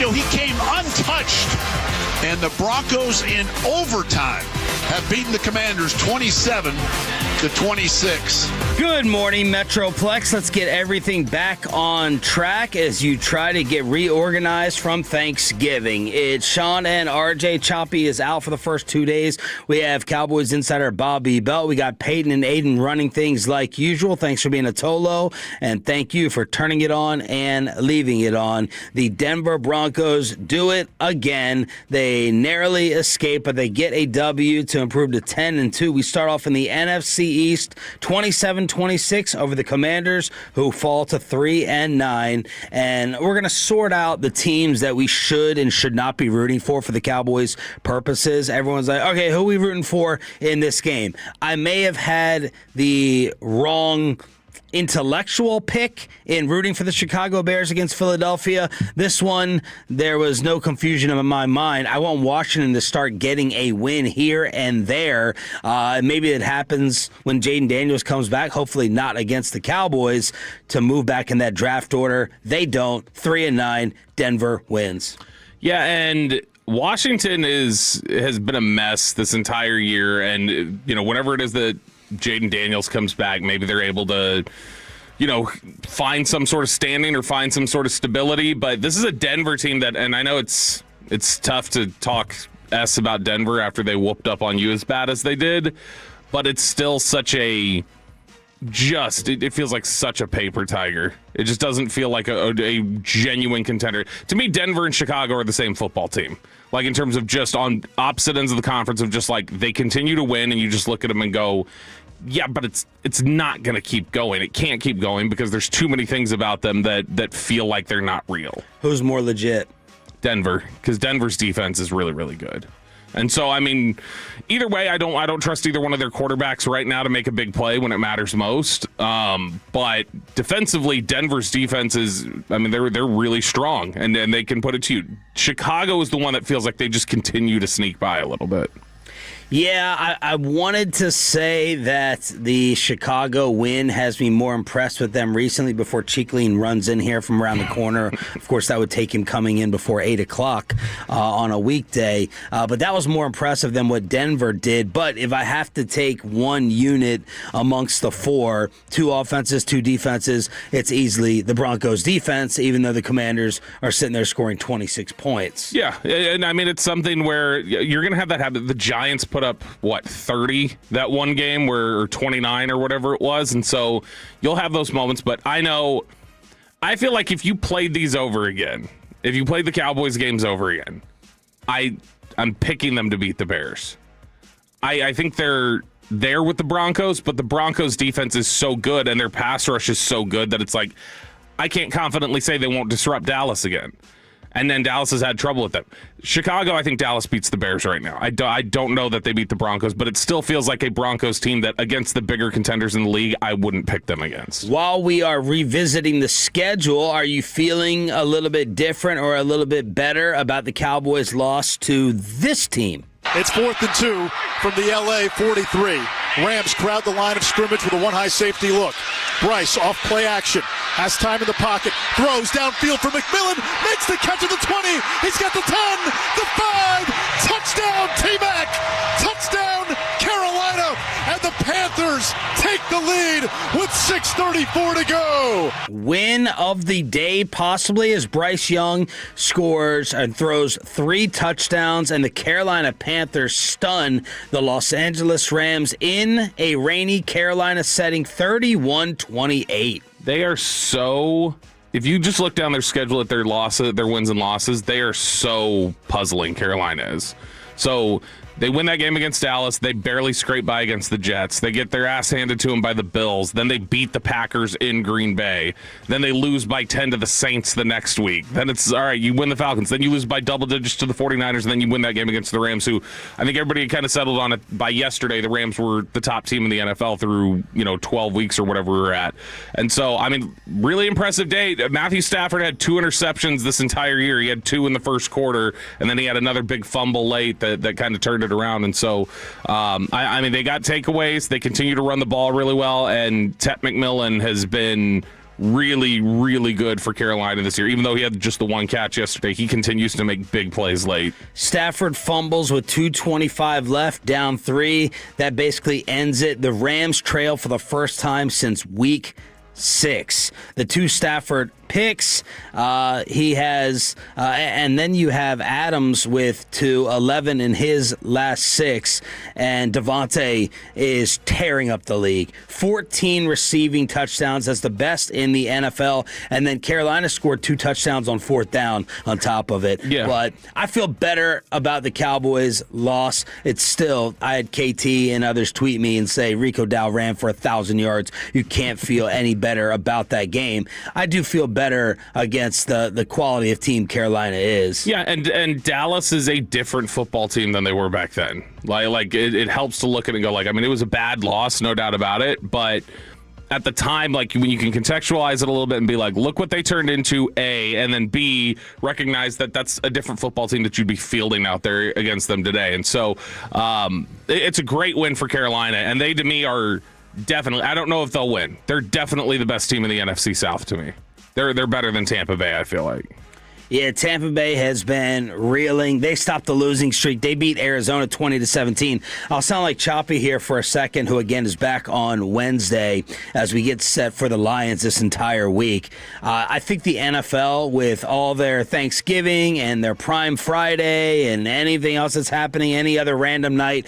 Vito, he came untouched. And the Broncos in overtime have beaten the Commanders 27-26. Good morning, Metroplex. Let's get everything back on track as you try to get reorganized from Thanksgiving. It's Sean and RJ. Choppy is out for the first 2 days. We have Cowboys insider Bobby Belt. We got Peyton and Aiden running things like usual. Thanks for being a Tolo, and thank you for turning it on and leaving it on. The Denver Broncos do it again. They narrowly escape, but they get a W to improve to 10-2. We start off in the NFC East, 27-26 over the Commanders, who fall to 3-9. And we're going to sort out the teams that we should and should not be rooting for the Cowboys' purposes. Everyone's like, okay, who are we rooting for in this game? I may have had the wrong intellectual pick in rooting for the Chicago Bears against Philadelphia. This one, there was no confusion in my mind. I want Washington to start getting a win here and there. Maybe it happens when Jaden Daniels comes back, hopefully not against the Cowboys, to move back in that draft order. They don't. 3-9. Denver wins. Yeah, and Washington has been a mess this entire year, and whenever it is that Jaden Daniels comes back, maybe they're able to, find some sort of standing or find some sort of stability. But this is a Denver team that, and I know it's tough to talk S about Denver after they whooped up on you as bad as they did, but it's still such it feels like such a paper tiger. It just doesn't feel like a genuine contender. To me, Denver and Chicago are the same football team. Like, in terms of just on opposite ends of the conference, of just like they continue to win, and you just look at them and go, yeah, but it's not going to keep going. It can't keep going because there's too many things about them that feel like they're not real. Who's more legit? Denver, because Denver's defense is really, really good. And so, either way, I don't trust either one of their quarterbacks right now to make a big play when it matters most. But defensively, Denver's defense is, they're really strong, and they can put it to you. Chicago is the one that feels like they just continue to sneak by a little bit. Yeah, I wanted to say that the Chicago win has me more impressed with them recently before Cheekleen runs in here from around the corner. Of course, that would take him coming in before 8 o'clock on a weekday. But that was more impressive than what Denver did. But if I have to take one unit amongst the four, 2 offenses, 2 defenses, it's easily the Broncos defense, even though the Commanders are sitting there scoring 26 points. Yeah, and it's something where you're going to have that happen. The Giants put up 30 that one game, or 29 or whatever it was, and so you'll have those moments. But I feel like if you played these over again, if you played the Cowboys games over again, I'm picking them to beat the Bears. I think they're there with the Broncos, but the Broncos defense is so good and their pass rush is so good that it's like I can't confidently say they won't disrupt Dallas again. And then Dallas has had trouble with them. Chicago, I think Dallas beats the Bears right now. I don't know that they beat the Broncos, but it still feels like a Broncos team that against the bigger contenders in the league, I wouldn't pick them against. While we are revisiting the schedule, are you feeling a little bit different or a little bit better about the Cowboys' loss to this team? It's 4th and 2 from the LA 43. Rams crowd the line of scrimmage with a one-high safety look. Bryce off play action. Has time in the pocket. Throws downfield for McMillan. Makes the catch at the 20. He's got the 10, the 5. Touchdown, T-Mac. Touchdown, Carolina. And the Panthers take the lead with 6:34 to go. Win of the day, possibly, as Bryce Young scores and throws 3 touchdowns, and the Carolina Panthers stun the Los Angeles Rams in a rainy Carolina setting, 31-28. They are so... If you just look down their schedule at their wins and losses, they are so puzzling, Carolina is. So they win that game against Dallas. They barely scrape by against the Jets. They get their ass handed to them by the Bills. Then they beat the Packers in Green Bay. Then they lose by 10 to the Saints the next week. Then it's, all right, you win the Falcons. Then you lose by double digits to the 49ers, and then you win that game against the Rams, who I think everybody kind of settled on it by yesterday. The Rams were the top team in the NFL through, 12 weeks or whatever we were at. And so, really impressive day. Matthew Stafford had 2 interceptions this entire year. He had 2 in the first quarter, and then he had another big fumble late that kind of turned it around. And so, they got takeaways. They continue to run the ball really well, and Tet McMillan has been really, really good for Carolina this year. Even though he had just the one catch yesterday, he continues to make big plays late. Stafford fumbles with 2:25 left, down 3. That basically ends it. The Rams trail for the first time since week 6. The 2 Stafford picks. He has, and then you have Adams with 11 in his last 6, and Devontae is tearing up the league. 14 receiving touchdowns. That's the best in the NFL. And then Carolina scored 2 touchdowns on 4th down on top of it. Yeah. But I feel better about the Cowboys' loss. It's still, I had KT and others tweet me and say Rico Dow ran for 1,000 yards. You can't feel any better about that game. I do feel better against the quality of team Carolina is. Yeah, and Dallas is a different football team than they were back then. Like it helps to look at it and go, like, I mean, it was a bad loss, no doubt about it, but at the time, like, when you can contextualize it a little bit and be like, look what they turned into, A, and then B, recognize that that's a different football team that you'd be fielding out there against them today. And so it's a great win for Carolina, and they, to me, are definitely, I don't know if they'll win. They're definitely the best team in the NFC South to me. They're better than Tampa Bay, I feel like. Yeah, Tampa Bay has been reeling. They stopped the losing streak. They beat Arizona 20-17. I'll sound like Choppy here for a second, who again is back on Wednesday as we get set for the Lions this entire week. I think the NFL, with all their Thanksgiving and their Prime Friday and anything else that's happening, any other random night,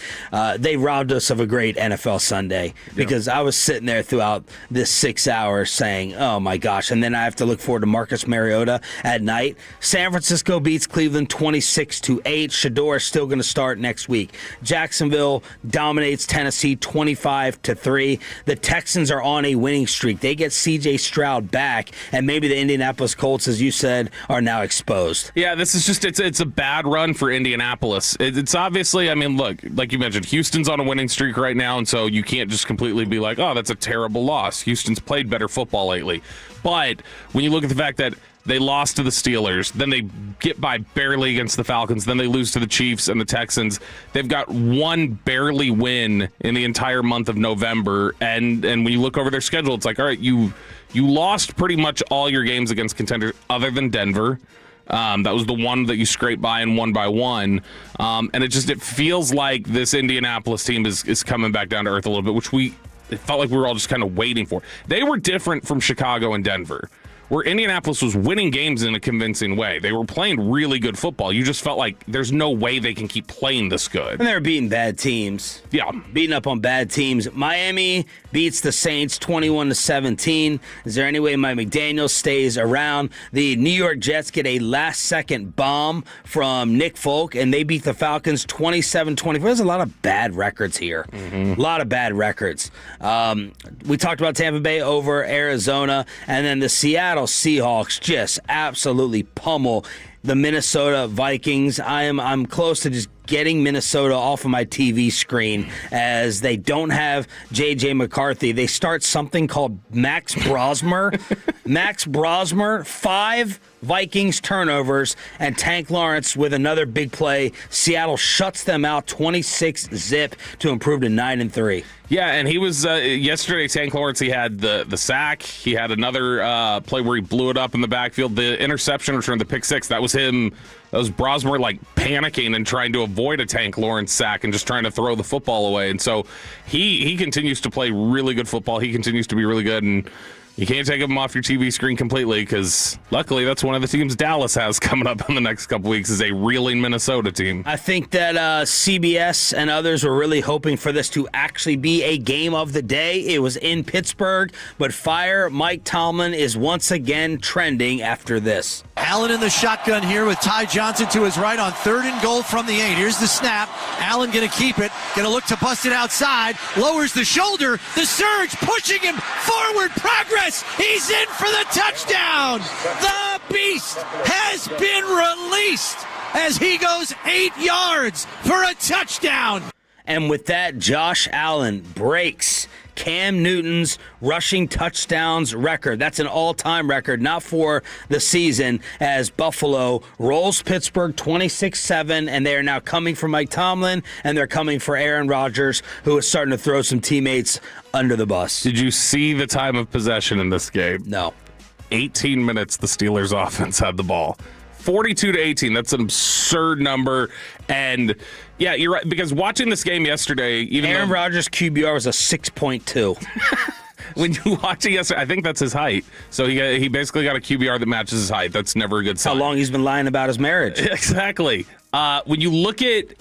they robbed us of a great NFL Sunday, because I was sitting there throughout this 6 hours saying, oh my gosh, and then I have to look forward to Marcus Mariota at night. San Francisco beats Cleveland 26-8. Shador is still going to start next week. Jacksonville dominates Tennessee 25-3. The Texans are on a winning streak. They get C.J. Stroud back, and maybe the Indianapolis Colts, as you said, are now exposed. Yeah, this is just, it's a bad run for Indianapolis. It's obviously, I mean, look, like you mentioned, Houston's on a winning streak right now, and so you can't just completely be like, oh, that's a terrible loss. Houston's played better football lately. But when you look at the fact that they lost to the Steelers, then they get by barely against the Falcons, then they lose to the Chiefs and the Texans. They've got one barely win in the entire month of November, and when you look over their schedule, it's like, all right, you lost pretty much all your games against contenders other than Denver. That was the one that you scraped by and won by 1. And it feels like this Indianapolis team is coming back down to earth a little bit, which it felt like we were all just kind of waiting for. They were different from Chicago and Denver, where Indianapolis was winning games in a convincing way. They were playing really good football. You just felt like there's no way they can keep playing this good. And they were beating bad teams. Yeah. Beating up on bad teams. Miami beats the Saints 21-17. Is there any way Mike McDaniel stays around? The New York Jets get a last-second bomb from Nick Folk, and they beat the Falcons 27-24. There's a lot of bad records here. A lot of bad records. We talked about Tampa Bay over Arizona, and then the Seattle Seahawks just absolutely pummel the Minnesota Vikings. I'm close to just getting Minnesota off of my TV screen, as they don't have J.J. McCarthy. They start something called Max Brosmer. Max Brosmer, 5 Vikings turnovers, and Tank Lawrence with another big play. Seattle shuts them out 26-0 to improve to 9-3. Yeah, and he was yesterday. Tank Lawrence, he had the sack. He had another play where he blew it up in the backfield. The interception return, the pick 6, that was him. That was Brosmer like panicking and trying to avoid a Tank Lawrence sack and just trying to throw the football away. And so he continues to play really good football. He continues to be really good, and you can't take him off your TV screen completely, because luckily that's one of the teams Dallas has coming up in the next couple weeks, is a reeling Minnesota team. I think that CBS and others were really hoping for this to actually be a game of the day. It was in Pittsburgh, but fire Mike Tomlin is once again trending after this. Allen in the shotgun here with Ty Johnson to his right on 3rd and goal from the 8. Here's the snap. Allen going to keep it. Going to look to bust it outside. Lowers the shoulder. The surge pushing him forward. Progress. He's in for the touchdown. The beast has been released as he goes 8 yards for a touchdown. And with that, Josh Allen breaks Cam Newton's rushing touchdowns record. That's an all-time record, not for the season, as Buffalo rolls Pittsburgh 26-7, and they are now coming for Mike Tomlin, and they're coming for Aaron Rodgers, who is starting to throw some teammates under the bus. Did you see the time of possession in this game? No. 18 minutes the Steelers offense had the ball. 42-18. That's an absurd number. And yeah, you're right, because watching this game yesterday, even Aaron Rodgers' QBR was a 6.2. When you watch it yesterday, I think that's his height. So he basically got a QBR that matches his height. That's never a good sign. How long he's been lying about his marriage. Exactly. When you look at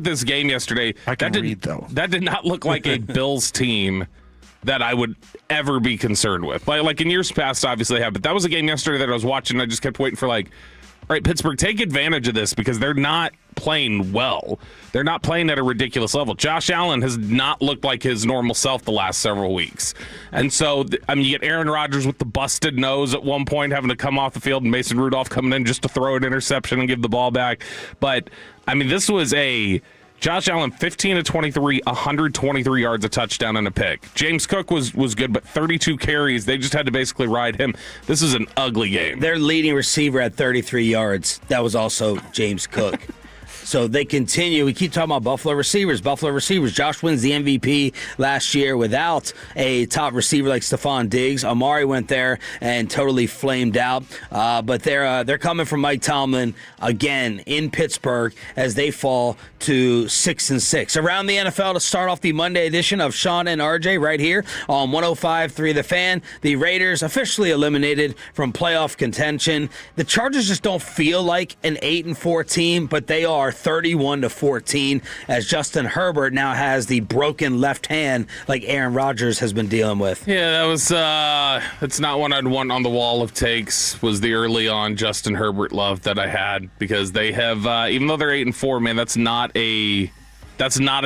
this game yesterday, that did not look like a Bills team that I would ever be concerned with. Like in years past, obviously, I have. But that was a game yesterday that I was watching. And I just kept waiting for, like, all right, Pittsburgh, take advantage of this because they're not playing well. They're not playing at a ridiculous level. Josh Allen has not looked like his normal self the last several weeks. And so, you get Aaron Rodgers with the busted nose at one point having to come off the field, and Mason Rudolph coming in just to throw an interception and give the ball back. But, this was Josh Allen, 15 of 23, 123 yards, a touchdown, and a pick. James Cook was good, but 32 carries. They just had to basically ride him. This is an ugly game. Their leading receiver at 33 yards. That was also James Cook. So they continue. We keep talking about Buffalo receivers. Josh wins the MVP last year without a top receiver like Stephon Diggs. Amari went there and totally flamed out. But they're coming from Mike Tomlin again in Pittsburgh as they fall to 6-6. Around the NFL to start off the Monday edition of Sean and RJ right here on 105.3 The Fan. The Raiders officially eliminated from playoff contention. The Chargers just don't feel like an 8-4 team, but they are 31-14 as Justin Herbert now has the broken left hand like Aaron Rodgers has been dealing with. Yeah, that was that's not one I'd want on the wall of takes, was the early on Justin Herbert love that I had, because they have even though they're 8-4, man, that's not a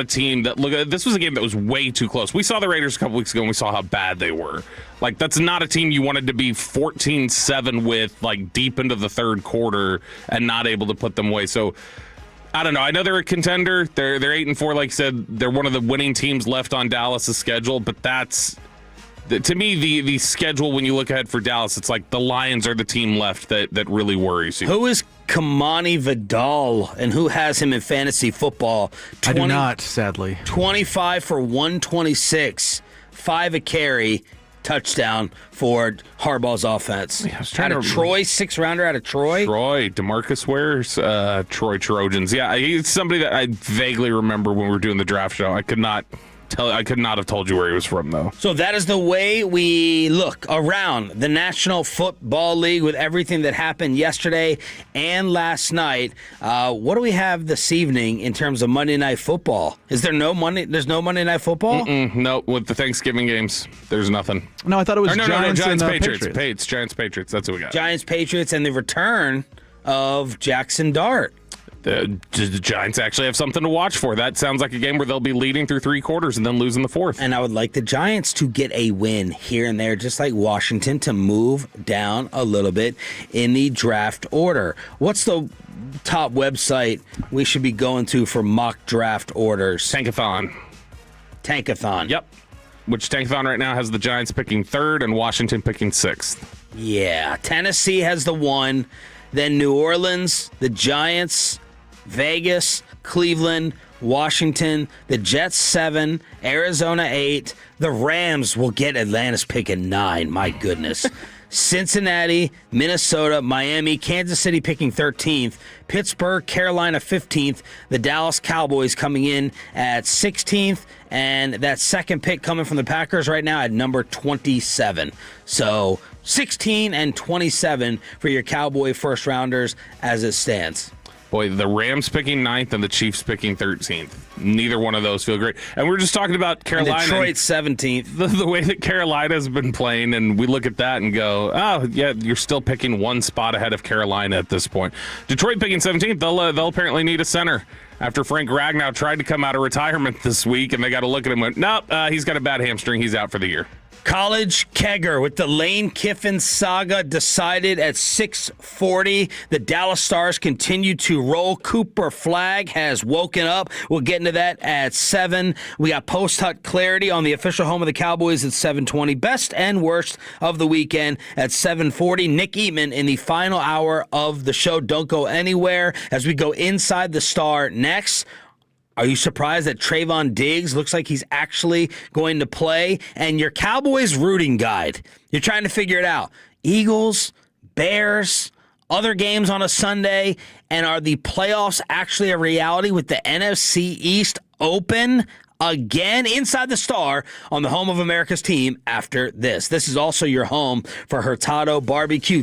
team that this was a game that was way too close. We saw the Raiders a couple weeks ago and we saw how bad they were. Like, that's not a team you wanted to be 14-7 with, like, deep into the third quarter and not able to put them away. So I don't know. I know they're a contender. They're 8-4, like I said. They're one of the winning teams left on Dallas' schedule, but that's, to me, the schedule when you look ahead for Dallas, it's like the Lions are the team left that really worries you. Who is Kamani Vidal, and who has him in fantasy football? I do not, sadly. 25 for 126, 5 a carry, touchdown for Harbaugh's offense. Yeah, I was trying out of Troy, 6th-rounder out of Troy. DeMarcus Ware's Troy Trojans. Yeah, he's somebody that I vaguely remember when we were doing the draft show. I could not have told you where he was from, though. So that is the way we look around the National Football League with everything that happened yesterday and last night. What do we have this evening in terms of Monday Night Football? Is there no Monday? There's no Monday Night Football? No, with the Thanksgiving games, there's nothing. No, I thought it was Giants and Patriots. Giants Patriots. That's what we got. Giants Patriots and the return of Jackson Dart. The Giants actually have something to watch for. That sounds like a game where they'll be leading through 3 quarters and then losing the 4th. And I would like the Giants to get a win here and there, just like Washington, to move down a little bit in the draft order. What's the top website we should be going to for mock draft orders? Tankathon. Yep. Which Tankathon right now has the Giants picking 3rd and Washington picking 6th. Yeah. Tennessee has the 1. Then New Orleans, the Giants, Vegas, Cleveland, Washington, the Jets 7, Arizona 8. The Rams will get Atlanta's pick at 9. My goodness. Cincinnati, Minnesota, Miami, Kansas City picking 13th, Pittsburgh, Carolina 15th, the Dallas Cowboys coming in at 16th, and that second pick coming from the Packers right now at number 27. So 16 and 27 for your Cowboy first-rounders as it stands. Boy, the Rams picking 9th and the Chiefs picking 13th. Neither one of those feel great. And we're just talking about Carolina. And Detroit 17th. The way that Carolina's been playing, and we look at that and go, oh, yeah, you're still picking 1 spot ahead of Carolina at this point. Detroit picking 17th. They'll apparently need a center after Frank Ragnow tried to come out of retirement this week, and they got to look at him and went, nope, he's got a bad hamstring. He's out for the year. College Kegger with the Lane Kiffin saga decided at 6:40. The Dallas Stars continue to roll. Cooper Flagg has woken up. We'll get into that at 7. We got post-hut clarity on the official home of the Cowboys at 7:20. Best and worst of the weekend at 7:40. Nick Eatman in the final hour of the show. Don't go anywhere as we go inside the Star next. Are you surprised that Trayvon Diggs looks like he's actually going to play? And your Cowboys rooting guide. You're trying to figure it out. Eagles, Bears, other games on a Sunday. And are the playoffs actually a reality with the NFC East open again? Inside the Star on the home of America's team after this. This is also your home for Hurtado Barbecue.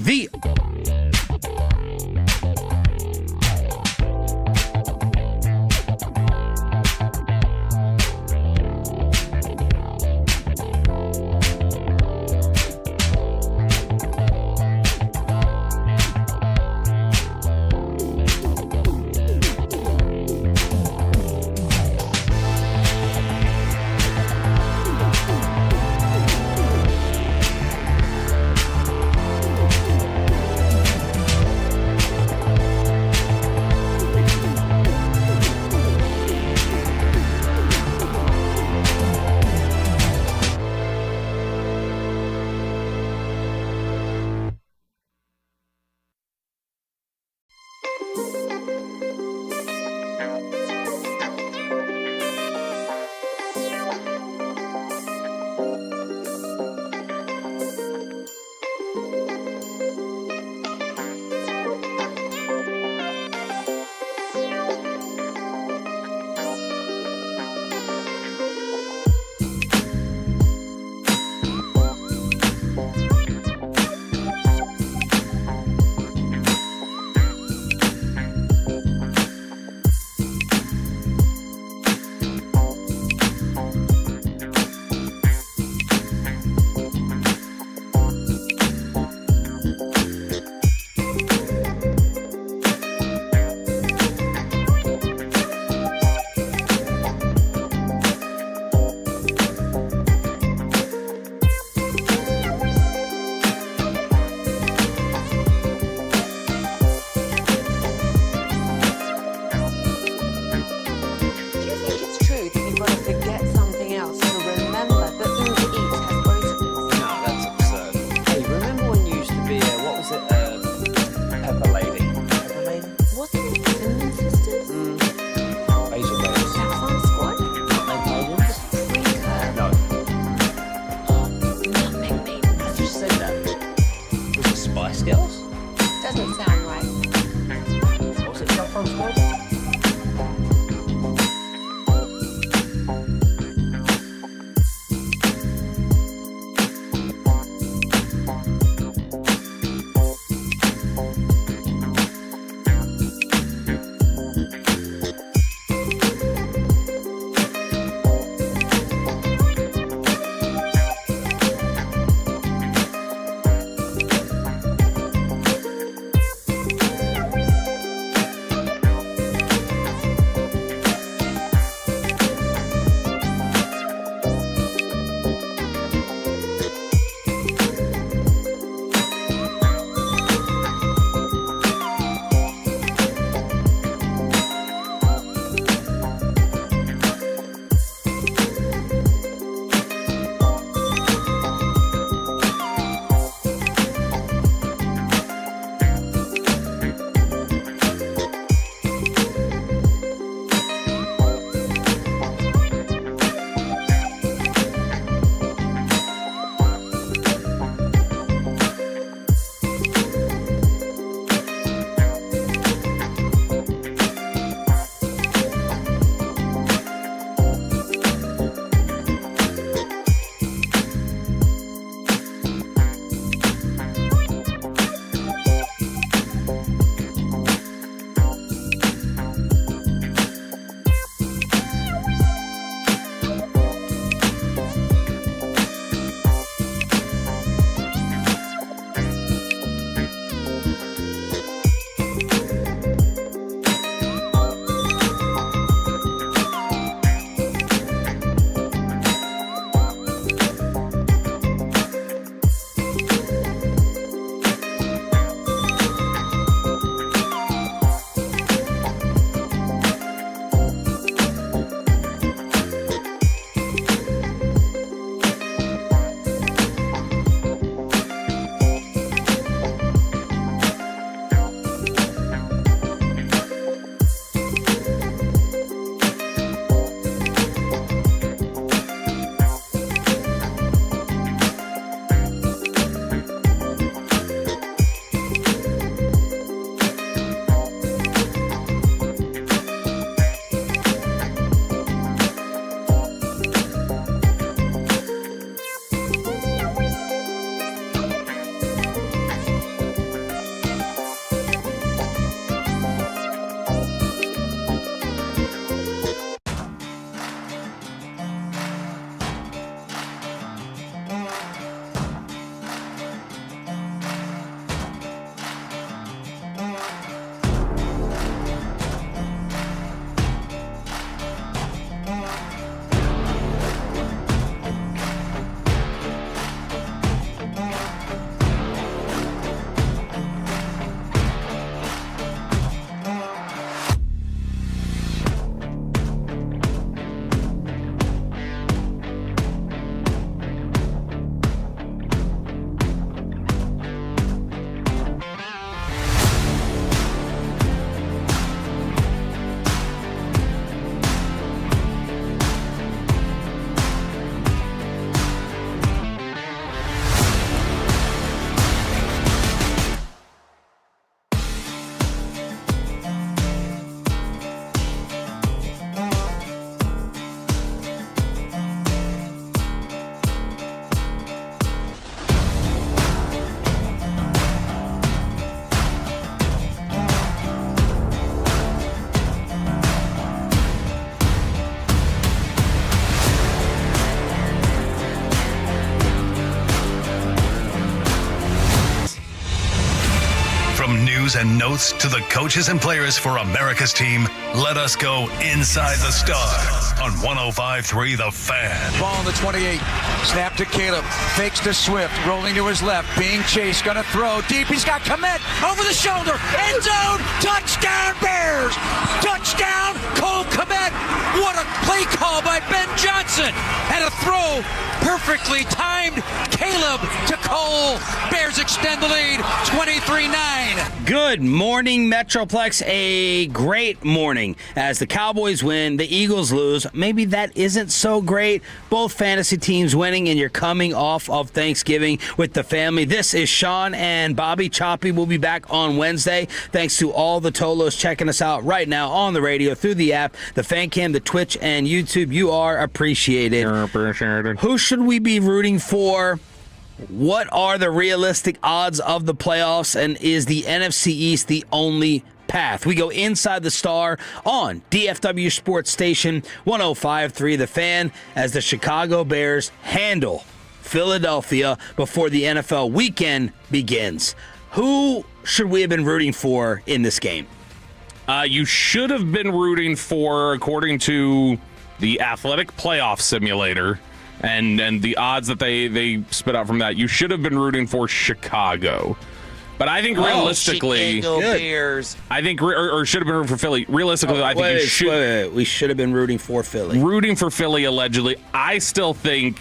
interviews and notes to the coaches and players for America's team. Let us go inside the Star on 105.3 The Fan. Ball on the 28. Snap to Caleb. Fakes to Swift. Rolling to his left. Being chased. Gonna throw deep. He's got Komet over the shoulder. End zone. Touchdown Bears. Touchdown Cole Komet. What a play call by Ben Johnson. And a throw perfectly timed. Caleb to Cole. Bears extend the lead. 23-9. Good morning, Metroplex. A great morning as the Cowboys win, the Eagles lose. Maybe that isn't so great. Both fantasy teams winning, and you're coming off of Thanksgiving with the family. This is Sean and Bobby. Choppy will be back on Wednesday. Thanks to all the Tolos checking us out right now on the radio, through the app, the fan cam, the Twitch, and YouTube. You are appreciated. You're appreciated. Who should we be rooting for? What are the realistic odds of the playoffs, and is the NFC East the only path? We go inside the Star on DFW Sports Station 105.3 The Fan as the Chicago Bears handle Philadelphia before the NFL weekend begins. Who should we have been rooting for in this game? You should have been rooting for, according to the Athletic Playoff Simulator, and the odds that they spit out from that, you should have been rooting for Chicago. But I think realistically, Bears. I think or should have been rooting for Philly. Realistically, I think you should. Wait. We should have been rooting for Philly. Rooting for Philly, allegedly. I still think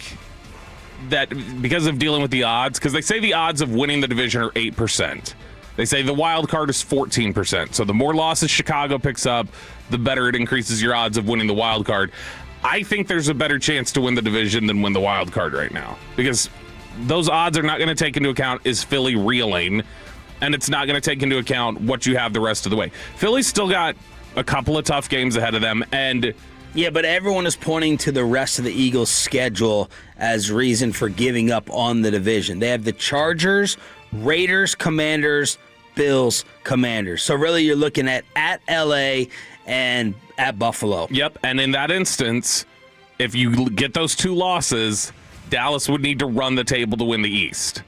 that because of dealing with the odds, because they say the odds of winning the division are 8%. They say the wild card is 14%. So the more losses Chicago picks up, the better it increases your odds of winning the wild card. I think there's a better chance to win the division than win the wild card right now, because those odds are not going to take into account is Philly reeling, and it's not going to take into account what you have the rest of the way. Philly's still got a couple of tough games ahead of them, and yeah, but everyone is pointing to the rest of the Eagles' schedule as reason for giving up on the division. They have the Chargers, Raiders, Commanders, Bills, Commanders. So really you're looking at LA and at Buffalo. Yep, and in that instance, if you get those two losses, Dallas would need to run the table to win the East.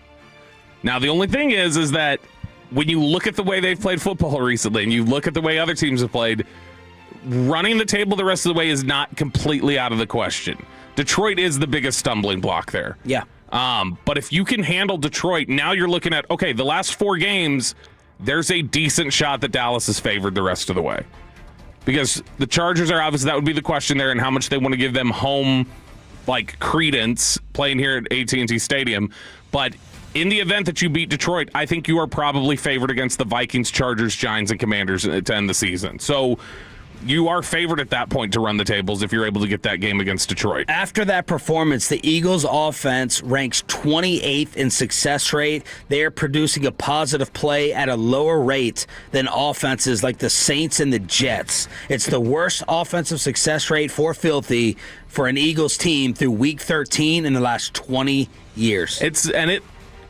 Now, the only thing is that when you look at the way they've played football recently and you look at the way other teams have played, running the table the rest of the way is not completely out of the question. Detroit is the biggest stumbling block there. Yeah. But if you can handle Detroit, now you're looking at, okay, the last 4 games, there's a decent shot that Dallas is favored the rest of the way. Because the Chargers are obviously, that would be the question there, and how much they want to give them home, like, credence playing here at AT&T Stadium. But in the event that you beat Detroit, I think you are probably favored against the Vikings, Chargers, Giants, and Commanders to end the season. So you are favored at that point to run the tables if you're able to get that game against Detroit. After that performance, the Eagles' offense ranks 28th in success rate. They are producing a positive play at a lower rate than offenses like the Saints and the Jets. It's the worst offensive success rate for Filthy for an Eagles team through Week 13 in the last 20 years.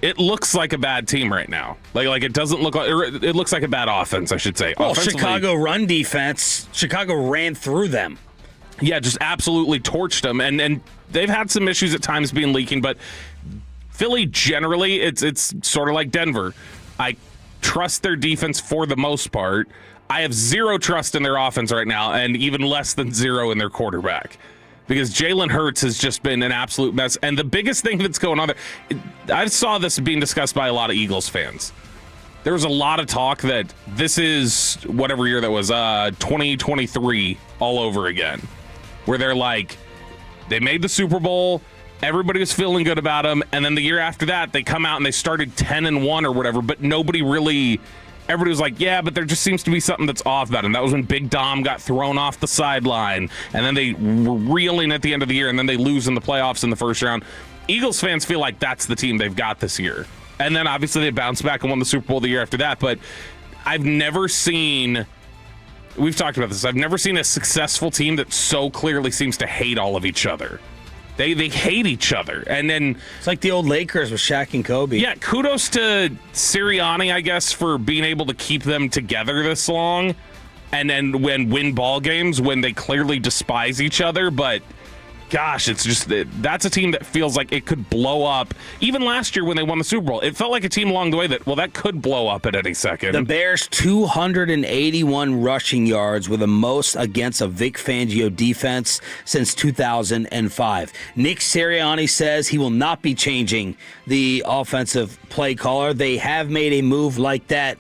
It looks like a bad team right now. Like it doesn't look like, it looks like a bad offense, I should say. Well, Chicago run defense, Chicago ran through them. Yeah, just absolutely torched them, and they've had some issues at times being leaking, but Philly generally, it's sort of like Denver. I trust their defense for the most part. I have zero trust in their offense right now, and even less than zero in their quarterback. Because Jalen Hurts has just been an absolute mess. And the biggest thing that's going on there, I saw this being discussed by a lot of Eagles fans. There was a lot of talk that this is whatever year that was, 2023 all over again. Where they're like, they made the Super Bowl, everybody was feeling good about them, and then the year after that, they come out and they started 10-1 or whatever, but nobody really... Everybody was like, yeah, but there just seems to be something that's off about him. That was when Big Dom got thrown off the sideline, and then they were reeling at the end of the year, and then they lose in the playoffs in the first round. Eagles fans feel like that's the team they've got this year. And then obviously they bounced back and won the Super Bowl the year after that. But I've never seen, we've talked about this, I've never seen a successful team that so clearly seems to hate all of each other. They hate each other. And then it's like the old Lakers with Shaq and Kobe. Yeah, kudos to Sirianni, I guess, for being able to keep them together this long and then win ball games when they clearly despise each other. But gosh, it's just that's a team that feels like it could blow up. Even last year when they won the Super Bowl, it felt like a team along the way that could blow up at any second. The Bears 281 rushing yards were the most against a Vic Fangio defense since 2005. Nick Sirianni says he will not be changing the offensive play caller. They have made a move like that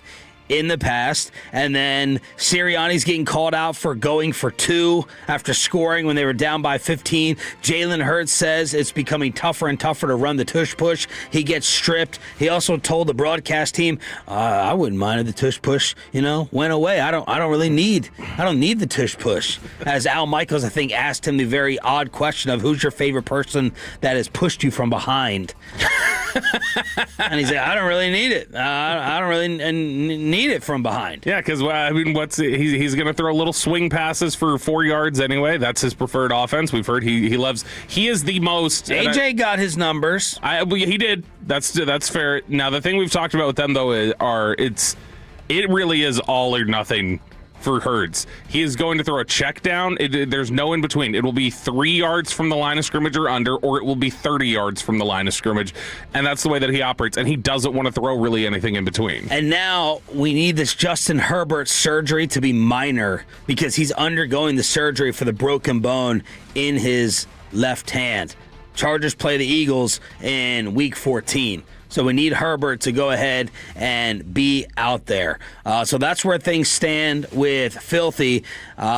in the past, and then Sirianni's getting called out for going for 2 after scoring when they were down by 15. Jalen Hurts says it's becoming tougher and tougher to run the tush push. He gets stripped. He also told the broadcast team, "I wouldn't mind if the tush push, went away. I don't need the tush push." As Al Michaels, I think, asked him the very odd question of who's your favorite person that has pushed you from behind. And he's like, "I don't really need it. I don't really need it from behind." Yeah, because he's going to throw little swing passes for 4 yards anyway. That's his preferred offense. We've heard he loves. He is the most. AJ got his numbers. He did. That's fair. Now the thing we've talked about with them though it really is all or nothing. For Hurts, he is going to throw a check down. There's no in between. It will be 3 yards from the line of scrimmage or under, or it will be 30 yards from the line of scrimmage. And that's the way that he operates. And he doesn't want to throw really anything in between. And now we need this Justin Herbert surgery to be minor because he's undergoing the surgery for the broken bone in his left hand. Chargers play the Eagles in Week 14. So we need Herbert to go ahead and be out there. So that's where things stand with Filthy.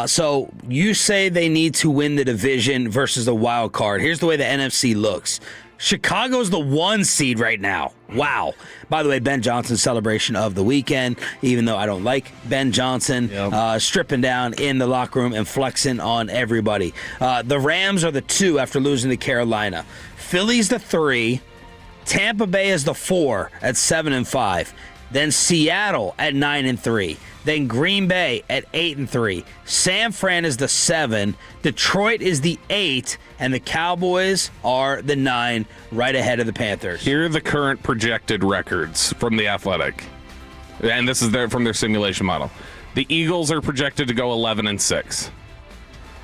So you say they need to win the division versus the wild card. Here's the way the NFC looks. Chicago's the 1 seed right now. Wow. By the way, Ben Johnson's celebration of the weekend, even though I don't like Ben Johnson, stripping down in the locker room and flexing on everybody. The Rams are the 2 after losing to Carolina. Philly's the 3. Tampa Bay is the 4 at 7-5. Then Seattle at 9-3. Then Green Bay at 8-3. San Fran is the 7. Detroit is the 8. And the Cowboys are the 9, right ahead of the Panthers. Here are the current projected records from The Athletic. And this is from their simulation model. The Eagles are projected to go 11-6.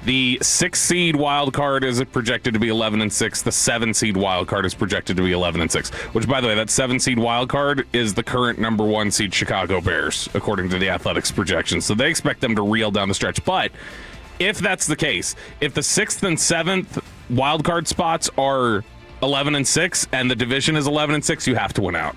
The 6 seed wild card is projected to be 11-6. The 7 seed wild card is projected to be 11-6. Which, by the way, that 7 seed wild card is the current number 1 seed Chicago Bears, according to the Athletics projections. So they expect them to reel down the stretch. But if that's the case, if the 6th and 7th wild card spots are 11-6 and the division is 11-6, you have to win out.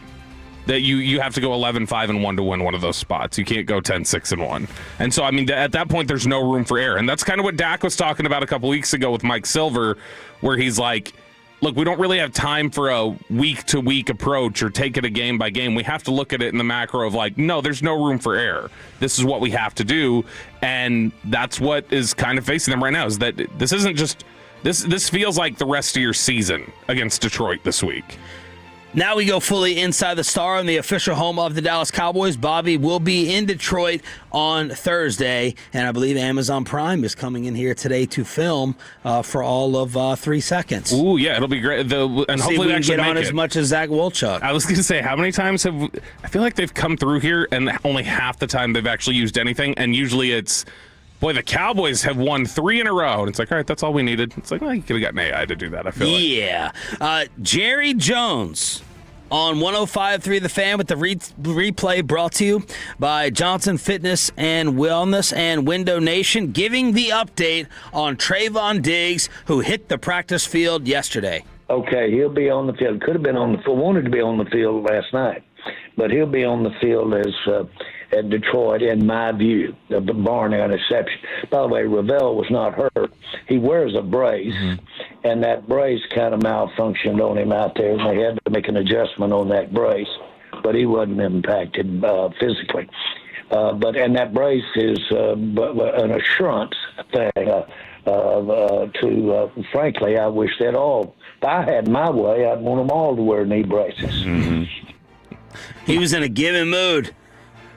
That you have to go 11-5-1 to win one of those spots. You can't go 10-6-1. And so, I mean, at that point, there's no room for error. And that's kind of what Dak was talking about a couple weeks ago with Mike Silver, where he's like, look, we don't really have time for a week-to-week approach or take it a game by game. We have to look at it in the macro of like, no, there's no room for error. This is what we have to do. And that's what is kind of facing them right now, is that this isn't just this feels like the rest of your season against Detroit this week. Now we go fully inside the Star on the official home of the Dallas Cowboys. Bobby will be in Detroit on Thursday, and I believe Amazon Prime is coming in here today to film for all of 3 seconds. Ooh, yeah, it'll be great. And hopefully we can get on as much as Zach Wolchuk. I was going to say, how many times I feel like they've come through here, and only half the time they've actually used anything, and usually it's, boy, the Cowboys have won 3 in a row. And it's like, all right, that's all we needed. It's like, well, you could have gotten AI to do that, I feel like. Yeah. Jerry Jones on 105.3 The Fan with the replay brought to you by Johnson Fitness and Wellness and Window Nation, giving the update on Trayvon Diggs, who hit the practice field yesterday. Okay, he'll be on the field. Could have been on the field, wanted to be on the field last night, but he'll be on the field as at Detroit, in my view, barring an exception. By the way, Ravel was not hurt. He wears a brace, and that brace kind of malfunctioned on him out there, and they had to make an adjustment on that brace, but he wasn't impacted physically. And that brace is an assurance thing. Frankly, I wish that all. If I had my way, I'd want them all to wear knee braces. He was in a given mood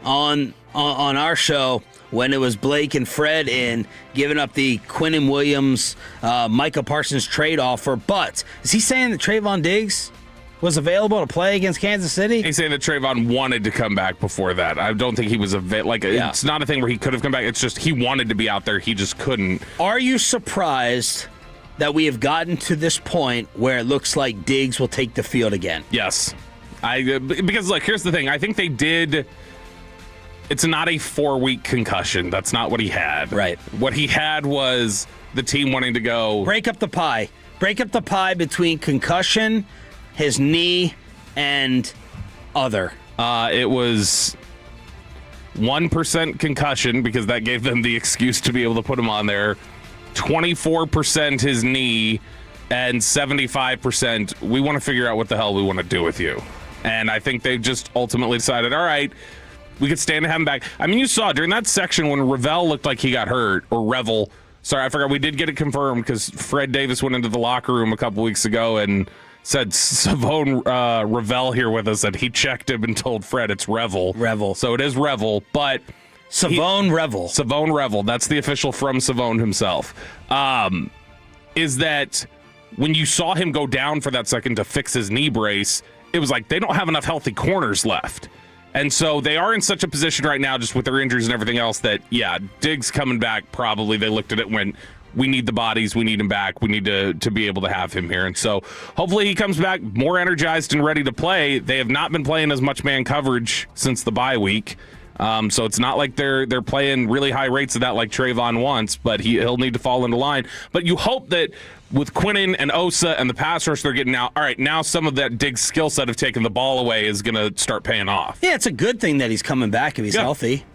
on our show when it was Blake and Fred in giving up the Quinnen Williams, Micah Parsons trade offer. But is he saying that Trayvon Diggs was available to play against Kansas City? He's saying that Trayvon wanted to come back before that. I don't think he was It's not a thing where he could have come back. It's just he wanted to be out there. He just couldn't. Are you surprised that we have gotten to this point where it looks like Diggs will take the field again? Yes. Because, look, here's the thing. I think they did. It's not a 4-week concussion. That's not what he had. Right. What he had was the team wanting to go. Break up the pie. Break up the pie between concussion, his knee, and other. It was 1% concussion because that gave them the excuse to be able to put him on there. 24% his knee, and 75% we want to figure out what the hell we want to do with you. And I think they just ultimately decided, all right, we could stand to have him back. I mean, you saw during that section when Ravel looked like he got hurt, or Revel. Sorry, I forgot. We did get it confirmed because Fred Davis went into the locker room a couple weeks ago and said Savone Ravel here with us that he checked him and told Fred it's Revel. Revel. So it is Revel, but Savone Revel. Savone Revel. That's the official from Savone himself. Is that when you saw him go down for that second to fix his knee brace, it was like they don't have enough healthy corners left. And so they are in such a position right now, just with their injuries and everything else, that, yeah, Diggs coming back, probably they looked at it and went, we need the bodies, we need him back, we need to be able to have him here. And so hopefully he comes back more energized and ready to play. They have not been playing as much man coverage since the bye week. So it's not like they're playing really high rates of that like Trayvon wants, but he'll need to fall into line. But you hope that with Quinnen and Osa and the pass rush they're getting now, all right, now some of that Diggs skill set of taking the ball away is going to start paying off. Yeah, it's a good thing that he's coming back if he's healthy.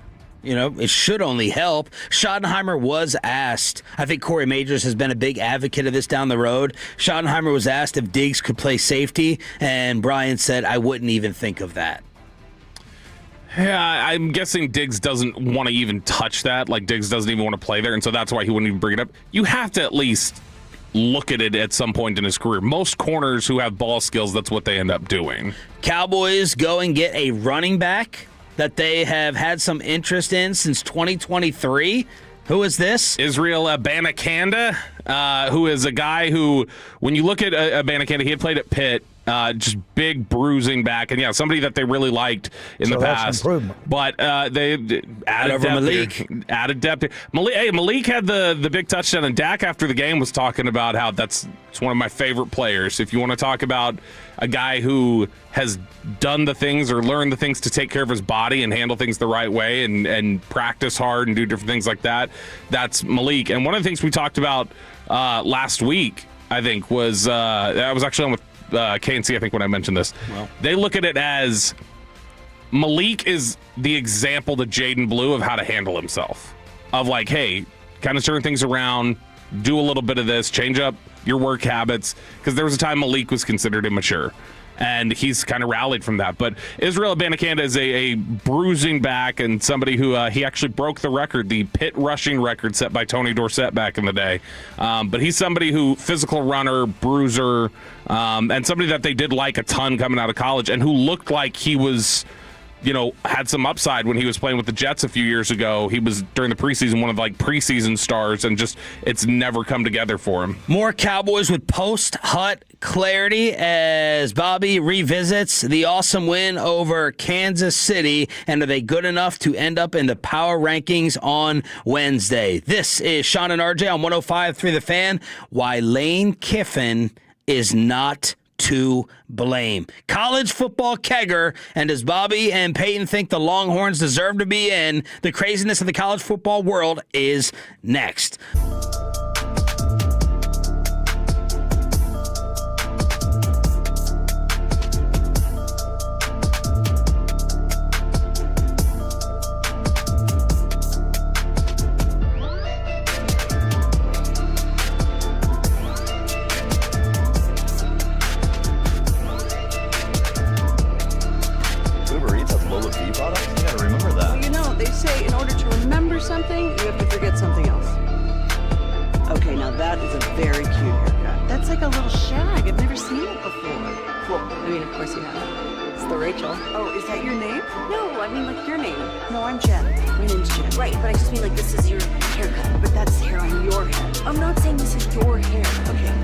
You know, it should only help. Schottenheimer was asked, I think Corey Majors has been a big advocate of this down the road. Schottenheimer was asked if Diggs could play safety, and Brian said, I wouldn't even think of that. Yeah, I'm guessing Diggs doesn't want to even touch that. Like, Diggs doesn't even want to play there, and so that's why he wouldn't even bring it up. You have to at least look at it at some point in his career. Most corners who have ball skills, that's what they end up doing. Cowboys go and get a running back that they have had some interest in since 2023. Who is this? Israel Abanikanda, who is a guy who, when you look at Abanikanda, he had played at Pitt, just big bruising back, and yeah, somebody that they really liked in the past. But they added depth. Malik had the big touchdown, and Dak after the game was talking about how it's one of my favorite players. If you want to talk about a guy who has done the things or learned the things to take care of his body and handle things the right way and practice hard and do different things like that, that's Malik. And one of the things we talked about last week, I think, was I was actually on with KNC, I think, when I mentioned this. Well, they look at it as Malik is the example to Jaden Blue of how to handle himself. Of like, hey, kind of turn things around, do a little bit of this, change up your work habits. Because there was a time Malik was considered immature. And he's kind of rallied from that. But Israel Abanikanda is a bruising back and somebody who he actually broke the record, the Pitt rushing record set by Tony Dorsett back in the day. But he's somebody who, physical runner, bruiser, and somebody that they did like a ton coming out of college and who looked like he was, had some upside when he was playing with the Jets a few years ago. He was, during the preseason, one of preseason stars, and just it's never come together for him. More Cowboys with post-Hut clarity as Bobby revisits the awesome win over Kansas City, and are they good enough to end up in the power rankings on Wednesday? This is Sean and RJ on 105.3 The Fan. Why Lane Kiffin is not to blame. College football kegger, and does Bobby and Peyton think the Longhorns deserve to be in? The craziness of the college football world is next. Something, you have to forget something else. Okay, now that is a very cute haircut. That's like a little shag. I've never seen it before. Well, I mean, of course you have. It's the Rachel. Oh, is that your name? No, I mean like your name. No, I'm Jen. My name's Jen. Right, but I just mean like this is your haircut. But that's hair on your head. I'm not saying this is your hair. Okay.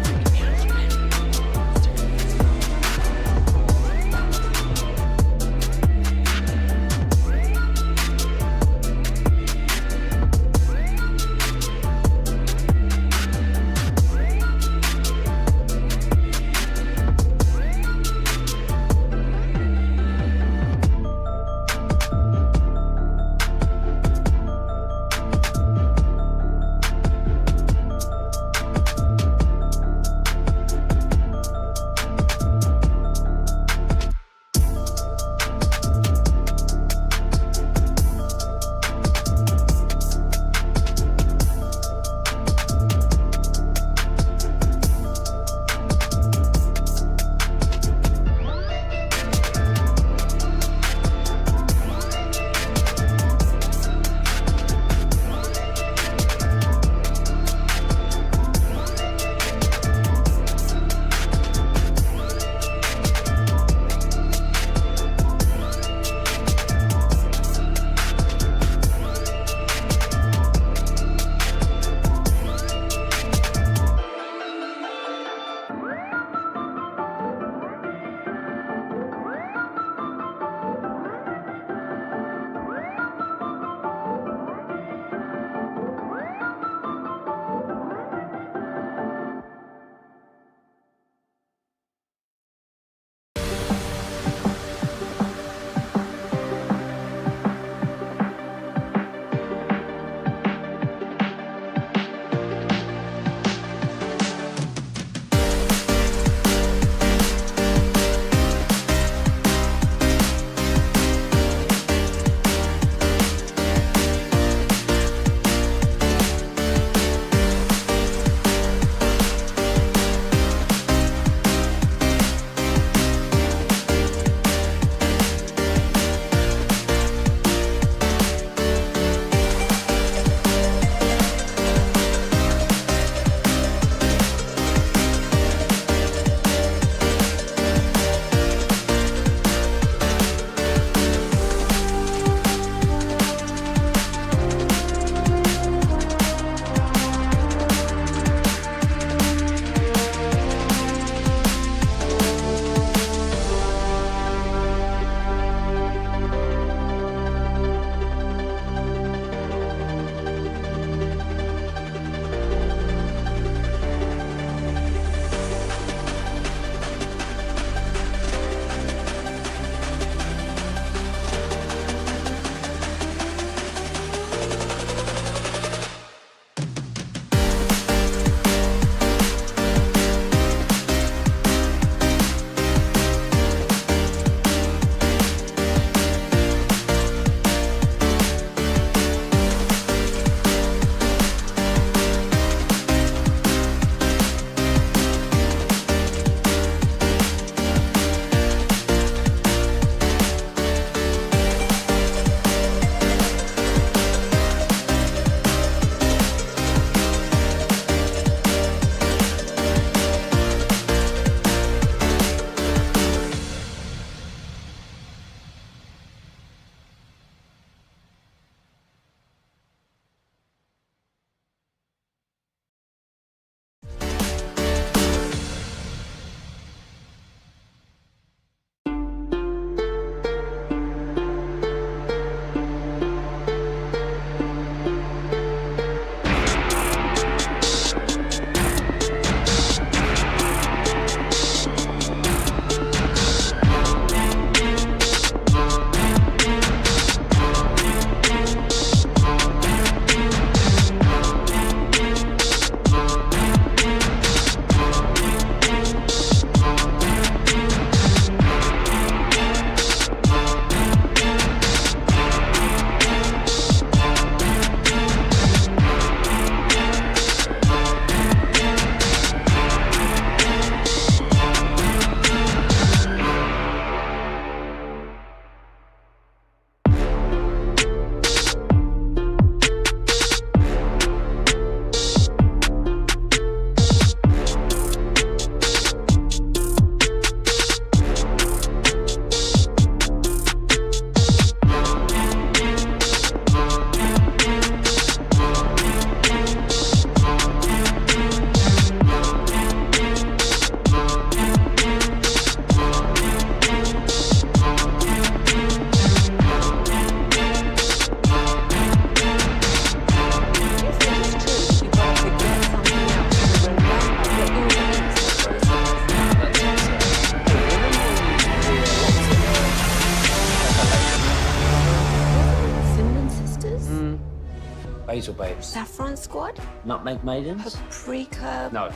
Basil babes. Saffron squad? Nutmeg maidens? Paprika? No,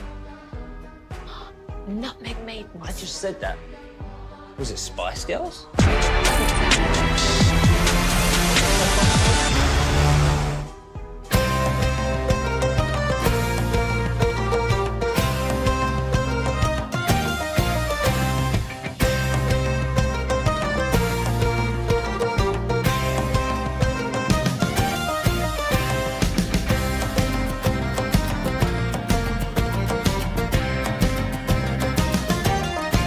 Nutmeg maidens. I just said that. Was it Spice Girls?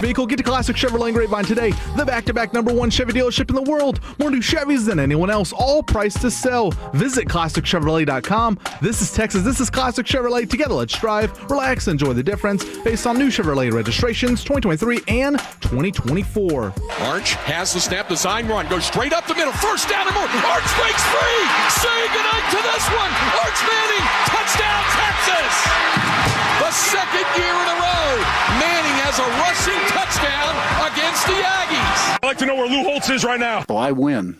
Vehicle, get to Classic Chevrolet and Grapevine today. The back-to-back #1 Chevy dealership in the world. More new Chevys than anyone else, all priced to sell. Visit ClassicChevrolet.com. This is Texas. This is Classic Chevrolet. Together, let's drive, relax, enjoy the difference based on new Chevrolet registrations 2023 and 2024. Arch has the snap, design run, goes straight up the middle, first down and more. Arch breaks free. Say goodnight to this one. Arch Manning, touchdown Texas. The second year in a row, Manning has a rushing touchdown against the Aggies. I'd like to know where Lou Holtz is right now. Oh, I win.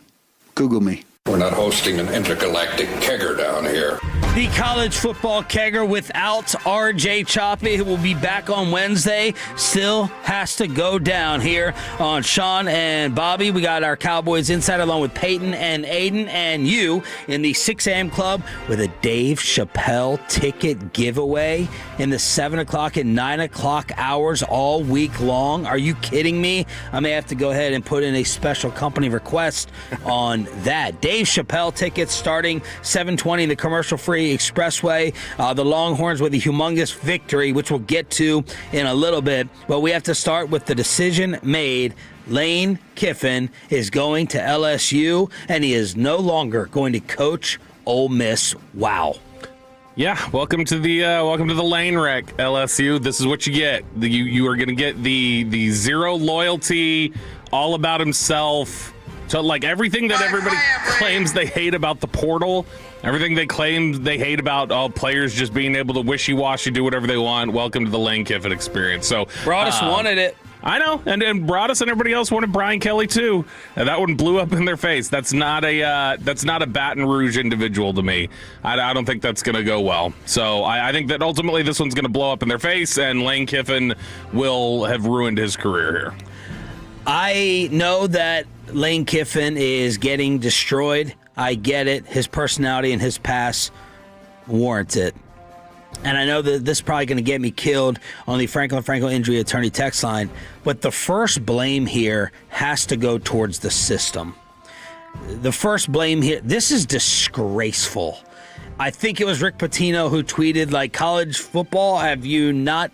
Google me. We're not hosting an intergalactic kegger down here. The college football kegger without RJ Choppy, who will be back on Wednesday, still has to go down here on Sean and Bobby. We got our Cowboys Insider along with Peyton and Aiden and you in the 6 a.m. club with a Dave Chappelle ticket giveaway in the 7 o'clock and 9 o'clock hours all week long. Are you kidding me? I may have to go ahead and put in a special company request on that. Dave Chappelle tickets starting 7:20 in the commercial-free Expressway. The Longhorns with a humongous victory, which we'll get to in a little bit. But we have to start with the decision made. Lane Kiffin is going to LSU, and he is no longer going to coach Ole Miss. Wow. Yeah, welcome to the lane wreck, LSU. This is what you get. You are going to get the zero loyalty, all about himself. So, like, everything that everybody claims they hate about the portal, everything they claim they hate about all players just being able to wishy-washy, do whatever they want, welcome to the Lane Kiffin experience. So Broadus wanted it. I know, and Broadus and everybody else wanted Brian Kelly too. And that one blew up in their face. That's not a Baton Rouge individual to me. I don't think that's going to go well. So I think that ultimately this one's going to blow up in their face, and Lane Kiffin will have ruined his career here. I know that Lane Kiffin is getting destroyed. I get it. His personality and his past warrants it. And I know that this is probably going to get me killed on the Franklin Injury Attorney text line. But the first blame here has to go towards the system. The first blame here, this is disgraceful. I think it was Rick Pitino who tweeted, like, college football, have you not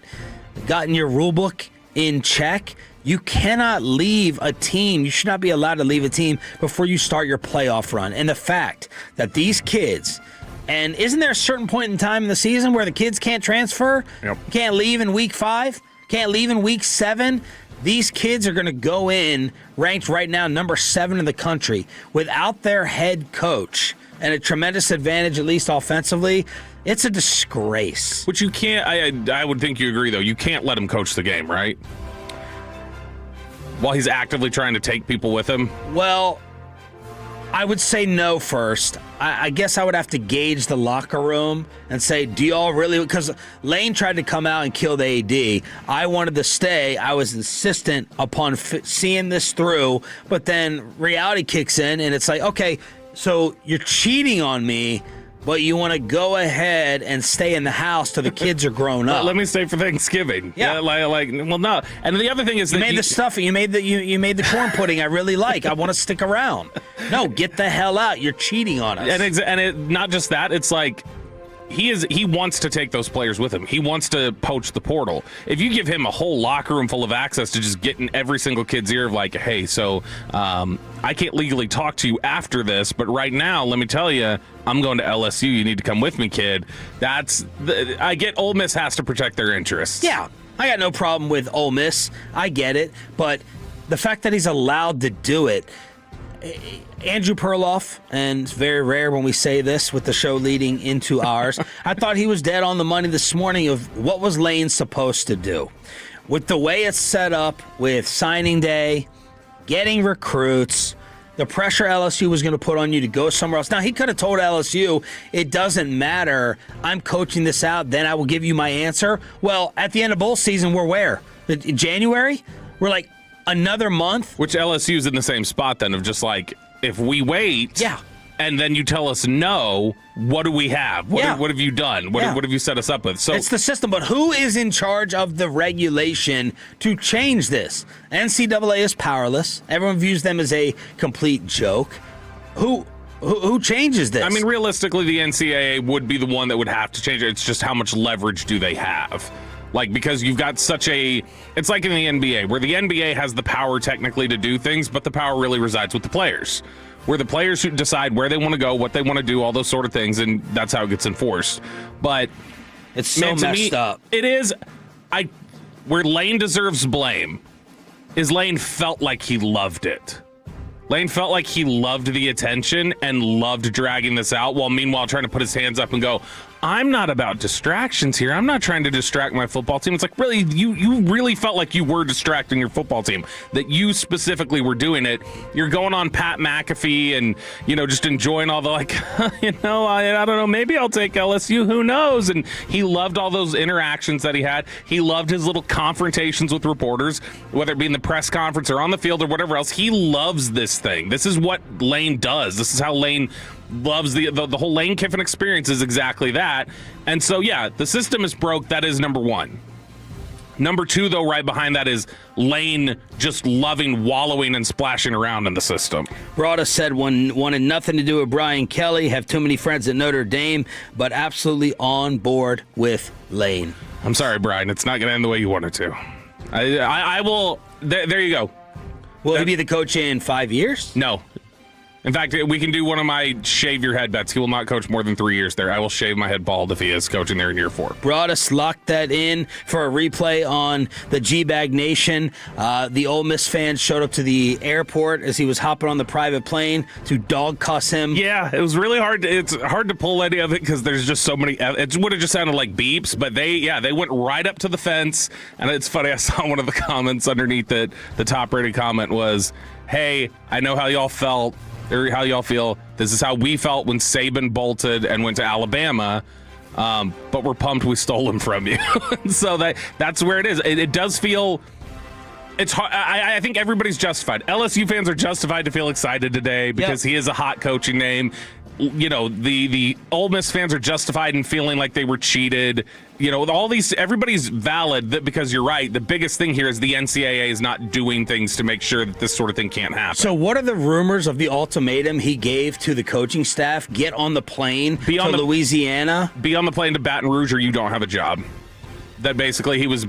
gotten your rule book in check? You cannot leave a team. You should not be allowed to leave a team before you start your playoff run. And the fact that these kids, and isn't there a certain point in time in the season where the kids can't transfer? Yep. Can't leave in week 5? Can't leave in week 7? These kids are going to go in ranked right now number 7 in the country without their head coach and a tremendous advantage, at least offensively. It's a disgrace. Which you can't, I would think you agree, though. You can't let him coach the game, right? While he's actively trying to take people with him? Well, I would say no first. I guess I would have to gauge the locker room and say, do y'all really? Because Lane tried to come out and kill the AD. I wanted to stay. I was insistent upon seeing this through. But then reality kicks in, and it's like, okay, so you're cheating on me, but you want to go ahead and stay in the house till the kids are grown up. Let me stay for Thanksgiving. Yeah, well, no. And the other thing is you that made the stuffing. You made the corn pudding. I really like. I want to stick around. No, get the hell out. You're cheating on us. And not just that. It's like he wants to take those players with him. He wants to poach the portal. If you give him a whole locker room full of access to just get in every single kid's ear of like, hey, so I can't legally talk to you after this, but right now, let me tell you, I'm going to LSU. You need to come with me, kid. I get Ole Miss has to protect their interests. Yeah, I got no problem with Ole Miss. I get it, but the fact that he's allowed to do it. Andrew Perloff, and it's very rare when we say this with the show leading into ours, I thought he was dead on the money this morning of what was Lane supposed to do. With the way it's set up with signing day, getting recruits, the pressure LSU was going to put on you to go somewhere else. Now, he could have told LSU, it doesn't matter. I'm coaching this out. Then I will give you my answer. Well, at the end of bowl season, we're where? January? We're like another month. Which LSU's in the same spot then of just like, if we wait. Yeah. And then you tell us no, what do we have? What have you done? What have you set us up with? So it's the system, but who is in charge of the regulation to change this? NCAA is powerless. Everyone views them as a complete joke. Who changes this? I mean, realistically, the NCAA would be the one that would have to change it. It's just how much leverage do they have? Like, because you've got such a... It's like in the NBA, where the NBA has the power technically to do things, but the power really resides with the players. Where the players who decide where they want to go, what they want to do, all those sort of things, and that's how it gets enforced. But it's so messed up. It is. Where Lane deserves blame is Lane felt like he loved it. Lane felt like he loved the attention and loved dragging this out, while meanwhile trying to put his hands up and go, I'm not about distractions here. I'm not trying to distract my football team. It's like, really, you really felt like you were distracting your football team, that you specifically were doing it. You're going on Pat McAfee and, just enjoying all the I don't know, maybe I'll take LSU. Who knows? And he loved all those interactions that he had. He loved his little confrontations with reporters, whether it be in the press conference or on the field or whatever else. He loves this thing. This is what Lane does. This is how Lane loves the whole Lane Kiffin experience is exactly that. And so, yeah, the system is broke. That is number one. Number two, though, right behind that is Lane just loving wallowing and splashing around in the system. Broada said wanted nothing to do with Brian Kelly, have too many friends at Notre Dame, but absolutely on board with Lane. I'm sorry, Brian. It's not going to end the way you want it to. I will. There you go. Will he be the coach in 5 years? No. In fact, we can do one of my shave your head bets. He will not coach more than 3 years there. I will shave my head bald if he is coaching there in year 4. Broadus locked that in for a replay on the G-Bag Nation. The Ole Miss fans showed up to the airport as he was hopping on the private plane to dog cuss him. Yeah, it was really hard. It's hard to pull any of it because there's just so many. It would have just sounded like beeps, but they went right up to the fence. And it's funny, I saw one of the comments underneath it. The top-rated comment was, hey, I know how y'all felt. Or how y'all feel. This is how we felt when Saban bolted and went to Alabama, but we're pumped we stole him from you. So that's where it is. It does feel. It's hard. I think everybody's justified. LSU fans are justified to feel excited today because he is a hot coaching name. The Ole Miss fans are justified in feeling like they were cheated. All these, everybody's valid because you're right. The biggest thing here is the NCAA is not doing things to make sure that this sort of thing can't happen. So what are the rumors of the ultimatum he gave to the coaching staff? Get on the plane to Louisiana? Be on the plane to Baton Rouge or you don't have a job. That he was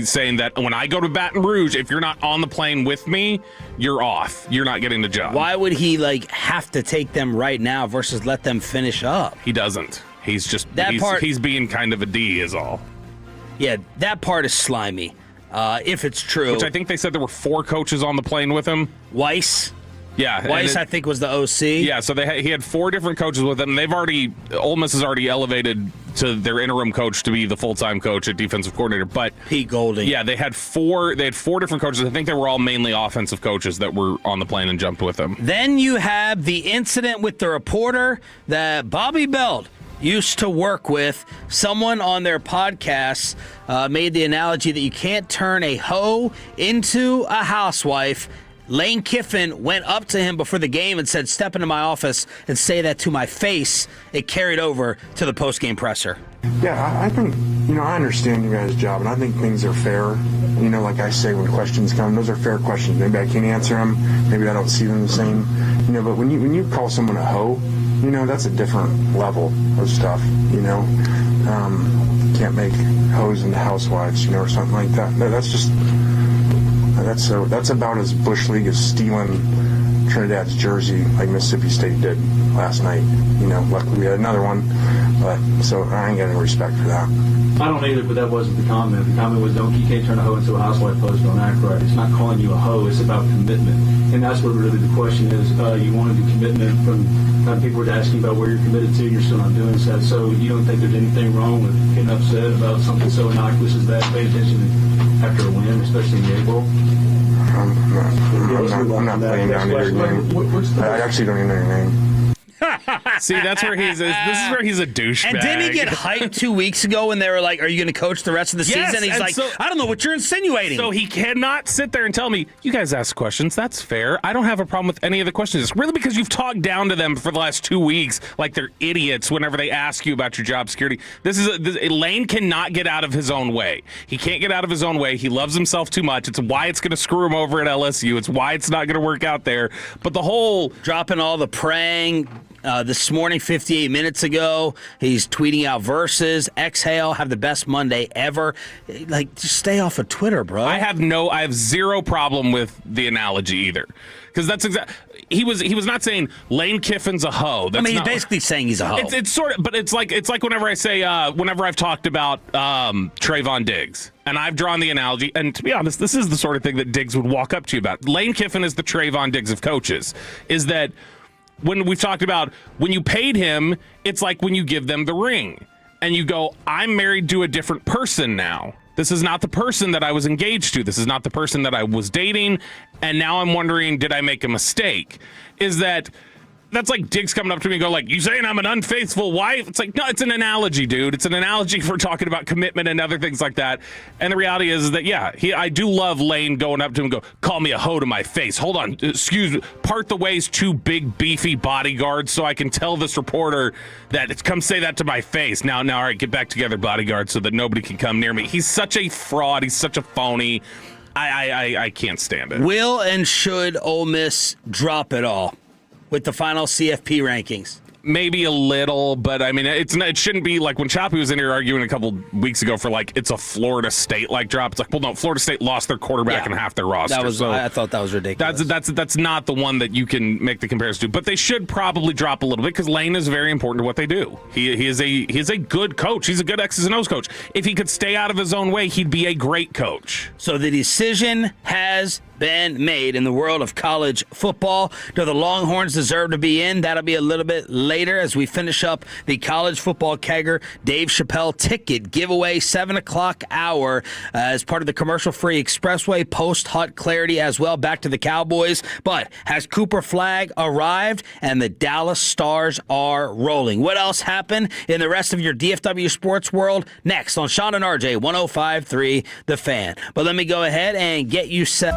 saying that when I go to Baton Rouge, if you're not on the plane with me, you're off. You're not getting the job. Why would he have to take them right now versus let them finish up? He doesn't. He's just he's being kind of a D is all. Yeah, that part is slimy. If it's true. Which I think they said there were 4 coaches on the plane with him. Weiss. Yeah, Weiss, I think, was the OC. Yeah, so he had 4 different coaches with him. Ole Miss has already elevated to their interim coach to be the full-time coach at defensive coordinator. But Pete Golding. Yeah, they had 4 different coaches. I think they were all mainly offensive coaches that were on the plane and jumped with him. Then you have the incident with the reporter that Bobby Belt used to work with. Someone on their podcast made the analogy that you can't turn a hoe into a housewife. Lane Kiffin went up to him before the game and said, step into my office and say that to my face. It carried over to the post-game presser. Yeah, I think, I understand you guys' job, and I think things are fair. Like I say, when questions come, those are fair questions. Maybe I can't answer them. Maybe I don't see them the same. But when you call someone a hoe, that's a different level of stuff, Can't make hoes into housewives, or something like that. That's just... That's about as Bush League as stealing Trinidad's jersey like Mississippi State did last night. Luckily we had another one, but so I ain't got any respect for that. I don't either, but that wasn't the comment. The comment was, you can't turn a hoe into a housewife post, don't act right. It's not calling you a hoe, it's about commitment. And that's what really the question is. You wanted the commitment from people were asking about where you're committed to, and you're still not doing that. So you don't think there's anything wrong with getting upset about something so innocuous as that? Pay attention after a win, especially in the A-Bowl. I'm not playing down to your game. I actually don't even know your name. See, that's where this is where he's a douchebag. And didn't he get hyped 2 weeks ago when they were like, are you going to coach the rest of the season? He's like, I don't know what you're insinuating. So he cannot sit there and tell me, you guys ask questions. That's fair. I don't have a problem with any of the questions. It's really because you've talked down to them for the last 2 weeks like they're idiots whenever they ask you about your job security. Lane cannot get out of his own way. He can't get out of his own way. He loves himself too much. It's why it's going to screw him over at LSU. It's why it's not going to work out there. But the whole dropping all the praying. This morning, 58 minutes ago, he's tweeting out verses. Exhale, have the best Monday ever. Like, just stay off of Twitter, bro. I have zero problem with the analogy either, because that's he was not saying Lane Kiffin's a hoe. That's he's basically saying he's a hoe. It's sort of, but it's like whenever I say whenever I've talked about Trayvon Diggs, and I've drawn the analogy, and to be honest, this is the sort of thing that Diggs would walk up to you about. Lane Kiffin is the Trayvon Diggs of coaches. Is that when we've talked about when you paid him, it's like when you give them the ring and you go, I'm married to a different person now. This is not the person that I was engaged to. This is not the person that I was dating. And now I'm wondering, did I make a mistake? That's like Diggs coming up to me and go like, you saying I'm an unfaithful wife? It's like, no, it's an analogy, dude. It's an analogy for talking about commitment and other things like that. And the reality is that, yeah, I do love Lane going up to him and go, call me a hoe to my face. Hold on, excuse me. Part the ways 2 big, beefy bodyguards so I can tell this reporter that it's come say that to my face. Now, all right, get back together, bodyguard, so that nobody can come near me. He's such a fraud. He's such a phony. I can't stand it. Will and should Ole Miss drop it all with the final CFP rankings? Maybe a little, but I mean, it shouldn't be like when Choppy was in here arguing a couple weeks ago for like it's a Florida State like drop. It's like, well, no, Florida State lost their quarterback and half their roster. I thought that was ridiculous. That's not the one that you can make the comparison to. But they should probably drop a little bit because Lane is very important to what they do. He is a good coach. He's a good X's and O's coach. If he could stay out of his own way, he'd be a great coach. So the decision has been made in the world of college football. Do the Longhorns deserve to be in? That'll be a little bit later as we finish up the college football kegger Dave Chappelle ticket giveaway, 7 o'clock hour as part of the commercial-free Expressway post-Hut Clarity as well. Back to the Cowboys. But has Cooper Flagg arrived? And the Dallas Stars are rolling. What else happened in the rest of your DFW sports world? Next on Sean and RJ 105.3 The Fan. But let me go ahead and get you set.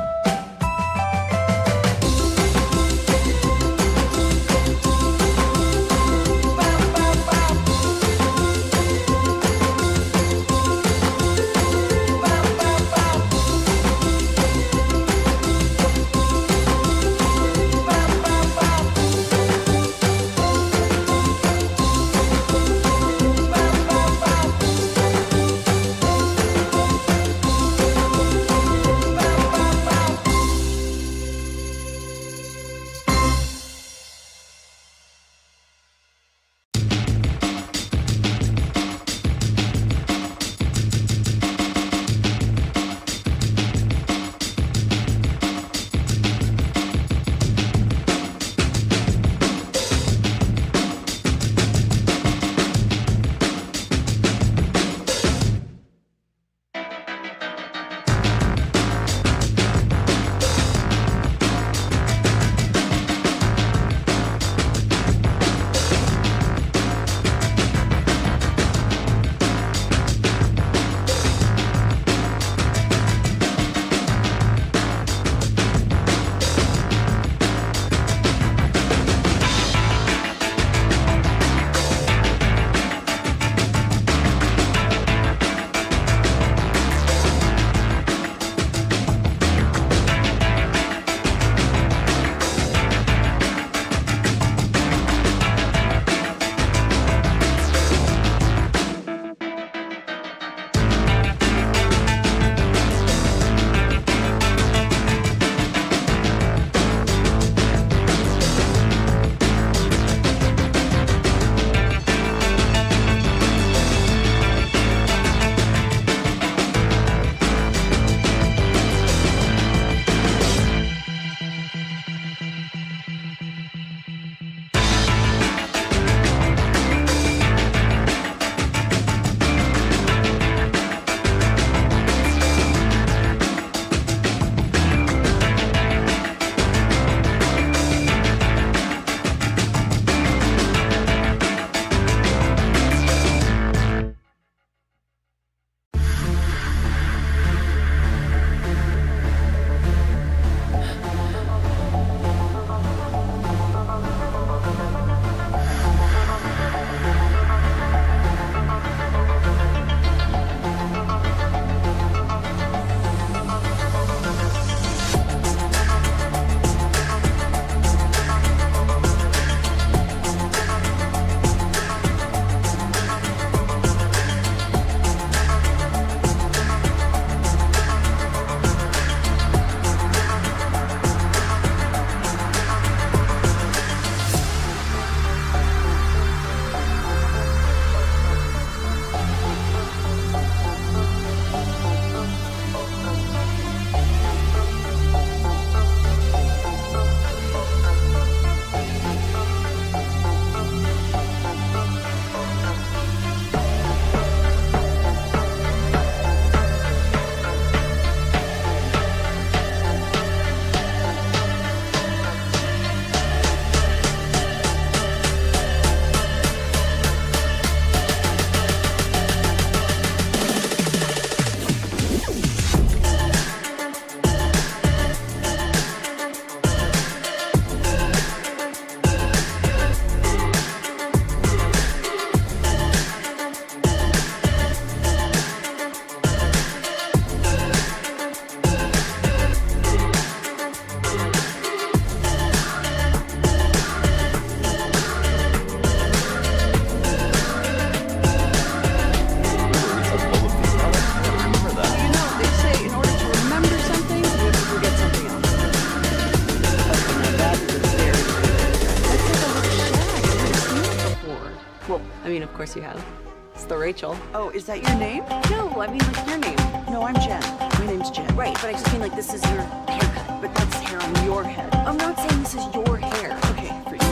Of course you have. It's the Rachel. Oh, is that your name? No, I mean like your name. No, I'm Jen. My name's Jen. Right, but I just mean like this is your haircut. But that's hair on your head. I'm not saying this is your hair. Okay, for you.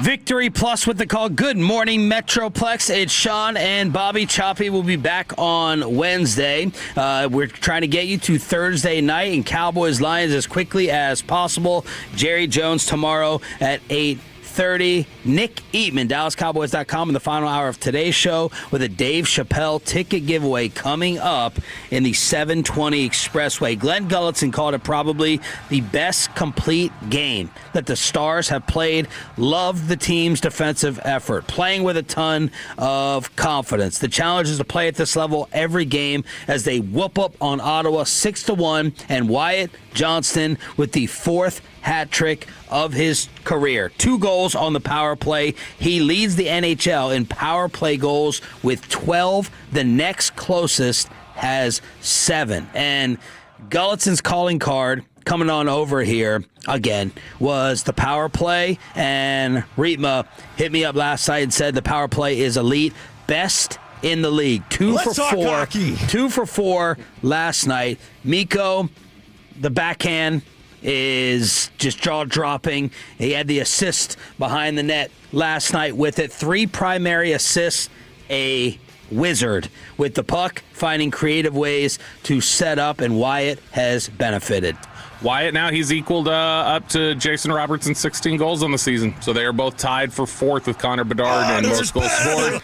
Victory Plus with the call. Good morning, Metroplex. It's Sean and Bobby. Choppy will be back on Wednesday. We're trying to get you to Thursday night and Cowboys Lions as quickly as possible. Jerry Jones tomorrow at 8:30. Nick Eatman, DallasCowboys.com in the final hour of today's show with a Dave Chappelle ticket giveaway coming up in the 720 Expressway. Glenn Gulletson called it probably the best complete game that the Stars have played. Loved the team's defensive effort, playing with a ton of confidence. The challenge is to play at this level every game as they whoop up on Ottawa 6-1, and Wyatt Johnston with the fourth hat trick of his career. 2 goals on the power play. He leads the NHL in power play goals with 12. The next closest has 7. And Gulletson's calling card coming on over here again was the power play. And Rietma hit me up last night and said the power play is elite. Best in the league. 2 for 4. 2 for 4 last night. Mikko, the backhand is just jaw-dropping. He had the assist behind the net last night with it. 3 primary assists, a wizard with the puck, finding creative ways to set up, and Wyatt has benefited. Wyatt now, he's equaled up to Jason Robertson's 16 goals on the season. So they are both tied for 4th with Connor Bedard and most goals scored.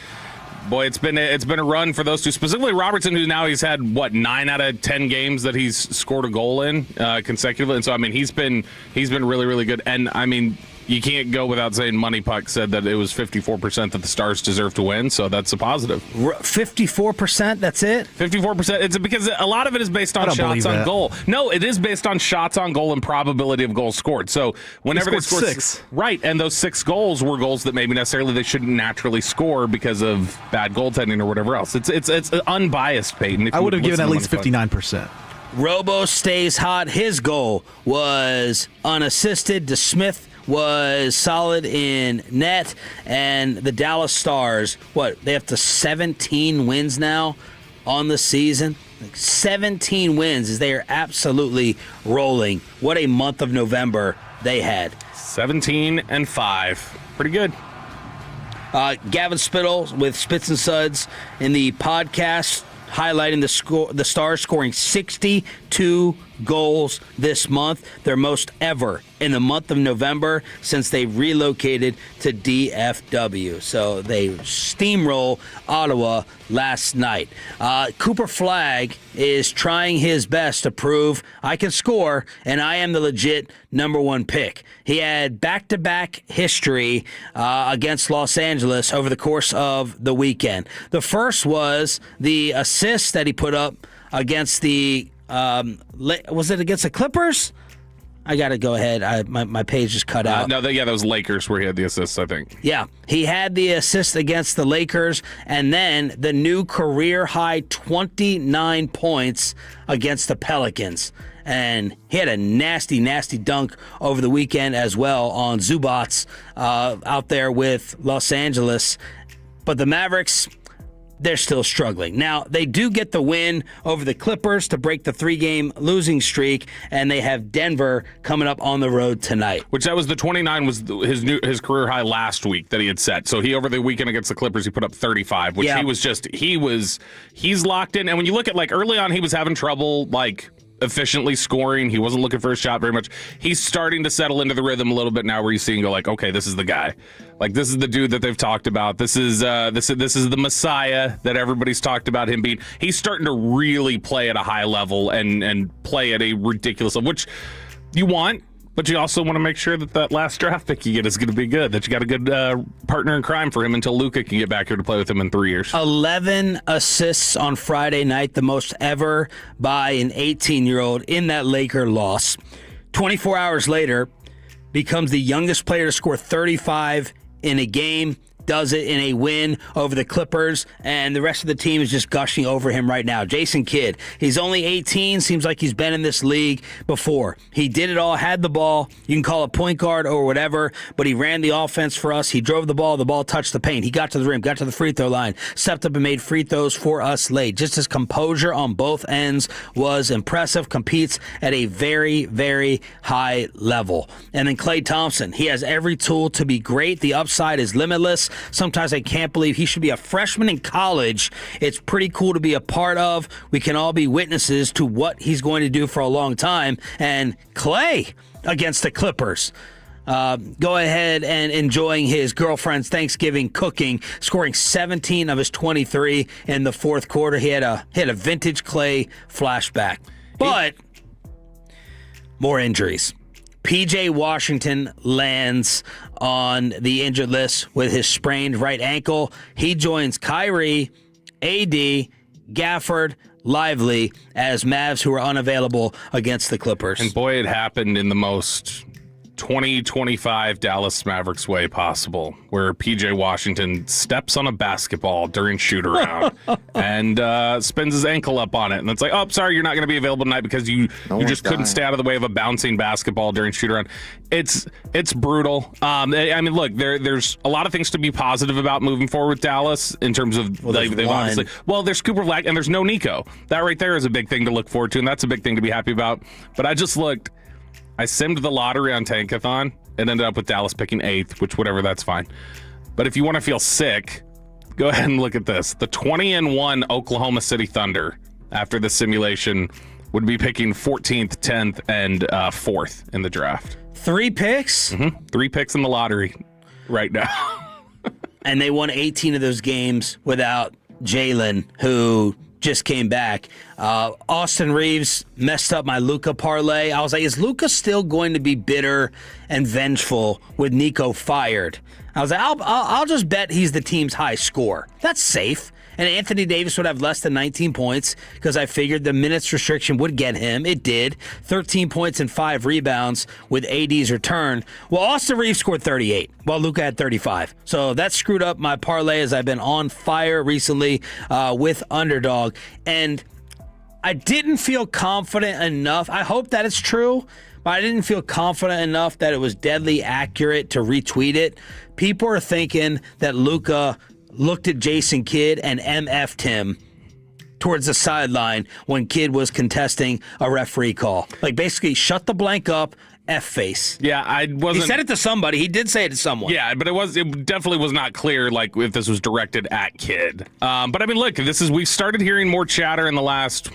Boy, it's been a run for those two, specifically Robertson, who now he's had 9 out of 10 games that he's scored a goal in consecutively, and so I mean he's been really, really good. And I mean, you can't go without saying Money Puck said that it was 54% that the Stars deserve to win, so that's a positive. 54%, that's it? 54%. It's because a lot of it is based on shots on goal. No, it is based on shots on goal and probability of goals scored. So whenever they scored 6. Right, and those 6 goals were goals that maybe necessarily they shouldn't naturally score because of bad goaltending or whatever else. It's unbiased, Peyton. I would have given at least 59%. Robo stays hot. His goal was unassisted. DeSmith was solid in net, and the Dallas Stars, they have to 17 wins now on the season? 17 wins as they are absolutely rolling. What a month of November they had. 17-5. Pretty good. Gavin Spittle with Spits and Suds in the podcast highlighting the Stars scoring 62 goals this month, their most ever in the month of November since they relocated to DFW. So they steamroll Ottawa last night. Cooper Flagg is trying his best to prove I can score and I am the legit number one pick. He had back-to-back history against Los Angeles over the course of the weekend. The first was the assist that he put up against the was it against the Clippers? I got to go ahead. My page just cut out. No, that was Lakers where he had the assists, I think. Yeah, he had the assist against the Lakers, and then the new career-high 29 points against the Pelicans. And he had a nasty, nasty dunk over the weekend as well on Zubats out there with Los Angeles. But the Mavericks, they're still struggling. Now, they do get the win over the Clippers to break the 3-game losing streak, and they have Denver coming up on the road tonight. Which that was the 29 was his career high last week that he had set. So he over the weekend against the Clippers, he put up 35, which he's locked in. And when you look at early on, he was having trouble efficiently scoring. He wasn't looking for a shot very much. He's starting to settle into the rhythm a little bit now where you see him go okay, this is the guy. This is the dude that they've talked about. This is the Messiah that everybody's talked about him being. He's starting to really play at a high level and play at a ridiculous level, which you want, but you also want to make sure that last draft pick you get is going to be good, that you got a good partner in crime for him until Luka can get back here to play with him in 3 years. 11 assists on Friday night, the most ever by an 18-year-old in that Laker loss. 24 hours later, becomes the youngest player to score 35 in a game. Does it in a win over the Clippers, and the rest of the team is just gushing over him right now. Jason Kidd, he's only 18, seems like he's been in this league before. He did it all, had the ball. You can call it point guard or whatever, but he ran the offense for us. He drove the ball touched the paint. He got to the rim, got to the free throw line, stepped up and made free throws for us late. Just his composure on both ends was impressive, competes at a very, very high level. And then Klay Thompson, he has every tool to be great. The upside is limitless. Sometimes I can't believe he should be a freshman in college. It's pretty cool to be a part of. We can all be witnesses to what he's going to do for a long time. And Klay against the Clippers. Go ahead and enjoying his girlfriend's Thanksgiving cooking, scoring 17 of his 23 in the fourth quarter. He had a vintage Klay flashback. But more injuries. P.J. Washington lands on the injured list with his sprained right ankle. He joins Kyrie, A.D., Gafford, Lively as Mavs who are unavailable against the Clippers. And boy, it happened in the most 2025 Dallas Mavericks way possible, where PJ Washington steps on a basketball during shoot around and spins his ankle up on it, and it's oh, sorry, you're not going to be available tonight because you just couldn't stay out of the way of a bouncing basketball during shoot around. It's brutal. I mean, look, there's a lot of things to be positive about moving forward with Dallas in terms of they've obviously there's Cooper Flagg and there's no Nico. That right there is a big thing to look forward to, and that's a big thing to be happy about. But I just looked. I simmed the lottery on Tankathon and ended up with Dallas picking 8th, which whatever, that's fine. But if you want to feel sick, go ahead and look at this. The 20-1 Oklahoma City Thunder, after the simulation, would be picking 14th, 10th, and 4th in the draft. 3 picks? Mm-hmm. 3 picks in the lottery right now. And they won 18 of those games without Jalen, who just came back. Austin Reeves messed up my Luka parlay. I was like, is Luka still going to be bitter and vengeful with Nico fired? I was like, I'll just bet he's the team's high scorer. That's safe. And Anthony Davis would have less than 19 points because I figured the minutes restriction would get him. It did. 13 points and 5 rebounds with AD's return. Well, Austin Reeves scored 38 while Luka had 35. So that screwed up my parlay as I've been on fire recently with Underdog. And I didn't feel confident enough. I hope that it's true, but I didn't feel confident enough that it was deadly accurate to retweet it. People are thinking that Luka looked at Jason Kidd and MF'd him towards the sideline when Kidd was contesting a referee call. Like, basically, shut the blank up F face. Yeah, I wasn't. He said it to somebody. He did say it to someone. Yeah, but it definitely was not clear, like, if this was directed at Kid. But I mean, look, we've started hearing more chatter in the last,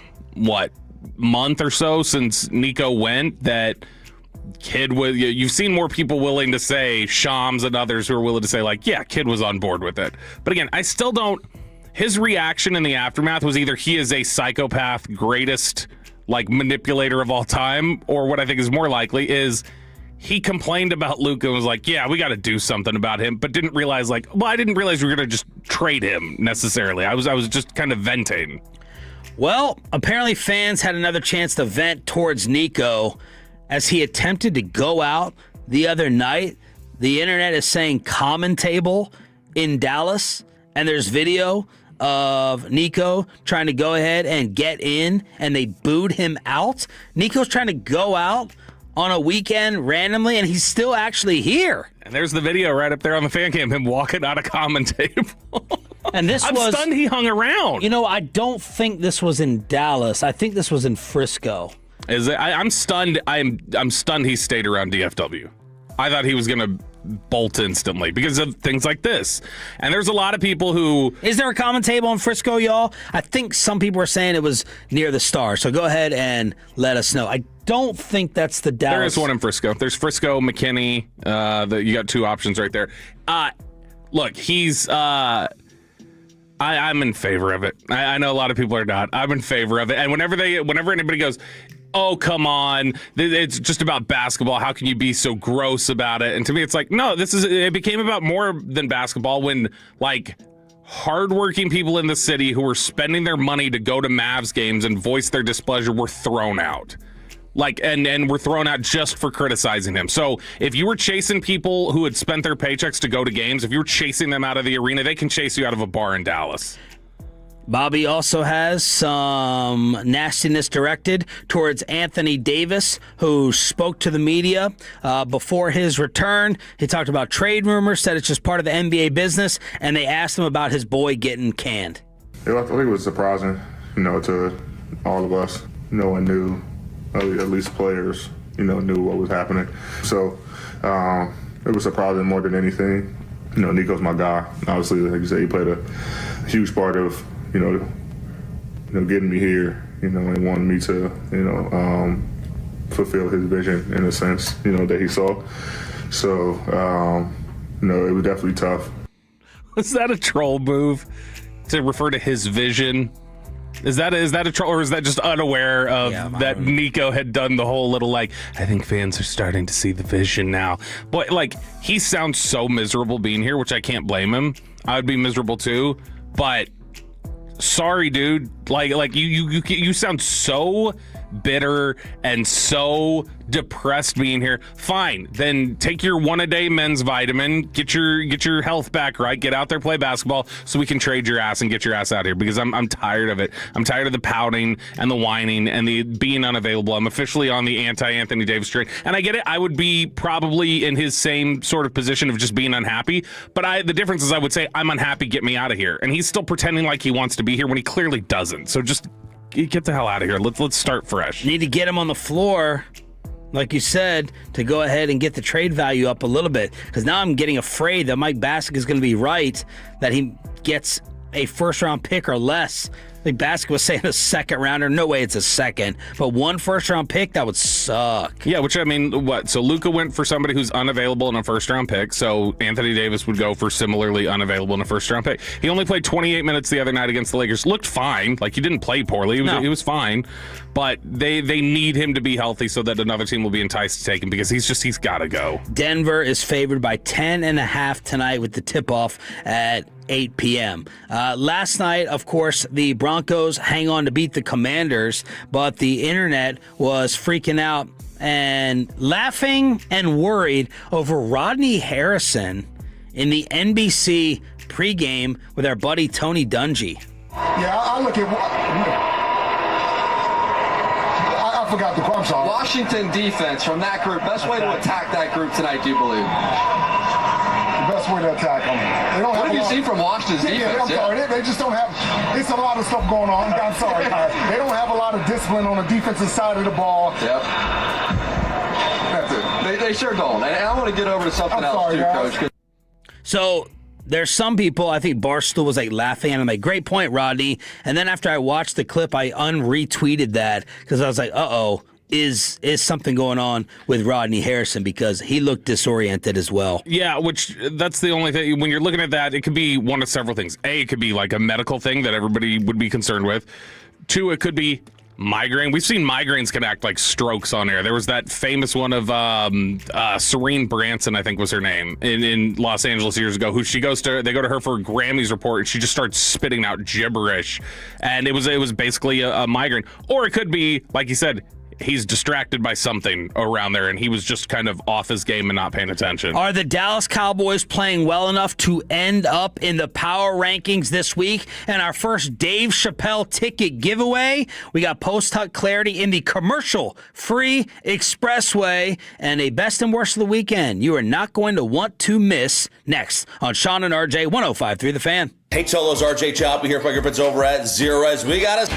month or so since Nico went, that Kid was. You've seen more people willing to say, Shams and others who are willing to say, like, yeah, Kid was on board with it. But again, I still don't. His reaction in the aftermath was either he is a psychopath, greatest, manipulator of all time, or what I think is more likely is he complained about Luka and was like, yeah, we got to do something about him, but didn't realize, I didn't realize we were going to just trade him necessarily. I was just kind of venting. Well, apparently fans had another chance to vent towards Nico as he attempted to go out the other night. The internet is saying common table in Dallas, and there's video of Nico trying to go ahead and get in, and they booed him out. Nico's trying to go out on a weekend randomly, and he's still actually here. And there's the video right up there on the fan cam, him walking out of common table. And I'm stunned he hung around. I don't think this was in Dallas. I think this was in Frisco. Is it? I'm stunned. I'm stunned he stayed around DFW. I thought he was going to bolt instantly because of things like this. And there's a lot of people who... Is there a common table in Frisco, y'all? I think some people are saying it was near the Star. So go ahead and let us know. I don't think that's the Dallas. There is one in Frisco. There's Frisco, McKinney. You got two options right there. Look, he's... I'm in favor of it. I know a lot of people are not. I'm in favor of it. And whenever anybody goes, oh, come on, it's just about basketball, how can you be so gross about it? And to me, it's like, no, it became about more than basketball when, hardworking people in the city who were spending their money to go to Mavs games and voice their displeasure were thrown out. And were thrown out just for criticizing him. So if you were chasing people who had spent their paychecks to go to games, if you were chasing them out of the arena, they can chase you out of a bar in Dallas. Bobby also has some nastiness directed towards Anthony Davis, who spoke to the media before his return. He talked about trade rumors, said it's just part of the NBA business, and they asked him about his boy getting canned. I think it was surprising, to all of us. No one knew. At least players, knew what was happening. So it was surprising more than anything. Nico's my guy. Obviously, like you said, he played a huge part of, getting me here, and wanting me to, fulfill his vision in a sense, that he saw. So, it was definitely tough. Was that a troll move to refer to his vision? Is that a troll, or is that just unaware of that Nico had done the whole little I think fans are starting to see the vision now. But he sounds so miserable being here, which I can't blame him. I would be miserable too. But sorry, dude. You sound so bitter and so depressed being here. Fine, then take your one-a-day men's vitamin, get your health back right, get out there, play basketball, so we can trade your ass and get your ass out here, because I'm tired of it. I'm tired of the pouting and the whining and the being unavailable. I'm officially on the anti-Anthony Davis train, and I get it. I would be probably in his same sort of position of just being unhappy, but the difference is I would say, I'm unhappy, get me out of here, and he's still pretending like he wants to be here when he clearly doesn't. So just get the hell out of here. Let's start fresh. Need to get him on the floor, like you said, to go ahead and get the trade value up a little bit. Because now I'm getting afraid that Mike Bassick is going to be right, that he gets a first-round pick or less. I think Bassick was saying a second rounder. No way it's a second. But one first-round pick, that would suck. Yeah, which, I mean, what? So Luka went for somebody who's unavailable in a first-round pick. So Anthony Davis would go for similarly unavailable in a first-round pick. He only played 28 minutes the other night against the Lakers. Looked fine. He didn't play poorly. He was fine. But they need him to be healthy so that another team will be enticed to take him, because he's got to go. Denver is favored by 10.5 tonight with the tip-off at 8 p.m. Last night, of course, the Broncos hang on to beat the Commanders, but the internet was freaking out and laughing and worried over Rodney Harrison in the NBC pregame with our buddy Tony Dungy. Yeah, I look at... I forgot the call. I'm sorry. Washington defense from that group. Best way to attack that group tonight, do you believe? The best way to attack them. What have you seen from Washington's defense? I'm sorry. They just don't have. It's a lot of stuff going on. I'm sorry. They don't have a lot of discipline on the defensive side of the ball. Yep. That's it. They sure don't. And I want to get over to something else, too, Coach. So there's some people, I think Barstool was like laughing at him, like, great point, Rodney. And then after I watched the clip, I unretweeted that because I was like, is something going on with Rodney Harrison, because he looked disoriented as well. Yeah, which that's the only thing. When you're looking at that, it could be one of several things. A, it could be like a medical thing that everybody would be concerned with. 2, it could be migraine. We've seen migraines can act like strokes on air. There was that famous one of Serene Branson, I think was her name, in Los Angeles years ago, who they go to her for a Grammys report, and she just starts spitting out gibberish. And it was basically a migraine. Or it could be, like you said, he's distracted by something around there, and he was just kind of off his game and not paying attention. Are the Dallas Cowboys playing well enough to end up in the power rankings this week? And our first Dave Chappelle ticket giveaway, we got post-hunt clarity in the commercial-free expressway and a best and worst of the weekend you are not going to want to miss next on Sean and RJ 105.3 The Fan. Hey, Cholos, RJ Choppy here, Fingerprints over at Zero Res. We got us.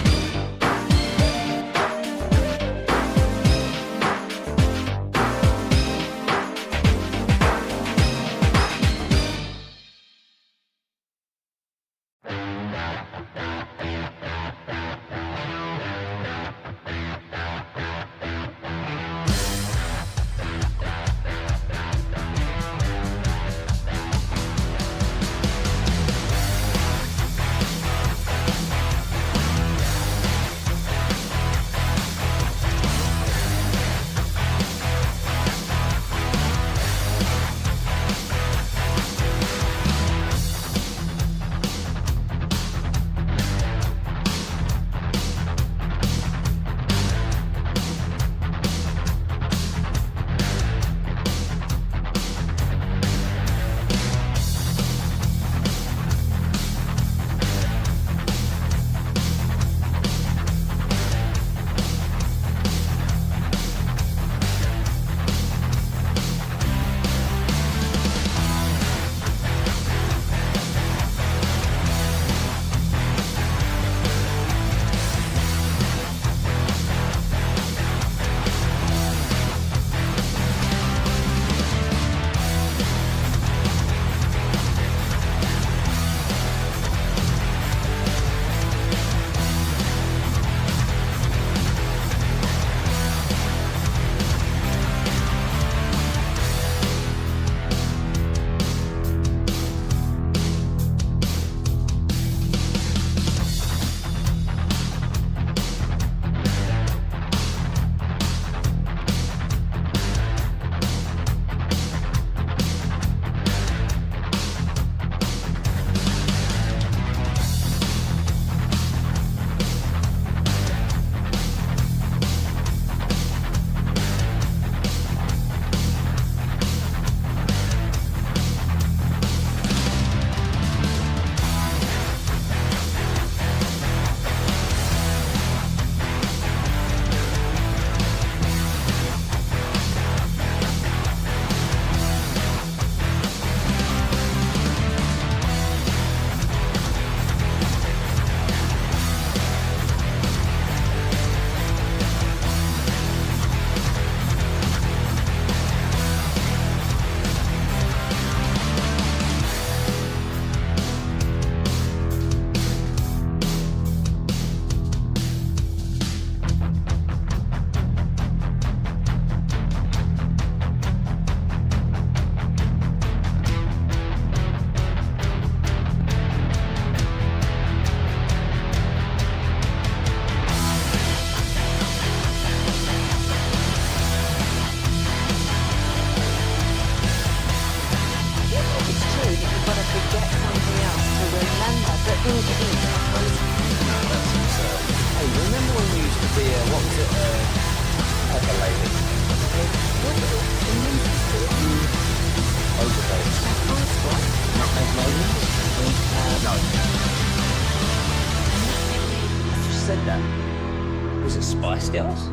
Said that. Was it Spice Girls?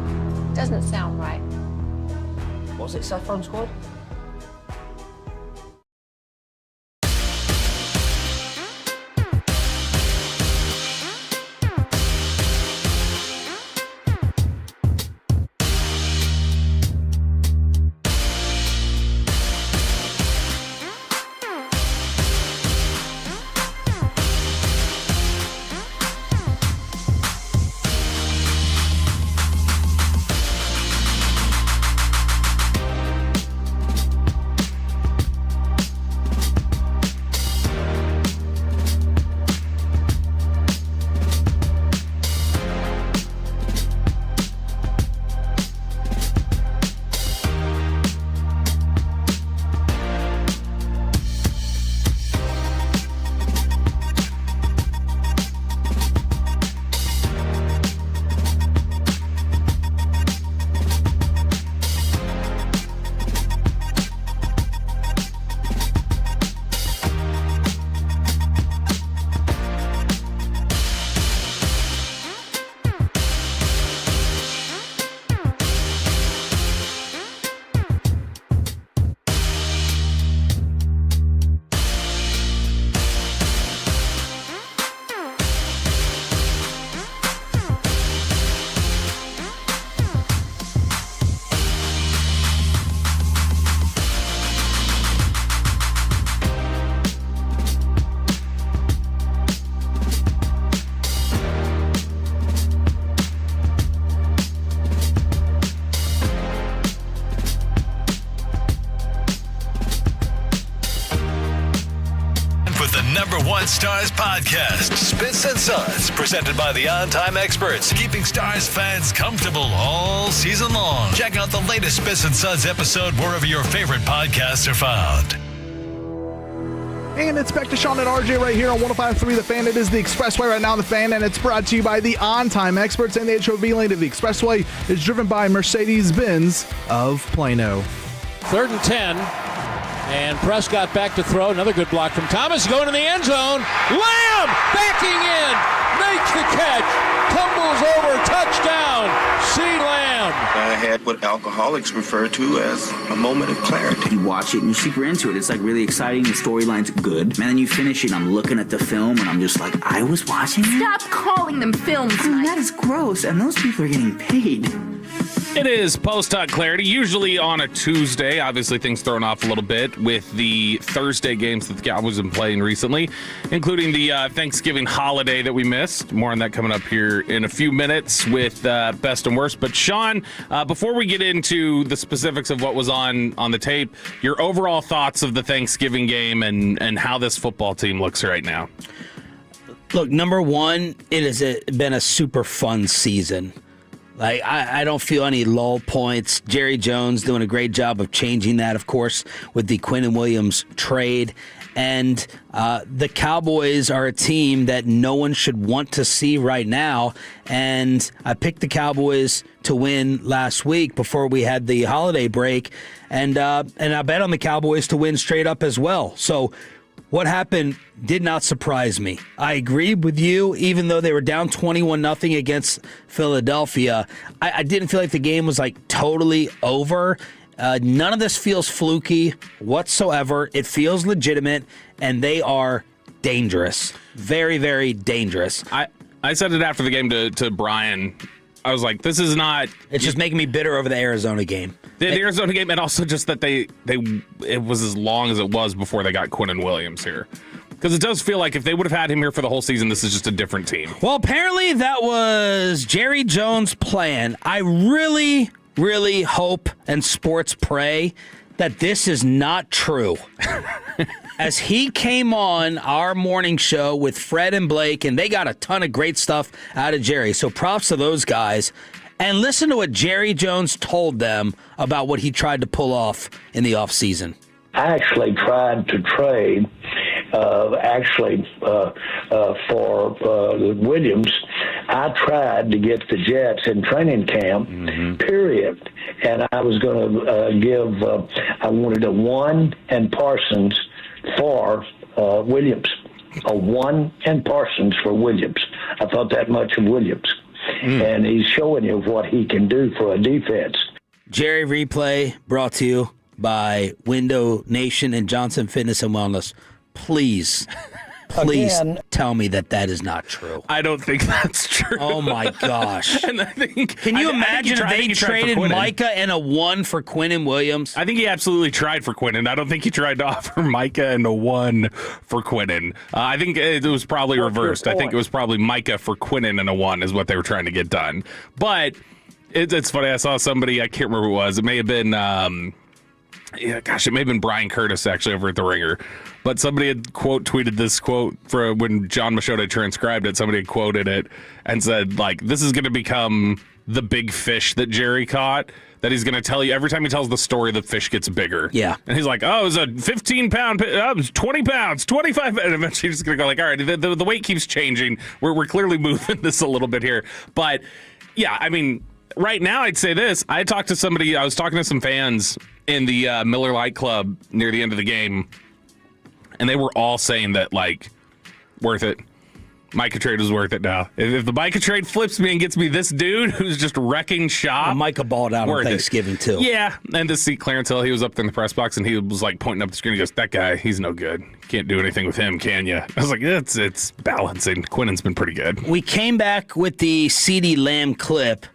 Doesn't sound right. Was it Saffron Squad? #1 Stars podcast, Spits and Suds, presented by the On Time Experts, keeping Stars fans comfortable all season long. Check out the latest Spits and Suds episode wherever your favorite podcasts are found. And it's back to Sean and RJ right here on 105.3 The Fan. It is the Expressway right now, The Fan, and it's brought to you by the On-Time Experts. And the HOV lane of the Expressway is driven by Mercedes-Benz of Plano. 3rd and 10. And Prescott back to throw. Another good block from Thomas. Going in the end zone. Lamb backing in. Makes the catch. Tumbles over. Touchdown. CeeDee Lamb. I had what alcoholics refer to as a moment of clarity. You watch it and you're super into it. It's like really exciting. The storyline's good. And then you finish it and I'm looking at the film and I'm just like, I was watching it? Stop calling them films. I mean, that is gross. And those people are getting paid. It is post-talk clarity, usually on a Tuesday. Obviously, things thrown off a little bit with the Thursday games that the Cowboys have been playing recently, including the Thanksgiving holiday that we missed. More on that coming up here in a few minutes with best and worst. But, Sean, before we get into the specifics of what was on the tape, your overall thoughts of the Thanksgiving game and how this football team looks right now. Look, number one, it has been a super fun season. Like, I don't feel any lull points. Jerry Jones doing a great job of changing that, of course, with the Quinnen Williams trade. And the Cowboys are a team that no one should want to see right now. And I picked the Cowboys to win last week before we had the holiday break. And I bet on the Cowboys to win straight up as well. So what happened did not surprise me. I agreed with you, even though they were down 21-0 against Philadelphia. I didn't feel like the game was like totally over. None of this feels fluky whatsoever. It feels legitimate, and they are dangerous. Very, very dangerous. I said it after the game to Brian. I was like, this is not... It's just making me bitter over the Arizona game. The Arizona game, and also just that it was as long as it was before they got Quinnen Williams here. Because it does feel like if they would have had him here for the whole season, this is just a different team. Well, apparently that was Jerry Jones' plan. I really, really hope and sports pray that this is not true. As he came on our morning show with Fred and Blake, and they got a ton of great stuff out of Jerry. So props to those guys. And listen to what Jerry Jones told them about what he tried to pull off in the offseason. I actually tried to trade for Williams. I tried to get the Jets in training camp, period. And I was going to I wanted a 1 and Parsons for Williams. A 1 and Parsons for Williams. I thought that much of Williams. And he's showing you what he can do for a defense. Jerry Replay brought to you by Window Nation and Johnson Fitness and Wellness. Please tell me that is not true. I don't think that's true. Oh, my gosh. And I think, can you imagine if they traded Micah and a 1 for Quinnen Williams? I think he absolutely tried for Quinnen. I don't think he tried to offer Micah and a 1 for Quinnen. I think it was probably reversed. I think it was probably Micah for Quinnen and a 1 is what they were trying to get done. But it's funny. I saw somebody, I can't remember who it was. It may have been... it may have been Brian Curtis actually over at The Ringer. But somebody had tweeted this quote for when John Machota transcribed it. Somebody had quoted it and said, like, this is going to become the big fish that Jerry caught, that he's going to tell you every time he tells the story, the fish gets bigger. Yeah. And he's like, oh, it was a 15-pound, it was 20 pounds, 25, and eventually he's just going to go like, all right, the weight keeps changing. We're clearly moving this a little bit here. But, yeah, I mean, right now I'd say this. I was talking to some fans in the Miller Lite Club near the end of the game, and they were all saying that, like, worth it. Micah trade was worth it now. If the Micah trade flips me and gets me this dude who's just wrecking shop. Well, Micah balled out on Thanksgiving, too. Yeah, and to see Clarence Hill, he was up there in the press box, and he was, like, pointing up the screen. He goes, that guy, he's no good. Can't do anything with him, can you? I was like, it's balancing. Quinnen's been pretty good. We came back with the CeeDee Lamb clip.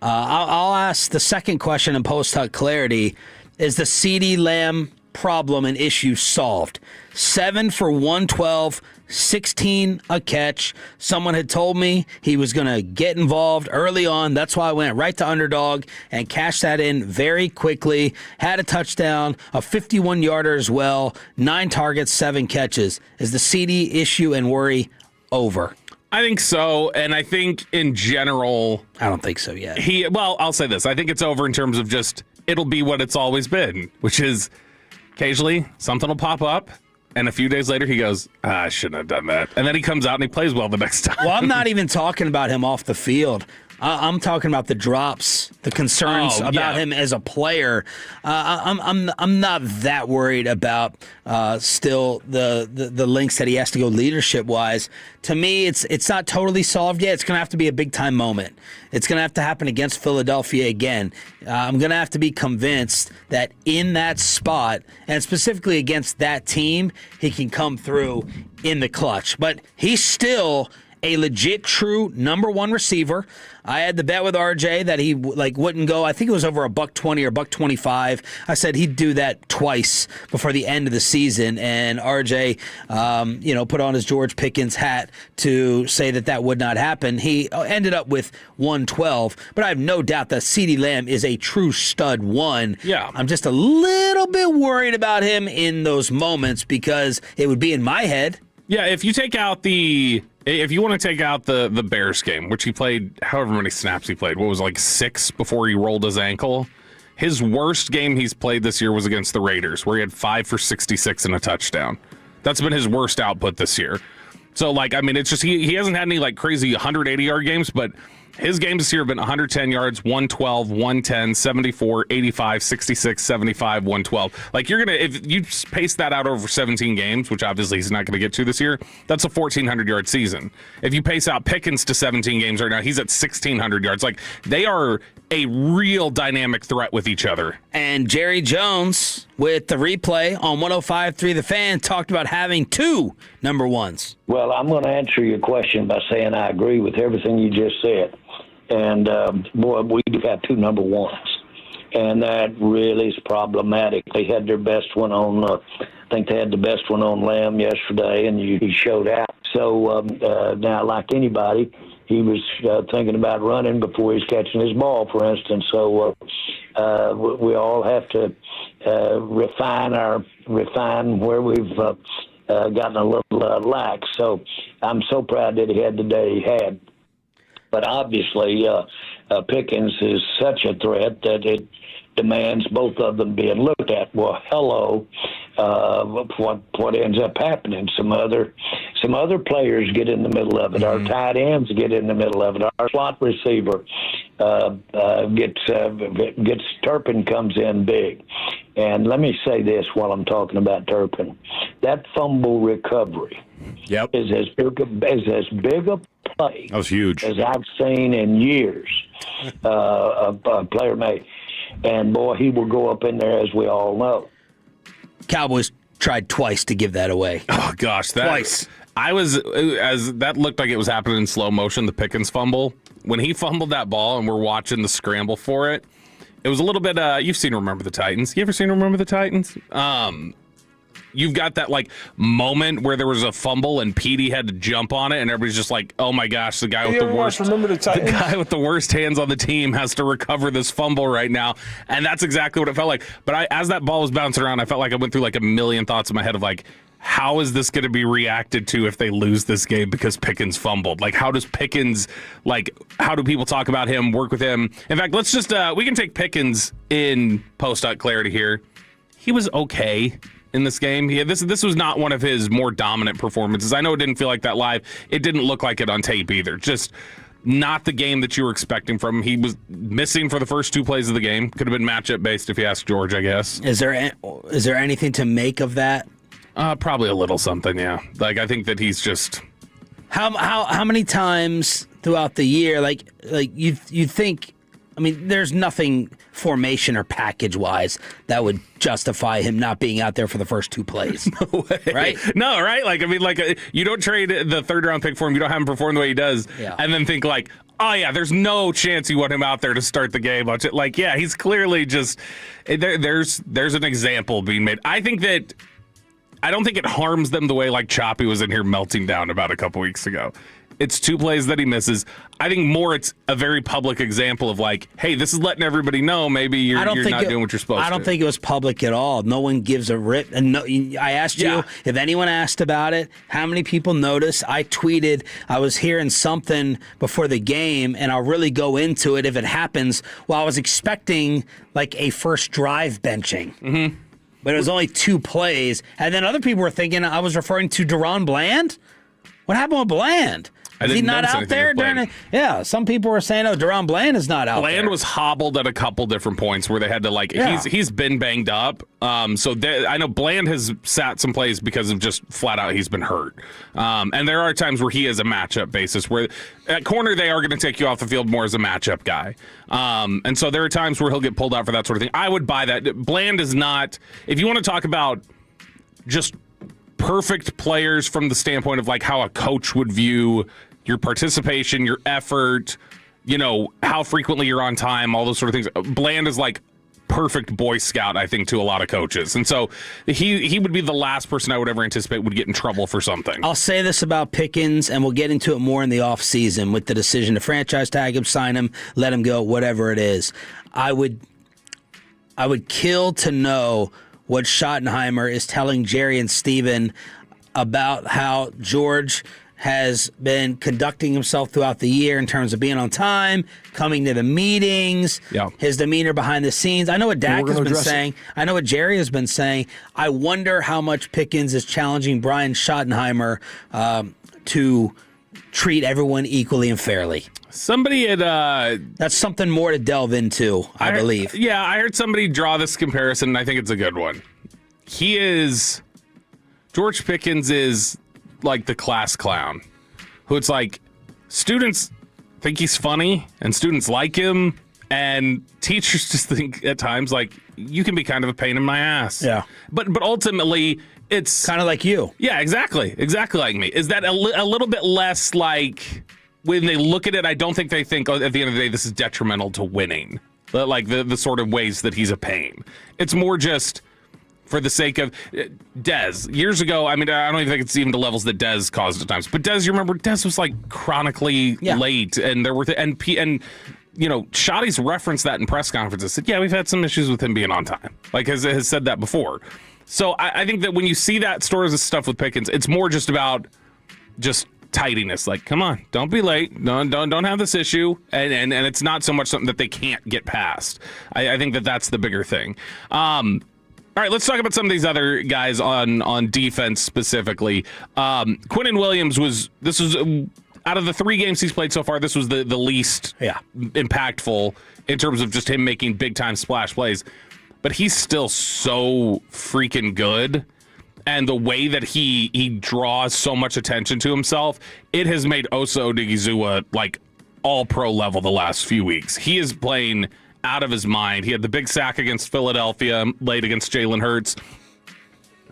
I'll ask the second question in post-talk clarity. Is the CeeDee Lamb problem and issue solved. 7 for 112, 16 a catch. Someone had told me he was going to get involved early on. That's why I went right to underdog and cashed that in very quickly. Had a touchdown, a 51-yarder as well, 9 targets, 7 catches. Is the CD issue and worry over? I think so, and I think in general... I don't think so yet. I'll say this. I think it's over in terms of just, it'll be what it's always been, which is occasionally something will pop up, and a few days later he goes, I shouldn't have done that. And then he comes out and he plays well the next time. Well, I'm not even talking about him off the field. I'm talking about the drops, the concerns about him as a player. I'm not that worried about still the links that he has to go leadership wise. To me, it's not totally solved yet. It's going to have to be a big time moment. It's going to have to happen against Philadelphia again. I'm going to have to be convinced that in that spot, and specifically against that team, he can come through in the clutch. But he's still a legit, true number one receiver. I had the bet with RJ that he wouldn't go. I think it was over $120 or $125. I said he'd do that twice before the end of the season, and RJ, put on his George Pickens hat to say that would not happen. He ended up with 112, but I have no doubt that CeeDee Lamb is a true stud one. Yeah, I'm just a little bit worried about him in those moments because it would be in my head. Yeah, if you want to take out the Bears game, which he played however many snaps he played, what was it, like 6 before he rolled his ankle? His worst game he's played this year was against the Raiders, where he had 5 for 66 and a touchdown. That's been his worst output this year. So, it's just he hasn't had any crazy 180-yard games, but his games this year have been 110 yards, 112, 110, 74, 85, 66, 75, 112. If you pace that out over 17 games, which obviously he's not going to get to this year, that's a 1,400-yard season. If you pace out Pickens to 17 games right now, he's at 1,600 yards. They are a real dynamic threat with each other. And Jerry Jones, with the replay on 105.3 The Fan, talked about having 2 number ones. Well, I'm going to answer your question by saying I agree with everything you just said. And, we do have 2 number ones. And that really is problematic. They had their best one on, I think they had the best one on Lamb yesterday, and he showed out. So now, like anybody, he was thinking about running before he's catching his ball, for instance. So we all have to refine where we've gotten a little lax. So I'm so proud that he had the day he had. But obviously, Pickens is such a threat that it demands both of them being looked at. Well, hello, what ends up happening? Some other players get in the middle of it. Our tight ends get in the middle of it. Our slot receiver gets Turpin comes in big. And let me say this while I'm talking about Turpin. That fumble recovery is as big a play that was huge as I've seen in years a player made. And, boy, he will go up in there, as we all know. Cowboys tried twice to give that away. Oh, gosh. Twice. That looked like it was happening in slow motion, the Pickens fumble. When he fumbled that ball and we're watching the scramble for it, it was a little bit, you've seen Remember the Titans. You ever seen Remember the Titans? You've got that moment where there was a fumble and Petey had to jump on it, and everybody's just like, "Oh my gosh, the guy with the guy with the worst hands on the team has to recover this fumble right now." And that's exactly what it felt like. But as that ball was bouncing around, I felt like I went through a million thoughts in my head of how is this going to be reacted to if they lose this game because Pickens fumbled? How does Pickens, how do people talk about him, work with him? In fact, let's just, we can take Pickens in post-clarity here. He was okay in this game. This was not one of his more dominant performances. I know it didn't feel like that live. It didn't look like it on tape either. Just not the game that you were expecting from him. He was missing for the first 2 plays of the game. Could have been matchup based if you ask George, I guess. Is there anything to make of that? Probably a little something, yeah. I think that he's just... How many times throughout the year, you think, I mean, there's nothing formation or package-wise that would justify him not being out there for the first 2 plays. No way. Right? No, right? Like, I mean, like, you don't trade the third-round pick for him. You don't have him perform the way he does. Yeah. And then think, like, oh, yeah, there's no chance you want him out there to start the game. Like, yeah, he's clearly just there's an example being made. I don't think it harms them the way, like, Choppy was in here melting down about a couple weeks ago. It's 2 plays that he misses. I think more it's a very public example of like, hey, this is letting everybody know maybe you're not doing what you're supposed to. I don't think it was public at all. No one gives a rip. And no, I asked you if anyone asked about it, how many people noticed. I tweeted I was hearing something before the game, and I'll really go into it if it happens. Well, I was expecting like a first drive benching. Mm-hmm. But it was only 2 plays. And then other people were thinking I was referring to Deron Bland. What happened with Bland? Is he not out there during it? Yeah, some people were saying, Deron Bland is not out there. Bland was hobbled at a couple different points where they had to, like, he's been banged up. I know Bland has sat some plays because of just flat out he's been hurt. And there are times where he is a matchup basis, where at corner they are going to take you off the field more as a matchup guy. And so there are times where he'll get pulled out for that sort of thing. I would buy that. Bland is not, if you want to talk about just perfect players from the standpoint of like how a coach would view your participation, your effort, how frequently you're on time, all those sort of things. Bland is like perfect Boy Scout, I think, to a lot of coaches. And so he would be the last person I would ever anticipate would get in trouble for something. I'll say this about Pickens, and we'll get into it more in the offseason with the decision to franchise tag him, sign him, let him go, whatever it is. I would kill to know what Schottenheimer is telling Jerry and Steven about how George has been conducting himself throughout the year in terms of being on time, coming to the meetings, his demeanor behind the scenes. I know what Dak has been saying. I know what Jerry has been saying. I wonder how much Pickens is challenging Brian Schottenheimer to treat everyone equally and fairly. Somebody had... That's something more to delve into, I believe. Yeah, I heard somebody draw this comparison, and I think it's a good one. George Pickens is like the class clown, who it's like students think he's funny and students like him, and teachers just think at times like you can be kind of a pain in my ass. Yeah. But ultimately it's kind of like you. Yeah, exactly like me. Is that a little bit less like when they look at it? I don't think they think at the end of the day this is detrimental to winning. Like the sort of ways that he's a pain. It's more just for the sake of Dez. Years ago, I mean, I don't even think it's even the levels that Dez caused at times. But Dez, you remember, Dez was like chronically late, and there were Shotty's referenced that in press conferences. Said, yeah, we've had some issues with him being on time. Like has said that before. So I think that when you see that stories of stuff with Pickens, it's more just about just tidiness. Like, come on, don't be late. Don't have this issue. And it's not so much something that they can't get past. I think that's the bigger thing. All right, let's talk about some of these other guys on defense specifically. Quinnen Williams was out of the 3 games he's played so far, this was the least impactful in terms of just him making big-time splash plays. But he's still so freaking good. And the way that he draws so much attention to himself, it has made Osa Odigizua like all-pro level the last few weeks. He is playing out of his mind. He had the big sack against Philadelphia, late against Jalen Hurts.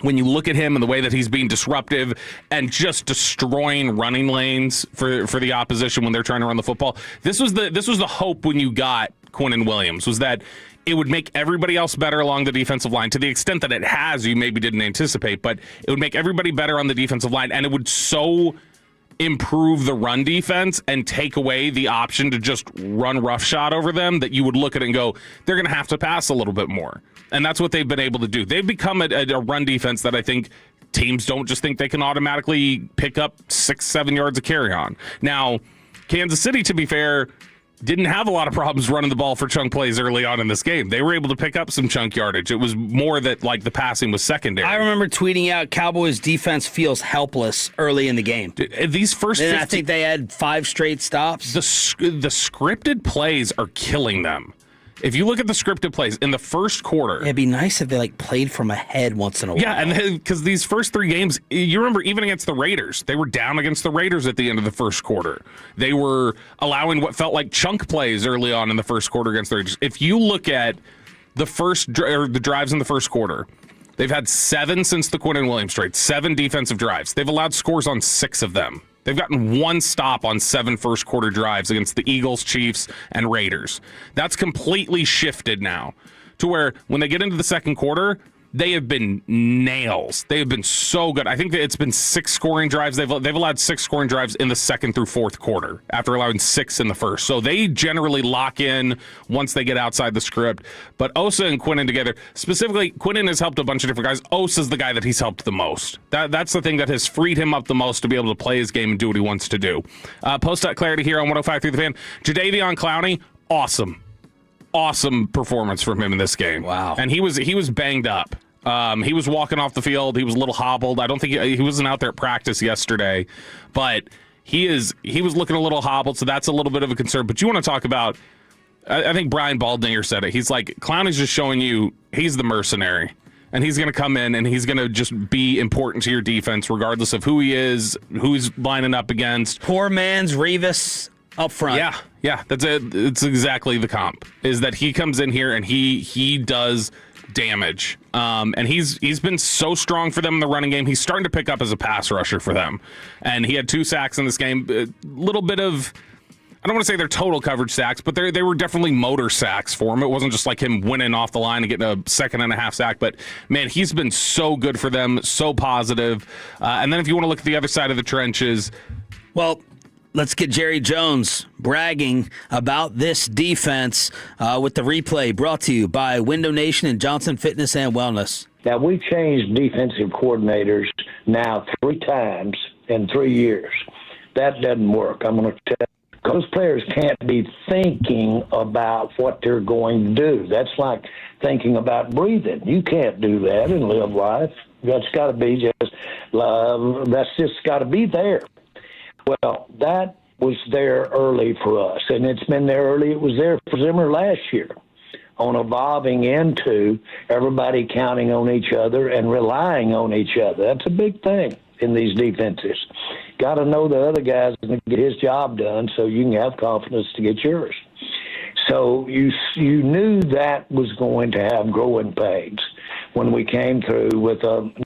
When you look at him and the way that he's being disruptive and just destroying running lanes for the opposition when they're trying to run the football, this was the hope when you got Quinnen Williams, was that it would make everybody else better along the defensive line to the extent that it has. You maybe didn't anticipate, but it would make everybody better on the defensive line, and it would so improve the run defense and take away the option to just run roughshod over them that you would look at it and go, they're going to have to pass a little bit more. And that's what they've been able to do. They've become a run defense that I think teams don't just think they can automatically pick up 6-7 yards of carry on. Now, Kansas City, to be fair, didn't have a lot of problems running the ball for chunk plays early on in this game. They were able to pick up some chunk yardage. It was more that like the passing was secondary. I remember tweeting out Cowboys defense feels helpless early in the game. These first 15, I think they had 5 straight stops. The scripted plays are killing them. If you look at the scripted plays in the first quarter, it'd be nice if they played from ahead once in a while. Yeah, and because these first 3 games, you remember even against the Raiders, they were down against the Raiders at the end of the first quarter. They were allowing what felt like chunk plays early on in the first quarter against the Raiders. If you look at the the drives in the first quarter, they've had 7 since the Quinnen Williams trade, 7 defensive drives. They've allowed scores on 6 of them. They've gotten 1 stop on 7 first quarter drives against the Eagles, Chiefs, and Raiders. That's completely shifted now to where when they get into the second quarter, they have been nails. They have been so good. I think that it's been 6 scoring drives. They've allowed 6 scoring drives in the second through fourth quarter after allowing 6 in the first. So they generally lock in once they get outside the script. But Osa and Quinnen together, specifically, Quinnen has helped a bunch of different guys. Osa's the guy that he's helped the most. That's the thing that has freed him up the most to be able to play his game and do what he wants to do. Post.clarity here on 105.3 The Fan. Jadeveon Clowney, awesome performance from him in this game. Wow. And he was banged up. He was walking off the field. He was a little hobbled. I don't think he wasn't out there at practice yesterday, but he was looking a little hobbled. So that's a little bit of a concern. But you want to talk about, I think Brian Baldninger said it. He's like, Clowney's just showing you he's the mercenary, and he's going to come in and he's going to just be important to your defense, regardless of who he is, who he's lining up against. Poor man's Revis up front. Yeah. That's it. It's exactly the comp, is that he comes in here and he does damage. And he's been so strong for them in the running game. He's starting to pick up as a pass rusher for them. And he had 2 sacks in this game. A little bit of, I don't want to say they're total coverage sacks, but they were definitely motor sacks for him. It wasn't just like him winning off the line and getting a 2.5 sack. But, man, he's been so good for them, so positive. And then if you want to look at the other side of the trenches. Well, let's get Jerry Jones bragging about this defense with the replay brought to you by Window Nation and Johnson Fitness and Wellness. Now, we've changed defensive coordinators now 3 times in 3 years. That doesn't work. I'm going to tell you. Those players can't be thinking about what they're going to do. That's like thinking about breathing. You can't do that and live life. That's got to be that's just got to be there. Well, that was there early for us, and it's been there early. It was there for Zimmer last year on evolving into everybody counting on each other and relying on each other. That's a big thing in these defenses. Got to know the other guy's going to get his job done so you can have confidence to get yours. So you knew that was going to have growing pains when we came through with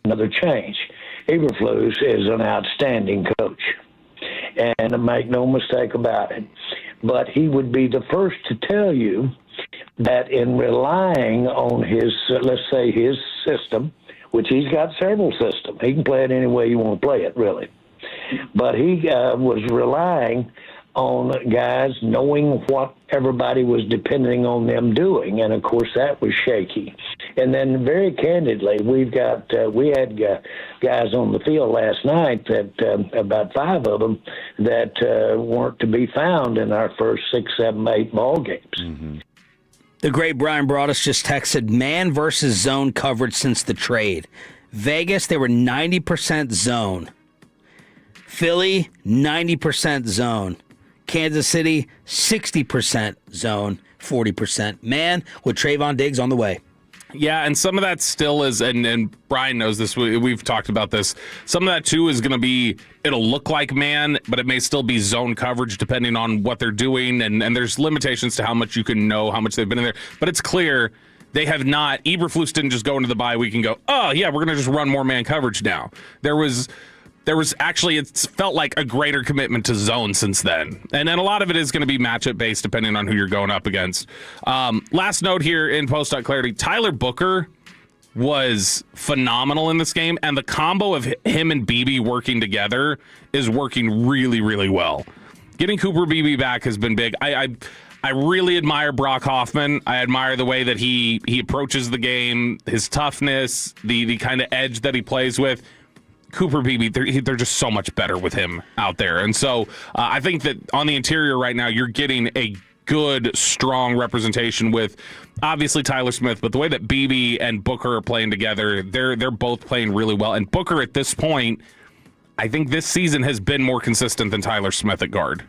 another change. Eberflus is an outstanding coach. And make no mistake about it. But he would be the first to tell you that in relying on his, let's say, his system, which he's got several systems. He can play it any way you want to play it, really. But he was relying on guys knowing what everybody was depending on them doing. And, of course, that was shaky. And then very candidly, we had guys on the field last night that about 5 of them that weren't to be found in our first 6, 7, 8 ball games. Mm-hmm. The great Brian Broadus just texted, man versus zone coverage since the trade. Vegas, they were 90% zone. Philly, 90% zone. Kansas City, 60% zone, 40% man, with Trayvon Diggs on the way. Yeah, and some of that still is, and Brian knows this, we've talked about this, some of that too is going to be, it'll look like man, but it may still be zone coverage depending on what they're doing, and there's limitations to how much you can know, how much they've been in there. But it's clear they have not, Eberflus didn't just go into the bye week and go, oh yeah, we're going to just run more man coverage now. There was actually, it's felt like a greater commitment to zone since then. And then a lot of it is going to be matchup based depending on who you're going up against. Last note here in post.clarity, Tyler Booker was phenomenal in this game, and the combo of him and Beebe working together is working really, really well. Getting Cooper Beebe back has been big. I really admire Brock Hoffman. I admire the way that he approaches the game, his toughness, the kind of edge that he plays with. Cooper Beebe, they're just so much better with him out there. And so I think that on the interior right now, you're getting a good, strong representation with obviously Tyler Smith, but the way that Beebe and Booker are playing together, they're both playing really well. And Booker at this point, I think this season has been more consistent than Tyler Smith at guard.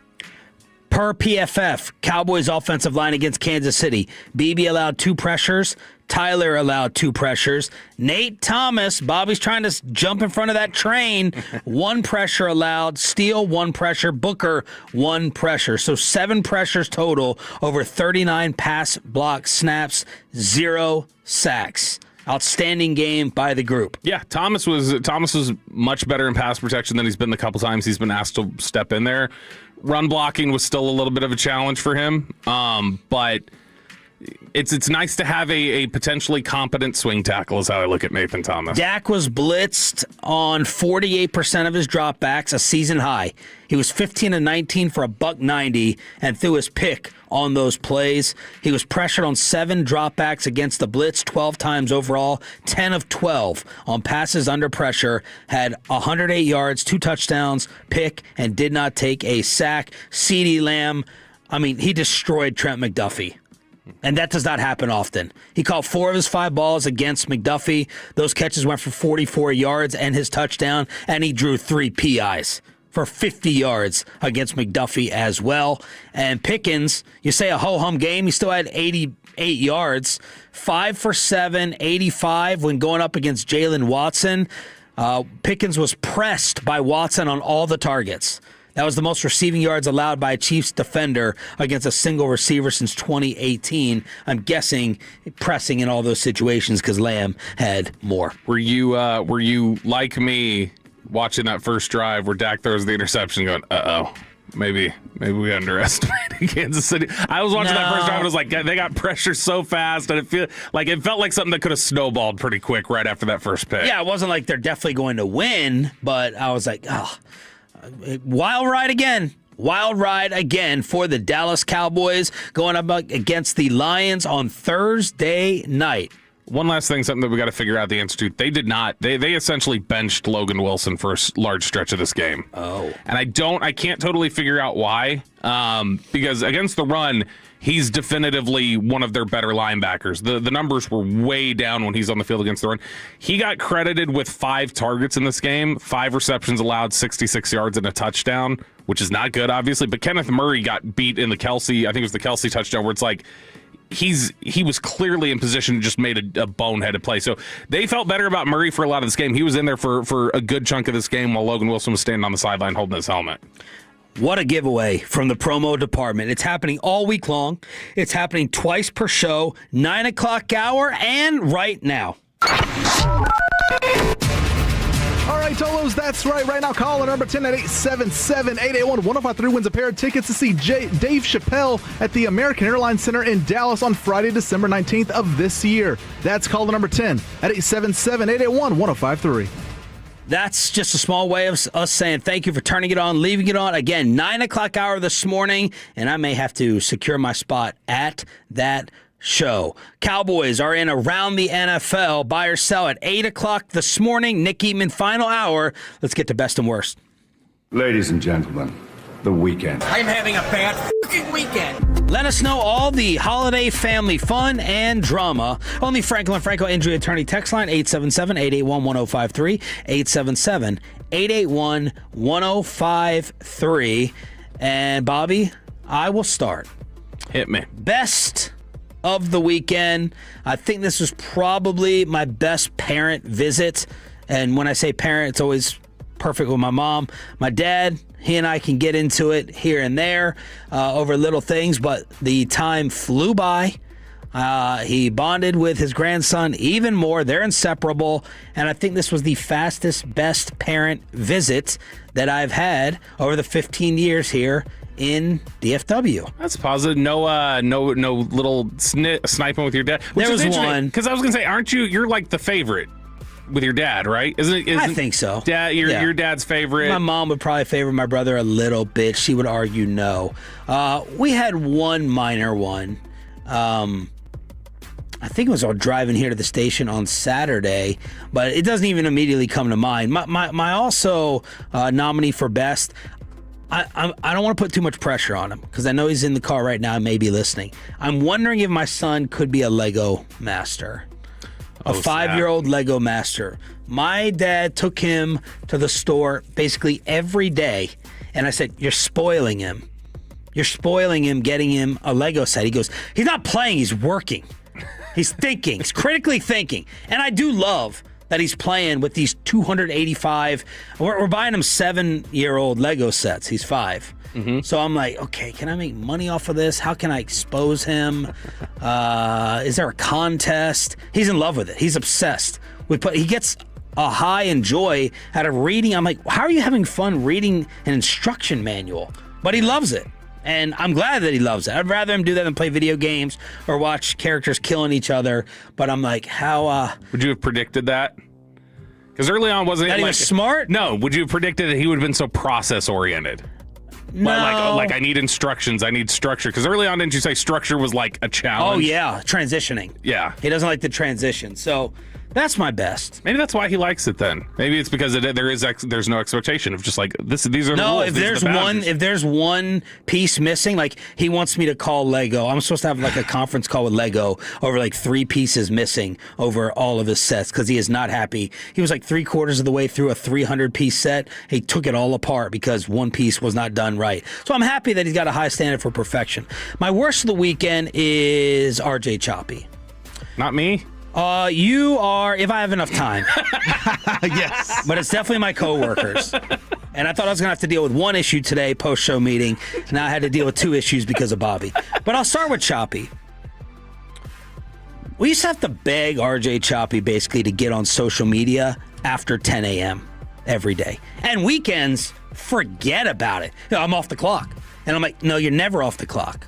Per PFF, Cowboys offensive line against Kansas City. BB allowed 2 pressures. Tyler allowed 2 pressures. Nate Thomas, Bobby's trying to jump in front of that train. 1 pressure allowed. Steele, 1 pressure. Booker, 1 pressure. So 7 pressures total over 39 pass block snaps, 0 sacks. Outstanding game by the group. Yeah, Thomas was much better in pass protection than he's been the couple times he's been asked to step in there. Run blocking was still a little bit of a challenge for him, but it's nice to have a potentially competent swing tackle is how I look at Nathan Thomas. Dak was blitzed on 48% of his dropbacks, a season high. He was 15-19 for $190 and threw his pick on those plays. He was pressured on 7 dropbacks against the blitz, 12 times overall, 10 of 12 on passes under pressure, had 108 yards, 2 touchdowns, pick, and did not take a sack. CeeDee Lamb, he destroyed Trent McDuffie. And that does not happen often. He caught 4 of his 5 balls against McDuffie. Those catches went for 44 yards and his touchdown, and he drew 3 PIs for 50 yards against McDuffie as well. And Pickens, you say a ho-hum game, he still had 88 yards, 5 for 7, 85 when going up against Jalen Watson. Pickens was pressed by Watson on all the targets. That was the most receiving yards allowed by a Chiefs defender against a single receiver since 2018. I'm guessing pressing in all those situations because Lamb had more. Were you like me watching that first drive where Dak throws the interception going, maybe we underestimated Kansas City? I was watching that first drive and I was like, they got pressure so fast, and it felt like something that could have snowballed pretty quick right after that first pick. Yeah, it wasn't like they're definitely going to win, but I was like, wild ride again. Wild ride again for the Dallas Cowboys going up against the Lions on Thursday night. One last thing, something that we got to figure out the answer to. They did not. They essentially benched Logan Wilson for a large stretch of this game. Oh. And I can't totally figure out why. Because against the run, he's definitively one of their better linebackers. The numbers were way down when he's on the field against the run. He got credited with 5 targets in this game, 5 receptions allowed, 66 yards and a touchdown, which is not good, obviously. But Kenneth Murray got beat in the Kelsey, I think it was the Kelsey touchdown, where it's like, he was clearly in position and just made a boneheaded play. So they felt better about Murray for a lot of this game. He was in there for a good chunk of this game while Logan Wilson was standing on the sideline holding his helmet. What a giveaway from the promo department. It's happening all week long. It's happening twice per show, 9 o'clock hour, and right now. All right, Tolos, that's right. Right now, call number 10 at 877-881-1053 wins a pair of tickets to see Dave Chappelle at the American Airlines Center in Dallas on Friday, December 19th of this year. That's call number 10 at 877-881-1053. That's just a small way of us saying thank you for turning it on, leaving it on. Again, 9 o'clock hour this morning, and I may have to secure my spot at that show. Cowboys are in Around the NFL. Buy or sell at 8 o'clock this morning. Nick Eatman, final hour. Let's get to best and worst. Ladies and gentlemen, the weekend. I'm having a bad fucking weekend. Let us know all the holiday family fun and drama on the Franklin Franco Injury Attorney text line, 877-881-1053, 877-881-1053. And Bobby, I will start. Hit me. Best of the weekend. I think this was probably my best parent visit. And when I say parent, it's always perfect with my mom. My dad, he and I can get into it here and there over little things, but the time flew by. He bonded with his grandson even more. They're inseparable. And I think this was the fastest best parent visit that I've had over the 15 years here in DFW. That's positive. No little sniping with your dad. There was one. Because I was going to say, you're like the favorite with your dad, right? Isn't I think so. Dad, your dad's favorite. My mom would probably favor my brother a little bit. She would argue no. We had one minor one. I think it was all driving here to the station on Saturday, but it doesn't even immediately come to mind. My also nominee for best, I don't want to put too much pressure on him because I know he's in the car right now and may be listening. I'm wondering if my son could be a Lego master. A 5-year-old Lego master. My dad took him to the store basically every day, and I said, "You're spoiling him." You're spoiling him, getting him a Lego set. He goes, he's not playing, he's working. He's thinking, he's critically thinking. And I do love that he's playing with these 285. We're buying him 7-year-old Lego sets. He's 5. Mm-hmm. So I'm like, okay, can I make money off of this? How can I expose him? Is there a contest? He's in love with it. He's obsessed. He gets a high and joy out of reading. I'm like, how are you having fun reading an instruction manual? But he loves it. And I'm glad that he loves it. I'd rather him do that than play video games or watch characters killing each other. But I'm like, how... Would you have predicted that? Because early on, wasn't it he was smart? No. Would you have predicted that he would have been so process-oriented? No. Like I need instructions, I need structure. Because early on, didn't you say structure was like a challenge? Oh, yeah. Transitioning. Yeah. He doesn't like the transition. So... that's my best. Maybe that's why he likes it then. Maybe it's because there's no expectation of just like this. These are the rules. If there's one piece missing, like he wants me to call Lego. I'm supposed to have like a conference call with Lego over like 3 pieces missing over all of his sets because he is not happy. He was like 3/4 of the way through a 300-piece set. He took it all apart because one piece was not done right. So I'm happy that he's got a high standard for perfection. My worst of the weekend is RJ Choppy. Not me. You are, if I have enough time. Yes. But it's definitely my coworkers. And I thought I was going to have to deal with one issue today, post-show meeting. Now I had to deal with 2 issues because of Bobby. But I'll start with Choppy. We used to have to beg RJ Choppy basically to get on social media after 10 a.m. every day. And weekends, forget about it. I'm off the clock. And I'm like, no, you're never off the clock.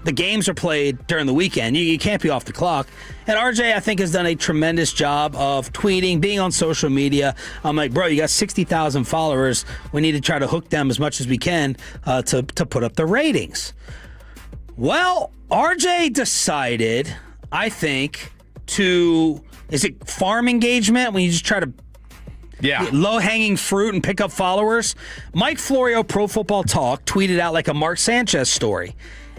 The games are played during the weekend. You can't be off the clock. And RJ, I think, has done a tremendous job of tweeting, being on social media. I'm like, bro, you got 60,000 followers. We need to try to hook them as much as we can to put up the ratings. Well, RJ decided, I think, is it farm engagement when you just try to low-hanging fruit and pick up followers? Mike Florio, Pro Football Talk, tweeted out like a Mark Sanchez story.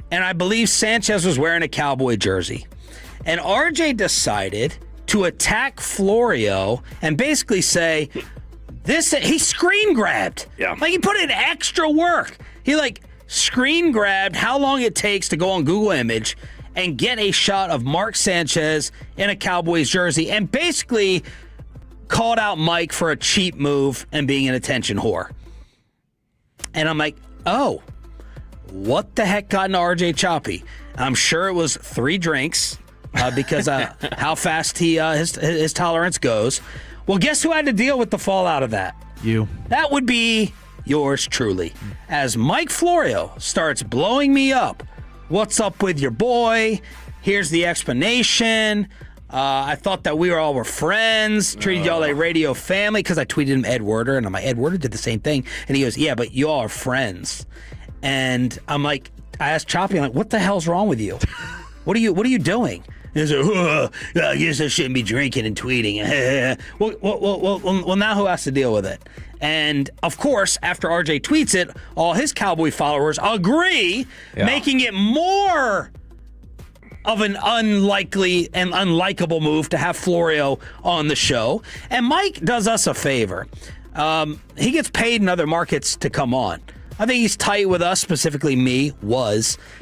And I believe Sanchez was wearing a Cowboy jersey. And RJ decided to attack Florio and basically say, he screen grabbed. Yeah. Like he put in extra work. He like screen grabbed how long it takes to go on Google Image and get a shot of Mark Sanchez in a Cowboys jersey and basically called out Mike for a cheap move and being an attention whore. And I'm like, oh. What the heck got into RJ Choppy? I'm sure it was 3 drinks because how fast his tolerance goes. Well, guess who had to deal with the fallout of that? You. That would be yours truly. As Mike Florio starts blowing me up. What's up with your boy? Here's the explanation. I thought that we were friends, treated y'all like radio family because I tweeted him Ed Werder, and I'm like, Ed Werder did the same thing. And he goes, yeah, but y'all are friends. And I'm like, I asked Choppy, I'm like, what the hell's wrong with you? What are you doing? And he's like, I guess I shouldn't be drinking and tweeting. well, now who has to deal with it? And of course, after RJ tweets it, all his Cowboy followers agree, making it more of an unlikely and unlikable move to have Florio on the show. And Mike does us a favor. He gets paid in other markets to come on. I think he's tight with us, specifically me,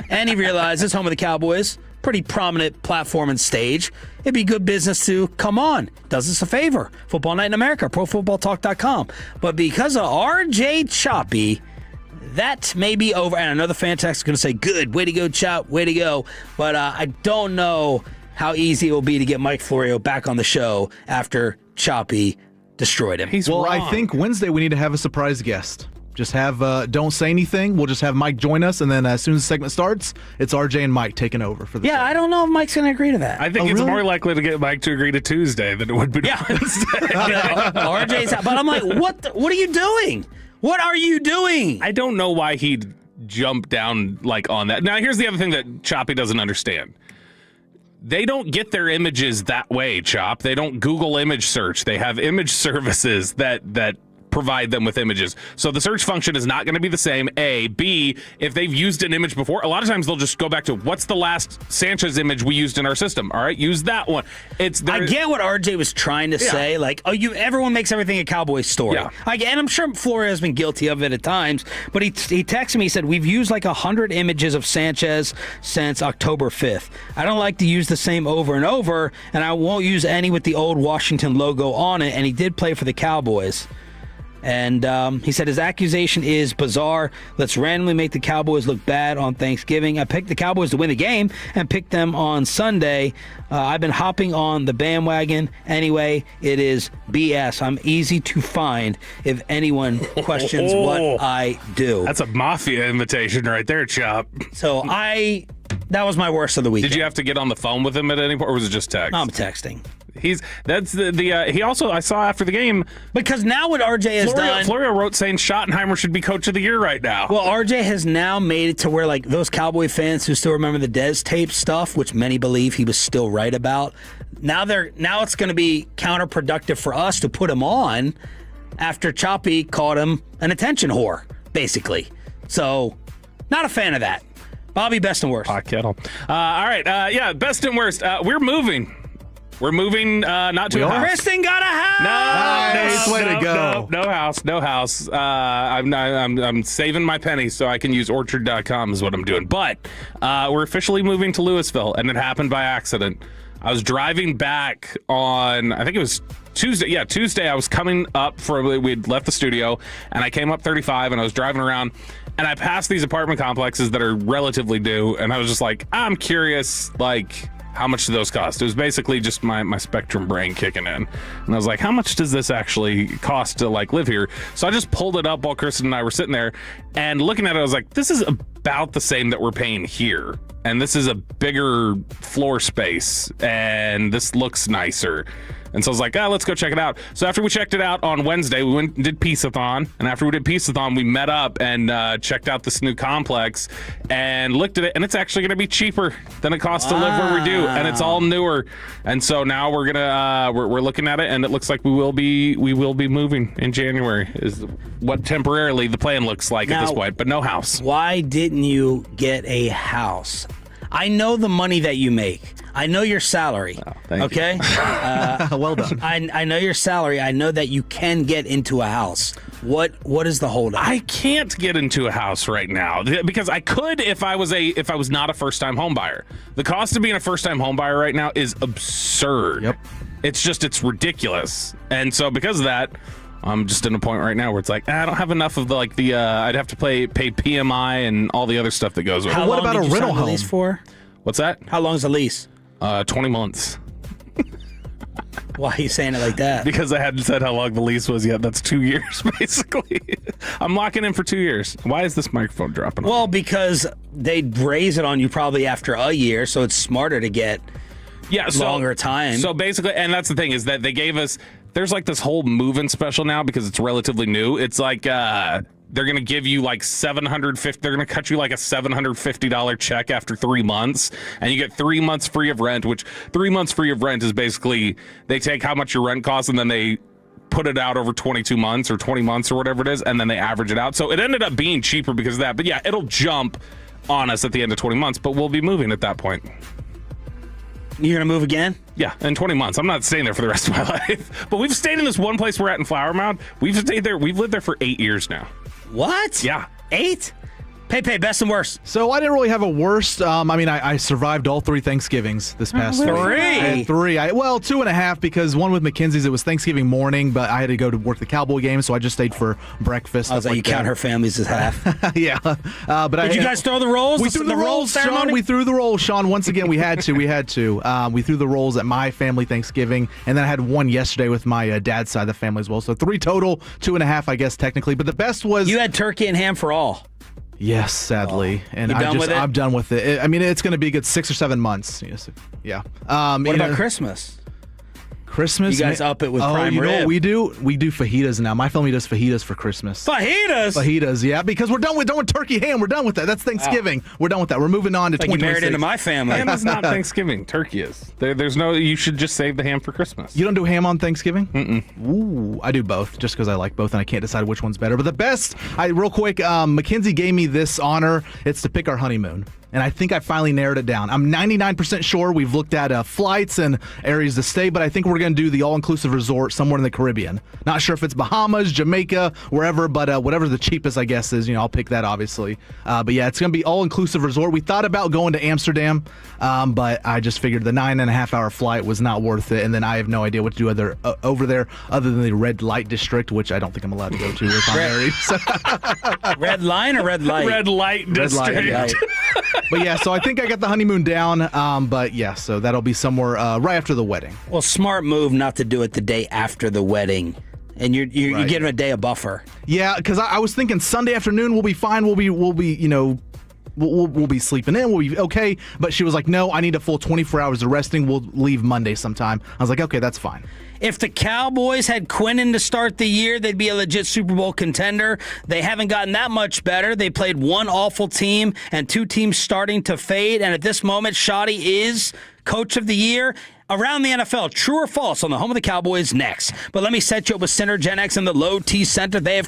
and he realizes home of the Cowboys, pretty prominent platform and stage. It'd be good business to come on. Does us a favor. Football Night in America, ProFootballTalk.com. But because of RJ Choppy, that may be over. And another fan text is going to say, good, way to go, Chop, way to go. But I don't know how easy it will be to get Mike Florio back on the show after Choppy destroyed him. Wrong. I think Wednesday we need to have a surprise guest. Just have, don't say anything. We'll just have Mike join us, and then as soon as the segment starts, it's RJ and Mike taking over for the show. I don't know if Mike's going to agree to that. I think it's more likely to get Mike to agree to Tuesday than it would be to Wednesday. RJ's out. But I'm like, what are you doing? What are you doing? I don't know why he'd jump down like on that. Now, here's the other thing that Choppy doesn't understand. They don't get their images that way, Chop. They don't Google image search. They have image services that provide them with images. So the search function is not going to be the same, A. B, if they've used an image before, a lot of times they'll just go back to what's the last Sanchez image we used in our system. All right, use that one. I get what RJ was trying to say. Like, everyone makes everything a Cowboys story. Yeah. And I'm sure Flores has been guilty of it at times, but he texted me, he said, we've used like 100 images of Sanchez since October 5th. I don't like to use the same over and over, and I won't use any with the old Washington logo on it, and he did play for the Cowboys. And he said his accusation is bizarre. Let's randomly make the Cowboys look bad on Thanksgiving. I picked the Cowboys to win the game and picked them on Sunday. I've been hopping on the bandwagon. Anyway, it is BS. I'm easy to find if anyone questions what I do. That's a mafia invitation right there, Chop. So that was my worst of the week. Did you have to get on the phone with him at any point, or was it just text? I'm texting. He also, I saw after the game, because now what RJ has done, Florio wrote saying Schottenheimer should be coach of the year right now. Well, RJ has now made it to where, like, those Cowboy fans who still remember the Dez tape stuff, which many believe he was still right about, now it's going to be counterproductive for us to put him on after Choppy called him an attention whore, basically. So, not a fan of that. Bobby, best and worst. Hot kettle. All right, best and worst. We're moving. We're moving not to a house. Kristen got a house! Nice way to go. No house. I'm saving my pennies so I can use orchard.com is what I'm doing. But we're officially moving to Louisville, and it happened by accident. I was driving back on, I think it was Tuesday. Yeah, Tuesday. I was coming up we'd left the studio, and I came up 35, and I was driving around, and I passed these apartment complexes that are relatively new, and I was just like, I'm curious, like, how much do those cost? It was basically just my Spectrum brain kicking in. And I was like, how much does this actually cost to, like, live here? So I just pulled it up while Kristen and I were sitting there, and looking at it, I was like, this is about the same that we're paying here. And this is a bigger floor space, and this looks nicer. And so I was like, let's go check it out. So after we checked it out on Wednesday, we went and did Peace-a-thon. And after we did Peace-a-thon, we met up and checked out this new complex and looked at it. And it's actually going to be cheaper than it costs to live where we do. And it's all newer. And so now we're gonna we're looking at it, and it looks like we will be moving in January. Is what temporarily the plan looks like at this point, but no house. Why didn't you get a house? I know the money that you make. I know your salary. Oh, thank you. Well done. I know your salary. I know that you can get into a house. What is the holdup? I can't get into a house right now because I could if I was not a first-time home buyer. The cost of being a first-time home buyer right now is absurd. Yep. It's ridiculous. And so because of that, I'm just in a point right now where it's like, I don't have enough of I'd have to pay PMI and all the other stuff that goes with it. How what long about did a you rental sign the home? lease for? What's that? How long is the lease? 20 months. Why are you saying it like that? Because I hadn't said how long the lease was yet. That's 2 years, basically. I'm locking in for 2 years. Why is this microphone dropping? Well, because they'd raise it on you probably after a year, so it's smarter to get longer time. So basically, and that's the thing, is that they gave us, there's like this whole move-in special now because it's relatively new. It's like they're going to give you like $750. They're going to cut you like a $750 check after 3 months, and you get 3 months free of rent. Which 3 months free of rent is basically they take how much your rent costs and then they put it out over 22 months or 20 months or whatever it is, and then they average it out. So it ended up being cheaper because of that. But yeah, it'll jump on us at the end of 20 months, but we'll be moving at that point. You're going to move again? Yeah, in 20 months. I'm not staying there for the rest of my life. But we've stayed in this one place we're at in Flower Mound. We've stayed there. We've lived there for 8 years now. What? Yeah. 8? Pepe, best and worst. So I didn't really have a worst. I survived all 3 Thanksgivings this past week. 3? I had 3. 2.5 because one with Mackenzie's, it was Thanksgiving morning, but I had to go to work the Cowboy game, so I just stayed for breakfast. I was like, you count her families as half. Yeah. Did you guys throw the rolls? We threw the rolls, Sean. We threw the rolls, Sean. Once again, we had to. We threw the rolls at my family Thanksgiving, and then I had one yesterday with my dad's side of the family as well. So 3 total, 2.5, I guess, technically. But the best was... You had turkey and ham for all. Yes, sadly, and I'm done with it. It's going to be a good 6 or 7 months. Yes. Yeah. What about Christmas? Christmas? You guys up it with prime you know rib. what we do? We do fajitas now. My family does fajitas for Christmas. Fajitas, yeah, because we're done with turkey ham. We're done with that. That's Thanksgiving. Wow. We're done with that. We're moving on to like 2026. You married into my family. Ham is not Thanksgiving. Turkey is. There's no. You should just save the ham for Christmas. You don't do ham on Thanksgiving? Mm-mm. Ooh, I do both, just because I like both and I can't decide which one's better. But the best, real quick, Mackenzie gave me this honor. It's to pick our honeymoon. And I think I finally narrowed it down. I'm 99% sure. We've looked at flights and areas to stay, but I think we're going to do the all-inclusive resort somewhere in the Caribbean. Not sure if it's Bahamas, Jamaica, wherever, but whatever the cheapest, I guess, is. I'll pick that, obviously. But yeah, it's going to be all-inclusive resort. We thought about going to Amsterdam, but I just figured the 9.5-hour flight was not worth it, and then I have no idea what to do over there other than the red light district, which I don't think I'm allowed to go to if I'm married. Red line or red light? Red light district. Red light. But yeah, so I think I got the honeymoon down. But yeah, so that'll be somewhere right after the wedding. Well, smart move not to do it the day after the wedding. And you get him a day of buffer. Yeah, because I was thinking Sunday afternoon we'll be fine. We'll be sleeping in. We'll be okay. But she was like, no, I need a full 24 hours of resting. We'll leave Monday sometime. I was like, okay, that's fine. If the Cowboys had Quinnen to start the year, they'd be a legit Super Bowl contender. They haven't gotten that much better. They played one awful team and two teams starting to fade. And at this moment, Shoddy is Coach of the Year. Around the NFL, true or false, on the home of the Cowboys next. But let me set you up with Center Gen X and the Low T Center. They have...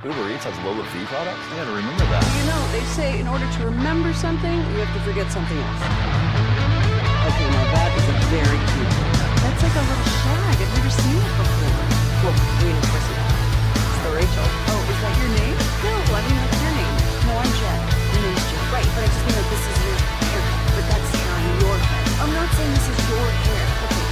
Uber Eats has lower fee products? I gotta remember that. They say in order to remember something, you have to forget something else. Okay, now that is a very cute haircut. That's like a little shag. I've never seen it before. Well, of course you have. It's the Rachel. Oh, is that your name? No, I mean, what's your name? No, I'm Jen. Your name's Jen. Right, but I just mean like this is your haircut. But that's hair on your head. I'm not saying this is your hair. Okay, cool.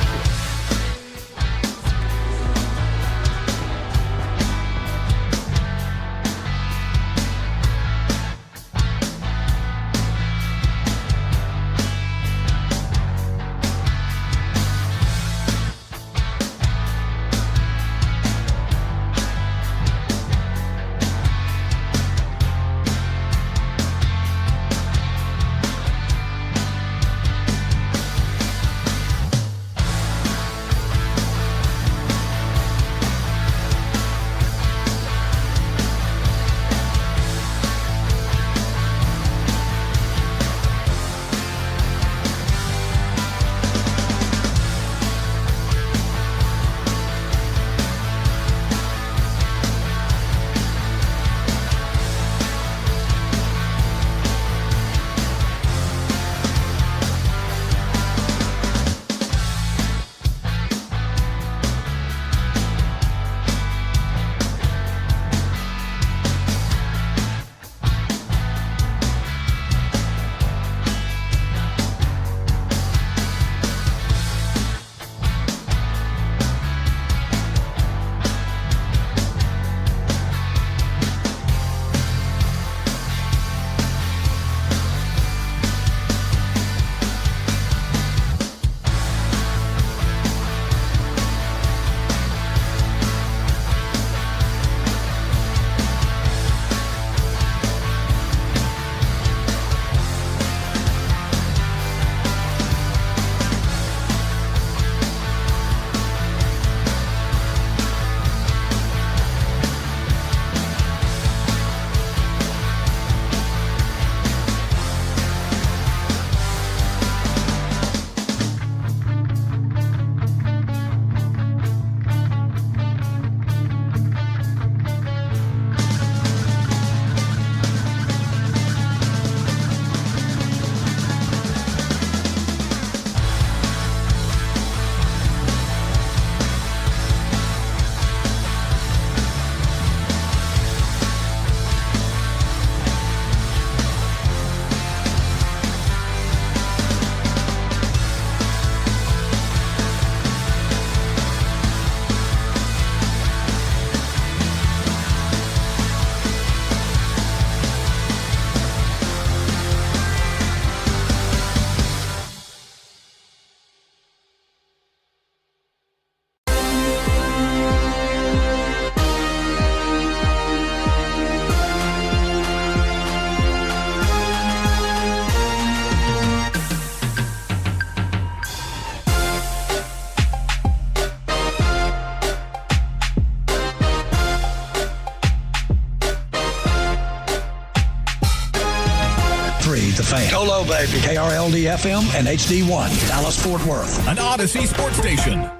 Fan. Go low, baby. KRLD-FM and HD1, Dallas-Fort Worth. An Odyssey sports station.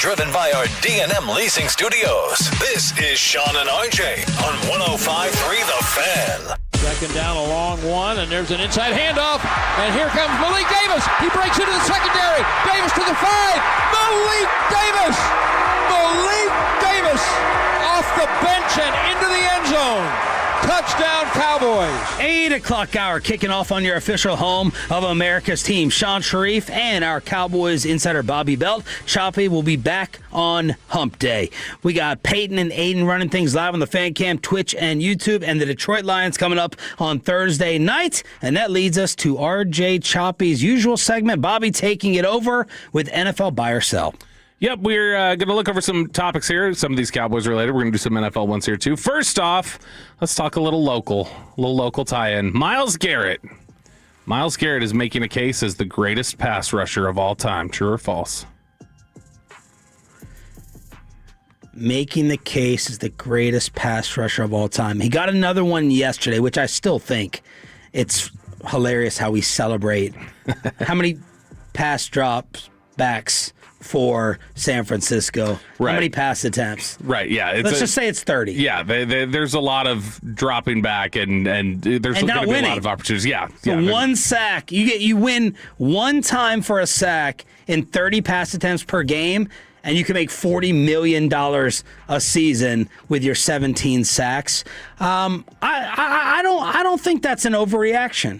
Driven by our D&M Leasing Studios. This is Sean and RJ on 105.3 The Fan. Second down, a long one, and there's an inside handoff, and here comes Malik Davis. He breaks into the secondary. Davis to the 5. Malik Davis off the bench and into the end zone. Touchdown, Cowboys. 8 o'clock hour kicking off on your official home of America's team. Sean Sharif and our Cowboys insider Bobby Belt. Choppy will be back on Hump Day. We got Peyton and Aiden running things live on the Fan Cam, Twitch, and YouTube, and the Detroit Lions coming up on Thursday night. And that leads us to RJ Choppy's usual segment. Bobby taking it over with NFL Buy or Sell. Yep, we're going to look over some topics here, some of these Cowboys related. We're going to do some NFL ones here, too. First off, let's talk a little local tie-in. Myles Garrett. Myles Garrett is making a case as the greatest pass rusher of all time. True or false? Making the case as the greatest pass rusher of all time. He got another one yesterday, which I still think it's hilarious how we celebrate. How many pass drops backs for San Francisco? Right. How many pass attempts? Right, yeah. Let's just say it's 30. Yeah, there's a lot of dropping back, and there's going to be a lot of opportunities. Yeah. So one sack. You win one time for a sack in 30 pass attempts per game, and you can make $40 million a season with your 17 sacks. I don't think that's an overreaction.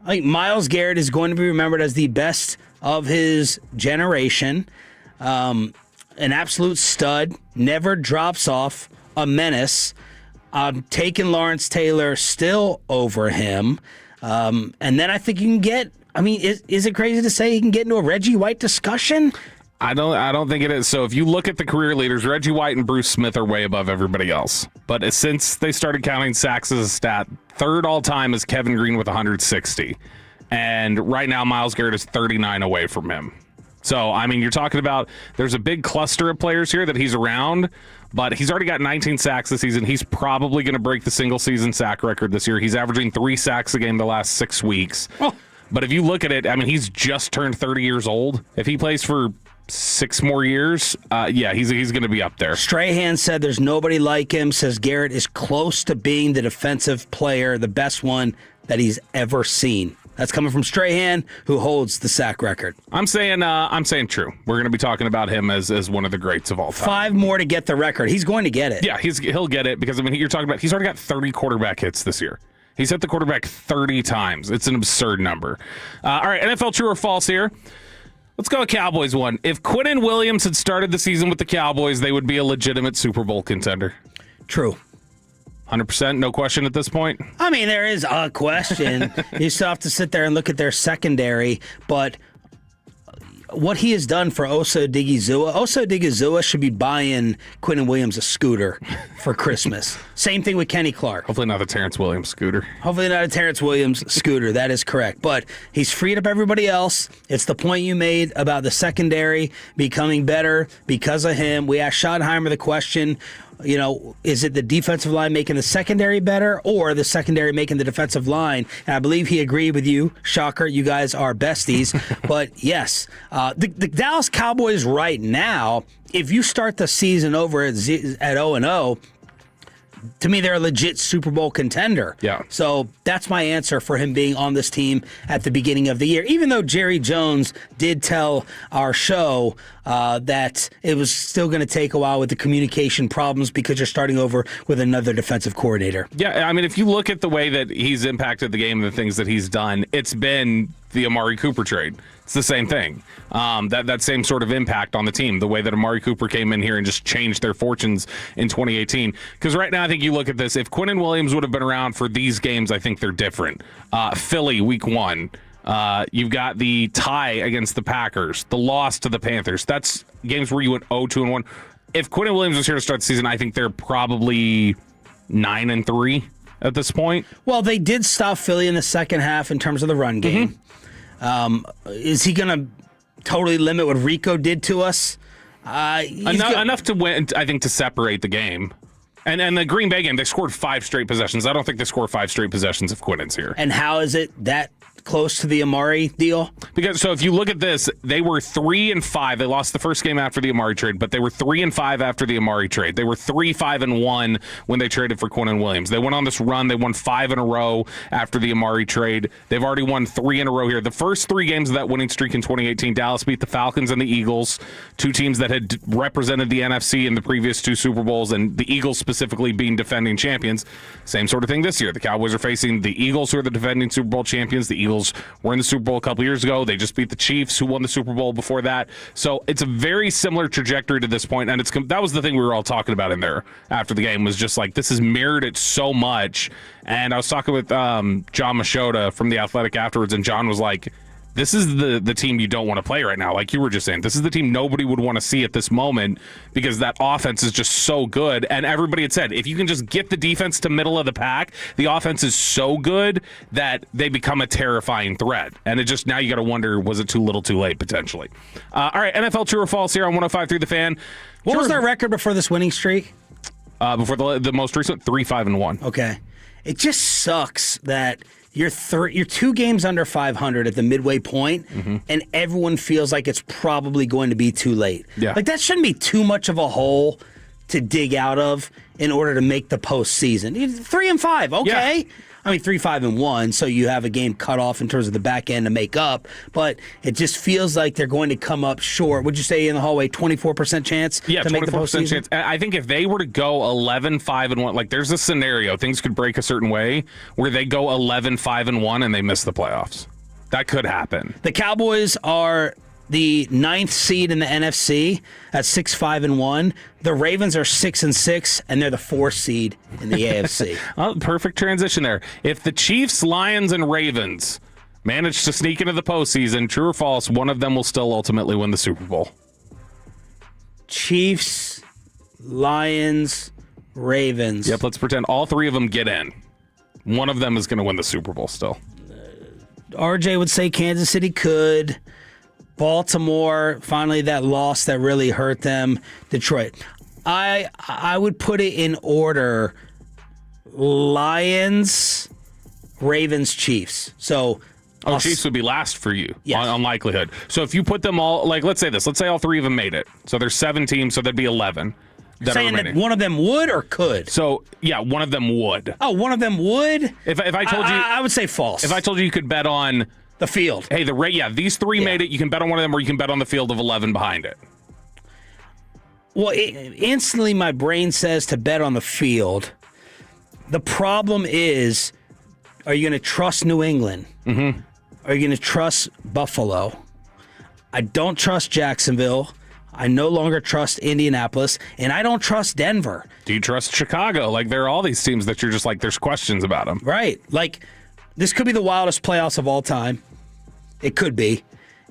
I think Myles Garrett is going to be remembered as the best of his generation. An absolute stud, never drops off, a menace. Taking Lawrence Taylor still over him. And then I think you can get, is it crazy to say he can get into a Reggie White discussion? I don't think it is. So if you look at the career leaders, Reggie White and Bruce Smith are way above everybody else. But since they started counting sacks as a stat, third all time is Kevin Green with 160. And right now, Myles Garrett is 39 away from him. So, you're talking about there's a big cluster of players here that he's around, but he's already got 19 sacks this season. He's probably going to break the single-season sack record this year. He's averaging 3 sacks a game the last 6 weeks. Oh. But if you look at it, he's just turned 30 years old. If he plays for 6 more years, he's going to be up there. Strahan said there's nobody like him, says Garrett is close to being the defensive player, the best one that he's ever seen. That's coming from Strahan, who holds the sack record. I'm saying true. We're going to be talking about him as one of the greats of all time. 5 more to get the record. He's going to get it. Yeah, he'll get it because you're talking about he's already got 30 quarterback hits this year. He's hit the quarterback 30 times. It's an absurd number. All right, NFL true or false here. Let's go with Cowboys one. If Quinnen Williams had started the season with the Cowboys, they would be a legitimate Super Bowl contender. True. 100%, no question at this point? There is a question. You still have to sit there and look at their secondary, but what he has done for Osa Odigizua should be buying Quinnen Williams a scooter for Christmas. Same thing with Kenny Clark. Hopefully not a Terrence Williams scooter. That is correct. But he's freed up everybody else. It's the point you made about the secondary becoming better because of him. We asked Schottenheimer the question, is it the defensive line making the secondary better or the secondary making the defensive line? And I believe he agreed with you. Shocker, you guys are besties. But yes, the Dallas Cowboys right now, if you start the season over at 0-0, to me, they're a legit Super Bowl contender. Yeah. So that's my answer for him being on this team at the beginning of the year. Even though Jerry Jones did tell our show that it was still going to take a while with the communication problems because you're starting over with another defensive coordinator. Yeah, if you look at the way that he's impacted the game and the things that he's done, it's been the Amari Cooper trade. It's the same thing. That same sort of impact on the team, the way that Amari Cooper came in here and just changed their fortunes in 2018. Because right now, I think you look at this, if Quinnen Williams would have been around for these games, I think they're different. Philly, week 1. You've got the tie against the Packers, the loss to the Panthers. That's games where you went 0-2-1. If Quinnen Williams was here to start the season, I think they're probably 9-3 at this point. Well, they did stop Philly in the second half in terms of the run game. Mm-hmm. Is he going to totally limit what Rico did to us? Enough to win, I think, to separate the game. And the Green Bay game, they scored 5 straight possessions. I don't think they score 5 straight possessions if Quinn's here. And how is it that close to the Amari deal? Because so if you look at this, they were 3-5. They lost the first game after the Amari trade, but they were 3-5 after the Amari trade. They were 3-5-1 when they traded for Quinnen Williams. They went on this run. They won 5 in a row after the Amari trade. They've already won 3 in a row here. The first 3 games of that winning streak in 2018, Dallas beat the Falcons and the Eagles, 2 teams that had represented the NFC in the previous 2 Super Bowls, and the Eagles specifically being defending champions. Same sort of thing this year. The Cowboys are facing the Eagles, who are the defending Super Bowl champions. The Eagles were in the Super Bowl a couple years ago. They just beat the Chiefs, who won the Super Bowl before that. So it's a very similar trajectory to this point, and that was the thing we were all talking about in there after the game, was just like, this has mirrored it so much. And I was talking with John Machota from The Athletic afterwards, and John was like, this is the team you don't want to play right now. Like you were just saying, this is the team nobody would want to see at this moment, because that offense is just so good. And everybody had said, if you can just get the defense to middle of the pack, the offense is so good that they become a terrifying threat. And it just, now you got to wonder, was it too little too late, potentially? All right, NFL True or False here on 105.3 The Fan. What was their record before this winning streak? Before the most recent, 3-5-1. Okay. It just sucks that you're 2 games under 500 at the midway point, and everyone feels like it's probably going to be too late. Yeah. Like, that shouldn't be too much of a hole to dig out of in order to make the postseason. 3-5, okay. Yeah. I mean, 3-5-1, so you have a game cut off in terms of the back end to make up, but it just feels like they're going to come up short. Would you say in the hallway 24% chance to make the postseason? Chance. I think if they were to go 11-5-1, like there's a scenario, things could break a certain way where they go 11-5-1 and they miss the playoffs. That could happen. The Cowboys are the 9th seed in the NFC at 6-5-1. The Ravens are 6-6, and they're the 4th seed in the AFC. Oh, perfect transition there. If the Chiefs, Lions, and Ravens manage to sneak into the postseason, true or false, one of them will still ultimately win the Super Bowl. Chiefs, Lions, Ravens. Yep, let's pretend all 3 of them get in. One of them is going to win the Super Bowl still. RJ would say Kansas City could. Baltimore, finally that loss that really hurt them. Detroit. I would put it in order: Lions, Ravens, Chiefs. So Chiefs would be last for you, yes, on likelihood. So if you put them all, like, let's say all 3 of them made it. So there's 7 teams, so there'd be 11. Saying that one of them would or could? So, yeah, one of them would. Oh, one of them would? If I told you... I would say false. If I told you could bet on... the field. Hey, these 3 made it. You can bet on one of them, or you can bet on the field of 11 behind it. Well, instantly my brain says to bet on the field. The problem is, are you going to trust New England? Mm-hmm. Are you going to trust Buffalo? I don't trust Jacksonville. I no longer trust Indianapolis, and I don't trust Denver. Do you trust Chicago? Like, there are all these teams that you're just like, there's questions about them. Right. Like, this could be the wildest playoffs of all time. It could be.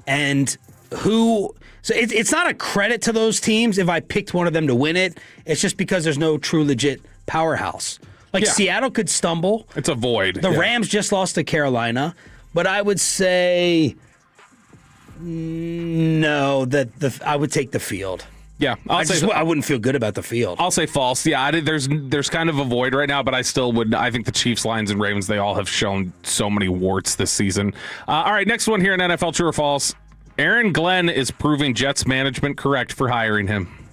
And so it's not a credit to those teams if I picked one of them to win it. It's just because there's no true legit powerhouse. Like, Seattle could stumble. It's a void. The Rams just lost to Carolina. But I would say no, I would take the field. Yeah, I wouldn't feel good about the field. I'll say false. Yeah, there's kind of a void right now, but I still would. I think the Chiefs, Lions, and Ravens, they all have shown so many warts this season. All right, next one here in NFL True or False. Aaron Glenn is proving Jets management correct for hiring him.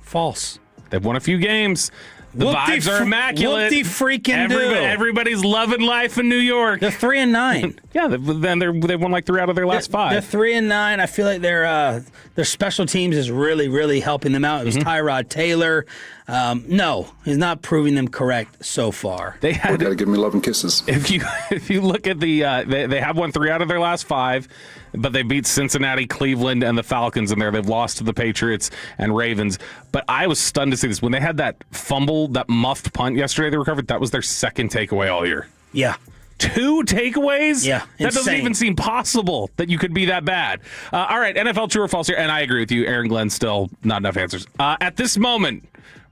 False. They've won a few games. The vibes are immaculate. Everybody's loving life in New York. They're 3-9. Yeah, they've won like 3 out of their last 5. They're 3-9. I feel like their special teams is really, really helping them out. It was Tyrod Taylor. No, he's not proving them correct so far. They got to give me love and kisses. If you look at the they have won 3 out of their last 5. But they beat Cincinnati, Cleveland, and the Falcons in there. They've lost to the Patriots and Ravens. But I was stunned to see this. When they had that fumble, that muffed punt yesterday they recovered, that was their 2nd takeaway all year. Yeah. 2 takeaways? Yeah, that doesn't even seem possible that you could be that bad. All right, NFL True or False here, and I agree with you. Aaron Glenn, still not enough answers. At this moment,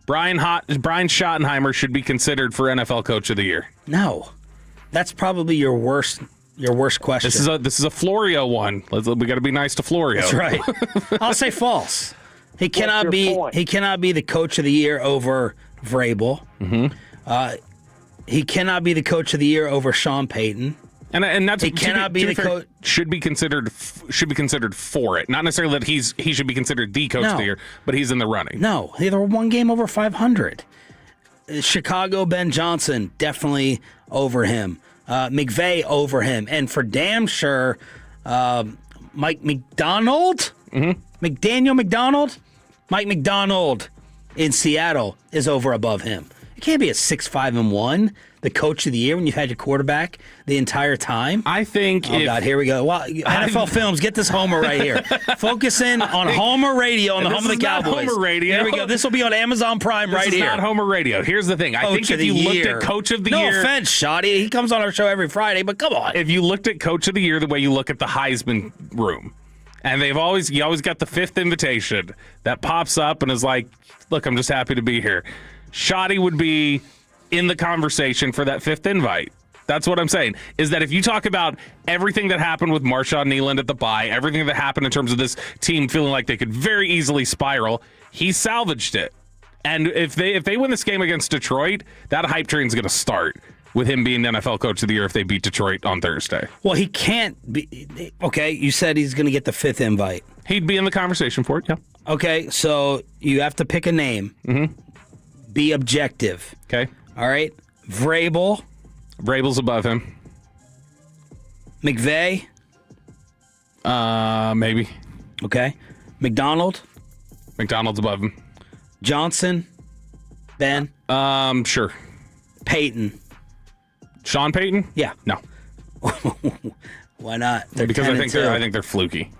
Brian Schottenheimer should be considered for NFL Coach of the Year. No. That's probably your worst question. This is a Florio one. We got to be nice to Florio. That's right. I'll say false. He cannot be. point? He cannot be the coach of the year over Vrabel. Mm-hmm. He cannot be the coach of the year over Sean Payton. And that's he cannot be the coach. Should be considered for it. Not necessarily that he should be considered the coach of the year, but he's in the running. No, they were one game over 500. Chicago, Ben Johnson definitely over him. McVay over him, and for damn sure, Mike McDonald, McDaniel McDonald, Mike McDonald in Seattle is above him. It can't be a 6-5-1, the coach of the year when you've had your quarterback the entire time. I think. Oh God, here we go. Well, NFL Films, get this Homer right here. Focus in on Homer Radio on the home of the Cowboys. Homer Radio. Here we go. This will be on Amazon Prime right here. This is not Homer Radio. Here's the thing. I think if you looked at Coach of the Year. No offense, Shoddy. He comes on our show every Friday, but come on. If you looked at Coach of the Year the way you look at the Heisman room, and you always got the fifth invitation that pops up and is like, look, I'm just happy to be here. Shoddy would be in the conversation for that fifth invite. That's what I'm saying, is that if you talk about everything that happened with Marshawn Kneeland at the bye, everything that happened in terms of this team feeling like they could very easily spiral, he salvaged it. And if they win this game against Detroit, that hype train's going to start with him being the NFL Coach of the Year if they beat Detroit on Thursday. Well, he can't be. Okay, you said he's going to get the fifth invite. He'd be in the conversation for it, yeah. Okay, so you have to pick a name. Mm-hmm. Be objective. Okay. All right. Vrabel. Vrabel's above him. McVay. Maybe. Okay. McDonald. McDonald's above him. Johnson. Ben. Sure. Payton. Sean Payton? Yeah. No. Why not? They're because I 10-2. think they're fluky.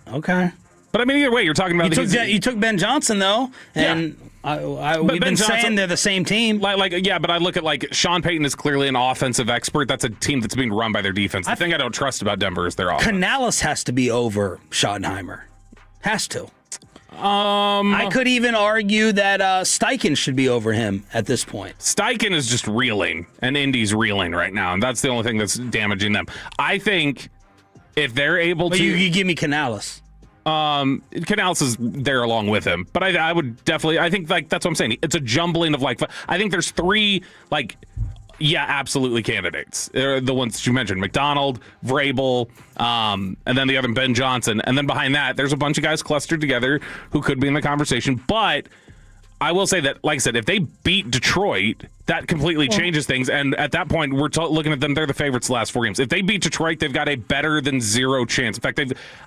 Okay. But I mean, either way, you're talking about you took Ben Johnson though, and we've been saying they're the same team. But I look at Sean Payton is clearly an offensive expert. That's a team that's being run by their defense. The thing I don't trust about Denver is their offense. Canales has to be over Schottenheimer. Has to. I could even argue that Steichen should be over him at this point. Steichen is just reeling, and Indy's reeling right now, and that's the only thing that's damaging them. I think if they're able to... You give me Canales. Canales is there along with him, but I would definitely... I think that's what I'm saying. It's a jumbling of I think there's three absolutely candidates. The ones that you mentioned, McDonald, Vrabel, and then the other Ben Johnson. And then behind that, there's a bunch of guys clustered together who could be in the conversation. But I will say that, like I said, if they beat Detroit, that completely changes things. And at that point, we're looking at them. They're the favorites the last 4 games. If they beat Detroit, they've got a better than zero chance. In fact,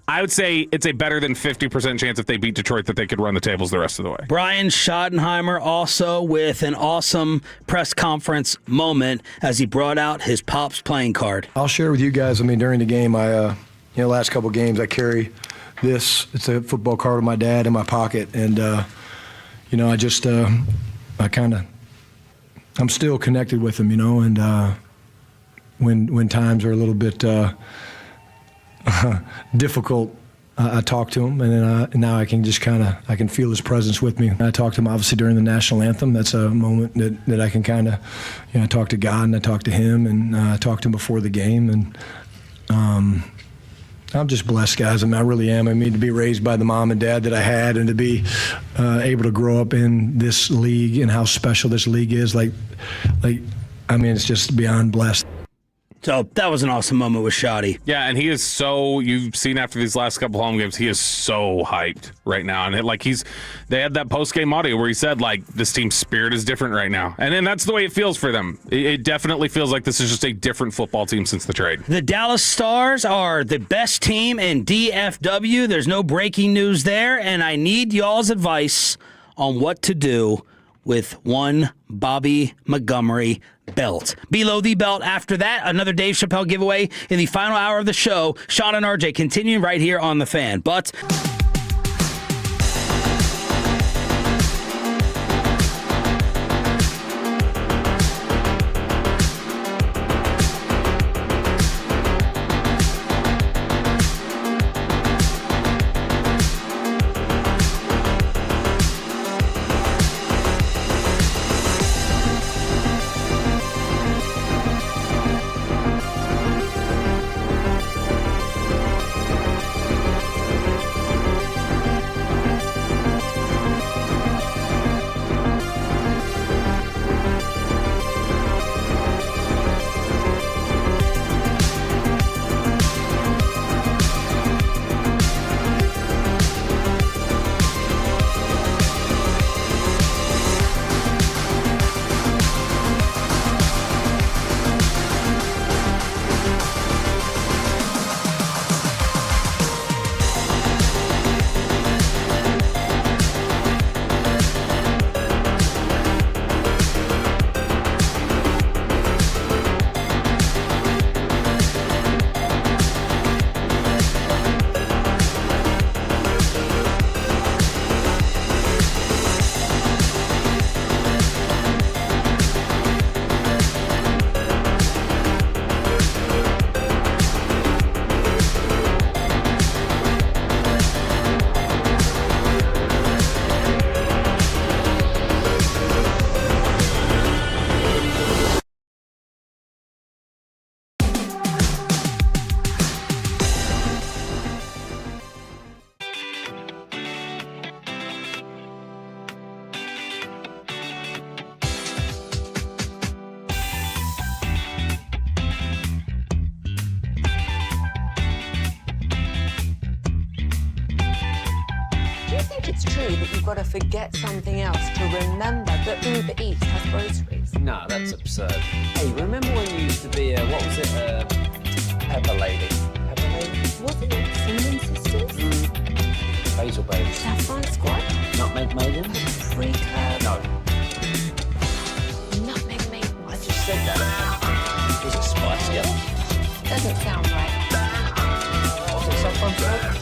I would say it's a better than 50% chance if they beat Detroit that they could run the tables the rest of the way. Brian Schottenheimer also with an awesome press conference moment as he brought out his Pops playing card. I'll share with you guys, during the game, last couple games, I carry this. It's a football card of my dad in my pocket. And, I'm still connected with him, and when times are a little bit difficult, I talk to him, and then now I can just I can feel his presence with me. I talk to him obviously during the national anthem. That's a moment that I can I talk to God and I talk to him, and I talk to him before the game, and I'm just blessed, guys. I really am. To be raised by the mom and dad that I had, and to be able to grow up in this league and how special this league is, it's just beyond blessed. So that was an awesome moment with Shoddy. Yeah, and he is you've seen after these last couple home games, he is so hyped right now. And they had that post-game audio where he said, this team's spirit is different right now. And then that's the way it feels for them. It definitely feels like this is just a different football team since the trade. The Dallas Stars are the best team in DFW. There's no breaking news there, and I need y'all's advice on what to do with one Bobby Montgomery belt. Below the belt after that, another Dave Chappelle giveaway in the final hour of the show. Sean and RJ continuing right here on The Fan. But... that you've got to forget something else to remember that Uber Eats has groceries. No, that's absurd. Hey, remember when you used to be a, what was it, Pepper Lady? Pepper Lady? Wasn't it Cinnamon Sisters? Basil Baby. Saffron Squad? Nutmeg Maiden? Pre-curb? No. Nutmeg Maiden. I just said that. Was it Spice Girl? Doesn't sound right. Was it Saffron Squad?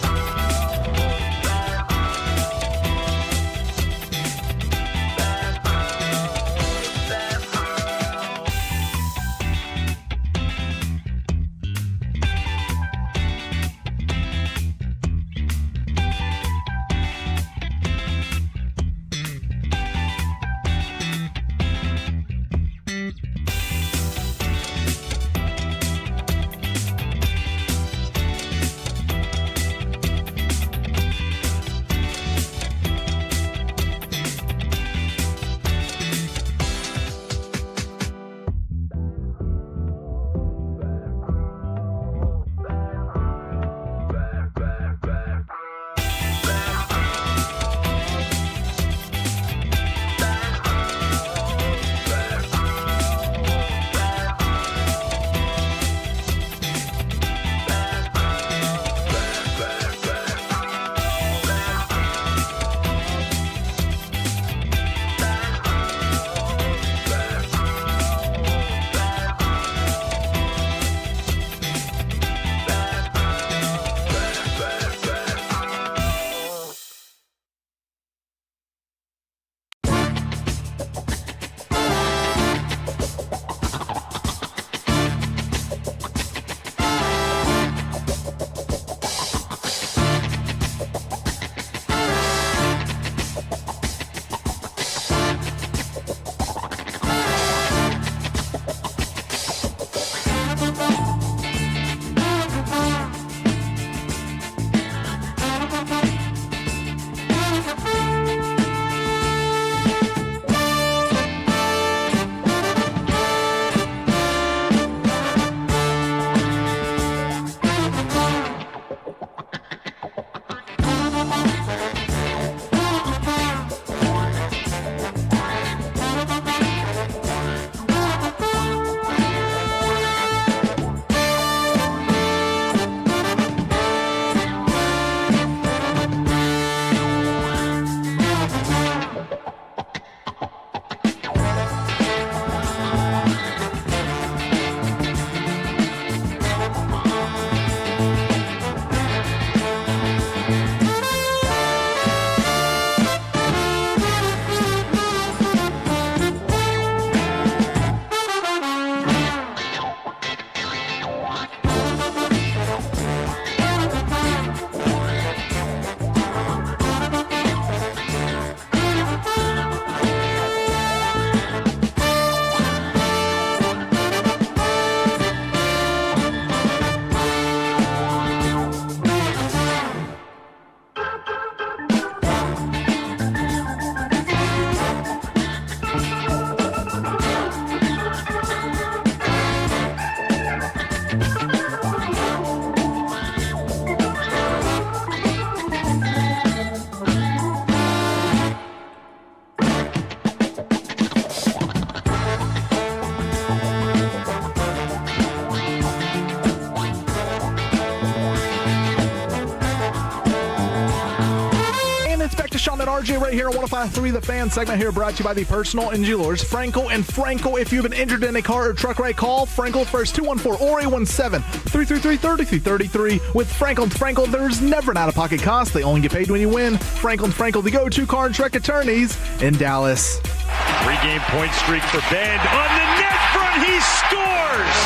Sean and RJ right here on 105.3 The Fan segment here brought to you by the personal injury lawyers Frankel and Frankel. If you've been injured in a car or truck wreck, call Frankel first 214-4A17-333-3333. With Frankel and Frankel, there's never an out-of-pocket cost. They only get paid when you win. Frankel and Frankel, the go-to car and truck attorneys in Dallas. 3-game point streak for Bend. On the net front, he scores!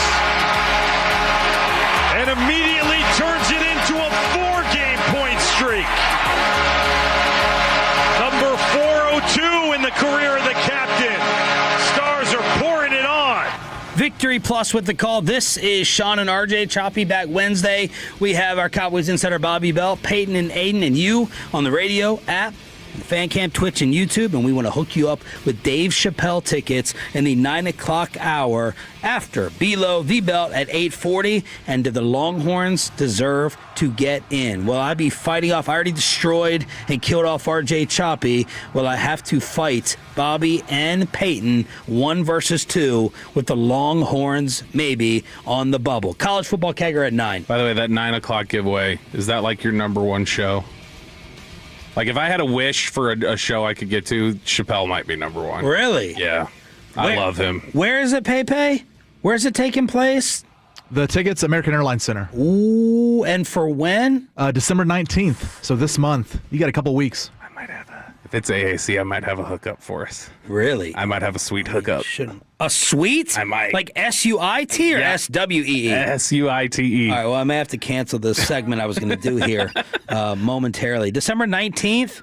And immediately turns it into a 4-game point streak. Number 402 in the career of the captain. Stars are pouring it on. Victory Plus with the call. This is Sean and RJ. Choppy back Wednesday. We have our Cowboys insider Bobby Bell, Peyton and Aiden, and you on the radio, app, Fan Cam, Twitch, and YouTube, and we want to hook you up with Dave Chappelle tickets in the 9 o'clock hour after Below the Belt at 8:40. And do the Longhorns deserve to get in? Will I be fighting off? I already destroyed and killed off RJ Choppy. Will I have to fight Bobby and Peyton 1 versus 2 with the Longhorns maybe on the bubble? College football kegger at 9. By the way, that 9 o'clock giveaway, is that like your number one show? Like, if I had a wish for a show I could get to, Chappelle might be number one. Really? Yeah. I love him. Where is it, Pepe? Where's it taking place? The tickets, American Airlines Center. Ooh, and for when? December 19th. So this month. You got a couple weeks. If it's AAC, I might have a hookup for us. Really? I might have a sweet hookup. A suite? I might. Like S-U-I-T or S-W-E-E? S-U-I-T-E. All right, well, I may have to cancel this segment I was going to do here momentarily. December 19th.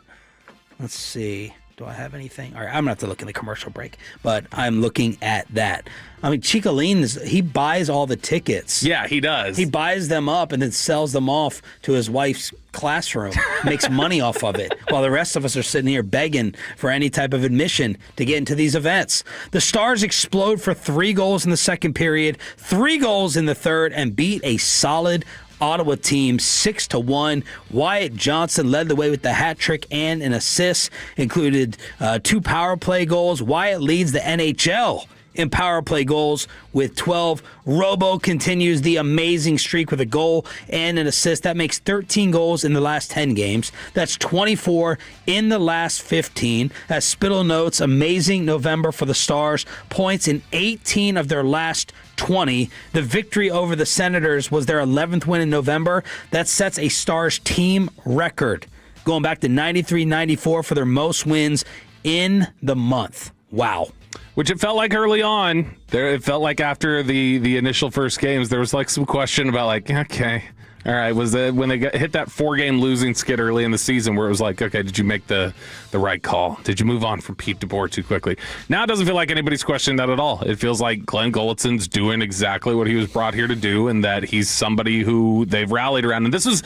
Let's see. Do I have anything? All right, I'm going to have to look in the commercial break, but I'm looking at that. I mean, Chicolene, he buys all the tickets. Yeah, he does. He buys them up and then sells them off to his wife's classroom, makes money off of it, while the rest of us are sitting here begging for any type of admission to get into these events. The Stars explode for 3 goals in the second period, 3 goals in the third, and beat a solid Ottawa team 6-1. Wyatt Johnston led the way with the hat trick and an assist, included 2 power play goals. Wyatt leads the NHL in power play goals with 12. Robo continues the amazing streak with a goal and an assist. That makes 13 goals in the last 10 games. That's 24 in the last 15. As Spittle notes, amazing November for the Stars. Points in 18 of their last 20. The victory over the Senators was their 11th win in November. That sets a Stars team record, going back to 93-94 for their most wins in the month. Wow. Which it felt like early on. It felt like after the initial first games, there was like some question about like, okay, all right, was that when they hit that 4-game losing skid early in the season where it was like, okay, did you make the right call? Did you move on from Pete DeBoer too quickly? Now it doesn't feel like anybody's questioning that at all. It feels like Glenn Gullickson's doing exactly what he was brought here to do, and that he's somebody who they've rallied around. And this is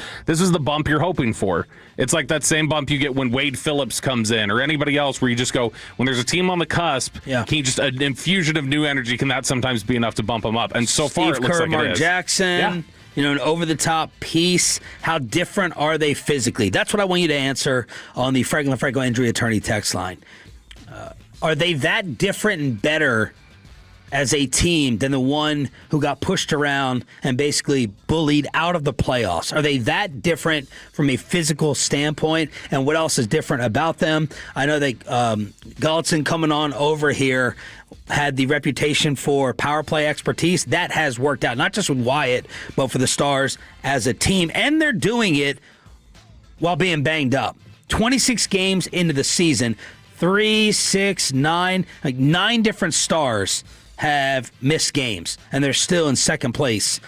the bump you're hoping for. It's like that same bump you get when Wade Phillips comes in or anybody else, where you just go, when there's a team on the cusp, can you just an infusion of new energy, can that sometimes be enough to bump them up? And so far, it looks like Mark it is. Jackson. Yeah. An over-the-top piece. How different are they physically? That's what I want you to answer on the Franklin Injury Attorney text line. Are they that different and better as a team than the one who got pushed around and basically bullied out of the playoffs? Are they that different from a physical standpoint? And what else is different about them? I know that Gullickson coming on over here had the reputation for power play expertise. That has worked out, not just with Wyatt, but for the Stars as a team. And they're doing it while being banged up. 26 games into the season, 3, 6, 9, like 9 different Stars have missed games, and they're still in second place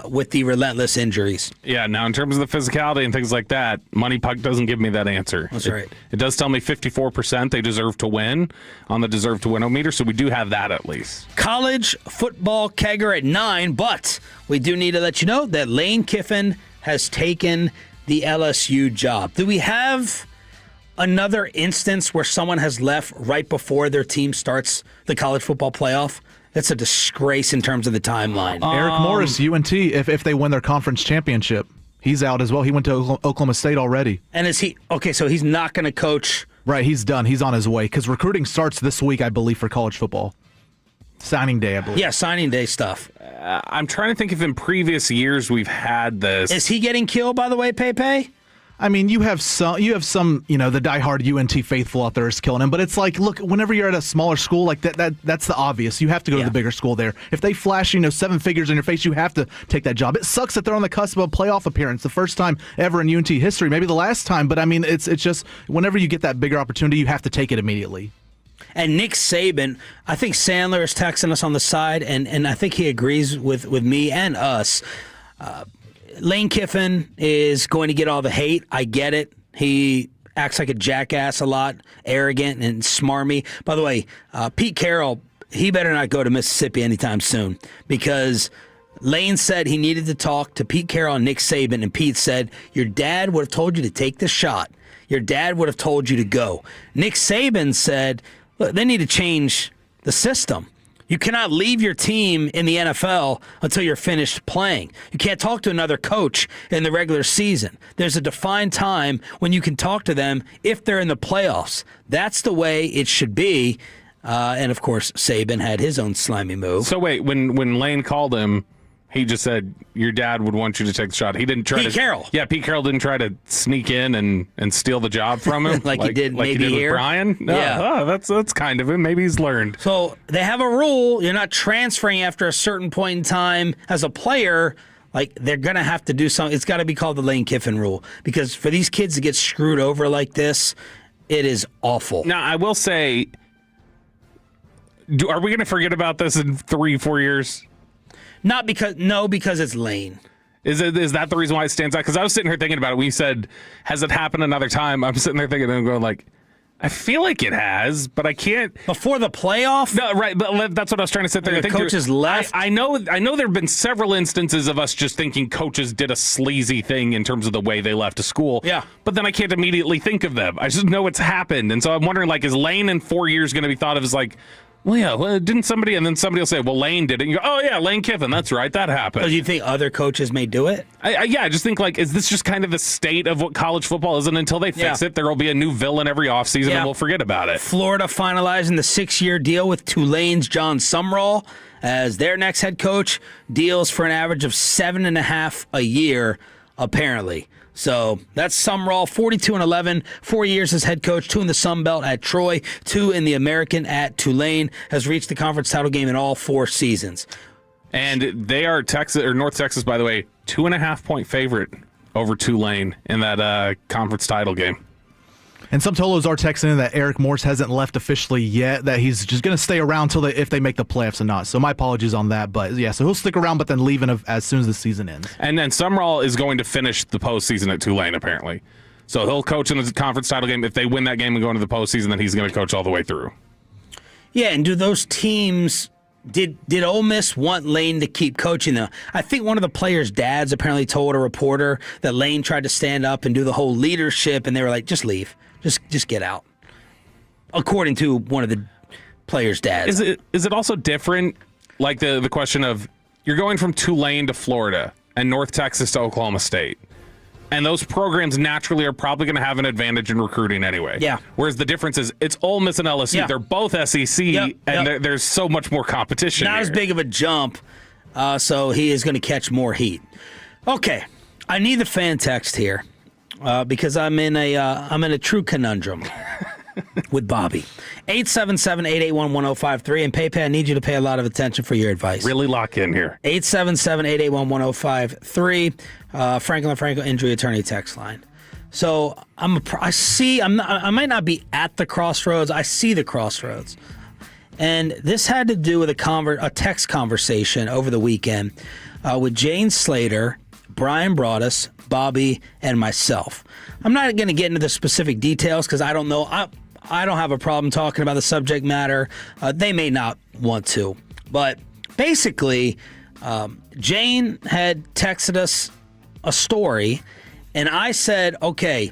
with the relentless injuries. Yeah, now in terms of the physicality and things like that, Money Puck doesn't give me that answer. That's right. It does tell me 54% they deserve to win on the deserve to win meter, so we do have that at least. College football kegger at 9, but we do need to let you know that Lane Kiffin has taken the LSU job. Do we have another instance where someone has left right before their team starts the college football playoff? It's a disgrace in terms of the timeline. Eric Morris, UNT, if they win their conference championship, he's out as well. He went to Oklahoma State already. And is he okay? So he's not going to coach. Right, he's done. He's on his way because recruiting starts this week, I believe, for college football. Signing day, I believe. Yeah, signing day stuff. I'm trying to think if in previous years we've had this. Is he getting killed, by the way, Pepe? I mean, you have some, the diehard UNT faithful out there is killing him. But it's like, look, whenever you're at a smaller school like that's the obvious. You have to go to the bigger school there. If they flash, 7 figures in your face, you have to take that job. It sucks that they're on the cusp of a playoff appearance, the first time ever in UNT history, maybe the last time. But I mean, it's just whenever you get that bigger opportunity, you have to take it immediately. And Nick Saban, I think Sandler is texting us on the side, and I think he agrees with me and us. Lane Kiffin is going to get all the hate. I get it. He acts like a jackass a lot, arrogant and smarmy. By the way, Pete Carroll, he better not go to Mississippi anytime soon, because Lane said he needed to talk to Pete Carroll and Nick Saban, and Pete said, your dad would have told you to take the shot. your dad would have told you to go. Nick Saban said, look, they need to change the system. You cannot leave your team in the NFL until you're finished playing. You can't talk to another coach in the regular season. There's a defined time when you can talk to them if they're in the playoffs. That's the way it should be. And, of course, Saban had his own slimy move. So, wait, when Lane called him, he just said, your dad would want you to take the shot. He didn't try Pete Carroll. Yeah, Pete Carroll didn't try to sneak in and steal the job from him. like he did maybe with here. Brian? No, Yeah. That's kind of him. Maybe he's learned. So they have a rule. You're not transferring after a certain point in time as a player. Like, they're going to have to do something. It's got to be called the Lane Kiffin rule. Because for these kids to get screwed over like this, it is awful. Now, I will say, are we going to forget about this in 3-4 years? Because it's Lane. Is that the reason why it stands out? Because I was sitting here thinking about it. We said, has it happened another time? I'm sitting there thinking and going like, I feel like it has, but I can't. Before the playoff? No, right. But that's what I was trying to sit there and think. Coaches left. I know there have been several instances of us just thinking coaches did a sleazy thing in terms of the way they left a school. Yeah. But then I can't immediately think of them. I just know it's happened. And so I'm wondering, like, is Lane in 4 years going to be thought of as like, well, yeah, didn't somebody, and then somebody will say, well, Lane did it. And you go, oh, yeah, Lane Kiffin, that's right, that happened. Do you think other coaches may do it? I just think, like, is this just kind of the state of what college football is? And until they fix it, there will be a new villain every offseason, and we'll forget about it. Florida finalizing the 6-year deal with Tulane's John Sumrall as their next head coach. Deals for an average of $7.5 a year, apparently. So that's Sumrall, 42-11, 4 years as head coach, 2 in the Sun Belt at Troy, 2 in the American at Tulane, has reached the conference title game in all 4 seasons. And they are North Texas, by the way, 2.5-point favorite over Tulane in that conference title game. And some Tolos are texting in that Eric Morse hasn't left officially yet, that he's just going to stay around if they make the playoffs or not. So my apologies on that. But yeah, so he'll stick around, but then leave as soon as the season ends. And then Sumrall is going to finish the postseason at Tulane, apparently. So he'll coach in the conference title game. If they win that game and go into the postseason, then he's going to coach all the way through. Yeah, and do those teams... Did Ole Miss want Lane to keep coaching them? I think one of the players' dads apparently told a reporter that Lane tried to stand up and do the whole leadership, and they were like, just leave. Just get out. According to one of the players' dads. Is it also different, like the question of, you're going from Tulane to Florida and North Texas to Oklahoma State, and those programs naturally are probably going to have an advantage in recruiting anyway. Yeah. Whereas the difference is, it's Ole Miss and LSU. Yeah. They're both SEC, and there's so much more competition. Not as big of a jump, so he is going to catch more heat. Okay, I need the fan text here because I'm in a true conundrum with Bobby. 877-881-1053, and PayPal, I need you to pay a lot of attention for your advice. Really lock in here. 877-881-1053, Franklin injury attorney text line. So I might not be at the crossroads. I see the crossroads. And this had to do with a text conversation over the weekend with Jane Slater, Brian Broaddus, Bobby, and myself. I'm not going to get into the specific details because I don't know. I don't have a problem talking about the subject matter. They may not want to. But basically, Jane had texted us a story, and I said, okay,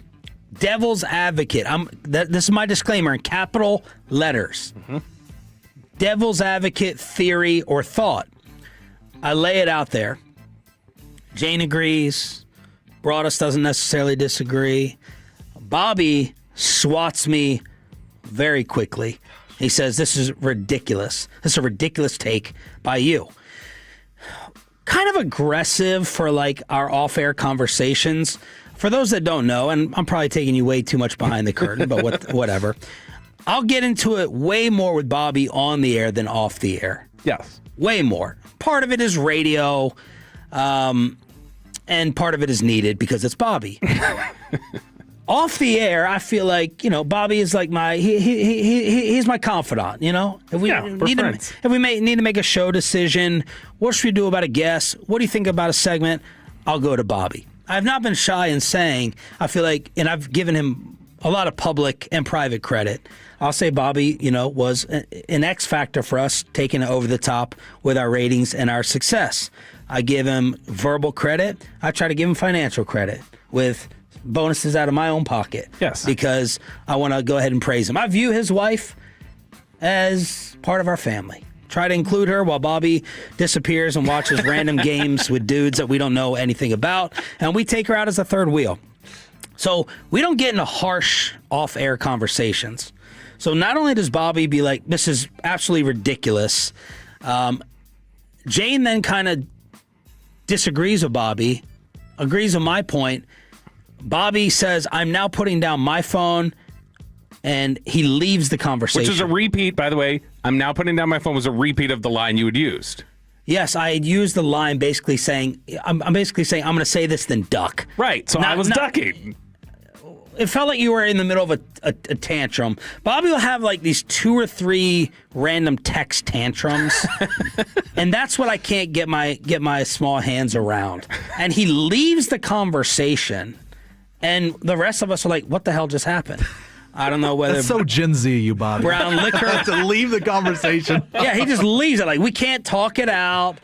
devil's advocate. This is my disclaimer in capital letters. Mm-hmm. Devil's advocate theory or thought. I lay it out there. Jane agrees. Broaddus doesn't necessarily disagree. Bobby swats me very quickly. He says, this is ridiculous. This is a ridiculous take by you. Kind of aggressive for like our off-air conversations. For those that don't know, and I'm probably taking you way too much behind the curtain, but whatever. I'll get into it way more with Bobby on the air than off the air. Yes. Way more. Part of it is radio. And part of it is needed because it's Bobby. Off the air, I feel like, Bobby is like he's my confidant, If we need to make a show decision, what should we do about a guest? What do you think about a segment? I'll go to Bobby. I've not been shy in saying, I feel like, and I've given him a lot of public and private credit. I'll say Bobby, was an X factor for us, taking it over the top with our ratings and our success. I give him verbal credit. I try to give him financial credit with bonuses out of my own pocket. Yes. Because I want to go ahead and praise him. I view his wife as part of our family. Try to include her while Bobby disappears and watches random games with dudes that we don't know anything about. And we take her out as a third wheel. So we don't get into harsh off-air conversations. So not only does Bobby be like, this is absolutely ridiculous, Jane then kind of disagrees with Bobby, agrees with my point. Bobby says, I'm now putting down my phone, and he leaves the conversation. Which is a repeat, by the way. I'm now putting down my phone was a repeat of the line you had used. Yes, I had used the line basically saying, I'm basically saying, I'm going to say this, then duck. Right, so I was ducking. It felt like you were in the middle of a tantrum. Bobby will have like these 2 or 3 random text tantrums, and that's what I can't get my small hands around. And he leaves the conversation, and the rest of us are like, what the hell just happened? I don't know whether... That's so Gen Z, you, Bobby. Brown liquor. To leave the conversation. Yeah, he just leaves it. Like, we can't talk it out.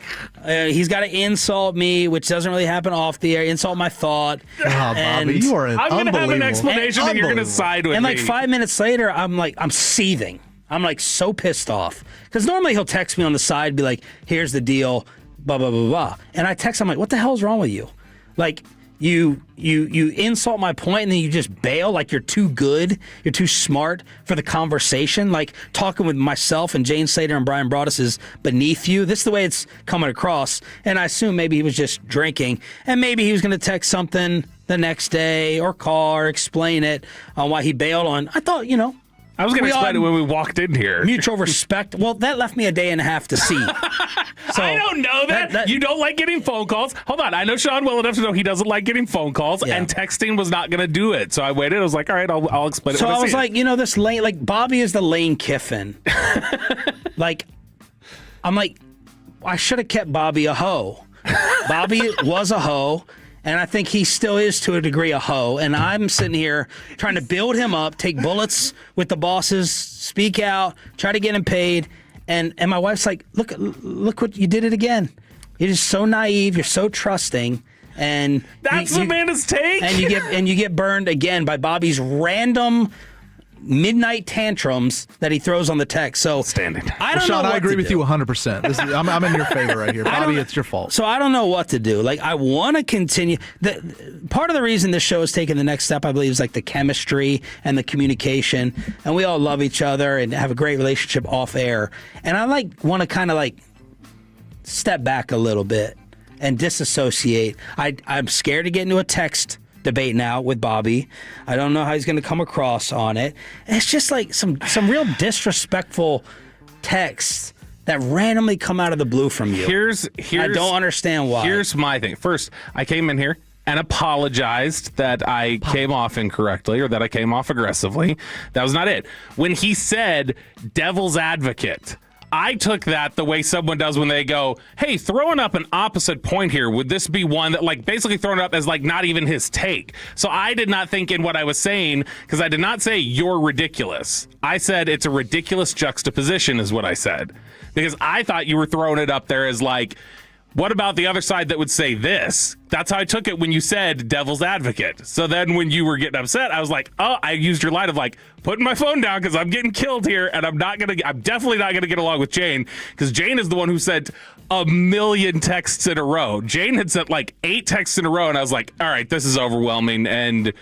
He's got to insult me, which doesn't really happen off the air. Insult my thought. Oh, Bobby, you are I'm going to have an explanation, and you're going to side with me. And like 5 minutes later, I'm seething. I'm like so pissed off. Because normally he'll text me on the side, be like, here's the deal, blah, blah, blah, blah. And I text him like, what the hell is wrong with you? Like... You insult my point and then you just bail like you're too good, you're too smart for the conversation. Like talking with myself and Jane Slater and Brian Broaddus is beneath you. This is the way it's coming across. And I assume maybe he was just drinking and maybe he was going to text something the next day or call or explain it on why he bailed on. I thought, I was going to explain it when we walked in here. Mutual respect. Well, that left me a day and a half to see. So I don't know that. You don't like getting phone calls. Hold on. I know Sean well enough to know he doesn't like getting phone calls, and texting was not going to do it. So I waited. I was like, all right, I'll explain it. So when I was see like, it. this Lane, like Bobby is the Lane Kiffin. Like, I'm like, I should have kept Bobby a hoe. Bobby was a hoe. And I think he still is, to a degree, a hoe. And I'm sitting here trying to build him up, take bullets with the bosses, speak out, try to get him paid. And my wife's like, look what you did it again. You're just so naive. You're so trusting. And that's Amanda's take. And you get burned again by Bobby's random midnight tantrums that he throws on the text. So standing. I don't know. Sean, what I agree to with do. you 100%. I'm in your favor right here, Bobby. It's your fault. So I don't know what to do. Like I want to continue. Part of the reason this show is taking the next step, I believe, is like the chemistry and the communication, and we all love each other and have a great relationship off air. And I want to kind of step back a little bit and disassociate. I'm scared to get into a text debate now with Bobby. I don't know how he's going to come across on it. And it's just like some real disrespectful texts that randomly come out of the blue from you. Here's I don't understand why. Here's my thing. First, I came in here and apologized that I came off incorrectly or that I came off aggressively. That was not it. When he said devil's advocate, I took that the way someone does when they go, hey, throwing up an opposite point here, would this be one that basically throwing it up as not even his take? So I did not think in what I was saying, because I did not say you're ridiculous. I said it's a ridiculous juxtaposition is what I said. Because I thought you were throwing it up there as what about the other side that would say this? That's how I took it when you said devil's advocate. So then when you were getting upset, I was like, oh, I used your line of putting my phone down because I'm getting killed here and I'm definitely not going to get along with Jane, because Jane is the one who sent a million texts in a row. Jane had sent 8 texts in a row and I was like, all right, this is overwhelming and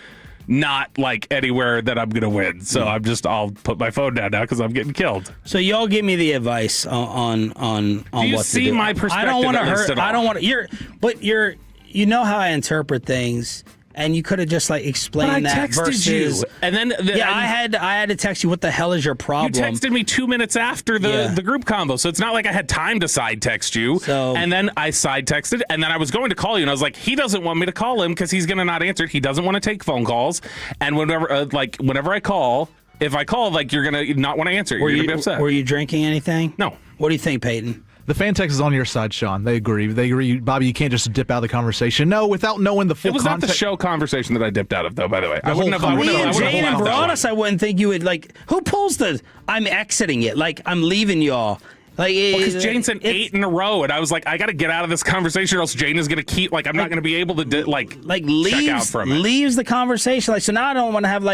not anywhere that I'm gonna win. So I'll put my phone down now because I'm getting killed. So y'all give me the advice on do you what see to do. my perspective? I don't want to hurt. At all. I don't want to. You know how I interpret things, and you could have just explained that texted versus you. And then I had to text you. What the hell is your problem? You texted me 2 minutes after the group combo, so it's not like I had time to side text you. And then I side texted, and then I was going to call you, and I was like, he doesn't want me to call him because he's going to not answer it. He doesn't want to take phone calls, and whenever I call, if I call, you're going to not want to answer. You're going to be upset. Were you drinking anything? No. What do you think, Peyton? The fan text is on your side, Sean. They agree. Bobby, you can't just dip out of the conversation. No, without knowing the full context. It was not the show conversation that I dipped out of, though, by the way. I wouldn't have. Jane and Broaddus, I wouldn't think you would, who pulls the, I'm exiting it, I'm leaving y'all. Because Jane said 8 in a row, and I was like, I got to get out of this conversation, or else Jane is going to keep I'm not going to be able to check out from it. Leaves the conversation. So now I don't want to have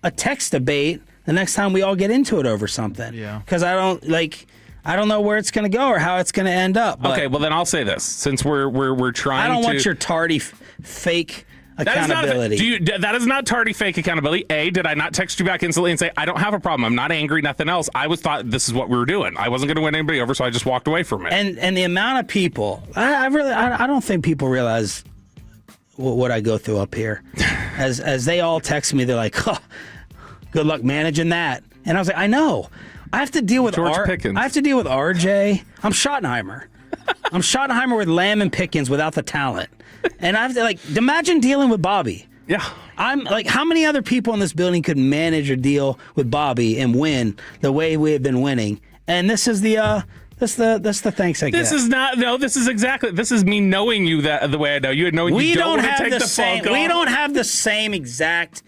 a text debate the next time we all get into it over something. Yeah. Because I don't know where it's going to go or how it's going to end up. But Okay, well then I'll say this, since we're trying. I don't to, want your tardy fake accountability. That is not tardy fake accountability. A, did I not text you back instantly and say, I don't have a problem, I'm not angry, nothing else. I thought this is what we were doing. I wasn't going to win anybody over, so I just walked away from it. And the amount of people, I don't think people realize what I go through up here. As they all text me, they're like, oh, good luck managing that. And I was like, I know. I have to deal with Pickens. I have to deal with RJ. I'm Schottenheimer. I'm Schottenheimer with Lamb and Pickens without the talent. And I have to imagine dealing with Bobby. Yeah. I'm like, how many other people in this building could manage or deal with Bobby and win the way we have been winning? And this is the that's the thanks I get. This is not this is me knowing you the way I know you, and knowing you don't want to take the funk off. We don't have the same exact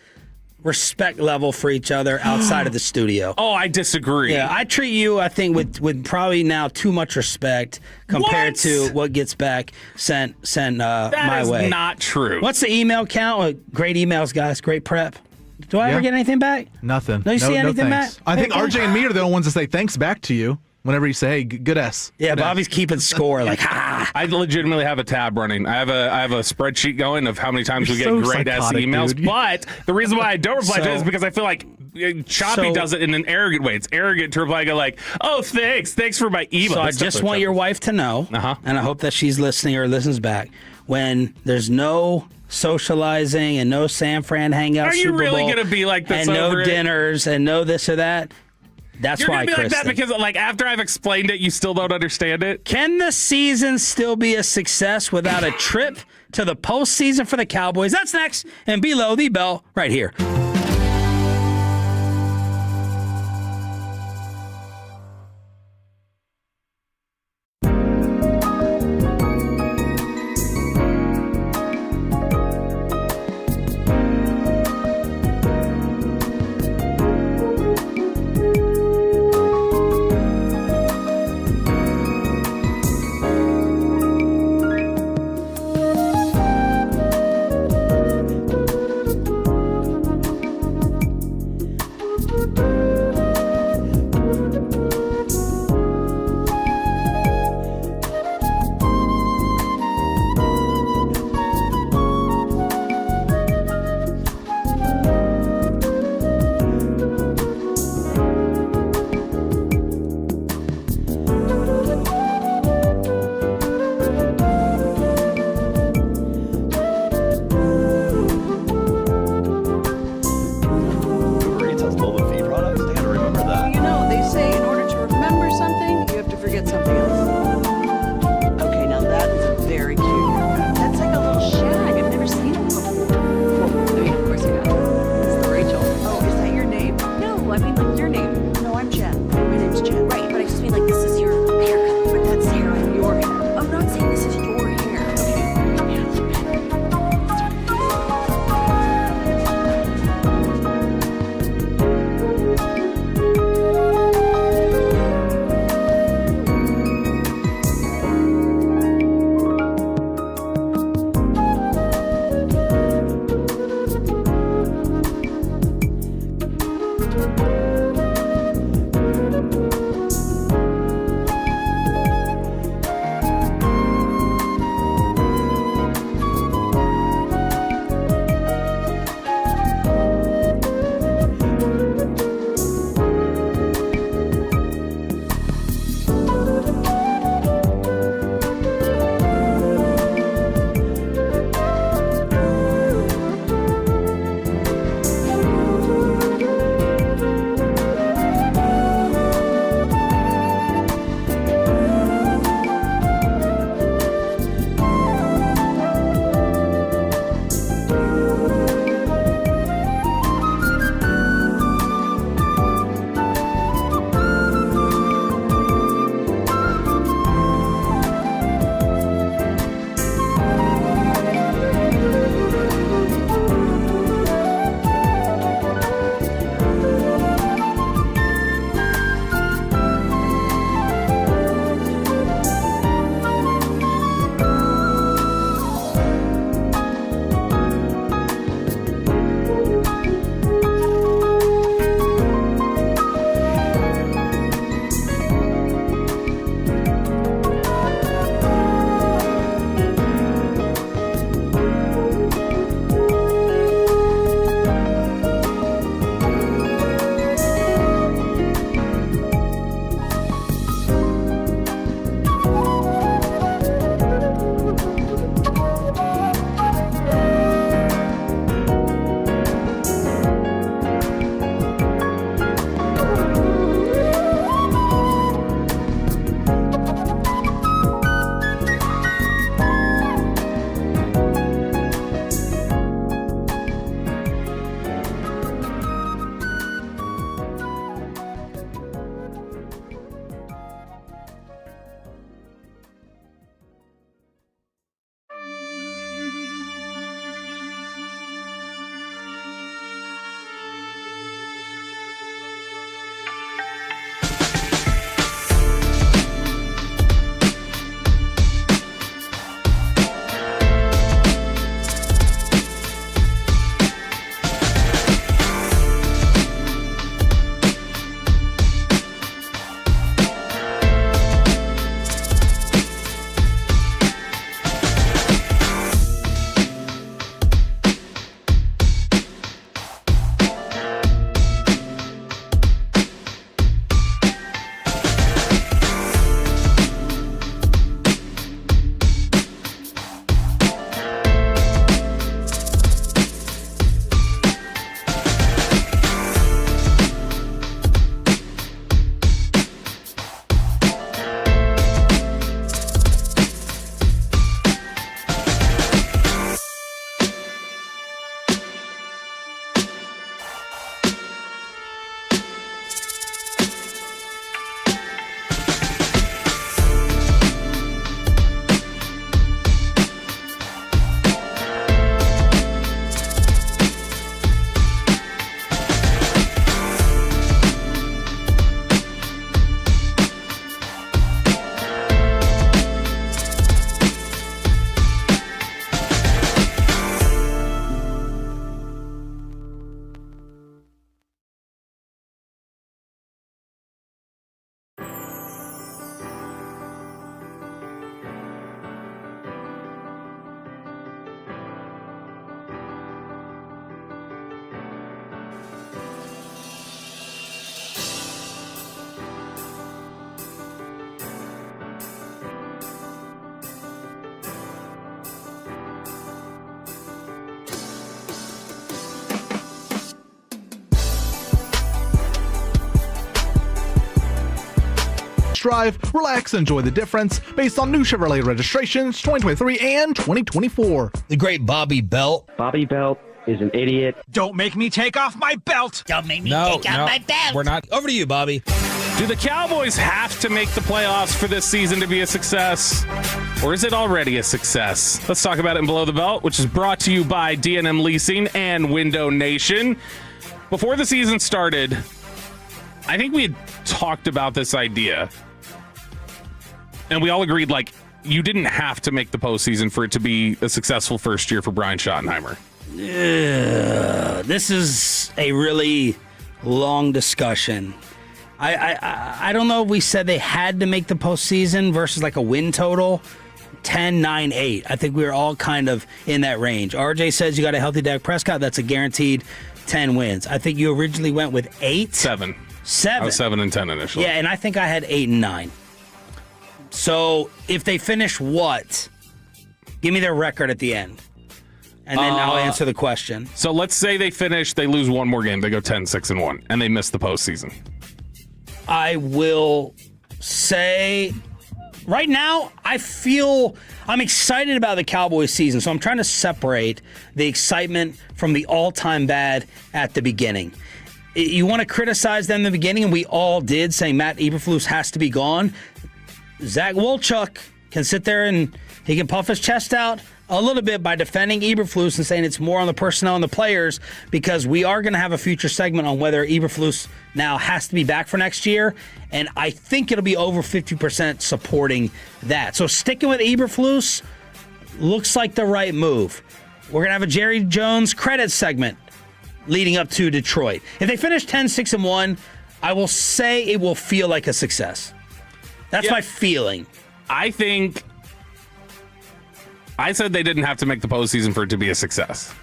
respect level for each other outside of the studio. Oh, I disagree. Yeah, I treat you, I think, with probably now too much respect compared to what gets back sent my way. That is not true. What's the email count? Great emails, guys. Great prep. Do I ever get anything back? Nothing. No, you see anything back? I think RJ and me are the only ones that say thanks back to you whenever you say, hey, good S. Yeah, good Bobby's S. keeping score like, ha. I legitimately have a tab running. I have a spreadsheet going of how many times we get so great S psychotic, emails. dude. But the reason why I don't reply to it is because I feel like Choppy So- does it in an arrogant way. It's arrogant to reply, go like, oh, thanks for my email. So I That's just stuff want that your wife to know, and I hope that she's listening or listens back, when there's no socializing and no San Fran hangouts, Are you Super really Bowl, gonna be like this and no over it? dinners and no this or that. That's You're why, gonna be like Kristen. that because after I've explained it, you still don't understand it. Can the season still be a success without a trip to the postseason for the Cowboys? That's next, and below the bell right here. drive, relax, and enjoy the difference based on new Chevrolet registrations 2023 and 2024. The great Bobby Belt. Bobby Belt is an idiot. Don't make me take off my belt. Don't make me take off my belt. We're not. Over to you, Bobby. Do the Cowboys have to make the playoffs for this season to be a success? Or is it already a success? Let's talk about it in Below the Belt, which is brought to you by D&M Leasing and Window Nation. Before the season started, I think we had talked about this idea. And we all agreed, like, you didn't have to make the postseason for it to be a successful first year for Brian Schottenheimer. This is a really long discussion. I don't know if we said they had to make the postseason versus like a win total. 10, 9, 8. I think we were all kind of in that range. RJ says you got a healthy Dak Prescott. That's a guaranteed 10 wins. I think you originally went with 8. 7. 7. I was 7 and 10 initially. Yeah, and I think I had 8 and 9. So if they finish what? Give me their record at the end. And then I'll answer the question. So let's say they lose one more game. They go 10-6-1, and they miss the postseason. I will say right now, I'm excited about the Cowboys season, so I'm trying to separate the excitement from the all-time bad at the beginning. You want to criticize them in the beginning, and we all did, saying Matt Eberflus has to be gone. Zach Wolchuk can sit there and he can puff his chest out a little bit by defending Eberflus and saying it's more on the personnel and the players, because we are going to have a future segment on whether Eberflus now has to be back for next year, and I think it'll be over 50% supporting that. So sticking with Eberflus looks like the right move. We're going to have a Jerry Jones credit segment leading up to Detroit. If they finish 10-6-1, I will say it will feel like a success. That's my feeling. I said they didn't have to make the postseason for it to be a success.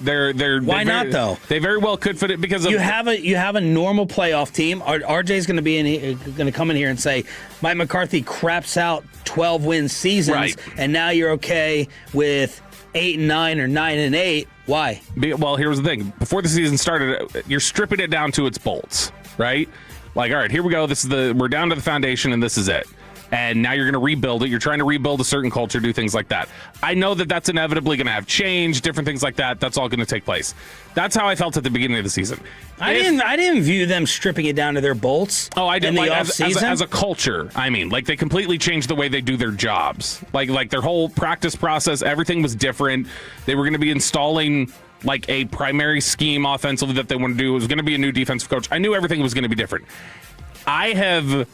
Why not though? They very well could fit it because of you have a normal playoff team. RJ's going to come in here and say Mike McCarthy craps out 12-win seasons, right, and now you're okay with 8-9 or 9-8. Why? Well, here's the thing. Before the season started, you're stripping it down to its bolts, right? Like, all right, here we go. We're down to the foundation, and this is it. And now you're going to rebuild it. You're trying to rebuild a certain culture, do things like that. I know that that's inevitably going to have change, different things like that. That's all going to take place. That's how I felt at the beginning of the season. I didn't view them stripping it down to their bolts. Oh, I did. In the like, offseason. As a culture, I mean, like they completely changed the way they do their jobs. Like their whole practice process, everything was different. They were going to be installing like a primary scheme offensively that they want to do. It was going to be a new defensive coach. I knew everything was going to be different. I have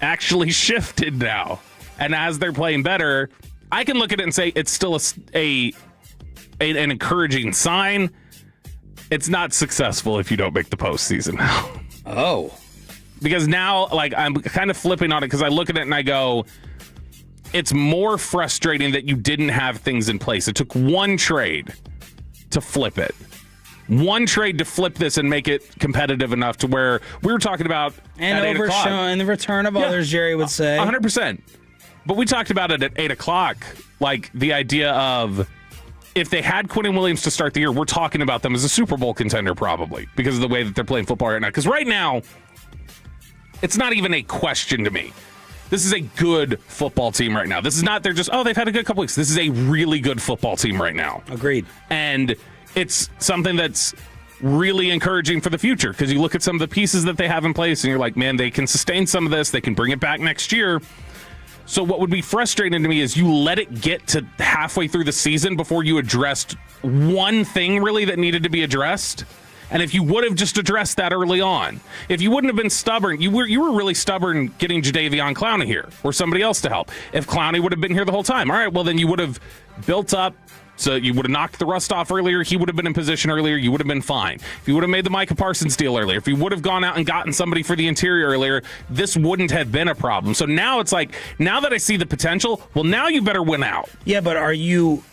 actually shifted now, and as they're playing better, I can look at it and say it's still an encouraging sign. It's not successful if you don't make the postseason now. Oh, because now, like, I'm kind of flipping on it because I look at it and I go, it's more frustrating that you didn't have things in place. It took one trade to flip it. One trade to flip this and make it competitive enough to where we were talking about and at 8 o'clock. And the return of others, Jerry would say. 100%. But we talked about it at 8 o'clock, like the idea of if they had Quinnen Williams to start the year, we're talking about them as a Super Bowl contender probably because of the way that they're playing football right now. Because right now, it's not even a question to me. This is a good football team right now. This is not, they've had a good couple weeks. This is a really good football team right now. Agreed. And it's something that's really encouraging for the future because you look at some of the pieces that they have in place and you're like, man, they can sustain some of this. They can bring it back next year. So what would be frustrating to me is you let it get to halfway through the season before you addressed one thing really that needed to be addressed. And if you would have just addressed that early on, if you wouldn't have been stubborn, you were really stubborn getting Jadeveon Clowney here or somebody else to help. If Clowney would have been here the whole time, all right, well, then you would have built up. So you would have knocked the rust off earlier. He would have been in position earlier. You would have been fine. If you would have made the Micah Parsons deal earlier, if you would have gone out and gotten somebody for the interior earlier, this wouldn't have been a problem. So now it's like, now that I see the potential, well, now you better win out. Yeah, but are you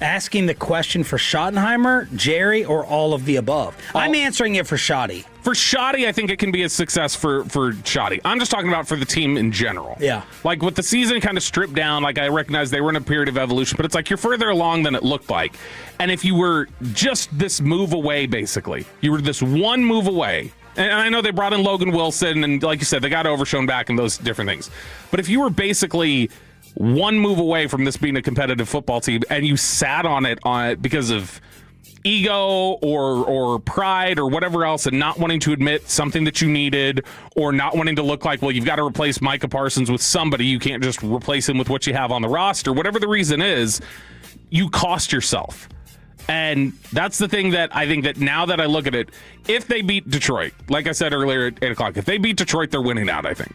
asking the question for Schottenheimer, Jerry, or all of the above? I'm answering it for Schotty. For Schotty, I think it can be a success for Schotty. I'm just talking about for the team in general. Yeah. Like with the season kind of stripped down, like I recognize they were in a period of evolution, but it's like you're further along than it looked like. And if you were just this move away, basically, you were this one move away And I know they brought in Logan Wilson, and like you said, they got Overshown back and those different things. But if you were basically one move away from this being a competitive football team and you sat on it because of ego or pride or whatever else, and not wanting to admit something that you needed, or not wanting to look like, well, you've got to replace Micah Parsons with somebody, you can't just replace him with what you have on the roster, whatever the reason is, you cost yourself. And that's the thing that I think that now that I look at it, if they beat Detroit, like I said earlier at 8 o'clock, if they beat Detroit, they're winning out, I think.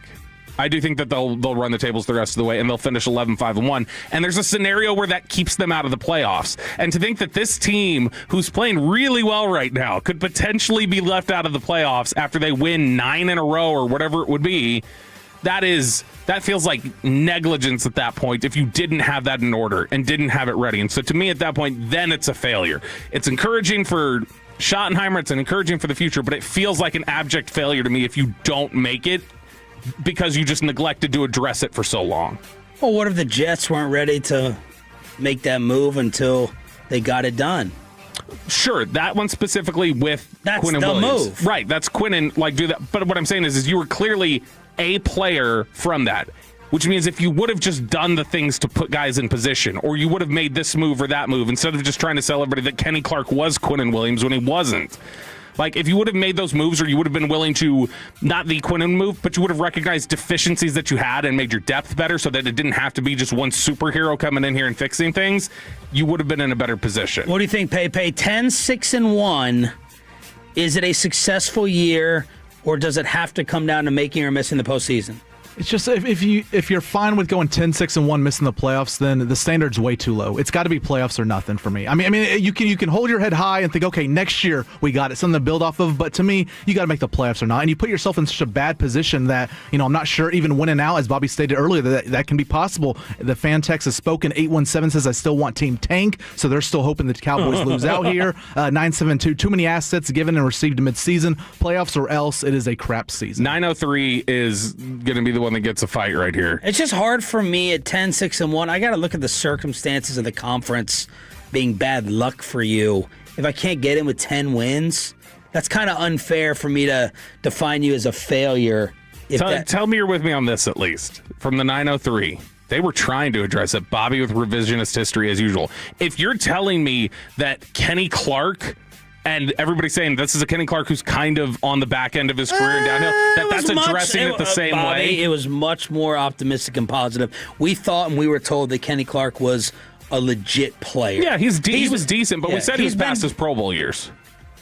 I do think that they'll run the tables the rest of the way, and they'll finish 11-5-1. And there's a scenario where that keeps them out of the playoffs. And to think that this team, who's playing really well right now, could potentially be left out of the playoffs after they win 9 in a row or whatever it would be, that feels like negligence at that point if you didn't have that in order and didn't have it ready. And so to me at that point, then it's a failure. It's encouraging for Schottenheimer, it's encouraging for the future, but it feels like an abject failure to me if you don't make it because you just neglected to address it for so long. Well, what if the Jets weren't ready to make that move until they got it done? Sure, that one specifically with Quinnen Williams. Move. Right, that's Quinnen, do that. But what I'm saying is you were clearly a player from that, which means if you would have just done the things to put guys in position, or you would have made this move or that move, instead of just trying to tell everybody that Kenny Clark was Quinnen Williams when he wasn't. If you would have made those moves, or you would have been willing to, not the Quinnen move, but you would have recognized deficiencies that you had and made your depth better so that it didn't have to be just one superhero coming in here and fixing things, you would have been in a better position. What do you think, Pepe? 10-6-1, is it a successful year, or does it have to come down to making or missing the postseason? It's just if you're fine with going 10-6-1, missing the playoffs, then the standard's way too low. It's got to be playoffs or nothing for me. I mean, you can hold your head high and think, okay, next year we got it, something to build off of. But to me, you got to make the playoffs or not, and you put yourself in such a bad position that I'm not sure even winning out, as Bobby stated earlier, that can be possible. The fan text has spoken. 817 says I still want Team Tank, so they're still hoping the Cowboys lose out here. 972, too many assets given and received mid-season. Playoffs or else it is a crap season. 903 is going to be the one that gets a fight right here. It's just hard for me at 10-6-1. I got to look at the circumstances of the conference being bad luck for you. If I can't get in with 10 wins, that's kind of unfair for me to define you as a failure. Tell me you're with me on this, at least. From the 903, they were trying to address it. Bobby with revisionist history as usual. If you're telling me that Kenny Clark, and everybody's saying this is a Kenny Clark who's kind of on the back end of his career and downhill, that's addressing it the same way. It was much more optimistic and positive. We thought and we were told that Kenny Clark was a legit player. Yeah, he was decent, but we said he was past his Pro Bowl years.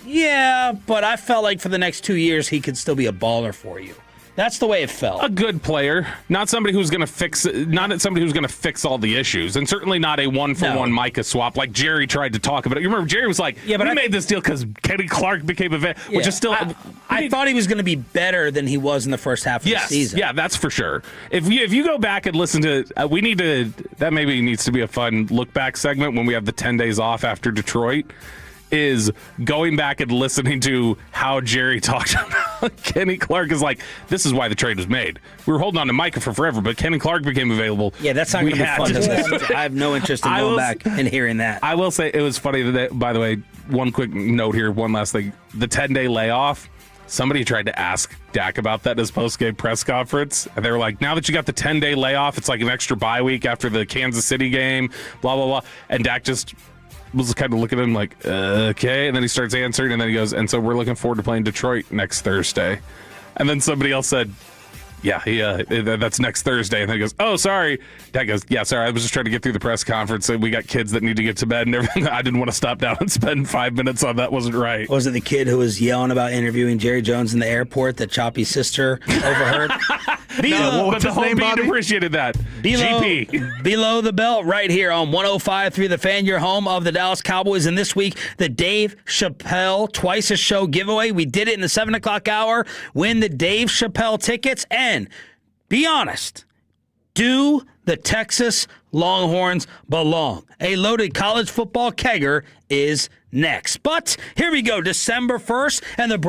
Yeah, but I felt like for the next 2 years he could still be a baller for you. That's the way it felt. A good player, not somebody who's going to fix all the issues, and certainly not a one-for-one Micah swap like Jerry tried to talk about it. You remember Jerry was like, "Yeah, but I made this deal because Kenny Clark became a vet," which is still. I thought he was going to be better than he was in the first half of the season. Yeah, that's for sure. If you go back and listen to, that maybe needs to be a fun look back segment when we have the 10 days off after Detroit. Is going back and listening to how Jerry talked about Kenny Clark is like, this is why the trade was made. We were holding on to Micah for forever, but Kenny Clark became available. Yeah, that's not going to be fun to listen to. I have no interest in going back and hearing that. I will say it was funny that, by the way, one quick note here, one last thing. The 10-day layoff, somebody tried to ask Dak about that in his post-game press conference, and they were like, now that you got the 10-day layoff, it's like an extra bye week after the Kansas City game, blah, blah, blah. And Dak just was kind of looking at him like, okay. And then he starts answering, and then he goes, and so we're looking forward to playing Detroit next Thursday. And then somebody else said, yeah, that's next Thursday. And then he goes, oh, sorry. Dad goes, yeah, sorry. I was just trying to get through the press conference, and we got kids that need to get to bed and everything. I didn't want to stop down and spend 5 minutes on that. Wasn't right. Was it the kid who was yelling about interviewing Jerry Jones in the airport that Choppy's sister overheard? But the whole beat appreciated that. GP. Below the belt right here on 105.3 The Fan, your home of the Dallas Cowboys. And this week, the Dave Chappelle Twice a Show giveaway. We did it in the 7 o'clock hour. Win the Dave Chappelle tickets. And be honest, do the Texas Longhorns belong? A loaded college football kegger is next. But here we go, December 1st, and the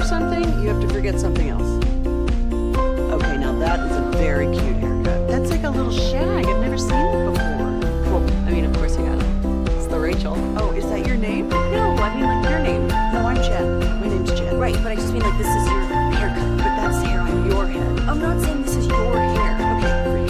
something, you have to forget something else. Okay, now that is a very cute haircut. That's like a little shag. I've never seen it before. Well, I mean, of course you have. It's the Rachel. Oh, is that your name? No, I mean like your name. No, I'm Jen. My name's Jen. Right, but I just mean like this is your haircut. But that's hair on your head. I'm not saying this is your hair. Okay, for you.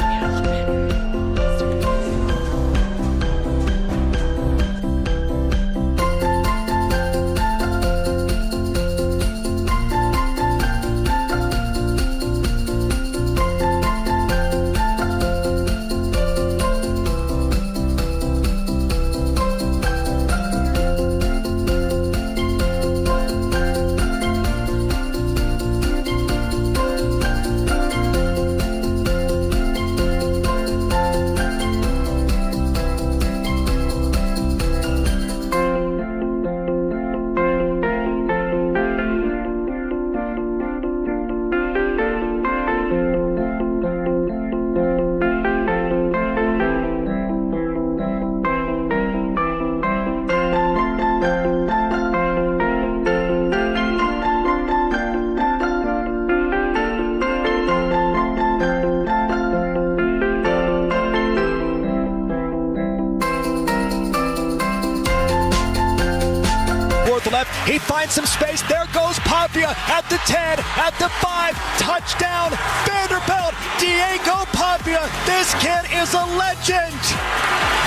He finds some space. There goes Pavia at the 10, at the 5. Touchdown, Vanderbilt. Diego Pavia. This kid is a legend.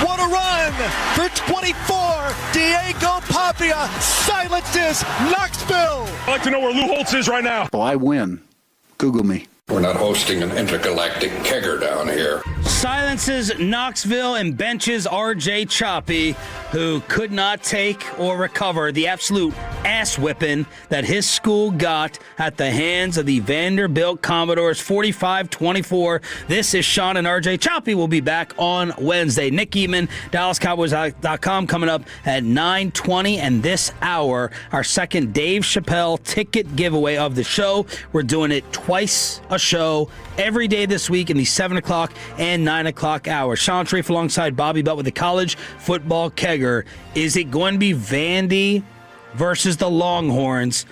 What a run for 24. Diego Pavia silences Knoxville. I'd like to know where Lou Holtz is right now. Well, I win. Google me. We're not hosting an intergalactic kegger down here. Silences Knoxville and benches RJ Choppy, who could not take or recover the absolute ass whipping that his school got at the hands of the Vanderbilt Commodores, 45-24. This is Sean and RJ Choppy. Will be back on Wednesday. Nick Eatman, DallasCowboys.com coming up at 9:20, and this hour, our second Dave Chappelle ticket giveaway of the show. We're doing it twice a show every day this week in the 7 o'clock and 9 o'clock hour. Sean Sharif alongside Bobby Butt with the college football kegger. Is it going to be Vandy versus the Longhorns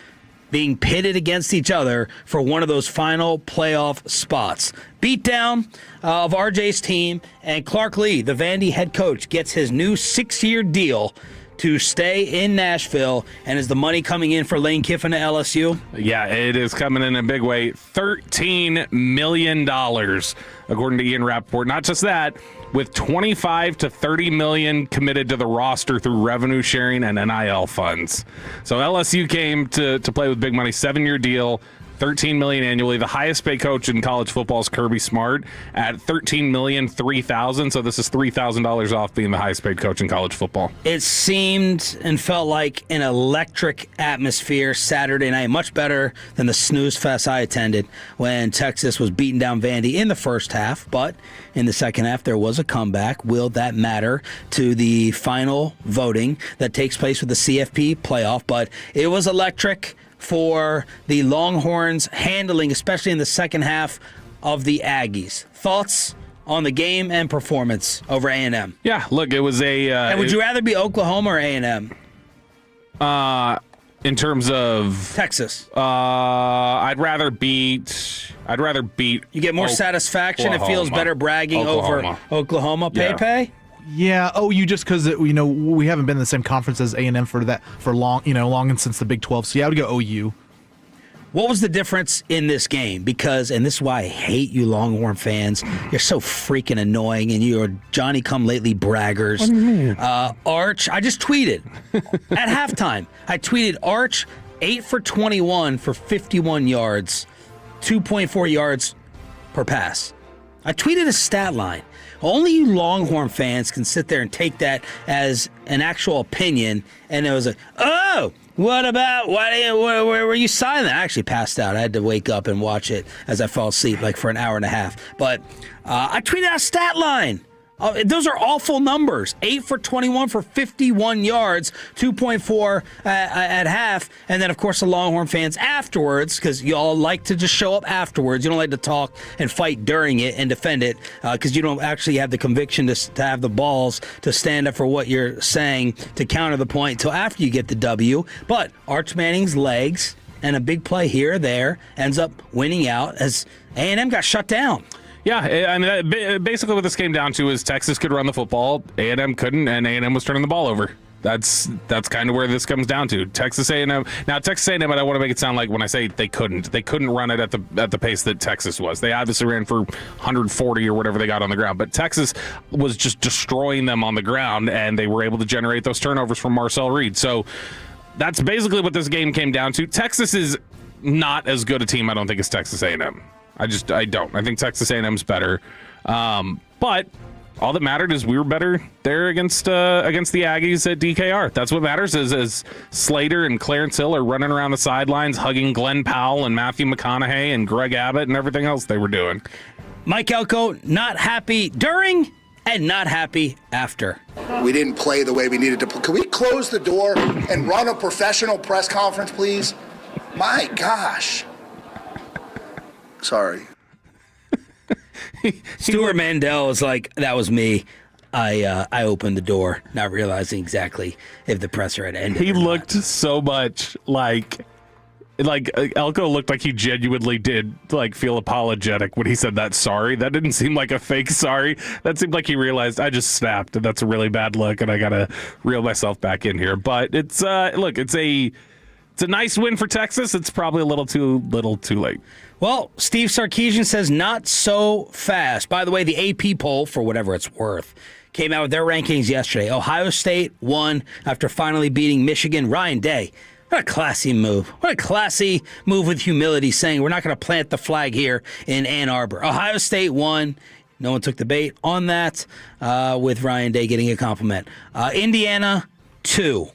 being pitted against each other for one of those final playoff spots? Beatdown of RJ's team, and Clark Lee, the Vandy head coach, gets his new 6-year deal to stay in Nashville. And is the money coming in for Lane Kiffin at LSU? Yeah, it is coming in a big way. $13 million, according to Ian Rappaport. Not just that, with $25 to $30 million committed to the roster through revenue sharing and NIL funds. So LSU came to play with big money, 7-year deal, $13 million annually. The highest paid coach in college football is Kirby Smart at $13,003,000. So this is $3,000 off being the highest paid coach in college football. It seemed and felt like an electric atmosphere Saturday night, much better than the snooze fest I attended when Texas was beating down Vandy in the first half. But in the second half, there was a comeback. Will that matter to the final voting that takes place with the CFP playoff? But it was electric for the Longhorns handling, especially in the second half, of the Aggies. Thoughts on the game and performance over A&M? Yeah, look, it was a... and would you rather be Oklahoma or A&M? In terms of... Texas. I'd rather beat... You get more satisfaction. Oklahoma. It feels better bragging over Oklahoma. Pepe? Yeah, OU just because we haven't been in the same conference as A&M for long and since the Big 12. So yeah, I would go OU. What was the difference in this game? Because, and this is why I hate you Longhorn fans, you're so freaking annoying, and you're Johnny-come-lately braggers. What do you mean? Arch, I just tweeted at halftime. I tweeted Arch 8 for 21 for 51 yards, 2.4 yards per pass. I tweeted a stat line. Only you Longhorn fans can sit there and take that as an actual opinion. And it was like, oh, what about, where were you silent? I actually passed out. I had to wake up and watch it as I fell asleep like for an hour and a half. But I tweeted out a stat line. Those are awful numbers. 8 for 21 for 51 yards, 2.4 at half. And then, of course, the Longhorn fans afterwards, because you all like to just show up afterwards. You don't like to talk and fight during it and defend it because you don't actually have the conviction to have the balls to stand up for what you're saying to counter the point until after you get the W. But Arch Manning's legs and a big play here or there ends up winning out as A&M got shut down. Yeah, I mean, basically what this came down to is Texas could run the football, A&M couldn't, and A&M was turning the ball over. That's kind of where this comes down to. Texas A&M. Now, Texas A&M, I don't want to make it sound like when I say they couldn't run it at the pace that Texas was. They obviously ran for 140 or whatever they got on the ground, but Texas was just destroying them on the ground, and they were able to generate those turnovers from Marcel Reed. So that's basically what this game came down to. Texas is not as good a team, I don't think, as Texas A&M. I don't. I think Texas A&M's better. But all that mattered is we were better there against the Aggies at DKR. That's what matters is as Slater and Clarence Hill are running around the sidelines, hugging Glenn Powell and Matthew McConaughey and Greg Abbott and everything else they were doing. Mike Elko, not happy during and not happy after. We didn't play the way we needed to play. Can we close the door and run a professional press conference, please? My gosh. Sorry. Stuart Mandel was like, that was me. I opened the door, not realizing exactly if the presser had ended. He looked so much like Elko looked like he genuinely did feel apologetic when he said that sorry. That didn't seem like a fake sorry. That seemed like he realized I just snapped and that's a really bad look and I gotta reel myself back in here. But it's it's a nice win for Texas. It's probably a little too late. Well, Steve Sarkisian says not so fast. By the way, the AP poll, for whatever it's worth, came out with their rankings yesterday. Ohio State won after finally beating Michigan. Ryan Day, what a classy move. What a classy move with humility, saying we're not going to plant the flag here in Ann Arbor. Ohio State won. No one took the bait on that, with Ryan Day getting a compliment. Indiana, 2.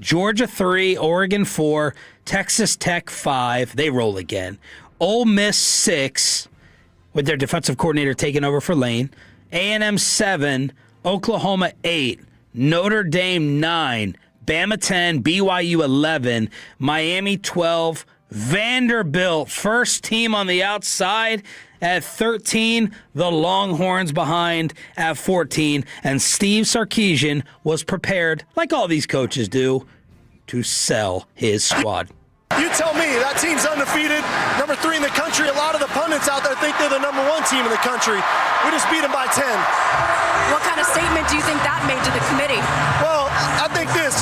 Georgia 3, Oregon 4, Texas Tech 5. They roll again. Ole Miss 6, with their defensive coordinator taking over for Lane. A&M 7, Oklahoma 8, Notre Dame 9, Bama 10, BYU 11, Miami 12, Vanderbilt, first team on the outside at 13, the Longhorns behind at 14, and Steve Sarkisian was prepared, like all these coaches do, to sell his squad. You tell me, that team's undefeated, number 3 in the country. A lot of the pundits out there think they're the number 1 team in the country. We just beat them by 10. What kind of statement do you think that made to the committee? Well, I think this.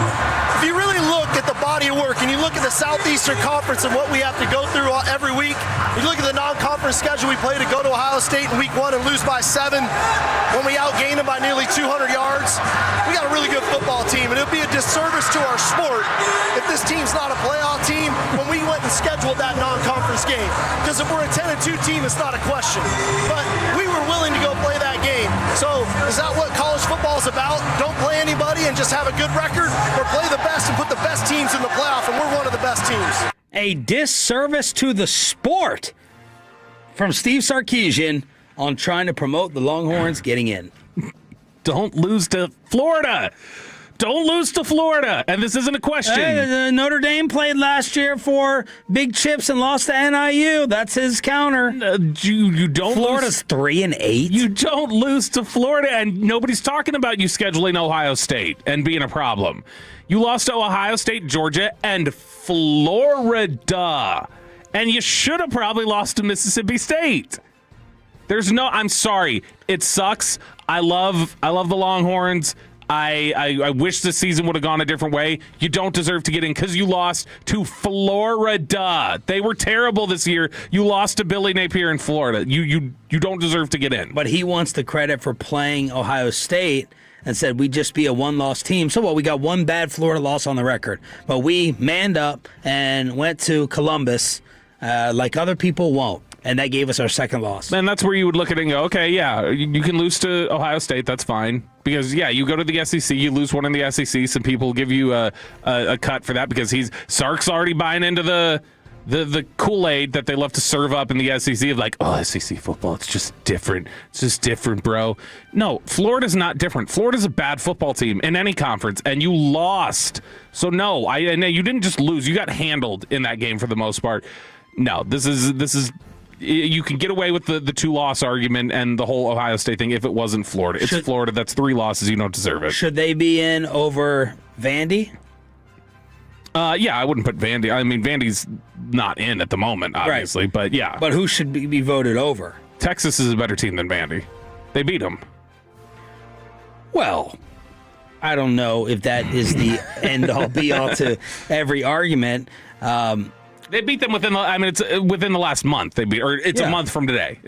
If you really look at the body of work and you look at the Southeastern Conference and what we have to go through every week, you look at the non-conference schedule we play to go to Ohio State in week 1 and lose by 7 when we outgained them by nearly 200 yards. We got a really good football team, and it would be a disservice to our sport if this team's not a playoff team when we went and scheduled that non-conference game. Because if we're a 10-2 team, it's not a question. But we were willing to go play that game. So is that what college football is about? Don't play anybody and just have a good record, or play the best and put the best teams in the playoff, and we're one of the best teams. A disservice to the sport from Steve Sarkisian on trying to promote the Longhorns getting in. Don't lose to Florida. Don't lose to Florida. And this isn't a question. Notre Dame played last year for big chips and lost to NIU. That's his counter. You don't. Florida's 3-8. You don't lose to Florida, and nobody's talking about you scheduling Ohio State and being a problem. You lost to Ohio State, Georgia, and Florida. And you should have probably lost to Mississippi State. I'm sorry. It sucks. I love the Longhorns. I wish this season would have gone a different way. You don't deserve to get in because you lost to Florida. They were terrible this year. You lost to Billy Napier in Florida. You don't deserve to get in. But he wants the credit for playing Ohio State and said we'd just be a one-loss team. So what? We got one bad Florida loss on the record. But we manned up and went to Columbus like other people won't. And that gave us our second loss. And that's where you would look at it and go, okay, yeah, you can lose to Ohio State. That's fine. Because, yeah, you go to the SEC, you lose one in the SEC. Some people give you a cut for that because Sark's already buying into the Kool-Aid that they love to serve up in the SEC of like, oh, SEC football, it's just different. It's just different, bro. No, Florida's not different. Florida's a bad football team in any conference, and you lost. So, no, you didn't just lose. You got handled in that game for the most part. No, this is you can get away with the 2-loss argument and the whole Ohio State thing if it wasn't Florida. It's Florida. That's 3 losses. You don't deserve it. Should they be in over Vandy? Yeah, I wouldn't put Vandy. I mean, Vandy's not in at the moment, obviously. Right. But yeah. But who should be voted over? Texas is a better team than Vandy. They beat them. Well, I don't know if that is the end-all, be-all to every argument. They beat them within it's within the last month. They beat, or it's a month from today.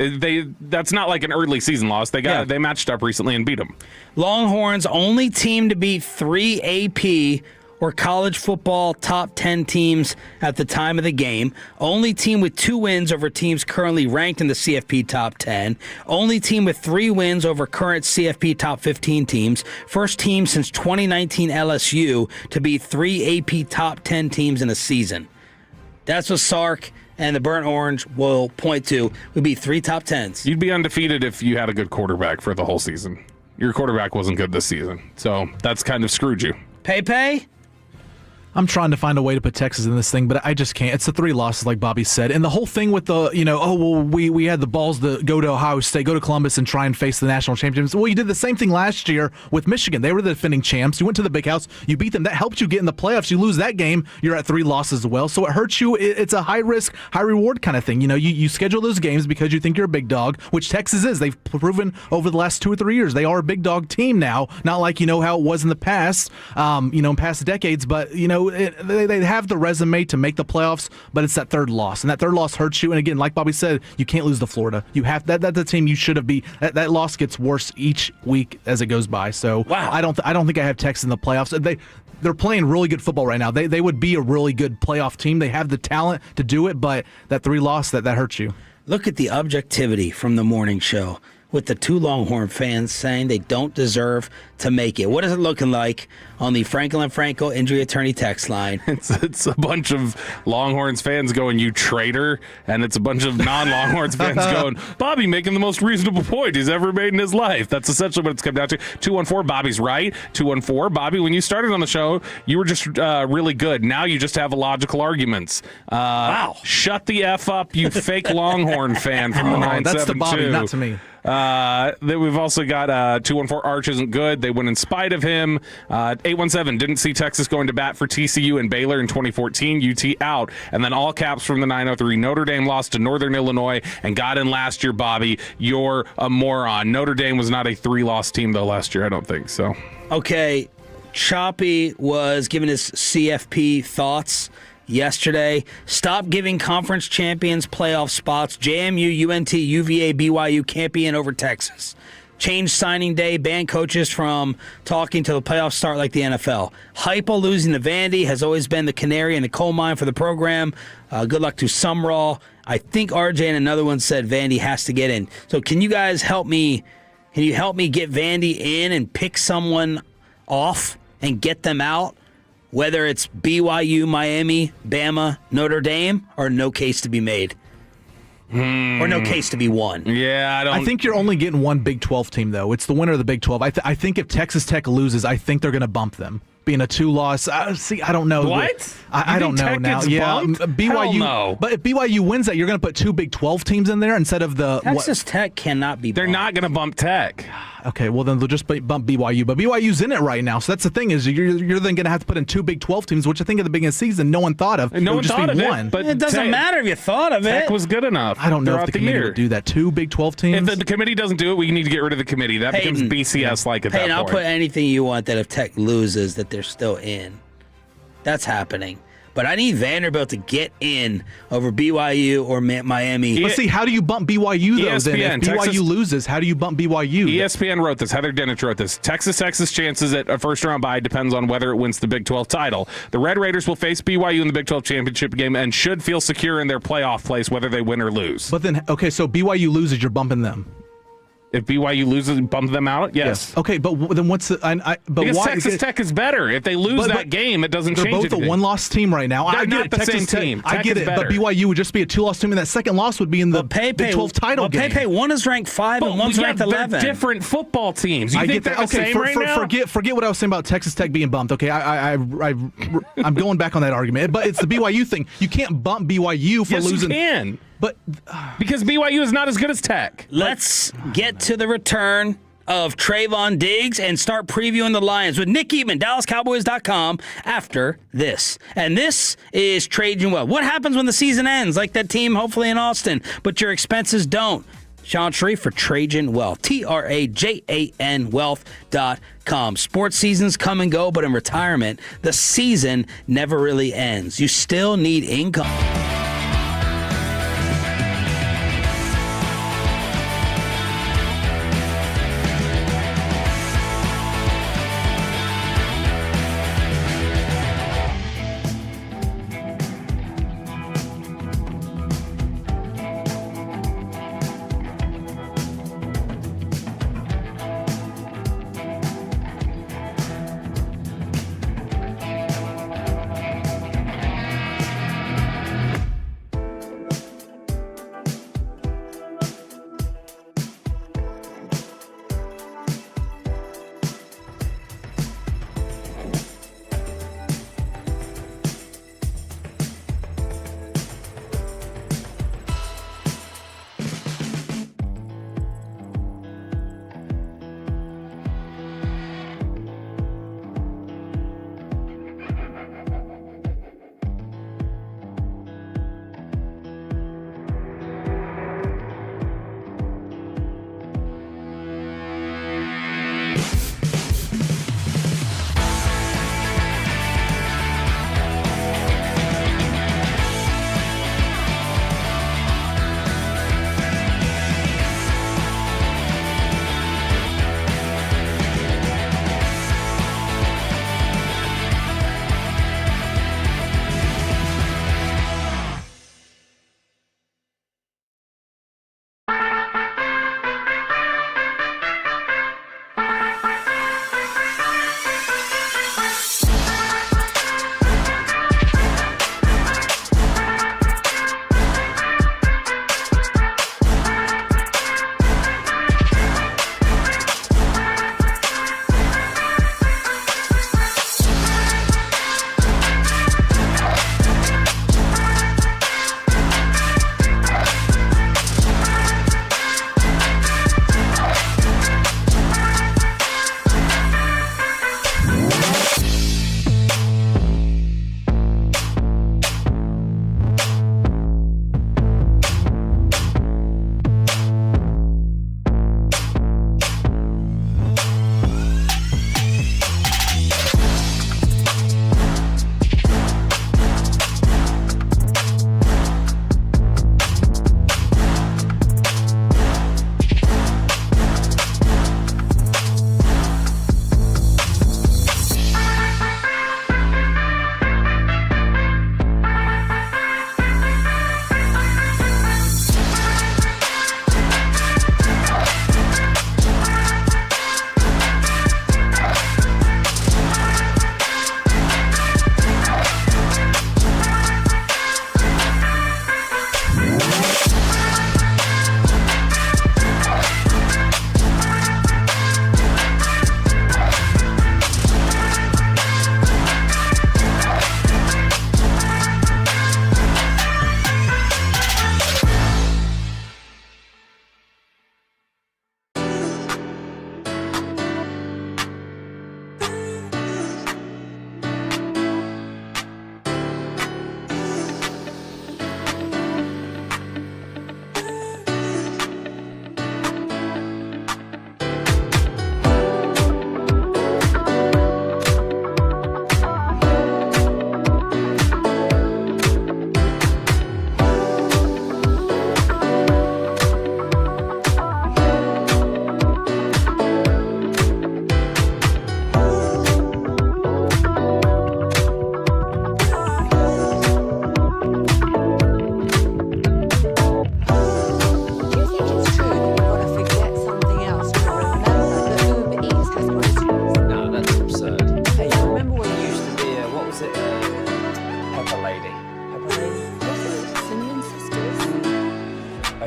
That's not like an early season loss. They matched up recently and beat them. Longhorns, only team to beat 3 AP or college football top 10 teams at the time of the game. Only team with 2 wins over teams currently ranked in the CFP top 10. Only team with 3 wins over current CFP top 15 teams. First team since 2019 LSU to beat 3 AP top 10 teams in a season. That's what Sark and the Burnt Orange will point to. Would be 3 top 10s. You'd be undefeated if you had a good quarterback for the whole season. Your quarterback wasn't good this season, so that's kind of screwed you. Pepe? I'm trying to find a way to put Texas in this thing, but I just can't. It's the 3 losses, like Bobby said. And the whole thing with the, we had the balls to go to Ohio State, go to Columbus, and try and face the national champions. Well, you did the same thing last year with Michigan. They were the defending champs. You went to the big house. You beat them. That helped you get in the playoffs. You lose that game, you're at 3 losses as well. So it hurts you. It's a high-risk, high-reward kind of thing. You schedule those games because you think you're a big dog, which Texas is. They've proven over the last 2 or 3 years they are a big dog team now. Not like, how it was in the past, in past decades, but, they have the resume to make the playoffs, but it's that 3rd loss, and that 3rd loss hurts you. And again, like Bobby said, you can't lose to Florida. You have that's the team you should have beat. That loss gets worse each week as it goes by. So wow. I don't think I have Texas in the playoffs. They're playing really good football right now. They would be a really good playoff team. They have the talent to do it, but that 3 loss that hurts you. Look at the objectivity from the morning show, with the 2 Longhorn fans saying they don't deserve to make it. What is it looking like on the Franklin Franco injury attorney text line? It's a bunch of Longhorns fans going, "You traitor," and it's a bunch of non-Longhorns fans going, "Bobby making the most reasonable point he's ever made in his life." That's essentially what it's come down to. 214, Bobby's right. 214, Bobby, when you started on the show, you were just really good. Now you just have illogical arguments. Wow. Shut the F up, you fake Longhorn fan from the 972. That's to Bobby, not to me. Then we've also got 214, Arch isn't good. They win in spite of him. 817, didn't see Texas going to bat for TCU and Baylor in 2014. UT out. And then all caps from the 903. Notre Dame lost to Northern Illinois and got in last year, Bobby. You're a moron. Notre Dame was not a 3-loss team, though, last year. I don't think so. Okay. Choppy was giving his CFP thoughts yesterday. Stop giving conference champions playoff spots. JMU, UNT, UVA, BYU can't be in over Texas. Change signing day, ban coaches from talking till the playoffs start like the NFL. Heupel losing to Vandy has always been the canary in the coal mine for the program. Good luck to Sumrall. I think RJ and another one said Vandy has to get in. So can you guys help me? Can you help me get Vandy in and pick someone off and get them out? Whether it's BYU, Miami, Bama, Notre Dame, or no case to be made. Or no case to be won. Yeah, I think you're only getting one Big 12 team, though. It's the winner of the Big 12. I think if Texas Tech loses, I think they're going to bump them. Being a 2-loss, I don't know. What? I don't know now. Yeah, BYU. Hell no. But if BYU wins that, you're going to put 2 Big 12 teams in there instead of the Texas Tech cannot be bumped. They're not going to bump Tech. Okay, well then they'll just bump BYU. But BYU's in it right now, so that's the thing is you're then going to have to put in 2 Big 12 teams, which I think at the beginning of the season no one thought of. No one thought of one. it. But it doesn't matter if you thought of Tech it. was good enough. I don't know if the committee would do that. 2 Big 12 teams. If the committee doesn't do it, we need to get rid of the committee. That becomes BCS-like at that point. I'll put anything you want that if Tech loses, that they're still in. That's happening. But I need Vanderbilt to get in over BYU or Miami. Let's see, how do you bump BYU, though, ESPN, then? If BYU loses, how do you bump BYU? ESPN wrote this. Heather Dinich wrote this. Texas' chances at a first-round bye depends on whether it wins the Big 12 title. The Red Raiders will face BYU in the Big 12 championship game and should feel secure in their playoff place whether they win or lose. But then, okay, so BYU loses, you're bumping them. If BYU loses and bump them out, yes. Okay, but then what's the? Because why? Texas Tech is better. If they lose that game, it doesn't change anything. They're both a 1-loss team right now. They're I get not it. the Texas same team. I get it, but BYU would just be a 2-loss team, and that second loss would be in the Big 12 title game. Pepe, one is ranked 5 and one's ranked 11. They're different football teams. You I think get that. they're the Okay, same right now? Forget what I was saying about Texas Tech being bumped. Okay, I'm going back on that argument, but it's the BYU thing. You can't bump BYU for losing. Yes, you can. But because BYU is not as good as Tech. Let's get to the return of Trayvon Diggs and start previewing the Lions with Nick Eatman, DallasCowboys.com, after this. And this is Trajan Well. What happens when the season ends? Like that team, hopefully in Austin, but your expenses don't. Sean Sharif for Trajan Wealth, TRAJAN Wealth.com. Sports seasons come and go, but in retirement, the season never really ends. You still need income.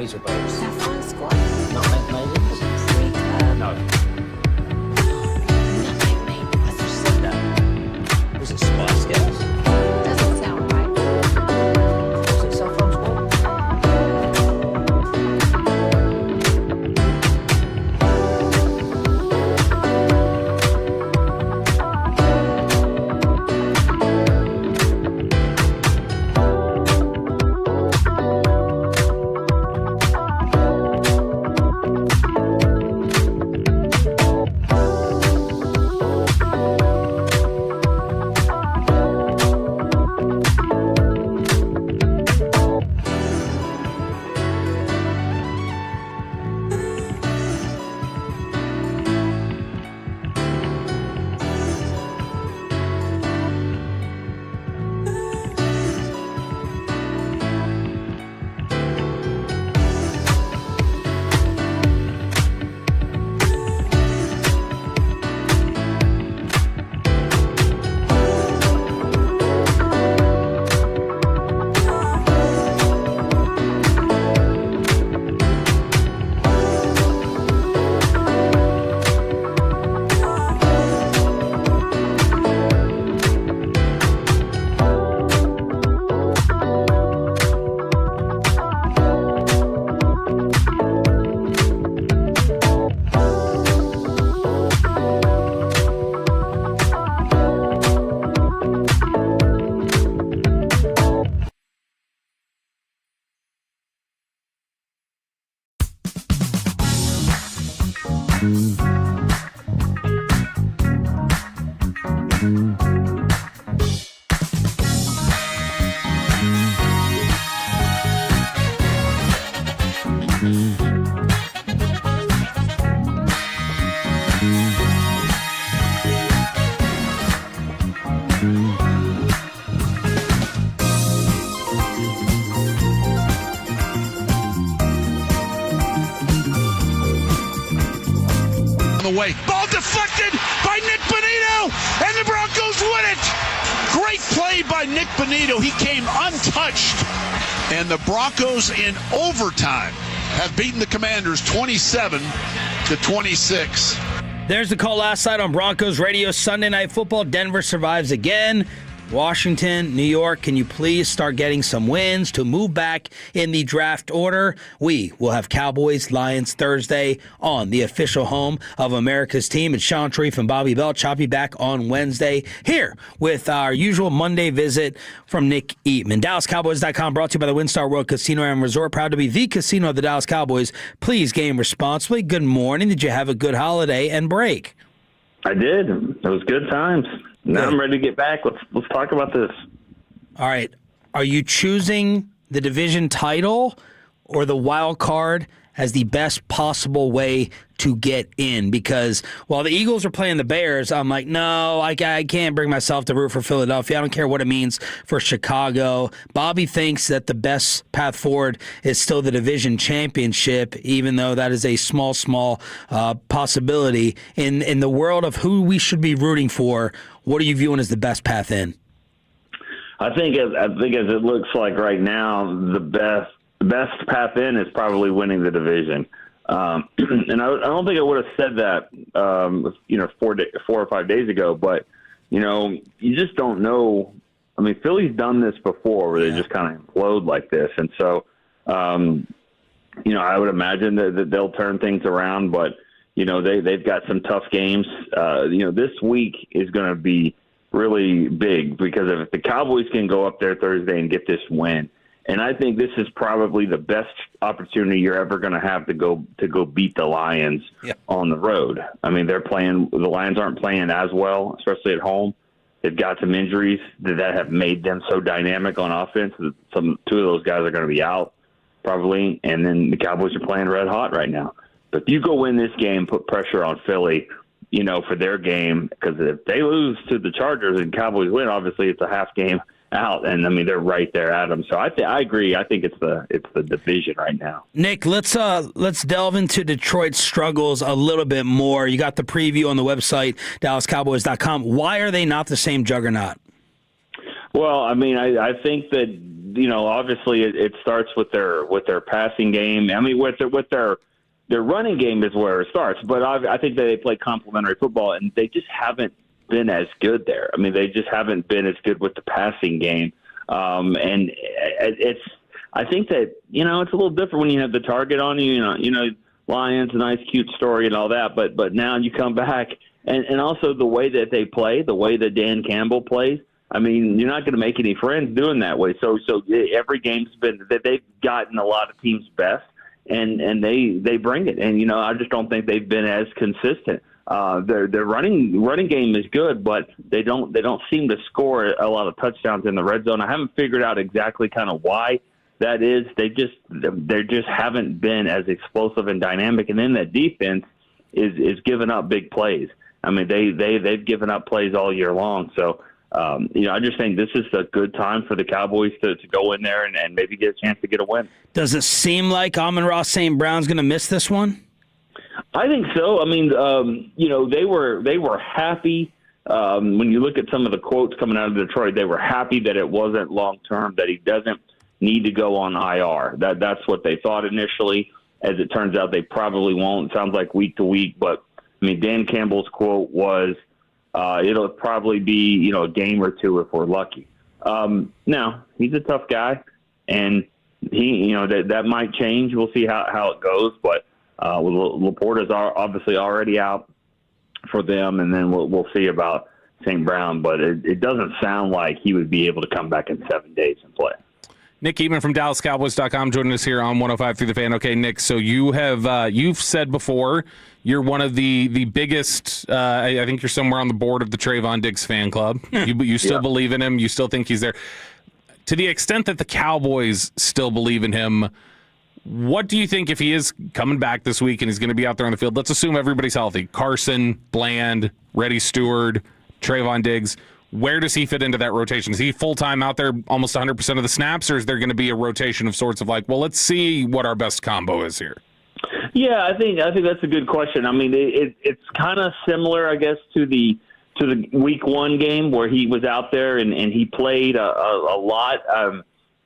Razor boats. Saffron Squad. Nutmeg maybe? No. Nutmeg maybe. I just said that. Was it Spice Girls? Doesn't sound right. Was it Saffron Squad? Way. Ball deflected by Nick Bonito, and the Broncos win it. Great play by Nick Bonito. He came untouched, and the Broncos in overtime have beaten the Commanders 27-26. There's the call last night on Broncos Radio Sunday Night Football. Denver survives again. Washington, New York, can you please start getting some wins to move back in the draft order? We will have Cowboys, Lions Thursday on the official home of America's team. It's Sean Sharif and Bobby Bell. Choppy back on Wednesday here with our usual Monday visit from Nick Eatman. DallasCowboys.com brought to you by the WinStar World Casino and Resort. Proud to be the casino of the Dallas Cowboys. Please game responsibly. Good morning. Did you have a good holiday and break? I did. It was good times. Now I'm ready to get back. Let's talk about this. All right. Are you choosing the division title or the wild card as the best possible way to get in? Because while the Eagles are playing the Bears, I'm like, no, I can't bring myself to root for Philadelphia. I don't care what it means for Chicago. Bobby thinks that the best path forward is still the division championship, even though that is a small possibility. In the world of who we should be rooting for, what are you viewing as the best path in? I think as it looks like right now, the best path in is probably winning the division. And I don't think I would have said that, 4 or 5 days ago, but, you just don't know. I mean, Philly's done this before where they just kind of implode like this. And so, I would imagine that they'll turn things around, but, they've got some tough games. This week is going to be really big because if the Cowboys can go up there Thursday and get this win, and I think this is probably the best opportunity you're ever going to have to go beat the Lions on the road. I mean, the Lions aren't playing as well, especially at home. They've got some injuries that have made them so dynamic on offense. Two of those guys are going to be out probably, and then the Cowboys are playing red hot right now. But if you go win this game, put pressure on Philly, for their game, because if they lose to the Chargers and Cowboys win, obviously it's a half game out, and I mean they're right there at them. So I agree. I think it's the division right now. Nick, let's delve into Detroit's struggles a little bit more. You got the preview on the website DallasCowboys.com. Why are they not the same juggernaut? Well, I mean, I think that obviously it starts with their passing game. I mean, with their running game is where it starts. But I think that they play complementary football, and they just haven't been as good there. I mean, they just haven't been as good with the passing game. And I think that, it's a little different when you have the target on you, Lions, a nice, cute story and all that. But now you come back and also the way that they play, the way that Dan Campbell plays, I mean, you're not going to make any friends doing that way. So every game's been that they've gotten a lot of teams' best, and they bring it. And, I just don't think they've been as consistent. Their running game is good, but they don't seem to score a lot of touchdowns in the red zone. I haven't figured out exactly kind of why that is. They just haven't been as explosive and dynamic, and then that defense is giving up big plays. I mean, they've given up plays all year long. So I just think this is a good time for the Cowboys to go in there and maybe get a chance to get a win. Does it seem like Amon-Ra St. Brown's going to miss this one? I think so. I mean, they were happy when you look at some of the quotes coming out of Detroit. They were happy that it wasn't long term, that he doesn't need to go on IR. That's what they thought initially. As it turns out, they probably won't. It sounds like week to week, but I mean, Dan Campbell's quote was, "It'll probably be a game or two if we're lucky." Now he's a tough guy, and he that might change. We'll see how it goes, but. Laporta's obviously already out for them, and then we'll see about St. Brown. But it doesn't sound like he would be able to come back in 7 days and play. Nick Eatman from DallasCowboys.com joining us here on 105 through the Fan. Okay, Nick, so you've said before you're one of the biggest, I think you're somewhere on the board of the Trayvon Diggs fan club. You still believe in him. You still think he's there. To the extent that the Cowboys still believe in him, what do you think if he is coming back this week and he's going to be out there on the field? Let's assume everybody's healthy. Carson, Bland, Reddy Stewart, Trayvon Diggs. Where does he fit into that rotation? Is he full-time out there almost 100% of the snaps, or is there going to be a rotation of sorts of like, well, let's see what our best combo is here? Yeah, I think that's a good question. I mean, it's kind of similar, I guess, to the Week 1 game where he was out there and he played a lot.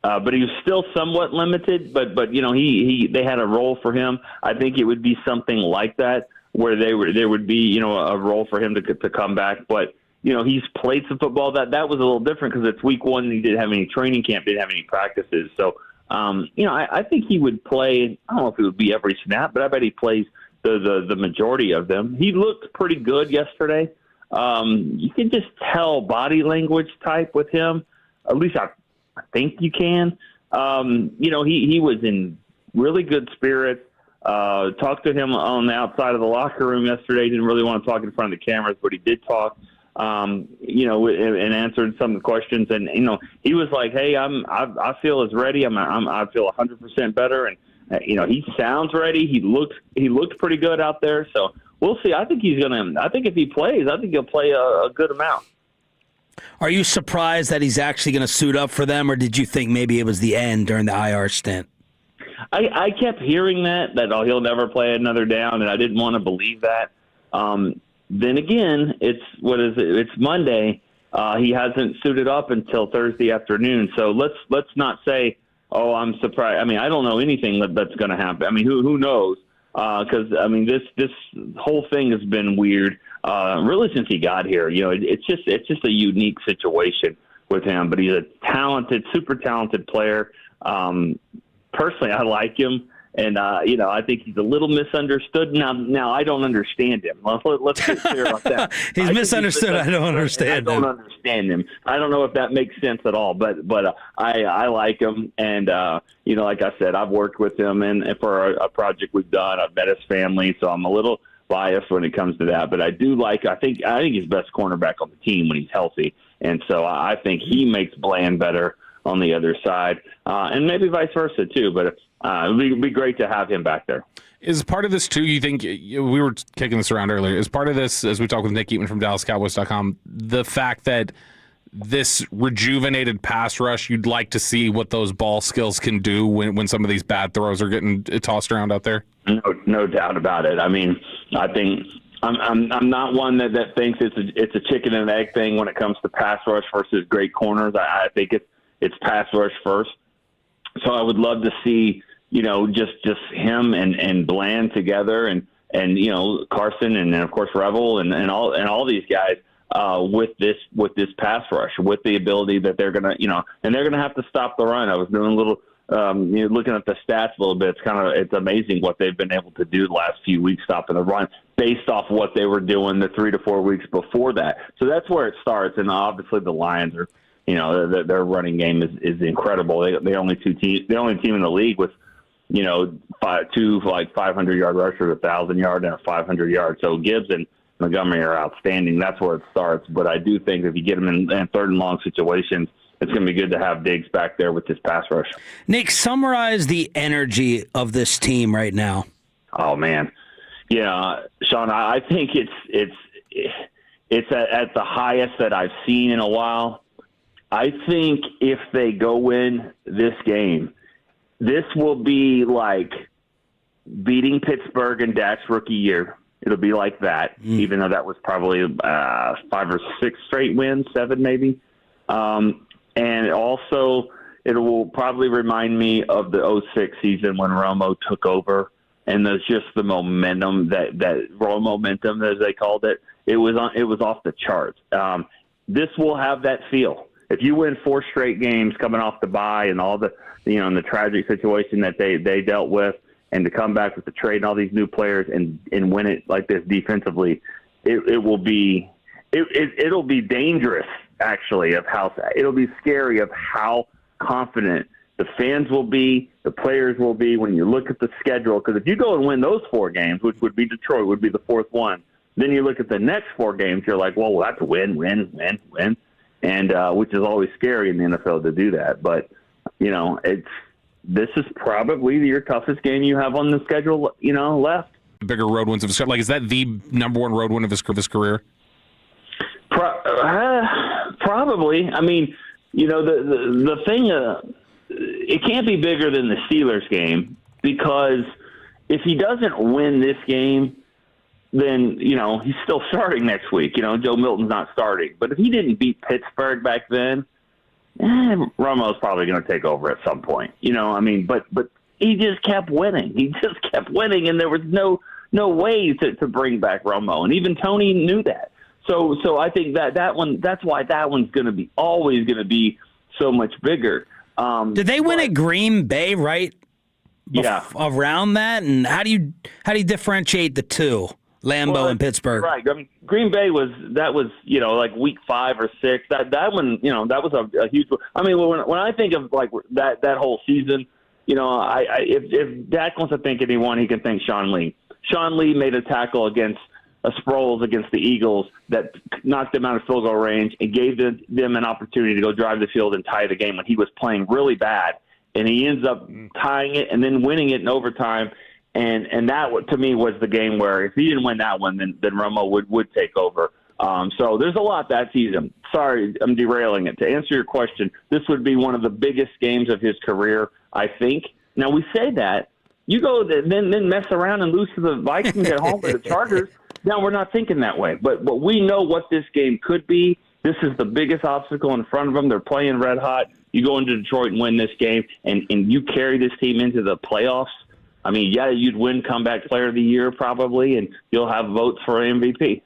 But he was still somewhat limited. But they had a role for him. I think it would be something like that where there would be a role for him to come back. But he's played some football. That was a little different because it's Week 1 and he didn't have any training camp, didn't have any practices. So I think he would play. I don't know if it would be every snap, but I bet he plays the majority of them. He looked pretty good yesterday. You can just tell body language type with him. At least I think you can. He was in really good spirits. Talked to him on the outside of the locker room yesterday. Didn't really want to talk in front of the cameras, but he did talk. And answered some of the questions. And he was like, "Hey, I feel as ready. I feel 100% better." And he sounds ready. He looked pretty good out there. So we'll see. I think if he plays, I think he'll play a good amount. Are you surprised that he's actually going to suit up for them, or did you think maybe it was the end during the IR stint? I kept hearing that he'll never play another down, and I didn't want to believe that. Then again, it's Monday. He hasn't suited up until Thursday afternoon. So let's not say, "Oh, I'm surprised." I mean, I don't know anything that's going to happen. I mean, who knows? Because this whole thing has been weird really since he got here. It's just a unique situation with him. But he's a talented, super talented player. Personally, I like him. And, I think he's a little misunderstood. Now I don't understand him. Let's get clear on that. He's misunderstood. I don't understand him. I don't understand him. I don't know if that makes sense at all, but I like him. And, like I said, I've worked with him and for a project we've done. I've met his family, so I'm a little biased when it comes to that. But I think he's best cornerback on the team when he's healthy. And so I think he makes Bland better on the other side, and maybe vice versa too. But it would be great to have him back there. Is part of this too, you think, we were kicking this around earlier, is part of this, as we talked with Nick Eatman from DallasCowboys.com, the fact that this rejuvenated pass rush, you'd like to see what those ball skills can do when some of these bad throws are getting tossed around out there? No doubt about it. I mean, I think I'm not one that thinks it's a chicken and egg thing when it comes to pass rush versus great corners. I think it's pass rush first. So I would love to see, just him and Bland together and Carson and of course Revel and all these guys with this pass rush, with the ability that they're gonna and they're gonna have to stop the run. I was doing a little looking at the stats a little bit. It's amazing what they've been able to do the last few weeks stopping the run based off what they were doing the 3 to 4 weeks before that. So that's where it starts. And obviously the Lions are. Their running game is incredible. The only team in the league with, two 500-yard rushers, 1,000-yard, and a 500-yard. So Gibbs and Montgomery are outstanding. That's where it starts. But I do think if you get them in third and long situations, it's going to be good to have Diggs back there with this pass rush. Nick, summarize the energy of this team right now. Oh man, yeah, Sean, I think it's at the highest that I've seen in a while. I think if they go win this game, this will be like beating Pittsburgh in Dak's rookie year. It'll be like that, even though that was probably 5 or 6 straight wins, 7 maybe. And also, it will probably remind me of the 2006 season when Romo took over, and there's just the momentum that Romo momentum, as they called it. It was off the charts. This will have that feel. If you win 4 straight games coming off the bye and all the and the tragic situation that they dealt with, and to come back with the trade and all these new players and win it like this defensively, it'll be dangerous. Actually, it'll be scary of how confident the fans will be, the players will be when you look at the schedule. Because if you go and win those 4 games, which would be Detroit, would be the 4th one, then you look at the next 4 games, you're like, well, that's win, and which is always scary in the NFL to do that. But, this is probably your toughest game you have on the schedule, left. Bigger road wins of his career. Like, is that the number one road win of his career? Probably. I mean, the thing, it can't be bigger than the Steelers game, because if he doesn't win this game, then, he's still starting next week. Joe Milton's not starting. But if he didn't beat Pittsburgh back then, Romo's probably going to take over at some point. But he just kept winning. And there was no way to bring back Romo. And even Tony knew that. So I think that one, that's why that one's going to be always going to be so much bigger. Did they win at Green Bay, right? Yeah. Around that, and how do you differentiate the two, Lambeau and Pittsburgh? Right. I mean, Green Bay was like week 5 or 6. That one, that was a huge. I mean, when I think of like that whole season, if Dak wants to think anyone, he can thank Sean Lee. Sean Lee made a tackle against Sproles against the Eagles that knocked them out of field goal range and gave them an opportunity to go drive the field and tie the game when he was playing really bad. And he ends up tying it and then winning it in overtime. And that, to me, was the game where if he didn't win that one, then Romo would take over. So there's a lot that season. Sorry, I'm derailing it. To answer your question, this would be one of the biggest games of his career, I think. Now, we say that. You go then mess around and lose to the Vikings at home or the Chargers. Now, we're not thinking that way. But we know what this game could be. This is the biggest obstacle in front of them. They're playing red hot. You go into Detroit and win this game, and you carry this team into the playoffs. I mean, yeah, you'd win Comeback Player of the Year probably, and you'll have votes for MVP.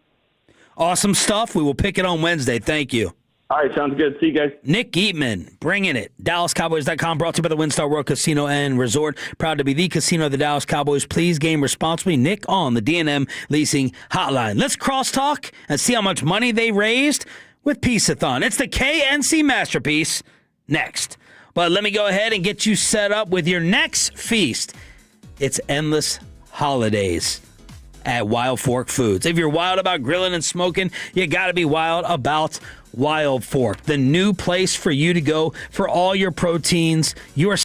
Awesome stuff. We will pick it on Wednesday. Thank you. All right, sounds good. See you guys. Nick Geetman, bringing it. DallasCowboys.com, brought to you by the WinStar World Casino and Resort. Proud to be the casino of the Dallas Cowboys. Please game responsibly. Nick on the D&M Leasing Hotline. Let's crosstalk and see how much money they raised with Peace-a-thon. It's the KNC Masterpiece next. But let me go ahead and get you set up with your next feast. It's Endless Holidays at Wild Fork Foods. If you're wild about grilling and smoking, you got to be wild about Wild Fork, the new place for you to go for all your proteins. You are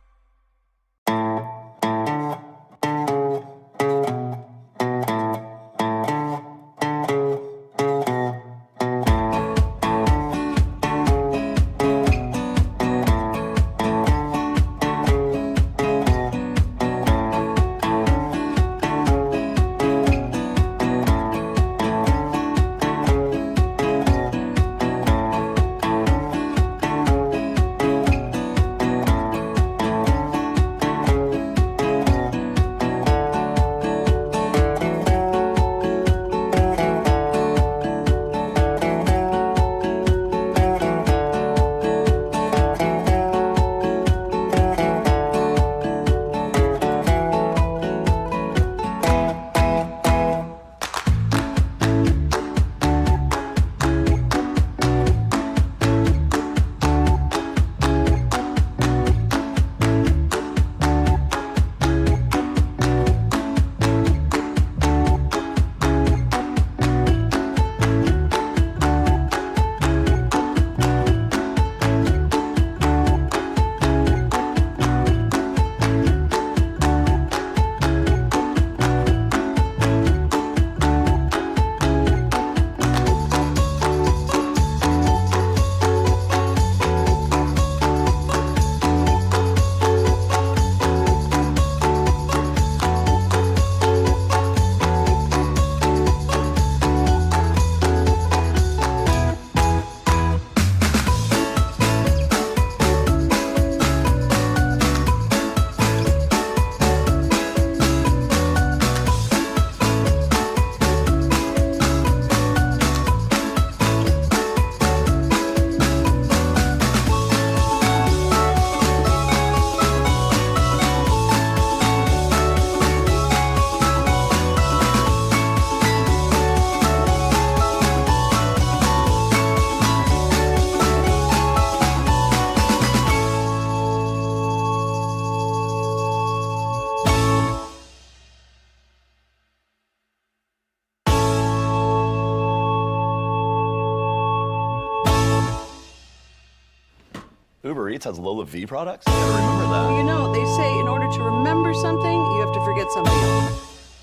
Uber Eats has Lola V products? I gotta remember that. Well, you know, they say in order to remember something, you have to forget something else.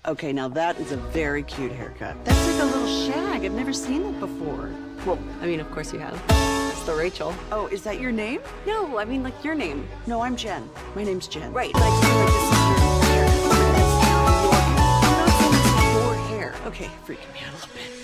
Okay, now that is a very cute haircut. That's like a little shag. I've never seen it before. Well, I mean, of course you have. It's the Rachel. Oh, is that your name? No, I mean, like your name. No, I'm Jen. My name's Jen. Right, like this is your hair. That's your hair. Okay, freaking me out a little bit.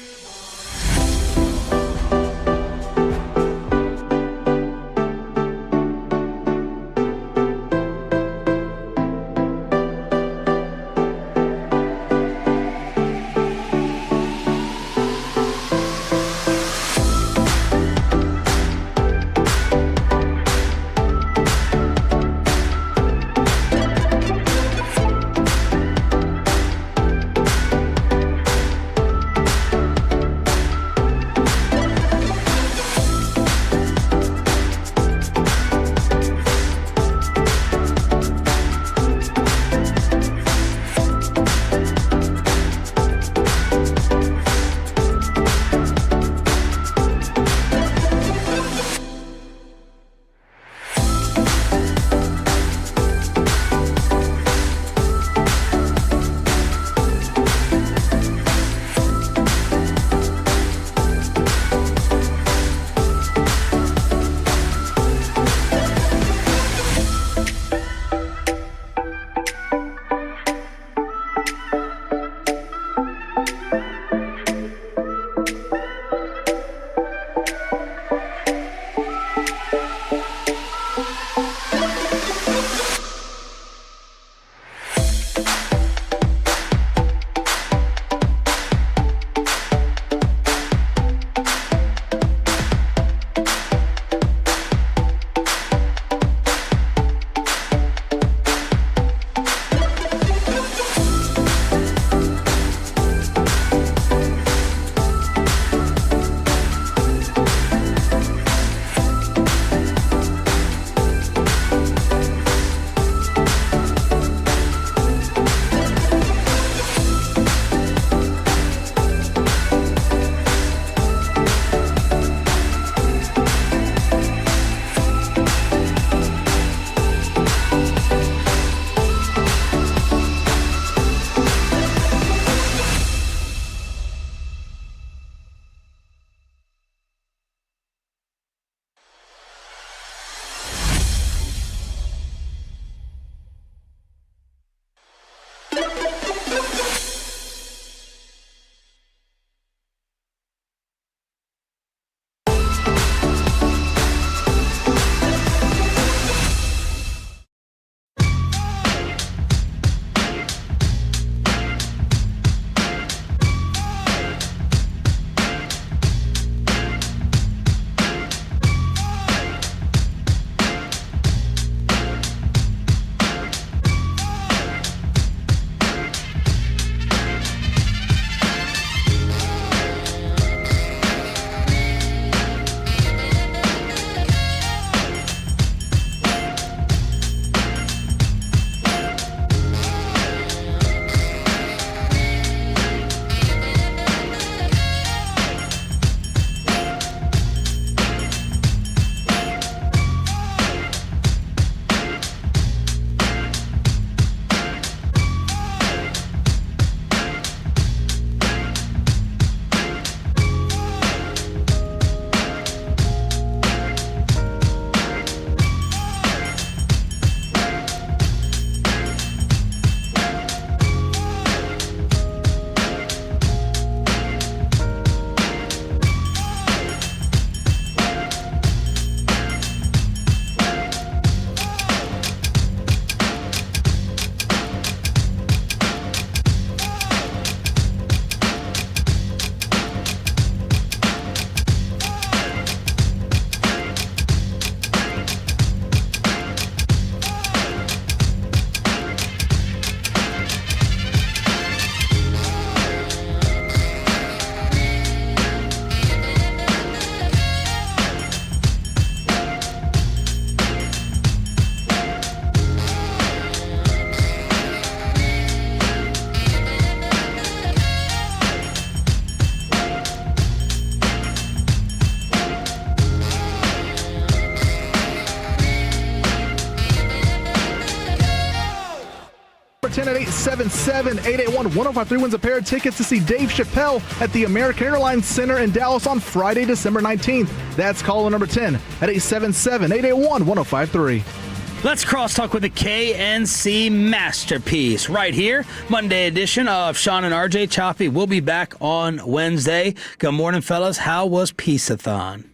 Number 10 at 877-881-1053 wins a pair of tickets to see Dave Chappelle at the American Airlines Center in Dallas on Friday, December 19th. That's caller number 10 at 877-881-1053. Let's crosstalk with the KNC Masterpiece right here. Monday edition of Sean and RJ Choppy. We'll be back on Wednesday. Good morning, fellas. How was Peace-a-thon?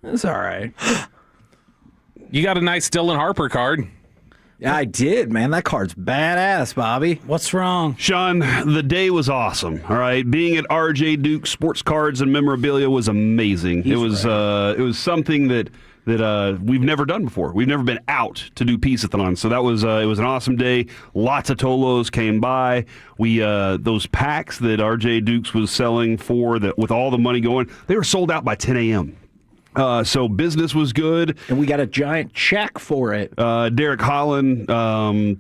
It's all right. You got a nice Dylan Harper card. Yeah, I did, man. That card's badass, Bobby. What's wrong? Sean, the day was awesome, all right? Being at RJ Duke Sports Cards and Memorabilia was amazing. It was something that we've never done before. We've never been out to do Peace-a-thon. So that was it was an awesome day. Lots of Tolos came by. We those packs that RJ Dukes was selling with all the money going, they were sold out by 10 a.m. So business was good. And we got a giant check for it. Derek Holland, I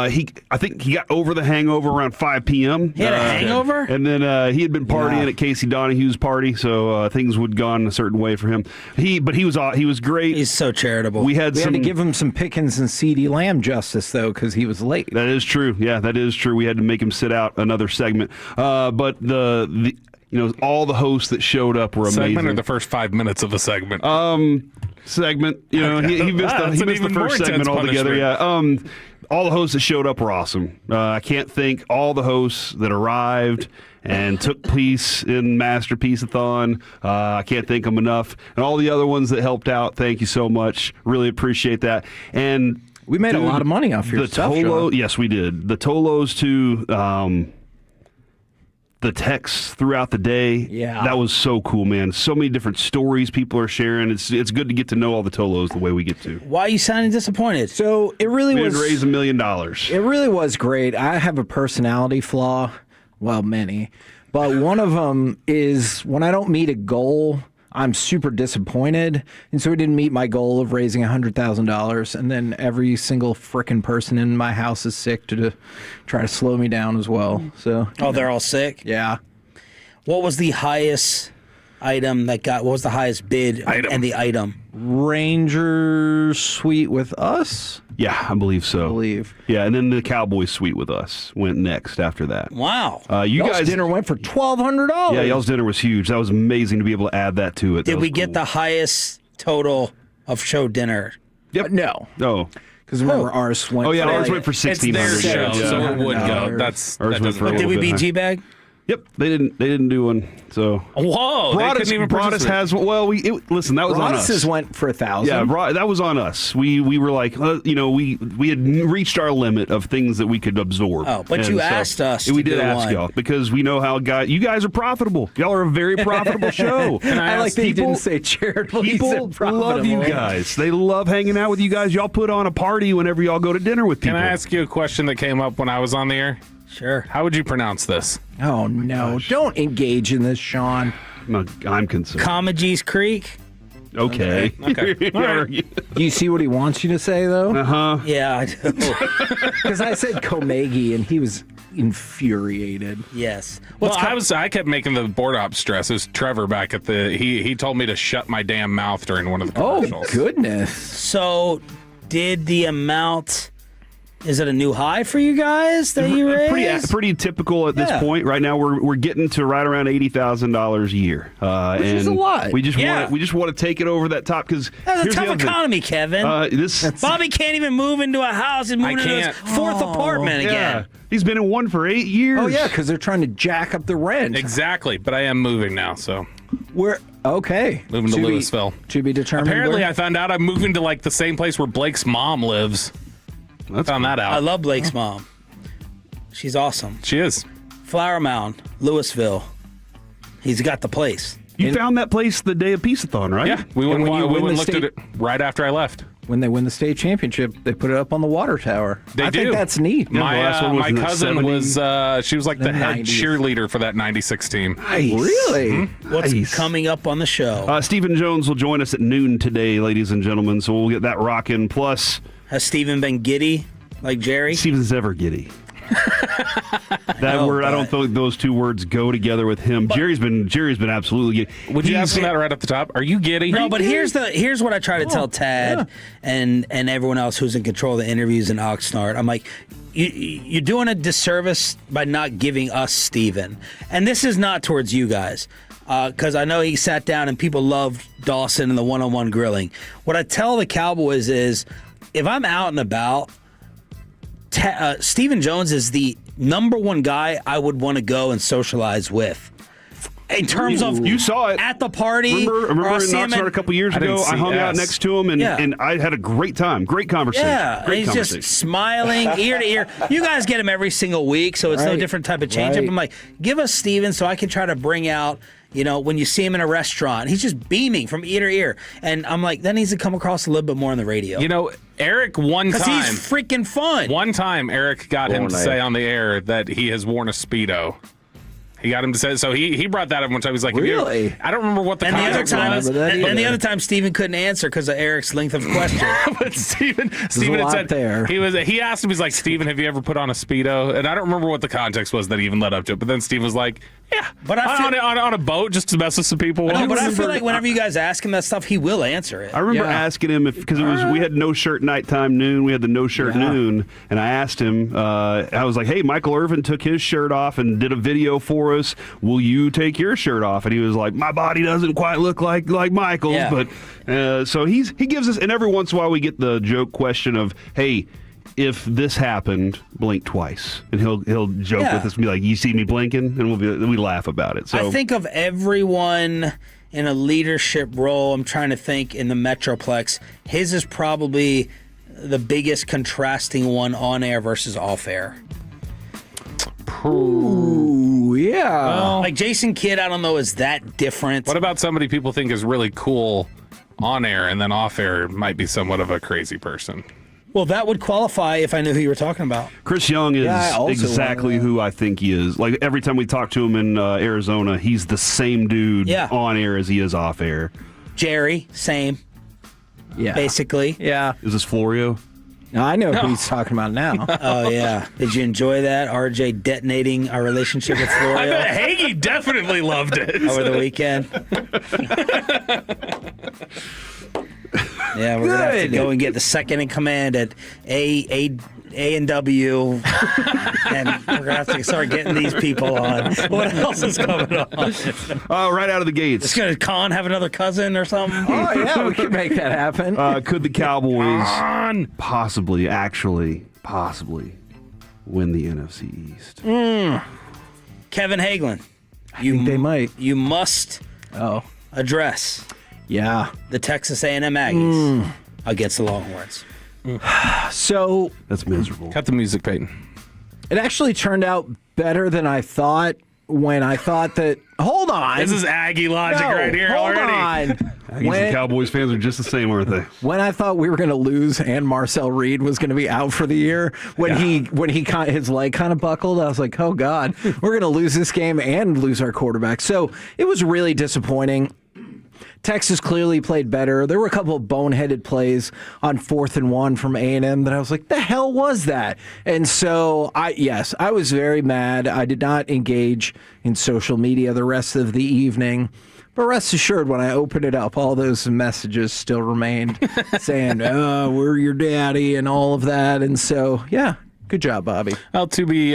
think he got over the hangover around 5 p.m. He had a hangover? And then he had been partying at Casey Donahue's party, so things would gone a certain way for him. He was great. He's so charitable. We had to give him some Pickens and CeeDee Lamb justice, though, because he was late. That is true. Yeah, that is true. We had to make him sit out another segment. But the all the hosts that showed up were amazing. Segment or the first 5 minutes of the segment? Segment. He missed the first segment altogether. Yeah. All the hosts that showed up were awesome. I can't thank all the hosts that arrived and took place in Masterpiece-a-thon. I can't thank them enough. And all the other ones that helped out, thank you so much. Really appreciate that. And we made a lot of money off your stuff, Sean. Yes, we did. The Tolos too. The texts throughout the day, that was so cool, man. So many different stories people are sharing. It's good to get to know all the Tolos the way we get to. Why are you sounding disappointed? So it really we was. We raise $1 million. It really was great. I have a personality flaw. Well, many. But one of them is when I don't meet a goal, I'm super disappointed. And so we didn't meet my goal of raising $100,000. And then every single frickin' person in my house is sick to try to slow me down as well. So they're all sick? Yeah. What was the highest item what was the highest bid and the item? Ranger suite with us? Yeah, I believe so. Yeah, and then the Cowboys suite with us went next after that. Wow. You y'all's guys dinner went for $1,200. Yeah, y'all's dinner was huge. That was amazing to be able to add that to it. Did we get the highest total of show dinner? Yep. No. Oh. Because remember, ours went. Oh yeah, ours went for $1,600. It's their show, so it would go. Did we beat G-Bag? Yep, they didn't do one. So whoa, Broadus, they couldn't even Broadus has listen. That was on us. Went for 1,000. Yeah, that was on us. We were like, we had reached our limit of things that we could absorb. Oh, but you asked us. We did ask y'all because we know how you guys are profitable. Y'all are a very profitable show. And I like that you didn't say charitable. People love you guys. They love hanging out with you guys. Y'all put on a party whenever y'all go to dinner with people. Can I ask you a question that came up when I was on the air? Sure. How would you pronounce this? Oh, no. Don't engage in this, Sean. No, I'm concerned. Comegys Creek? Okay. Do you see what he wants you to say, though? Uh-huh. Yeah, I do. Because I said Comegi, and he was infuriated. Yes. I kept making the board op stress. It was Trevor back at he told me to shut my damn mouth during one of the commercials. Oh, goodness. So, did the amount... Is it a new high for you guys that you raised? Pretty typical at this point. Right now, we're getting to right around $80,000 a year, which is a lot. We just want to take it over that top because that's a tough economy, Kevin. Bobby can't even move into a house. He's moving into his fourth apartment again. He's been in one for 8 years. Oh yeah, because they're trying to jack up the rent. Exactly, but I am moving now, so. We're okay. Moving to Louisville. To be determined. Apparently, I found out I'm moving to the same place where Blake's mom lives. I found that out. I love Blake's mom. She's awesome. She is. Flower Mound, Louisville. He's got the place. You found that place the day of Peace-a-thon, right? Yeah. We went and looked at it right after I left. When they win the state championship, they put it up on the water tower. I think that's neat. My cousin was, she was like the head 90s. cheerleader for that 96 team. Nice. Really? Mm-hmm. What's coming up on the show? Stephen Jones will join us at noon today, ladies and gentlemen, so we'll get that rocking. Plus... Has Stephen been giddy like Jerry? Stephen's ever giddy. I don't think those two words go together with him. Jerry's been absolutely giddy. Would you ask him that right up the top? Are you giddy? No, but here's what I try to tell Tad and everyone else who's in control of the interviews in Oxnard. I'm like, you're doing a disservice by not giving us Steven. And this is not towards you guys, because I know he sat down and people loved Dawson and the one-on-one grilling. What I tell the Cowboys is, if I'm out and about, Stephen Jones is the number one guy I would want to go and socialize with. In terms of you saw it at the party. Remember in Oxnard a couple years ago, I hung out next to him and I had a great time, great conversation. Yeah, great he's conversation. just smiling ear to ear. You guys get him every single week, so it's no different type of change up. I'm like, give us Steven so I can try to bring out, when you see him in a restaurant, he's just beaming from ear to ear. And I'm like, that needs to come across a little bit more on the radio. Eric one time. Because he's freaking fun. One time, Eric got him to say on the air that he has worn a Speedo. He got him to say, so he brought that up one time. He was like, really? I don't remember what the context was. And the other time, Steven couldn't answer because of Eric's length of question. But Steven had said, there. He asked him, he's like, Steven, have you ever put on a Speedo? And I don't remember what the context was that he even led up to it. But then Steven was like, yeah, but on a boat just to mess with some people. I feel like whenever you guys ask him that stuff, he will answer it. I remember asking him because we had no shirt nighttime noon. We had the no shirt noon, and I asked him. I was like, "Hey, Michael Irvin took his shirt off and did a video for us. Will you take your shirt off?" And he was like, "My body doesn't quite look like Michael's, but so he gives us." And every once in a while, we get the joke question of, "Hey, if this happened, blink twice," and he'll joke with us and be like, "You see me blinking?" And we laugh about it. So I think of everyone in a leadership role. I'm trying to think in the Metroplex. His is probably the biggest contrasting one on air versus off air. Ooh, yeah. Well, like Jason Kidd, I don't know, is that different? What about somebody people think is really cool on air and then off air might be somewhat of a crazy person? Well, that would qualify if I knew who you were talking about. Chris Young is exactly who I think he is. Like every time we talk to him in Arizona, he's the same dude on air as he is off air. Jerry, same. Yeah. Basically. Yeah. Is this Florio? No, I know who he's talking about now. Oh, yeah. Did you enjoy that? RJ detonating our relationship with Florio? I bet Hagee definitely loved it. Over the weekend. Yeah, we're going to have to go and get the second in command at A&W, and we're going to have to start getting these people on. What else is coming on? Right out of the gates. It's going to Khan have another cousin or something? Oh, yeah, we could make that happen. Could the Cowboys possibly win the NFC East? Kevin Hagelin. I think they might. You must address the Texas A&M Aggies against the Longhorns. So that's miserable. Cut the music, Peyton. It actually turned out better than I thought when I thought that. Hold on. This is Aggie logic right here hold already. On. Aggies and Cowboys fans are just the same, aren't they? When I thought we were going to lose and Marcel Reed was going to be out for the year, when his leg kind of buckled, I was like, oh God, we're going to lose this game and lose our quarterback. So it was really disappointing. Texas clearly played better. There were a couple of boneheaded plays on 4th and 1 from A&M that I was like, the hell was that? And so, I was very mad. I did not engage in social media the rest of the evening. But rest assured, when I opened it up, all those messages still remained saying, oh, we're your daddy and all of that. And so, yeah. Good job, Bobby. Well, to be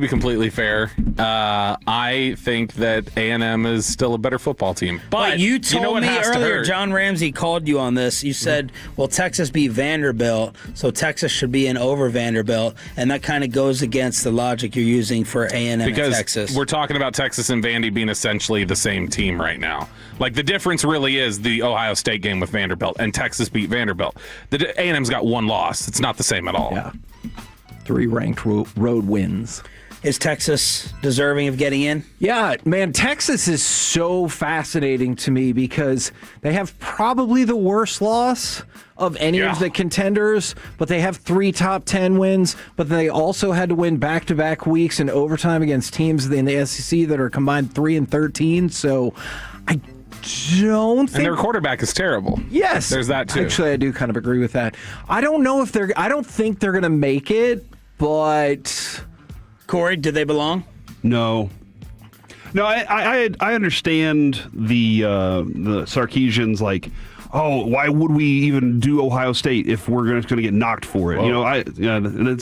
completely fair, I think that A&M is still a better football team. But you told me earlier, John Ramsey called you on this. You said, well, Texas beat Vanderbilt, so Texas should be in over Vanderbilt, and that kind of goes against the logic you're using for A&M and Texas. Because we're talking about Texas and Vandy being essentially the same team right now. Like, the difference really is the Ohio State game with Vanderbilt, and Texas beat Vanderbilt. The A&M's got one loss. It's not the same at all. Yeah. 3 ranked road wins. Is Texas deserving of getting in? Yeah, man, Texas is so fascinating to me because they have probably the worst loss of any of the contenders, but they have 3 top 10 wins, but they also had to win back-to-back weeks in overtime against teams in the SEC that are combined 3-13, so I don't think... And their quarterback is terrible. Yes. There's that, too. Actually, I do kind of agree with that. I don't think they're going to make it, but... Corey, do they belong? No. No, I understand the Sarkeesians, like, oh, why would we even do Ohio State if we're going to get knocked for it? Whoa. You know,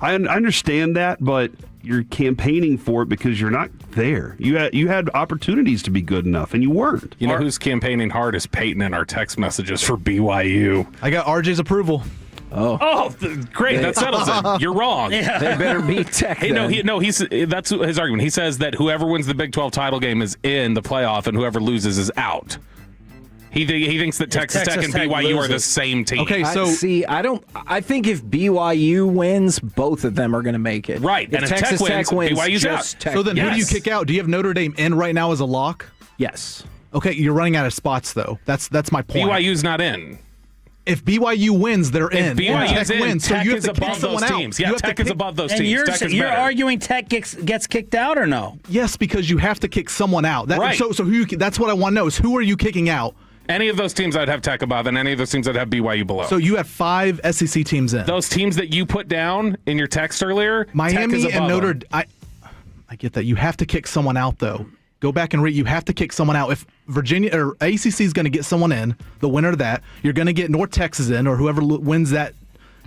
I understand that, but you're campaigning for it because you're not there. You had opportunities to be good enough, and you weren't. You know who's campaigning hard is Peyton in our text messages for BYU. I got RJ's approval. Oh, great! That settles it. You're wrong. Yeah. They better beat Tech. Hey, that's his argument. He says that whoever wins the Big 12 title game is in the playoff, and whoever loses is out. He thinks that Texas Tech and BYU are the same team. Okay, so I think if BYU wins, both of them are going to make it. Right, If and if Texas Tech wins, BYU's just out. Tech so then who do you Yes. kick out? Do you have Notre Dame in right now as a lock? Yes. Okay, you're running out of spots though. That's my point. BYU's not in. If BYU wins, they're in. If BYU's Tech in, wins, so Tech you have is to kick above someone those out. teams. You Yeah, have to Tech is pick- above those And teams. you're Tech is you're better. arguing Tech gets kicked out or no? Yes, because you have to kick someone out. Right. So that's what I want to know is who are you kicking out? Any of those teams I'd have Tech above, and any of those teams I'd have BYU below. So you have 5 SEC teams in. Those teams that you put down in your text earlier, Tech is Miami above and Notre them. I get that. You have to kick someone out though. Go back and read. You have to kick someone out. If Virginia or ACC is going to get someone in, the winner of that, you're going to get North Texas in, or whoever wins that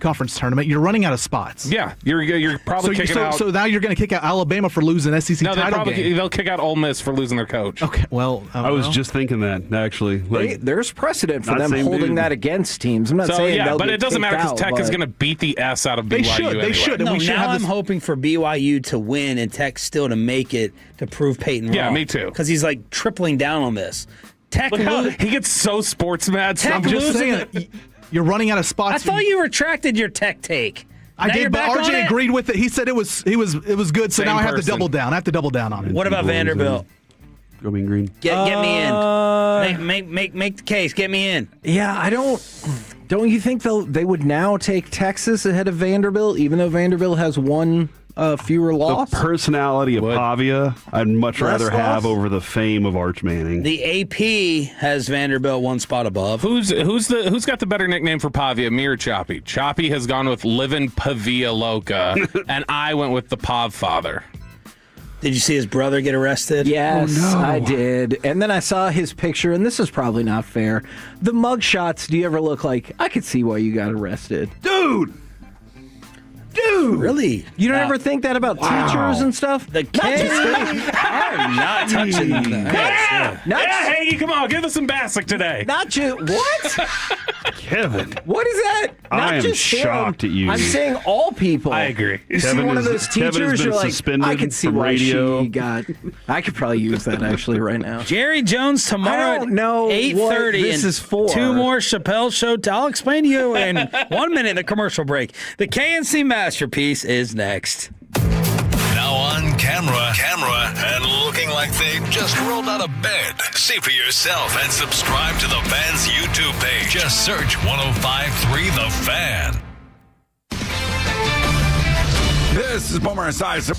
conference tournament. You're running out of spots. Yeah, you're probably kicking out. So now you're going to kick out Alabama for losing SEC No, title game. they'll kick out Ole Miss for losing their coach. Okay, well, I was just thinking that actually. There's precedent for not them same holding dude. that against teams. I'm not So saying yeah, they'll but get it doesn't kicked matter because out, Tech is but- going to beat the S out of BYU. They should. Anyway. And No, we should now have I'm this. hoping for BYU to win and Tech still to make it to prove Peyton Yeah, wrong. me too. Because he's like tripling down on this. Tech Look how lo- he gets so sports mad. Tech I'm just losing saying, you're running out of spots. I thought you retracted your Tech take. I Now did, you're but back on RJ it? agreed with it. He said it was good. So Same now I have to person. double down. I have to double down on it. What about Vanderbilt? Go Mean Green. Get me in. Make the case. Get me in. Yeah, I don't. Don't you think they would now take Texas ahead of Vanderbilt, even though Vanderbilt has one fewer loss? The personality of Pavia, I'd much Less rather have loss? over the fame of Arch Manning. The AP has Vanderbilt one spot above. Who's got the better nickname for Pavia, me or Choppy? Choppy has gone with Livin' Pavia Loca, and I went with the Pav Father. Did you see his brother get arrested? Yes, Oh, no. I did. And then I saw his picture, and this is probably not fair. The mug shots, do you ever look like, I could see why you got arrested? Dude! Really? You don't ever think that about teachers and stuff? The kids are not touching that. Yeah, Hagee, come on, give us some Bassick today. Not just what? Kevin. What is that? Not I am just shocked him. at you. I'm saying all people. I agree. You see Kevin one of is- those Kevin has teachers, been you're like, suspended I could see from why radio. she got. I could probably use that actually right now. Jerry Jones tomorrow I don't know at 8:30. what this is for. 2 more Chappelle Show. I'll explain to you in 1 minute in the commercial break. The KNC Masterpiece is next. Now on camera, and looking like they just rolled out of bed. See for yourself and subscribe to the Fan's YouTube page. Just search 105.3 The Fan. This is Boomer Esiason.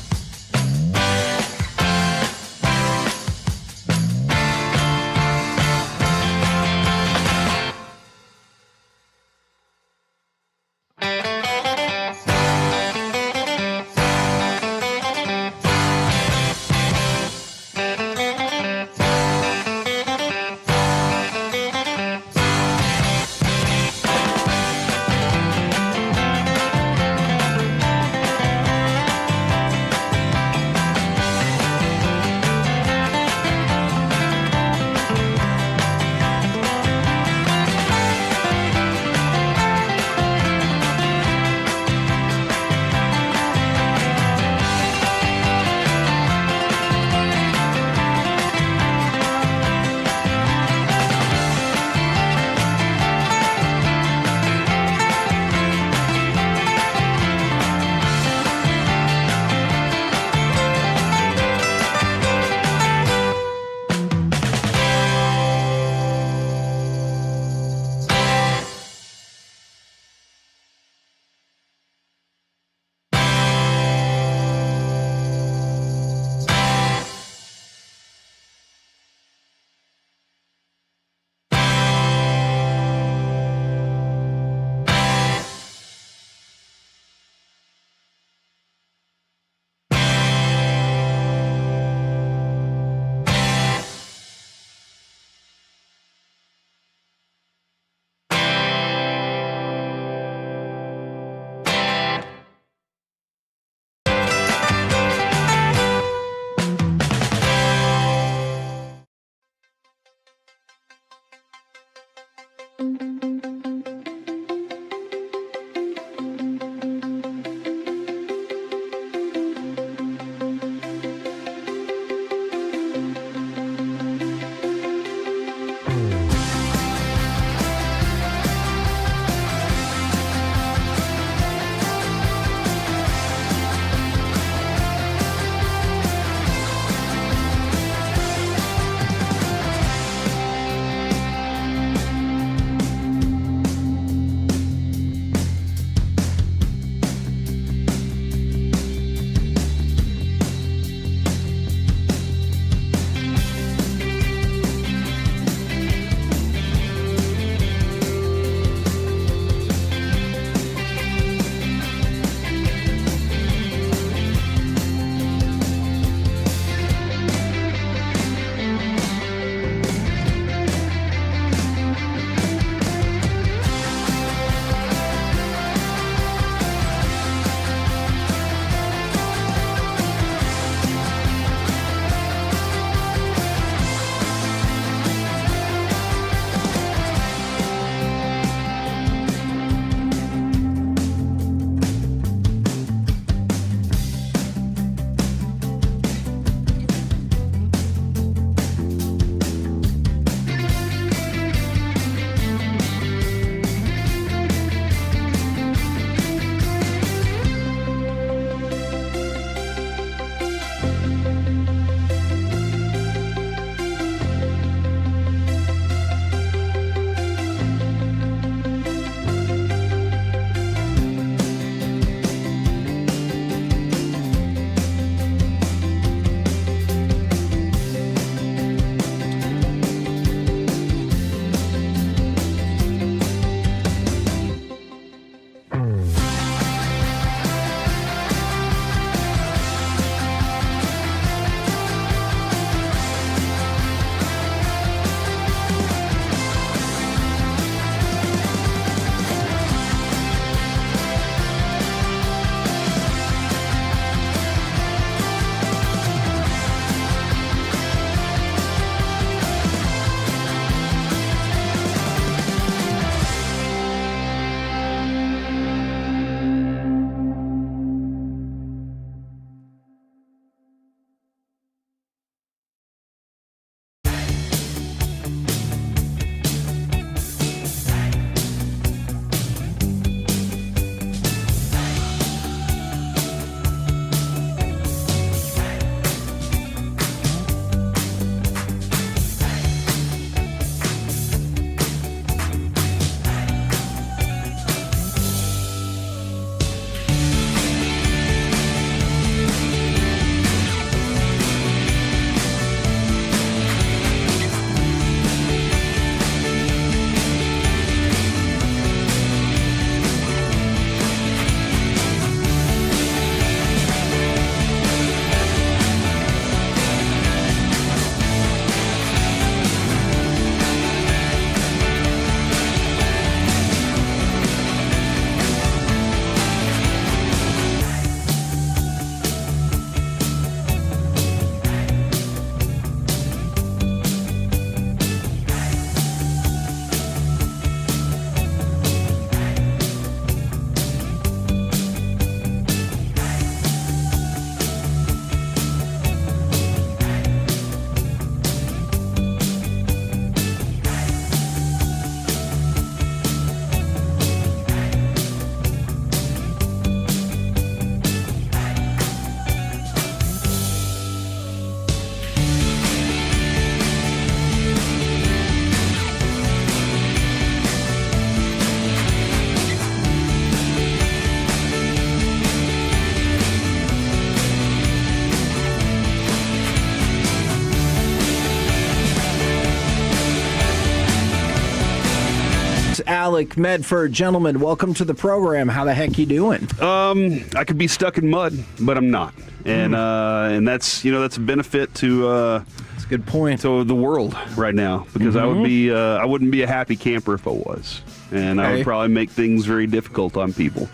Public, Medford. Gentlemen, welcome to the program. How the heck you doing? I could be stuck in mud, but I'm not. And that's that's a benefit to that's a good point. To the world right now, because I wouldn't be a happy camper if I was. And I would probably make things very difficult on people.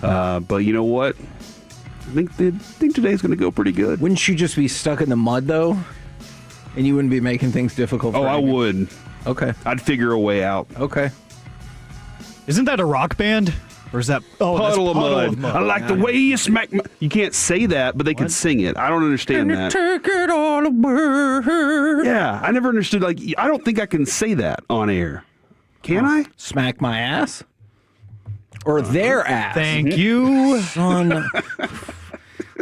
But you know what? I think today's going to go pretty good. Wouldn't you just be stuck in the mud, though? And you wouldn't be making things difficult for I would. Okay. I'd figure a way out. Okay. Isn't that a rock band? Or is that Puddle of Mud? I like the way you smack my... You can't say that, but they can sing it. I don't understand that. Take it all away. Yeah, I never understood. I don't think I can say that on air. Can I? Smack my ass? Or their ass? Thank you. Son.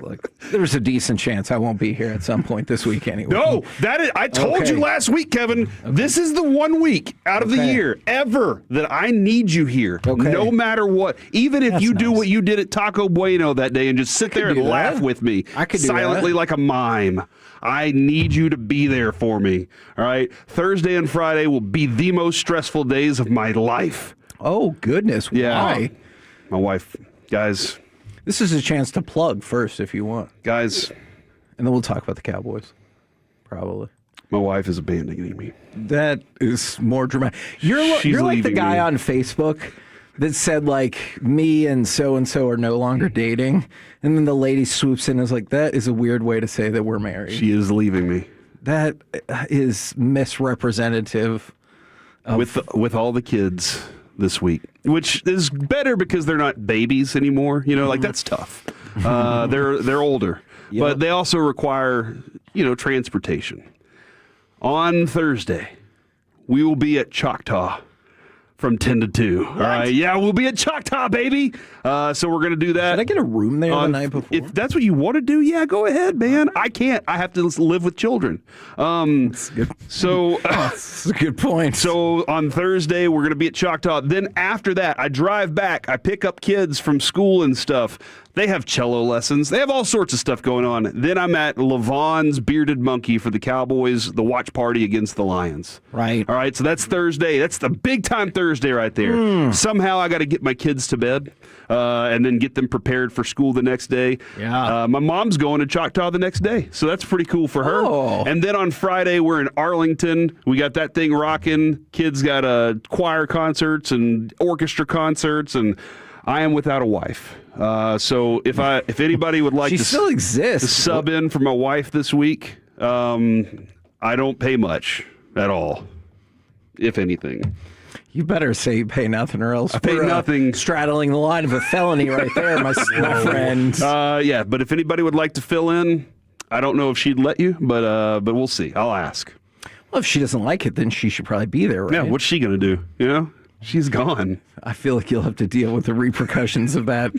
Look, there's a decent chance I won't be here at some point this week anyway. No, I told you last week, Kevin, this is the 1 week out of the year ever that I need you here. Okay. No matter what. Even if you do what you did at Taco Bueno that day and just sit there and laugh with me I could do silently that. like a mime. I need you to be there for me. All right? Thursday and Friday will be the most stressful days of my life. Oh, goodness. Yeah. Why? My wife, guys. This is a chance to plug first if you want. Guys. And then we'll talk about the Cowboys. Probably. My wife is abandoning me. That is more dramatic. You're like the guy on Facebook that said, like, me and so are no longer dating. And then the lady swoops in and is like, that is a weird way to say that we're married. She is leaving me. That is misrepresentative. With all the kids this week, which is better because they're not babies anymore. Like that's tough. They're older, but they also require transportation. On Thursday, we will be at Choctaw from 10 to 2. All right. Yeah, we'll be at Choctaw, baby. So we're going to do that. Should I get a room there the night before? If that's what you want to do, yeah, go ahead, man. I can't. I have to live with children. That's good. So that's a good point. So on Thursday, we're going to be at Choctaw. Then after that, I drive back. I pick up kids from school and stuff. They have cello lessons. They have all sorts of stuff going on. Then I'm at Levon's Bearded Monkey for the Cowboys, the watch party against the Lions. Right. All right, so that's Thursday. That's the big time Thursday right there. Somehow I got to get my kids to bed and then get them prepared for school the next day. Yeah. My mom's going to Choctaw the next day, so that's pretty cool for her. Oh. And then on Friday, we're in Arlington. We got that thing rocking. Kids got choir concerts and orchestra concerts, and I am without a wife. So if anybody would like she still exists. to sub in for my wife this week, I don't pay much at all, if anything. You better say you pay nothing, or else I pay nothing. Straddling the line of a felony right there, my friend. Yeah, but if anybody would like to fill in, I don't know if she'd let you, but we'll see. I'll ask. Well, if she doesn't like it, then she should probably be there, right? Yeah, what's she gonna do? She's gone. I feel like you'll have to deal with the repercussions of that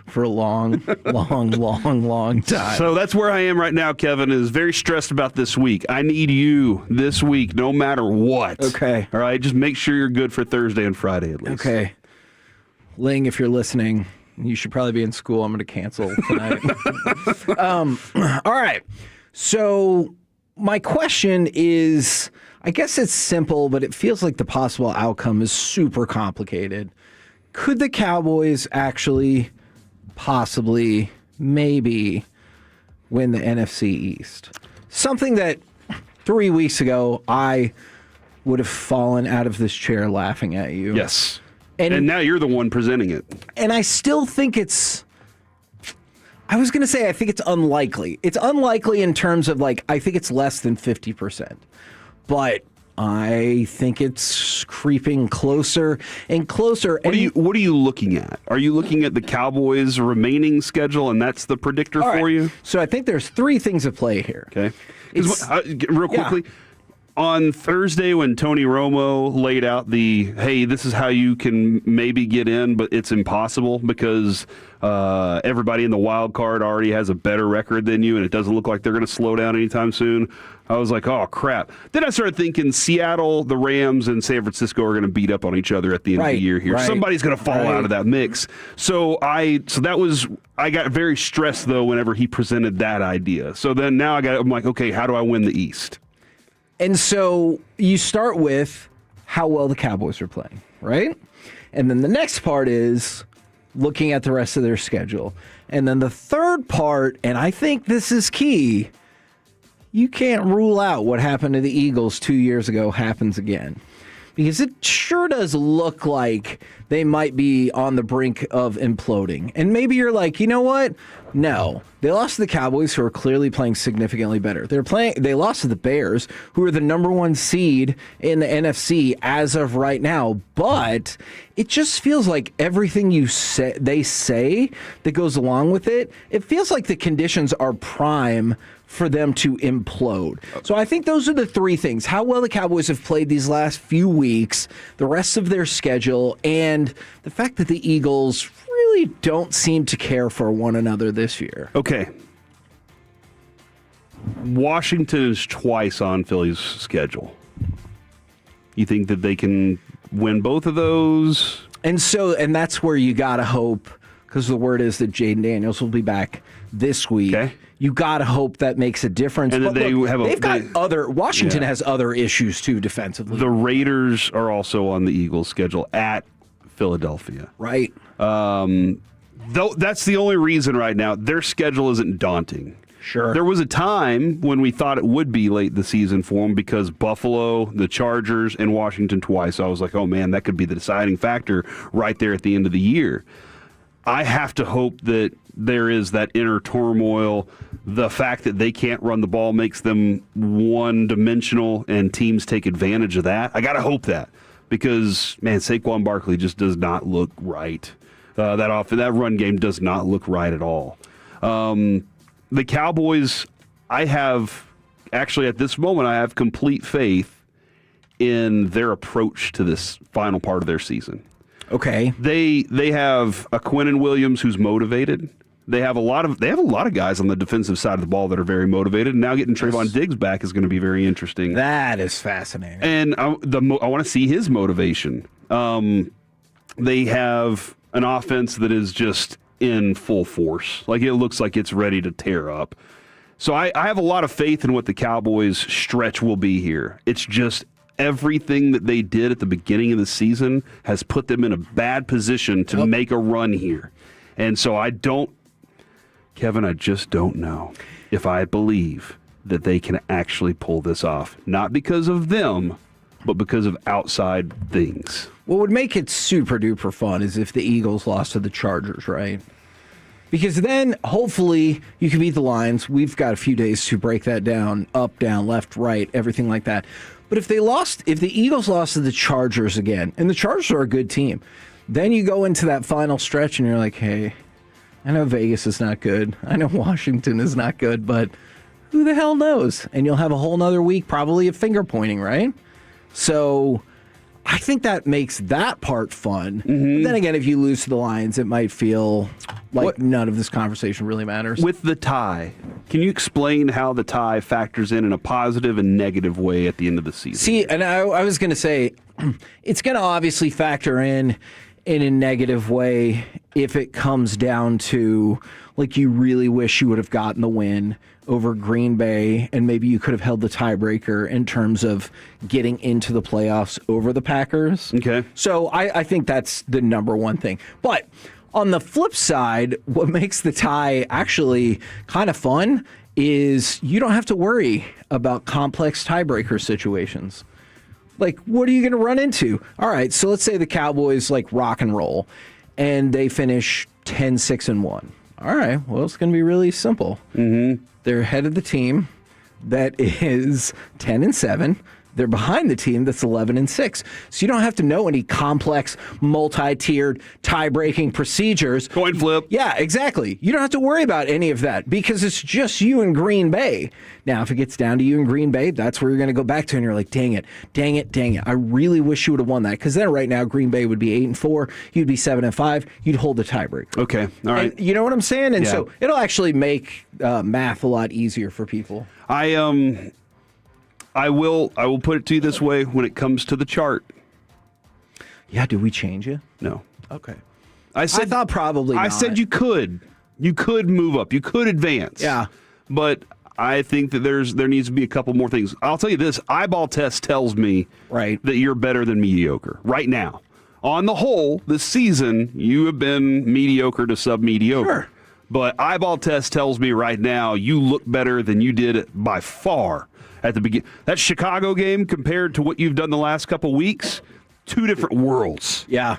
for a long time. So that's where I am right now, Kevin, is very stressed about this week. I need you this week, no matter what. Okay. All right, just make sure you're good for Thursday and Friday at least. Okay. Ling, if you're listening, you should probably be in school. I'm going to cancel tonight. All right. So my question is, I guess it's simple, but it feels like the possible outcome is super complicated. Could the Cowboys actually, possibly, maybe win the NFC East? Something that 3 weeks ago I would have fallen out of this chair laughing at you. Yes. And now you're the one presenting it. And I still think I was going to say I think it's unlikely. It's unlikely in terms of I think it's less than 50%. But I think it's creeping closer and closer. What are you looking at? Are you looking at the Cowboys' remaining schedule, and that's the predictor for you? So I think there's three things at play here. Okay. Real quickly, on Thursday when Tony Romo laid out hey, this is how you can maybe get in, but it's impossible because everybody in the wild card already has a better record than you, and it doesn't look like they're going to slow down anytime soon. I was like, oh, crap. Then I started thinking Seattle, the Rams, and San Francisco are going to beat up on each other at the end of the year here. Right, Somebody's going to fall out of that mix. So I got very stressed, though, whenever he presented that idea. So then now I'm like, okay, how do I win the East? And so you start with how well the Cowboys are playing, right? And then the next part is looking at the rest of their schedule. And then the third part, and I think this is key, you can't rule out what happened to the Eagles 2 years ago happens again. Because it sure does look like they might be on the brink of imploding. And maybe you're like, you know what? No. They lost to the Cowboys, who are clearly playing significantly better. They lost to the Bears, who are the number one seed in the NFC as of right now. But it just feels like everything they say that goes along with it, it feels like the conditions are prime for them to implode. So I think those are the three things. How well the Cowboys have played these last few weeks, the rest of their schedule, and the fact that the Eagles really don't seem to care for one another this year. Okay. Washington is twice on Philly's schedule. You think that they can win both of those? And that's where you got to hope, because the word is that Jaden Daniels will be back this week. Okay. You got to hope that makes a difference. And but then Washington has other issues too defensively. The Raiders are also on the Eagles' schedule at Philadelphia. Right. Though that's the only reason right now. Their schedule isn't daunting. Sure. There was a time when we thought it would be late the season for them because Buffalo, the Chargers, and Washington twice. So I was like, oh man, that could be the deciding factor right there at the end of the year. I have to hope that there is that inner turmoil. The fact that they can't run the ball makes them one-dimensional, and teams take advantage of that. I got to hope that because, man, Saquon Barkley just does not look right. That run game does not look right at all. The Cowboys, I have actually at this moment, I have complete faith in their approach to this final part of their season. Okay. They have a Quinnen Williams who's motivated. They have a lot of guys on the defensive side of the ball that are very motivated. And now getting Trayvon Diggs back is going to be very interesting. That is fascinating. And I want to see his motivation. They have an offense that is just in full force. Like it looks like it's ready to tear up. So I have a lot of faith in what the Cowboys stretch will be here. It's just everything that they did at the beginning of the season has put them in a bad position to make a run here. And so Kevin, I just don't know if I believe that they can actually pull this off. Not because of them, but because of outside things. What would make it super duper fun is if the Eagles lost to the Chargers, right? Because then hopefully you can beat the Lions. We've got a few days to break that down, up, down, left, right, everything like that. But if the Eagles lost to the Chargers again, and the Chargers are a good team, then you go into that final stretch and you're like, hey, I know Vegas is not good. I know Washington is not good, but who the hell knows? And you'll have a whole nother week probably of finger pointing, right? So I think that makes that part fun. Mm-hmm. But then again, if you lose to the Lions, it might feel like none of this conversation really matters. With the tie, can you explain how the tie factors in a positive and negative way at the end of the season? See, and I was going to say, it's going to obviously factor in a negative way if it comes down to, like, you really wish you would have gotten the win over Green Bay, and maybe you could have held the tiebreaker in terms of getting into the playoffs over the Packers. Okay. So I think that's the number one thing. But on the flip side, what makes the tie actually kind of fun is you don't have to worry about complex tiebreaker situations. Like, what are you going to run into? All right, so let's say the Cowboys, like, rock and roll, and they finish 10-6-1. All right, well, it's going to be really simple. Mm-hmm. They're ahead of the team that is 10-7. They're behind the team that's 11-6. So you don't have to know any complex, multi-tiered, tie-breaking procedures. Coin flip. Yeah, exactly. You don't have to worry about any of that because it's just you and Green Bay. Now, if it gets down to you and Green Bay, that's where you're going to go back to, and you're like, dang it. I really wish you would have won that, because then right now Green Bay would be 8-4, you'd be 7-5, you'd hold the tiebreaker. Okay, all right. And you know what I'm saying? And so it'll actually make math a lot easier for people. I will put it to you this way when it comes to the chart. Yeah, did we change it? No. Okay. I thought probably not. I said you could. You could move up. You could advance. Yeah. But I think that there needs to be a couple more things. I'll tell you this. Eyeball test tells me that you're better than mediocre right now. on the whole, this season, you have been mediocre to sub-mediocre. Sure. But eyeball test tells me right now you look better than you did by far at the beginning. That Chicago game compared to what you've done the last couple weeks, two different worlds. Yeah.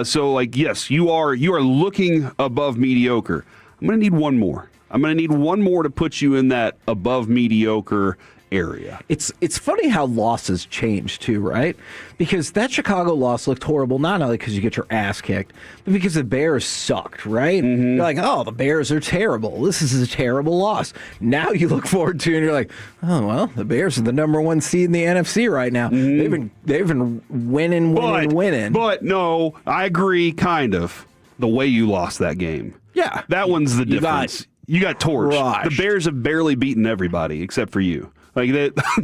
So, like, yes, you are looking above mediocre. I'm going to need one more. I'm going to need one more to put you in that above mediocre area. It's funny how losses change too, right? Because that Chicago loss looked horrible, not only because you get your ass kicked, but because the Bears sucked, right? Mm-hmm. You're like, oh, the Bears are terrible. This is a terrible loss. Now you look forward to it and you're like, oh, well, the Bears are the number one seed in the NFC right now. Mm-hmm. They've been winning. But no, I agree, kind of, the way you lost that game. Yeah. That one's the difference. You got torched. Crushed. The Bears have barely beaten everybody except for you. Like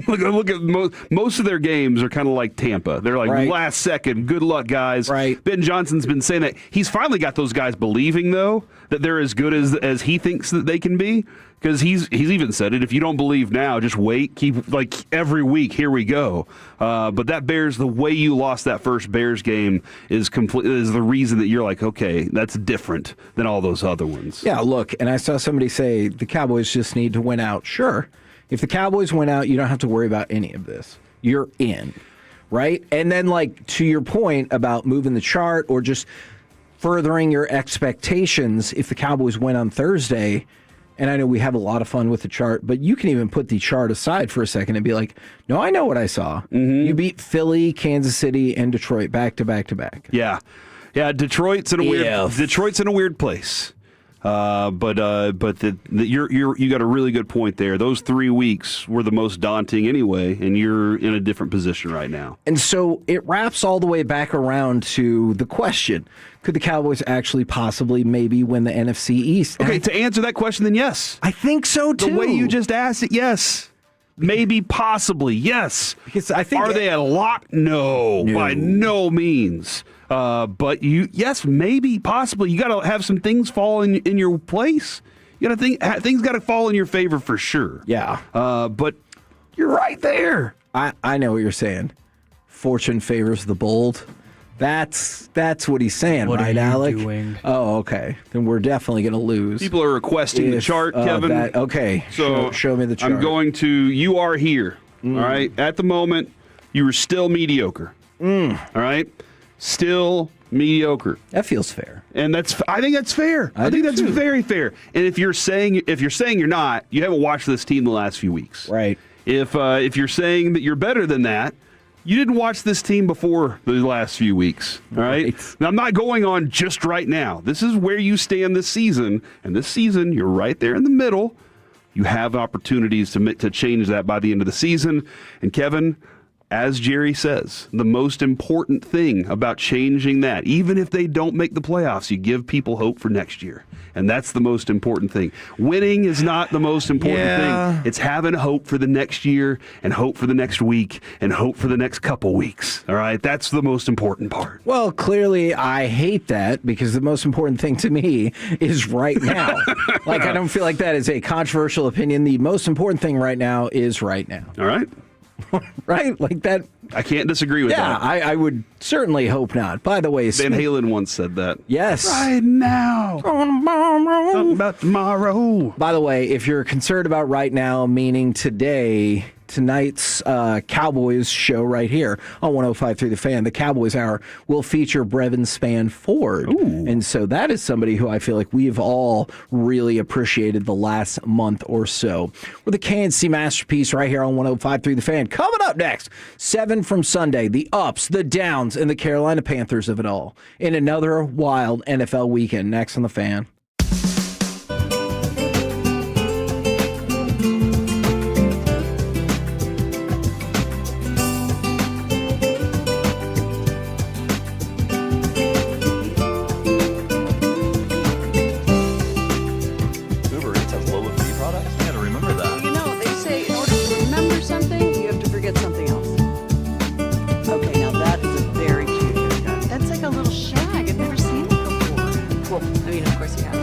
look at most of their games are kind of like Tampa. They're like last second, good luck, guys. Right. Ben Johnson's been saying that. He's finally got those guys believing though that they're as good as he thinks that they can be. Because he's even said it. If you don't believe now, just wait. Keep like every week. Here we go. But that Bears, the way you lost that first Bears game is the reason that you're like, okay, that's different than all those other ones. Yeah. Look, and I saw somebody say the Cowboys just need to win out. Sure. If the Cowboys win out, you don't have to worry about any of this. You're in, right? And then, like, to your point about moving the chart or just furthering your expectations, if the Cowboys win on Thursday, and I know we have a lot of fun with the chart, but you can even put the chart aside for a second and be like, no, I know what I saw. You beat Philly, Kansas City, and Detroit back to back to back. Yeah. Yeah, Detroit's in a weird place. But you got a really good point there. Those 3 weeks were the most daunting anyway, and you're in a different position right now. And so it wraps all the way back around to the question: could the Cowboys actually possibly maybe win the NFC East? Okay, to answer that question, then yes. I think so too. The way you just asked it, yes. Maybe, possibly, yes. Because I think are they a lock? No, by no means. But yes, maybe, possibly. You got to have some things fall in your place. You got to think things got to fall in your favor for sure. Yeah. But you're right there. I know what you're saying. Fortune favors the bold. That's what he's saying, what right, are you Alec? doing? Oh, okay. Then we're definitely going to lose. People are requesting the chart, Kevin. Okay. So show me the chart. I'm going to. You are here. All right. At the moment, you are still mediocre. All right. Still mediocre. That feels fair. And I think that's fair. I think that's very fair. And if you're saying you're not, you haven't watched this team the last few weeks. Right. If you're saying that you're better than that, you didn't watch this team before the last few weeks. All right. Now, I'm not going on just right now. This is where you stand this season, and this season you're right there in the middle. You have opportunities to change that by the end of the season. And Kevin, as Jerry says, the most important thing about changing that, even if they don't make the playoffs, you give people hope for next year. And that's the most important thing. Winning is not the most important thing. It's having hope for the next year and hope for the next week and hope for the next couple weeks. All right? That's the most important part. Well, clearly I hate that because the most important thing to me is right now. Like, I don't feel like that is a controversial opinion. The most important thing right now is right now. All right? Right? Like that. I can't disagree with that. Yeah, I would certainly hope not. By the way, Van Halen once said that. Yes. Right now. Tomorrow. Something about tomorrow. By the way, if you're concerned about right now, meaning today, tonight's Cowboys show right here on 105.3 The Fan, the Cowboys Hour, will feature Brevin Spann-Ford. And so that is somebody who I feel like we've all really appreciated the last month or so. With a KNC masterpiece right here on 105.3 The Fan. Coming up next, 7 from Sunday, the ups, the downs, and the Carolina Panthers of it all. In another wild NFL weekend. Next on The Fan. Well, I mean, of course you have.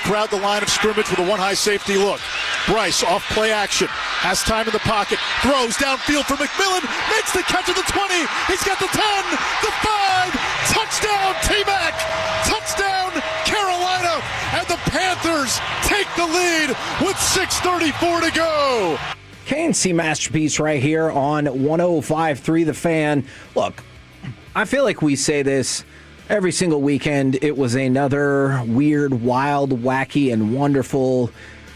crowd the line of scrimmage with a one-high safety look. Bryce off play action, has time in the pocket, throws downfield for McMillan, makes the catch at the 20, he's got the 10, the 5, touchdown T-Mac, touchdown Carolina, and the Panthers take the lead with 6:34 to go. KNC Masterpiece right here on 105.3 The Fan. Look, I feel like we say this every single weekend. It was another weird, wild, wacky, and wonderful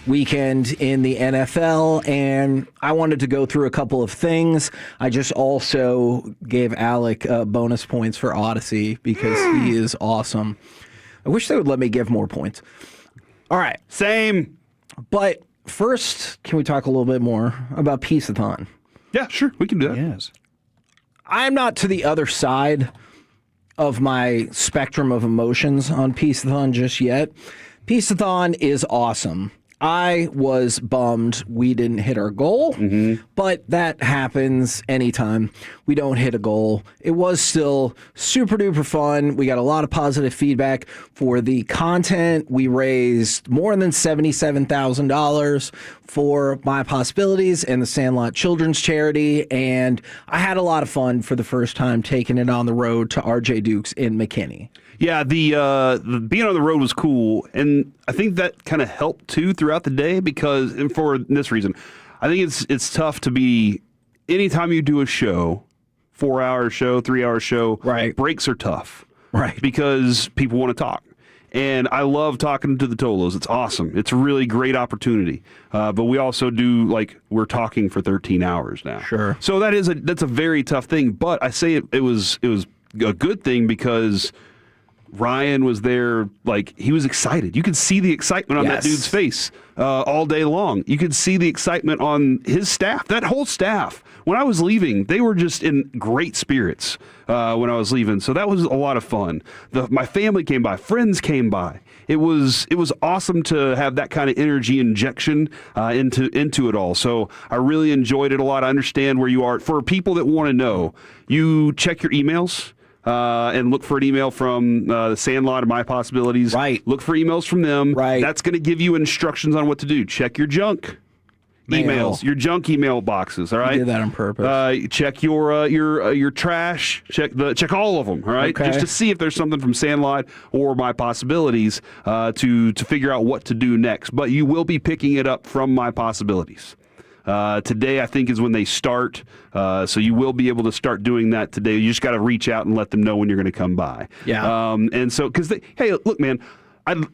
weekend in the NFL, and I wanted to go through a couple of things. I just also gave Alec bonus points for Odyssey because he is awesome. I wish they would let me give more points. All right. Same. But first, can we talk a little bit more about Peace-a-thon? Yeah, sure. We can do that. Yes. I'm not to the other side of my spectrum of emotions on Peace-a-thon just yet. Peace-a-thon is awesome. I was bummed we didn't hit our goal, but that happens anytime we don't hit a goal. It was still super duper fun. We got a lot of positive feedback for the content. We raised more than $77,000 for My Possibilities and the Sandlot Children's Charity, and I had a lot of fun for the first time taking it on the road to RJ Dukes in McKinney. Yeah, the being on the road was cool, and I think that kind of helped too throughout the day because, and for this reason, I think it's tough to be anytime you do a show, 4-hour show, 3-hour show, right? Breaks are tough, right? Because people want to talk, and I love talking to the Tolos. It's awesome. It's a really great opportunity. But we also do we're talking for 13 hours now. Sure. So that's a very tough thing. But I say it was a good thing because Ryan was there, he was excited. You could see the excitement on that dude's face all day long. You could see the excitement on his staff, that whole staff. When I was leaving, they were just in great spirits when I was leaving. So that was a lot of fun. My family came by, friends came by. It was awesome to have that kind of energy injection into it all. So I really enjoyed it a lot. I understand where you are. For people that want to know, you check your emails. And look for an email from the Sandlot and My Possibilities. Right. Look for emails from them. Right. That's going to give you instructions on what to do. Check your junk emails, your junk email boxes. All right. I did that on purpose. Check your trash. Check all of them. All right. Okay. Just to see if there's something from Sandlot or My Possibilities to figure out what to do next. But you will be picking it up from My Possibilities. Today, I think, is when they start. So you will be able to start doing that today. You just got to reach out and let them know when you're going to come by. Yeah. And so, hey, look, man,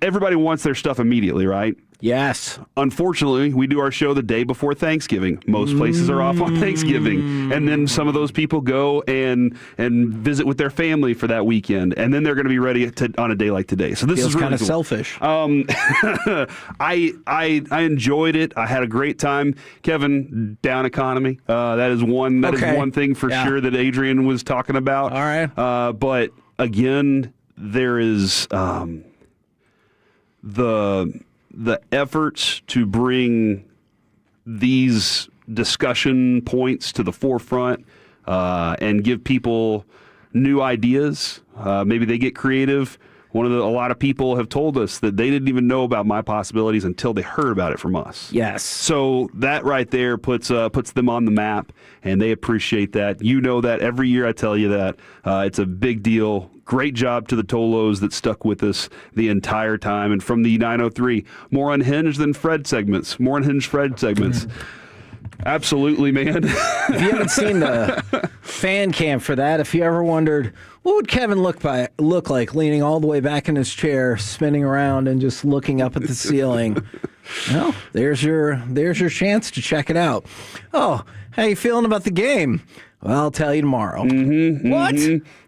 everybody wants their stuff immediately, right? Yes. Unfortunately, we do our show the day before Thanksgiving. Most places are off on Thanksgiving. And then some of those people go and visit with their family for that weekend. And then they're going to be ready on a day like today. So this Feels is really kind of cool. selfish. I enjoyed it. I had a great time. Kevin, down economy. That is one thing for sure that Adrian was talking about. All right. But again, there is the efforts to bring these discussion points to the forefront and give people new ideas. Maybe they get creative. A lot of people have told us that they didn't even know about My Possibilities until they heard about it from us. Yes. So that right there puts them on the map, and they appreciate that. You know that every year I tell you that. It's a big deal. Great job to the Tolos that stuck with us the entire time. And from the 903, more unhinged than Fred segments. More unhinged Fred segments. Absolutely, man. If you haven't seen the fan cam for that, if you ever wondered, what would Kevin look like leaning all the way back in his chair, spinning around and just looking up at the ceiling? Well, there's your chance to check it out. Oh, how you feeling about the game? Well, I'll tell you tomorrow. What?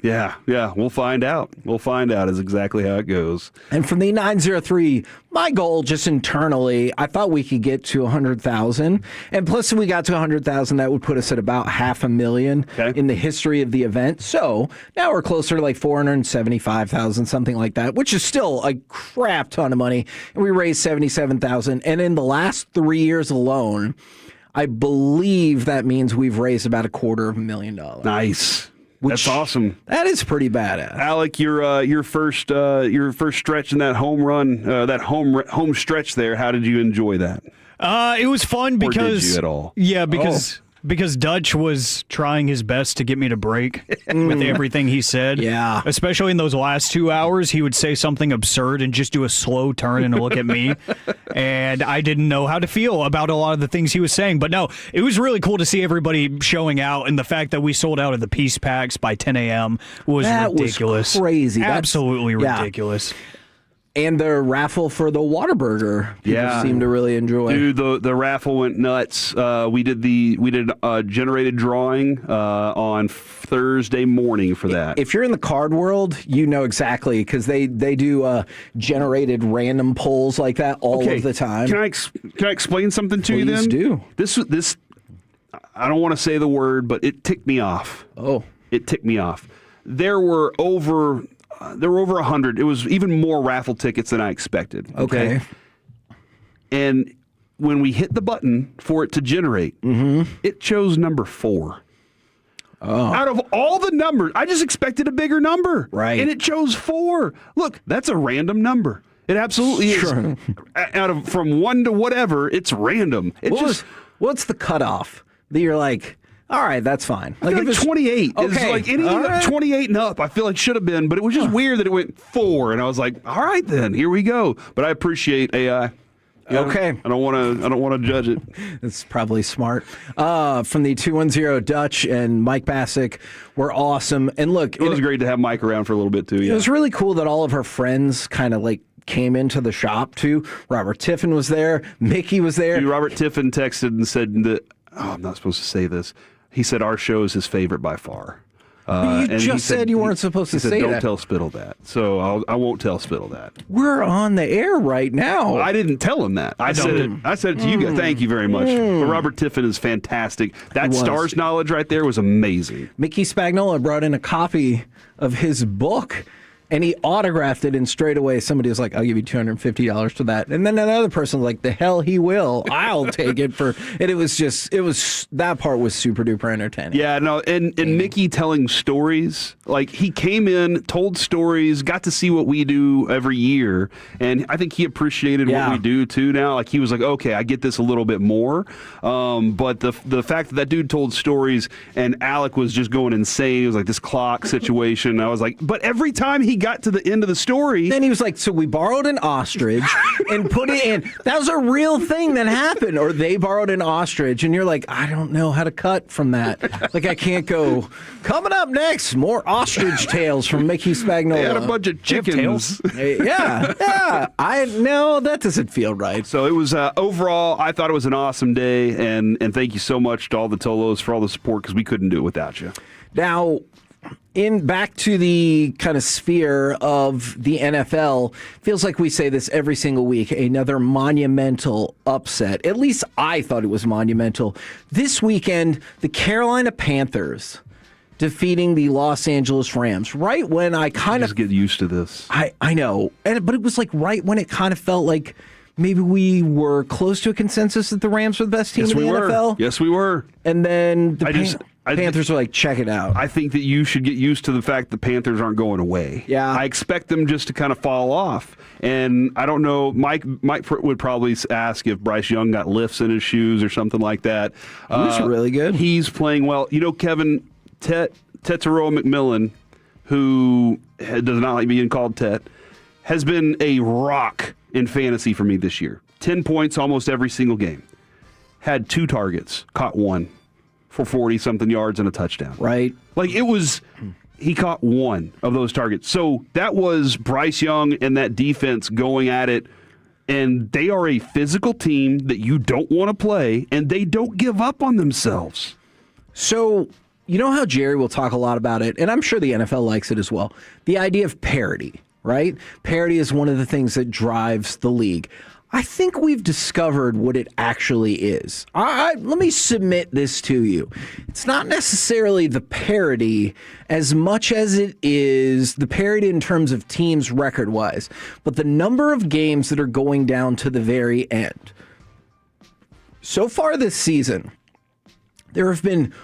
Yeah, we'll find out. We'll find out is exactly how it goes. And from the 903, my goal just internally, I thought we could get to 100,000. And plus, if we got to 100,000, that would put us at about $500,000 in the history of the event. So now we're closer to 475,000, something like that, which is still a crap ton of money. And we raised 77,000. And in the last 3 years alone, I believe that means we've raised about $250,000. Nice. That's awesome. That is pretty badass. Alec, your first stretch in that home run, that home stretch there. How did you enjoy that? It was fun because or did you at all? Yeah, because Dutch was trying his best to get me to break with everything he said. Yeah. Especially in those last 2 hours, he would say something absurd and just do a slow turn and look at me. And I didn't know how to feel about a lot of the things he was saying. But no, it was really cool to see everybody showing out, and the fact that we sold out of the peace packs by 10 a.m. was ridiculous. Was crazy. Absolutely ridiculous. And the raffle for the Whataburger, people seem to really enjoy. Dude, the raffle went nuts. We did a generated drawing on Thursday morning for that. If you're in the card world, you know exactly, because they do generated random polls like that all of the time. Can I explain something to you then? Please do. This I don't want to say the word, but it ticked me off. Oh, it ticked me off. There were over 100. It was even more raffle tickets than I expected. Okay. And when we hit the button for it to generate, it chose number 4. Oh. Out of all the numbers, I just expected a bigger number. Right. And it chose 4. Look, that's a random number. It absolutely is. From 1 to whatever, it's random. What's the cutoff that you're like, all right, that's fine. I feel like 28 is like any 28 and up. I feel like should have been, but it was just weird that it went 4, and I was like, all right, then here we go. But I appreciate AI. Okay, I don't want to judge it. It's probably smart. From the 210, Dutch and Mike Bassick were awesome. And look, it was great to have Mike around for a little bit too. Yeah. It was really cool that all of her friends kind of like came into the shop too. Robert Tiffin was there. Mickey was there. Dude, Robert Tiffin texted and said that. Oh, I'm not supposed to say this. He said our show is his favorite by far. You just said you weren't supposed to say that. Don't tell Spittle that. So I won't tell Spittle that. We're on the air right now. I didn't tell him that. I said it to you guys. Thank you very much. But Robert Tiffin is fantastic. That Stars knowledge right there was amazing. Mickey Spagnola brought in a copy of his book, and he autographed it, and straight away somebody was like, I'll give you $250 for that. And then another person was like, the hell he will. I'll take it for... And it was that part was super duper entertaining. Yeah, no, and Mickey telling stories, like he came in, told stories, got to see what we do every year, and I think he appreciated what we do too now. Like he was like, okay, I get this a little bit more. But the fact that dude told stories and Alec was just going insane, he was like, this clock situation. I was like, but every time he got to the end of the story, then he was like, so we borrowed an ostrich and put it in. That was a real thing that happened. Or they borrowed an ostrich, and you're like, I don't know how to cut from that. Like I can't go. Coming up next, more ostrich tales from Mickey Spagnola. They had a bunch of chickens. Yeah. I know that doesn't feel right. So it was overall, I thought it was an awesome day, and thank you so much to all the Tolos for all the support, because we couldn't do it without you. Now, back to the kind of sphere of the NFL, feels like we say this every single week, another monumental upset. At least I thought it was monumental. This weekend, the Carolina Panthers defeating the Los Angeles Rams. Right when I kind of get used to this. I know. But it was like right when it kind of felt like maybe we were close to a consensus that the Rams were the best team in the NFL. Yes, we were. And then the Panthers were like, check it out. I think that you should get used to the fact the Panthers aren't going away. Yeah. I expect them just to kind of fall off. And I don't know, Mike would probably ask if Bryce Young got lifts in his shoes or something like that. He was really good. He's playing well. You know, Kevin, Tetairoa McMillan, who does not like being called Tet, has been a rock in fantasy for me this year. 10 points almost every single game. Had 2 targets, caught 1. For 40-something yards and a touchdown. Right. Like, he caught 1 of those targets. So that was Bryce Young and that defense going at it, and they are a physical team that you don't want to play, and they don't give up on themselves. So, you know how Jerry will talk a lot about it, and I'm sure the NFL likes it as well, the idea of parity, right? Parity is one of the things that drives the league. I think we've discovered what it actually is. Let me submit this to you. It's not necessarily the parity as much as it is the parity in terms of teams record-wise, but the number of games that are going down to the very end. So far this season, there have been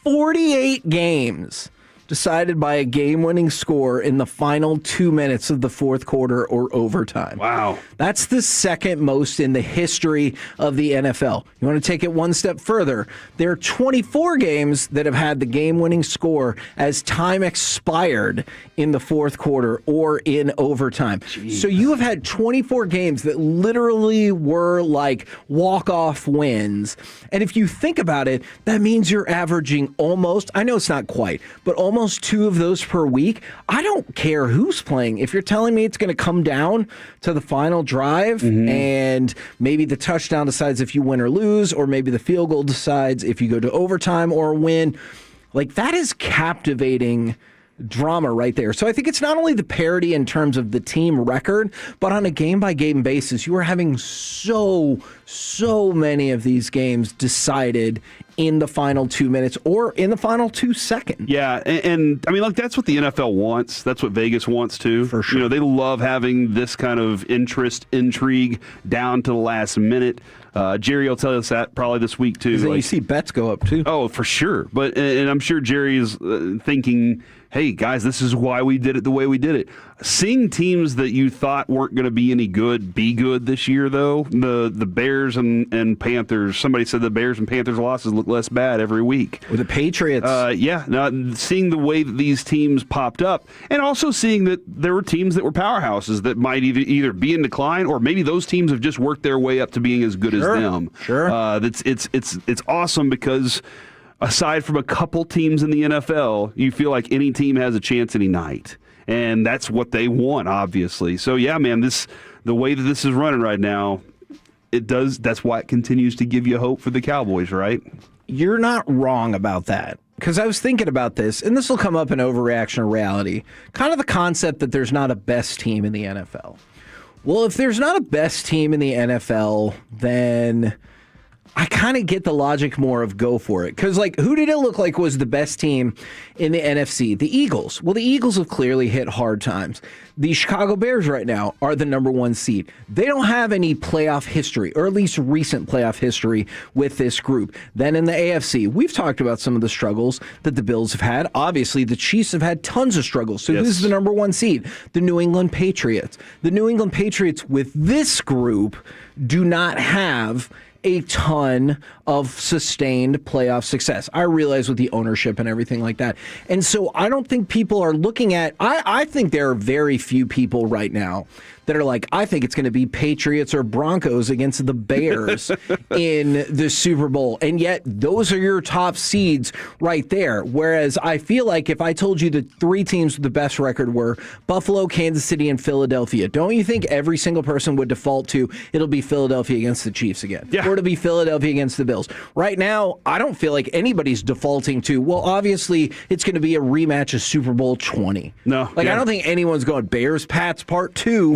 48 games decided by a game-winning score in the final 2 minutes of the fourth quarter or overtime. Wow. That's the second most in the history of the NFL. You want to take it one step further? There are 24 games that have had the game-winning score as time expired in the fourth quarter or in overtime. Jeez. So you have had 24 games that literally were like walk-off wins. And if you think about it, that means you're averaging almost, I know it's not quite, but almost 2 of those per week. I don't care who's playing. If you're telling me it's going to come down to the final drive and maybe the touchdown decides if you win or lose, or maybe the field goal decides if you go to overtime or win, like that is captivating drama right there. So I think it's not only the parity in terms of the team record, but on a game-by-game basis, you are having so many of these games decided in the final 2 minutes or in the final 2 seconds. Yeah, and I mean, like, that's what the NFL wants. That's what Vegas wants too. For sure. You know, they love having this kind of intrigue down to the last minute. Jerry will tell us that probably this week too. Then you see bets go up too. Oh, for sure. But and I'm sure Jerry is thinking, hey, guys, this is why we did it the way we did it. Seeing teams that you thought weren't going to be any good be good this year, though, the Bears and Panthers, somebody said the Bears and Panthers losses look less bad every week. With the Patriots. Seeing the way that these teams popped up, and also seeing that there were teams that were powerhouses that might either be in decline, or maybe those teams have just worked their way up to being as good as them. Sure. It's awesome because aside from a couple teams in the NFL, you feel like any team has a chance any night. And that's what they want, obviously. So, yeah, man, the way that this is running right now, that's why it continues to give you hope for the Cowboys, right? You're not wrong about that. Because I was thinking about this, and this will come up in Overreaction or Reality, kind of the concept that there's not a best team in the NFL. Well, if there's not a best team in the NFL, then I kind of get the logic more of go for it. Because, like, who did it look like was the best team in the NFC? The Eagles. Well, the Eagles have clearly hit hard times. The Chicago Bears right now are the number 1 seed. They don't have any playoff history, or at least recent playoff history with this group. Then in the AFC, we've talked about some of the struggles that the Bills have had. Obviously, the Chiefs have had tons of struggles. So This is the number 1 seed, the New England Patriots. The New England Patriots with this group do not have a ton of sustained playoff success. I realize with the ownership and everything like that. And so I don't think people are looking at, I think there are very few people right now that are like, I think it's going to be Patriots or Broncos against the Bears in the Super Bowl. And yet those are your top seeds right there. Whereas I feel like if I told you the 3 teams with the best record were Buffalo, Kansas City, and Philadelphia, don't you think every single person would default to it'll be Philadelphia against the Chiefs again? Yeah. Or it'll be Philadelphia against the Bills. Right now, I don't feel like anybody's defaulting to, well, obviously it's going to be a rematch of Super Bowl 20. No. I don't think anyone's going Bears Pats Part 2.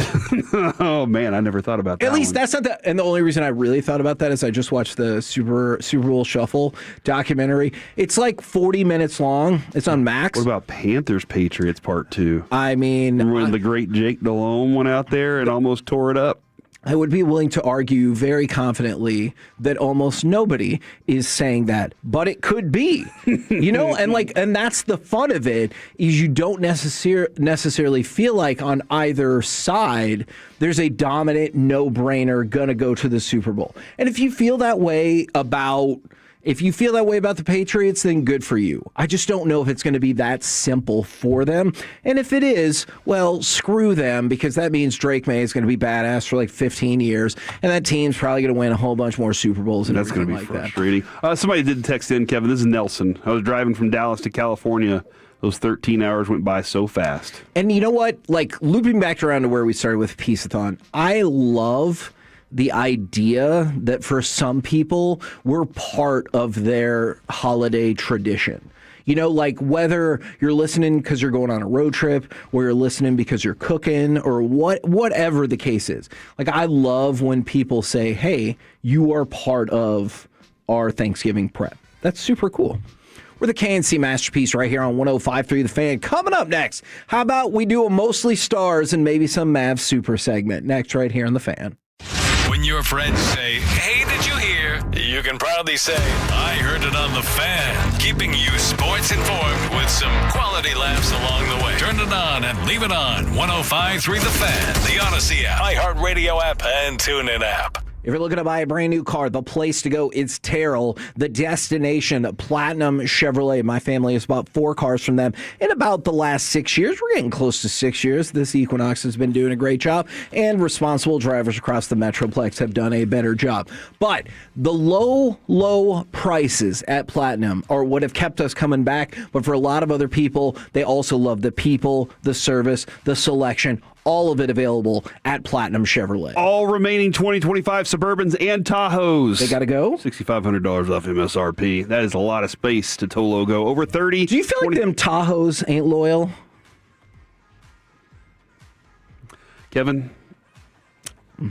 Oh, man, I never thought about that. At least that's not and the only reason I really thought about that is I just watched the Super Bowl Shuffle documentary. It's like 40 minutes long. It's on Max. What about Panthers Patriots Part 2? I mean, remember when the great Jake Delhomme went out there and almost tore it up? I would be willing to argue very confidently that almost nobody is saying that, but it could be, and that's the fun of it is you don't necessarily feel like on either side there's a dominant no-brainer gonna go to the Super Bowl. And if you feel that way about the Patriots, then good for you. I just don't know if it's going to be that simple for them. And if it is, well, screw them, because that means Drake May is going to be badass for like 15 years, and that team's probably going to win a whole bunch more Super Bowls. And that's going to be frustrating. Somebody did text in, Kevin. This is Nelson. I was driving from Dallas to California. Those 13 hours went by so fast. And you know what? Like, looping back around to where we started with Peace-a-thon, I love the idea that for some people, we're part of their holiday tradition. Like whether you're listening because you're going on a road trip, or you're listening because you're cooking, or whatever the case is. Like, I love when people say, hey, you are part of our Thanksgiving prep. That's super cool. We're the KNC Masterpiece right here on 105.3 The Fan. Coming up next, how about we do a mostly stars and maybe some Mavs super segment next right here on The Fan. When your friends say, hey, did you hear? You you can proudly say, I heard it on the Fan, keeping you sports informed with some quality laughs along the way. Turn it on and leave it on. 105.3 The Fan, the Odyssey app, iHeartRadio app, and TuneIn app. If you're looking to buy a brand new car, the place to go is Terrell, the destination, Platinum Chevrolet. My family has bought 4 cars from them in about the last 6 years. We're getting close to 6 years. This Equinox has been doing a great job, and responsible drivers across the Metroplex have done a better job. But the low prices at Platinum are what have kept us coming back. But for a lot of other people, they also love the people, the service, the selection, all of it available at Platinum Chevrolet. All remaining 2025 Suburbans and Tahoes. They got to go? $6,500 off MSRP. That is a lot of space to tow logo. Over 30. Do you feel like them Tahoes ain't loyal? Kevin,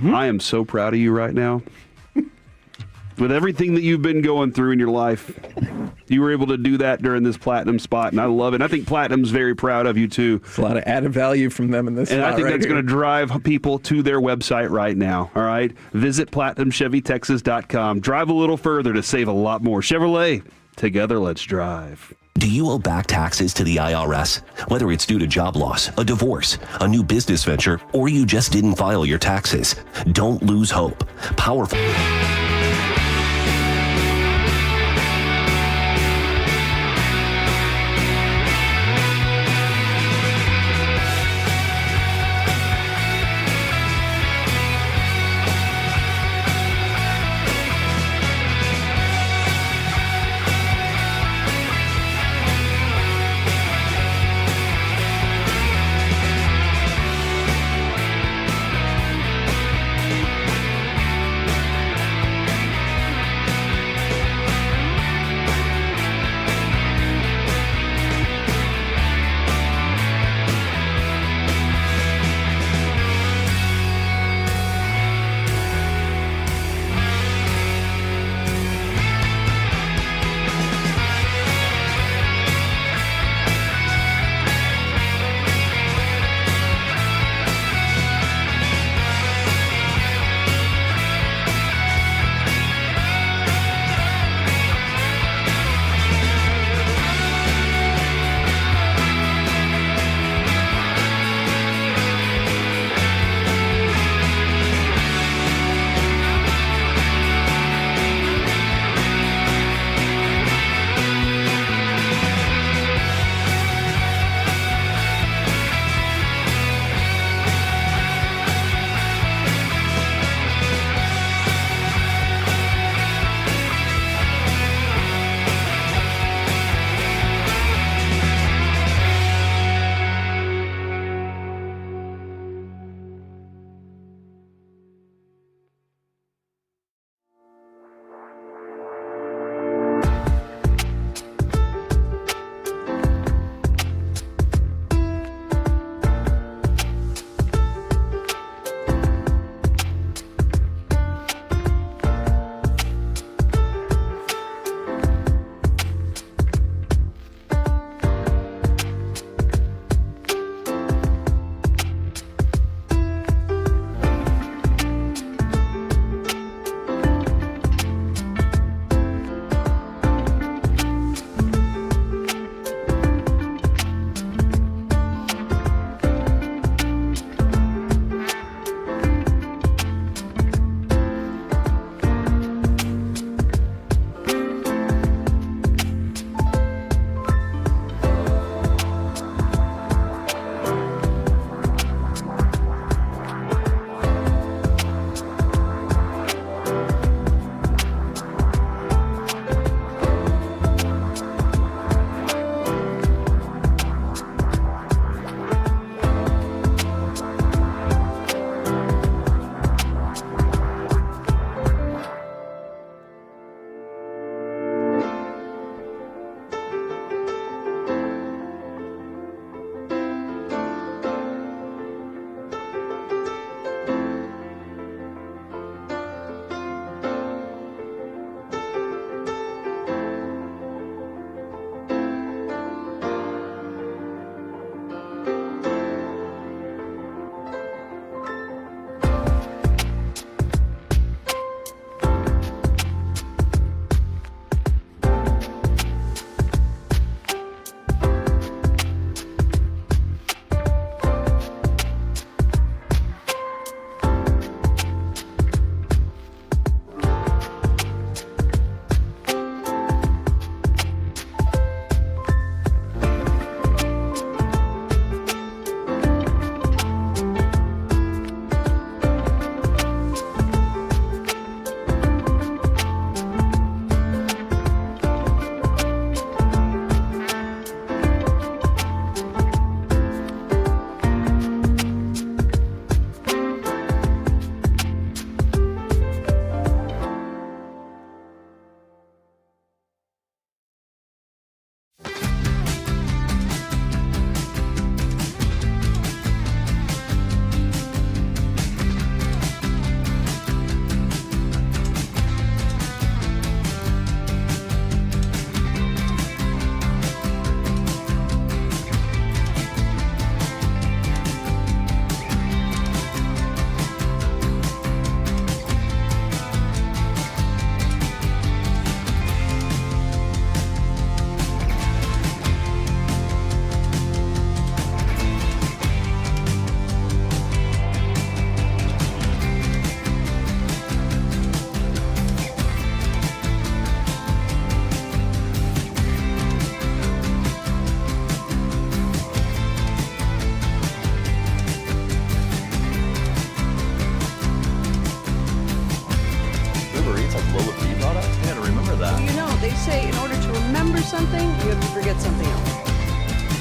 I am so proud of you right now. With everything that you've been going through in your life, you were able to do that during this Platinum spot, and I love it. And I think Platinum's very proud of you, too. It's a lot of added value from them in this And spot I think right that's here. going to drive people to their website right now, all right? Visit PlatinumChevyTexas.com. Drive a little further to save a lot more. Chevrolet, together, let's drive. Do you owe back taxes to the IRS? Whether it's due to job loss, a divorce, a new business venture, or you just didn't file your taxes, don't lose hope. Powerful.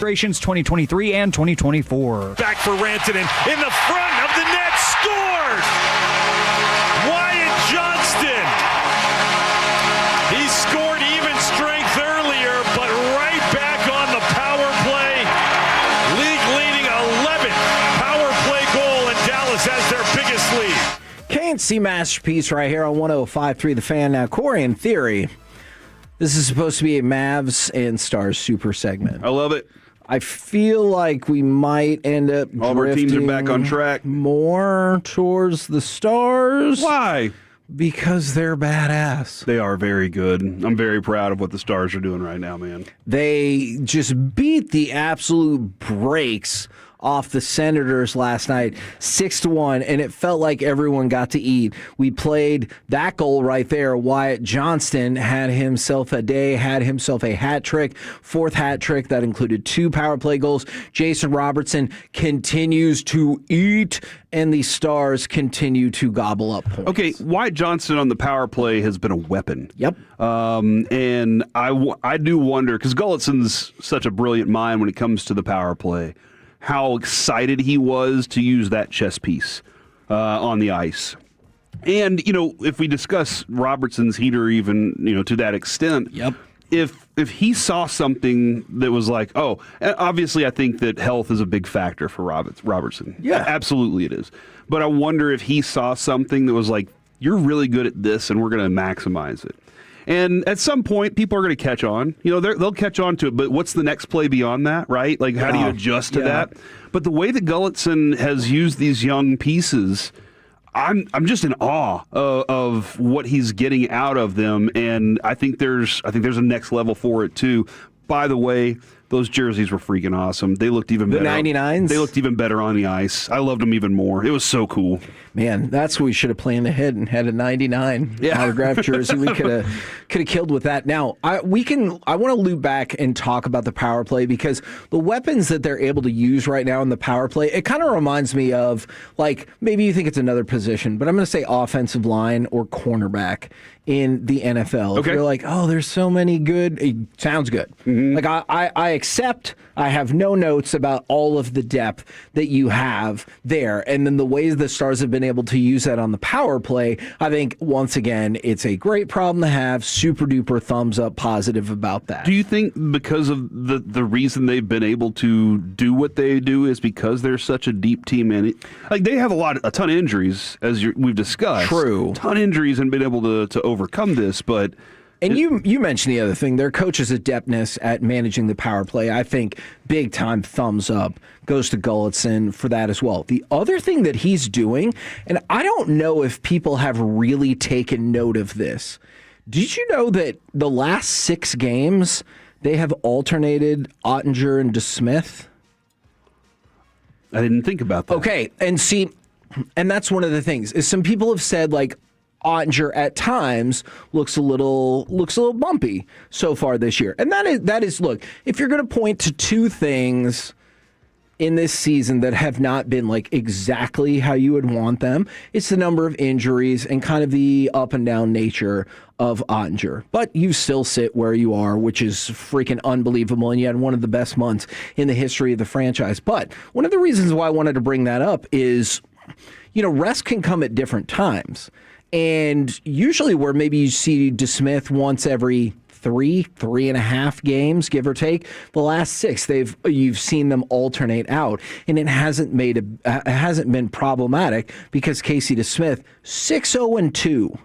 registrations 2023 and 2024. Back for Rantanen in the front of the net, scored! Wyatt Johnston. He scored even strength earlier, but right back on the power play. League leading 11th power play goal, and Dallas has their biggest lead. K&C Masterpiece right here on 105.3 The Fan. Now, Corey, in theory, this is supposed to be a Mavs and Stars super segment. I love it. I feel like we might end up all of our teams are back on track more towards the Stars. Why? Because they're badass. They are very good. I'm very proud of what the Stars are doing right now, man. They just beat the absolute brakes off the Senators last night, 6-1, and it felt like everyone got to eat. We played that goal right there. Wyatt Johnston had himself a day, had himself a hat trick, fourth hat trick that included 2 power play goals. Jason Robertson continues to eat, and the Stars continue to gobble up points. Okay, Wyatt Johnston on the power play has been a weapon. Yep. And I do wonder, because Gullitson's such a brilliant mind when it comes to the power play, how excited he was to use that chess piece on the ice. And, if we discuss Robertson's heater even, to that extent, yep. If he saw something that was like, obviously I think that health is a big factor for Robertson. Yeah. Absolutely it is. But I wonder if he saw something that was like, you're really good at this and we're going to maximize it. And at some point, people are going to catch on. They'll catch on to it. But what's the next play beyond that, right? Like, how do you adjust to that? But the way that Gullitson has used these young pieces, I'm just in awe of what he's getting out of them. And I think there's a next level for it too. By the way, those jerseys were freaking awesome. They looked even better. The 99s? They looked even better on the ice. I loved them even more. It was so cool. Man, that's what we should have planned ahead and had a 99 autographed jersey. We could have killed with that. Now, I want to loop back and talk about the power play, because the weapons that they're able to use right now in the power play, it kind of reminds me of, like, maybe you think it's another position, but I'm going to say offensive line or cornerback in the NFL. Okay. If you're like, there's so many good, it sounds good. Mm-hmm. Like, I accept, I have no notes about all of the depth that you have there. And then the ways the Stars have been able to use that on the power play, I think, once again, it's a great problem to have. Super duper thumbs up positive about that. Do you think because of the reason they've been able to do what they do is because they're such a deep team? And like, they have a ton of injuries, as we've discussed. True. A ton of injuries and been able to overcome this, but... And you mentioned the other thing, their coach's adeptness at managing the power play. I think big time thumbs up goes to Gullitson for that as well. The other thing that he's doing, and I don't know if people have really taken note of this. Did you know that the last 6 games they have alternated Ottinger and DeSmith? I didn't think about that. Okay, and that's one of the things is some people have said, like, Ottinger at times looks a little bumpy so far this year. And that is look, if you're going to point to 2 things in this season that have not been like exactly how you would want them, it's the number of injuries and kind of the up and down nature of Ottinger. But you still sit where you are, which is freaking unbelievable, and you had one of the best months in the history of the franchise. But one of the reasons why I wanted to bring that up is, rest can come at different times. And usually where maybe you see DeSmith once every 3.5 games, give or take, the last 6 you've seen them alternate out, and it hasn't been problematic because Casey DeSmith 6-0-2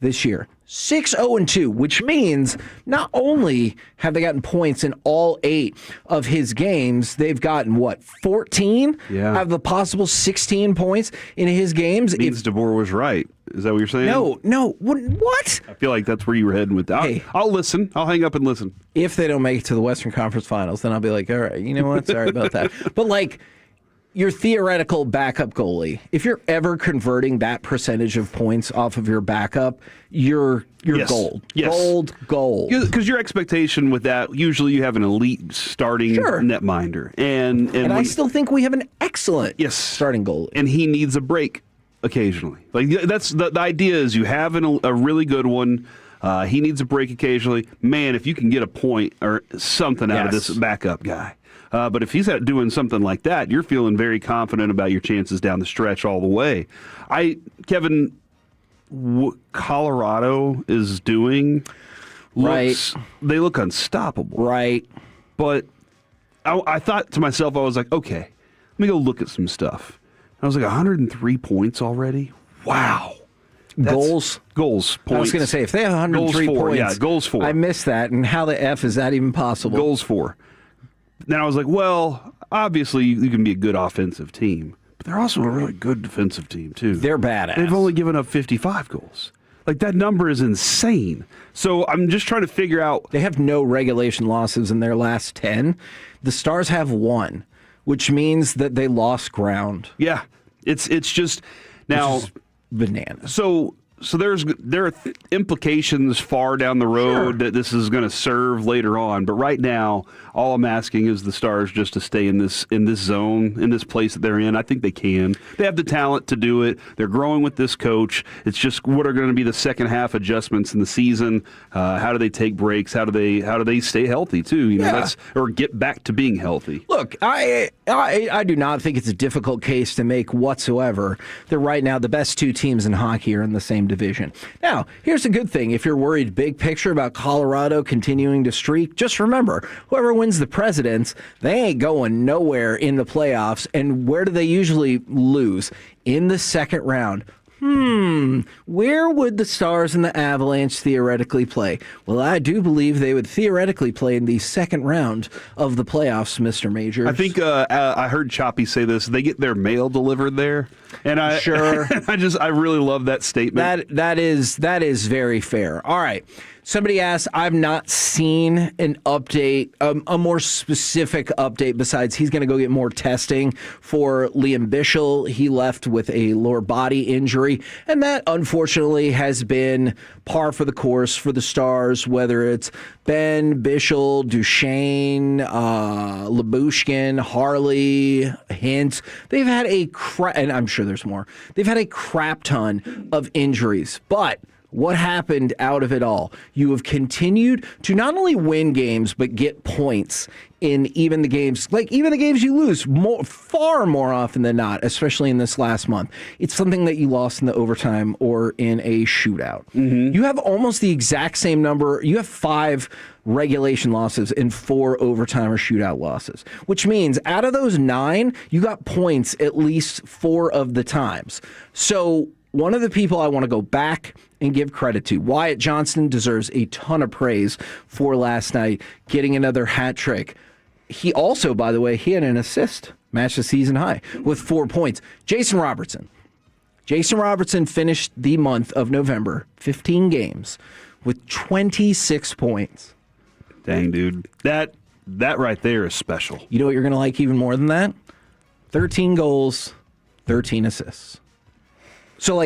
this year. 6-0-2, which means not only have they gotten points in all 8 of his games, they've gotten, 14 out of the possible 16 points in his games. Means DeBoer was right. Is that what you're saying? No. What? I feel like that's where you were heading with that. Hey, I'll listen. I'll hang up and listen. If they don't make it to the Western Conference Finals, then I'll be like, all right, you know what? Sorry about that. But, like, your theoretical backup goalie, if you're ever converting that percentage of points off of your backup, you're gold. Yes. Gold. Because your expectation with that, usually you have an elite starting netminder. And I still think we have an excellent starting goalie. And he needs a break occasionally. Like, that's the idea is you have a really good one. He needs a break occasionally. Man, if you can get a point or something out of this backup guy. But if he's out doing something like that, you're feeling very confident about your chances down the stretch all the way. Kevin, what Colorado is doing they look unstoppable. Right. But I thought to myself, I was like, okay, let me go look at some stuff. I was like, 103 points already? Wow. Goals, points. I was going to say, if they have 103 points. Yeah, goals for. I missed that. And how the F is that even possible? Goals for. Then I was like, well, obviously you can be a good offensive team, but they're also a really good defensive team, too. They're badass. They've only given up 55 goals. Like, that number is insane. So I'm just trying to figure out. They have no regulation losses in their last 10. The Stars have 1, which means that they lost ground. Yeah. It's just now bananas. So there are implications far down the road that this is going to serve later on. But right now, all I'm asking is the Stars just to stay in this zone, in this place that they're in. I think they can. They have the talent to do it. They're growing with this coach. It's just what are going to be the second half adjustments in the season. How do they take breaks? How do they stay healthy too? Or get back to being healthy. Look, I do not think it's a difficult case to make whatsoever. That right now the best 2 teams in hockey are in the same division. Now, here's a good thing. If you're worried big picture about Colorado continuing to streak, just remember, whoever wins the Presidents, they ain't going nowhere in the playoffs. And where do they usually lose? In the second round. Where would the Stars and the Avalanche theoretically play? Well, I do believe they would theoretically play in the second round of the playoffs, Mr. Majors. I think I heard Choppy say this. They get their mail delivered there, and I really love that statement. That is very fair. All right. Somebody asked, I've not seen an update, a more specific update besides he's going to go get more testing for Liam Bichel. He left with a lower body injury, and that unfortunately has been par for the course for the Stars, whether it's Ben, Bichel, Duchesne, Lyubushkin, Harley, Hintz. They've had and I'm sure there's more. They've had a crap ton of injuries, but what happened out of it all? You have continued to not only win games, but get points in even the games you lose far more often than not, especially in this last month. It's something that you lost in the overtime or in a shootout. You have almost the exact same number. You have 5 regulation losses and 4 overtime or shootout losses, which means out of those 9, you got points at least 4 of the times. So one of the people I want to go back and give credit to, Wyatt Johnston, deserves a ton of praise for last night, getting another hat trick. He also, by the way, he had an assist, matched the season high with 4 points. Jason Robertson finished the month of November, 15 games, with 26 points. Dang, dude. That right there is special. You know what you're going to like even more than that? 13 goals, 13 assists. So,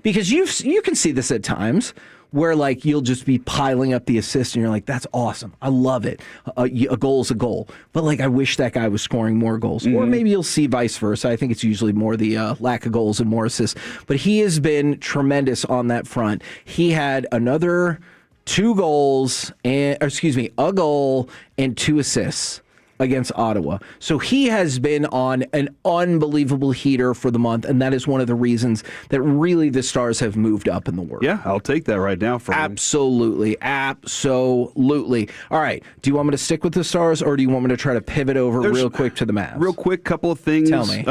because you can see this at times where, you'll just be piling up the assists and you're like, that's awesome. I love it. A goal's a goal. But, I wish that guy was scoring more goals. Or maybe you'll see vice versa. I think it's usually more the lack of goals and more assists. But he has been tremendous on that front. He had another a goal and 2 assists against Ottawa. So he has been on an unbelievable heater for the month, and that is one of the reasons that really the Stars have moved up in the world. Yeah, I'll take that right now from Absolutely. All right, do you want me to stick with the Stars, or do you want me to try to pivot over real quick to the Mavs? Real quick, couple of things. Tell me.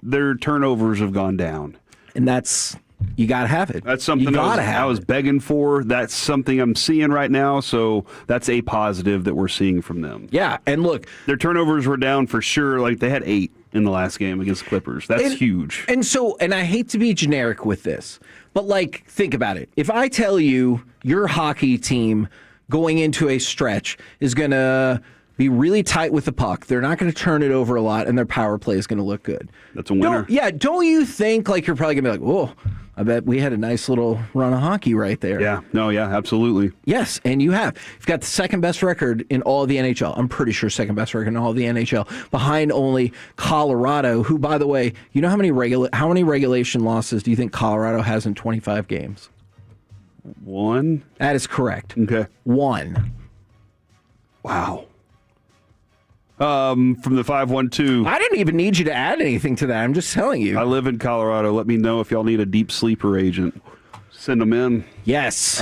Their turnovers have gone down. And you got to have it. That's something I was begging for. That's something I'm seeing right now. So that's a positive that we're seeing from them. Yeah. And look, their turnovers were down for sure. They had 8 in the last game against the Clippers. That's huge. And I hate to be generic with this, but think about it. If I tell you your hockey team going into a stretch is going to be really tight with the puck, they're not going to turn it over a lot, and their power play is going to look good. That's a winner. Don't you think you're probably going to be whoa, I bet we had a nice little run of hockey right there. Yeah, absolutely. Yes, and you've got the second best record in all of the NHL. I'm pretty sure second best record in all of the NHL, behind only Colorado, who, by the way, you know how many regulation losses do you think Colorado has in 25 games? 1? That is correct. Okay. 1. Wow. From the 512. I didn't even need you to add anything to that. I'm just telling you. I live in Colorado. Let me know if y'all need a deep sleeper agent. Send them in. Yes.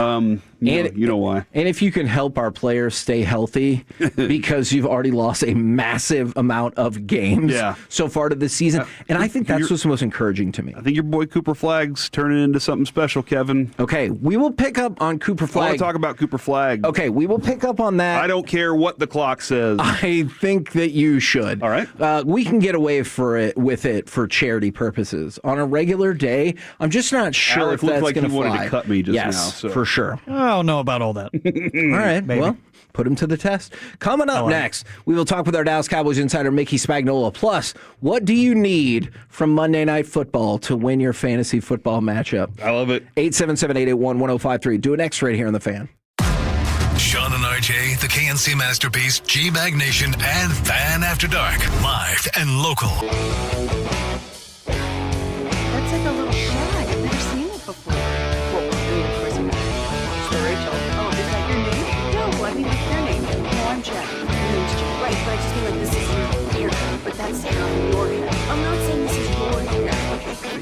You know why. And if you can help our players stay healthy because you've already lost a massive amount of games so far to this season. And I think that's what's most encouraging to me. I think your boy Cooper Flagg's turning into something special, Kevin. Okay, we will pick up on Cooper Flagg. I want to talk about Cooper Flagg. Okay, we will pick up on that. I don't care what the clock says. I think that you should. All right. We can get away with it for charity purposes. On a regular day, I'm just not sure Alec if that's looked going like to he fly. wanted to cut me just yes, now. So. for sure. I don't know about all that. All right, well, put him to the test. Coming up next, we will talk with our Dallas Cowboys insider, Mickey Spagnola. Plus, what do you need from Monday Night Football to win your fantasy football matchup? I love it. 877-881-1053. Do it next right here on The Fan. Sean and RJ, the KNC Masterpiece, G-Bag Nation, and Fan After Dark. Live and local. That's like a little shag. I've never seen it before. Well, I mean, of course you have. It's the Rachel. Oh, is that your name? No, I mean, like your name. No, I'm Jack. My name's Jack. Right, but I just mean like this is your hair. But that's how your hair. I'm not saying this is your hair. Okay.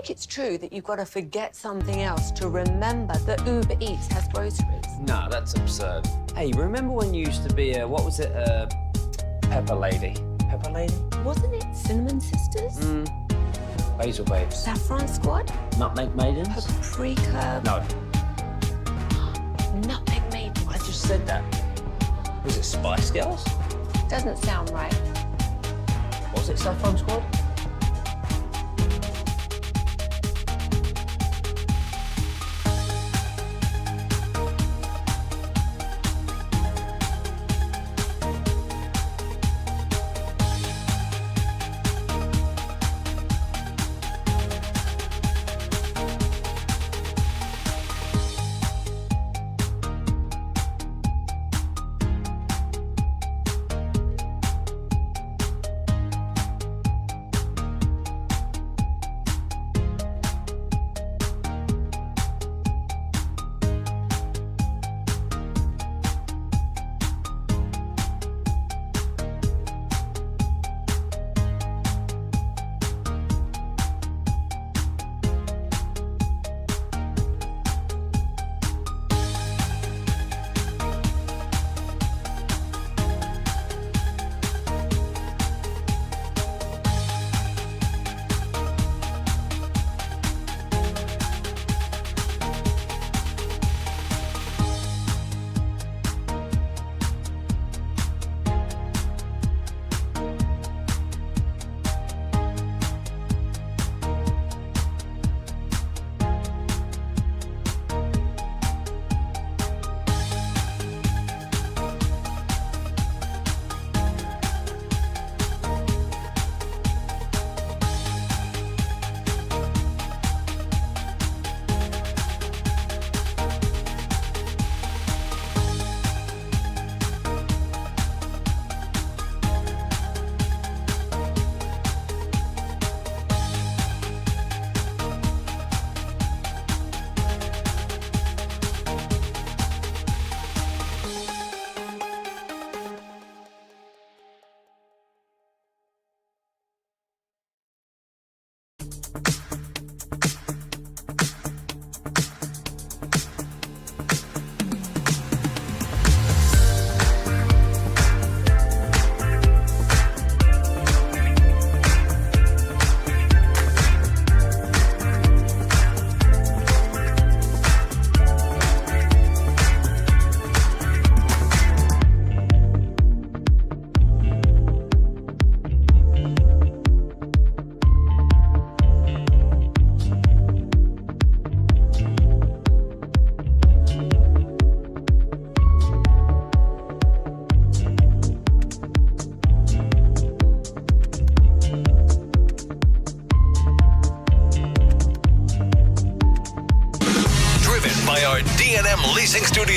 It's true that you've got to forget something else to remember that Uber Eats has groceries. No, that's absurd. Hey, remember when you used to be a, what was it, Pepper Lady? Pepper Lady? Wasn't it Cinnamon Sisters? Basil Babes. Saffron Squad? Nutmeg Maidens? Paprika? No. Nutmeg Maidens. I just said that. Was it Spice Girls? Doesn't sound right. Was it Saffron Squad?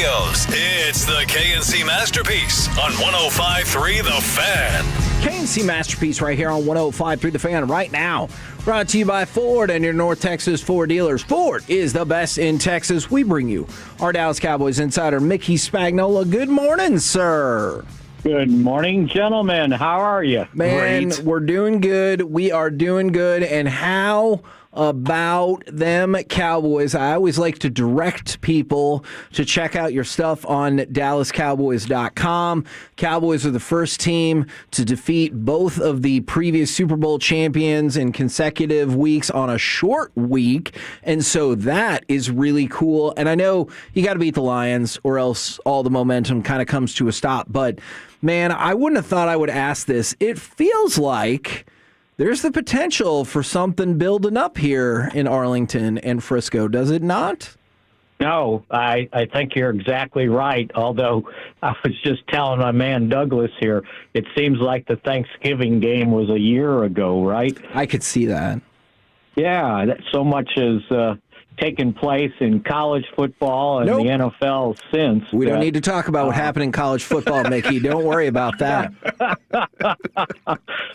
Studios. It's the KNC Masterpiece on 105.3 The Fan. KNC Masterpiece right here on 105.3 The Fan right now. Brought to you by Ford and your North Texas Ford dealers. Ford is the best in Texas. We bring you our Dallas Cowboys insider, Mickey Spagnola. Good morning, sir. Good morning, gentlemen. How are you? Man, Great. We're doing good. We are doing good. And how about them Cowboys? I always like to direct people to check out your stuff on DallasCowboys.com. Cowboys are the first team to defeat both of the previous Super Bowl champions in consecutive weeks on a short week. And so that is really cool. And I know you got to beat the Lions or else all the momentum kind of comes to a stop. But man, I wouldn't have thought I would ask this. It feels like there's the potential for something building up here in Arlington and Frisco, does it not? No, I think you're exactly right. Although I was just telling my man Douglas here, it seems like the Thanksgiving game was a year ago, right? I could see that. Yeah, that so much has taken place in college football and the NFL since. We don't need to talk about what happened in college football, Mickey. Don't worry about that.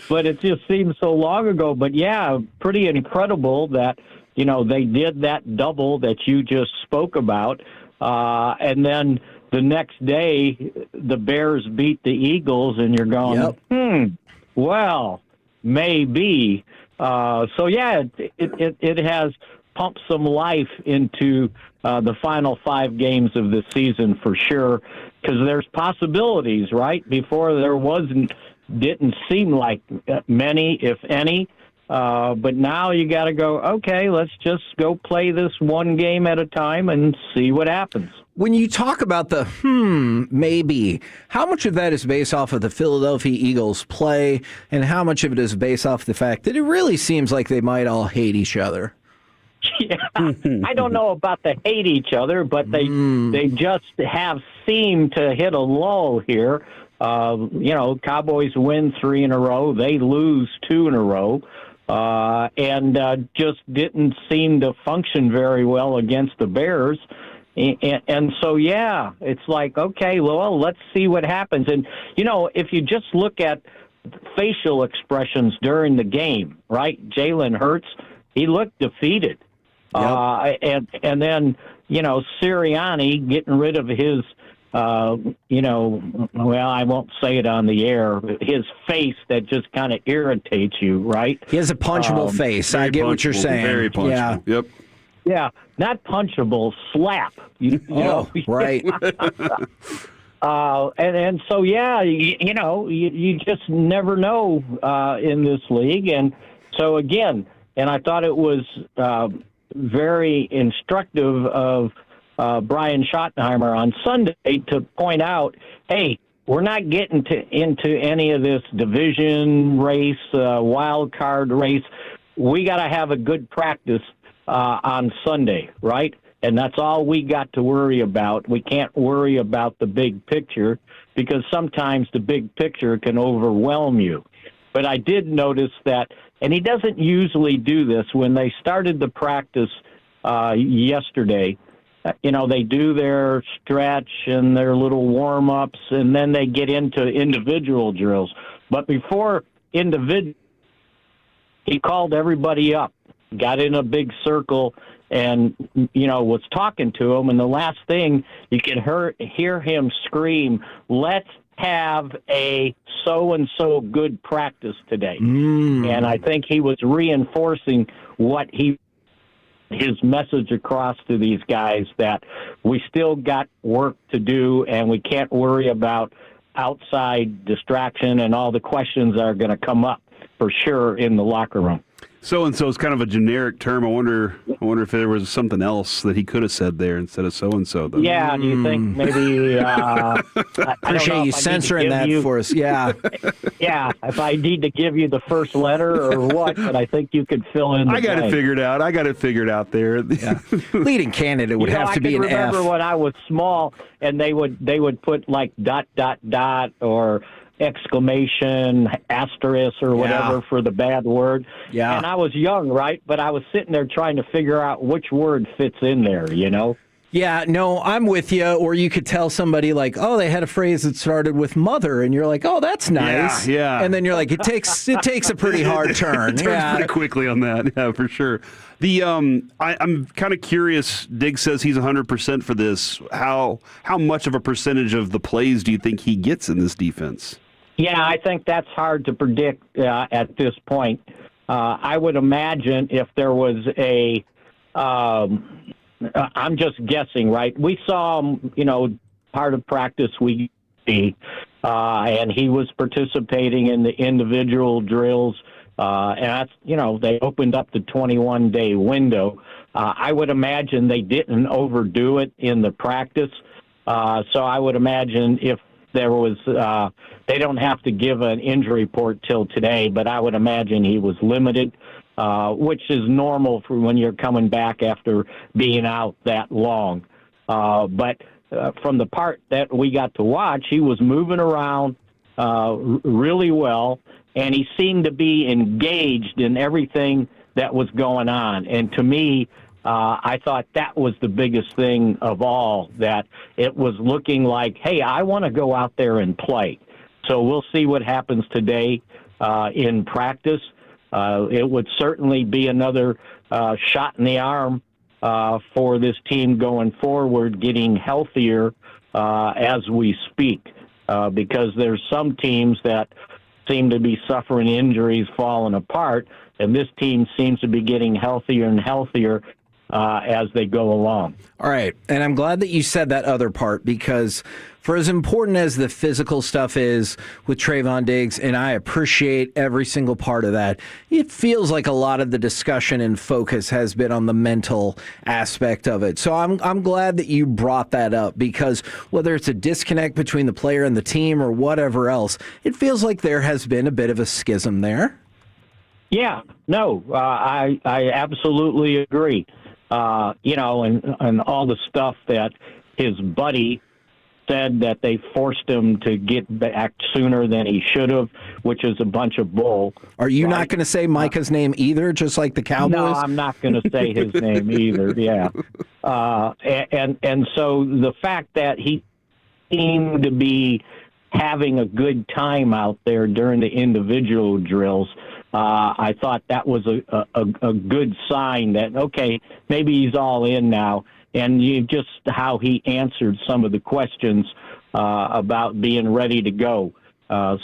But it just seems so long ago. But yeah, pretty incredible that, you know, they did that double that you just spoke about. And then the next day, the Bears beat the Eagles, and you're going, well, maybe. So yeah, it has pump some life into the final 5 games of the season for sure, because there's possibilities, right? Before there didn't seem like many, if any, but now you got to go, okay, let's just go play this one game at a time and see what happens. When you talk about the maybe, how much of that is based off of the Philadelphia Eagles play, and how much of it is based off the fact that it really seems like they might all hate each other? Yeah, I don't know about the hate each other, but they just have seemed to hit a lull here. You know, Cowboys win 3 in a row, they lose 2 in a row, and just didn't seem to function very well against the Bears. And so, yeah, it's like, okay, well, let's see what happens. And, you know, if you just look at facial expressions during the game, right? Jalen Hurts, he looked defeated. And then, you know, Sirianni getting rid of his, you know, well, I won't say it on the air, his face that just kind of irritates you, right? He has a punchable face. I get what you're saying. Very punchable. Yeah. Yep. Yeah, not punchable, slap. You know? Right. And so, yeah, you know, you just never know in this league. And so, again, and I thought it was very instructive of Brian Schottenheimer on Sunday to point out, hey, we're not getting into any of this division race, wild card race. We got to have a good practice on Sunday, right? And that's all we got to worry about. We can't worry about the big picture because sometimes the big picture can overwhelm you. But I did notice that, and he doesn't usually do this, when they started the practice yesterday, you know, they do their stretch and their little warm-ups, and then they get into individual drills. But before individual, he called everybody up, got in a big circle, and, you know, was talking to them. And the last thing, you can hear him scream, let's have a so-and-so good practice today. And I think he was reinforcing what his message across to these guys, that we still got work to do and we can't worry about outside distraction and all the questions that are going to come up for sure in the locker room. So-and-so is kind of a generic term. I wonder if there was something else that he could have said there instead of so-and-so. Though. Yeah, do you think maybe... I appreciate you censoring that for us. Yeah. Yeah, if I need to give you the first letter or what, but I think you could fill in the I got it figured out. I got it figured out there. Yeah. Leading candidate would have to be an F. I remember when I was small, and they would put like ... or exclamation, asterisk, or whatever for the bad word. Yeah. And I was young, right? But I was sitting there trying to figure out which word fits in there, you know? Yeah, no, I'm with you. Or you could tell somebody like, oh, they had a phrase that started with mother, and you're like, oh, that's nice. Yeah. And then you're like, it takes a pretty hard turn. It turns pretty quickly on that. Yeah, for sure. I'm kind of curious. Diggs says he's 100% for this. How much of a percentage of the plays do you think he gets in this defense? Yeah, I think that's hard to predict at this point. I would imagine if there was I'm just guessing, right? We saw him, part of practice we see, and he was participating in the individual drills, and that's, they opened up the 21-day window. I would imagine they didn't overdo it in the practice, so I would imagine if there was, they don't have to give an injury report till today, but I would imagine he was limited. Which is normal for when you're coming back after being out that long. But from the part that we got to watch, he was moving around really well, and he seemed to be engaged in everything that was going on. And to me, I thought that was the biggest thing of all, that it was looking like, hey, I want to go out there and play. So we'll see what happens today in practice. It would certainly be another shot in the arm for this team going forward, getting healthier as we speak, because there's some teams that seem to be suffering injuries, falling apart, and this team seems to be getting healthier and healthier as they go along. All right, and I'm glad that you said that other part, because for as important as the physical stuff is with Trayvon Diggs, and I appreciate every single part of that, it feels like a lot of the discussion and focus has been on the mental aspect of it. So I'm glad that you brought that up, because whether it's a disconnect between the player and the team or whatever else, it feels like there has been a bit of a schism there. Yeah, no, I absolutely agree. And all the stuff that his buddy said that they forced him to get back sooner than he should have, which is a bunch of bull. Are you not going to say Micah's name either, just like the Cowboys? No, I'm not going to say his name either, yeah. And so the fact that he seemed to be having a good time out there during the individual drills, I thought that was a good sign that, okay, maybe he's all in now. And just how he answered some of the questions about being ready to go.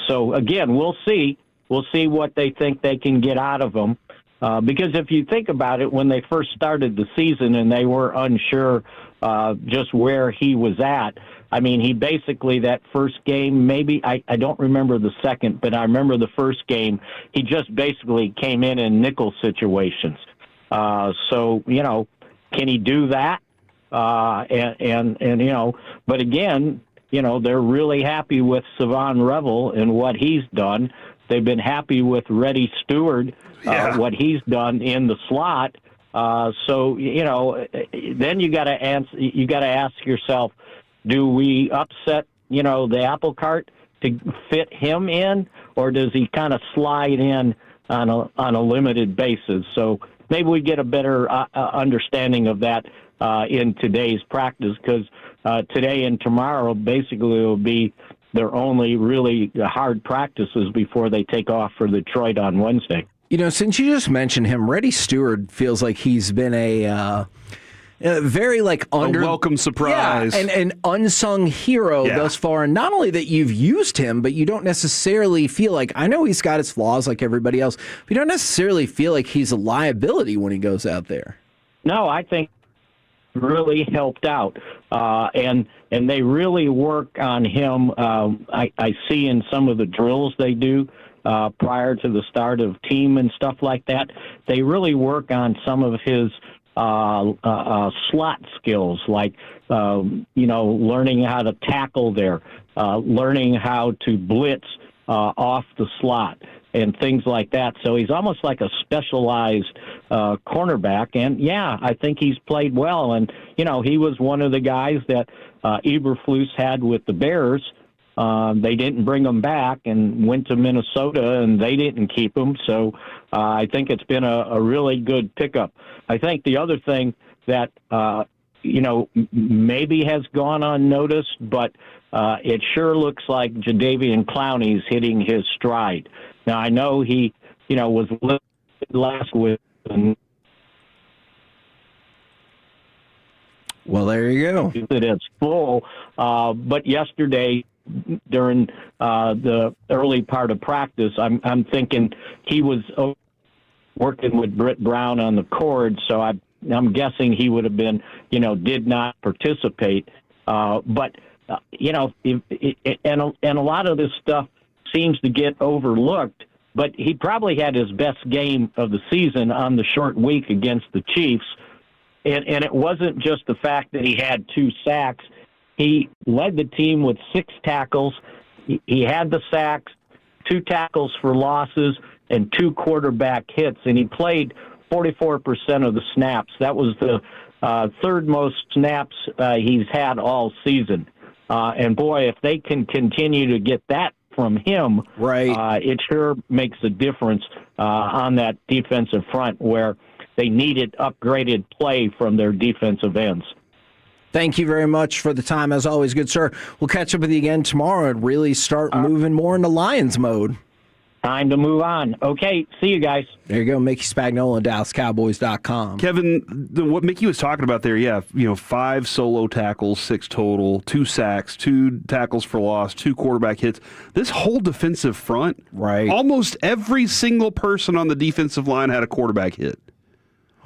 So, again, we'll see. We'll see what they think they can get out of him. Because if you think about it, when they first started the season and they were unsure just where he was at, I mean, he basically, that first game, maybe, I don't remember the second, but I remember the first game, he just basically came in nickel situations. So, can he do that? But again, they're really happy with Savon Revel and what he's done. They've been happy with Reddy Stewart, what he's done in the slot. So, then you got to ask yourself, do we upset, the apple cart to fit him in, or does he kind of slide in on a limited basis? So maybe we get a better understanding of that in today's practice, because today and tomorrow basically will be their only really hard practices before they take off for Detroit on Wednesday. Since you just mentioned him, Reddy Stewart feels like he's been a very a welcome surprise, and an unsung hero thus far. And not only that you've used him, but you don't necessarily feel like, I know he's got his flaws like everybody else, but you don't necessarily feel like he's a liability when he goes out there. No, I think really helped out, and they really work on him. I see in some of the drills they do prior to the start of team and stuff like that, they really work on some of his slot skills, like learning how to tackle there, learning how to blitz off the slot, and things like that. So he's almost like a specialized cornerback. And, I think he's played well. And, he was one of the guys that Eberflus had with the Bears. They didn't bring him back and went to Minnesota, and they didn't keep him. So I think it's been a really good pickup. I think the other thing that maybe has gone unnoticed, but it sure looks like Jadeveon Clowney's hitting his stride. Now, I know he, was limited last week. Well, there you go. It is full, but yesterday during the early part of practice, I'm thinking he was working with Britt Brown on the cord, so I'm guessing he would have been, did not participate. But and a lot of this stuff seems to get overlooked. But he probably had his best game of the season on the short week against the Chiefs. And it wasn't just the fact that he had 2 sacks. He led the team with 6 tackles. He had the sacks, 2 tackles for losses, and 2 quarterback hits. And he played 44% of the snaps. That was the third most snaps he's had all season. And, boy, if they can continue to get that from him, right, it sure makes a difference on that defensive front where they needed upgraded play from their defensive ends. Thank you very much for the time, as always, good sir. We'll catch up with you again tomorrow and really start moving more into Lions mode. Time to move on. Okay, see you guys. There you go, Mickey Spagnola, DallasCowboys.com. Kevin, what Mickey was talking about there, 5 solo tackles, 6 total, 2 sacks, 2 tackles for loss, 2 quarterback hits. This whole defensive front, right? Almost every single person on the defensive line had a quarterback hit.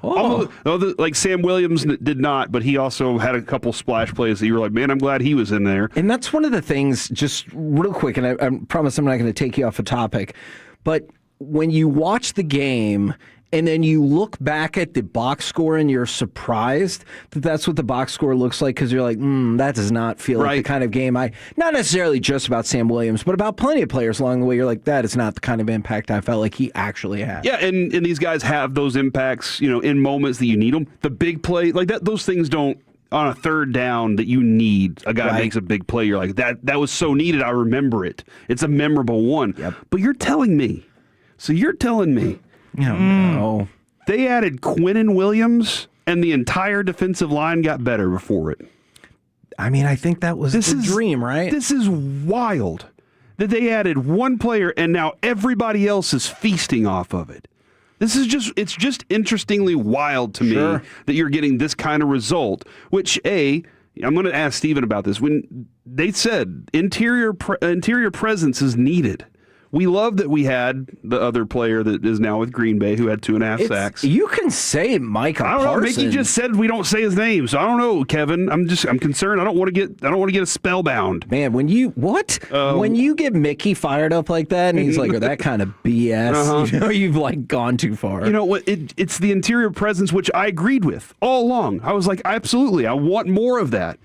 Like Sam Williams did not, but he also had a couple splash plays that you were like, man, I'm glad he was in there. And that's one of the things, just real quick, and I promise I'm not going to take you off a topic, but when you watch the game and then you look back at the box score and you're surprised that that's what the box score looks like, because you're like, that does not feel like the kind of game not necessarily just about Sam Williams, but about plenty of players along the way. You're like, that is not the kind of impact I felt like he actually had. Yeah, and these guys have those impacts, in moments that you need them. The big play, like that, those things don't, on a third down that you need, a guy makes a big play. You're like, that was so needed, I remember it. It's a memorable one. Yep. But you're telling me, no. They added Quinnen Williams, and the entire defensive line got better before it. I mean, I think that was the dream, right? This is wild that they added one player, and now everybody else is feasting off of it. It's just interestingly wild to me that you're getting this kind of result, which, I'm going to ask Steven about this. When they said interior presence is needed, we love that we had the other player that is now with Green Bay who had 2.5 sacks. You can say Micah I don't Parsons. know. Mickey just said we don't say his name, so I don't know, Kevin. I'm concerned. I don't want to get a spellbound. Man, when you get Mickey fired up like that, and he's like, oh, that kind of BS. You've gone too far. You know what? It's the interior presence, which I agreed with all along. I was like, absolutely, I want more of that.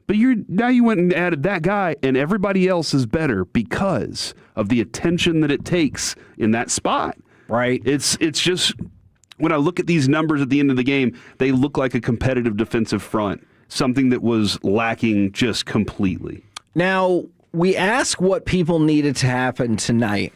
But now you went and added that guy, and everybody else is better because of the attention that it takes in that spot. Right. It's just, when I look at these numbers at the end of the game, they look like a competitive defensive front, something that was lacking just completely. Now, we ask what people needed to happen tonight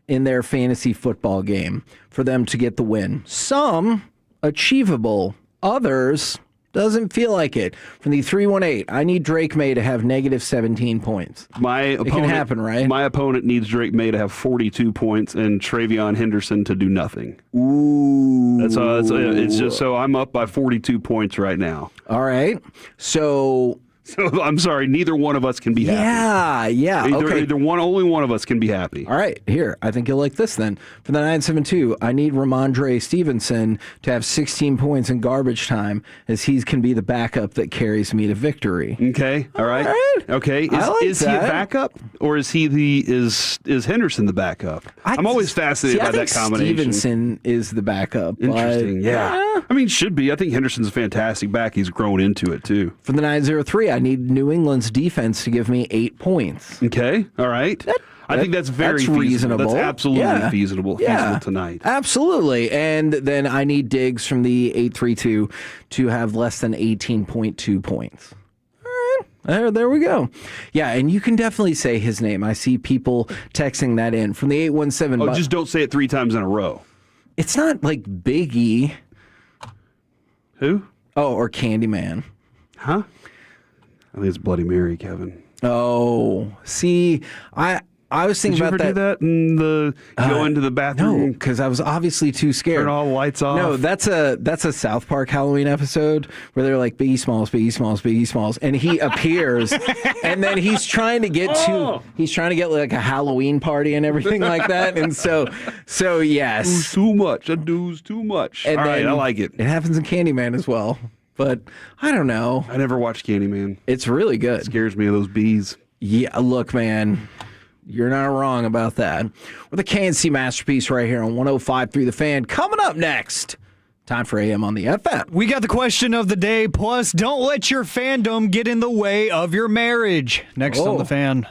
in their fantasy football game for them to get the win. Some achievable, others doesn't feel like it. From the 318, I need Drake May to have negative 17 points. It can happen, right? My opponent needs Drake May to have 42 points and Travion Henderson to do nothing. Ooh. It's just so I'm up by 42 points right now. All right. So I'm sorry, neither one of us can be happy. Yeah. Okay. Only one of us can be happy. All right, here. I think you'll like this then. For the 972, I need Ramondre Stevenson to have 16 points in garbage time, as he can be the backup that carries me to victory. Okay. All right. Okay. Is he a backup, or is Henderson the backup? I'm always fascinated by that combination. Stevenson is the backup. Interesting. Yeah. I mean, should be. I think Henderson's a fantastic back. He's grown into it too. For the 903, I need New England's defense to give me 8 points. Okay. All right. I think that's very reasonable. That's absolutely feasible tonight. Absolutely. And then I need Diggs from the 832 to have less than 18.2 points. All right. There we go. Yeah, and you can definitely say his name. I see people texting that in. From the 817. Just don't say it 3 times in a row. It's not like Big E. Who? Oh, or Candyman. Huh? I think it's Bloody Mary, Kevin. Oh, see, I was thinking Did you about ever that. do that in the go into the bathroom? No, because I was obviously too scared. Turn all the lights off. No, that's a South Park Halloween episode where they're like Biggie Smalls, Biggie Smalls, Biggie Smalls, and he appears, and then he's trying to get like a Halloween party and everything like that, and so yes, Do's too much. A do's too much. And all right, then I like it. It happens in Candyman as well, but I don't know. I never watched Candyman. It's really good. It scares me of those bees. Yeah, look, man. You're not wrong about that. With a KNC masterpiece right here on 105.3 The Fan. Coming up next, time for AM on the FM. We got the question of the day, plus don't let your fandom get in the way of your marriage. Next on The Fan.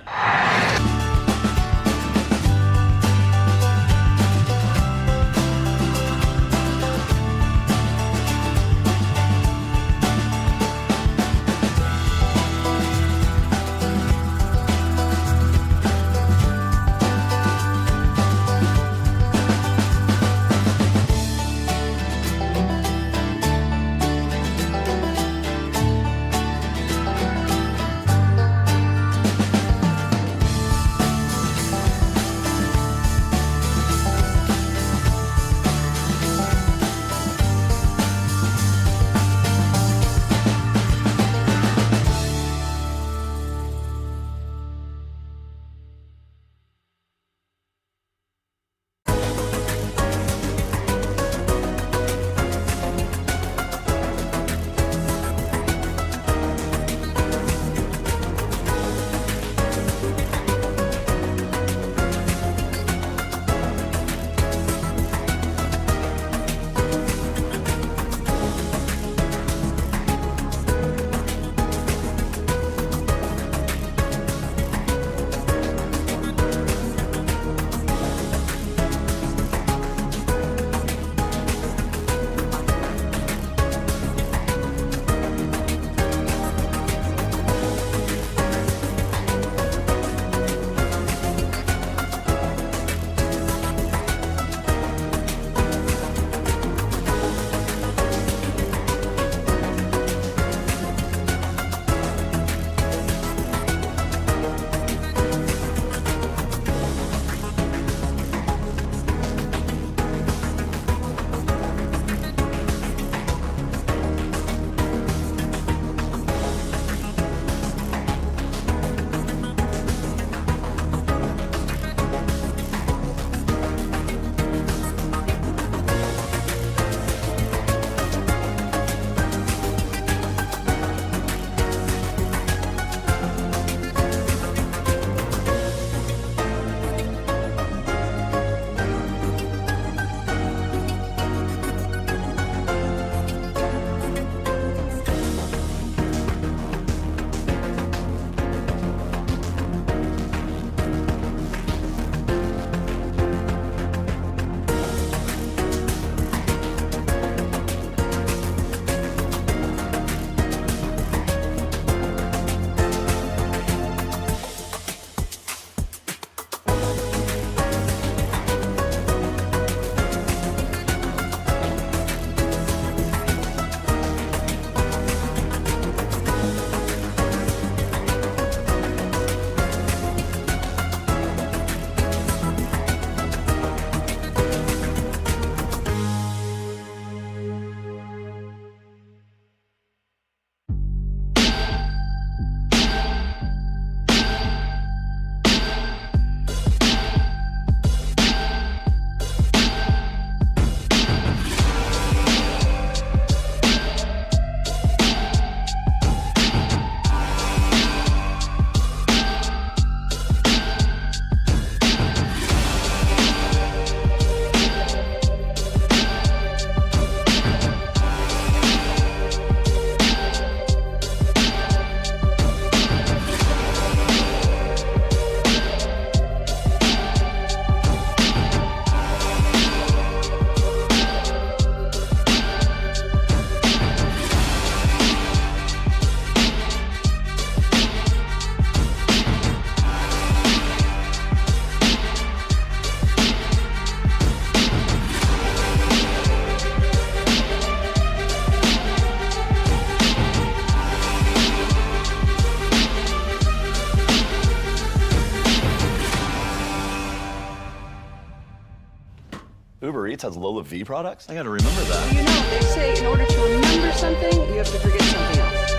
Uber Eats has Lola V products? I gotta remember that. You know, they say in order to remember something, you have to forget something else.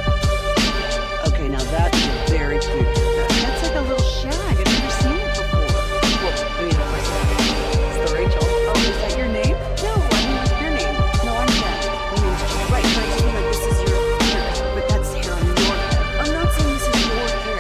Okay, now that is a very cute haircut. That's like a little shag. I've never seen it before. Well, I mean, of course, it's the Rachel. Oh, is that your name? No, I mean, your name. No, I'm Jen. My name's Jen. Right, but I just mean like this is your haircut, but that's hair on your head. I'm not saying this is your hair.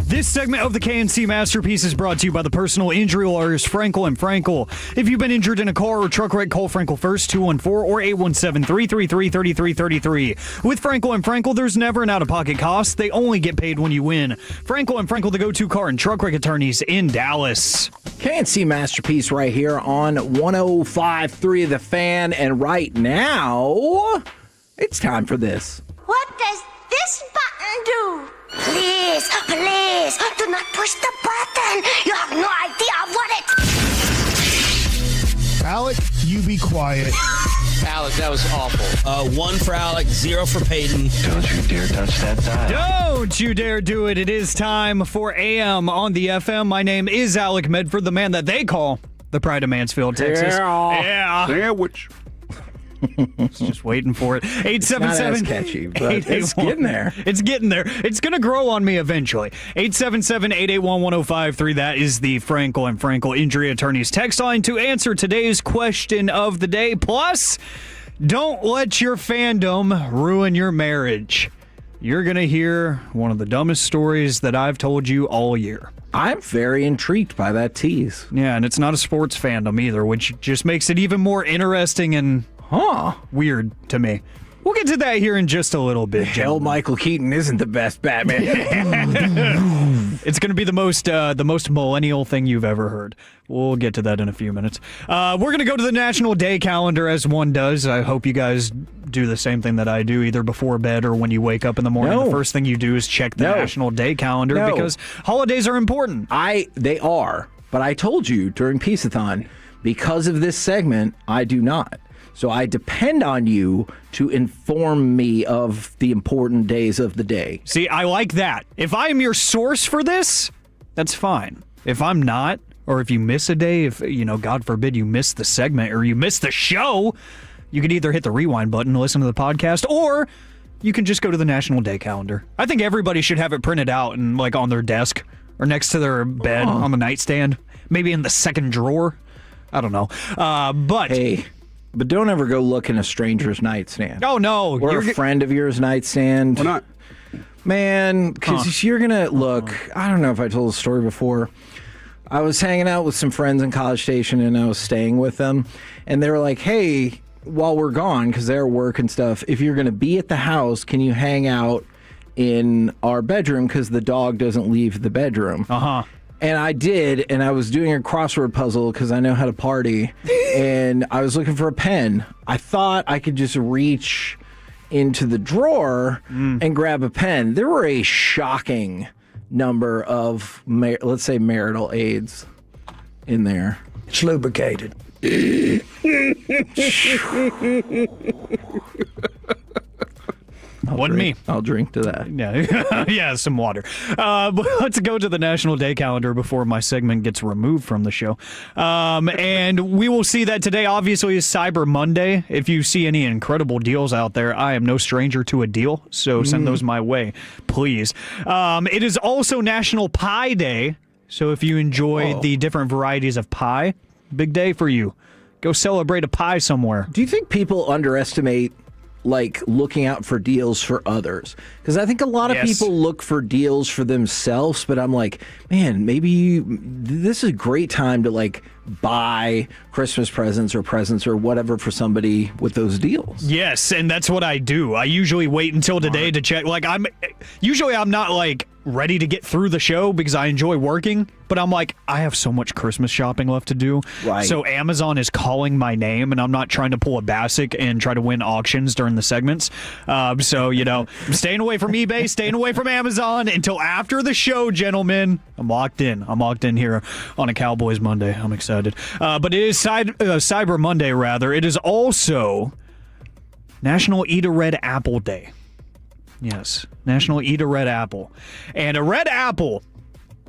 This segment of the KNC Masterpiece is brought to you by the personal injury lawyers Frankel and Frankel. If you've been injured in a car or truck wreck, call Frankel first, 214 or 817-333-3333. With Frankel and Frankel, there's never an out-of-pocket cost. They only get paid when you win. Frankel and Frankel, the go-to car and truck wreck attorneys in Dallas. KNC Masterpiece right here on 105.3 The Fan. And right now, it's time for this. What does this button do? Please, please, do not push the button. You have no idea what it... Alec, you be quiet. Alec, that was awful. 1 for Alec, 0 for Peyton. Don't you dare touch that dial. Don't you dare do it. It is time for AM on the FM. My name is Alec Medford, the man that they call the Pride of Mansfield, Texas. Yeah. Sandwich. Just waiting for it. 877 Not as catchy, but it's getting there. It's getting there. It's going to grow on me eventually. 877-881-1053. That is the Frankel and Frankel Injury Attorneys text line to answer today's question of the day. Plus, don't let your fandom ruin your marriage. You're going to hear one of the dumbest stories that I've told you all year. I'm very intrigued by that tease. Yeah, and it's not a sports fandom either, which just makes it even more interesting and weird to me. We'll get to that here in just a little bit. Hell, Michael Keaton isn't the best Batman. It's going to be the most millennial thing you've ever heard. We'll get to that in a few minutes. We're going to go to the National Day calendar as one does. I hope you guys do the same thing that I do, either before bed or when you wake up in the morning. No. The first thing you do is check the National Day calendar because holidays are important. They are, but I told you during Peace-a-thon, because of this segment, I do not. So I depend on you to inform me of the important days of the day. See, I like that. If I am your source for this, that's fine. If I'm not, or if you miss a day, if, God forbid you miss the segment or you miss the show, you can either hit the rewind button and listen to the podcast, or you can just go to the National Day calendar. I think everybody should have it printed out and on their desk or next to their bed on the nightstand, maybe in the second drawer. I don't know. But hey, but don't ever go look in a stranger's nightstand. Oh, no. Or a friend of yours' nightstand. Why not? Man, because you're going to look. I don't know if I told the story before. I was hanging out with some friends in College Station, and I was staying with them. And they were like, hey, while we're gone, because they're work and stuff, if you're going to be at the house, can you hang out in our bedroom? Because the dog doesn't leave the bedroom. Uh-huh. And I did, and I was doing a crossword puzzle because I know how to party, and I was looking for a pen. I thought I could just reach into the drawer and grab a pen. There were a shocking number of, let's say, marital aids in there. It's lubricated. Wasn't me. I'll drink to that. Yeah, yeah, some water. But let's go to the National Day calendar before my segment gets removed from the show. And we will see that today, obviously, is Cyber Monday. If you see any incredible deals out there, I am no stranger to a deal, so send those my way, please. It is also National Pie Day, so if you enjoy the different varieties of pie, big day for you. Go celebrate a pie somewhere. Do you think people underestimate looking out for deals for others? Because I think a lot of people look for deals for themselves, but I'm like, man, maybe this is a great time to buy Christmas presents or whatever for somebody with those deals. Yes, and that's what I do. I usually wait until today to check. I'm not ready to get through the show because I enjoy working, but I'm like, I have so much Christmas shopping left to do. Right. So Amazon is calling my name, and I'm not trying to pull a Bassick and try to win auctions during the segments. So, I'm staying away from eBay, staying away from Amazon until after the show, gentlemen. I'm locked in. I'm locked in here on a Cowboys Monday. I'm excited. But it is Cyber Monday, rather. It is also National Eat a Red Apple Day. Yes, National Eat a Red Apple. And a red apple,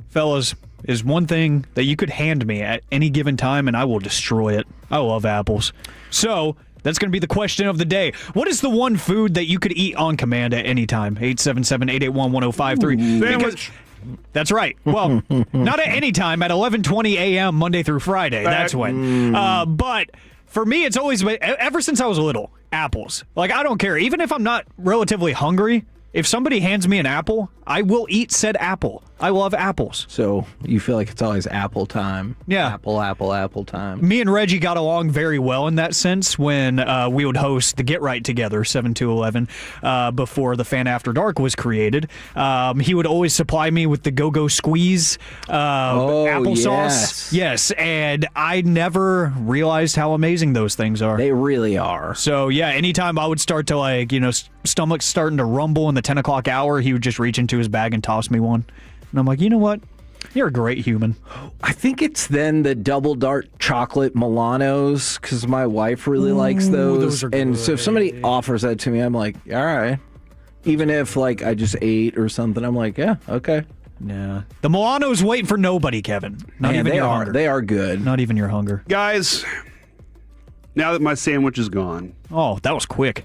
fellas, is one thing that you could hand me at any given time, and I will destroy it. I love apples. So that's going to be the question of the day. What is the one food that you could eat on command at any time? 877-881-1053. Sandwich. That's right. Well, not at any time, at 11:20 a.m. Monday through Friday. That's when. But for me, it's always been, ever since I was little, apples. I don't care. Even if I'm not relatively hungry, if somebody hands me an apple, I will eat said apple. I love apples. So you feel like it's always apple time. Yeah. Apple time. Me and Reggie got along very well in that sense when we would host the Get Right together, 7 to 11, before the Fan After Dark was created. He would always supply me with the Go-Go Squeeze applesauce. Yes, and I never realized how amazing those things are. They really are. So, yeah, anytime I would start to, stomach starting to rumble in the 10 o'clock hour, he would just reach into his bag and toss me one. And I'm like, you know what? You're a great human. I think it's then the double dark chocolate Milanos because my wife really likes those. And so if somebody offers that to me, I'm like, all right. Even if I just ate or something, I'm like, yeah, okay. Yeah. The Milanos wait for nobody, Kevin. Not even your hunger. They are good. Not even your hunger. Guys, now that my sandwich is gone. Oh, that was quick.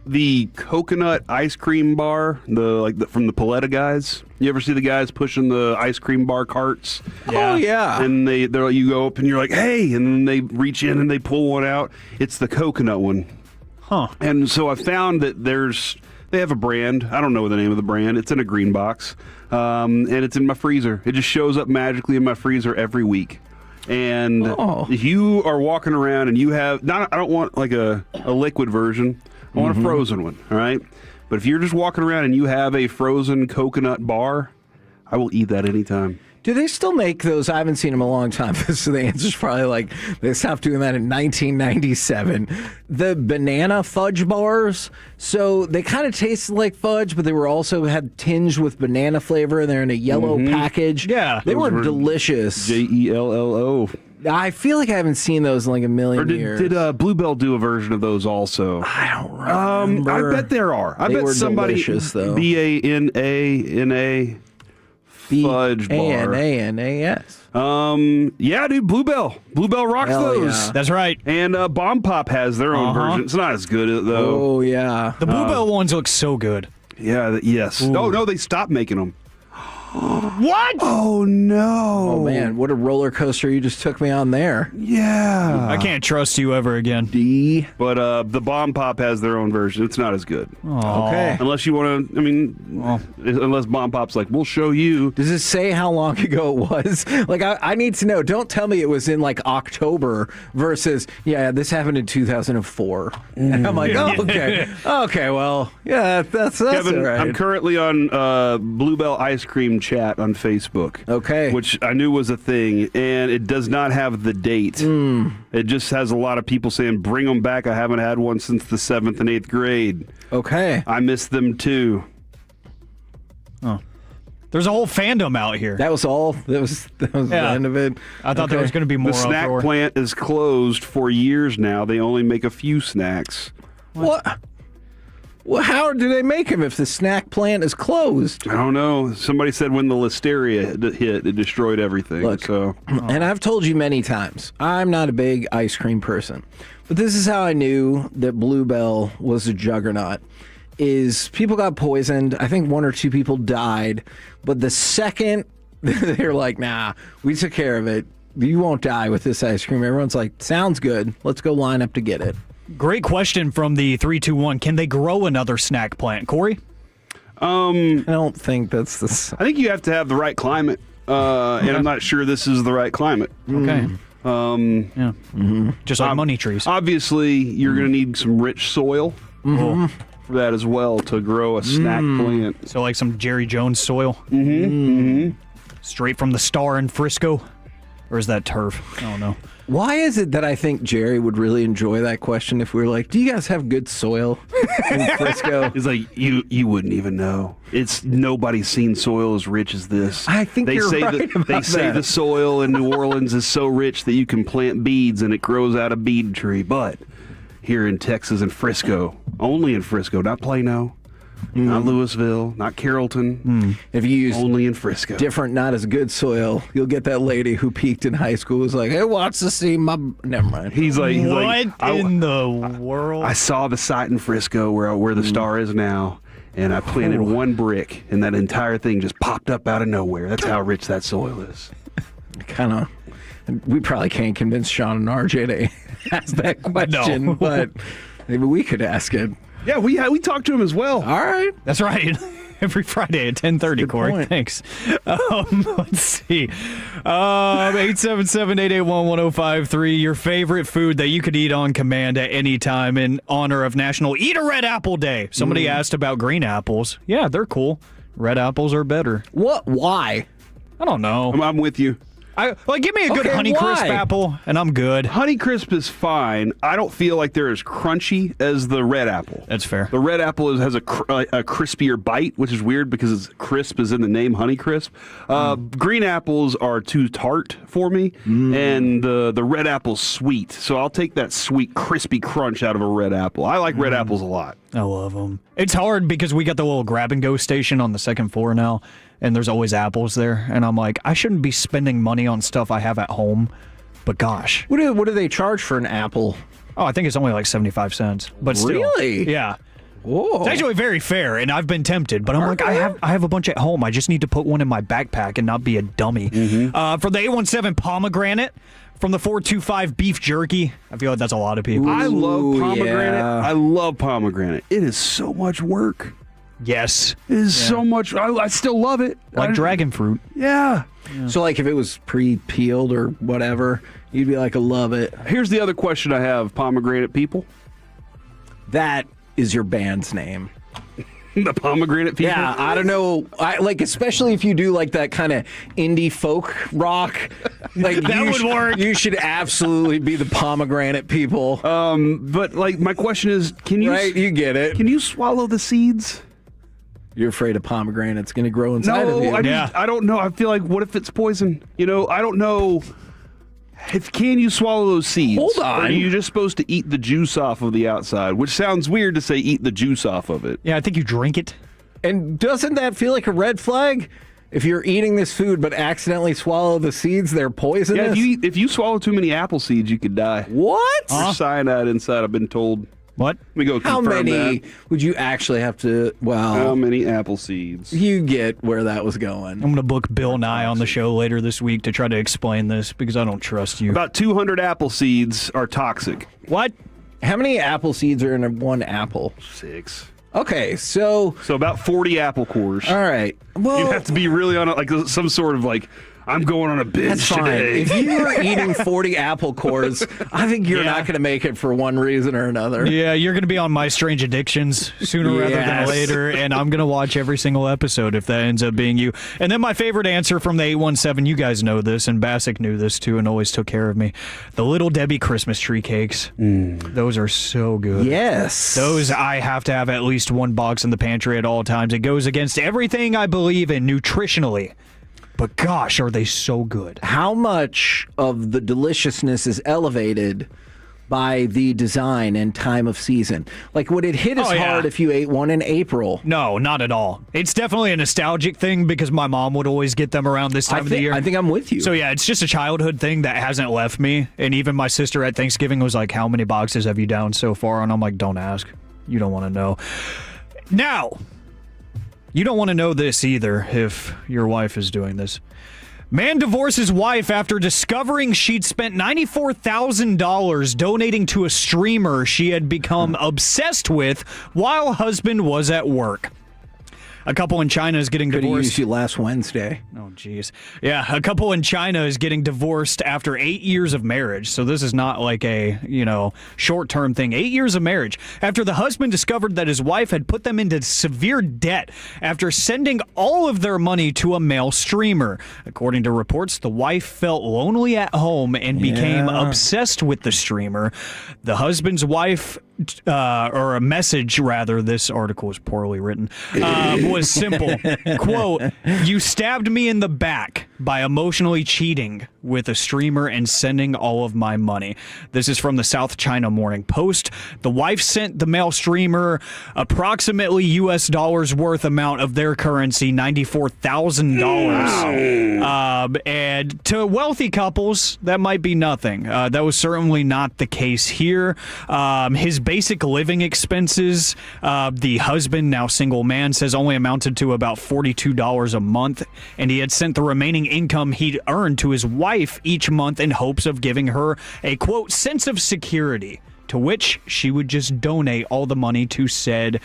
The coconut ice cream bar, from the Paletta guys. You ever see the guys pushing the ice cream bar carts? Yeah. Oh yeah. And you go up and you're like, hey, and then they reach in and they pull one out. It's the coconut one. Huh. And so I found that they have a brand. I don't know the name of the brand. It's in a green box, and it's in my freezer. It just shows up magically in my freezer every week. And if you are walking around and you have I don't want a liquid version. I want a frozen one, all right? But if you're just walking around and you have a frozen coconut bar, I will eat that anytime. Do they still make those? I haven't seen them in a long time. So the answer's probably they stopped doing that in 1997. The banana fudge bars. So they kind of tasted like fudge, but they were also had tinged with banana flavor, and they're in a yellow package. Yeah. They were delicious. JELLO. I feel like I haven't seen those in a million years. Did Bluebell do a version of those also? I don't remember. I bet there are. I bet somebody. Delicious, though. BANANA fudge bar. ANANAS. Yeah, dude, Bluebell. Bluebell rocks those. Yeah. That's right. And Bomb Pop has their own version. It's not as good though. Oh yeah. The Bluebell ones look so good. Yeah. Yes. Ooh. No, they stopped making them. What? Oh no! Oh man, what a roller coaster you just took me on there. Yeah, I can't trust you ever again. But the Bomb Pop has their own version. It's not as good. Aww. Okay. Unless you want to, unless Bomb Pop's like, we'll show you. Does it say how long ago it was? I need to know. Don't tell me it was in October versus, this happened in 2004. And I'm like, oh, okay. Okay, well, yeah, that's Kevin, all right. I'm currently on Bluebell Ice Cream chat on Facebook. Okay. Which I knew was a thing, and it does not have the date. It just has a lot of people saying, bring them back. I haven't had one since the 7th and 8th grade. Okay. I miss them too. Oh. There's a whole fandom out here. That was all? That was the end of it? I thought there was going to be more. The snack plant is closed for years now. They only make a few snacks. What? Well, how do they make them if the snack plant is closed? I don't know. Somebody said when the listeria hit, it destroyed everything. Look, so, and I've told you many times, I'm not a big ice cream person. But this is how I knew that Bluebell was a juggernaut. Is people got poisoned. I think 1 or 2 people died. But the second they're like, nah, we took care of it. You won't die with this ice cream. Everyone's like, sounds good. Let's go line up to get it. Great question from the 321. Can they grow another snack plant, Corey? I don't think that's the. I think you have to have the right climate, and I'm not sure this is the right climate. Okay. Yeah. Just like money trees. Obviously, you're going to need some rich soil for that as well to grow a snack plant. So like some Jerry Jones soil? Mm-hmm. Straight from the Star in Frisco? Or is that turf? I don't know. Why is it that I think Jerry would really enjoy that question if we were like, do you guys have good soil in Frisco? It's like, you wouldn't even know. It's nobody's seen soil as rich as this. I think they you're say right about They say that. the soil in New Orleans is so rich that you can plant beads and it grows out a bead tree. But here in Texas and Frisco, only in Frisco, not Plano, not Louisville, not Carrollton. If you use only in Frisco, different, not as good soil, you'll get that lady who peaked in high school who's like, hey, wants to see my. Never mind. He's like, What in the world? I saw the site in Frisco where the Star is now, and I planted one brick, and that entire thing just popped up out of nowhere. That's how rich that soil is. Kind of. We probably can't convince Sean and RJ to ask that question, No. but maybe we could ask it. Yeah, we talked to him as well. All right. That's right. Every Friday at 10:30, Corey. point. Thanks. Let's see. 877-881-1053. Your favorite food that you could eat on command at any time in honor of National Eat a Red Apple Day. Somebody asked about green apples. Yeah, they're cool. Red apples are better. What? Why? I don't know. I'm with you. Give me a good Okay, Honeycrisp why? apple, and I'm good. Honeycrisp is fine. I don't feel like they're as crunchy as the red apple. That's fair. The red apple has a crispier bite, which is weird because it's crisp is in the name Honeycrisp. Green apples are too tart for me, and the red apple's sweet. So I'll take that sweet, crispy crunch out of a red apple. I like red apples a lot. I love them. It's hard because we got the little grab-and-go station on the second floor now, and there's always apples there. And I'm like, I shouldn't be spending money on stuff I have at home, but gosh. What do they charge for an apple? Oh, I think it's only like 75 cents. But still. Really? Yeah. Whoa. It's actually very fair, and I've been tempted, but I'm like, I have a bunch at home. I just need to put one in my backpack and not be a dummy. For the 817 pomegranate, from the 425 beef jerky, I feel like that's a lot of people. I love pomegranate. yeah. I love pomegranate. It is so much work. Yes. It is so much. I still love it. Like dragon fruit. Yeah. So, like, if it was pre-peeled or whatever, you'd be like, I love it. Here's the other question I have, pomegranate people. That is your band's name. The pomegranate people? Yeah, I don't know. Especially if you do like that kind of indie folk rock. Like That would work. You should absolutely be the pomegranate people. But like my question is, can you Right, you get it. Can you swallow the seeds? You're afraid of pomegranate's going to grow inside of you. I don't know. I feel like what if it's poison? You know, I don't know. Can you swallow those seeds? Hold on. Or are you just supposed to eat the juice off of the outside? Which sounds weird to say eat the juice off of it. Yeah, I think you drink it. And doesn't that feel like a red flag? If you're eating this food but accidentally swallow the seeds, they're poisonous? Yeah, if you swallow too many apple seeds, you could die. What? There's cyanide inside, I've been told. What? Let me go How confirm many that. would you actually have to, How many apple seeds? You get where that was going. I'm going to book Bill Nye on the show later this week to try to explain this because I don't trust you. About 200 apple seeds are toxic. What? How many apple seeds are in one apple? 6. Okay, so about 40 apple cores. All right. Well, you'd have to be really on some sort of I'm going on a binge that's fine. today. If you were eating 40 apple cores, I think you're not going to make it for one reason or another. Yeah, you're going to be on My Strange Addictions sooner rather than Yes. later, and I'm going to watch every single episode if that ends up being you. And then my favorite answer from the 817, you guys know this, and Bassick knew this too and always took care of me. The Little Debbie Christmas tree cakes. Those are so good. Yes. Those, I have to have at least one box in the pantry at all times. It goes against everything I believe in nutritionally. But gosh, are they so good. How much of the deliciousness is elevated by the design and time of season. Like, would it hit as hard if you ate one in April? No, not at all. It's definitely a nostalgic thing because my mom would always get them around this time of the year. I think I'm with you. So yeah, it's just a childhood thing that hasn't left me. And even my sister at Thanksgiving was like, how many boxes have you downed so far? And I'm like, don't ask. You don't want to know. Now, you don't want to know this either if your wife is doing this. Man divorces wife after discovering she'd spent $94,000 donating to a streamer she had become obsessed with while husband was at work. A couple in China is getting divorced. Could have used you last Wednesday. Oh, jeez. Yeah, a couple in China is getting divorced after 8 years of marriage. So this is not like a, short-term thing. 8 years of marriage after the husband discovered that his wife had put them into severe debt after sending all of their money to a male streamer. According to reports, the wife felt lonely at home and became obsessed with the streamer. The husband's wife, or a message rather, this article is poorly written, was simple. Quote, "You stabbed me in the back by emotionally cheating with a streamer and sending all of my money." This is from the South China Morning Post. The wife sent the male streamer approximately US dollars worth amount of their currency, $94,000. And to wealthy couples, that might be nothing. That was certainly not the case here. His basic living expenses, the husband, now single man, says only amounted to about $42 a month, and he had sent the remaining income he'd earned to his wife each month in hopes of giving her a, quote, sense of security, to which she would just donate all the money to said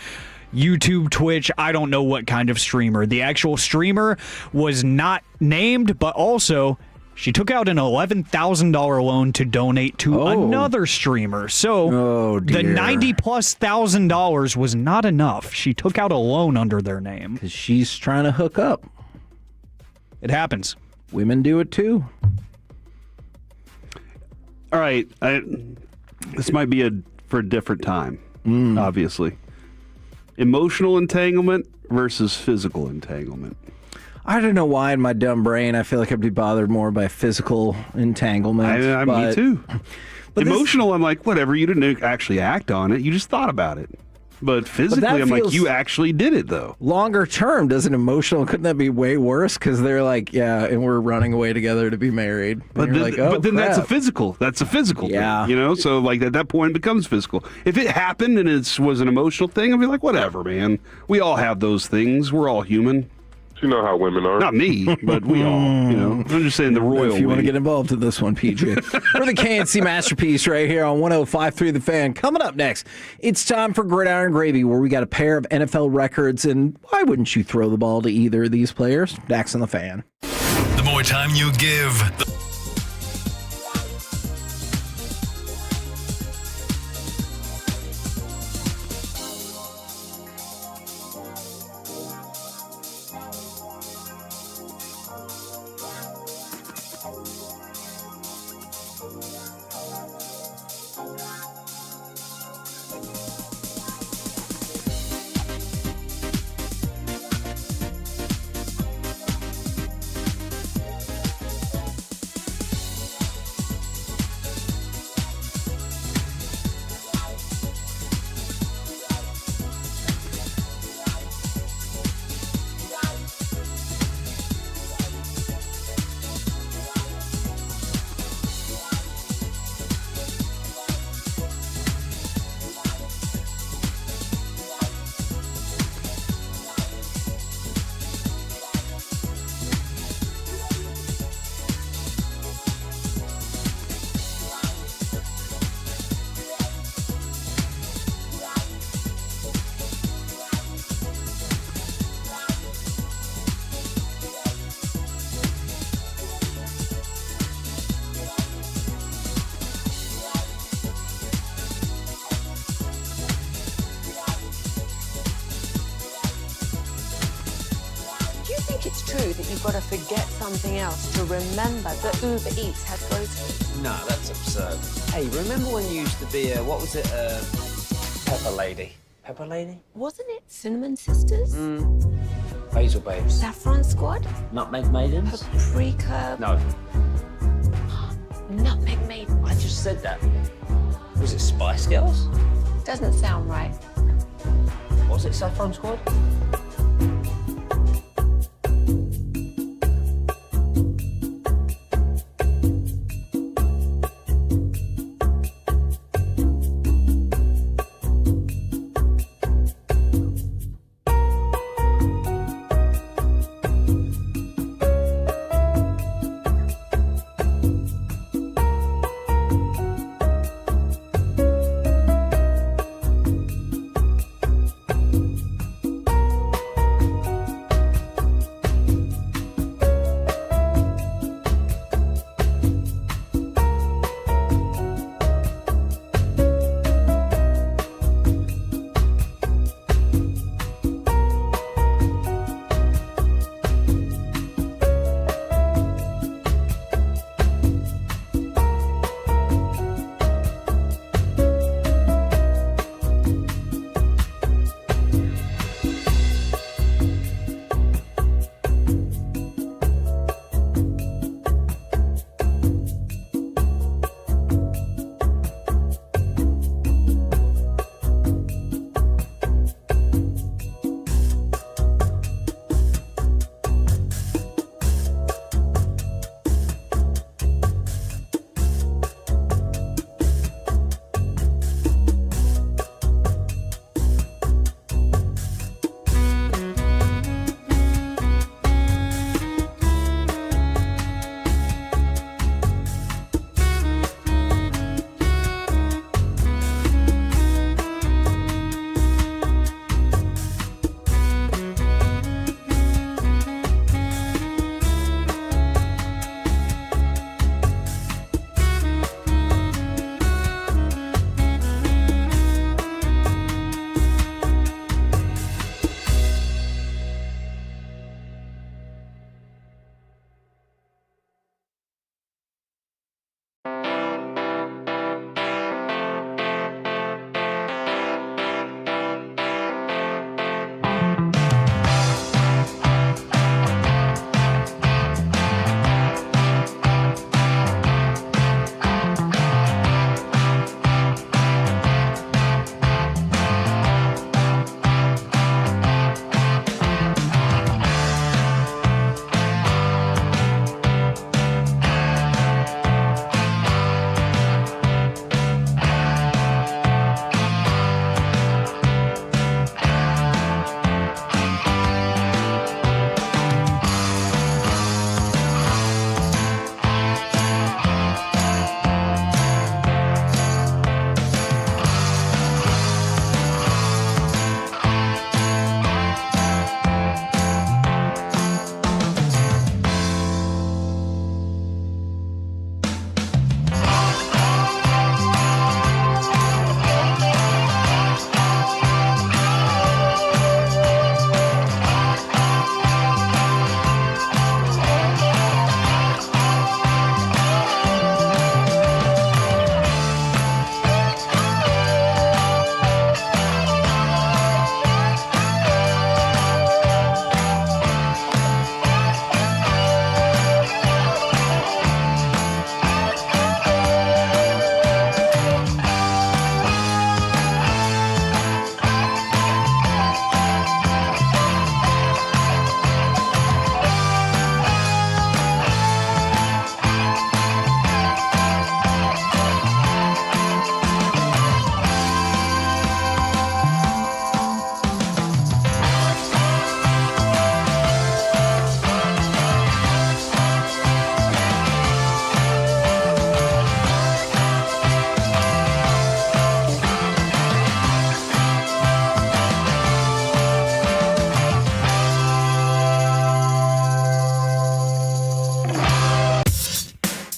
YouTube, Twitch, I don't know what kind of streamer. The actual streamer was not named, but also she took out an $11,000 loan to donate to another streamer. So the $90,000+ was not enough. She took out a loan under their name. Because she's trying to hook up. It happens. Women do it too. All right. This might be for a different time, obviously. Emotional entanglement versus physical entanglement. I don't know why in my dumb brain I feel like I'd be bothered more by physical entanglement. Me too. Emotional, I'm like, whatever. You didn't actually act on it. You just thought about it. But physically, I'm like, you actually did it, though. Longer term, doesn't emotional, couldn't that be way worse? Because they're like, yeah, and we're running away together to be married. But then that's a physical. That's a physical thing, So, like, at that point, it becomes physical. If it happened and it was an emotional thing, I'd be like, whatever, man. We all have those things. We're all human. You know how women are. Not me, but we all, I'm just saying the royal If you want to get involved in this one, PJ. We're the KNC Masterpiece right here on 105.3 The Fan. Coming up next, it's time for Gridiron Gravy, where we got a pair of NFL records, and why wouldn't you throw the ball to either of these players? Dax on The Fan. The more time you give, That you've got to forget something else to remember that Uber Eats has groceries. No, that's absurd. Hey, remember when you used to be Pepper Lady? Pepper Lady? Wasn't it Cinnamon Sisters? Basil Babes. Saffron Squad? Nutmeg Maidens? Paprika? No. Nutmeg Maiden. I just said that. Was it Spice Girls? Doesn't sound right. Was it Saffron Squad?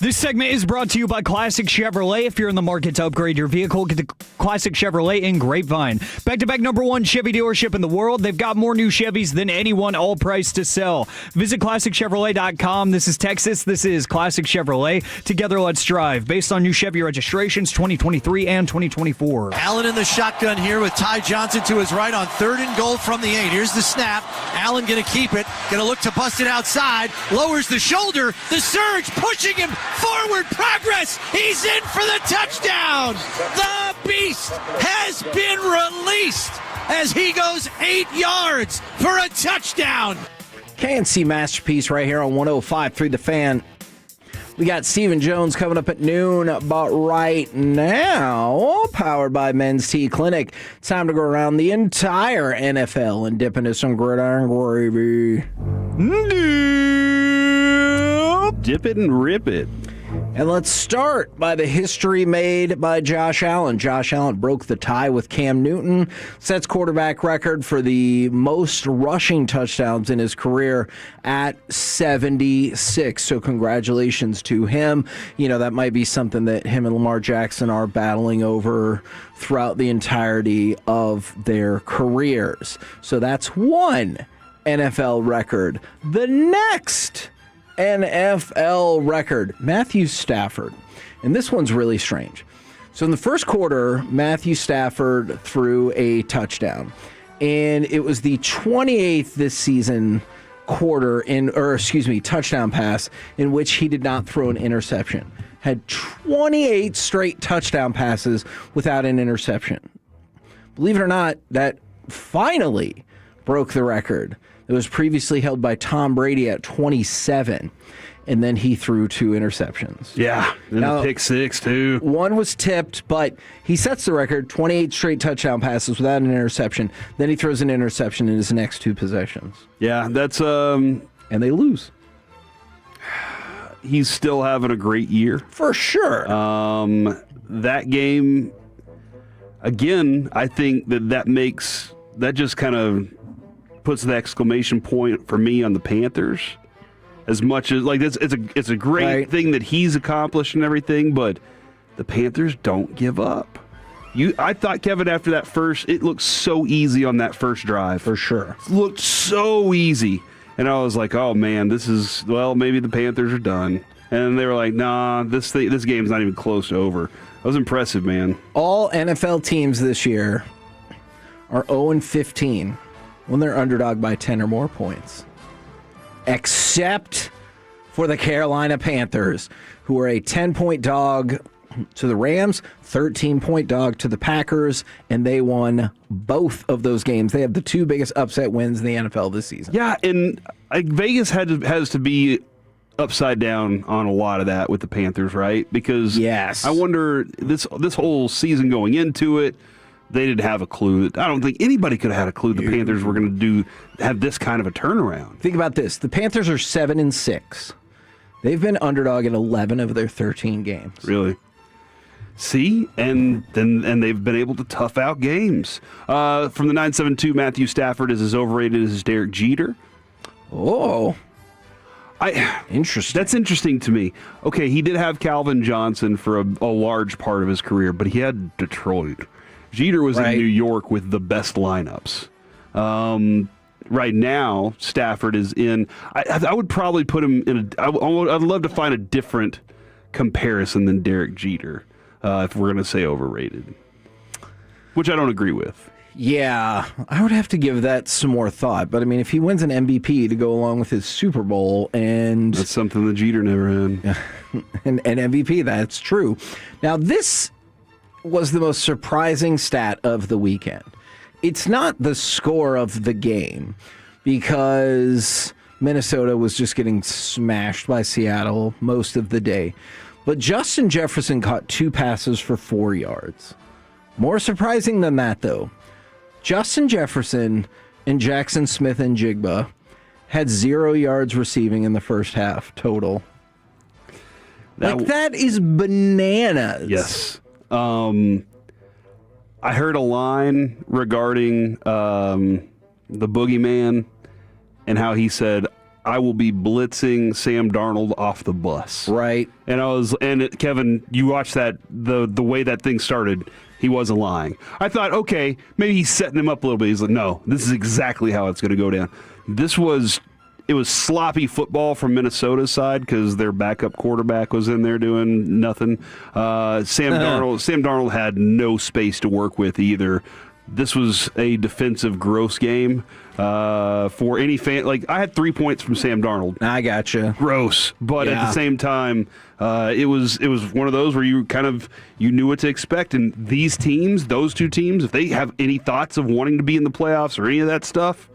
This segment is brought to you by Classic Chevrolet. If you're in the market to upgrade your vehicle, get the Classic Chevrolet in Grapevine. Back-to-back #1 Chevy dealership in the world. They've got more new Chevys than anyone, all priced to sell. Visit ClassicChevrolet.com. This is Texas. This is Classic Chevrolet. Together, let's drive. Based on new Chevy registrations 2023 and 2024. Allen in the shotgun here with Ty Johnson to his right on 3rd and goal from the 8. Here's the snap. Allen going to keep it. Going to look to bust it outside. Lowers the shoulder. The surge pushing him. forward progress. He's in for the touchdown. The beast has been released as he goes 8 yards for a touchdown. KNC Masterpiece right here on 105.3 The Fan. We got Stephen Jones coming up at noon, but right now, powered by Men's Tea Clinic, it's time to go around the entire NFL and dip into some gridiron gravy. Dip it and rip it. And let's start by the history made by Josh Allen. Josh Allen broke the tie with Cam Newton, sets quarterback record for the most rushing touchdowns in his career at 76. So congratulations to him. You know, that might be something that him and Lamar Jackson are battling over throughout the entirety of their careers. So that's one NFL record. The next NFL record, Matthew Stafford. And this one's really strange. So in the first quarter, Matthew Stafford threw a touchdown. And it was the 28th this season touchdown pass in which he did not throw an interception. Had 28 straight touchdown passes without an interception. Believe it or not, that finally broke the record. It was previously held by Tom Brady at 27, and then he threw 2 interceptions. Yeah, and a pick 6, too. One was tipped, but he sets the record, 28 straight touchdown passes without an interception. Then he throws an interception in his next 2 possessions. Yeah, that's... And they lose. He's still having a great year. For sure. That game, again, I think that just kind of puts the exclamation point for me on the Panthers. As much as it's a great thing that he's accomplished and everything, but the Panthers don't give up. I thought, Kevin, after that it looked so easy on that first drive. For sure. It looked so easy. And I was like, oh man, maybe the Panthers are done. And they were like, nah, this game's not even close to over. That was impressive, man. All NFL teams this year are 0-15 when they're underdog by 10 or more points. Except for the Carolina Panthers, who are a 10-point dog to the Rams, 13-point dog to the Packers, and they won both of those games. They have the 2 biggest upset wins in the NFL this season. Yeah, and Vegas has to be upside down on a lot of that with the Panthers, right? Because yes. I wonder, this whole season going into it, they didn't have a clue. I don't think anybody could have had a clue the Panthers were going to have this kind of a turnaround. Think about this. The Panthers are 7-6. They've been underdog in 11 of their 13 games. Really? See? And they've been able to tough out games. From the 972, Matthew Stafford is as overrated as Derek Jeter. Oh. Interesting. That's interesting to me. Okay, he did have Calvin Johnson for a large part of his career, but he had Detroit. Jeter was in New York with the best lineups. Right now, Stafford is in. I would probably put him in I'd love to find a different comparison than Derek Jeter if we're going to say overrated, which I don't agree with. Yeah, I would have to give that some more thought. But I mean, if he wins an MVP to go along with his Super Bowl, and that's something that Jeter never had. An MVP, that's true. Now this was the most surprising stat of the weekend. It's not the score of the game, because Minnesota was just getting smashed by Seattle most of the day. But Justin Jefferson caught 2 passes for 4 yards. More surprising than that, though, Justin Jefferson and Jackson Smith and Jigba had 0 yards receiving in the first half total. That is bananas. Yes. I heard a line regarding the boogeyman and how he said, I will be blitzing Sam Darnold off the bus. Right. And Kevin, you watched that, the way that thing started, he wasn't lying. I thought, okay, maybe he's setting him up a little bit. He's like, no, this is exactly how it's going to go down. It was sloppy football from Minnesota's side because their backup quarterback was in there doing nothing. Sam Darnold had no space to work with either. this was a defensive gross game for any fan. Like, I had 3 points from Sam Darnold. I gotcha. Gross. But at the same time, it was one of those where you knew what to expect. And these teams, those two teams, if they have any thoughts of wanting to be in the playoffs or any of that stuff,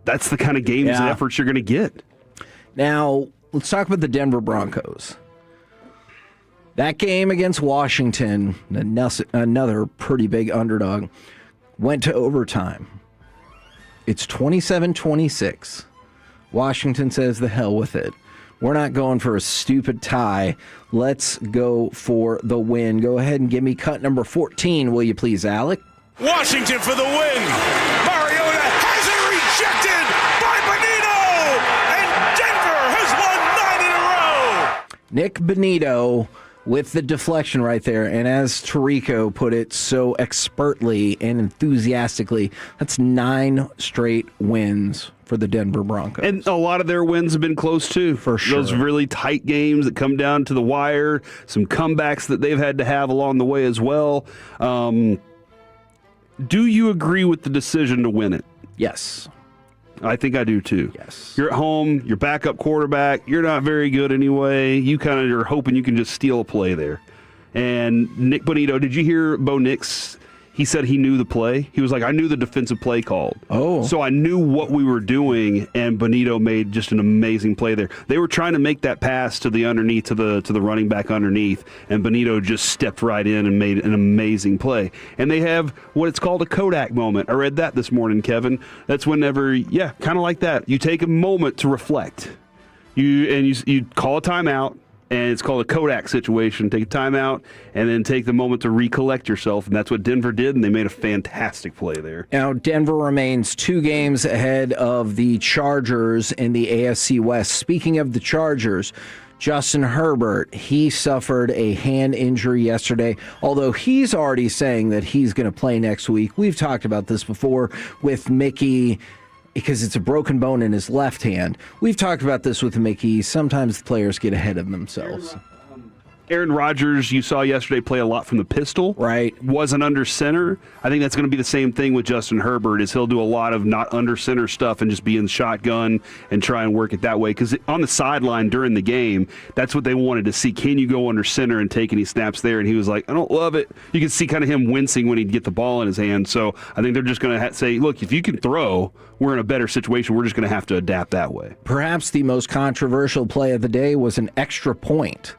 that's the kind of games and efforts you're going to get. Now, let's talk about the Denver Broncos. That game against Washington, another pretty big underdog, went to overtime. It's 27-26. Washington says the hell with it. We're not going for a stupid tie. Let's go for the win. Go ahead and give me cut number 14, will you please, Alec? Washington for the win. Mariota has it rejected by Benito, and Denver has won 9 in a row. Nick Benito with the deflection right there. And as Tirico put it so expertly and enthusiastically, that's 9 straight wins for the Denver Broncos. And a lot of their wins have been close, too. For sure. Those really tight games that come down to the wire, some comebacks that they've had to have along the way as well. Do you agree with the decision to win it? Yes. I think I do, too. Yes. You're at home, you're backup quarterback, you're not very good anyway. You kind of are hoping you can just steal a play there. And Nick Bonito, did you hear Bo Nix? He said he knew the play. He was like, I knew the defensive play called. Oh. So I knew what we were doing, and Bonito made just an amazing play there. They were trying to make that pass to the underneath, to the running back underneath, and Bonito just stepped right in and made an amazing play. And they have what it's called a Kodak moment. I read that this morning, Kevin. That's whenever, kind of like that. You take a moment to reflect. You call a timeout. And it's called a Kodak situation. Take a timeout and then take the moment to recollect yourself. And that's what Denver did, and they made a fantastic play there. Now, Denver remains 2 games ahead of the Chargers in the AFC West. Speaking of the Chargers, Justin Herbert, he suffered a hand injury yesterday, although he's already saying that he's going to play next week. We've talked about this before with Mickey, because it's a broken bone in his left hand. We've talked about this with Mickey. Sometimes the players get ahead of themselves. Aaron Rodgers, you saw yesterday, play a lot from the pistol. Right. Wasn't under center. I think that's going to be the same thing with Justin Herbert, is he'll do a lot of not under center stuff and just be in shotgun and try and work it that way. Because on the sideline during the game, that's what they wanted to see. Can you go under center and take any snaps there? And he was like, I don't love it. You can see kind of him wincing when he'd get the ball in his hand. So I think they're just going to say, look, if you can throw, we're in a better situation. We're just going to have to adapt that way. Perhaps the most controversial play of the day was an extra point.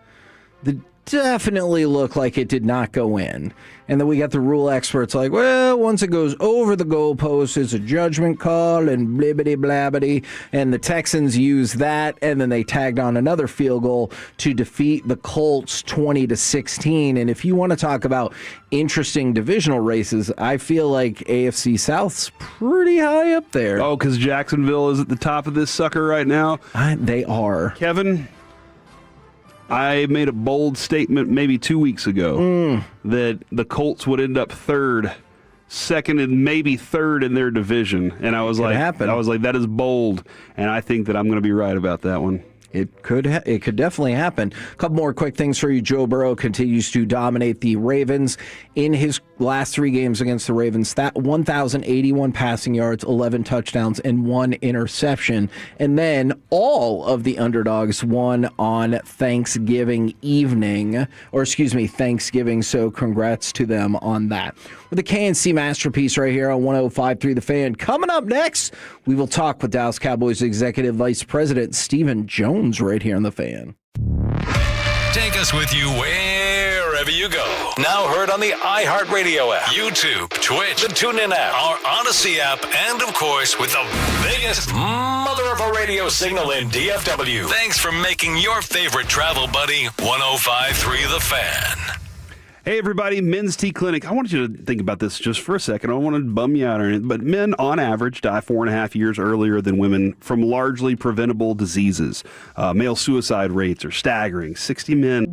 The definitely looked like it did not go in. And then we got the rule experts like, well, once it goes over the goalpost, it's a judgment call and blibbity blabbity. And the Texans used that, and then they tagged on another field goal to defeat the Colts 20-16. And if you want to talk about interesting divisional races, I feel like AFC South's pretty high up there. Oh, because Jacksonville is at the top of this sucker right now? They are. Kevin, I made a bold statement maybe 2 weeks ago that the Colts would end up second and maybe third in their division. And I was like, that is bold. And I think that I'm going to be right about that one. It could definitely happen. A couple more quick things for you. Joe Burrow continues to dominate the Ravens in his last 3 games against the Ravens. That 1,081 passing yards, 11 touchdowns, and 1 interception. And then all of the underdogs won on Thanksgiving. So congrats to them on that. With a KNC masterpiece right here on 105.3 The Fan. Coming up next, we will talk with Dallas Cowboys Executive Vice President Stephen Jones right here on The Fan. Take us with you wherever you go. Now heard on the iHeartRadio app, YouTube, Twitch, the TuneIn app, our Odyssey app, and of course with the biggest mother of a radio signal in DFW. Thanks for making your favorite travel buddy 105.3 The Fan. Hey, everybody, Men's Tea Clinic. I want you to think about this just for a second. I don't want to bum you out or anything, but men, on average, die 4.5 years earlier than women from largely preventable diseases. Male suicide rates are staggering. 60 men...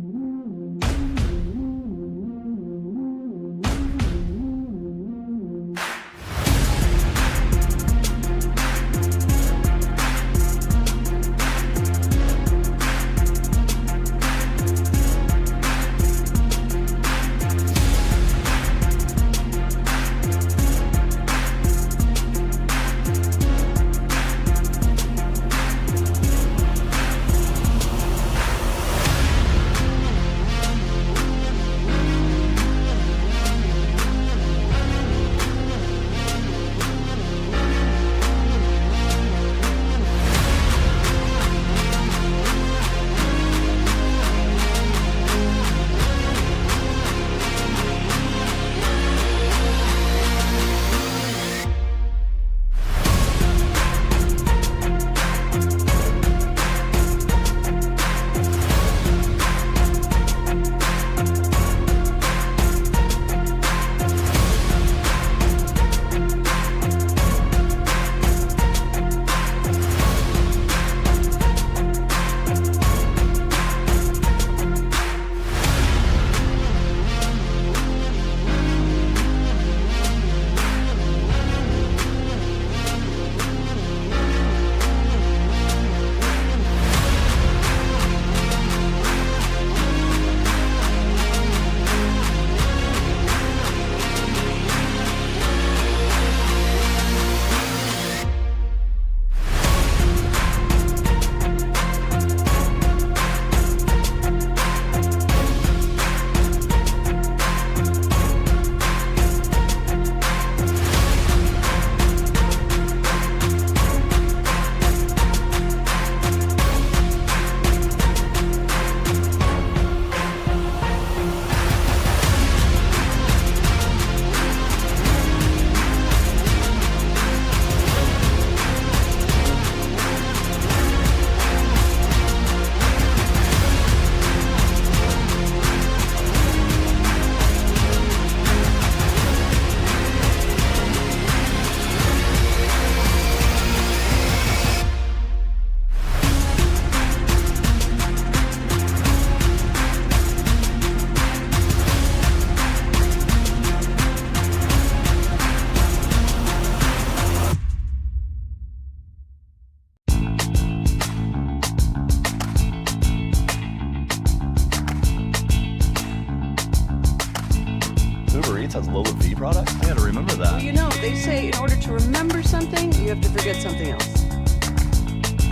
Uber Eats has Lola V products? I gotta remember that. Well, you know, they say in order to remember something, you have to forget something else.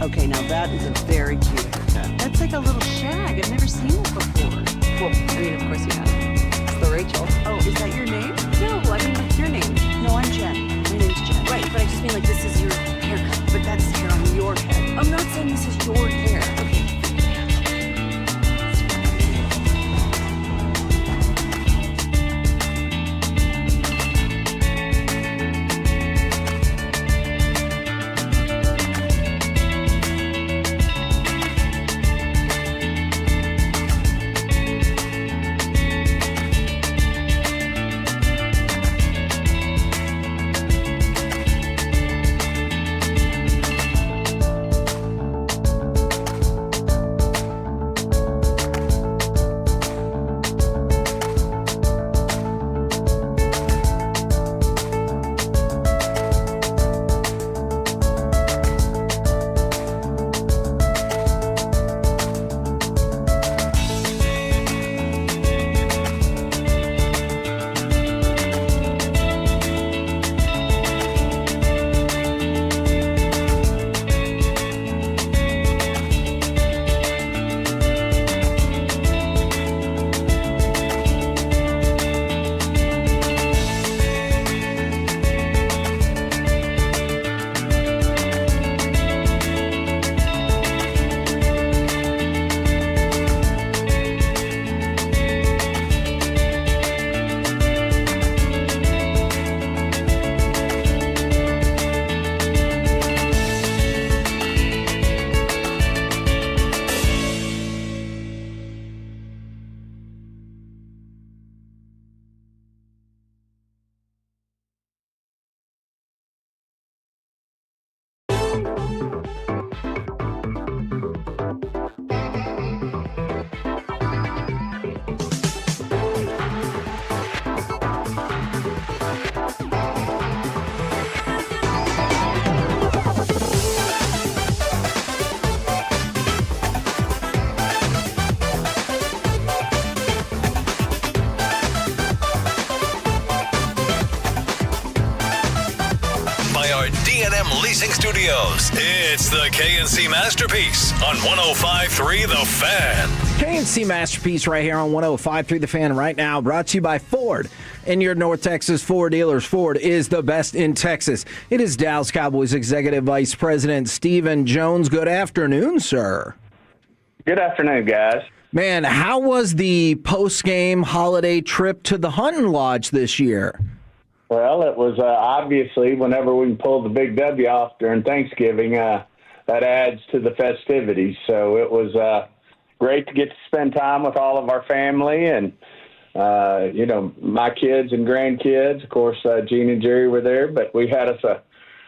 Okay, now that is a very cute haircut. That's like a little shag. I've never seen it before. Well, I mean, of course you have. It's the Rachel. Oh, is that your name? No, I mean, what's your name? No, I'm Jen. My name's Jen. Right, but I just mean like this is your haircut. But that's hair on your head. I'm not saying this is your hair. Okay. Leasing Studios. It's the KNC Masterpiece on 105.3 The Fan. KNC Masterpiece right here on 105.3 The Fan right now, brought to you by Ford. And your North Texas Ford dealers, Ford is the best in Texas. It is Dallas Cowboys Executive Vice President Stephen Jones. Good afternoon, sir. Good afternoon, guys. Man, how was the post-game holiday trip to the hunting lodge this year? Well, it was obviously whenever we can pull the big W off during Thanksgiving, that adds to the festivities. So it was great to get to spend time with all of our family and, my kids and grandkids. Of course, Gene and Jerry were there, but we had us a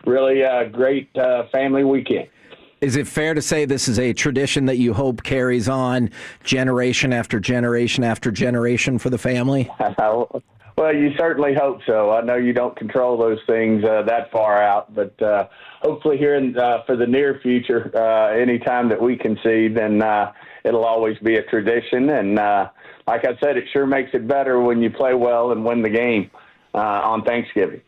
really great family weekend. Is it fair to say this is a tradition that you hope carries on generation after generation after generation for the family? Well, you certainly hope so. I know you don't control those things that far out, but hopefully here for the near future, anytime that we can see, then it'll always be a tradition. And like I said, it sure makes it better when you play well and win the game on Thanksgiving.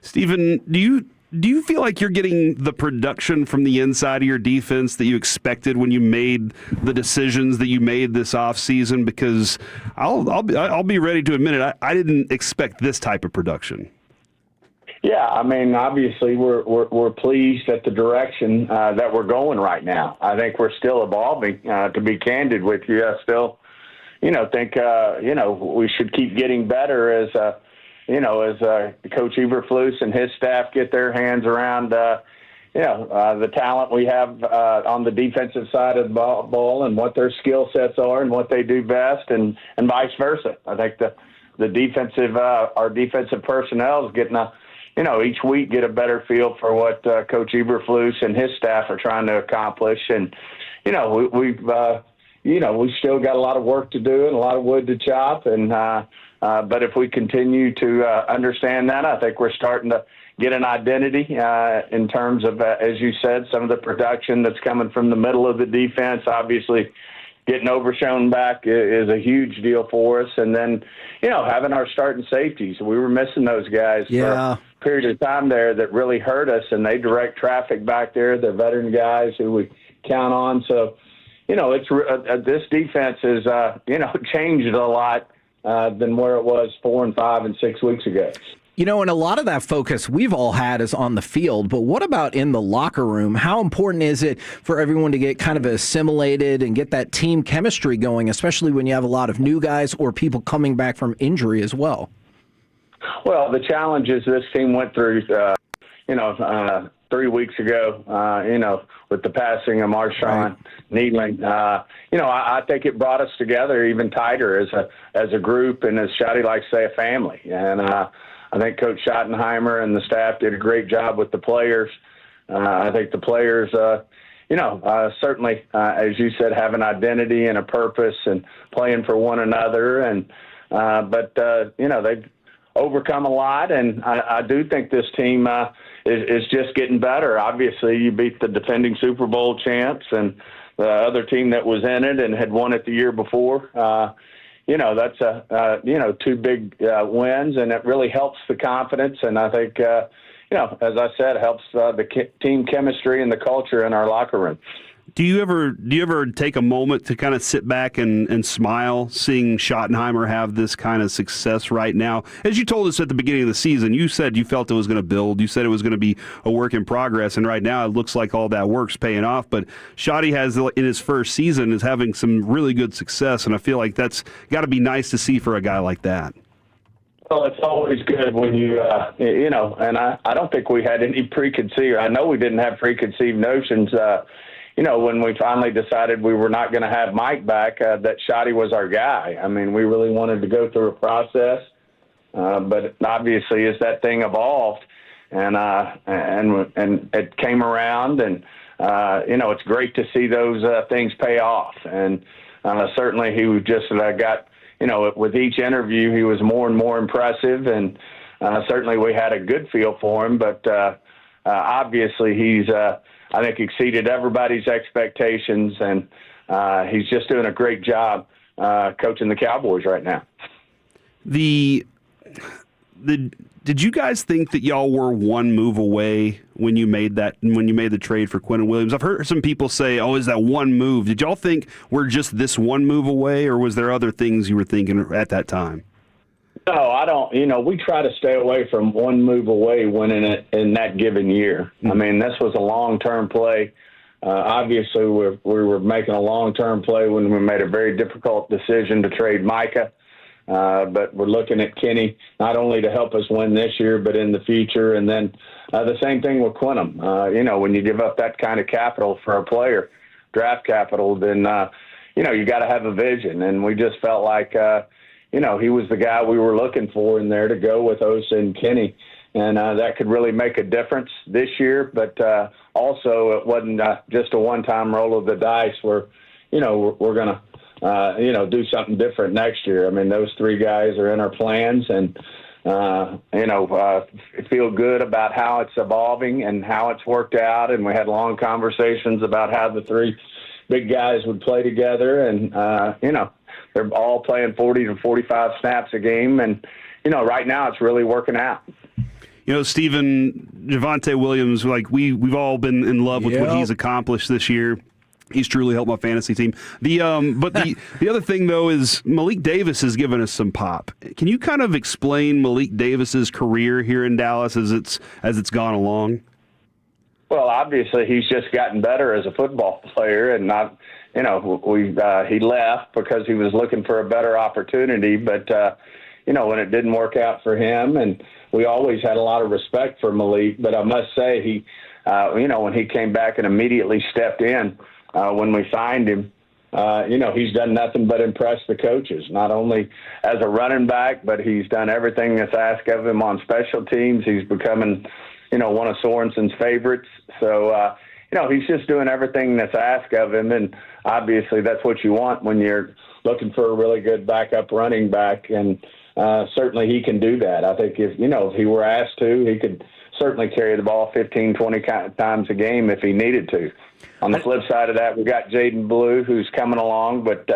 Stephen, do you feel like you're getting the production from the inside of your defense that you expected when you made the decisions that you made this offseason? Because I'll be ready to admit it. I didn't expect this type of production. Yeah, I mean, obviously we're pleased at the direction that we're going right now. I think we're still evolving. To be candid with you, I still, think we should keep getting better as Coach Eberflus and his staff get their hands around, the talent we have on the defensive side of the ball and what their skill sets are and what they do best, and vice versa. I think our defensive personnel is getting each week get a better feel for what Coach Eberflus and his staff are trying to accomplish, and we've still got a lot of work to do and a lot of wood to chop, and. But if we continue to understand that, I think we're starting to get an identity in terms of, as you said, some of the production that's coming from the middle of the defense. Obviously, getting Overshown back is a huge deal for us. And then, having our starting safeties. We were missing those guys for a period of time there that really hurt us, and they direct traffic back there. They're veteran guys who we count on. So, it's this defense has, changed a lot than where it was 4 and 5 and 6 weeks ago. And a lot of that focus we've all had is on the field, but what about in the locker room? How important is it for everyone to get kind of assimilated and get that team chemistry going, especially when you have a lot of new guys or people coming back from injury as well? Well, the challenges this team went through, 3 weeks ago, with the passing of Marshawn Needling, I think it brought us together even tighter as a group, and as Shotty likes to say, a family. And I think Coach Schottenheimer and the staff did a great job with the players. I think the players, certainly, as you said, have an identity and a purpose and playing for one another. And but they've overcome a lot, and I do think this team is just getting better. Obviously, you beat the defending Super Bowl champs and the other team that was in it and had won it the year before. That's two big wins, and it really helps the confidence. And I think, as I said, it helps the team chemistry and the culture in our locker room. Do you ever take a moment to kind of sit back and smile seeing Schottenheimer have this kind of success right now? As you told us at the beginning of the season, you said you felt it was going to build. You said it was going to be a work in progress, and right now it looks like all that work's paying off. But Shotty has, in his first season, is having some really good success, and I feel like that's got to be nice to see for a guy like that. Well, it's always good when you, and I don't think we had any preconceived. I know we didn't have preconceived notions. When we finally decided we were not going to have Mike back, that Shotty was our guy. I mean, we really wanted to go through a process, but obviously as that thing evolved and it came around, and it's great to see those things pay off. And certainly he was just got, with each interview he was more and more impressive, and certainly we had a good feel for him. But obviously he's I think exceeded everybody's expectations, and he's just doing a great job coaching the Cowboys right now. Did you guys think that y'all were one move away when you made the trade for Quinnen Williams? I've heard some people say, "Oh, is that one move?" Did y'all think we're just this one move away, or was there other things you were thinking at that time? No, I don't. We try to stay away from one move away winning it in that given year. I mean, this was a long-term play. Obviously, we were making a long-term play when we made a very difficult decision to trade Micah. But we're looking at Kenny not only to help us win this year, but in the future. And then the same thing with Quinnen. When you give up that kind of capital for a player, draft capital, then, you got to have a vision. And we just felt like, he was the guy we were looking for in there to go with Osa and Kenny. And that could really make a difference this year. But also it wasn't just a one-time roll of the dice where, we're going to, do something different next year. I mean, those three guys are in our plans, and, feel good about how it's evolving and how it's worked out. And we had long conversations about how the three big guys would play together. And, they're all playing 40 to 45 snaps a game. And, right now it's really working out. Stephen, Javonte Williams, we've all been in love with what he's accomplished this year. He's truly helped my fantasy team. But the other thing, though, is Malik Davis has given us some pop. Can you kind of explain Malik Davis's career here in Dallas as it's gone along? Well, obviously he's just gotten better as a football player, and not, he left because he was looking for a better opportunity. But when it didn't work out for him, and we always had a lot of respect for Malik. But I must say he, when he came back and immediately stepped in. When we signed him, he's done nothing but impress the coaches, not only as a running back, but he's done everything that's asked of him on special teams. He's becoming, one of Sorensen's favorites. So, he's just doing everything that's asked of him. And obviously that's what you want when you're looking for a really good backup running back. And certainly he can do that. I think if he were asked to, he could certainly carry the ball 15, 20 times a game if he needed to. On the flip side of that, we got Jaden Blue, who's coming along, but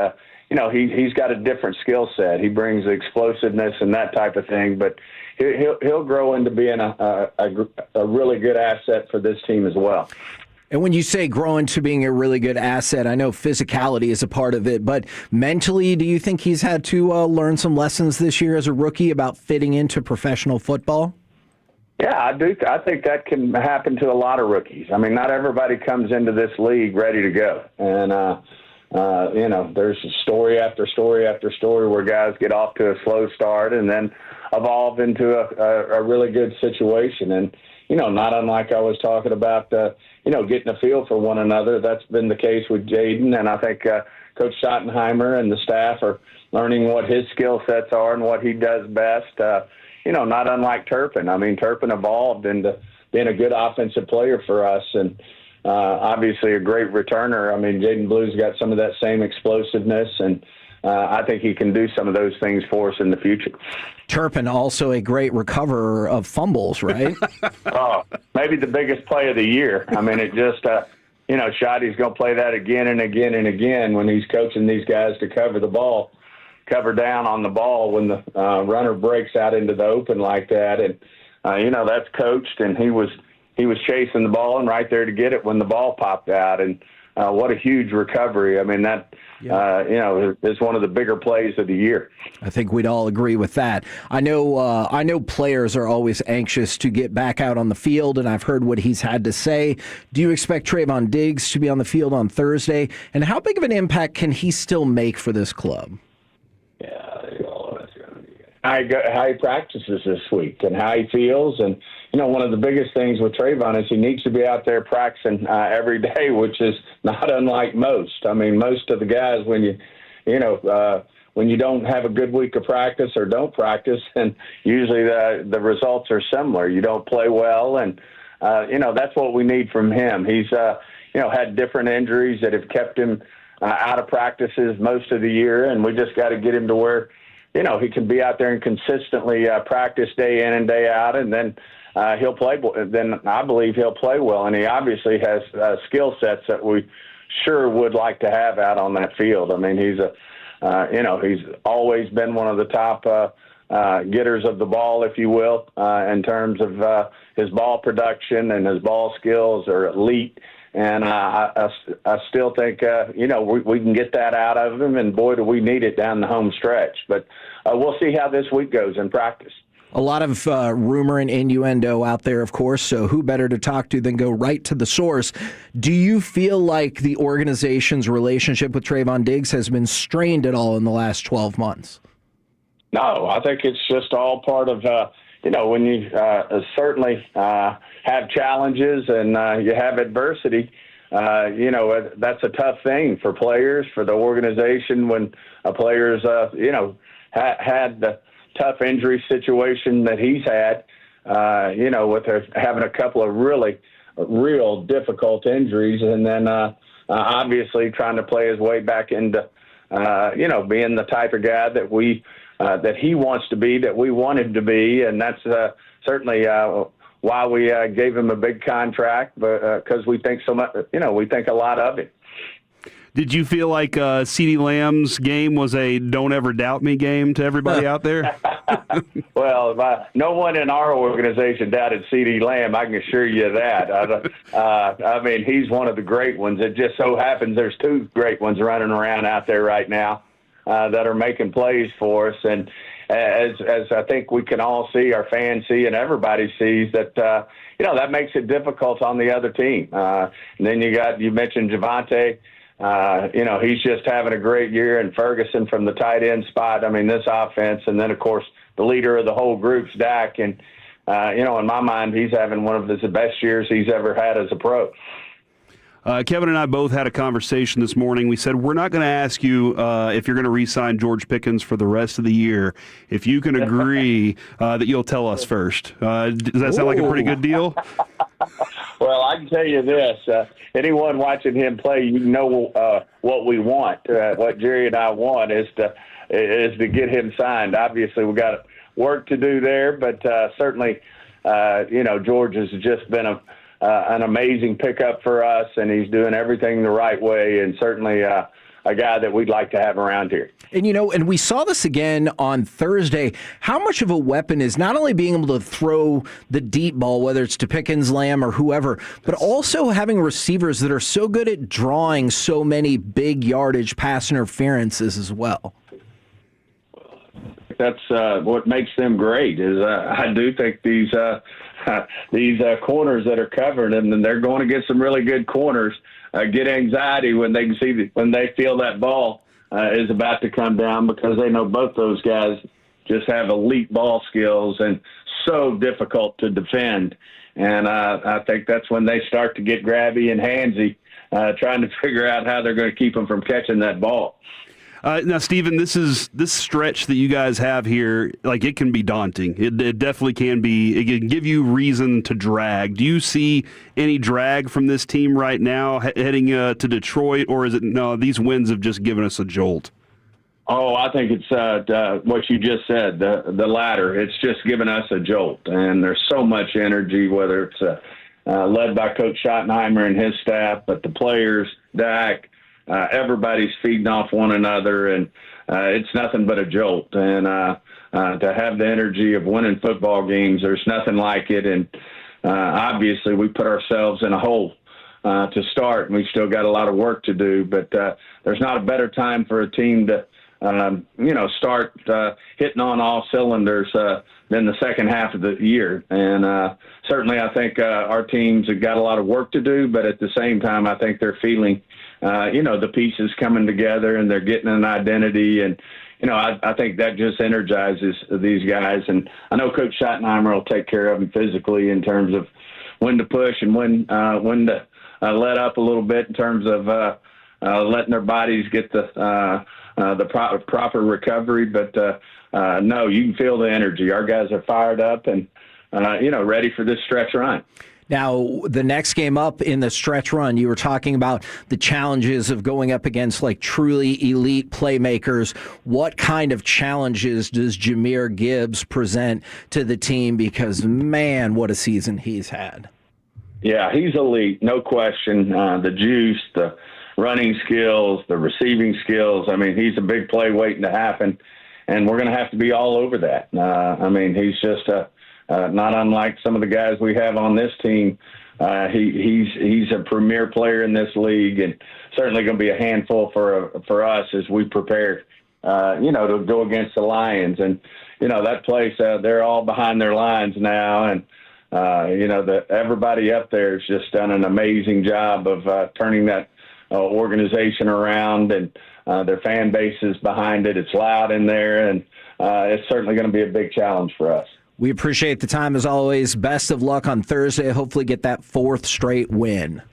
he's got a different skill set. He brings explosiveness and that type of thing, but he'll grow into being a really good asset for this team as well. And when you say grow into being a really good asset, I know physicality is a part of it, but mentally, do you think he's had to learn some lessons this year as a rookie about fitting into professional football? Yeah, I do. I think that can happen to a lot of rookies. I mean, not everybody comes into this league ready to go. And, there's story after story after story where guys get off to a slow start and then evolve into a really good situation. And, not unlike I was talking about, getting a feel for one another. That's been the case with Jaden. And I think Coach Schottenheimer and the staff are learning what his skill sets are and what he does best. Not unlike Turpin. I mean, Turpin evolved into being a good offensive player for us and obviously a great returner. I mean, Jaden Blue's got some of that same explosiveness, and I think he can do some of those things for us in the future. Turpin, also a great recoverer of fumbles, right? Oh, maybe the biggest play of the year. I mean, it just, Shotty's going to play that again and again and again when he's coaching these guys to cover down on the ball when the runner breaks out into the open like that. And, that's coached, and he was chasing the ball and right there to get it when the ball popped out. And what a huge recovery. I mean, that, is one of the bigger plays of the year. I think we'd all agree with that. I know players are always anxious to get back out on the field, and I've heard what he's had to say. Do you expect Trayvon Diggs to be on the field on Thursday? And how big of an impact can he still make for this club? How he practices this week and how he feels. And, one of the biggest things with Trayvon is he needs to be out there practicing every day, which is not unlike most. I mean, most of the guys, when you don't have a good week of practice or don't practice, and usually the results are similar. You don't play well, and, that's what we need from him. He's, had different injuries that have kept him out of practices most of the year, and we just got to get him to where, he can be out there and consistently practice day in and day out, and then he'll play. Then I believe he'll play well, and he obviously has skill sets that we sure would like to have out on that field. I mean, he's he's always been one of the top getters of the ball, if you will, in terms of his ball production and his ball skills are elite. And I still think, we can get that out of him, and boy, do we need it down the home stretch. But we'll see how this week goes in practice. A lot of rumor and innuendo out there, of course, so who better to talk to than go right to the source? Do you feel like the organization's relationship with Trayvon Diggs has been strained at all in the last 12 months? No, I think it's just all part of when you certainly have challenges and you have adversity, that's a tough thing for players, for the organization when a player's, had the tough injury situation that he's had, with having a couple of real difficult injuries, and then obviously trying to play his way back into, being the type of guy that he wants to be, that we want him to be, and that's certainly why we gave him a big contract, but because we think so much, we think a lot of him. Did you feel like CeeDee Lamb's game was a don't ever doubt me game to everybody out there? Well, no one in our organization doubted CeeDee Lamb, I can assure you that. I mean, he's one of the great ones. It just so happens there's two great ones running around out there right now that are making plays for us. And as I think we can all see, our fans see, and everybody sees that, that makes it difficult on the other team. And then you mentioned Javonte. He's just having a great year, and Ferguson from the tight end spot. I mean, this offense, and then, of course, the leader of the whole group's Dak. And, in my mind, he's having one of the best years he's ever had as a pro. Kevin and I both had a conversation this morning. We said we're not going to ask you if you're going to re-sign George Pickens for the rest of the year. If you can agree that you'll tell us first. Does that sound like a pretty good deal? Well, I can tell you this. Anyone watching him play, what we want. What Jerry and I want is to is to get him signed. Obviously, we got work to do there, but certainly, George has just been an amazing pickup for us, and he's doing everything the right way, and certainly a guy that we'd like to have around here. And, and we saw this again on Thursday, how much of a weapon is not only being able to throw the deep ball, whether it's to Pickens, Lamb, or whoever, but also having receivers that are so good at drawing so many big yardage pass interferences as well. That's what makes them great. Is I do think these corners that are covering them, and they're going to get some really good corners, get anxiety when they can see when they feel that ball is about to come down, because they know both those guys just have elite ball skills and so difficult to defend. And I think that's when they start to get grabby and handsy, trying to figure out how they're going to keep them from catching that ball. Now, Stephen, this stretch that you guys have here, like, it can be daunting. It definitely can be. It can give you reason to drag. Do you see any drag from this team right now heading to Detroit, or is it, no, these wins have just given us a jolt? Oh, I think it's what you just said, the latter. It's just given us a jolt, and there's so much energy, whether it's led by Coach Schottenheimer and his staff, but the players, Dak, everybody's feeding off one another, and it's nothing but a jolt. And to have the energy of winning football games, there's nothing like it. And obviously, we put ourselves in a hole to start, and we still got a lot of work to do. But there's not a better time for a team to, start hitting on all cylinders than the second half of the year. And certainly, I think our teams have got a lot of work to do, but at the same time, I think they're feeling the pieces coming together, and they're getting an identity. And, I think that just energizes these guys. And I know Coach Schottenheimer will take care of them physically in terms of when to push and when to let up a little bit in terms of letting their bodies get the proper recovery. But, no, you can feel the energy. Our guys are fired up and, ready for this stretch run. Now, the next game up in the stretch run, you were talking about the challenges of going up against like truly elite playmakers. What kind of challenges does Jahmyr Gibbs present to the team? Because, man, what a season he's had. Yeah, he's elite, no question. The juice, the running skills, the receiving skills. I mean, he's a big play waiting to happen, and we're going to have to be all over that. He's just not unlike some of the guys we have on this team. He's a premier player in this league, and certainly going to be a handful for us as we prepare, to go against the Lions. And that place, they're all behind their lines now, and everybody up there has just done an amazing job of turning that organization around, and their fan base is behind it. It's loud in there, and it's certainly going to be a big challenge for us. We appreciate the time as always. Best of luck on Thursday. Hopefully get that fourth straight win.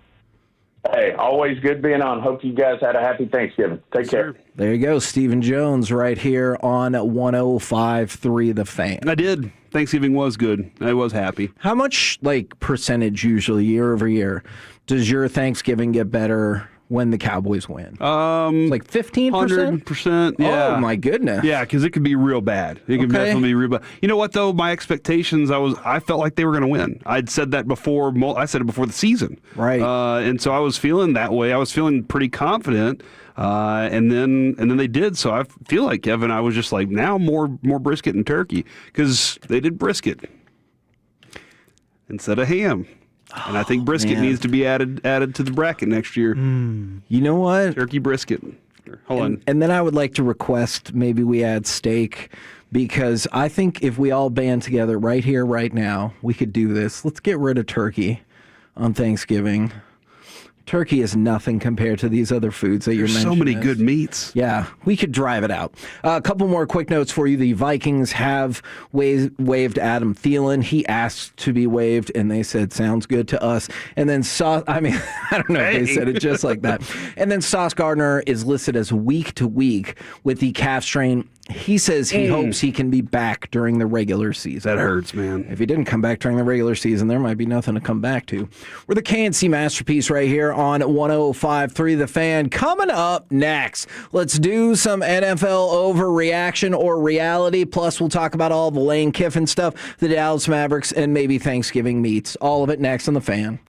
Hey, always good being on. Hope you guys had a happy Thanksgiving. Take care. There you go. Stephen Jones right here on 105.3 The Fan. I did. Thanksgiving was good. I was happy. How much, percentage usually year over year does your Thanksgiving get better when the Cowboys win? 15%? 100%. Yeah. Oh, my goodness. Yeah, because it could be real bad. It could definitely be real bad. You know what, though? My expectations, I felt like they were going to win. I'd said that before. I said it before the season. Right. And so I was feeling that way. I was feeling pretty confident. And then they did. So I feel like, Kevin, I was just like, now more brisket and turkey, because they did brisket instead of ham. And I think brisket needs to be added to the bracket next year. You know what? Turkey brisket. Hold on. And then I would like to request maybe we add steak, because I think if we all band together right here, right now, we could do this. Let's get rid of turkey on Thanksgiving. Turkey is nothing compared to these other foods that you're mentioning. So many good meats. Yeah, we could drive it out. A couple more quick notes for you. The Vikings have waived Adam Thielen. He asked to be waived, and they said, sounds good to us. And then I don't know if they said it just like that. And then Sauce Gardner is listed as week to week with the calf strain. He says he hopes he can be back during the regular season. That hurts, man. If he didn't come back during the regular season, there might be nothing to come back to. We're the KNC Masterpiece right here on 105.3 The Fan. Coming up next, let's do some NFL overreaction or reality. Plus, we'll talk about all the Lane Kiffin stuff, the Dallas Mavericks, and maybe Thanksgiving meats. All of it next on The Fan.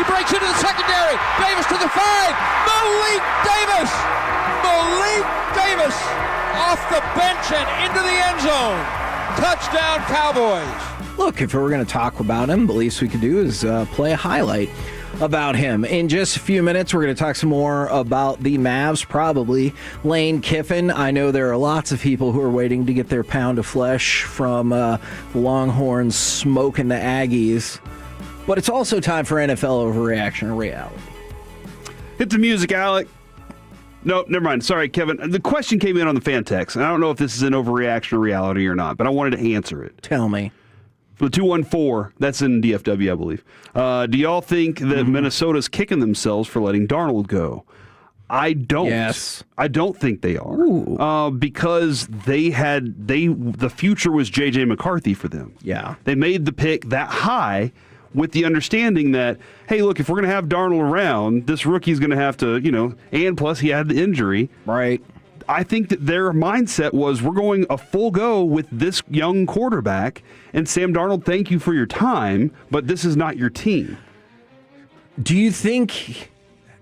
He breaks into the secondary. Davis to the 5. Malik Davis. Malik Davis off the bench and into the end zone. Touchdown, Cowboys. Look, if we were going to talk about him, the least we could do is play a highlight about him. In just a few minutes, we're going to talk some more about the Mavs, probably Lane Kiffin. I know there are lots of people who are waiting to get their pound of flesh from the Longhorns smoking the Aggies. But it's also time for NFL overreaction or reality. Hit the music, Alec. No, never mind. Sorry, Kevin. The question came in on the fan text, and I don't know if this is an overreaction or reality or not, but I wanted to answer it. Tell me. The 214, that's in DFW, I believe. Do y'all think that Minnesota's kicking themselves for letting Darnold go? I don't. Yes. I don't think they are. Because the future was J.J. McCarthy for them. Yeah. They made the pick that high with the understanding that, hey, look, if we're going to have Darnold around, this rookie's going to have to, and plus he had the injury. Right. I think that their mindset was, we're going a full go with this young quarterback, and Sam Darnold, thank you for your time, but this is not your team. Do you think,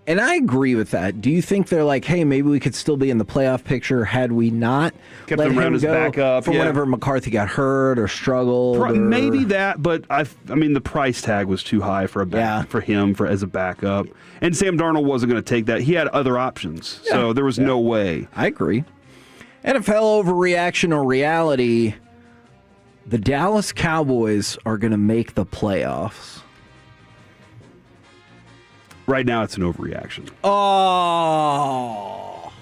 and I agree with that, do you think they're like, hey, maybe we could still be in the playoff picture had we not kept let him around him his go backup for whenever McCarthy got hurt or struggled? Maybe that, but I mean, the price tag was too high for for him as a backup. And Sam Darnold wasn't going to take that. He had other options, so there was no way. I agree. NFL overreaction or reality, the Dallas Cowboys are going to make the playoffs. Right now, it's an overreaction. Oh.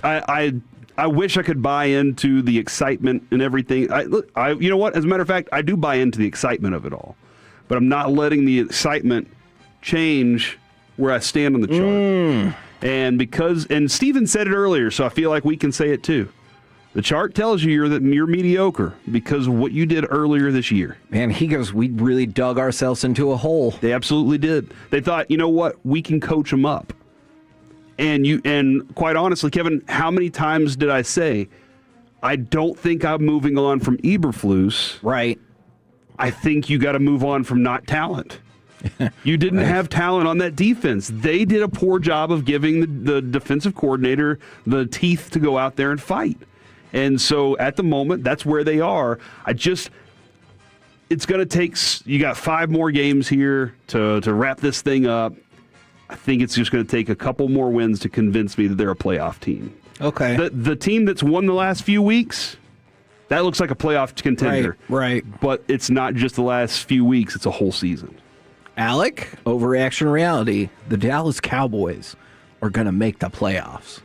I wish I could buy into the excitement and everything. You know what? As a matter of fact, I do buy into the excitement of it all. But I'm not letting the excitement change where I stand on the chart. And Steven said it earlier, so I feel like we can say it too. The chart tells you you're mediocre because of what you did earlier this year. Man, he goes, we really dug ourselves into a hole. They absolutely did. They thought, you know what? We can coach them up. And quite honestly, Kevin, how many times did I say, I don't think I'm moving on from Eberflus. Right. I think you got to move on from not talent. You didn't have talent on that defense. They did a poor job of giving the defensive coordinator the teeth to go out there and fight. And so at the moment, that's where they are. It's going to take, you got 5 more games here to wrap this thing up. I think it's just going to take a couple more wins to convince me that they're a playoff team. Okay. The team that's won the last few weeks, that looks like a playoff contender. Right. But it's not just the last few weeks, it's a whole season. Alec, overreaction reality, the Dallas Cowboys are going to make the playoffs.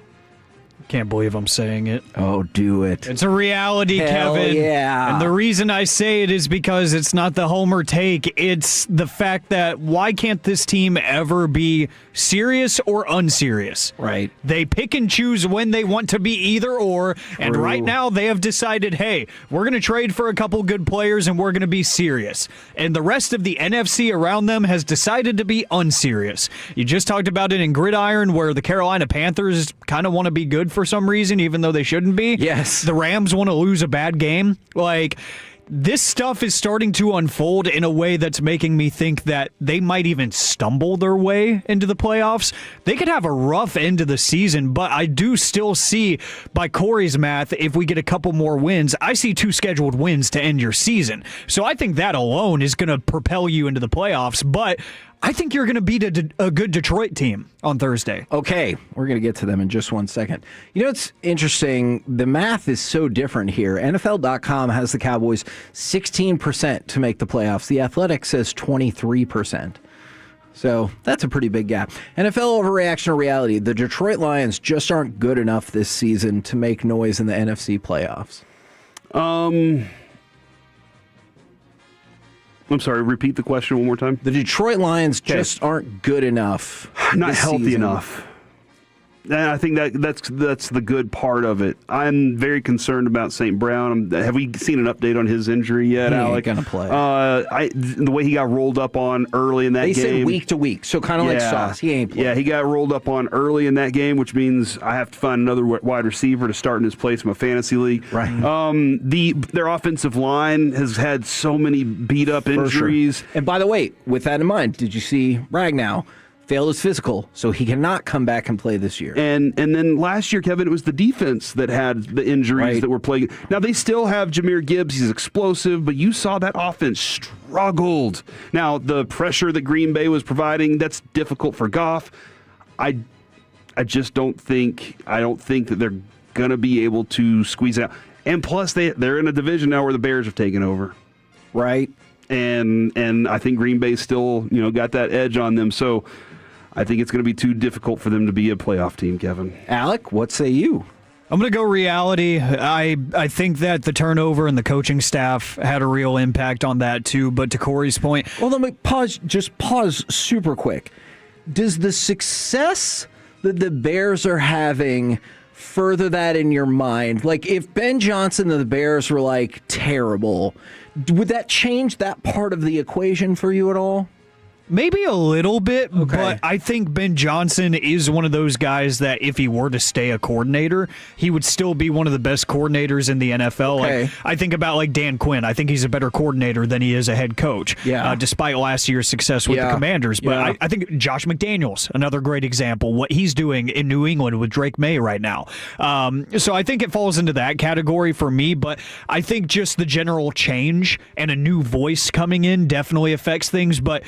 Can't believe I'm saying it. Oh, do it. It's a reality, Hell Kevin. Yeah. And the reason I say it is because it's not the homer take. It's the fact that why can't this team ever be serious or unserious? Right. They pick and choose when they want to be either or. And right now they have decided, hey, we're going to trade for a couple good players and we're going to be serious. And the rest of the NFC around them has decided to be unserious. You just talked about it in Gridiron where the Carolina Panthers kind of want to be good for some reason, even though they shouldn't be. Yes. The Rams want to lose a bad game. Like, this stuff is starting to unfold in a way that's making me think that they might even stumble their way into the playoffs. They could have a rough end of the season, but I do still see, by Corey's math, if we get a couple more wins, I see 2 scheduled wins to end your season. So I think that alone is going to propel you into the playoffs, but I think you're going to beat a good Detroit team on Thursday. Okay, we're going to get to them in just one second. You know, it's interesting. The math is so different here. NFL.com has the Cowboys 16% to make the playoffs. The Athletic says 23%. So that's a pretty big gap. NFL overreaction or reality. The Detroit Lions just aren't good enough this season to make noise in the NFC playoffs. I'm sorry, repeat the question one more time. The Detroit Lions just aren't good enough. Not healthy season. enough. And I think that's the good part of it. I'm very concerned about St. Brown. Have we seen an update on his injury yet, Alec? He ain't going to play. The way he got rolled up on early in that game. They said week to week, so kind of like Sauce. He ain't playing. Yeah, he got rolled up on early in that game, which means I have to find another wide receiver to start in his place in my fantasy league. Right. Their offensive line has had so many beat-up injuries. Sure. And by the way, with that in mind, did you see Ragnow failed his physical, so he cannot come back and play this year. And then last year, Kevin, it was the defense that had the injuries that were plaguing. Now, they still have Jahmyr Gibbs. He's explosive, but you saw that offense struggled. Now, the pressure that Green Bay was providing, that's difficult for Goff. I just don't think that they're going to be able to squeeze it out. And plus, they're in a division now where the Bears have taken over. Right. And I think Green Bay still, got that edge on them. So I think it's going to be too difficult for them to be a playoff team, Kevin. Alec, what say you? I'm going to go reality. I think that the turnover and the coaching staff had a real impact on that too. But to Corey's point, well, let me pause super quick. Does the success that the Bears are having further that in your mind? Like, if Ben Johnson and the Bears were like terrible, would that change that part of the equation for you at all? Maybe a little bit, but I think Ben Johnson is one of those guys that if he were to stay a coordinator, he would still be one of the best coordinators in the NFL. Okay. Like, I think about like Dan Quinn. I think he's a better coordinator than he is a head coach, despite last year's success with the Commanders. But I think Josh McDaniels, another great example, what he's doing in New England with Drake May right now. So I think it falls into that category for me, but I think just the general change and a new voice coming in definitely affects things, but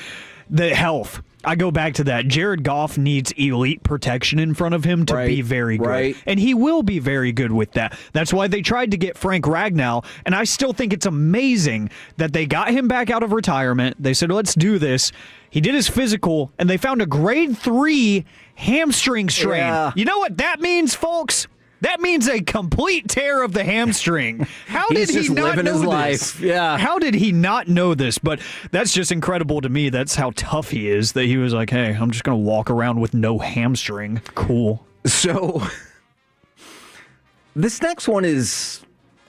the health. I go back to that. Jared Goff needs elite protection in front of him to be very good. Right. And he will be very good with that. That's why they tried to get Frank Ragnow, and I still think it's amazing that they got him back out of retirement. They said, let's do this. He did his physical, and they found a grade 3 hamstring strain. Yeah. You know what that means, folks? That means a complete tear of the hamstring. How did he not know his this? life. Yeah. How did he not know this? But that's just incredible to me. That's how tough he is, that he was like, hey, I'm just going to walk around with no hamstring. Cool. So this next one is,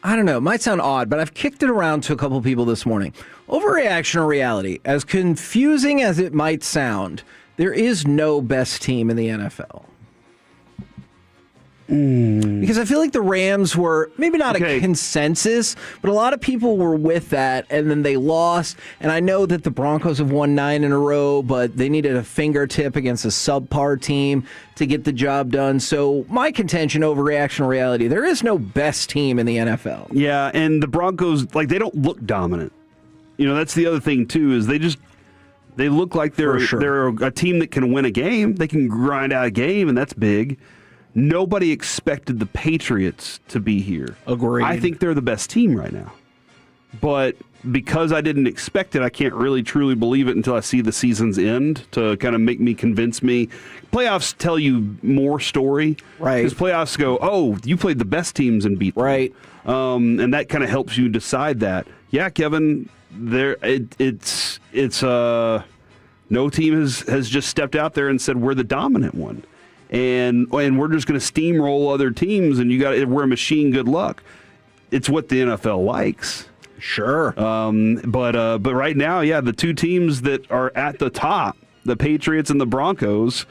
I don't know, it might sound odd, but I've kicked it around to a couple people this morning. Overreaction or reality? As confusing as it might sound, there is no best team in the NFL. Because I feel like the Rams were maybe not a consensus, but a lot of people were with that, and then they lost. And I know that the Broncos have won 9 in a row, but they needed a fingertip against a subpar team to get the job done. So my contention, overreaction, reality, there is no best team in the NFL. Yeah, and the Broncos, they don't look dominant. That's the other thing, too, is they look like they're a team that can win a game. They can grind out a game, and that's big. Nobody expected the Patriots to be here. Agreed. I think they're the best team right now. But because I didn't expect it, I can't really truly believe it until I see the season's end to kind of make me convince me. Playoffs tell you more story. Right. Because playoffs go, oh, you played the best teams and beat them. Right. And that kind of helps you decide that. Yeah, Kevin, no team has just stepped out there and said we're the dominant one. And we're just going to steamroll other teams, and we're a machine. Good luck. It's what the NFL likes. Sure. But right now, the two teams that are at the top, the Patriots and the Broncos,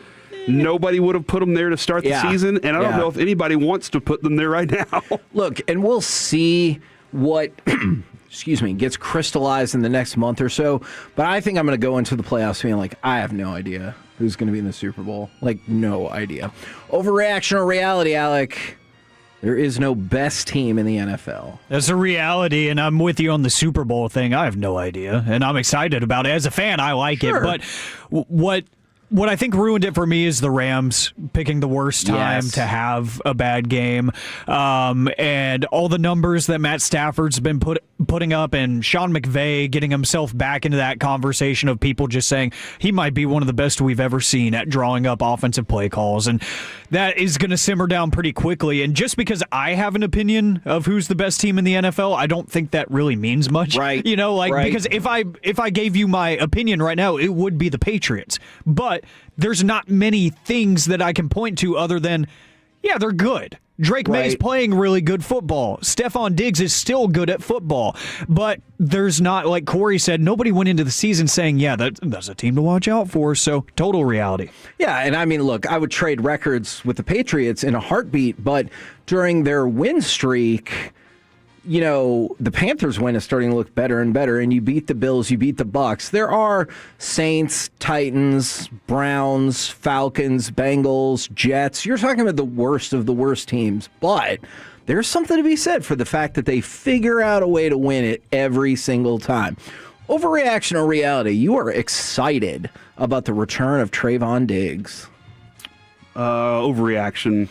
nobody would have put them there to start the season, and I don't know if anybody wants to put them there right now. Look, and we'll see what gets crystallized in the next month or so. But I think I'm going to go into the playoffs feeling like I have no idea who's going to be in the Super Bowl. No idea. Overreaction or reality, Alec? There is no best team in the NFL. That's a reality, and I'm with you on the Super Bowl thing. I have no idea, and I'm excited about it. As a fan, I like it. But what I think ruined it for me is the Rams picking the worst time to have a bad game. And all the numbers that Matt Stafford's been putting up, and Sean McVay getting himself back into that conversation of people just saying he might be one of the best we've ever seen at drawing up offensive play calls. And that is going to simmer down pretty quickly. And just because I have an opinion of who's the best team in the NFL, I don't think that really means much. Right. Because if I gave you my opinion right now, it would be the Patriots. But but there's not many things that I can point to other than, yeah, they're good. Drake May's playing really good football. Stephon Diggs is still good at football. But there's not, like Corey said, nobody went into the season saying, yeah, that's a team to watch out for. So total reality. Yeah, and I mean, look, I would trade records with the Patriots in a heartbeat, but during their win streak, you know, the Panthers' win is starting to look better and better, and you beat the Bills, you beat the Bucks. There are Saints, Titans, Browns, Falcons, Bengals, Jets. You're talking about the worst of the worst teams, but there's something to be said for the fact that they figure out a way to win it every single time. Overreaction or reality, you are excited about the return of Trayvon Diggs. Overreaction.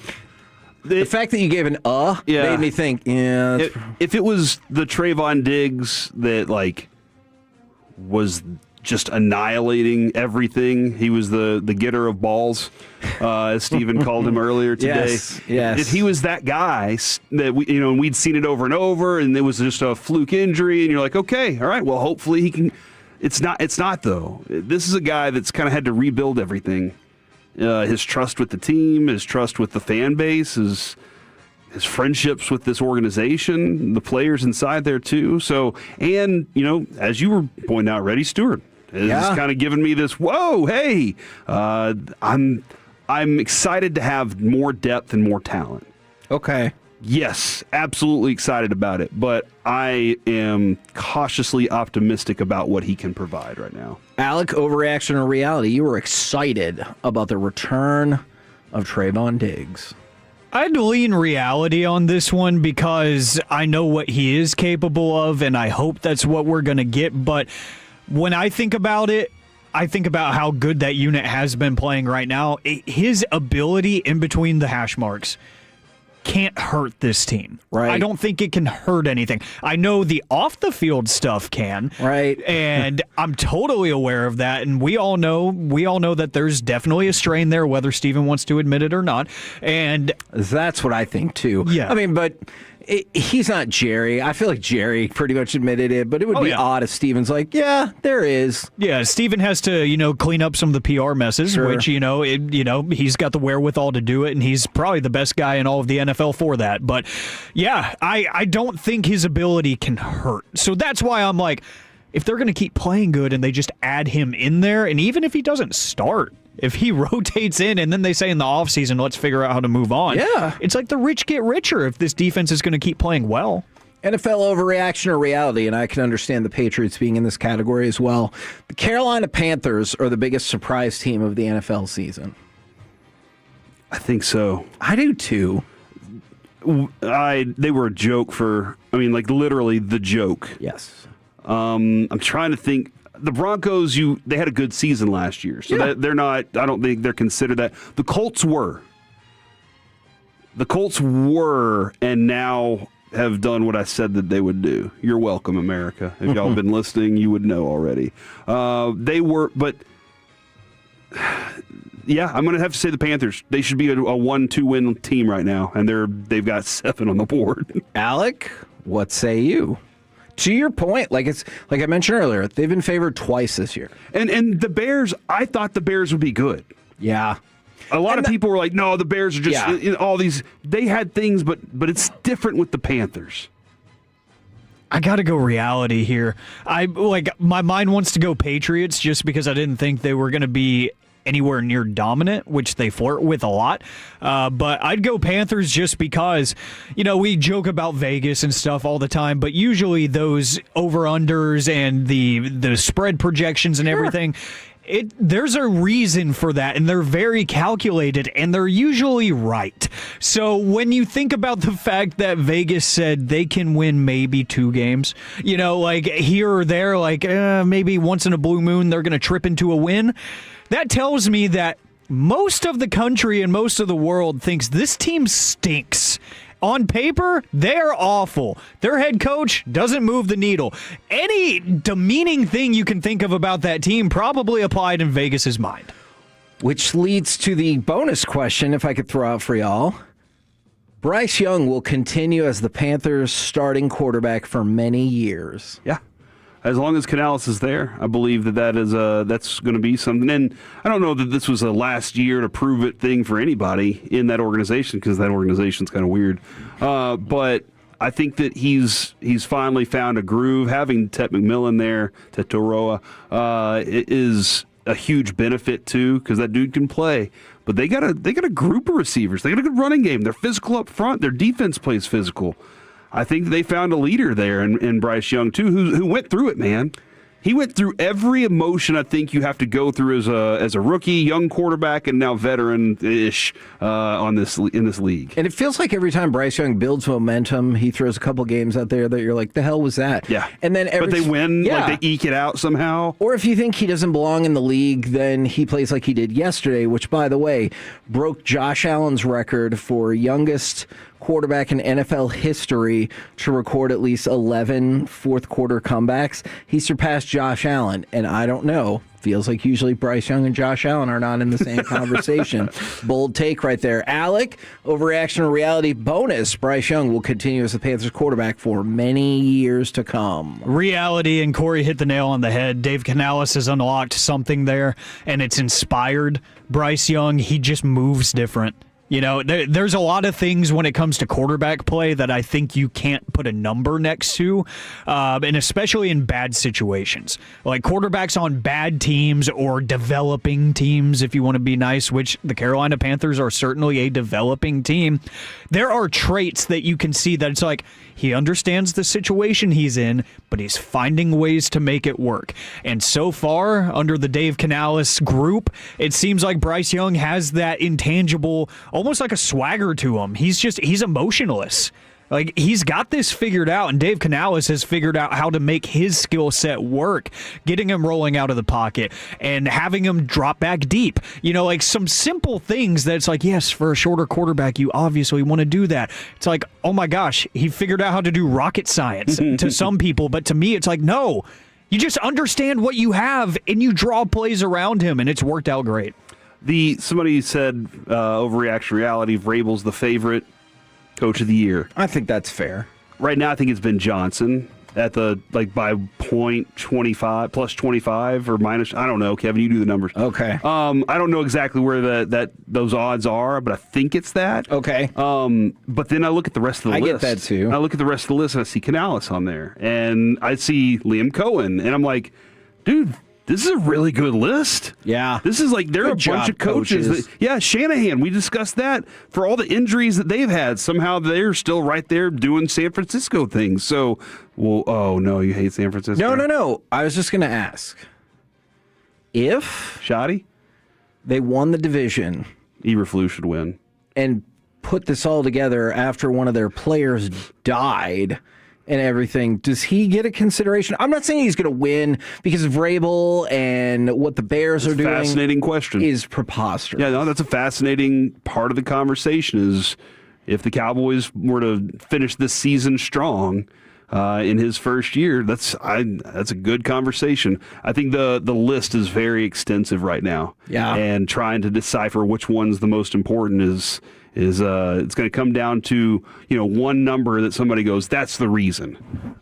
The fact that you gave an made me think, if it was the Trayvon Diggs that like was just annihilating everything, he was the getter of balls, as Steven called him earlier today. Yes. If he was that guy that we'd seen it over and over, and it was just a fluke injury, and you're like, okay, all right, well, hopefully he can. It's not though. This is a guy that's kind of had to rebuild everything. His trust with the team, his trust with the fan base, his friendships with this organization, the players inside there too. So, and as you were pointing out, Reddy Stewart is kind of giving me this. Whoa, hey, I'm excited to have more depth and more talent. Okay. Yes, absolutely excited about it, but I am cautiously optimistic about what he can provide right now. Alec, overreaction or reality? You were excited about the return of Trayvon Diggs. I'd lean reality on this one because I know what he is capable of, and I hope that's what we're going to get. But when I think about it, I think about how good that unit has been playing right now. His ability in between the hash marks can't hurt this team. Right. I don't think it can hurt anything. I know the off the field stuff can. Right. And I'm totally aware of that. And we all know that there's definitely a strain there, whether Steven wants to admit it or not. And that's what I think too. Yeah. I mean, but he's not Jerry. I feel like Jerry pretty much admitted it, but it would be odd if Steven's like, yeah, there is. Yeah, Steven has to, clean up some of the PR messes, which, he's got the wherewithal to do it, and he's probably the best guy in all of the NFL for that. But, yeah, I don't think his ability can hurt. So that's why I'm like, if they're going to keep playing good and they just add him in there, and even if he doesn't start, if he rotates in and then they say in the offseason, let's figure out how to move on. Yeah. It's like the rich get richer if this defense is going to keep playing well. NFL overreaction or reality, and I can understand the Patriots being in this category as well. The Carolina Panthers are the biggest surprise team of the NFL season. I think so. I do too. They were a joke literally the joke. Yes. I'm trying to think. The Broncos, they had a good season last year, so they're not. I don't think they're considered that. The Colts were, and now have done what I said that they would do. You're welcome, America. If y'all been listening, you would know already. They were, but yeah, I'm going to have to say the Panthers. They should be a 1-2 win team right now, and they've got 7 on the board. Alec, what say you? To your point, like I mentioned earlier, they've been favored twice this year. And the Bears, I thought the Bears would be good. Yeah. A lot of people were like, no, the Bears are just all these. They had things, but it's different with the Panthers. I got to go reality here. My mind wants to go Patriots just because I didn't think they were going to be anywhere near dominant, which they flirt with a lot. But I'd go Panthers just because, we joke about Vegas and stuff all the time, but usually those over-unders and the spread projections and everything, there's a reason for that, and they're very calculated, and they're usually right. So when you think about the fact that Vegas said they can win maybe 2 games, here or there, maybe once in a blue moon they're going to trip into a win, that tells me that most of the country and most of the world thinks this team stinks. On paper, they're awful. Their head coach doesn't move the needle. Any demeaning thing you can think of about that team probably applied in Vegas's mind. Which leads to the bonus question, if I could throw out for y'all. Bryce Young will continue as the Panthers' starting quarterback for many years. Yeah. as long as Canales is there, I believe that's going to be something. And I don't know that this was a last year to prove it thing for anybody in that organization, because that organization's kind of weird. But I think that he's finally found a groove. Having Tet McMillan there, Tetoroa, is a huge benefit too, because that dude can play. But they got a group of receivers. They got a good running game. They're physical up front. Their defense plays physical. I think they found a leader there in Bryce Young too, who went through it, man. He went through every emotion I think you have to go through as a rookie, young quarterback, and now veteran-ish in this league. And it feels like every time Bryce Young builds momentum, he throws a couple games out there that you're like, the hell was that? Yeah. And then but they win, like they eke it out somehow. Or if you think he doesn't belong in the league, then he plays like he did yesterday, which, by the way, broke Josh Allen's record for youngest quarterback in NFL history to record at least 11 fourth-quarter comebacks. He surpassed Josh Allen, and I don't know. Feels like usually Bryce Young and Josh Allen are not in the same conversation. Bold take right there. Alec, overreaction or reality bonus. Bryce Young will continue as the Panthers quarterback for many years to come. Reality, and Corey hit the nail on the head. Dave Canales has unlocked something there, and it's inspired Bryce Young. He just moves different. You know, there's a lot of things when it comes to quarterback play that I think you can't put a number next to, and especially in bad situations. Like quarterbacks on bad teams or developing teams, if you want to be nice, which the Carolina Panthers are certainly a developing team. There are traits that you can see that it's like he understands the situation he's in, but he's finding ways to make it work. And so far, under the Dave Canales group, it seems like Bryce Young has that intangible, almost like a swagger to him. He's emotionless. Like, he's got this figured out, and Dave Canales has figured out how to make his skill set work, getting him rolling out of the pocket and having him drop back deep. You know, like some simple things that it's like, yes, for a shorter quarterback, you obviously want to do that. It's like, oh my gosh, he figured out how to do rocket science to some people, but to me, it's like, no, you just understand what you have and you draw plays around him, and it's worked out great. Somebody said overreaction reality, Vrabel's the favorite coach of the year. I think that's fair. Right now, I think it's been Johnson at by 0.25 plus 25 or minus. I don't know, Kevin. You do the numbers. Okay. I don't know exactly where those odds are, but I think it's that. Okay. But then I look at the rest of the list. I get that too. I look at the rest of the list and I see Canales on there, and I see Liam Cohen, and I'm like, dude, this is a really good list. Yeah. This is like, there are a bunch of coaches. Shanahan, we discussed that. For all the injuries that they've had, somehow they're still right there doing San Francisco things. So, oh no, you hate San Francisco? No. I was just going to ask. If Shoddy? They won the division. Eberflus should win. And put this all together after one of their players died and everything, does he get a consideration? I'm not saying he's going to win because of Vrabel and what the Bears are doing. Fascinating question. Is preposterous. Yeah, no, that's a fascinating part of the conversation is if the Cowboys were to finish this season strong in his first year, that's a good conversation. I think the list is very extensive right now. Yeah. And trying to decipher which one's the most important is it's going to come down to, one number that somebody goes, that's the reason.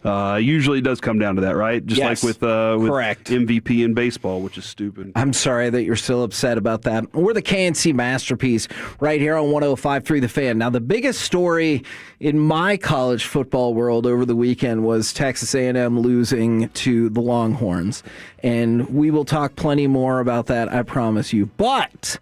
Usually it does come down to that, right? Just yes, like with correct. MVP in baseball, which is stupid. I'm sorry that you're still upset about that. We're the KNC Masterpiece right here on 105.3 The Fan. Now, the biggest story in my college football world over the weekend was Texas A&M losing to the Longhorns. And we will talk plenty more about that, I promise you. But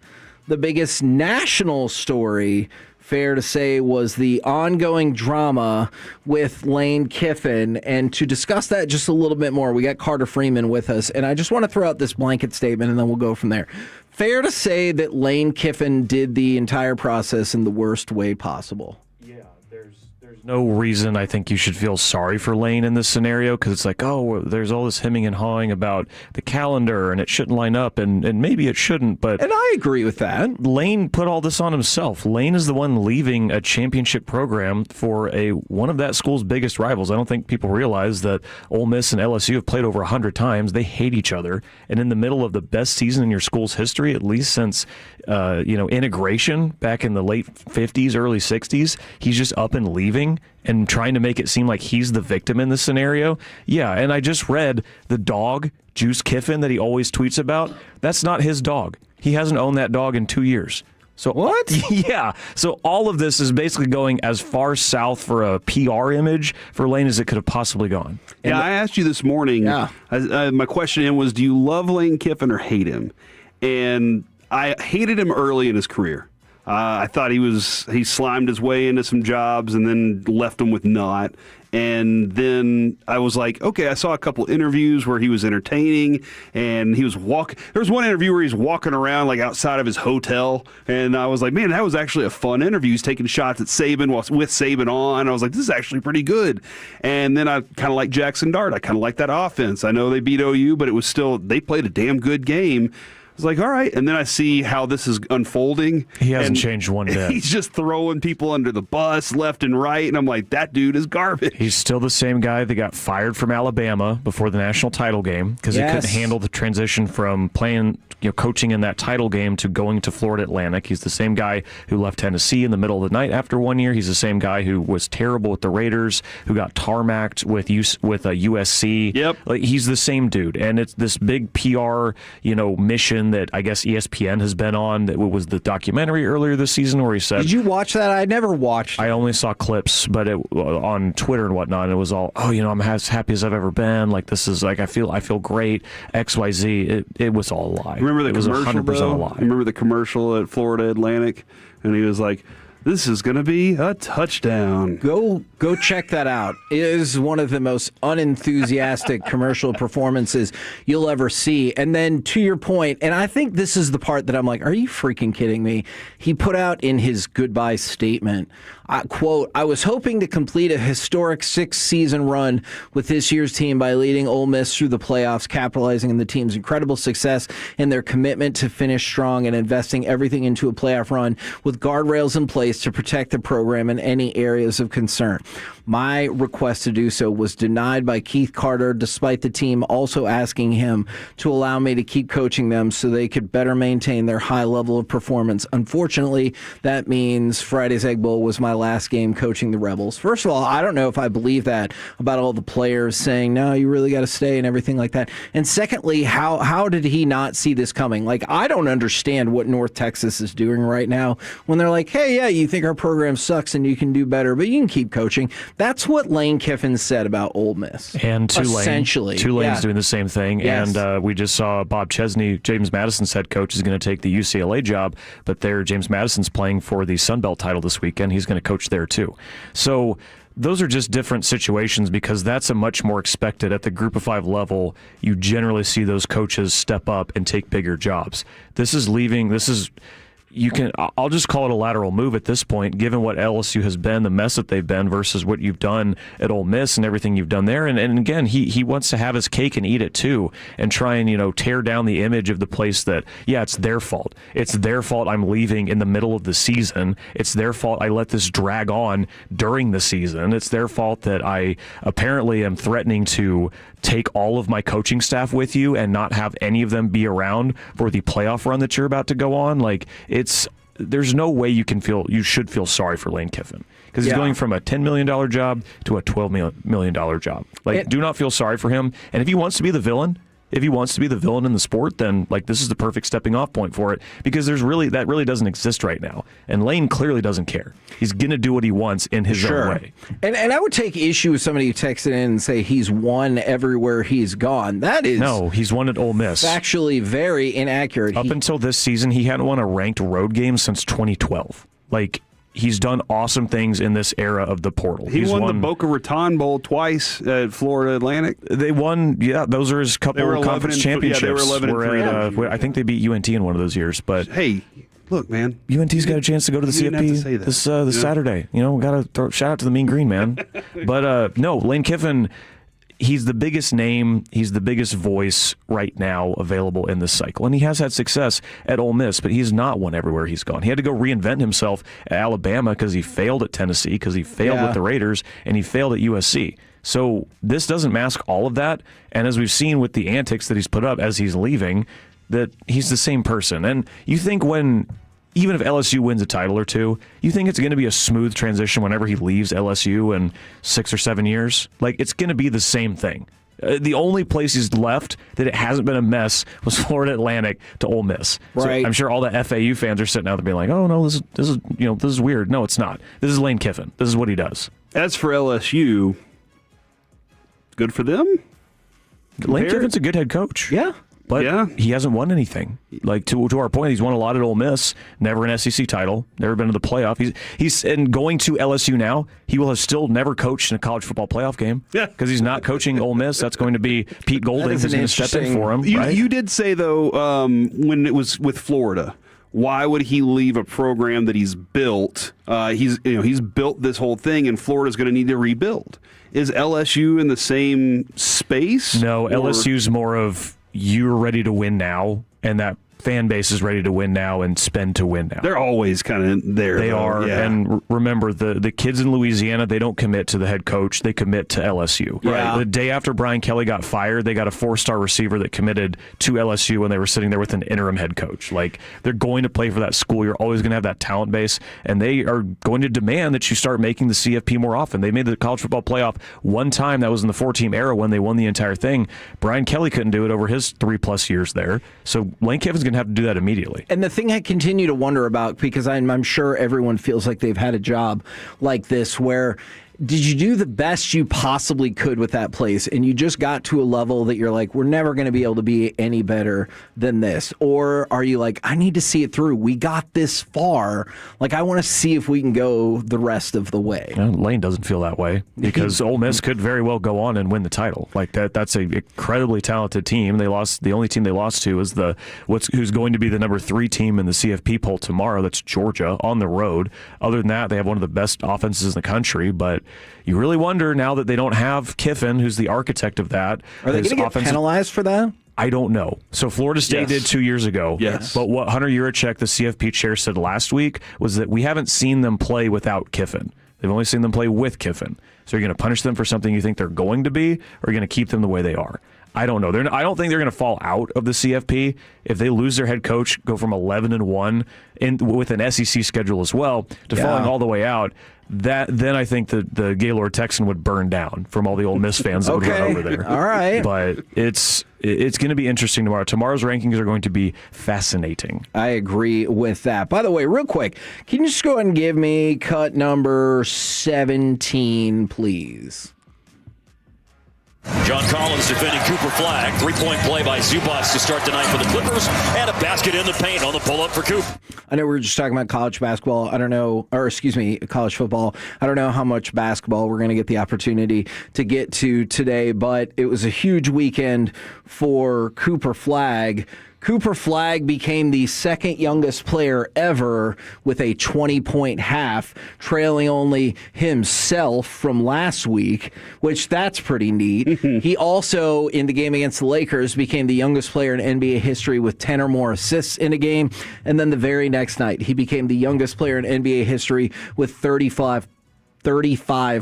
the biggest national story, fair to say, was the ongoing drama with Lane Kiffin. And to discuss that just a little bit more, we got Carter Freeman with us. And I just want to throw out this blanket statement, and then we'll go from there. Fair to say that Lane Kiffin did the entire process in the worst way possible. No reason I think you should feel sorry for Lane in this scenario, because it's like, oh, there's all this hemming and hawing about the calendar and it shouldn't line up, and maybe it shouldn't, but... And I agree with that. Lane put all this on himself. Lane is the one leaving a championship program for one of that school's biggest rivals. I don't think people realize that Ole Miss and LSU have played over 100 times. They hate each other, and in the middle of the best season in your school's history, at least since integration back in the late 50s, early 60s, he's just up and leaving. everything and trying to make it seem like he's the victim in this scenario. Yeah, and I just read the dog, Juice Kiffin, that he always tweets about. That's not his dog. He hasn't owned that dog in 2 years. So what? Yeah. So all of this is basically going as far south for a PR image for Lane as it could have possibly gone. Yeah, I asked you this morning. Yeah. My question to him was, do you love Lane Kiffin or hate him? And I hated him early in his career. I thought he slimed his way into some jobs and then left them with naught. And then I was like, okay, I saw a couple interviews where he was entertaining and he was walking. There was one interview where he's walking around like outside of his hotel. And I was like, man, that was actually a fun interview. He's taking shots at Saban with Saban on. I was like, this is actually pretty good. And then I kind of like Jackson Dart. I kind of like that offense. I know they beat OU, but it was still, they played a damn good game. I was like, all right. And then I see how this is unfolding. He hasn't changed one bit. He's just throwing people under the bus left and right. And I'm like, that dude is garbage. He's still the same guy that got fired from Alabama before the national title game because he couldn't handle the transition from playing, coaching in that title game to going to Florida Atlantic. He's the same guy who left Tennessee in the middle of the night after 1 year. He's the same guy who was terrible with the Raiders, who got tarmacked with USC. Yep. Like, he's the same dude. And it's this big PR, mission that I guess ESPN has been on. That was the documentary earlier this season where he said, "Did you watch that? I never watched. I only saw clips, but on Twitter and whatnot. It was all, I'm as happy as I've ever been. Like, this is like I feel great. XYZ. It was all a lie. Remember the it was commercial? 100% a lie. Remember the commercial at Florida Atlantic, and he was like, "This is going to be a touchdown." Go check that out. It is one of the most unenthusiastic commercial performances you'll ever see. And then to your point, and I think this is the part that I'm like, are you freaking kidding me? He put out in his goodbye statement, quote, "I was hoping to complete a historic 6-season run with this year's team by leading Ole Miss through the playoffs, capitalizing on the team's incredible success and their commitment to finish strong and investing everything into a playoff run with guardrails in place to protect the program in any areas of concern. My request to do so was denied by Keith Carter, despite the team also asking him to allow me to keep coaching them so they could better maintain their high level of performance. Unfortunately, that means Friday's Egg Bowl was my last game coaching the Rebels." First of all, I don't know if I believe that about all the players saying, no, you really got to stay and everything like that. And secondly, how did he not see this coming? Like, I don't understand what North Texas is doing right now when they're like, hey, yeah, you think our program sucks and you can do better, but you can keep coaching. That's what Lane Kiffin said about Ole Miss. And Tulane. Essentially. Tulane's doing the same thing. Yes. And we just saw Bob Chesney, James Madison's head coach, is going to take the UCLA job, but James Madison's playing for the Sun Belt title this weekend. He's going to coach there too. So those are just different situations because that's a much more expected at the Group of 5 level. You generally see those coaches step up and take bigger jobs. I'll just call it a lateral move at this point, given what LSU has been, the mess that they've been versus what you've done at Ole Miss and everything you've done there. And again, he wants to have his cake and eat it too and try and, tear down the image of the place that, yeah, it's their fault. It's their fault I'm leaving in the middle of the season. It's their fault I let this drag on during the season. It's their fault that I apparently am threatening to take all of my coaching staff with you and not have any of them be around for the playoff run that you're about to go on. Like, there's no way you should feel sorry for Lane Kiffin because he's going from a $10 million job to a $12 million job. Like, do not feel sorry for him. And if he wants to be the villain, in the sport, then like this is the perfect stepping off point for it because that really doesn't exist right now. And Lane clearly doesn't care. He's going to do what he wants in his own way. And I would take issue with somebody who texted in and say he's won everywhere he's gone. That is he's won at Ole Miss. Factually very inaccurate. Up until this season, he hadn't won a ranked road game since 2012. Like, he's done awesome things in this era of the portal. He's won the Boca Raton Bowl twice at Florida Atlantic. They won, those are his couple of conference championships. They were 11-3. I think they beat UNT in one of those years. But hey, look, man, UNT's got a chance to go to the CFP this Saturday. We got to throw shout out to the Mean Green, man. But no, Lane Kiffin. He's the biggest name. He's the biggest voice right now available in this cycle. And he has had success at Ole Miss, but he's not won everywhere he's gone. He had to go reinvent himself at Alabama because he failed at Tennessee, because he failed with the Raiders, and he failed at USC. So this doesn't mask all of that. And as we've seen with the antics that he's put up as he's leaving, that he's the same person. And you think when even if LSU wins a title or two, you think it's going to be a smooth transition whenever he leaves LSU in 6 or 7 years? Like, it's going to be the same thing. The only place he's left that it hasn't been a mess was Florida Atlantic to Ole Miss. Right. So I'm sure all the FAU fans are sitting out there being like, "Oh no, this is weird." No, it's not. This is Lane Kiffin. This is what he does. As for LSU, good for them. Lane Kiffin's a good head coach. Yeah. But he hasn't won anything. Like to our point, he's won a lot at Ole Miss, never an SEC title, never been to the playoff. He's and going to LSU now, he will have still never coached in a college football playoff game. Yeah, because he's not coaching Ole Miss. That's going to be Pete Golding who's going to step in for him. You did say though when it was with Florida, why would he leave a program that he's built? He's built this whole thing, and Florida's going to need to rebuild. Is LSU in the same space? No, LSU's more of, you're ready to win now, and that fan base is ready to win now and spend to win now. They're always kind of there. They are. Yeah. And remember, the kids in Louisiana, they don't commit to the head coach. They commit to LSU. Yeah. The day after Brian Kelly got fired, they got a 4-star receiver that committed to LSU when they were sitting there with an interim head coach. Like, they're going to play for that school. You're always going to have that talent base, and they are going to demand that you start making the CFP more often. They made the college football playoff one time. That was in the 4-team era when they won the entire thing. Brian Kelly couldn't do it over his 3+ years there. So Lane Kiffin's going to have to do that immediately. And the thing I continue to wonder about, because I'm sure everyone feels like they've had a job like this where did you do the best you possibly could with that place and you just got to a level that you're like, we're never going to be able to be any better than this? Or are you like, I need to see it through. We got this far. Like, I want to see if we can go the rest of the way. Lane doesn't feel that way because Ole Miss could very well go on and win the title. Like that's an incredibly talented team. They lost. The only team they lost to is who's going to be the number 3 team in the CFP poll tomorrow. That's Georgia on the road. Other than that, they have one of the best offenses in the country, but you really wonder now that they don't have Kiffin, who's the architect of that. Are they going to get penalized for that? I don't know. So Florida State did 2 years ago. Yes. But what Hunter Yurachek, the CFP chair, said last week was that we haven't seen them play without Kiffin. They've only seen them play with Kiffin. So you're going to punish them for something you think they're going to be, or you're going to keep them the way they are? I don't know. I don't think they're going to fall out of the CFP. If they lose their head coach, go from 11-1 with an SEC schedule as well to falling all the way out, then I think the Gaylord Texan would burn down from all the Ole Miss fans that would run over there. All right. But it's going to be interesting tomorrow. Tomorrow's rankings are going to be fascinating. I agree with that. By the way, real quick, can you just go ahead and give me cut number 17, please? John Collins defending Cooper Flagg. 3-point play by Zubats to start tonight for the Clippers. And a basket in the paint on the pull-up for Coop. I know we were just talking about college basketball. I don't know, or excuse me, college football. I don't know how much basketball we're going to get the opportunity to get to today, but it was a huge weekend for Cooper Flagg. Cooper Flagg became the second youngest player ever with a 20-point half, trailing only himself from last week, which that's pretty neat. He also, in the game against the Lakers, became the youngest player in NBA history with 10 or more assists in a game. And then the very next night, he became the youngest player in NBA history with 35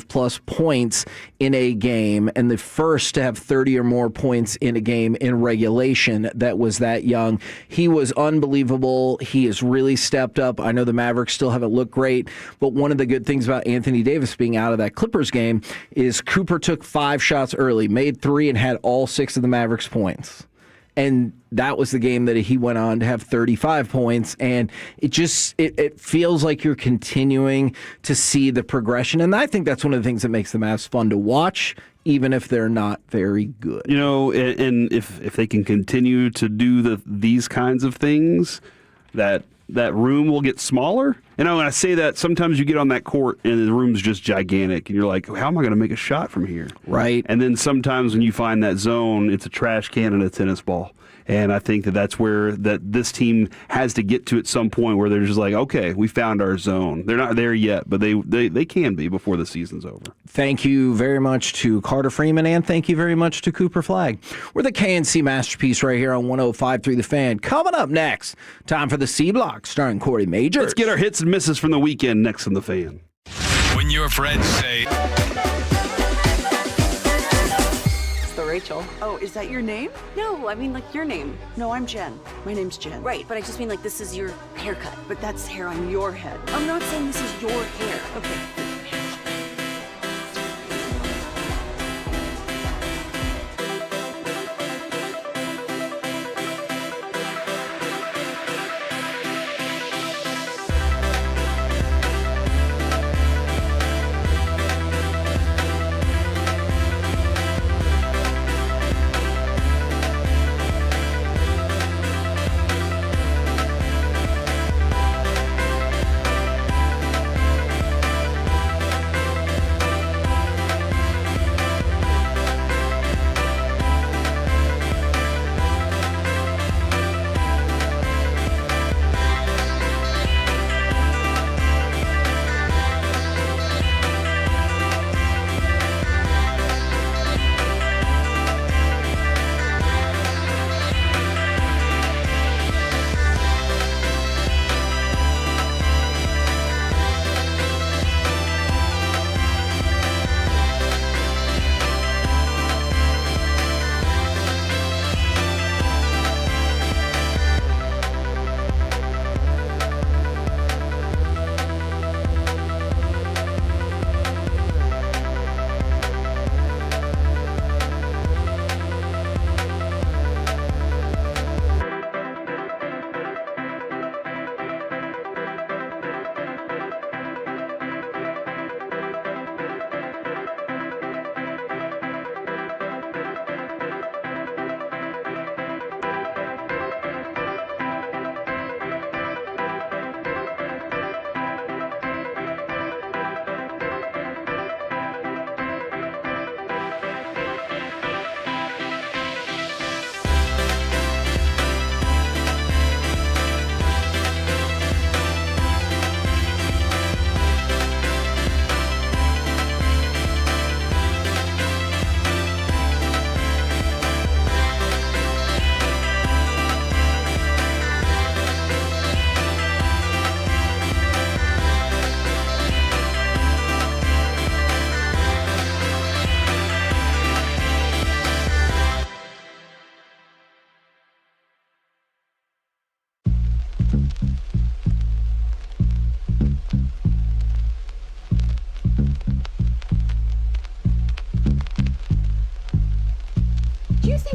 plus points in a game, and the first to have 30 or more points in a game in regulation that was that young. He was unbelievable. He has really stepped up. I know the Mavericks still haven't looked great, but one of the good things about Anthony Davis being out of that Clippers game is Cooper took 5 shots early, made 3, and had all 6 of the Mavericks' points. And that was the game that he went on to have 35 points. And it feels like you're continuing to see the progression. And I think that's one of the things that makes the Mavs fun to watch, even if they're not very good. You know, and if they can continue to do these kinds of things, that room will get smaller. And when I say that, sometimes you get on that court and the room's just gigantic, and you're like, how am I going to make a shot from here? Right. And then sometimes when you find that zone, it's a trash can and a tennis ball. And I think that's where this team has to get to at some point where they're just like, okay, we found our zone. They're not there yet, but they can be before the season's over. Thank you very much to Carter Freeman, and thank you very much to Cooper Flagg. We're the KNC Masterpiece right here on 105.3 The Fan. Coming up next, time for the C Block, starring Corey Majors. Let's get our hits and misses from the weekend next on The Fan. When your friends say... It's the Rachel. Oh, is that your name? No, I mean like your name. No, I'm Jen. My name's Jen. Right, but I just mean like this is your haircut. But that's hair on your head. I'm not saying this is your hair. Okay.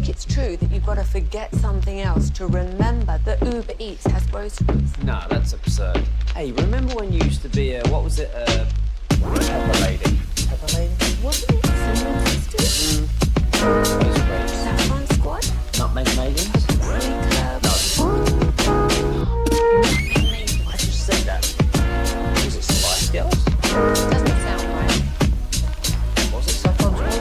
It's true that you've got to forget something else to remember that Uber Eats has groceries. No, that's absurd. Hey, remember when you used to be a, what was it, pepper lady? Pepper lady? Wasn't it Cinnamon Sisters? Those grapes. Saffron Squad? Nutmeg Maidens? I just said that. Was it Spice Girls? Doesn't sound right. Was it Saffron Squad?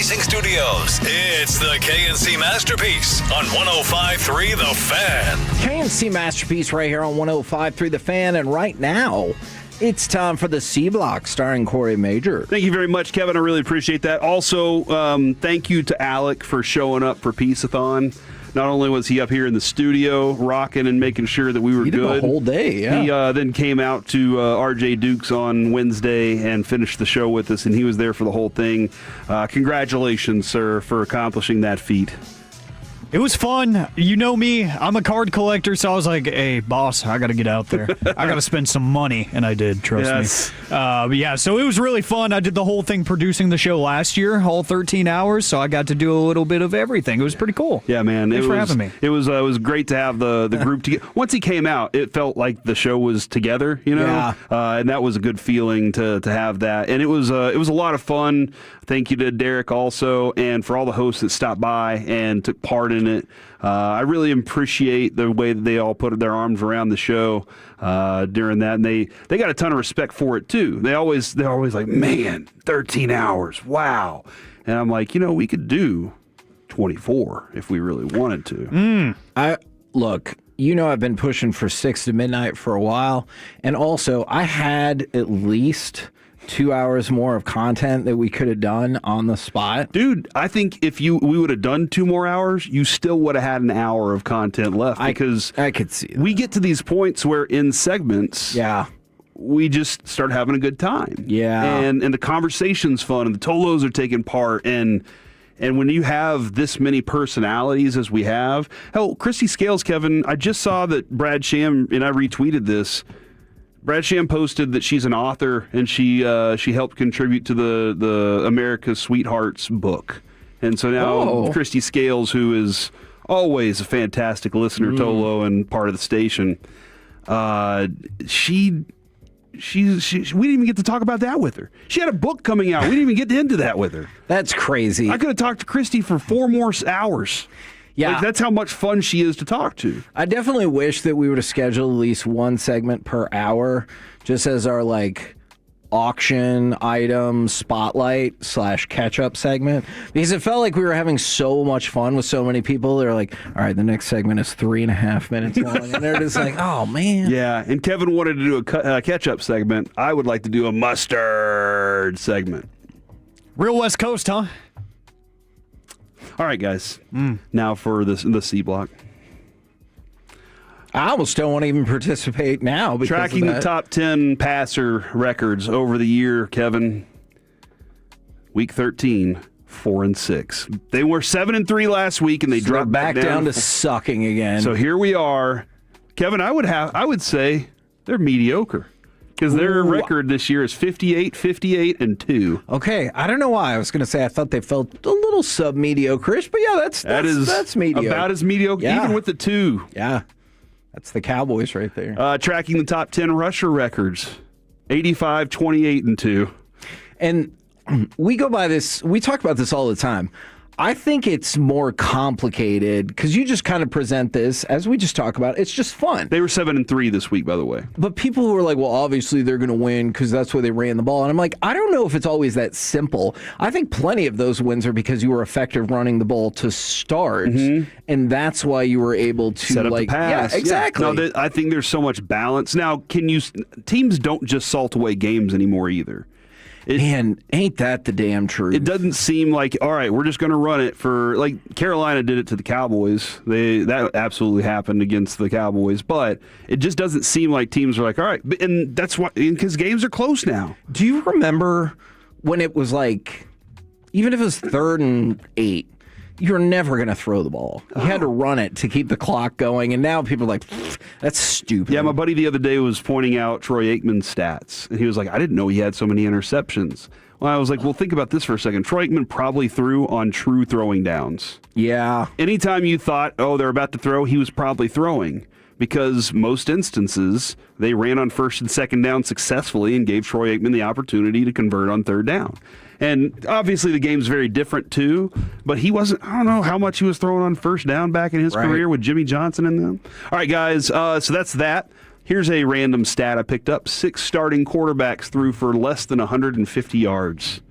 racing studios. It's the KNC Masterpiece on 105.3 The Fan. KNC Masterpiece right here on 105.3 The Fan, and right now, it's time for the C Block starring Corey Major. Thank you very much, Kevin. I really appreciate that. Also, thank you to Alec for showing up for Peace-a-thon. Not only was he up here in the studio rocking and making sure that we were He did good. the whole day, yeah. He then came out to RJ Dukes on Wednesday and finished the show with us, and he was there for the whole thing. Congratulations, sir, for accomplishing that feat. It was fun. You know me. I'm a card collector, so I was like, hey, boss, I got to get out there. I got to spend some money. And I did, trust me. But yeah, so it was really fun. I did the whole thing producing the show last year, all 13 hours, so I got to do a little bit of everything. It was pretty cool. Yeah, man. Thanks for having me. It was great to have the group together. Once he came out, it felt like the show was together, you know? Yeah. And that was a good feeling to have that. And it was a lot of fun. Thank you to Derek also, and for all the hosts that stopped by and took part in it. I really appreciate the way that they all put their arms around the show during that, and they got a ton of respect for it too. They're always like, man, 13 hours, wow. And I'm like, we could do 24 if we really wanted to. Look, I've been pushing for 6 to midnight for a while, and also I had at least 2 hours more of content that we could have done on the spot. Dude, I think if we would have done 2 more hours, you still would have had an hour of content left, because I could see that. We get to these points where in segments, we just start having a good time. Yeah. And the conversation's fun, and the Tolos are taking part, and when you have this many personalities as we have, hell, Christy Scales, Kevin, I just saw that Brad Sham, and I retweeted this, Brad Sham posted that she's an author, and she helped contribute to the America's Sweethearts book. And so now Christy Scales, who is always a fantastic listener, Tolo, and part of the station, we didn't even get to talk about that with her. She had a book coming out. We didn't even get into that with her. That's crazy. I could have talked to Christy for 4 more hours. Yeah. That's how much fun she is to talk to. I definitely wish that we would have scheduled at least one segment per hour, just as our auction item spotlight / catch-up segment, because it felt like we were having so much fun with so many people. They're like, all right, the next segment is 3.5 minutes long, and they're just like, oh man. Yeah, and Kevin wanted to do a catch-up segment. I would like to do a mustard segment. Real West Coast, huh? All right, guys. Now for the C block. I almost don't want to even participate now. Tracking the top 10 passer records over the year, Kevin. Week 13, 4-6. They were 7-3 last week, and they dropped back down to sucking again. So here we are, Kevin. I would say they're mediocre, because their record this year is 58-58-2. Okay, I don't know why. I was going to say I thought they felt a little sub-mediocre-ish, but yeah, that's mediocre. About as mediocre, even with the 2. Yeah, that's the Cowboys right there. Tracking the top 10 rusher records, 85-28-2. And we go by this. We talk about this all the time. I think it's more complicated because you just kind of present this as we just talk about. It's just fun. They were 7-3 this week, by the way. But people who are like, well, obviously they're going to win because that's where they ran the ball. And I'm like, I don't know if it's always that simple. I think plenty of those wins are because you were effective running the ball to start. And that's why you were able to set up the pass. Yeah, exactly. No, I think there's so much balance. Now, teams don't just salt away games anymore either. Man, ain't that the damn truth? It doesn't seem like, all right, we're just going to run it for, like, Carolina did it to the Cowboys. That absolutely happened against the Cowboys, but it just doesn't seem like teams are like, all right, and that's why, because games are close now. Do you remember when it was like, even if it was 3rd and 8, you're never going to throw the ball. You had to run it to keep the clock going, and now people are like, that's stupid. Yeah, my buddy the other day was pointing out Troy Aikman's stats, and he was like, I didn't know he had so many interceptions. Well, I was like, well, think about this for a second. Troy Aikman probably threw on true throwing downs. Yeah. Anytime you thought, oh, they're about to throw, he was probably throwing. Because most instances, they ran on 1st and 2nd down successfully and gave Troy Aikman the opportunity to convert on 3rd down. And obviously the game's very different too, but he wasn't, I don't know how much he was throwing on 1st down back in his career with Jimmy Johnson in them. All right, guys, so that's that. Here's a random stat I picked up. 6 starting quarterbacks threw for less than 150 yards.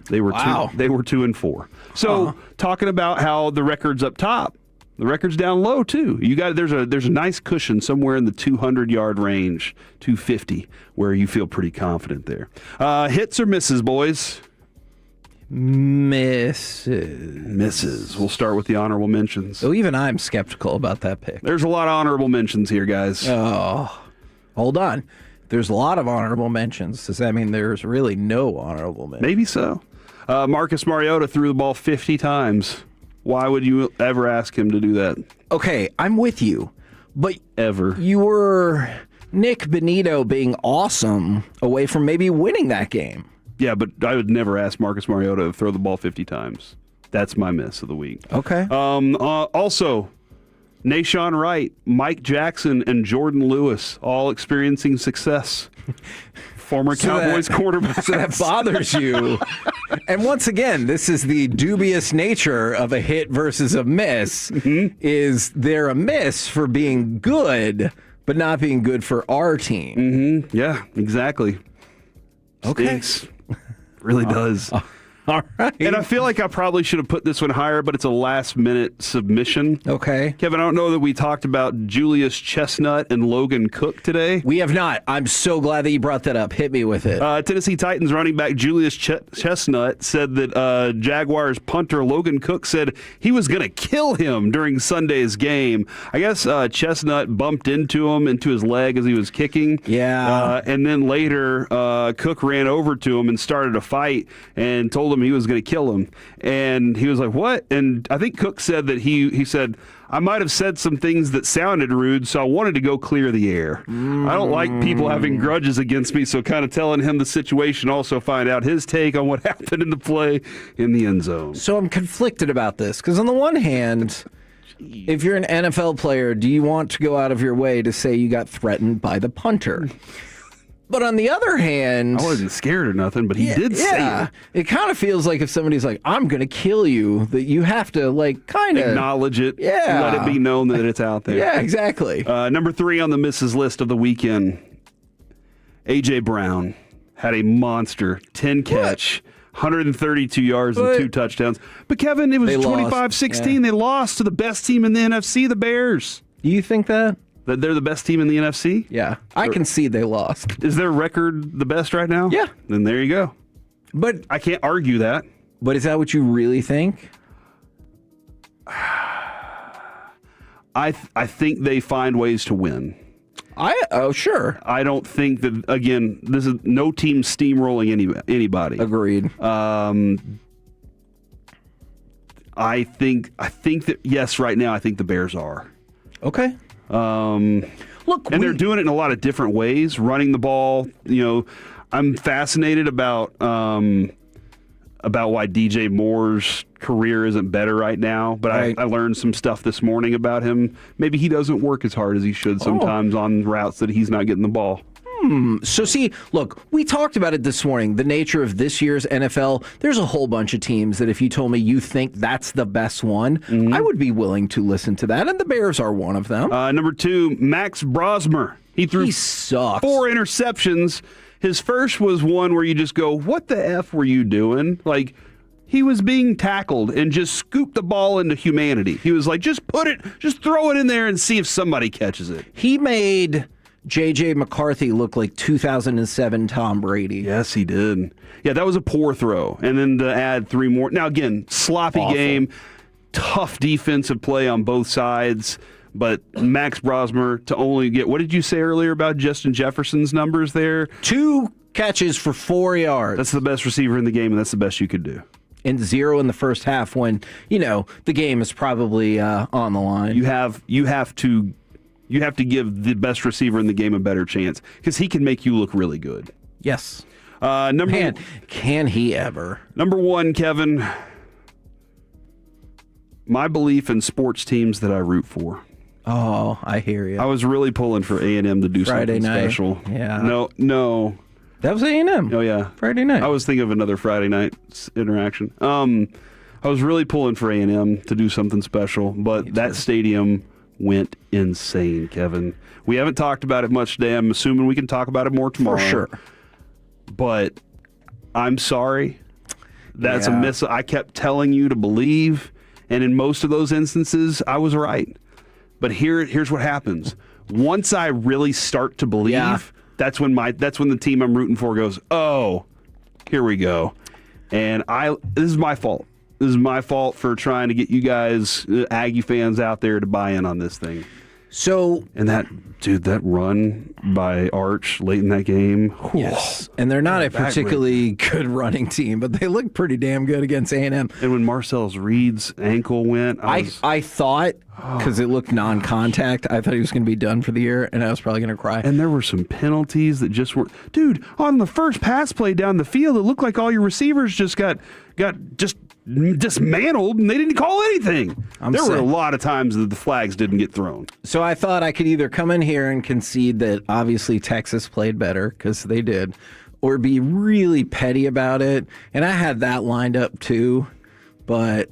They were Wow. They were 2-4. So talking about how the record's up top, the record's down low too. You got there's a nice cushion somewhere in the 200-yard range, 250, where you feel pretty confident there. Hits or misses, boys? Misses. We'll start with the honorable mentions. So even I'm skeptical about that pick. There's a lot of honorable mentions here, guys. Oh, hold on. There's a lot of honorable mentions. Does that mean there's really no honorable mentions? Maybe so. Marcus Mariota threw the ball 50 times. Why would you ever ask him to do that? Okay, I'm with you. But ever. You were Nick Benito being awesome away from maybe winning that game. Yeah, but I would never ask Marcus Mariota to throw the ball 50 times. That's my miss of the week. Okay. Also, Nashawn Wright, Mike Jackson, and Jordan Lewis all experiencing success. Former Cowboys quarterbacks. So that bothers you. And once again, this is the dubious nature of a hit versus a miss. Mm-hmm. Is there a miss for being good, but not being good for our team? Mm-hmm. Yeah, exactly. Okay. Stinks. Really does. All right. And I feel like I probably should have put this one higher, but it's a last-minute submission. Okay. Kevin, I don't know that we talked about Julius Chestnut and Logan Cook today. We have not. I'm so glad that you brought that up. Hit me with it. Tennessee Titans running back Julius Chestnut said that Jaguars punter Logan Cook said he was going to kill him during Sunday's game. I guess Chestnut bumped into his leg as he was kicking. Yeah. And then later, Cook ran over to him and started a fight and told him he was going to kill him. And he was like, what? And I think Cook said that he said, I might have said some things that sounded rude, so I wanted to go clear the air. I don't like people having grudges against me, so kind of telling him the situation, also find out his take on what happened in the play in the end zone. So I'm conflicted about this because on the one hand, if you're an NFL player, do you want to go out of your way to say you got threatened by the punter? But on the other hand, I wasn't scared or nothing, but he did say it. It kind of feels like if somebody's like, I'm going to kill you, that you have to like kind of acknowledge it. Yeah. Let it be known that it's out there. Yeah, exactly. Number 3 on the misses list of the weekend, A.J. Brown had a monster 10 catch, 132 yards and 2 touchdowns. But Kevin, it was 25-16. Yeah. They lost to the best team in the NFC, the Bears. Do you think that? That they're the best team in the NFC? Yeah. I can see they lost. Is their record the best right now? Yeah. Then there you go. But I can't argue that. But is that what you really think? I think they find ways to win. Sure. I don't think that, again, this is no team steamrolling anybody. Agreed. I think that, yes, right now I think the Bears are. Okay. Look, they're doing it in a lot of different ways, running the ball. You know, I'm fascinated about why DJ Moore's career isn't better right now. But I learned some stuff this morning about him. Maybe he doesn't work as hard as he should sometimes on routes that he's not getting the ball. So see, look, we talked about it this morning, the nature of this year's NFL. There's a whole bunch of teams that if you told me you think that's the best one, I would be willing to listen to that, and the Bears are one of them. Number 2, Max Brosmer. He sucks. 4 interceptions. His first was one where you just go, what the F were you doing? Like, he was being tackled and just scooped the ball into humanity. He was like, just throw it in there and see if somebody catches it. He made J.J. McCarthy looked like 2007 Tom Brady. Yes, he did. Yeah, that was a poor throw. And then to add 3 more. Now, again, sloppy game, tough defensive play on both sides. But Max Brosmer to only get, what did you say earlier about Justin Jefferson's numbers there? 2 catches for 4 yards. That's the best receiver in the game, and that's the best you could do. And 0 in the first half when, the game is probably on the line. You have to give the best receiver in the game a better chance because he can make you look really good. Yes. Man, can he ever? Number 1, Kevin, my belief in sports teams that I root for. Oh, I hear you. I was really pulling for A&M to do Friday something night. special. Yeah. No. That was A&M. Oh, yeah. Friday night. I was thinking of another Friday night interaction. I was really pulling for A&M to do something special, but that stadium went insane, Kevin. We haven't talked about it much today. I'm assuming we can talk about it more tomorrow. For sure. But I'm sorry. That's a miss. I kept telling you to believe, and in most of those instances, I was right. But here's what happens. Once I really start to believe, that's when the team I'm rooting for goes, oh, here we go. And this is my fault. This is my fault for trying to get you guys, Aggie fans out there, to buy in on this thing. So, and that run by Arch late in that game. Yes, and they're not a particularly good running team, but they look pretty damn good against A&M. And when Marcellus Reed's ankle went, I thought, because it looked non-contact, I thought he was going to be done for the year, and I was probably going to cry. And there were some penalties that just weren't. Dude, on the first pass play down the field, it looked like all your receivers just got just dismantled, and they didn't call anything. There were a lot of times that the flags didn't get thrown. So I thought I could either come in here and concede that obviously Texas played better, because they did, or be really petty about it. And I had that lined up too, but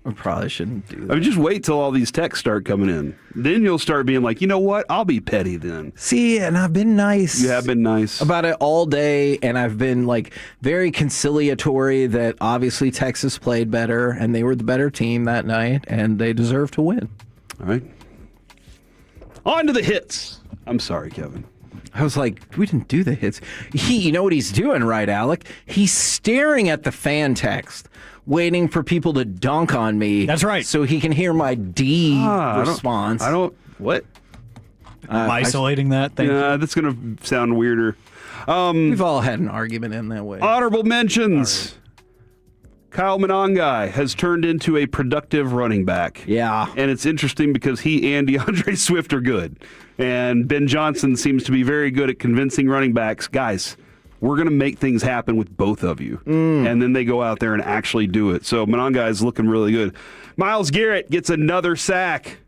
I probably shouldn't do that. I mean, just wait till all these texts start coming in. Then you'll start being like, you know what? I'll be petty then. See, and I've been nice. You have been nice about it all day, and I've been like very conciliatory that obviously Texas played better, and they were the better team that night, and they deserve to win. All right. On to the hits. I'm sorry, Kevin. I was like, we didn't do the hits. You know what he's doing, right, Alec? He's staring at the fan text, waiting for people to dunk on me. That's right. So he can hear my D response. What? I'm isolating that thing. Yeah, that's going to sound weirder. We've all had an argument in that way. Honorable mentions. Kyle Monangai has turned into a productive running back. Yeah. And it's interesting because he and DeAndre Swift are good. And Ben Johnson seems to be very good at convincing running backs, guys, we're going to make things happen with both of you. And then they go out there and actually do it. So Monangai is looking really good. Myles Garrett gets another sack.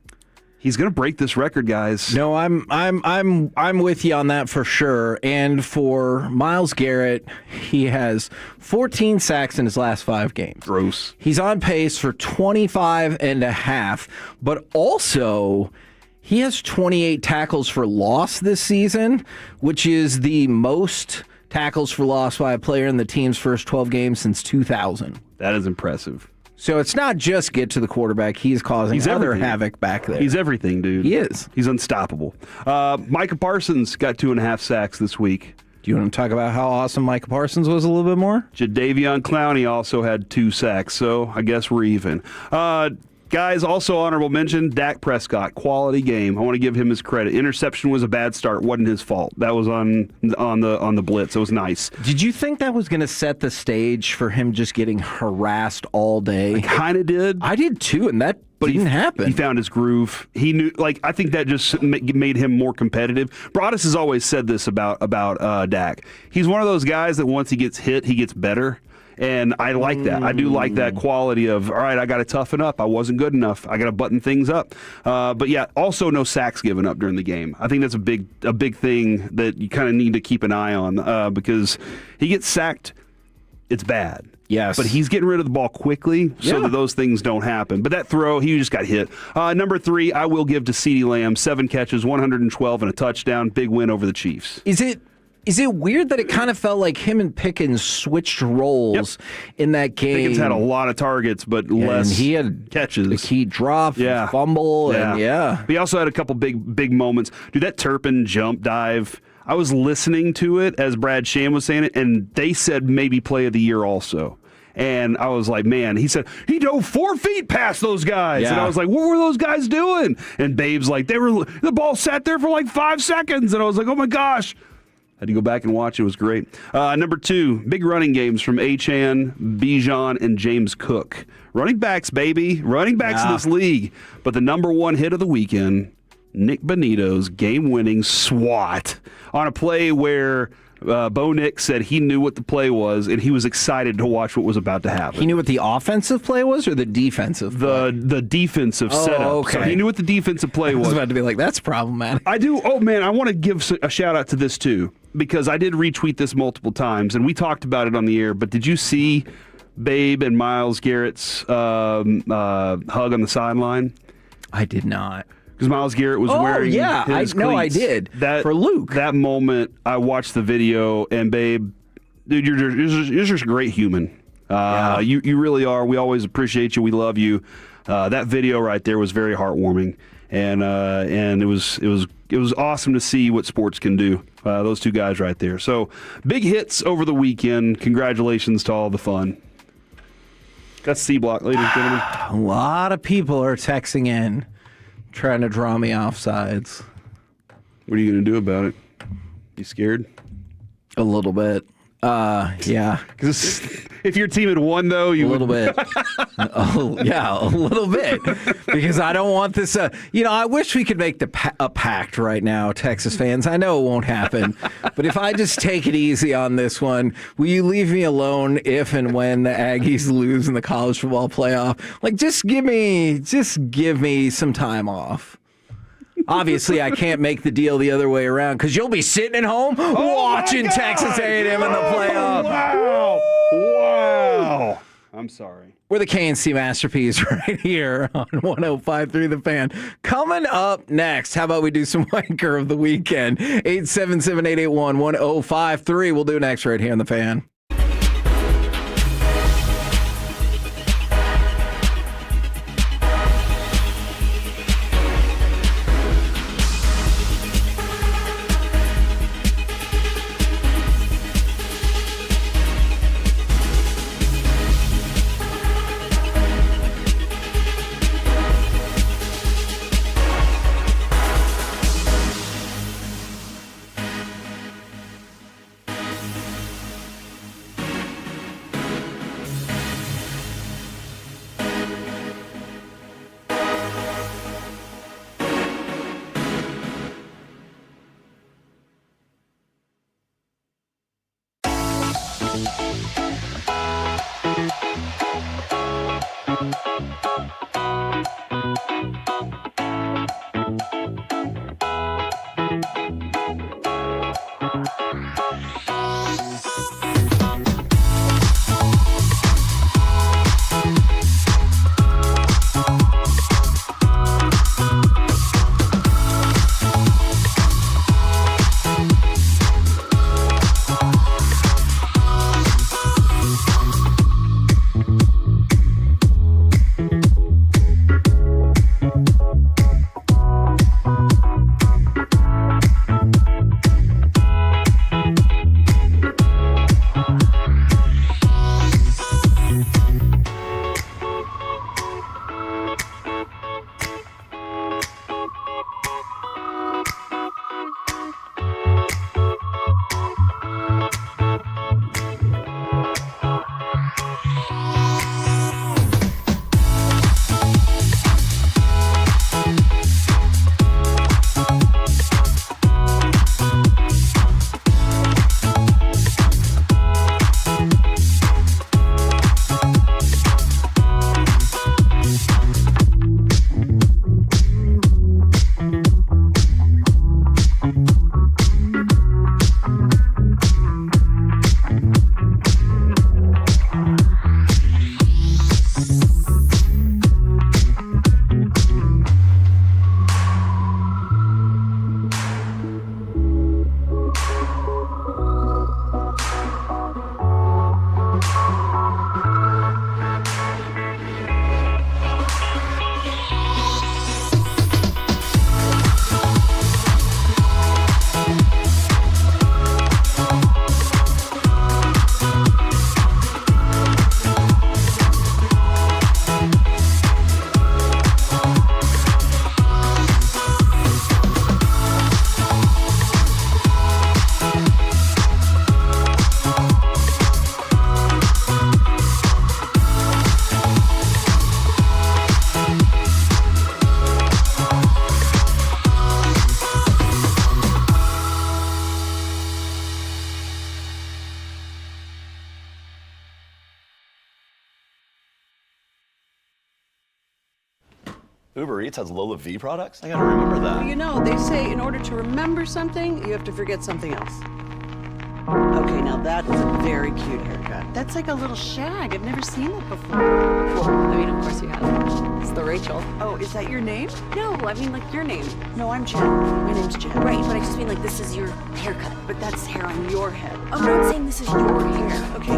He's going to break this record, guys. No, I'm with you on that for sure. And for Myles Garrett, he has 14 sacks in his last 5 games. Gross. He's on pace for 25 and a half, but also he has 28 tackles for loss this season, which is the most tackles for loss by a player in the team's first 12 games since 2000. That is impressive. So it's not just get to the quarterback. He's causing other havoc back there. He's everything, dude. He is. He's unstoppable. Micah Parsons got 2.5 sacks this week. Do you want to talk about how awesome Micah Parsons was a little bit more? Jadeveon Clowney also had 2 sacks, so I guess we're even. Guys, also honorable mention, Dak Prescott, quality game. I want to give him his credit. Interception was a bad start, wasn't his fault. That was on the blitz. It was nice. Did you think that was going to set the stage for him just getting harassed all day? I kind of did. I did too, and that didn't happen. He found his groove. He knew. I think that just made him more competitive. Broadus has always said this about Dak. He's one of those guys that once he gets hit, he gets better. And I like that. I do like that quality of, all right, I got to toughen up. I wasn't good enough. I got to button things up. But yeah, also no sacks given up during the game. I think that's a big thing that you kind of need to keep an eye on because he gets sacked, it's bad. Yes. But he's getting rid of the ball quickly so that those things don't happen. But that throw, he just got hit. Number 3, I will give to CeeDee Lamb. 7 catches, 112, and a touchdown. Big win over the Chiefs. Is it weird that it kind of felt like him and Pickens switched roles in that game? Pickens had a lot of targets, but less he had catches. The key drop, fumble, and But he also had a couple big moments. Dude, that Turpin jump dive, I was listening to it as Brad Sham was saying it, and they said maybe play of the year also. And I was like, man, he said, he dove 4 feet past those guys. Yeah. And I was like, what were those guys doing? And Babe's like, the ball sat there for like 5 seconds. And I was like, oh my gosh. Had to go back and watch. It was great. Number 2, big running games from Achane, Bijan, and James Cook. Running backs, baby. Running backs in this league. But the number 1 hit of the weekend, Nick Bonito's game-winning swat on a play where Bo Nick said he knew what the play was, and he was excited to watch what was about to happen. He knew what the offensive play was or the defensive play? The defensive setup. Okay. So he knew what the defensive play was. I was about to be like, that's problematic. I do. Oh, man, I want to give a shout-out to this, too, because I did retweet this multiple times, and we talked about it on the air, but did you see Babe and Myles Garrett's hug on the sideline? I did not. Because Myles Garrett was wearing his cleats. I did. For Luke. That moment, I watched the video, and Babe, dude, you're just a great human. You really are. We always appreciate you. We love you. That video right there was very heartwarming, and it was awesome to see what sports can do. Those two guys right there. So big hits over the weekend. Congratulations to all the fun. That's C-Block, ladies and gentlemen. A lot of people are texting in, trying to draw me off sides. What are you going to do about it? You scared? A little bit. Yeah. Because if your team had won, though, you a little bit. Oh, yeah, a little bit. Because I don't want this. I wish we could make a pact right now, Texas fans. I know it won't happen, but if I just take it easy on this one, will you leave me alone if and when the Aggies lose in the college football playoff? Like, just give me some time off. Obviously, I can't make the deal the other way around because you'll be sitting at home watching Texas A&M in the playoff. Wow. I'm sorry. We're the KNC Masterpiece right here on 105.3 The Fan. Coming up next, how about we do some Wanker of the Weekend? 877-881-1053. We'll do next right here on The Fan. Uber Eats has Lola V products? I gotta remember that. Well, you know, they say in order to remember something, you have to forget something else. Okay, now that is a very cute haircut. That's like a little shag. I've never seen it before. Well, I mean, of course you have. It's the Rachel. Oh, is that your name? No, I mean like your name. No, I'm Jen. My name's Jen. Right, but I just mean like this is your haircut. But that's hair on your head. I'm not saying this is your hair. Okay.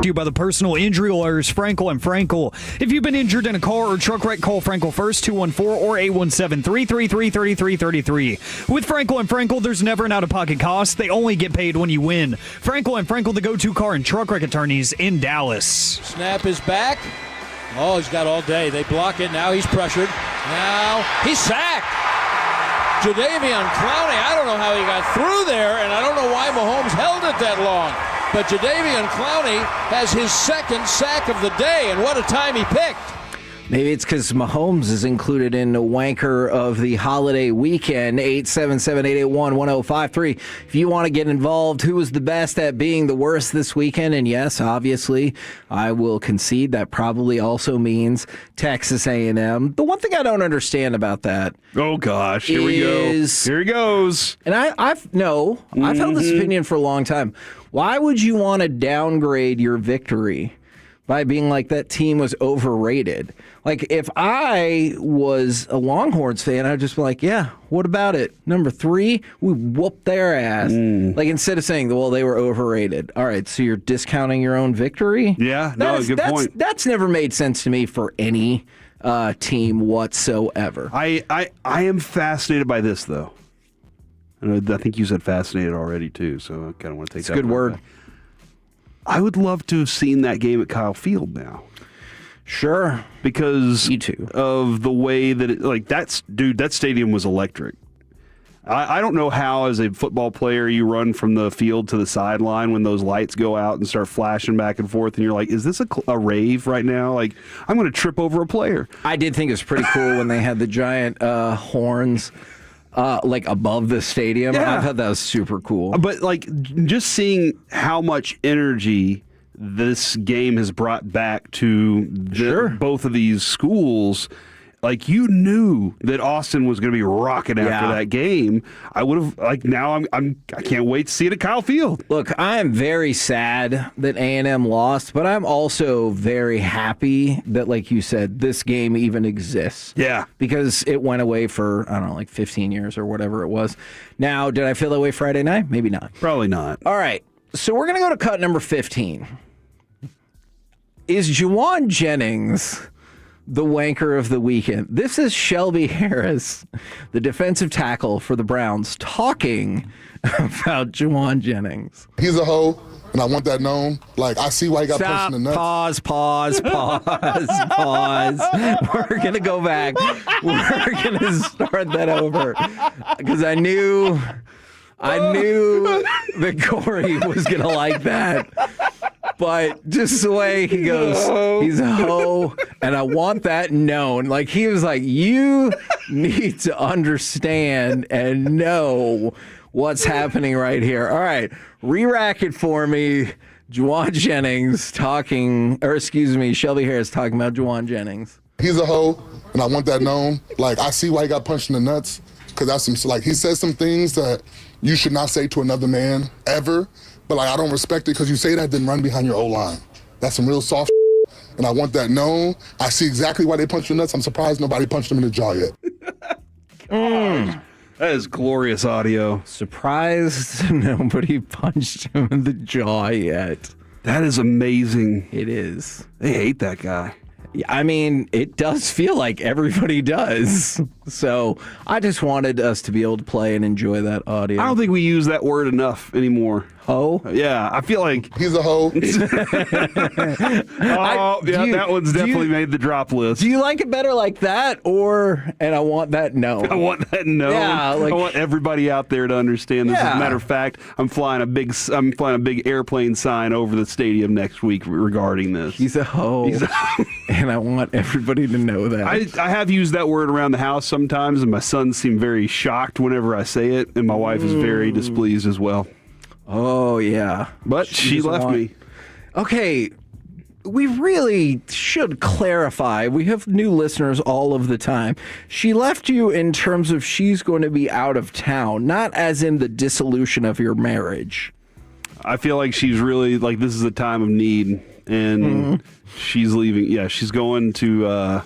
To you by the personal injury lawyers, Frankel and Frankel. If you've been injured in a car or truck wreck, call Frankel first, 214 or 817-333-3333. With Frankel and Frankel, there's never an out-of-pocket cost. They only get paid when you win. Frankel and Frankel, the go-to car and truck wreck attorneys in Dallas. Snap is back. Oh, he's got all day. They block it. Now he's pressured. Now he's sacked. Jadeveon Clowney, I don't know how he got through there, and I don't know why Mahomes held it that long. But Jadeveon Clowney has his second sack of the day, and what a time he picked. Maybe it's because Mahomes is included in the wanker of the holiday weekend. 877-881-1053. If you want to get involved, who was the best at being the worst this weekend? And yes, obviously, I will concede that probably also means Texas A&M. The one thing I don't understand about that. Oh gosh, here we go. Here he goes. And I've held this opinion for a long time. Why would you want to downgrade your victory by being like that team was overrated? Like, if I was a Longhorns fan, I'd just be like, yeah, what about it? Number 3, we whooped their ass. Like, instead of saying, well, they were overrated. All right, so you're discounting your own victory? Yeah, good point. That's never made sense to me for any team whatsoever. I am fascinated by this, though. And I think you said fascinated already, too, so I kind of want to take it's that. It's a good word. Back. I would love to have seen that game at Kyle Field now. Sure. Because Me too. Of the way that that stadium was electric. I don't know how, as a football player, you run from the field to the sideline when those lights go out and start flashing back and forth, and you're like, is this a rave right now? Like, I'm going to trip over a player. I did think it was pretty cool when they had the giant horns like above the stadium. Yeah. I thought that was super cool. But like, just seeing how much energy this game has brought back to both of these schools, like, you knew that Austin was going to be rocking after that game. I would have, like, now I can't wait to see it at Kyle Field. Look, I am very sad that A&M lost, but I'm also very happy that, like you said, this game even exists. Yeah. Because it went away for, I don't know, like 15 years or whatever it was. Now, did I feel that way Friday night? Maybe not. Probably not. All right. So we're going to go to cut number 15. Is Juwan Jennings the wanker of the weekend? This is Shelby Harris, the defensive tackle for the Browns, talking about Juwan Jennings. He's a hoe, and I want that known. Like, I see why he got punched in the nuts. Pause. We're going to go back. We're going to start that over. Because I knew that Corey was going to like that. But just the way he goes, he's a hoe, and I want that known. Like, he was like, you need to understand and know what's happening right here. All right, re-rack it for me. Juwan Jennings Shelby Harris talking about Juwan Jennings. He's a hoe, and I want that known. Like, I see why he got punched in the nuts, because that's he says some things that you should not say to another man ever. But, like, I don't respect it because you say that, then run behind your O-line. That's some real soft and I want that known. I see exactly why they punched you nuts. I'm surprised nobody punched him in the jaw yet. That is glorious audio. Surprised nobody punched him in the jaw yet. That is amazing. It is. They hate that guy. I mean, it does feel like everybody does. So I just wanted us to be able to play and enjoy that audio. I don't think we use that word enough anymore. Hoe? Yeah, I feel like he's a hoe. That one's definitely made the drop list. Do you like it better like that, and I want that known? I want that known. Yeah, I want everybody out there to understand this. As a matter of fact, I'm flying a big airplane sign over the stadium next week regarding this. He's a hoe. And I want everybody to know that. I have used that word around the house sometimes, and my sons seem very shocked whenever I say it, and my wife is very displeased as well. Oh, yeah. But she left me. Okay, we really should clarify. We have new listeners all of the time. She left you in terms of she's going to be out of town, not as in the dissolution of your marriage. I feel like she's really, like, this is a time of need, and she's leaving. Yeah, she's going to...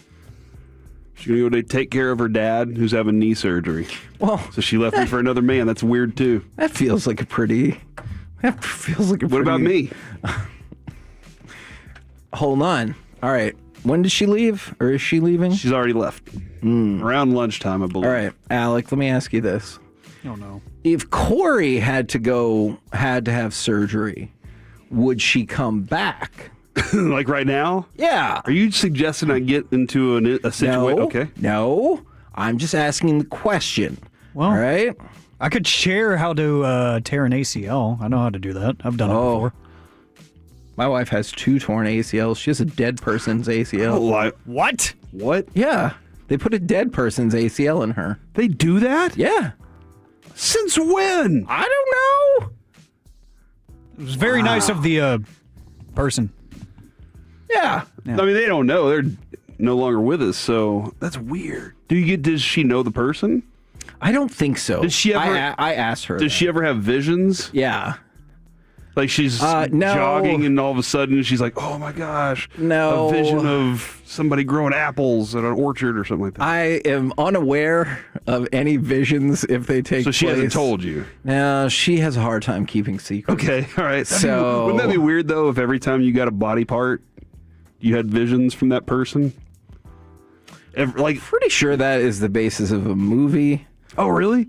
She's going to go to take care of her dad, who's having knee surgery. Well, so she left me for another man. That's weird, too. That feels like a pretty... What about me? hold on. All right. When did she leave? Or is she leaving? She's already left. Around lunchtime, I believe. All right, Alec, let me ask you this. Oh, no. If Corey had to have surgery, would she come back? Like right now? Yeah. Are you suggesting I get into a situation? No, Okay. No. I'm just asking the question. Well, all right. I could share how to tear an ACL. I know how to do that. I've done it before. My wife has 2 torn ACLs. She has a dead person's ACL. What? What? Yeah. They put a dead person's ACL in her. They do that? Yeah. Since when? I don't know. It was very nice of the person. Yeah. I mean, they don't know. They're no longer with us, so that's weird. Does she know the person? I don't think so. Did she ever? I asked her. Does she ever have visions? Yeah. Like she's no. jogging and all of a sudden she's like, oh my gosh. No. A vision of somebody growing apples at an orchard or something like that. I am unaware of any visions if they take place. So she hasn't told you? No, she has a hard time keeping secrets. Okay, all right. So wouldn't that be weird though if every time you got a body part, you had visions from that person? Pretty sure that is the basis of a movie. Oh, really?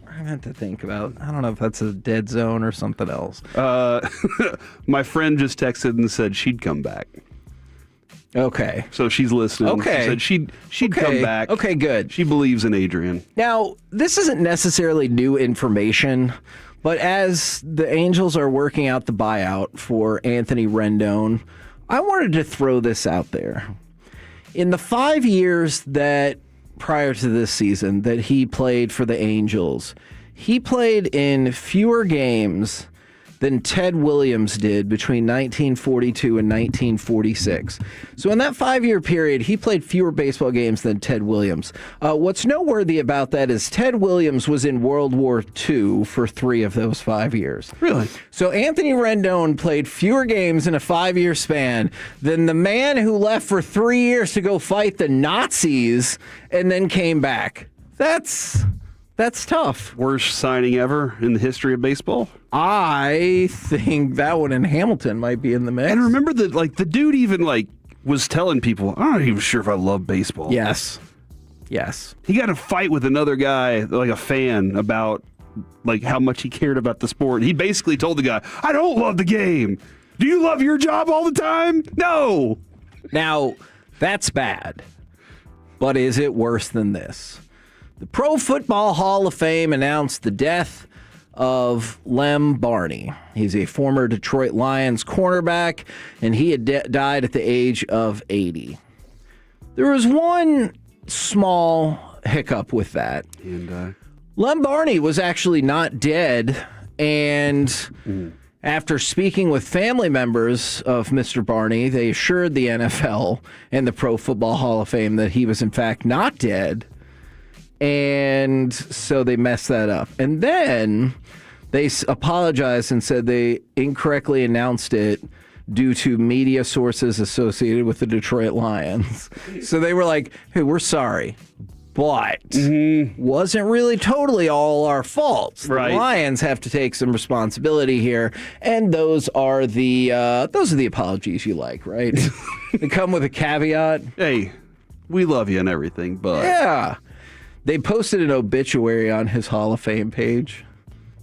I meant to think about. I don't know if that's a dead zone or something else. My friend just texted and said she'd come back. Okay. So she's listening. Okay. She said she'd come back. Okay, good. She believes in Adrian. Now, this isn't necessarily new information, but as the Angels are working out the buyout for Anthony Rendon, I wanted to throw this out there. In the 5 years that prior to this season that he played for the Angels, he played in fewer games than Ted Williams did between 1942 and 1946. So in that 5-year period, he played fewer baseball games than Ted Williams. What's noteworthy about that is Ted Williams was in World War II for 3 of those 5 years. Really? So Anthony Rendon played fewer games in a 5-year span than the man who left for 3 years to go fight the Nazis and then came back. That's tough. Worst signing ever in the history of baseball? I think that one in Hamilton might be in the mix. And remember that, the dude even, was telling people, I'm not even sure if I love baseball. Yes. He got in a fight with another guy, a fan, about, how much he cared about the sport. He basically told the guy, I don't love the game. Do you love your job all the time? No. Now, that's bad. But is it worse than this? The Pro Football Hall of Fame announced the death of Lem Barney. He's a former Detroit Lions cornerback, and he had died at the age of 80. There was one small hiccup with that. And Lem Barney was actually not dead, and after speaking with family members of Mr. Barney, they assured the NFL and the Pro Football Hall of Fame that he was in fact not dead. And so they messed that up. And then they apologized and said they incorrectly announced it due to media sources associated with the Detroit Lions. So they were like, hey, we're sorry, but wasn't really totally all our faults. Right. The Lions have to take some responsibility here, and those are the apologies you like, right? They come with a caveat. Hey, we love you and everything, but... Yeah. They posted an obituary on his Hall of Fame page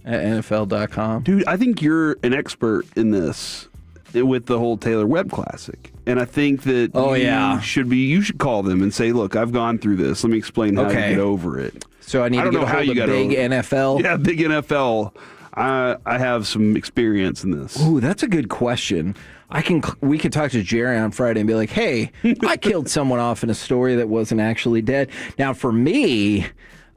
at NFL.com. Dude, I think you're an expert in this with the whole Taylor Webb Classic. And I think that you should call them and say, look, I've gone through this. Let me explain how to get over it. So I need to get a hold of Big NFL? Yeah, Big NFL. I have some experience in this. Ooh, that's a good question. We could talk to Jerry on Friday and be like, hey, I killed someone off in a story that wasn't actually dead. Now, for me,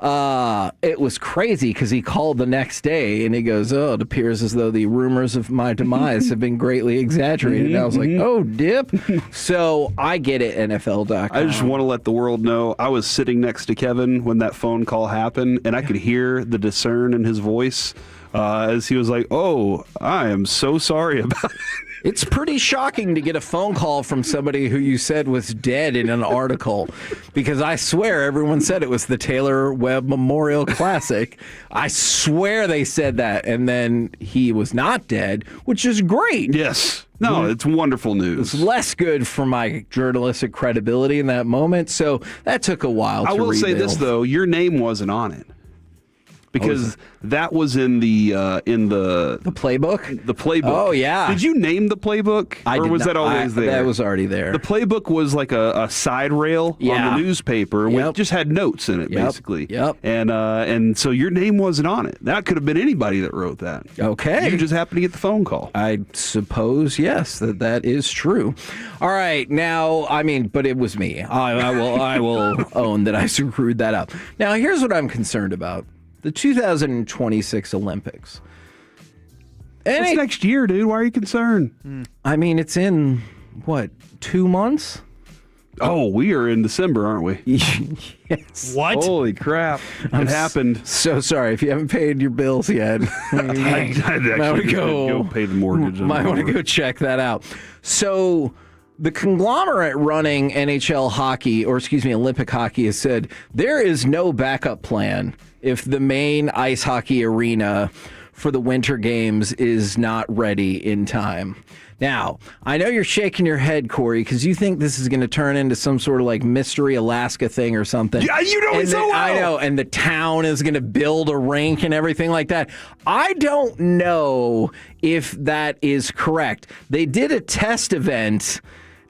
it was crazy because he called the next day and he goes, oh, it appears as though the rumors of my demise have been greatly exaggerated. And I was like, oh, dip. So I get it, NFL.com. I just want to let the world know I was sitting next to Kevin when that phone call happened, and I could hear the discern in his voice as he was like, oh, I am so sorry about it. It's pretty shocking to get a phone call from somebody who you said was dead in an article, because I swear everyone said it was the Taylor Webb Memorial Classic. I swear they said that, and then he was not dead, which is great. Yes. No, it's wonderful news. It's less good for my journalistic credibility in that moment, so that took a while to I will rebuild. say this, though. Your name wasn't on it. Because that was in the playbook? The playbook. Oh, yeah. Did you name the playbook? Or was that always there? That was already there. The playbook was like a side rail on the newspaper with just had notes in it, basically. Yep. And so your name wasn't on it. That could have been anybody that wrote that. Okay. You just happened to get the phone call. I suppose, yes, that is true. All right. Now, but it was me. I will own that I screwed that up. Now, here's what I'm concerned about. The 2026 Olympics. It's next year, dude. Why are you concerned? It's in, 2 months? Oh, we are in December, aren't we? Yes. What? Holy crap. It happened. So sorry if you haven't paid your bills yet. I'd actually go pay the mortgage. Might want to go check that out. So the conglomerate running NHL hockey, Olympic hockey, has said there is no backup plan if the main ice hockey arena for the Winter Games is not ready in time. Now, I know you're shaking your head, Corey, because you think this is going to turn into some sort of like mystery Alaska thing or something. Yeah, you know it so well. I know, and the town is going to build a rink and everything like that. I don't know if that is correct. They did a test event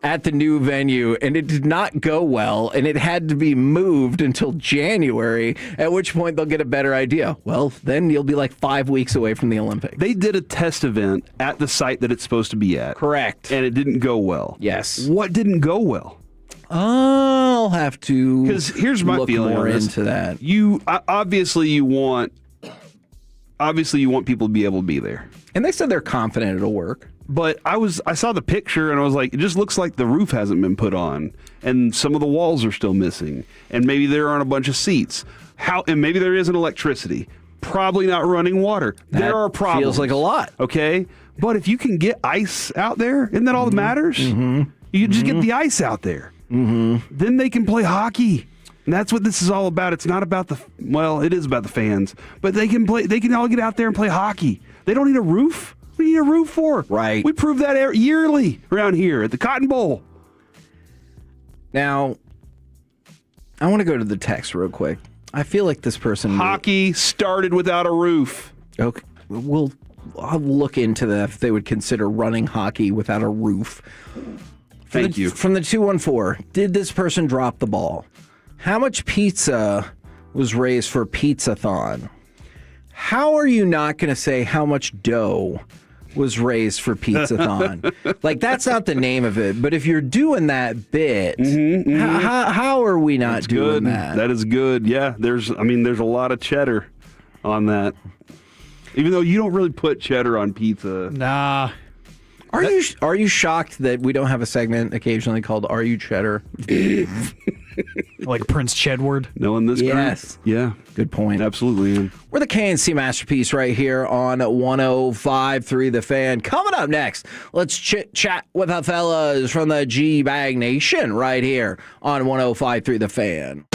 at the new venue, and it did not go well, and it had to be moved until January, at which point they'll get a better idea. Well, then you'll be like 5 weeks away from the Olympics. They did a test event at the site that it's supposed to be at. Correct. And it didn't go well. Yes. What didn't go well? I'll have to because here's my look feeling more on this. into that. You obviously you want people to be able to be there. And they said they're confident it'll work. But I saw the picture and I was like, it just looks like the roof hasn't been put on and some of the walls are still missing and maybe there aren't a bunch of seats. And maybe there isn't electricity. Probably not running water. There are problems. Feels like a lot. Okay? But if you can get ice out there, isn't that all that matters? Mm-hmm. You just get the ice out there. Mm-hmm. Then they can play hockey. And that's what this is all about. It's not about it is about the fans. But they can all get out there and play hockey. They don't need a roof. What do you need a roof for? Right. We prove that yearly around here at the Cotton Bowl. Now, I want to go to the text real quick. I feel like this person... Hockey started without a roof. Okay. I'll look into that if they would consider running hockey without a roof. Thank you. From the 214, did this person drop the ball? How much pizza was raised for Pizzathon? How are you not going to say how much dough was raised for Pizzathon? Like, that's not the name of it. But if you're doing that bit, how are we not doing that? That is good. Yeah, there's a lot of cheddar on that. Even though you don't really put cheddar on pizza. Nah. Are you shocked that we don't have a segment occasionally called Are You Cheddar? Like Prince Chedward? Knowing this Yes. group? Yeah. Good point. Absolutely. Yeah. We're the KNC Masterpiece right here on 105.3 The Fan. Coming up next, let's chit-chat with the fellas from the G-Bag Nation right here on 105.3 The Fan.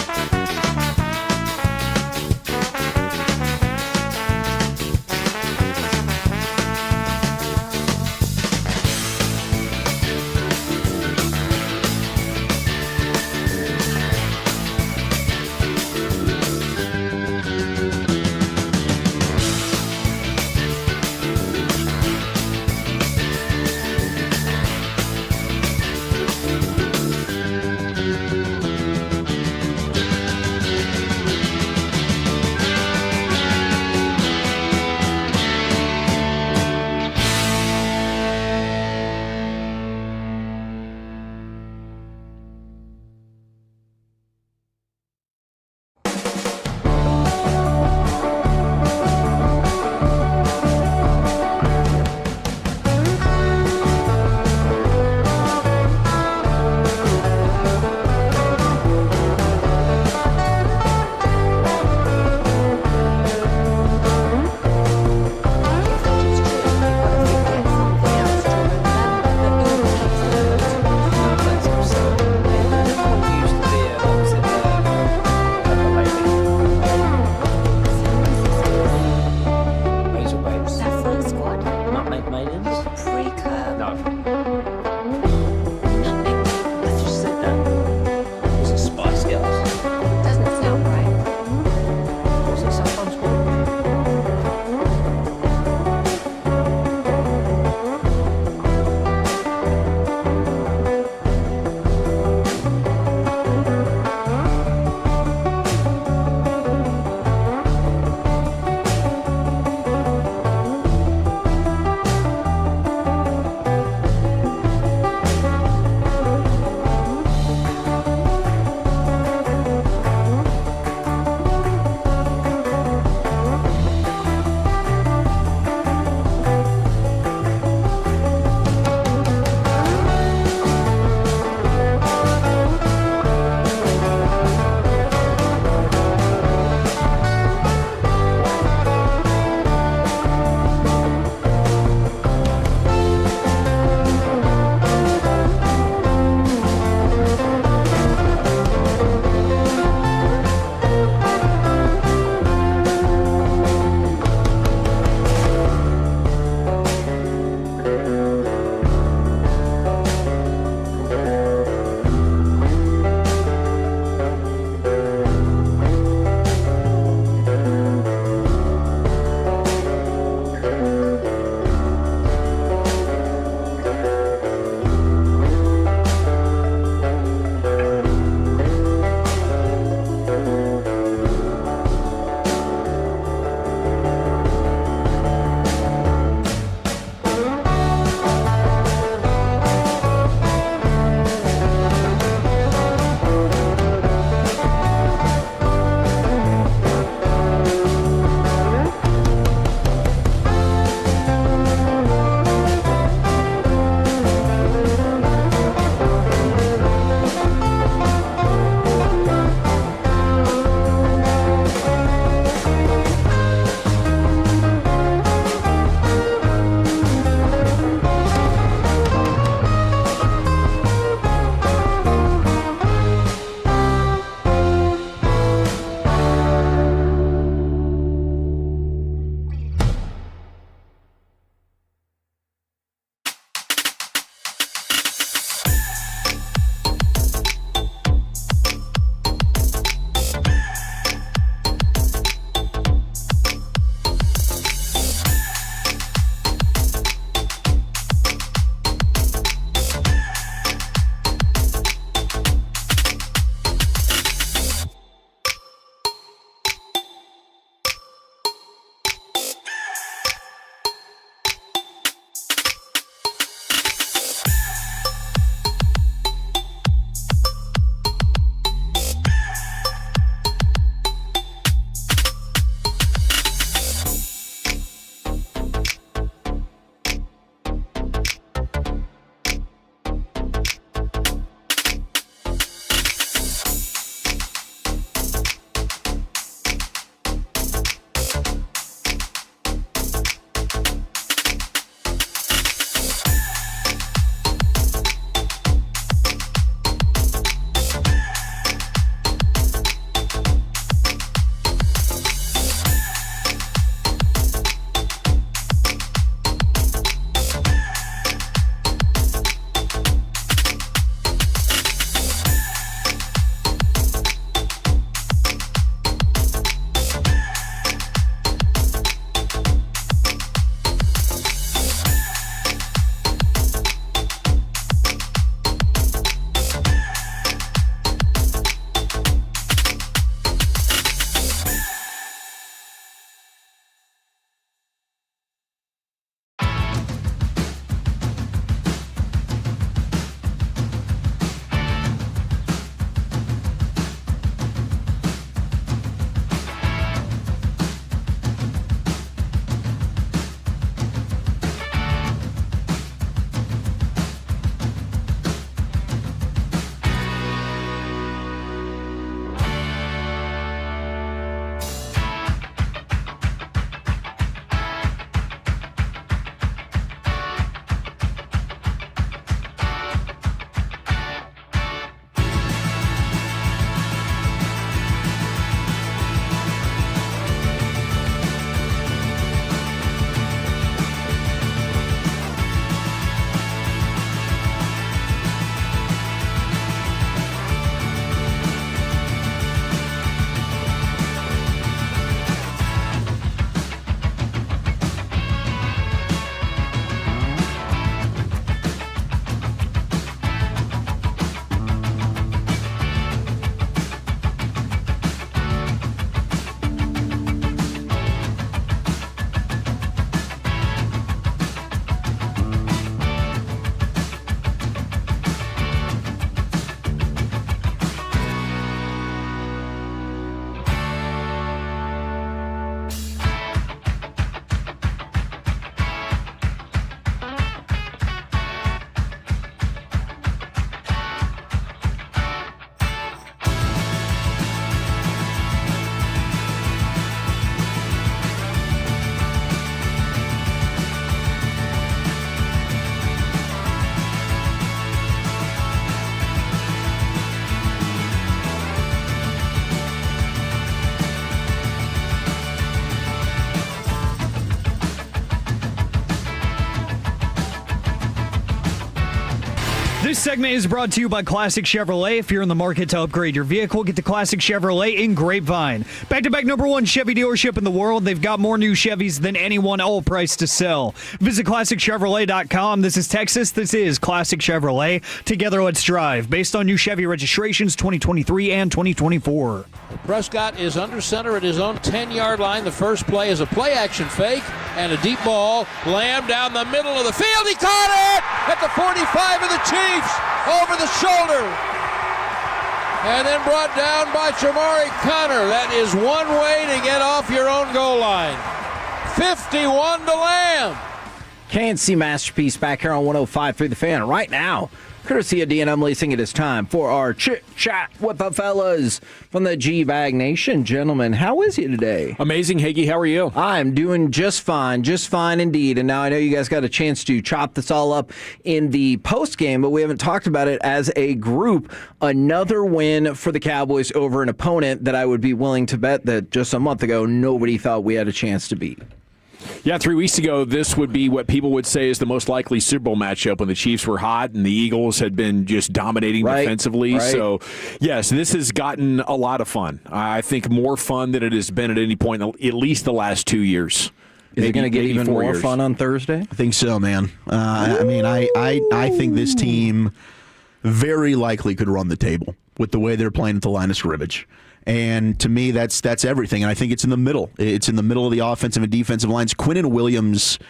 segment is brought to you by Classic Chevrolet. If you're in the market to upgrade your vehicle, get to Classic Chevrolet in Grapevine. Back-to-back #1 Chevy dealership in the world. They've got more new Chevys than anyone, all priced to sell. Visit ClassicChevrolet.com. This is Texas. This is Classic Chevrolet. Together, let's drive. Based on new Chevy registrations 2023 and 2024. Prescott is under center at his own 10-yard line. The first play is a play-action fake and a deep ball. Lamb down the middle of the field. He caught it at the 45 of the Chiefs over the shoulder. And then brought down by Jamari Connor. That is one way to get off your own goal line. 51 to Lamb. KNC Masterpiece back here on 105.3 The Fan right now. Courtesy of D&M Leasing, it is time for our chit-chat with the fellas from the G-Bag Nation. Gentlemen, how is you today? Amazing, Higgy. How are you? I'm doing just fine indeed. And now I know you guys got a chance to chop this all up in the post-game, but we haven't talked about it as a group. Another win for the Cowboys over an opponent that I would be willing to bet that just a month ago nobody thought we had a chance to beat. Yeah, 3 weeks ago, this would be what people would say is the most likely Super Bowl matchup when the Chiefs were hot and the Eagles had been just dominating defensively. Right. So, yes, this has gotten a lot of fun. I think more fun than it has been at any point, at least the last 2 years. Is it going to get even more fun on Thursday? I think so, man. I think this team very likely could run the table with the way they're playing at the line of scrimmage. And to me, that's everything. And I think it's in the middle. It's in the middle of the offensive and defensive lines. Quinnen Williams,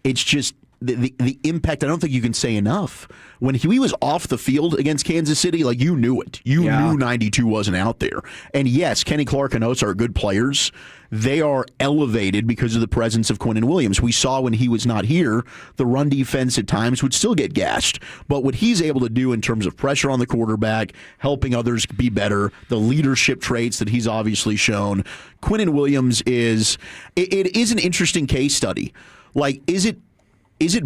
it's just the impact. I don't think you can say enough. When he was off the field against Kansas City, like, you knew it. You knew 92 wasn't out there. And yes, Kenny Clark and Osa are good players. They are elevated because of the presence of Quinnen Williams. We saw when he was not here, the run defense at times would still get gashed. But what he's able to do in terms of pressure on the quarterback, helping others be better, the leadership traits that he's obviously shown, Quinnen Williams is an interesting case study. Like, is it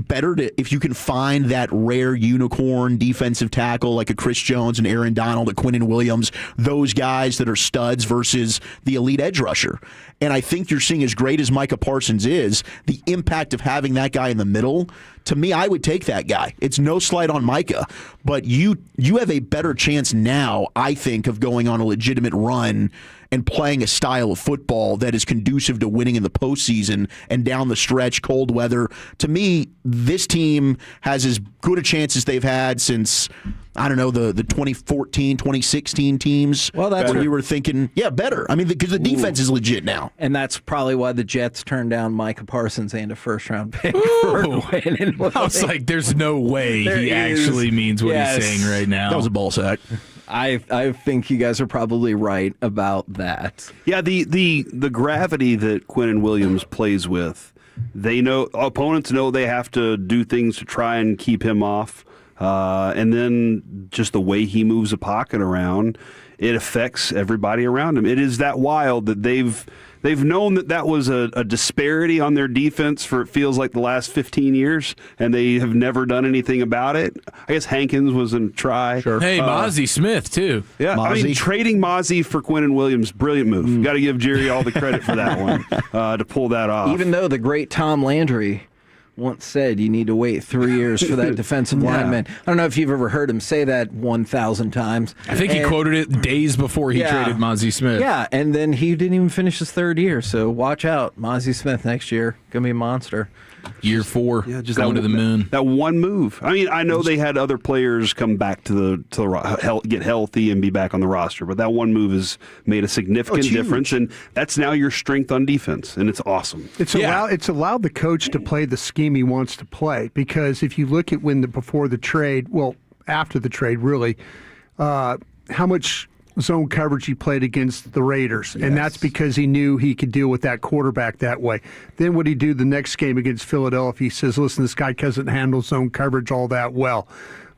better if you can find that rare unicorn defensive tackle like a Chris Jones and Aaron Donald, a Quinnen Williams, those guys that are studs versus the elite edge rusher? And I think you're seeing, as great as Micah Parsons is, the impact of having that guy in the middle. To me, I would take that guy. It's no slight on Micah, but you have a better chance now, I think, of going on a legitimate run and playing a style of football that is conducive to winning in the postseason and down the stretch, cold weather. To me, this team has as good a chance as they've had since, I don't know, the 2014, 2016 teams. Well, that's when we were thinking, better. I mean, because the defense is legit now. And that's probably why the Jets turned down Micah Parsons and a first-round pick for Quinnen Williams. I was like, there's no way he actually means what he's saying right now. That was a ball sack. I think you guys are probably right about that. Yeah, the gravity that Quinnen Williams plays with, opponents know they have to do things to try and keep him off. And then just the way he moves a pocket around, it affects everybody around him. It is that wild that they've known that was a disparity on their defense for, it feels like, the last 15 years, and they have never done anything about it. I guess Hankins was in try. Sure. Hey, Mozzie Smith, too. Yeah, Mozzie. I mean, trading Mozzie for Quinnen Williams, brilliant move. Got to give Jerry all the credit for that one, to pull that off. Even though the great Tom Landry once said you need to wait 3 years for that defensive lineman. I don't know if you've ever heard him say that 1,000 times. I think he quoted it days before he traded Mozzie Smith. Yeah, and then he didn't even finish his third year, so watch out. Mozzie Smith next year, going to be a monster. Year 4, just going to the moon. That one move. I mean, I know they had other players come back to get healthy and be back on the roster, but that one move has made a significant difference, and that's now your strength on defense, and it's awesome. It's allowed the coach to play the scheme he wants to play, because if you look at before the trade, well, after the trade, really, how much zone coverage he played against the Raiders, and that's because he knew he could deal with that quarterback that way. Then what he do the next game against Philadelphia? He says, "Listen, this guy doesn't handle zone coverage all that well.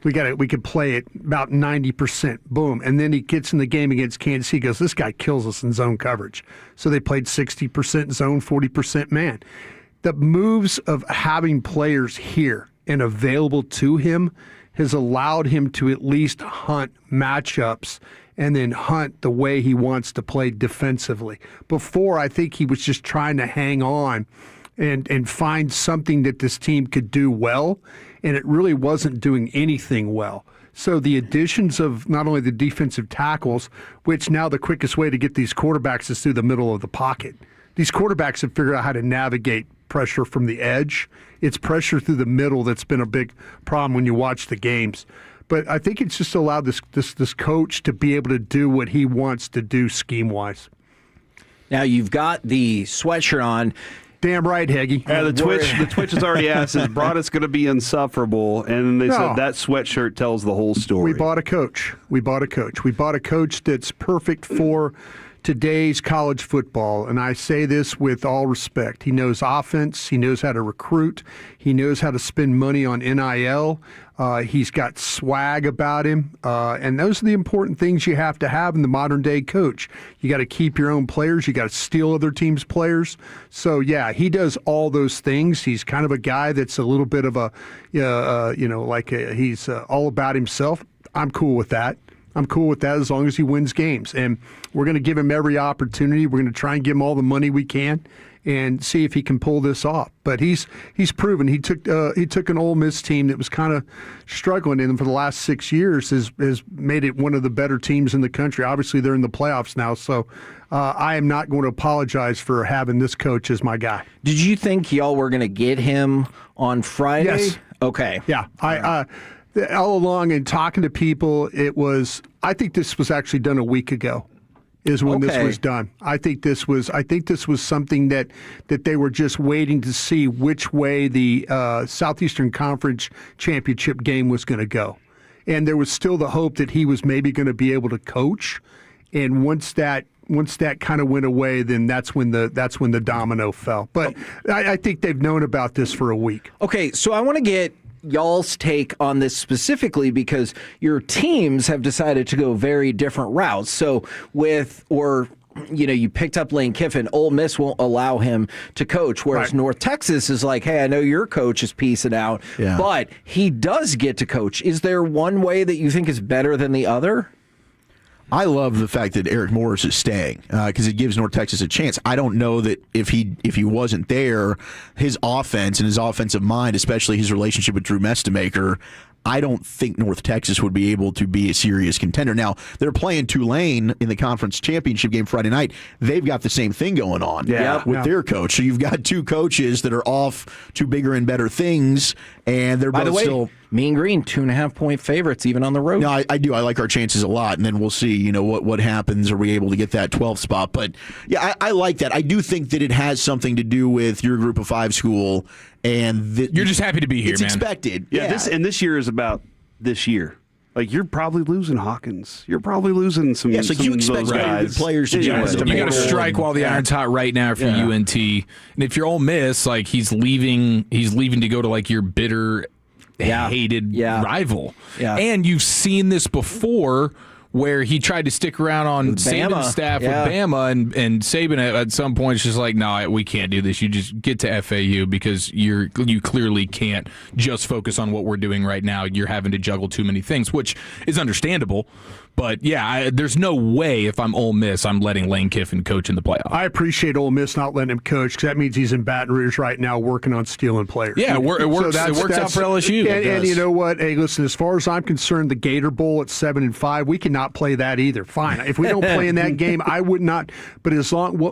We could play it about 90%." Boom, and then he gets in the game against Kansas City. He goes, "This guy kills us in zone coverage." So they played 60% zone, 40% man. The moves of having players here and available to him has allowed him to at least hunt matchups and then hunt the way he wants to play defensively. Before, I think he was just trying to hang on and find something that this team could do well, and it really wasn't doing anything well. So the additions of not only the defensive tackles, which now the quickest way to get these quarterbacks is through the middle of the pocket. These quarterbacks have figured out how to navigate pressure from the edge. It's pressure through the middle that's been a big problem when you watch the games. But I think it's just allowed this coach to be able to do what he wants to do scheme-wise. Now you've got the sweatshirt on. Damn right, Heggie. Yeah, the Twitch has already asked, is Broadus going to be insufferable? And they said that sweatshirt tells the whole story. We bought a coach. We bought a coach that's perfect for today's college football, and I say this with all respect. He knows offense. He knows how to recruit. He knows how to spend money on NIL. He's got swag about him, and those are the important things you have to have in the modern-day coach. You got to keep your own players. You got to steal other teams' players. So, yeah, he does all those things. He's kind of a guy that's a little bit of a, he's all about himself. I'm cool with that. I'm cool with that as long as he wins games. And we're going to give him every opportunity. We're going to try and give him all the money we can and see if he can pull this off. But he's proven. He took an Ole Miss team that was kind of struggling in for the last 6 years, has made it one of the better teams in the country. Obviously, they're in the playoffs now, so I am not going to apologize for having this coach as my guy. Did you think y'all were going to get him on Friday? Yes. Okay. Yeah. All along and talking to people, I think this was actually done a week ago is when this was done. I think this was something that they were just waiting to see which way the Southeastern Conference championship game was going to go. And there was still the hope that he was maybe going to be able to coach. And once that kind of went away, then that's when the domino fell. But I think they've known about this for a week. Okay, so I want to get y'all's take on this specifically because your teams have decided to go very different routes. So you picked up Lane Kiffin. Ole Miss won't allow him to coach, whereas North Texas is like, hey, I know your coach is peacing out, but he does get to coach. Is there one way that you think is better than the other? I love the fact that Eric Morris is staying because it gives North Texas a chance. I don't know that if he wasn't there, his offense and his offensive mind, especially his relationship with Drew Mestemaker, I don't think North Texas would be able to be a serious contender. Now, they're playing Tulane in the conference championship game Friday night. They've got the same thing going on with their coach. So you've got two coaches that are off to bigger and better things, and they're both still... Mean Green, 2.5-point favorites, even on the road. No, I do. I like our chances a lot, and then we'll see. What happens. Are we able to get that 12th spot? But yeah, I like that. I do think that it has something to do with your Group of Five school, and you're just happy to be here. It's man. expected. Yeah. This year is about this year. Like, you're probably losing Hawkins. You're probably losing some. Yeah, so you expect good players to you got to strike while the iron's hot right now for UNT. And if you're Ole Miss, like he's leaving to go to like your bitter. Hated rival. Yeah. And you've seen this before where he tried to stick around on Saban's staff with Bama, and Saban at some point is just like, no, we can't do this. You just get to FAU because you clearly can't just focus on what we're doing right now. You're having to juggle too many things, which is understandable. But, there's no way if I'm Ole Miss, I'm letting Lane Kiffin coach in the playoffs. I appreciate Ole Miss not letting him coach because that means he's in Baton Rouge right now working on stealing players. Yeah, it works out for LSU. And you know what? Hey, listen, as far as I'm concerned, the Gator Bowl at 7-5, we cannot play that either. Fine. If we don't play in that game, I would not. But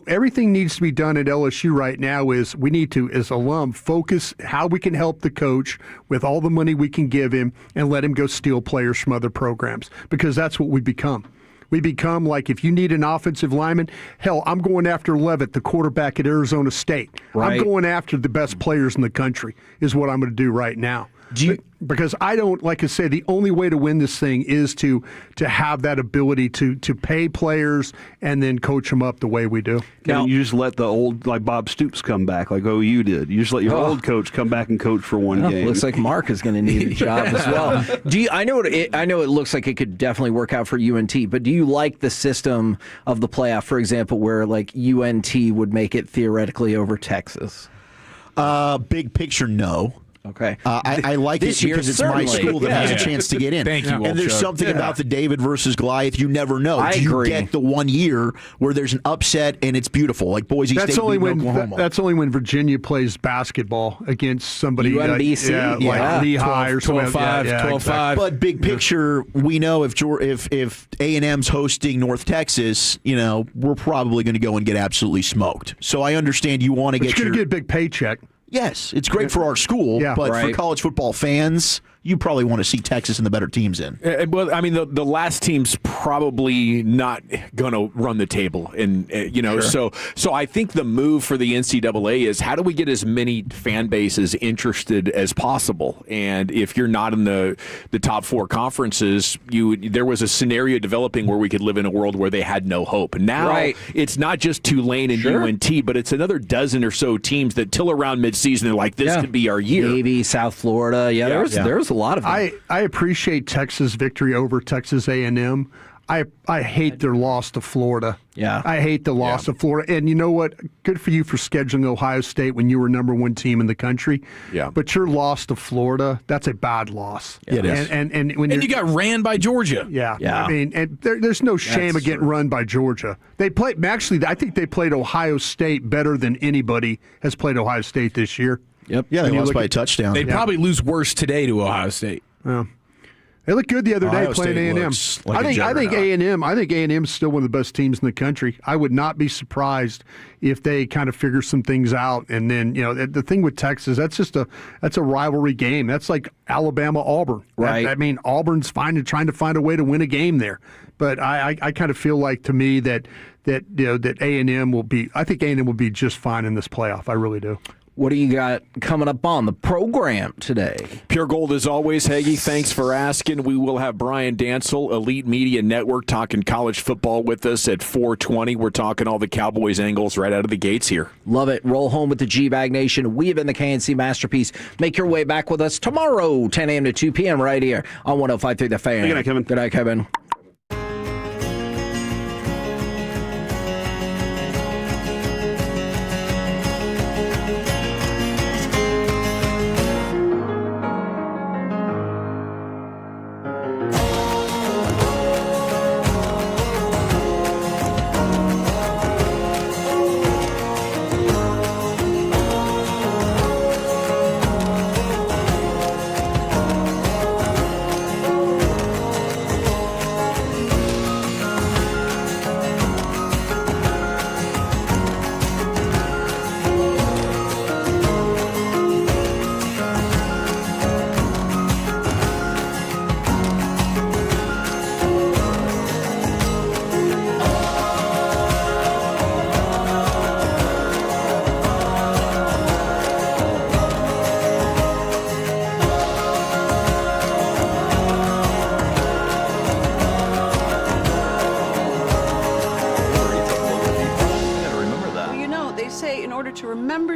everything needs to be done at LSU right now is we need to, as alum, focus how we can help the coach with all the money we can give him and let him go steal players from other programs because that's what we become. We become like if you need an offensive lineman, hell, I'm going after Levitt, the quarterback at Arizona State. I'm going after the best players in the country is what I'm going to do right now. Because I don't, like I say, the only way to win this thing is to have that ability to pay players and then coach them up the way we do. Now, you just let the old, like Bob Stoops come back, like OU did. You just let your old coach come back and coach for one game. Looks like Mark is going to need a job as well. I know it looks like it could definitely work out for UNT, but do you like the system of the playoff, for example, where like UNT would make it theoretically over Texas? Big picture, no. Okay. I like it This year, because it's my certainly. school that has a chance to get in. Thank you, And there's Walchuk. something about the David versus Goliath you never know. I Do you agree. get the 1 year where there's an upset and it's beautiful, like Boise That's State only beating when Oklahoma? that's only when Virginia plays basketball against somebody UMBC? like Yeah. Lehigh or something. 12-5, Yeah, 12-5. exactly. But big picture, we know if A&M's hosting North Texas, we're probably going to go and get absolutely smoked. So I understand you want to But get you're your going to get a big paycheck. Yes, it's great for our school, Yeah. but for Right. college football fans, you probably want to see Texas and the better teams in. Well, I mean, the last team's probably not going to run the table, and so I think the move for the NCAA is how do we get as many fan bases interested as possible? And if you're not in the top four conferences, there was a scenario developing where we could live in a world where they had no hope. Now it's not just Tulane and UNT, but it's another dozen or so teams that till around midseason they're like, this could be our year. Navy, South Florida. There's a lot of them. I appreciate Texas' victory over Texas A&M. I hate their loss to Florida. Yeah. I hate the loss to Florida. And you know what? Good for you for scheduling Ohio State when you were number one team in the country. Yeah. But your loss to Florida, that's a bad loss. Yeah, it is. And when And you got ran by Georgia. Yeah. Yeah. I mean, and there's no shame of getting run by Georgia. They played, actually, I think they played Ohio State better than anybody has played Ohio State this year. Yep. Yeah, they When you lost look by a at- touchdown. They'd probably lose worse today to Ohio State. Yeah. They looked good the other day Ohio playing State A&M. looks like a I think juggernaut. A&M is still one of the best teams in the country. I would not be surprised if they kind of figure some things out. And then the thing with Texas, that's a rivalry game. That's like Alabama-Auburn. Right. I mean, Auburn's trying to find a way to win a game there. But I kind of feel like to me that A&M will be. I think A&M will be just fine in this playoff. I really do. What do you got coming up on the program today? Pure Gold as always, Hagee. Thanks for asking. We will have Brian Dancel, Elite Media Network, talking college football with us at 4:20. We're talking all the Cowboys angles right out of the gates here. Love it. Roll home with the G-Bag Nation. We have been the KNC Masterpiece. Make your way back with us tomorrow, 10 a.m. to 2 p.m. right here on 105.3 The Fan. Good night, Kevin. Good night, Kevin.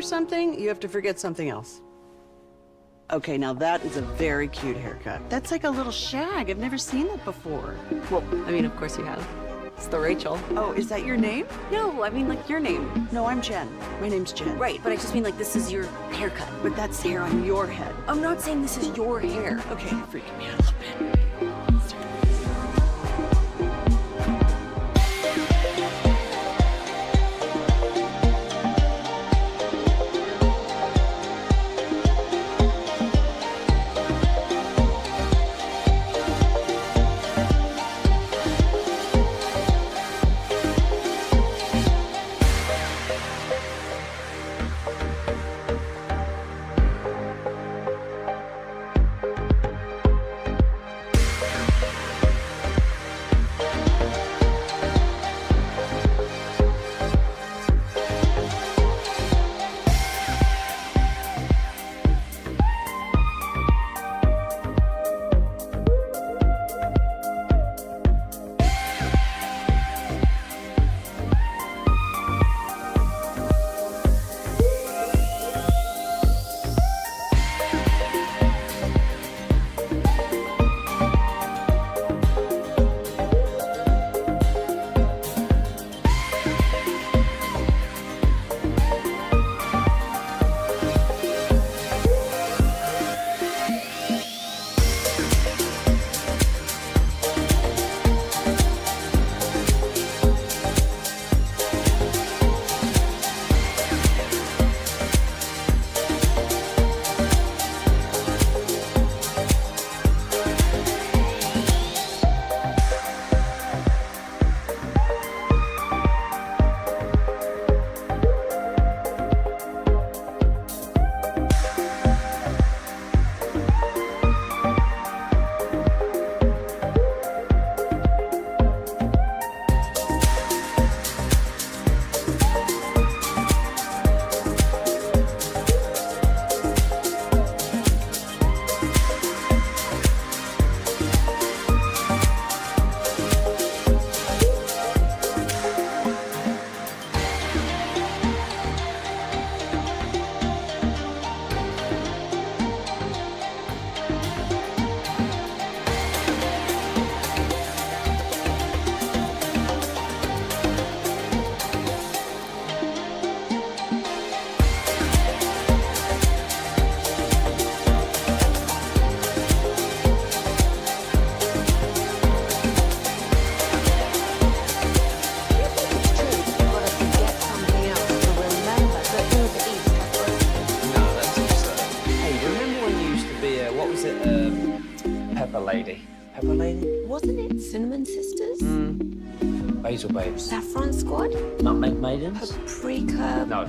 Something, you have to forget something else. Okay, now that is a very cute haircut. That's like a little shag. I've never seen that before. Well, I mean, of course you have. It's the Rachel. Oh, is that your name? No, I mean like your name. No, I'm Jen. My name's Jen. Right, but I just mean like this is your haircut. But that's hair on your head. I'm not saying this is your hair. Okay, you're freaking me out a little bit. lady. Pepper lady? Wasn't it Cinnamon Sisters? Basil babes. Saffron Squad? Nutmeg maidens? Paprika? No.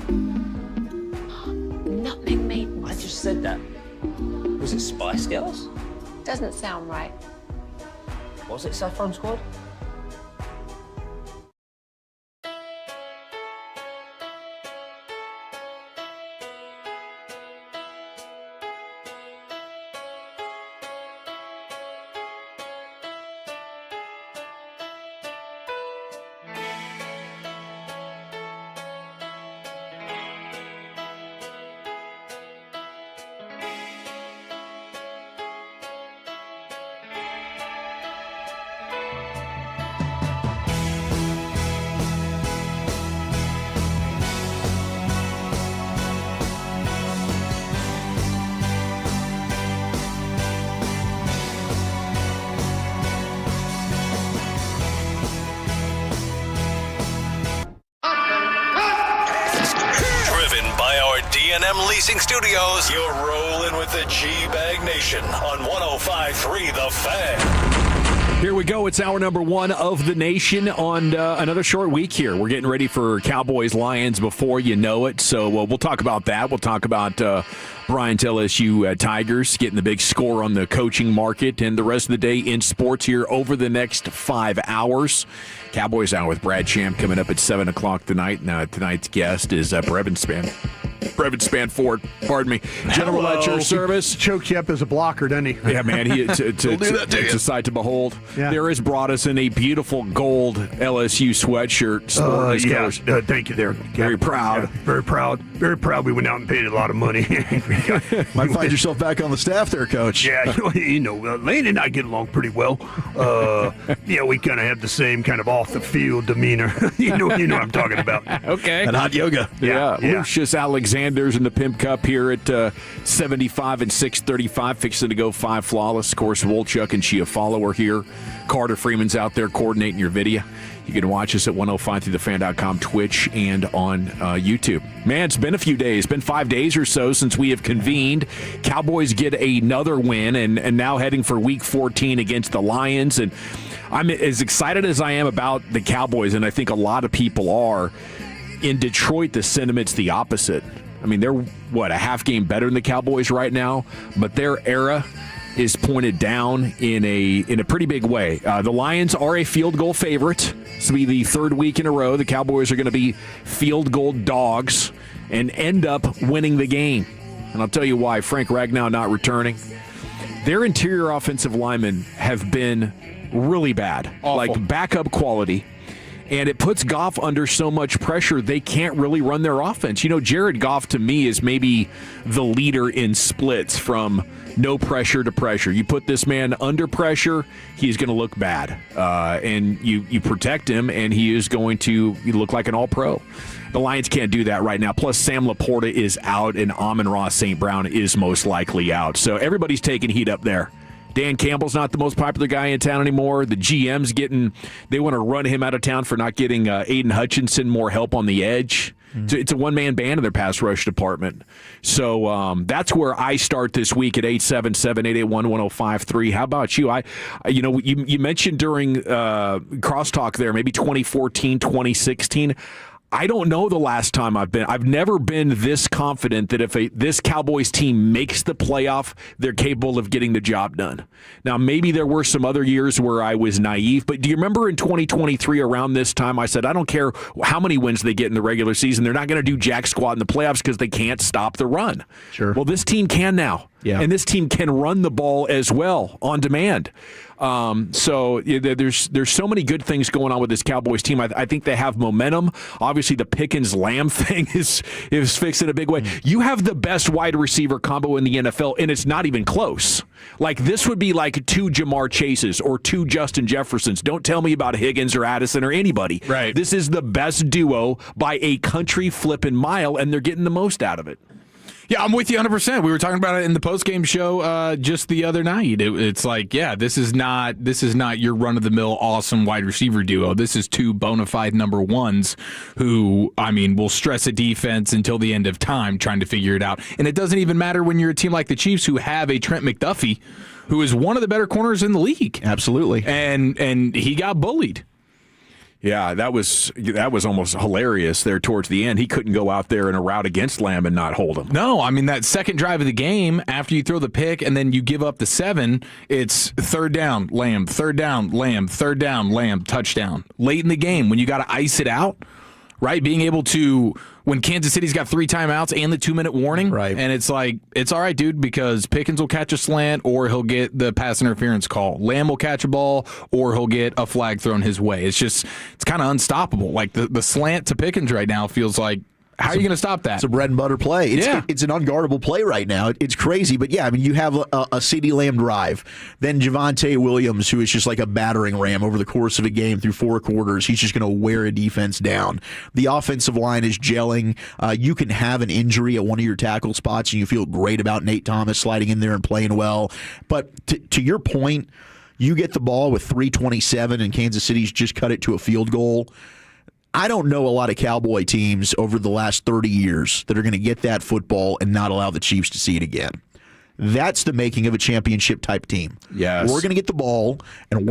Nutmeg Maidens. I just said that. Was it Spice Girls? Doesn't sound right. Was it Saffron Squad? D&M Leasing Studios. You're rolling with the G-Bag Nation on 105.3 The Fan. Here we go. It's hour number one of the nation on another short week here. We're getting ready for Cowboys Lions before you know it. So we'll talk about that. We'll talk about Bryant's LSU Tigers getting the big score on the coaching market and the rest of the day in sports here over the next 5 hours. Cowboys Hour with Brad Champ coming up at 7 o'clock tonight. Now, tonight's guest is Brevin Spanford, pardon me. General Ledger Service. Chokes you up as a blocker, doesn't he? Yeah, man. It's a sight to behold. Yeah. There is brought us in a beautiful gold LSU sweatshirt. Sporting his colors. Thank you there. Very proud. Yeah, very proud. Very proud we went out and paid a lot of money. Might find yourself back on the staff there, Coach. Yeah, Lane and I get along pretty well. We kind of have the same kind of off-the-field demeanor. you know what I'm talking about. Okay. And hot yoga. Yeah. Lucius Alexander's in the Pimp Cup here at 75 and 635, fixing to go 5 flawless. Of course, Wolchuk and Chiafalo are here. Carter Freeman's out there coordinating your video. You can watch us at 105throughthefan.com, Twitch, and on YouTube. Man, it's been a few days. It's been 5 days or so since we have convened. Cowboys get another win, and now heading for Week 14 against the Lions. And I'm as excited as I am about the Cowboys, and I think a lot of people are. In Detroit, the sentiment's the opposite. I mean, they're, a half game better than the Cowboys right now, but their era is pointed down in a pretty big way. The Lions are a field goal favorite. This will be the third week in a row. The Cowboys are going to be field goal dogs and end up winning the game. And I'll tell you why. Frank Ragnow not returning. Their interior offensive linemen have been really bad. Awful. Like backup quality. And it puts Goff under so much pressure, they can't really run their offense. Jared Goff, to me, is maybe the leader in splits from no pressure to pressure. You put this man under pressure, he's going to look bad. And you protect him, and he is going to look like an all-pro. The Lions can't do that right now. Plus, Sam Laporta is out, and Amon-Ra St. Brown is most likely out. So everybody's taking heat up there. Dan Campbell's not the most popular guy in town anymore. The GM's they want to run him out of town for not getting Aiden Hutchinson more help on the edge. Mm-hmm. It's a one-man band in their pass rush department. So that's where I start this week at 877-881-1053. How about you? You mentioned during crosstalk there, maybe 2014, 2016. I don't know the last time I've never been this confident that if this Cowboys team makes the playoff, they're capable of getting the job done. Now, maybe there were some other years where I was naive, but do you remember in 2023 around this time, I said, I don't care how many wins they get in the regular season. They're not going to do jack squat in the playoffs because they can't stop the run. Sure. Well, this team can now. Yeah. And this team can run the ball as well on demand. So there's so many good things going on with this Cowboys team. I think they have momentum. Obviously, the Pickens-Lamb thing is fixed in a big way. You have the best wide receiver combo in the NFL, and it's not even close. Like, this would be like 2 Jamar Chases or 2 Justin Jeffersons. Don't tell me about Higgins or Addison or anybody. Right. This is the best duo by a country flipping mile, and they're getting the most out of it. Yeah, I'm with you 100%. We were talking about it in the postgame show just the other night. It's like, this is not your run-of-the-mill awesome wide receiver duo. This is 2 bona fide number ones who, will stress a defense until the end of time trying to figure it out. And it doesn't even matter when you're a team like the Chiefs who have a Trent McDuffie who is one of the better corners in the league. Absolutely. And he got bullied. Yeah, that was almost hilarious there towards the end. He couldn't go out there in a route against Lamb and not hold him. No, I mean, that second drive of the game, after you throw the pick and then you give up the 7, it's third down, Lamb, third down, Lamb, third down, Lamb, touchdown. Late in the game, when you got to ice it out, right? Being able to, when Kansas City's got 3 timeouts and the 2-minute warning, right? And it's like, it's all right, dude, because Pickens will catch a slant or he'll get the pass interference call. Lamb will catch a ball or he'll get a flag thrown his way. It's kind of unstoppable. Like the slant to Pickens right now feels like, how are you going to stop that? It's a bread and butter play. It's an unguardable play right now. It's crazy. But, yeah, I mean, you have a CeeDee Lamb drive. Then Javonte Williams, who is just like a battering ram over the course of a game through 4 quarters. He's just going to wear a defense down. The offensive line is gelling. You can have an injury at one of your tackle spots, and you feel great about Nate Thomas sliding in there and playing well. But to your point, you get the ball with 3:27, and Kansas City's just cut it to a field goal. I don't know a lot of Cowboy teams over the last 30 years that are going to get that football and not allow the Chiefs to see it again. That's the making of a championship-type team. Yes. We're going to get the ball, and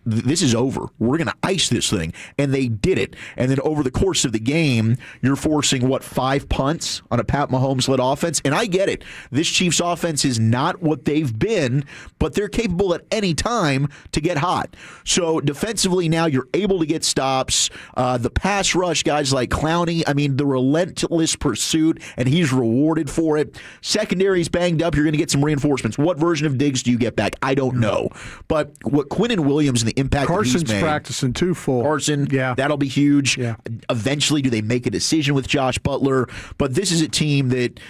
this is over. We're going to ice this thing. And they did it. And then over the course of the game, you're forcing, 5 punts on a Pat Mahomes-led offense? And I get it. This Chiefs offense is not what they've been, but they're capable at any time to get hot. So defensively now you're able to get stops. The pass rush, guys like Clowney, I mean, the relentless pursuit, and he's rewarded for it. Secondary's banged up. You're going to get some reinforcements. What version of Diggs do you get back? I don't know. But what Quinnen Williams and the impact Carson's that he's made, practicing too full. Carson, that'll be huge. Yeah. Eventually, do they make a decision with Josh Butler? But this is a team that,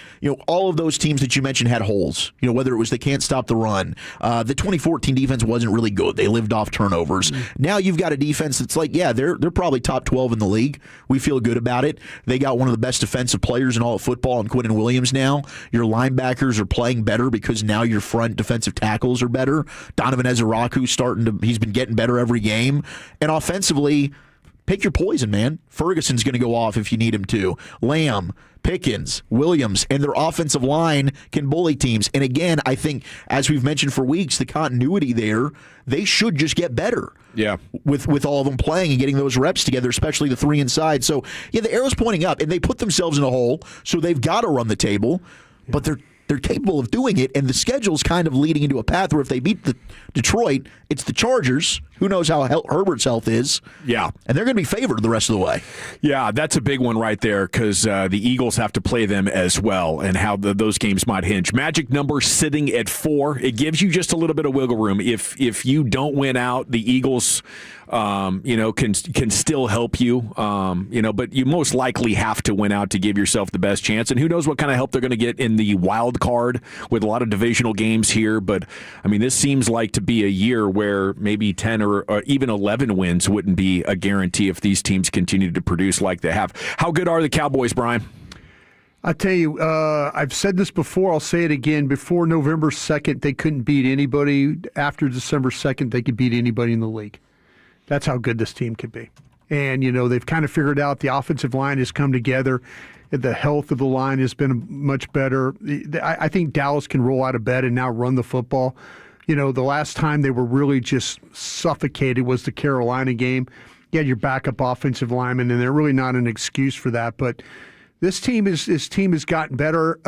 all of those teams that you mentioned had holes. Whether it was they can't stop the run. The 2014 defense wasn't really good. They lived off turnovers. Now you've got a defense that's like, they're probably top 12 in the league. We feel good about it. They got one of the best defensive players in all of football in Quinnen Williams now. Your linebackers are playing better because now your front defensive tackles are better. Donovan Ezeraku he's been getting better every game. And offensively, pick your poison, man. Ferguson's going to go off if you need him to. Lamb, Pickens, Williams, and their offensive line can bully teams. And again, I think, as we've mentioned for weeks, the continuity there, they should just get better. Yeah. With all of them playing and getting those reps together, especially the 3 inside. So, the arrow's pointing up, and they put themselves in a hole, so they've got to run the table. But they're capable of doing it, and the schedule's kind of leading into a path where if they beat the Detroit, it's the Chargers. Who knows how Herbert's health is? Yeah. And they're going to be favored the rest of the way. Yeah, that's a big one right there because the Eagles have to play them as well and how those games might hinge. Magic number sitting at 4. It gives you just a little bit of wiggle room. If you don't win out, the Eagles can still help you, but you most likely have to win out to give yourself the best chance. And who knows what kind of help they're going to get in the wild card with a lot of divisional games here. But, I mean, this seems like to be a year where maybe 10 or even 11 wins wouldn't be a guarantee if these teams continue to produce like they have. How good are the Cowboys, Brian? I tell you, I've said this before, I'll say it again. Before November 2nd, they couldn't beat anybody. After December 2nd, they could beat anybody in the league. That's how good this team could be. And, they've kind of figured out the offensive line has come together. The health of the line has been much better. I think Dallas can roll out of bed and now run the football. The last time they were really just suffocated was the Carolina game. You had your backup offensive lineman, and they're really not an excuse for that. But this team has gotten better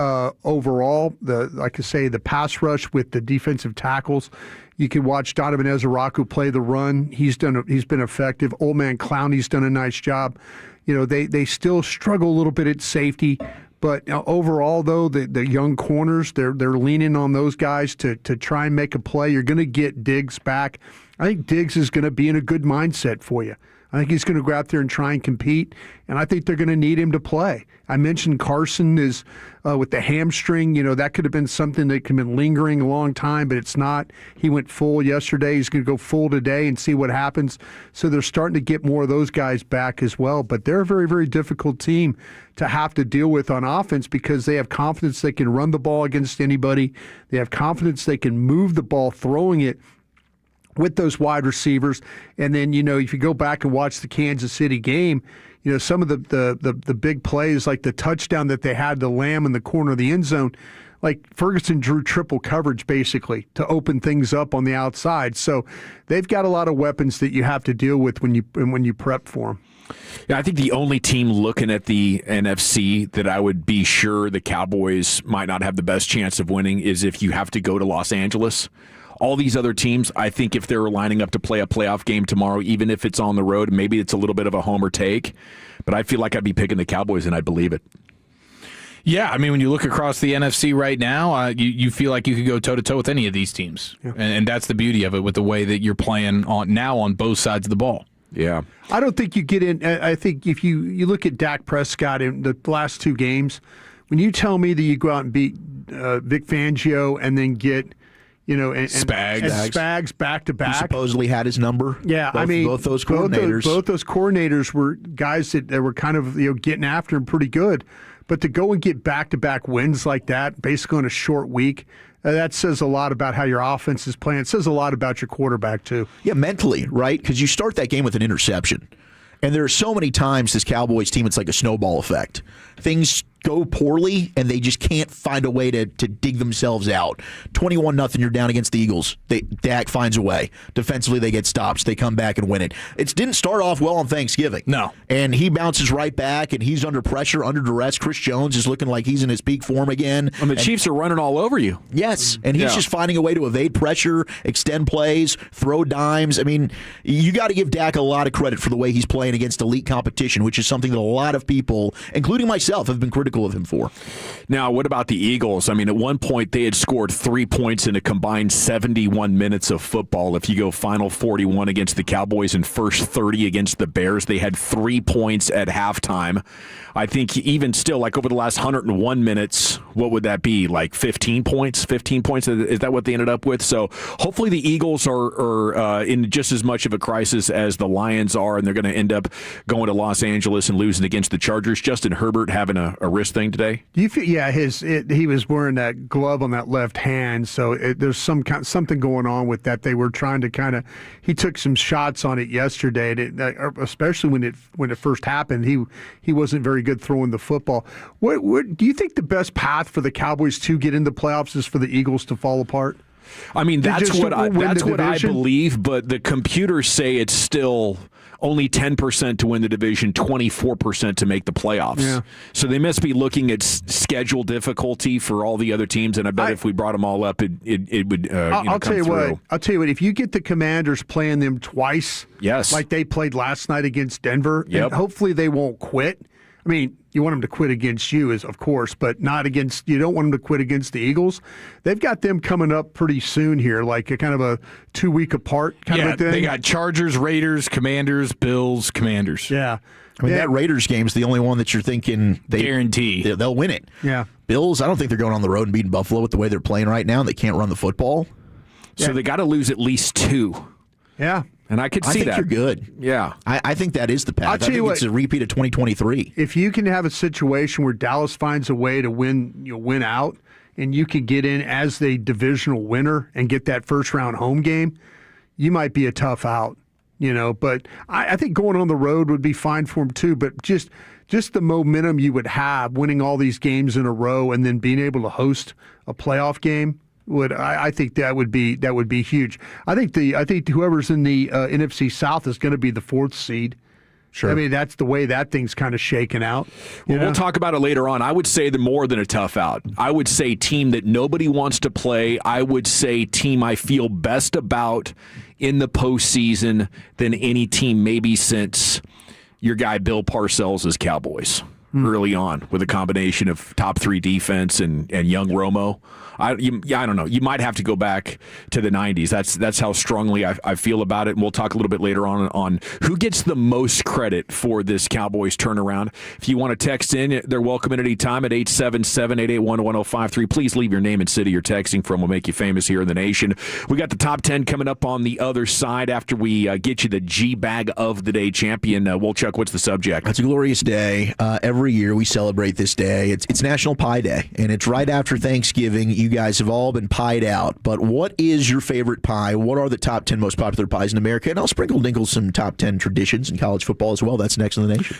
overall. Like I say, the pass rush with the defensive tackles. You can watch Donovan Ezeraku play the run. He's been effective. Old man Clowney's done a nice job. They still struggle a little bit at safety, but overall though, the young corners they're leaning on those guys to try and make a play. You're going to get Diggs back. I think Diggs is going to be in a good mindset for you. I think he's going to go out there and try and compete, and I think they're going to need him to play. I mentioned Carson is with the hamstring. That could have been something that could have been lingering a long time, but it's not. He went full yesterday. He's going to go full today and see what happens. So they're starting to get more of those guys back as well. But they're a very, very difficult team to have to deal with on offense because they have confidence they can run the ball against anybody. They have confidence they can move the ball throwing it with those wide receivers. And then, if you go back and watch the Kansas City game, some of the big plays like the touchdown that they had to Lamb in the corner of the end zone, like Ferguson drew triple coverage basically to open things up on the outside. So they've got a lot of weapons that you have to deal with when you prep for them. Yeah, I think the only team looking at the NFC that I would be sure the Cowboys might not have the best chance of winning is if you have to go to Los Angeles. All these other teams, I think if they're lining up to play a playoff game tomorrow, even if it's on the road, maybe it's a little bit of a homer take, but I feel like I'd be picking the Cowboys and I'd believe it. Yeah, I mean, when you look across the NFC right now, you feel like you could go toe-to-toe with any of these teams. Yeah. And that's the beauty of it with the way that you're playing on both sides of the ball. Yeah. I don't think you get in. I think if you look at Dak Prescott in the last 2 games, when you tell me that you go out and beat Vic Fangio and then get, and Spags back to back. Who supposedly had his number. Yeah, both those coordinators. Both those coordinators were guys that were kind of getting after him pretty good. But to go and get back-to-back wins like that, basically in a short week, that says a lot about how your offense is playing. It says a lot about your quarterback, too. Yeah, mentally, right? Because you start that game with an interception. And there are so many times this Cowboys team, it's like a snowball effect. Things go poorly, and they just can't find a way to dig themselves out. 21-0, you're down against the Eagles. Dak finds a way. Defensively, they get stops. They come back and win it. It didn't start off well on Thanksgiving. No. And he bounces right back, and he's under pressure, under duress. Chris Jones is looking like he's in his peak form again. And the Chiefs are running all over you. Yes, and he's just finding a way to evade pressure, extend plays, throw dimes. I mean, you got to give Dak a lot of credit for the way he's playing against elite competition, which is something that a lot of people, including myself, have been critical of him for. Now, what about the Eagles? I mean, at one point, they had scored 3 points in a combined 71 minutes of football. If you go final 41 against the Cowboys and first 30 against the Bears, they had 3 points at halftime. I think even still, like over the last 101 minutes, what would that be? Like 15 points? 15 points? Is that what they ended up with? So hopefully the Eagles are in just as much of a crisis as the Lions are, and they're going to end up going to Los Angeles and losing against the Chargers. Justin Herbert having a wrist thing today? Do you feel, he was wearing that glove on that left hand, so there's something going on with that. They were trying to he took some shots on it yesterday, especially when it first happened. He wasn't very good throwing the football. What do you think the best path for the Cowboys to get into the playoffs is for the Eagles to fall apart? I mean, that's what I believe, but the computers say it's still only 10% to win the division, 24% to make the playoffs. Yeah. So they must be looking at schedule difficulty for all the other teams, and I bet if we brought them all up, it would I'll tell you through. I'll tell you what, if you get the Commanders playing them twice, like they played last night against Denver, and hopefully they won't quit. I mean, you want them to quit against you, of course, but not against. You don't want them to quit against the Eagles. They've got them coming up pretty soon here, like a kind of a 2 week apart kind of a thing. They got Chargers, Raiders, Commanders, Bills, Commanders. Yeah. I mean, that Raiders game's the only one that you're thinking guarantee they'll win it. Yeah. Bills, I don't think they're going on the road and beating Buffalo with the way they're playing right now, and they can't run the football. So they got to lose at least 2. Yeah. And I could see that. I think you're good. Yeah. I think that is the path. I'll tell you what, it's a repeat of 2023. If you can have a situation where Dallas finds a way to win out, and you can get in as the divisional winner and get that first-round home game, you might be a tough out, But I think going on the road would be fine for them too. But just the momentum you would have winning all these games in a row and then being able to host a playoff game. I think that would be huge. I think whoever's in the NFC South is going to be the 4th seed. Sure. I mean, that's the way that thing's kind of shaken out. Well, we'll talk about it later on. I would say the more than a tough out. I would say team that nobody wants to play. I would say team I feel best about in the postseason than any team maybe since your guy Bill Parcells' Cowboys early on with a combination of top 3 defense and young Romo. I don't know. You might have to go back to the 90s. That's how strongly I feel about it. And we'll talk a little bit later on who gets the most credit for this Cowboys turnaround. If you want to text in, they're welcome at any time at 877-881-1053. Please leave your name and city you're texting from. We'll make you famous here in the nation. We got the top 10 coming up on the other side after we get you the G-Bag of the Day champion. Wolchuk, what's the subject? It's a glorious day. Every year we celebrate this day. It's National Pie Day, and it's right after Thanksgiving. You guys have all been pied out, but what is your favorite pie? What are the top 10 most popular pies in America? And I'll sprinkle some top 10 traditions in college football as well. That's next in the nation.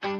Here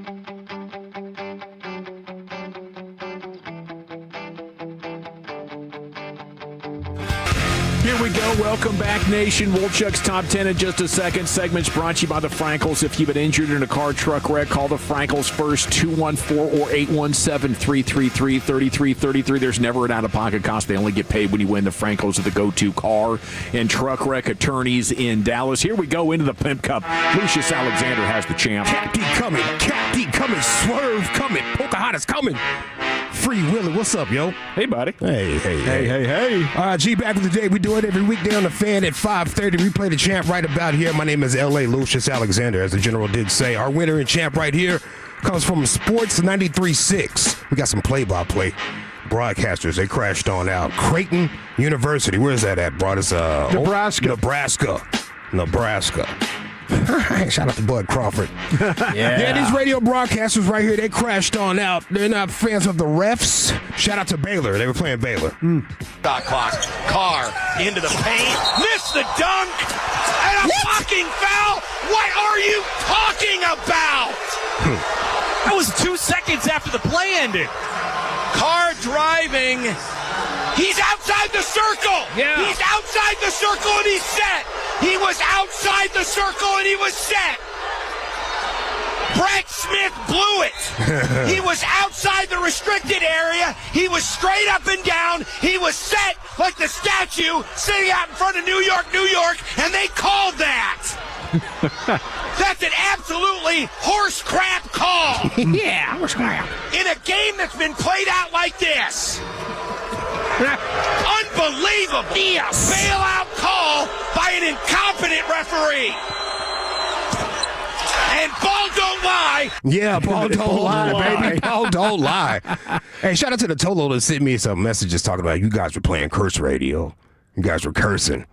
we go. Welcome back, Nation. Wolchuk's Top 10 in just a second. Segment's brought to you by the Frankels. If you've been injured in a car, truck wreck, call the Frankels first, 214 or 817-333-3333. There's never an out-of-pocket cost. They only get paid when you win. The Frankels are the go-to car and truck wreck attorneys in Dallas. Here we go into the Pimp Cup. Lucius Alexander has the champ. Cat D coming. Cat D coming. Swerve coming. Pocahontas coming. Free Willie, what's up, yo? Hey, buddy. Hey. All right, G, back with the day. We do it every weekday on the Fan at 5:30. We play the champ right about here. My name is L.A. Lucius Alexander, as the general did say. Our winner and champ right here comes from Sports 93.6. We got some play-by-play broadcasters. They crashed on out. Creighton University. Where's that at, bro? It's Nebraska. Shout out to Bud Crawford. Yeah, these radio broadcasters right here, they crashed on out. They're not fans of the refs. Shout out to Baylor. They were playing Baylor. Shot clock. Carr into the paint. Missed the dunk. And a fucking foul. What are you talking about? That was 2 seconds after the play ended. Carr driving. He's outside the circle. Yeah. He's outside the circle and he's set. He was outside the circle and he was set. Brett Smith blew it. He was outside the restricted area. He was straight up and down. He was set like the statue sitting out in front of New York, and they called that. That's an absolutely horse crap call. Yeah, horse crap. In a game that's been played out like this. Unbelievable. Yes. Bailout call by an incompetent referee. And ball don't lie. Yeah, ball don't lie, baby. Ball don't lie. Hey, shout out to the Tolo that sent me some messages talking about you guys were playing curse radio. You guys were cursing.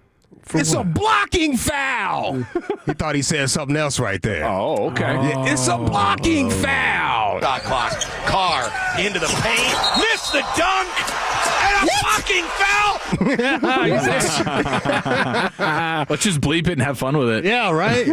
It's a blocking foul. He thought he said something else right there. Oh, okay. Yeah, it's a blocking foul. Shot clock. Carr into the paint. Missed the dunk. And a fucking foul. Let's just bleep it and have fun with it. Yeah, right?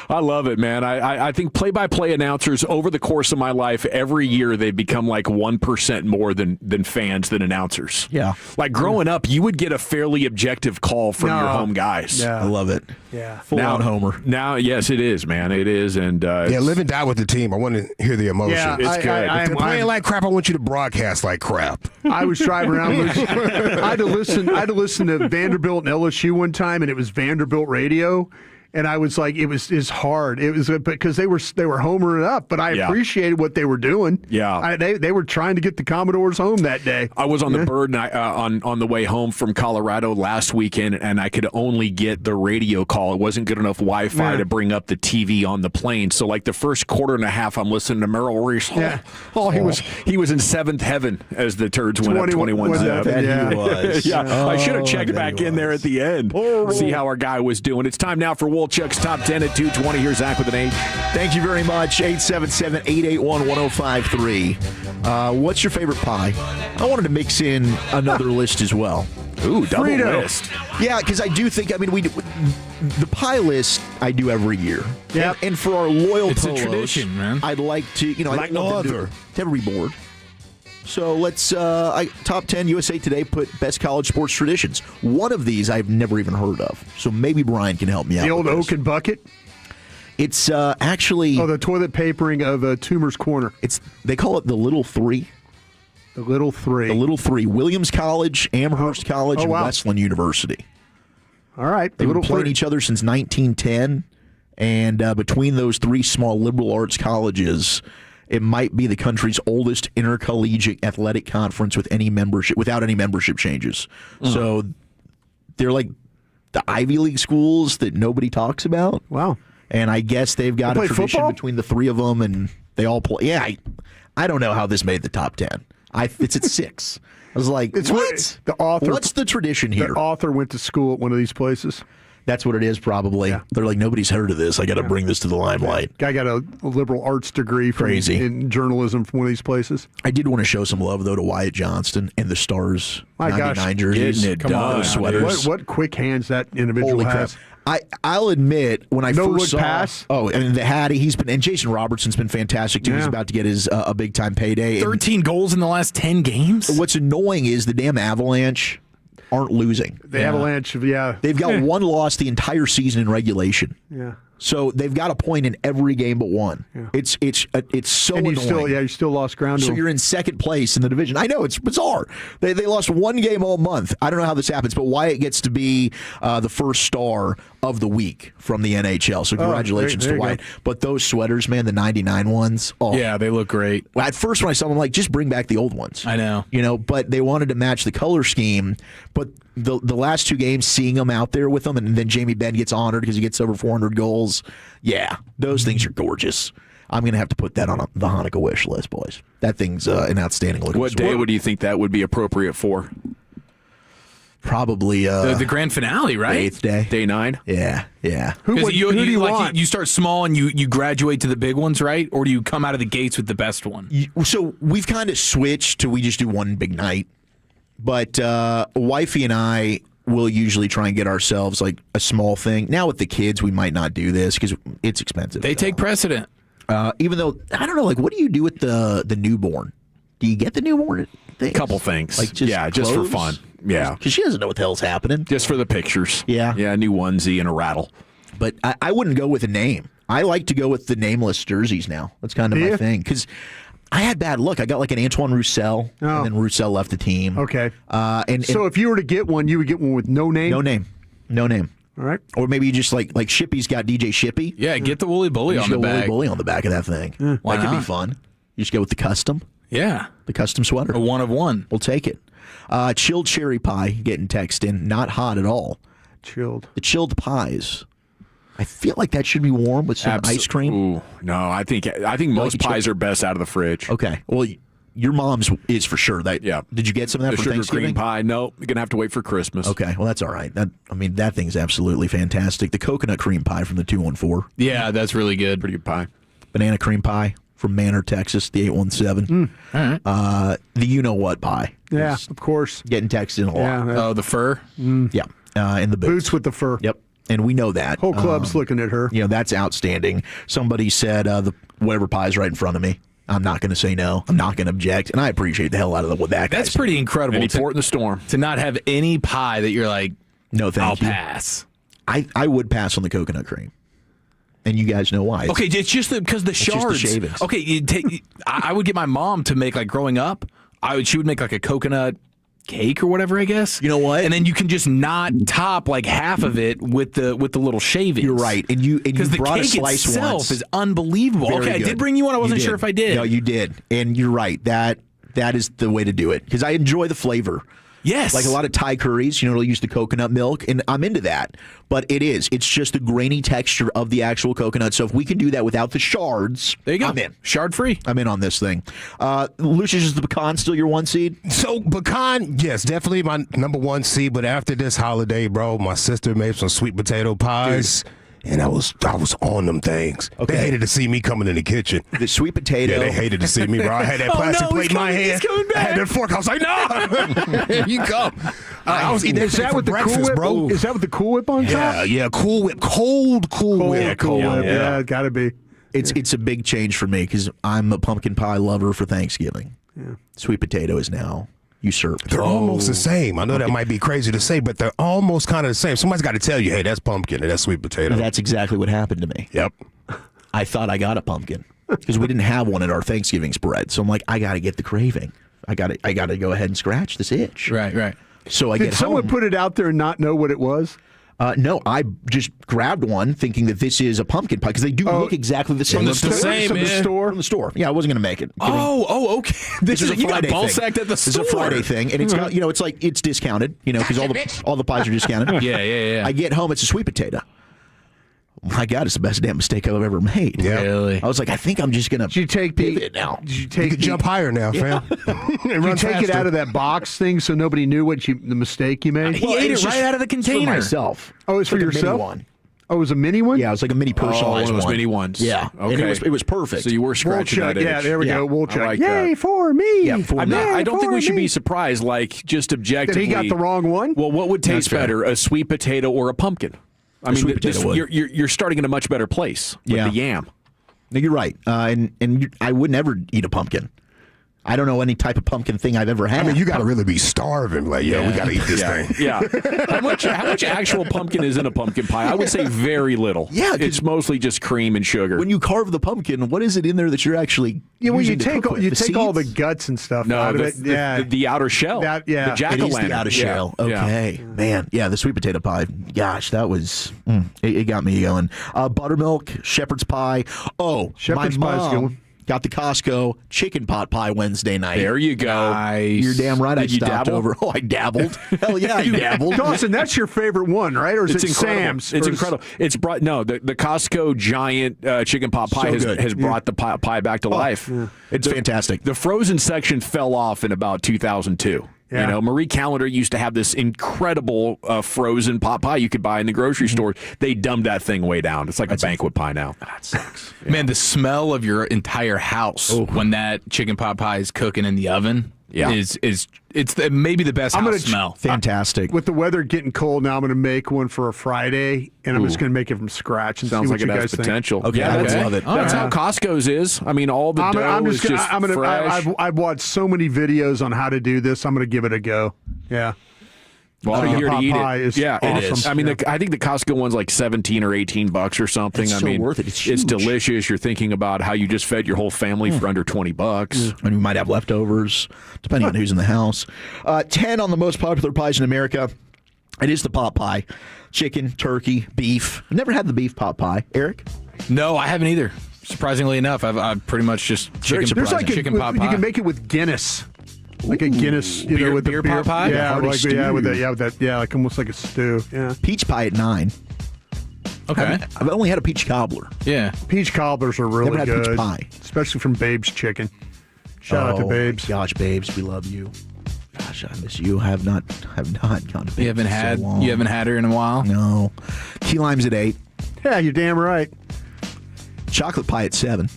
I love it, man. I think play-by-play announcers, over the course of my life, every year they become like 1% more than fans than announcers. Yeah. Like growing up, you would get a fairly objective call from your home guys. Yeah. I love it. Yeah. Full-on homer. Now, yes, it is, man. It is. And live and die with the team. I want to hear the emotion. Yeah, it's good. If they're playing like crap, I want you to broadcast like crap. I was driving around. I had to listen to Vanderbilt and LSU one time, and it was Vanderbilt radio. And I was like, it's hard. It was because they were homering up, but I appreciated what they were doing. Yeah, they were trying to get the Commodores home that day. I was on the bird and on the way home from Colorado last weekend, and I could only get the radio call. It wasn't good enough Wi-Fi to bring up the TV on the plane. So like the first quarter and a half, I'm listening to Merrill Reese. He was in seventh heaven as the Turds went up 21-7. He was. I should have checked back in there at the end, see how our guy was doing. It's time now for Wolchuk's Top 10 at 2:20. Here's Zach with an 8. Thank you very much. 877-881-1053. What's your favorite pie? I wanted to mix in another list as well. Ooh, double list. Yeah, because I do think, we do the pie list I do every year. Yeah. And for our loyal it's polos, a tradition, man. I'd like to, like no other. To every board. So let's, Top 10 USA Today put best college sports traditions. One of these I've never even heard of. So maybe Brian can help me out. The old with oak and bucket? It's actually... Oh, the toilet papering of Toomer's Corner. They call it the Little Three. The Little Three. The Little Three. Williams College, Amherst College, and wow. Wesleyan University. All right. They've been playing each other since 1910. And between those three small liberal arts colleges... It might be the country's oldest intercollegiate athletic conference without any membership changes. So they're like the Ivy League schools that nobody talks about. Wow. And I guess they've got a tradition football? between the three of them, and they all play. Yeah, I don't know how this made the top 10. It's at 6. I was like, what? The author, what's the tradition here? The author went to school at one of these places. That's what it is, probably. Yeah. They're like, nobody's heard of this. I got to bring this to the limelight. Guy got a liberal arts degree in journalism from one of these places. I did want to show some love, though, to Wyatt Johnston and the Stars 99 jerseys. Come on, sweaters. What quick hands that individual Holy has. crap. I'll admit when I first saw pass. Oh, and the Hattie, and Jason Robertson's been fantastic too. Yeah. He's about to get his a big time payday. 13 goals in the last 10 games. What's annoying is the damn Avalanche aren't losing. The Avalanche, They've got one loss the entire season in regulation. Yeah. So they've got a point in every game but one. Yeah. It's so and annoying. You still lost ground. So you're in second place in the division. I know, it's bizarre. They lost one game all month. I don't know how this happens, but Wyatt gets to be the first star of the week from the NHL. So congratulations to Wyatt. But those sweaters, man, the 99 ones. Oh. Yeah, they look great. Well, at first when I saw them, I'm like, just bring back the old ones. I know. But they wanted to match the color scheme. But the last two games, seeing them out there with them, and then Jamie Benn gets honored because he gets over 400 goals. Yeah, those things are gorgeous. I'm going to have to put that on the Hanukkah wish list, boys. That thing's an outstanding looking. What day would you think that would be appropriate for? Probably the grand finale, right? 8th day. Day 9? Yeah. Who do you want? You start small and you graduate to the big ones, right? Or do you come out of the gates with the best one? So we've kind of switched to we just do one big night. But wifey and I will usually try and get ourselves like a small thing. Now with the kids, we might not do this because it's expensive. They take precedent. Even though, I don't know, like what do you do with the newborn? Do you get the newborn things? Couple things. Like just for fun. Yeah. Because she doesn't know what the hell's happening. Just for the pictures. Yeah. Yeah, a new onesie and a rattle. But I wouldn't go with a name. I like to go with the nameless jerseys now. That's kind of my thing. Because I had bad luck. I got like an Antoine Roussel, and then Roussel left the team. Okay. And so if you were to get one, you would get one with no name? No name. All right. Or maybe you just like Shippy's got DJ Shippy. Yeah, get the Woolly Bully on the back. Woolly Bully on the back of that thing. Why that could not? be fun. You just go with the custom. Yeah. The custom sweater. A one of one. We'll take it. Chilled cherry pie getting text in. Not hot at all. Chilled. The chilled pies. I feel like that should be warm with some ice cream. Ooh, no, I think most pies are best out of the fridge. Okay. Well, your mom's is for sure. Yeah. Did you get some of that the for sugar Thanksgiving? cream pie? No, you're gonna have to wait for Christmas. Okay. Well, that's all right. That thing's absolutely fantastic. The coconut cream pie from the 214. Yeah, that's really good. Pretty good pie. Banana cream pie from Manor, Texas, the 817. All right. The you know what pie. Yeah, of course. Getting texted in a lot. Yeah. Oh, the fur. Yeah. And the boots with the fur. Yep. And we know that. Whole club's looking at her. That's outstanding. Somebody said whatever pie's right in front of me. I'm not going to say no. I'm not going to object. And I appreciate the hell out of what that guy That's said. pretty incredible. Any port in the storm. To not have any pie that you're like, no, thank I'll you. pass. I would pass on the coconut cream. And you guys know why. Okay, it's just because the shards. Just the shavings. Okay, I would get my mom to make, like growing up, she would make like a coconut cake or whatever, I guess. You know what? And then you can just not top like half of it with the little shavings. You're right. And you the brought cake a slice itself once. is unbelievable. Very okay, I good. did bring you one. I wasn't You sure if I did. No, you did. And you're right. That is the way to do it. Because I enjoy the flavor. Yes. Like a lot of Thai curries, they'll use the coconut milk, and I'm into that. But it's just the grainy texture of the actual coconut. So if we can do that without the shards, there you go. I'm in. Shard free. I'm in on this thing. Lucius, is the pecan still your one seed? So pecan, yes, definitely my number one seed. But after this holiday, bro, my sister made some sweet potato pies. Dude. And I was on them things. Okay. They hated to see me coming in the kitchen. The sweet potato. Yeah, they hated to see me, bro. I had that plastic plate in my hand. I had that fork. I was like, no. Here you come. I was eating that for breakfast, bro. Is that with the Cool Whip on top? Yeah, Cool Whip. Cold Whip. Yeah, Cool Whip. Yeah, gotta be. It's a big change for me because I'm a pumpkin pie lover for Thanksgiving. Yeah. Sweet potato is now usurped. They're almost the same. I know that might be crazy to say, but they're almost kind of the same. Somebody's got to tell you, hey, that's pumpkin and that's sweet potato. That's exactly what happened to me. Yep. I thought I got a pumpkin because we didn't have one at our Thanksgiving spread. So I'm like, I got to get the craving. I got to go ahead and scratch this itch. Right. So I Did get someone home. put it out there and not know what it was? No, I just grabbed one thinking that this is a pumpkin pie because they do look exactly the same. From the store? From the store. Yeah, I wasn't going to make it. Okay. This is a you got Friday ball thing. sacked at the store. This is a Friday thing, and it's got it's like it's discounted, because all the pies are discounted. Yeah. I get home, it's a sweet potato. My God, it's the best damn mistake I've ever made. Yeah. Really? I was like, I think I'm just gonna. Did you take it now? Did you take jump higher now, fam? Yeah. You take it out of that box thing so nobody knew the mistake you made. He ate it right out of the container. For myself. Oh, it's for like a yourself. mini one. Oh, it was a mini one. Yeah, it was like a mini personalized one of those one. mini ones. Yeah, Okay. and it was perfect. So you were scratching that itch. Yeah, there we go. Wool check. like Yay that. for me. Yeah, for me. I don't think we should me. be surprised. Like just objectively, That he got the wrong one. Well, what would taste fair. better, a sweet potato or a pumpkin? I mean, you're starting in a much better place with the yam. No, you're right. And I would never eat a pumpkin. I don't know any type of pumpkin thing I've ever had. I mean, you got to really be starving. Like, we got to eat this thing. Yeah. How much actual pumpkin is in a pumpkin pie? I would say very little. Yeah, it's mostly just cream and sugar. When you carve the pumpkin, what is it in there that you're actually? Well, you using to take cook with? take all the guts and stuff out of it. The outer shell. The jack-o'-lantern. It is the outer shell. Okay, man. Yeah, the sweet potato pie. Gosh, that was it got me going. Buttermilk, shepherd's pie. Oh, shepherd's my pie's mom got the Costco chicken pot pie Wednesday night. There you go. Nice. You're damn right. I stopped over. Oh, I dabbled. Hell yeah, I dabbled. Dawson, that's your favorite one, right? Or is it incredible. Sam's? It's incredible. It's brought the Costco giant chicken pot pie has brought the pie back to life. Yeah. It's fantastic. The frozen section fell off in about 2002. Yeah. You know, Marie Callender used to have this incredible frozen pot pie you could buy in the grocery store. They dumbed that thing way down. It's like a banquet pie now. That sucks. Yeah. Man, the smell of your entire house when that chicken pot pie is cooking in the oven is maybe the best house smell. Fantastic. With the weather getting cold now, I'm going to make one for a Friday, and I'm just going to make it from scratch. And sounds see like what it you has guys potential. Think. Okay, I love it. That's how Costco's is. I mean, all the dough is just fresh. I've watched so many videos on how to do this. I'm going to give it a go. Yeah. Well, I'm here to eat pie it. is Yeah, awesome. it is. I mean, I think the Costco one's like $17 or $18 or something. It's so worth it. It's huge. delicious. You're thinking about how you just fed your whole family for under $20. And we might have leftovers, depending on who's in the house. 10 on the most popular pies in America. It is the pot pie. Chicken, turkey, beef. I've never had the beef pot pie. Eric? No, I haven't either. Surprisingly enough, I've pretty much just chicken pot pie. You can make it with Guinness. Like a Guinness, with beer the pot pie? Yeah, with that, like almost like a stew. Yeah. Peach pie at 9. Okay. I've only had a peach cobbler. Yeah. Peach cobblers are really Never had good. peach pie. Especially from Babe's Chicken. Shout out to Babes. Gosh, Babes, we love you. Gosh, I miss you. I have not gone to Babes. You haven't had her in a while? No. Key lime's at 8. Yeah, you're damn right. Chocolate pie at 7.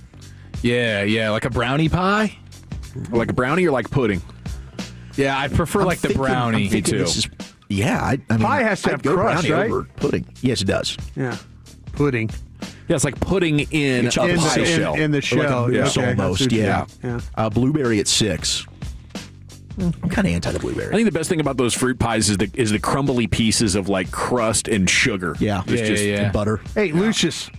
Yeah, like a brownie pie? Like a brownie or like pudding? Yeah, I prefer the brownie. I'm thinking too. I mean, pie has to have crust, right? Over pudding. Yes, it does. Yeah, pudding. Yeah, it's like pudding in a pie shell. In the shell. Almost, yeah. Blueberry at 6. I'm kind of anti the blueberry. I think the best thing about those fruit pies is the crumbly pieces of like crust and sugar. Yeah, just butter. Hey, Lucius,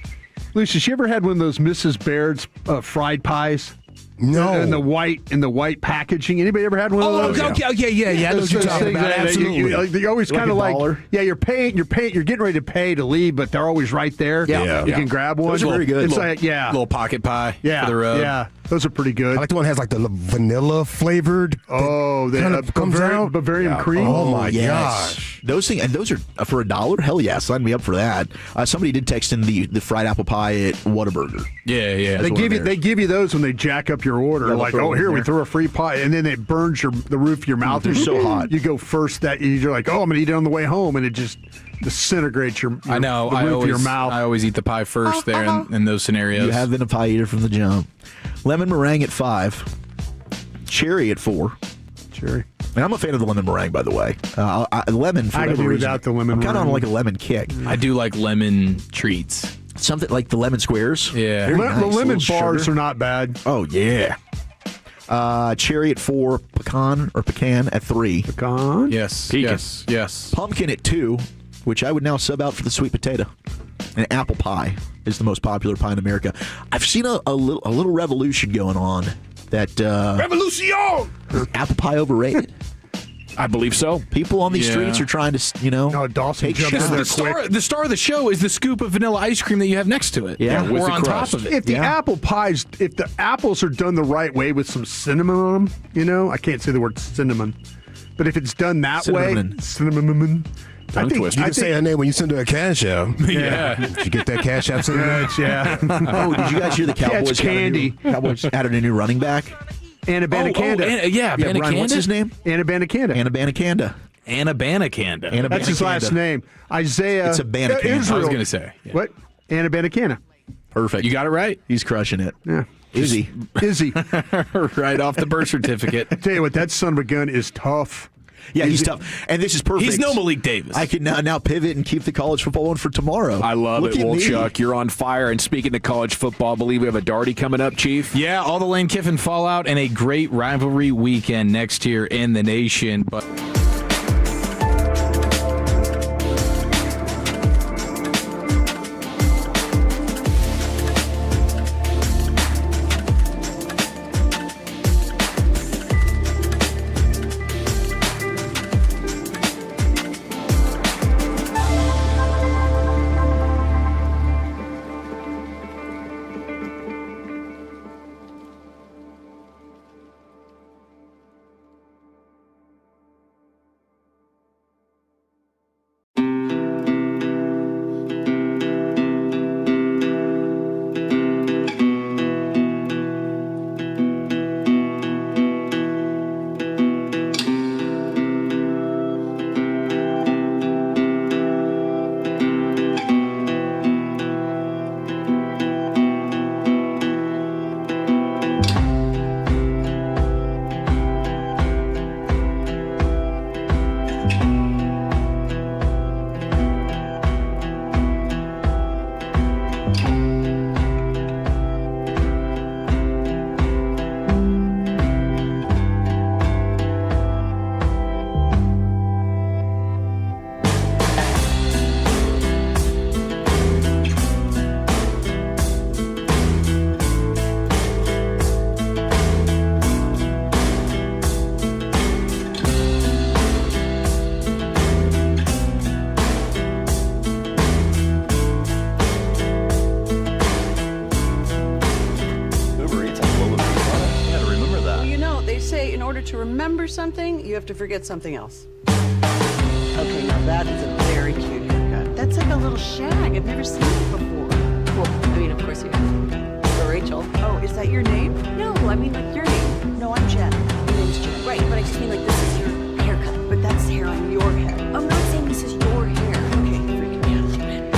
you ever had one of those Mrs. Baird's fried pies? No. In the white packaging. Anybody ever had one of those? Okay. Yeah. I know what you're talking about. Absolutely. You're always kind of like, you're getting ready to pay to leave, but they're always right there. Yeah. You can grab one. Those are very good. It's like, little pocket pie for the road. Yeah. Those are pretty good. I like the one that has like the vanilla flavored. Bavarian cream. Oh my gosh. Those things, and those are for $1. Hell yeah, sign me up for that. Somebody did text in the fried apple pie at Whataburger. Yeah. They give you those when they jack up your order. Like, here we throw a free pie, and then it burns the roof of your mouth. They're so hot. You go first. You're like, I'm gonna eat it on the way home, and it just disintegrates your I know. the roof of your mouth. I always eat the pie first there in those scenarios. You have been a pie eater from the jump. Lemon meringue at 5. Cherry at 4. Cherry. And I'm a fan of the lemon meringue, by the way. Lemon, for I can whatever do reason. without the lemon I'm kind of on meringue. like a lemon kick. I do like lemon treats. Something like the lemon squares. Yeah. The Nice. lemon Little bars sugar. are not bad. Oh, yeah. Cherry at 4. Pecan at 3. Pecan? Yes. Pecan. Yes. Pumpkin at 2, which I would now sub out for the sweet potato. And apple pie is the most popular pie in America. I've seen a little revolution going on that Revolution! apple pie overrated. I believe so. People on these streets are trying to, Dawson take jumped in shots. there quick. The star of the show is the scoop of vanilla ice cream that you have next to it. Yeah, with or the on crust. top of it. If the apples are done the right way with some cinnamon on them, I can't say the word cinnamon, but if it's done that way, cinnamon. Tongue twister. You can say her name when you send her a cash app. Yeah. Did you get that cash app? Yeah. Oh, did you guys hear the Cowboys? Catch candy. Cowboys added a new running back. Anna Banacanda. Brian, what's his name? Anna Banacanda. Anna Banacanda. Anna Banacanda. That's his last name. Isaiah. It's a Banacanda. Israel. I was going to say. Yeah. What? Anna Banacanda. Perfect. You got it right. He's crushing it. Yeah. Izzy. Izzy. Right off the birth certificate. I tell you what, that son of a gun is tough. Yeah, he's tough. And this is perfect. He's no Malik Davis. I can now pivot and keep the college football one for tomorrow. I love Look it. at Well, me. Chuck, you're on fire. And speaking of college football, I believe we have a Darty coming up, Chief. Yeah, all the Lane Kiffin fallout and a great rivalry weekend next year in the nation. But To remember something, you have to forget something else. Okay, now that is a very cute haircut. That's like a little shag. I've never seen it before. Well, I mean, of course you have. So Rachel. Oh, is that your name? No, I mean like your name. No, I'm Jen. Your name's Jen. Right, but I just mean like this is your haircut. But that's hair on your head. I'm not saying this is your hair. Okay, freaking me out a little bit.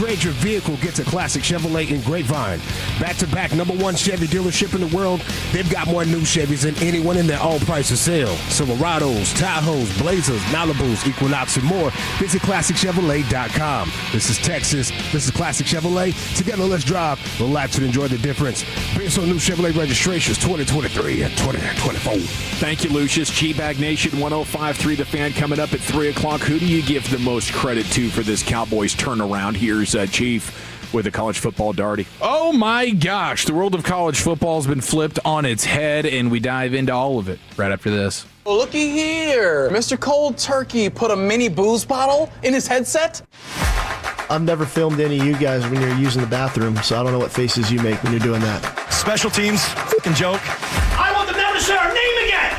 upgrade your vehicle, get to Classic Chevrolet in Grapevine. Back-to-back #1 Chevy dealership in the world. They've got more new Chevys than anyone in their all-price sale. Silverados, Tahoes, Blazers, Malibus, Equinox, and more. Visit ClassicChevrolet.com. This is Texas. This is Classic Chevrolet. Together, let's drive, relax, and enjoy the difference. Based on new Chevrolet registrations 2023 and 2024. Thank you, Lucius. G-Bag Nation 105.3 The Fan coming up at 3 o'clock. Who do you give the most credit to for this Cowboys turnaround? Here's Chief with a college football darty. Oh, my gosh. The world of college football has been flipped on its head, and we dive into all of it right after this. Well, looky here. Mr. Cold Turkey put a mini booze bottle in his headset. I've never filmed any of you guys when you're using the bathroom, so I don't know what faces you make when you're doing that. Special teams, fucking joke. I want them never to say our name again.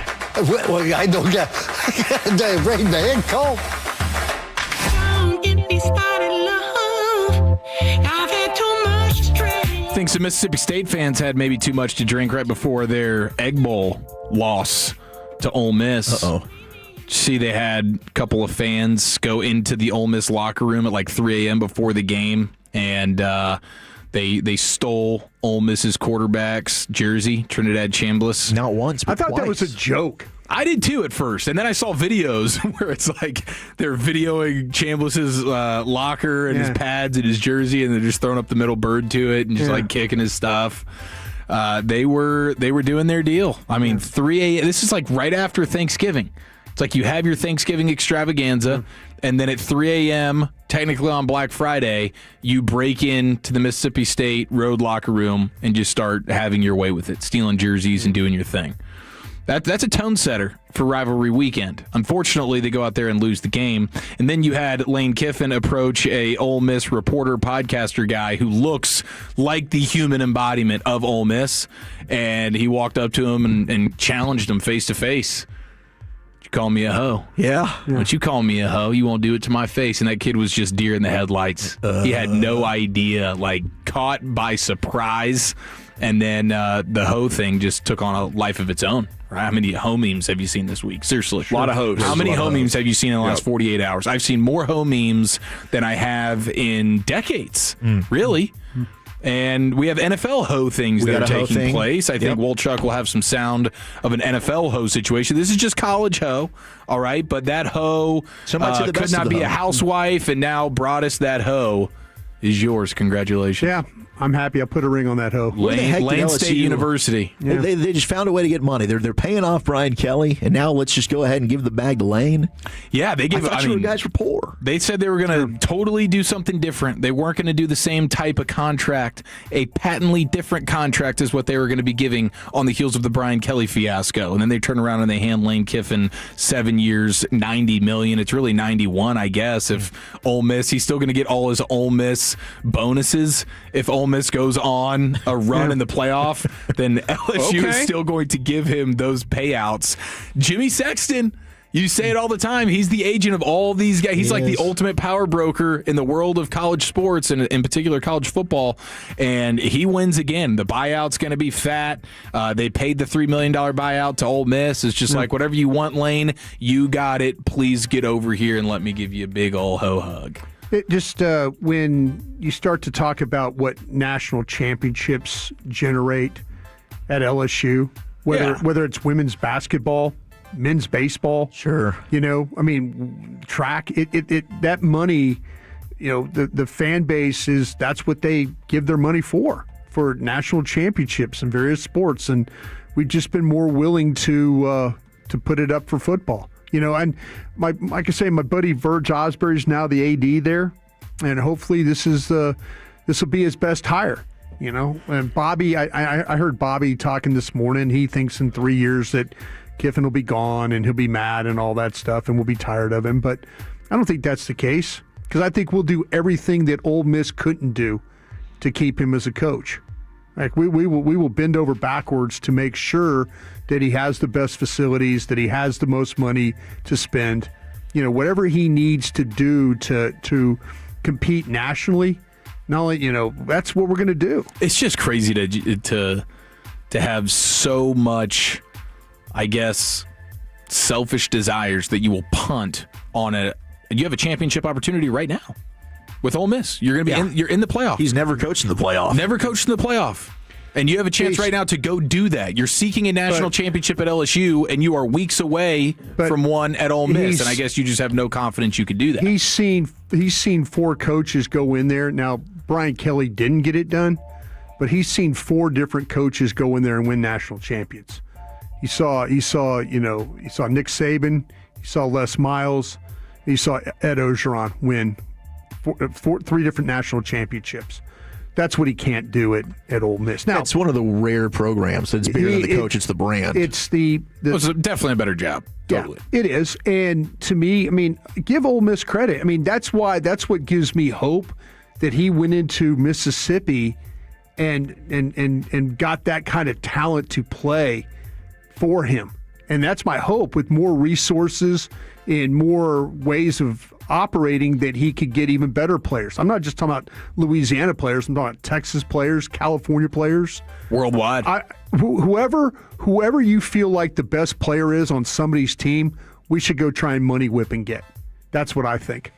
Well, I don't get the rain, the head cold. I think some Mississippi State fans had maybe too much to drink right before their Egg Bowl loss to Ole Miss. Uh-oh. See, they had a couple of fans go into the Ole Miss locker room at like 3 a.m. before the game, and they stole Ole Miss's quarterback's jersey, Trinidad Chambliss. Not once, but I thought twice. that was a joke. I did too at first, and then I saw videos where it's like they're videoing Chambliss's locker and his pads and his jersey, and they're just throwing up the middle bird to it and just like kicking his stuff. They were doing their deal. I mean, 3 a.m. This is like right after Thanksgiving. It's like you have your Thanksgiving extravaganza, and then at 3 a.m., technically on Black Friday, you break into the Mississippi State road locker room and just start having your way with it, stealing jerseys and doing your thing. That's a tone setter for rivalry weekend. Unfortunately, they go out there and lose the game. And then you had Lane Kiffin approach a Ole Miss reporter, podcaster guy who looks like the human embodiment of Ole Miss. And he walked up to him and challenged him face to face. You call me a hoe. Yeah. Once you call me a hoe, you won't do it to my face. And that kid was just deer in the headlights. He had no idea, like caught by surprise. And then the hoe thing just took on a life of its own. Right? How many hoe memes have you seen this week? Seriously. A lot of hoes. How many hoe memes have you seen in the last 48 hours? I've seen more hoe memes than I have in decades. Really. And we have NFL hoe things that are taking place. I think Wolchuk will have some sound of an NFL hoe situation. This is just college hoe, all right? But that hoe could not be a housewife, and now Broadus, that hoe, is yours. Congratulations. Yeah. I'm happy I put a ring on that hoe. Lane State University. Yeah. They just found a way to get money. They're paying off Brian Kelly, and now let's just go ahead and give the bag to Lane. Yeah, they give. I thought you guys were poor. They said they were going to totally do something different. They weren't going to do the same type of contract. A patently different contract is what they were going to be giving on the heels of the Brian Kelly fiasco. And then they turn around and they hand Lane Kiffin 7 years, $90 million. It's really 91, I guess. If Ole Miss, he's still going to get all his Ole Miss bonuses. If Ole Miss goes on a run in the playoff, then LSU is still going to give him those payouts. Jimmy Sexton, you say it all the time. He's the agent of all these guys. He's like the ultimate power broker in the world of college sports, and in particular college football. And he wins again. The buyout's going to be fat. They paid the $3 million buyout to Ole Miss. It's just like, whatever you want, Lane, you got it. Please get over here and let me give you a big old ho hug. It just when you start to talk about what national championships generate at LSU, whether it's women's basketball, men's baseball, I mean, track, that money, the fan base that's what they give their money for national championships in various sports, and we've just been more willing to put it up for football. And like I say, my buddy Verge Osbury's now the AD there, and hopefully this will be his best hire. And Bobby, I heard Bobby talking this morning. He thinks in 3 years that Kiffin will be gone and he'll be mad and all that stuff, and we'll be tired of him. But I don't think that's the case, because I think we'll do everything that Ole Miss couldn't do to keep him as a coach. Like we will bend over backwards to make sure that he has the best facilities, that he has the most money to spend. Whatever he needs to do to compete nationally. Not only, that's what we're going to do. It's just crazy to have so much, I guess, selfish desires that you will punt on you have a championship opportunity right now. with Ole Miss. You're going to be you're in the playoff. He's never coached in the playoff. Never coached in the playoff. And you have a chance right now to go do that. You're seeking a national championship at LSU, and you are weeks away from one at Ole Miss. And I guess you just have no confidence you could do that. He's seen 4 coaches go in there. Now, Brian Kelly didn't get it done, but he's seen 4 different coaches go in there and win national champions. He saw Nick Saban, he saw Les Miles, he saw Ed Orgeron win 3 different national championships. That's what he can't do at Ole Miss. Now, it's one of the rare programs that's bigger than the coach. It's the brand. It's definitely a better job. Totally. Yeah, it is. And to me, I mean, give Ole Miss credit. I mean, that's what gives me hope that he went into Mississippi and got that kind of talent to play for him. And that's my hope, with more resources and more ways of operating, that he could get even better players. I'm not just talking about Louisiana players. I'm talking about Texas players, California players. Worldwide. Whoever you feel like the best player is on somebody's team, we should go try and money whip and get. That's what I think.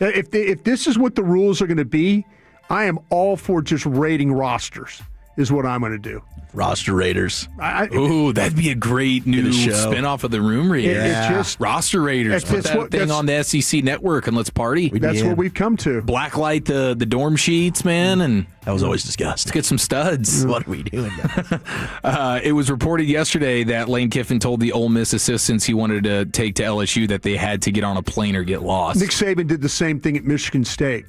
If this is what the rules are going to be, I am all for just rating rosters, is what I'm going to do. Roster Raiders. Ooh, that'd be a great new spinoff of the Room Raiders. It's just Roster Raiders. Put that thing on the SEC network and let's party. That's what we've come to. Blacklight the dorm sheets, man, and that was always discussed. Let's get some studs. What are we doing? It was reported yesterday that Lane Kiffin told the Ole Miss assistants he wanted to take to LSU that they had to get on a plane or get lost. Nick Saban did the same thing at Michigan State.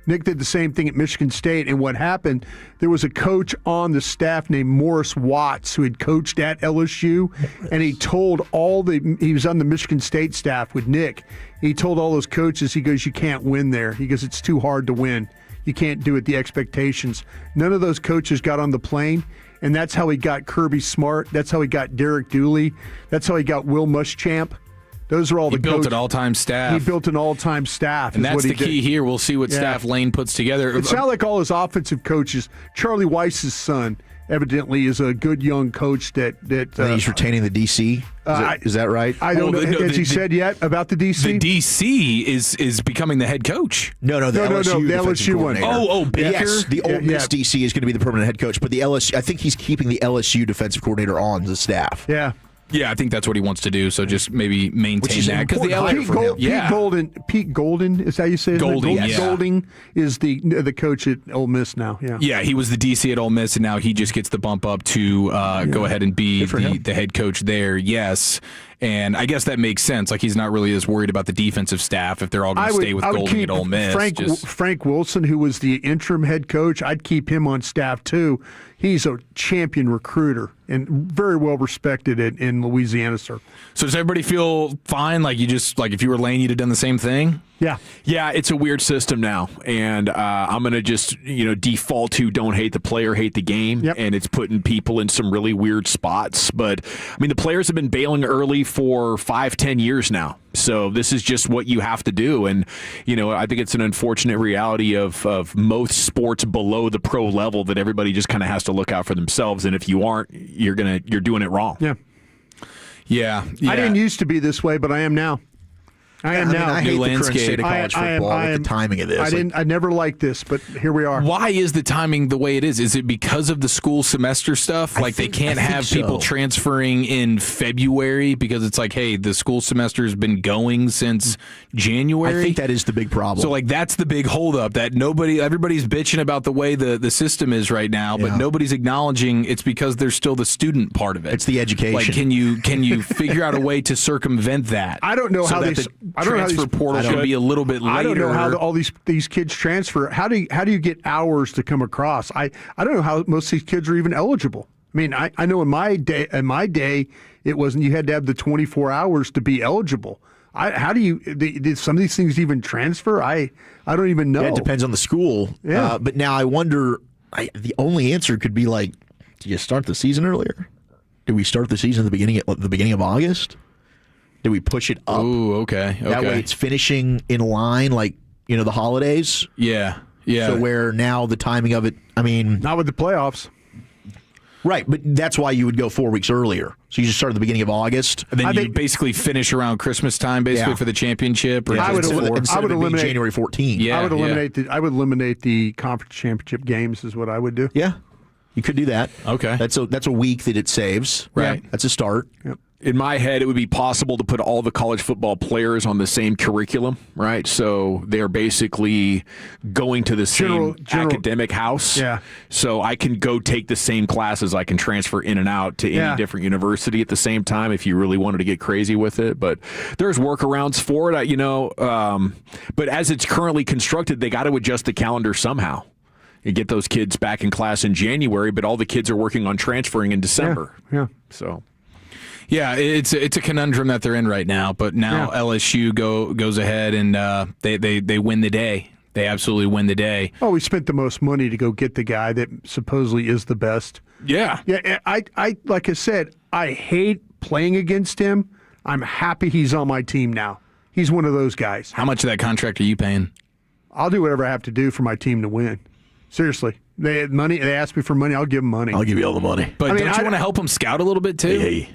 Nick did the same thing at Michigan State, and what happened, there was a coach on the staff named Morris Watts who had coached at LSU, and he told he was on the Michigan State staff with Nick. He told all those coaches, he goes, you can't win there. He goes, it's too hard to win. You can't do it, the expectations. None of those coaches got on the plane, and that's how he got Kirby Smart. That's how he got Derek Dooley. That's how he got Will Muschamp. Those are all he built an all-time staff. He built an all-time staff. And that's the key here. We'll see what staff Lane puts together. It's not like all his offensive coaches. Charlie Weiss's son evidently is a good young coach that he's retaining the DC. Is that right? I don't know. Has he said yet about the DC? The DC is becoming the head coach. No, the LSU one. Baker. Yes, the Ole Miss DC is going to be the permanent head coach, but the LSU, I think he's keeping the LSU defensive coordinator on the staff. Yeah. Yeah, I think that's what he wants to do. So just maybe maintain that because Pete Golden, is that how you say it? Golding is the coach at Ole Miss now. Yeah, he was the DC at Ole Miss, and now he just gets the bump up to go ahead and be the head coach there. Yes. And I guess that makes sense. Like, he's not really as worried about the defensive staff if they're all going to stay with Golding at Ole Miss. Frank Wilson, who was the interim head coach, I'd keep him on staff too. He's a champion recruiter and very well respected in Louisiana, sir. So does everybody feel fine? Like, you just, like, if you were Lane, you'd have done the same thing? Yeah. Yeah, it's a weird system now. And I'm going to just, default to don't hate the player, hate the game. Yep. And it's putting people in some really weird spots. But, I mean, the players have been bailing early for 5-10 years now. So this is just what you have to do. And, I think it's an unfortunate reality of most sports below the pro level that everybody just kind of has to look out for themselves. And if you aren't, you're doing it wrong. Yeah. I didn't used to be this way, but I am now. I hate the current state of college football with the timing of this. I never liked this, but here we are. Why is the timing the way it is? Is it because of the school semester stuff? Like, they can't have people transferring in February because it's like, hey, the school semester has been going since January? I think that is the big problem. So, like, that's the big holdup, that everybody's bitching about the way the system is right now, but nobody's acknowledging it's because there's still the student part of it. It's the education. Like, can you figure out a way to circumvent that? I don't know how the transfer portal should be a little bit later. I don't know how all these kids transfer. How do you get hours to come across? I don't know how most of these kids are even eligible. I mean, I know in my day it wasn't. You had to have the 24 hours to be eligible. How do did some of these things even transfer? I don't even know. Yeah, it depends on the school. Yeah. But now I wonder. The only answer could be like, do you start the season earlier? Do we start the season at the beginning of August? Do we push it up? Ooh, okay. That way it's finishing in line, like, the holidays. Yeah. So where now the timing of it, I mean... Not with the playoffs. Right, but that's why you would go 4 weeks earlier. So you just start at the beginning of August. And then you basically finish around Christmas time, basically for the championship. Or I would eliminate January 14. I would eliminate the conference championship games. Is what I would do. Yeah, you could do that. Okay, that's a week that it saves. Right, that's a start. Yep. In my head, it would be possible to put all the college football players on the same curriculum, right? So they're basically going to the same academic house. Yeah. So I can go take the same classes. I can transfer in and out to any different university at the same time if you really wanted to get crazy with it. But there's workarounds for it, but as it's currently constructed, they got to adjust the calendar somehow. You get those kids back in class in January, but all the kids are working on transferring in December. Yeah. So... Yeah, it's a conundrum that they're in right now. But now LSU goes ahead and they win the day. They absolutely win the day. Oh, we spent the most money to go get the guy that supposedly is the best. Yeah. Yeah. I like I said, I hate playing against him. I'm happy he's on my team now. He's one of those guys. How much of that contract are you paying? I'll do whatever I have to do for my team to win. Seriously. They had money. They asked me for money. I'll give them money. I'll give you all the money. But don't you want to help him scout a little bit too? Hey.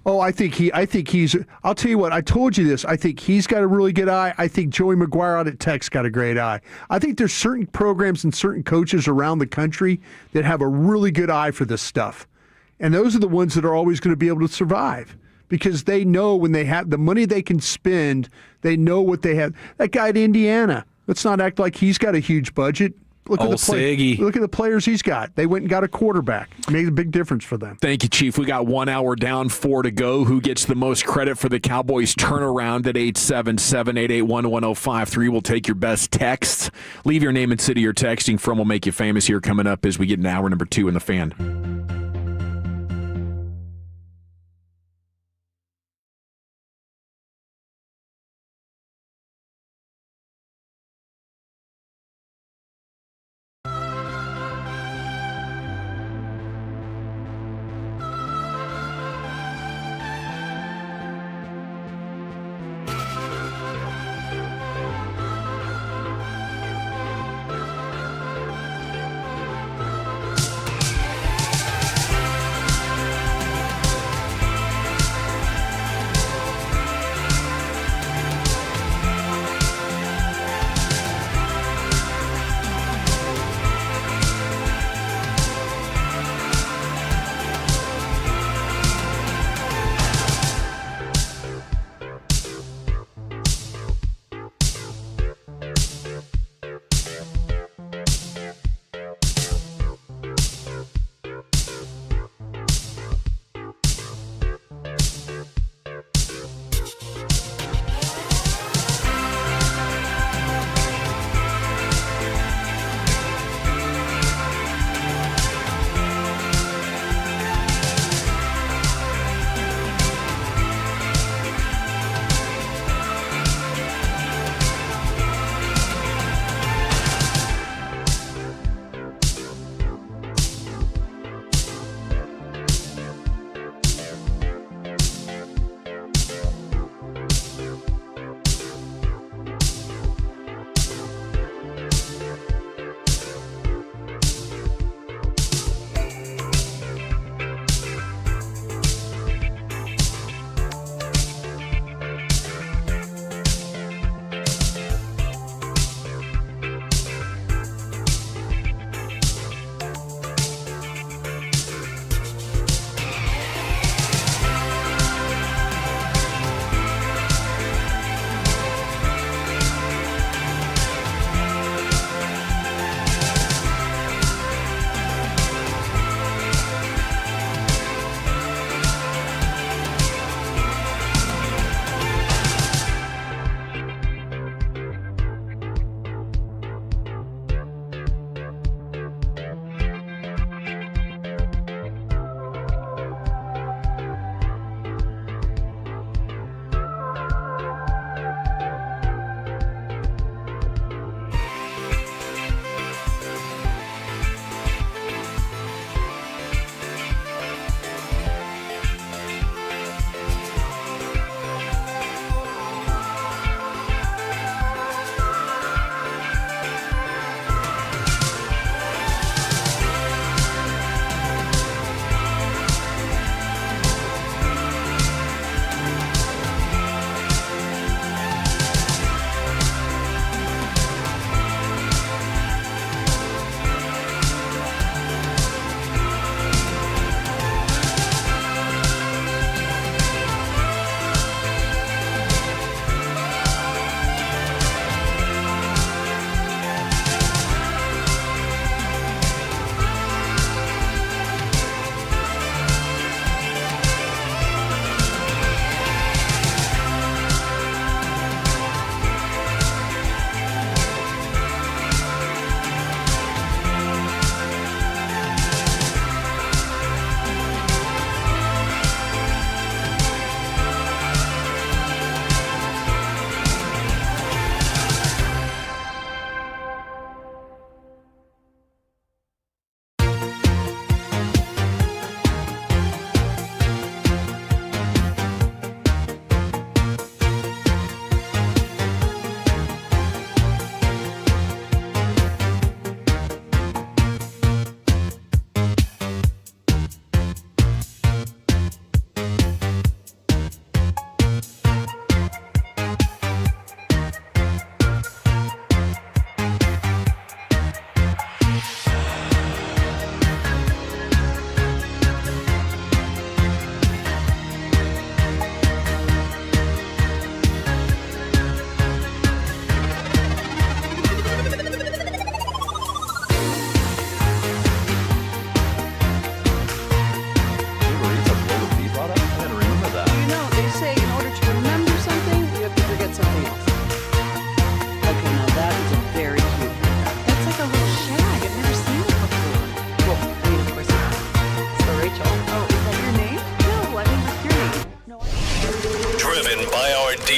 Oh, I think he's. I'll tell you what. I told you this. I think he's got a really good eye. I think Joey McGuire out at Tech's got a great eye. I think there's certain programs and certain coaches around the country that have a really good eye for this stuff, and those are the ones that are always going to be able to survive because they know when they have the money they can spend. They know what they have. That guy at Indiana. Let's not act like he's got a huge budget. Look at the players he's got. They went and got a quarterback. Made a big difference for them. Thank you, Chief. We got 1 hour down, 4 to go. Who gets the most credit for the Cowboys turnaround at 877-881-1053? We'll take your best texts. Leave your name and city you're texting from. We'll make you famous here coming up as we get in hour number 2 in the Fan.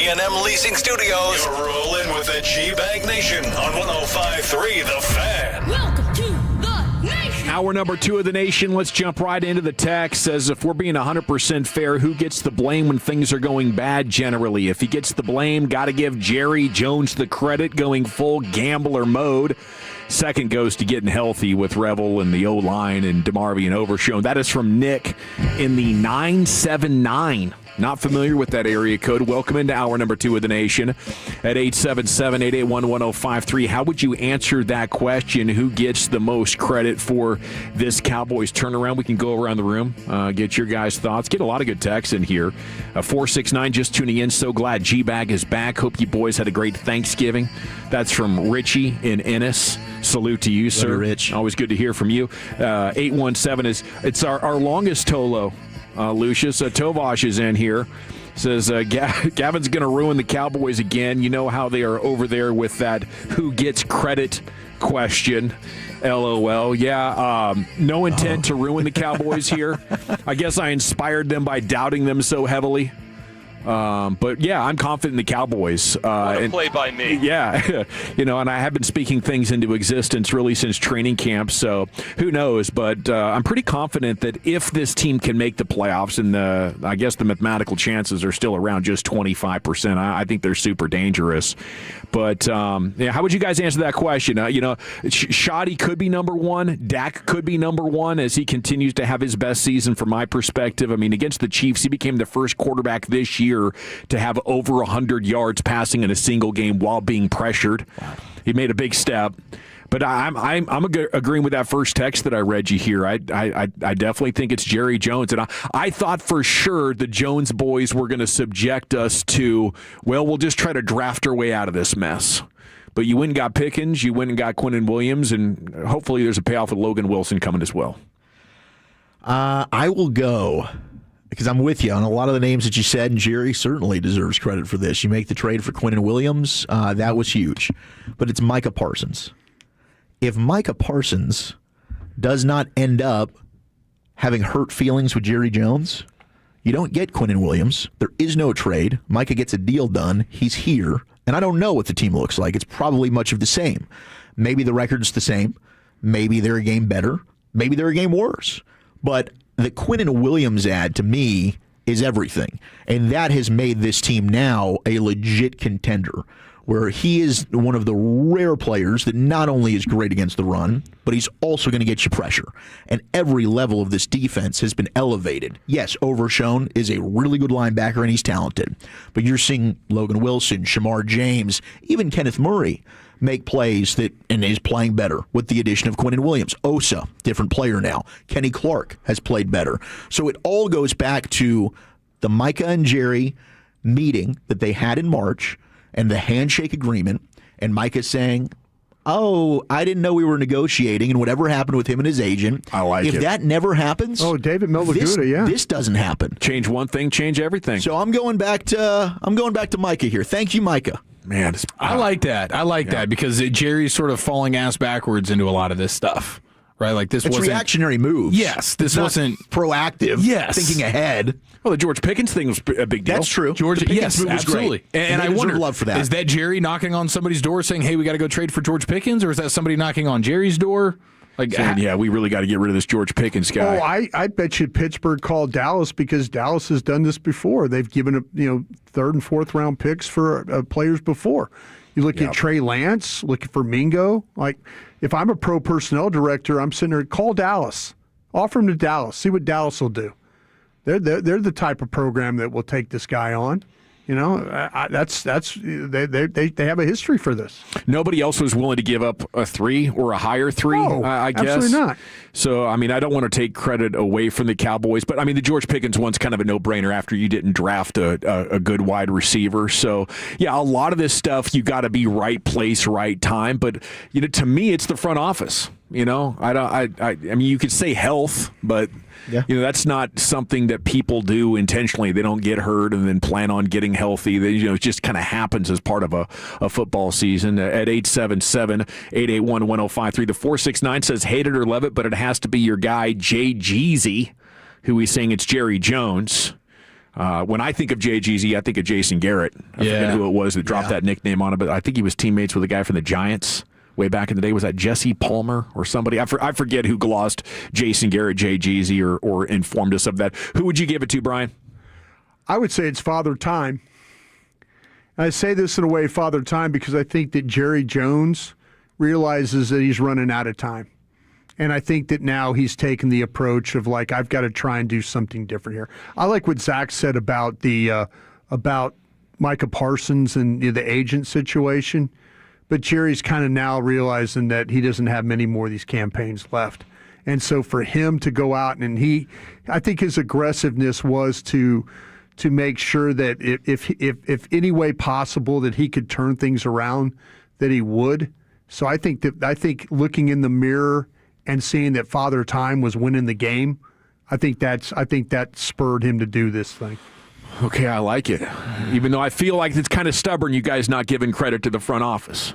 P&M Leasing Studios. You're rolling with the G-Bag Nation on 105.3 The Fan. Welcome to the nation. Hour number 2 of the nation. Let's jump right into the text. Says, if we're being 100% fair, who gets the blame when things are going bad generally? If he gets the blame, got to give Jerry Jones the credit, going full gambler mode. Second goes to getting healthy with Revel and the O-line and DeMar being overshown. That is from Nick in the 979. Not familiar with that area code. Welcome into hour number 2 of the nation at 877-881-1053. How would you answer that question? Who gets the most credit for this Cowboys turnaround? We can go around the room, get your guys' thoughts. Get a lot of good texts in here. 469 just tuning in. So glad G-Bag is back. Hope you boys had a great Thanksgiving. That's from Richie in Ennis. Salute to you, sir. Rich. Always good to hear from you. 817 it's our longest Tolo. Lucius Tovash is in here. Says Gavin's going to ruin the Cowboys again. You know how they are over there with that who gets credit question. LOL. Yeah, no intent to ruin the Cowboys here. I guess I inspired them by doubting them so heavily. But yeah, I'm confident in the Cowboys. What a play by me. Yeah, and I have been speaking things into existence really since training camp. So who knows? But I'm pretty confident that if this team can make the playoffs, and I guess the mathematical chances are still around just 25%. I think they're super dangerous. But how would you guys answer that question? Shoddy could be number one. Dak could be number one as he continues to have his best season from my perspective. I mean, against the Chiefs, he became the first quarterback this year to have over 100 yards passing in a single game while being pressured. Wow. He made a big step. But I'm agreeing with that first text that I read you here. I definitely think it's Jerry Jones. And I thought for sure the Jones boys were going to subject us to, we'll just try to draft our way out of this mess. But you went and got Pickens, you went and got Quinnen Williams, and hopefully there's a payoff with Logan Wilson coming as well. I will go, because I'm with you on a lot of the names that you said, and Jerry certainly deserves credit for this. You make the trade for Quinnen Williams, that was huge. But it's Micah Parsons. If Micah Parsons does not end up having hurt feelings with Jerry Jones, you don't get Quinnen Williams. There is no trade. Micah gets a deal done. He's here. And I don't know what the team looks like. It's probably much of the same. Maybe the record's the same. Maybe they're a game better. Maybe they're a game worse. But the Quinnen Williams ad, to me, is everything. And that has made this team now a legit contender, where he is one of the rare players that not only is great against the run, but he's also going to get you pressure. And every level of this defense has been elevated. Yes, Overshown is a really good linebacker, and he's talented. But you're seeing Logan Wilson, Shamar James, even Kenneth Murray make plays and is playing better with the addition of Quinnen Williams. Osa, different player now. Kenny Clark has played better. So it all goes back to the Micah and Jerry meeting that they had in March, and the handshake agreement, and Micah saying, I didn't know we were negotiating, and whatever happened with him and his agent. I like it. If that never happens, David Melvaguda, this doesn't happen. Change one thing, change everything. So I'm going back to Micah here. Thank you, Micah. Man, I like that. I like that because Jerry's sort of falling ass backwards into a lot of this stuff. Right, like this wasn't reactionary moves. Yes, this wasn't proactive. Yes, thinking ahead. Well, the George Pickens thing was a big deal. That's true. George, the Pickens move was absolutely. Great. And I wonder, love for that. Is that Jerry knocking on somebody's door saying, "Hey, we got to go trade for George Pickens," or is that somebody knocking on Jerry's door? Like, saying, yeah, we really got to get rid of this George Pickens guy. I bet you Pittsburgh called Dallas because Dallas has done this before. They've given third and fourth round picks for players before. You look at Trey Lance, looking for Mingo. Like, if I'm a pro personnel director, I'm sitting there, call Dallas. Offer him to Dallas. See what Dallas will do. They're the type of program that will take this guy on. They have a history for this. Nobody else was willing to give up a 3 or a higher 3, I guess. Absolutely not. So, I don't want to take credit away from the Cowboys, but, the George Pickens one's kind of a no-brainer after you didn't draft a good wide receiver. So, yeah, a lot of this stuff, you got to be right place, right time. But, to me, it's the front office. You could say health, but that's not something that people do intentionally. They don't get hurt and then plan on getting healthy. It just kind of happens as part of a football season. At 877-881-1053, the 469 says hate it or love it, but it has to be your guy Jay Jeezy, who he's saying it's Jerry Jones. When I think of JGZ, I think of Jason Garrett. I forget who it was that dropped that nickname on it, but I think he was teammates with a guy from the Giants way back in the day. Was that Jesse Palmer or somebody? I forget who glossed Jason Garrett, JGZ, or informed us of that. Who would you give it to, Brian? I would say it's Father Time. I say this in a way, Father Time, because I think that Jerry Jones realizes that he's running out of time. And I think that now he's taken the approach of, like, I've got to try and do something different here. I like what Zach said about about Micah Parsons and the agent situation. But Jerry's kind of now realizing that he doesn't have many more of these campaigns left. And so for him to go out and I think his aggressiveness was to make sure that if any way possible that he could turn things around, that he would. So I think looking in the mirror and seeing that Father Time was winning the game, I think that spurred him to do this thing. Okay, I like it. Even though I feel like it's kind of stubborn, you guys not giving credit to the front office.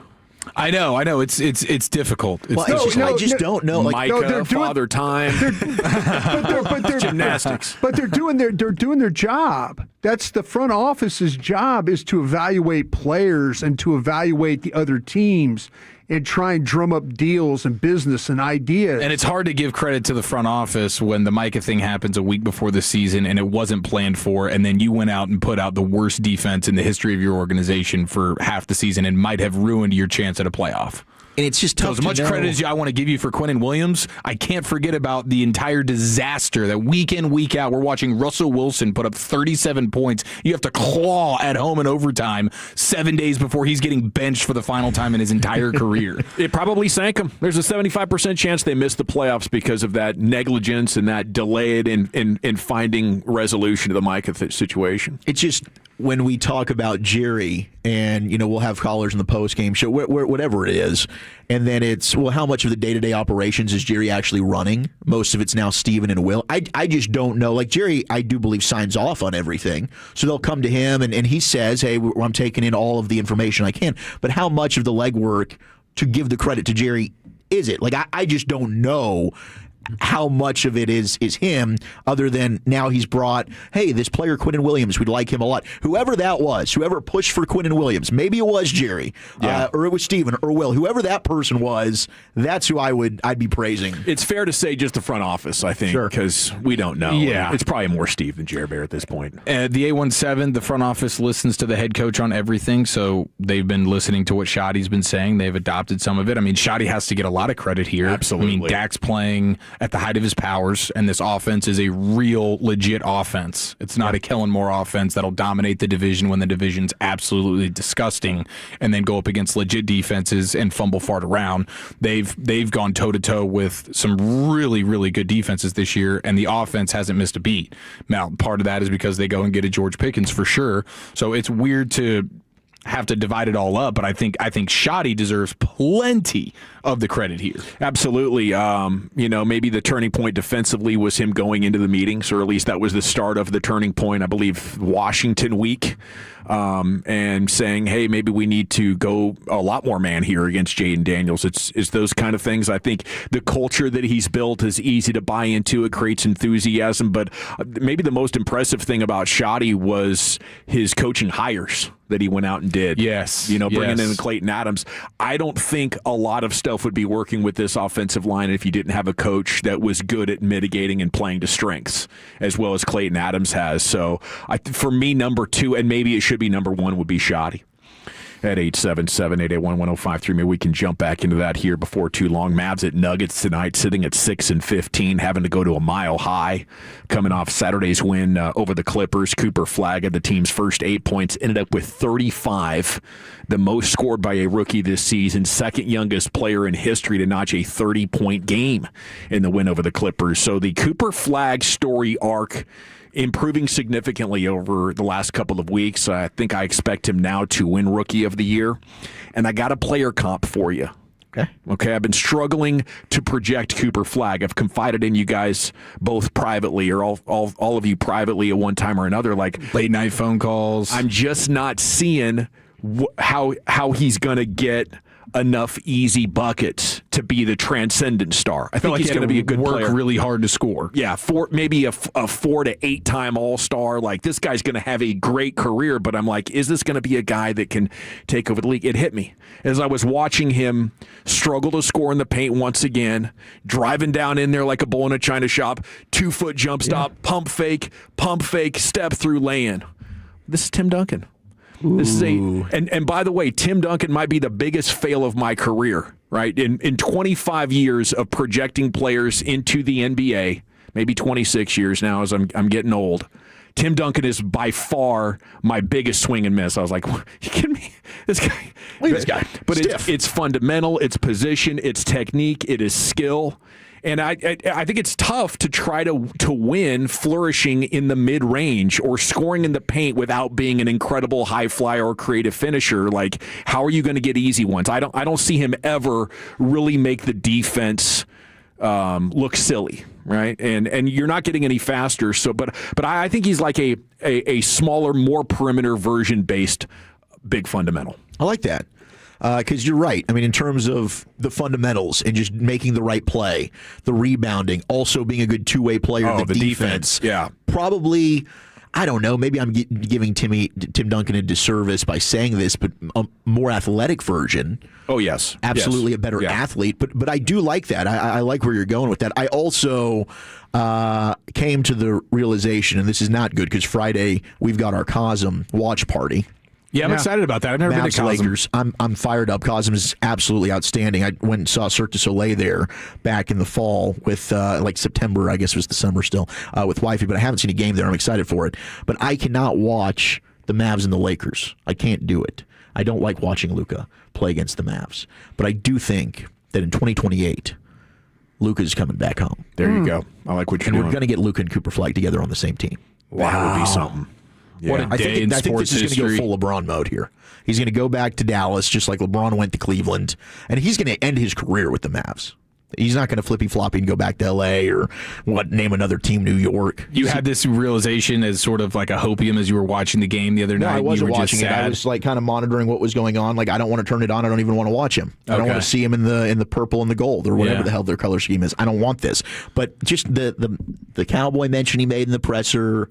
I know. It's difficult. I just don't know. Micah, Father Time, but they're gymnastics. But they're doing their job. That's the front office's job, is to evaluate players and to evaluate the other teams and try and drum up deals and business and ideas. And it's hard to give credit to the front office when the Micah thing happens a week before the season and it wasn't planned for, and then you went out and put out the worst defense in the history of your organization for half the season and might have ruined your chance at a playoff. And it's just tough so as much credit as I want to give you for Quinnen Williams, I can't forget about the entire disaster that week in, week out, we're watching Russell Wilson put up 37 points. You have to claw at home in overtime 7 days before he's getting benched for the final time in his entire career. It probably sank them. There's a 75% chance they missed the playoffs because of that negligence and that delay in finding resolution to the Micah situation. It's just, when we talk about Jerry, and we'll have callers in the post-game show, whatever it is, and then it's, well, how much of the day-to-day operations is Jerry actually running? Most of it's now Steven and Will. I just don't know. Like, Jerry, I do believe, signs off on everything. So they'll come to him, and he says, hey, I'm taking in all of the information I can. But how much of the legwork, to give the credit to Jerry, is it? Like, I just don't know how much of it is him, other than now he's brought, hey, this player Quinnen Williams, we'd like him a lot. Whoever that was, whoever pushed for Quinnen Williams, maybe it was Jerry, or it was Steven, or Will, whoever that person was, that's who I'd be praising. It's fair to say just the front office, I think, because we don't know. Yeah. It's probably more Steve than Jerry Bear at this point. The A17, the front office listens to the head coach on everything, so they've been listening to what Shoddy's been saying. They've adopted some of it. I mean, Shoddy has to get a lot of credit here. Absolutely. I mean, Dak's playing at the height of his powers, and this offense is a real, legit offense. It's not a Kellen Moore offense that'll dominate the division when the division's absolutely disgusting and then go up against legit defenses and fumble fart around. They've gone toe-to-toe with some really, really good defenses this year, and the offense hasn't missed a beat. Now, part of that is because they go and get a George Pickens for sure, so it's weird to have to divide it all up, but I think Shoddy deserves plenty of the credit here. Absolutely. Maybe the turning point defensively was him going into the meetings, or at least that was the start of the turning point, I believe, Washington week, and saying, hey, maybe we need to go a lot more man here against Jaden Daniels. It's those kind of things. I think the culture that he's built is easy to buy into. It creates enthusiasm, but maybe the most impressive thing about Shoddy was his coaching hires that he went out and did. Yes. Bringing in Clayton Adams. I don't think a lot of stuff would be working with this offensive line if you didn't have a coach that was good at mitigating and playing to strengths, as well as Clayton Adams has. So for me, number two, and maybe it should be number one, would be Shoddy. At 877-881-1053. Maybe we can jump back into that here before too long. Mavs at Nuggets tonight, sitting at 6-15, having to go to a mile high, coming off Saturday's win over the Clippers. Cooper Flagg had the team's first 8 points, ended up with 35, the most scored by a rookie this season, second youngest player in history to notch a 30-point game in the win over the Clippers. So the Cooper Flagg story arc improving significantly over the last couple of weeks. I think I expect him now to win Rookie of the Year. And I got a player comp for you. Okay, I've been struggling to project Cooper Flagg. I've confided in you guys both privately, or all of you privately at one time or another. Like late night phone calls. I'm just not seeing how he's going to get enough easy buckets to be the transcendent star. I think he's going to be a good player. Work really hard to score. Yeah, maybe a 4 to 8 time All-Star. Like, this guy's going to have a great career, but I'm like, is this going to be a guy that can take over the league? It hit me as I was watching him struggle to score in the paint once again, driving down in there like a bull in a china shop, 2-foot jump stop, pump fake, step through, lay-in. This is Tim Duncan. This is and by the way, Tim Duncan might be the biggest fail of my career, right? In 25 years of projecting players into the NBA, maybe 26 years now as I'm getting old, Tim Duncan is by far my biggest swing and miss. I was like, you kidding me? This guy. Look at this guy. But it's fundamental, it's position, it's technique, it is skill. And I think it's tough to try to win flourishing in the mid-range or scoring in the paint without being an incredible high flyer or creative finisher. Like, how are you going to get easy ones? I don't see him ever really make the defense look silly, right? And you're not getting any faster. So, but I think he's like a smaller, more perimeter version based big fundamental. I like that. Because you're right. I mean, in terms of the fundamentals and just making the right play, the rebounding, also being a good two-way player, the defense. Yeah. Probably, I don't know, maybe I'm giving Tim Duncan a disservice by saying this, but a more athletic version. Oh, yes. Absolutely yes. a better athlete. But I do like that. I like where you're going with that. I also came to the realization, and this is not good because Friday we've got our Cosm watch party. Yeah, I'm excited about that. I've never been to Cosm. Lakers. I'm fired up. Cosm is absolutely outstanding. I went and saw Cirque du Soleil there back in the fall with like September, I guess it was the summer still, with wifey, but I haven't seen a game there. I'm excited for it. But I cannot watch the Mavs and the Lakers. I can't do it. I don't like watching Luka play against the Mavs. But I do think that in 2028, Luka is coming back home. There you go. I like what you're doing. We're going to get Luka and Cooper Flagg together on the same team. Wow. That would be something. Yeah. What a day in sports history. I think this is going to go full LeBron mode here. He's going to go back to Dallas just like LeBron went to Cleveland, and he's going to end his career with the Mavs. He's not going to flippy-floppy and go back to L.A. or name another team, New York. You had this realization as sort of like a hopium as you were watching the game the other night. No, I wasn't you were watching just it. sad. I was like kind of monitoring what was going on. Like, I don't want to turn it on. I don't even want to watch him. I don't want to see him in the purple and the gold or whatever the hell their color scheme is. I don't want this. But just the Cowboy mention he made in the presser.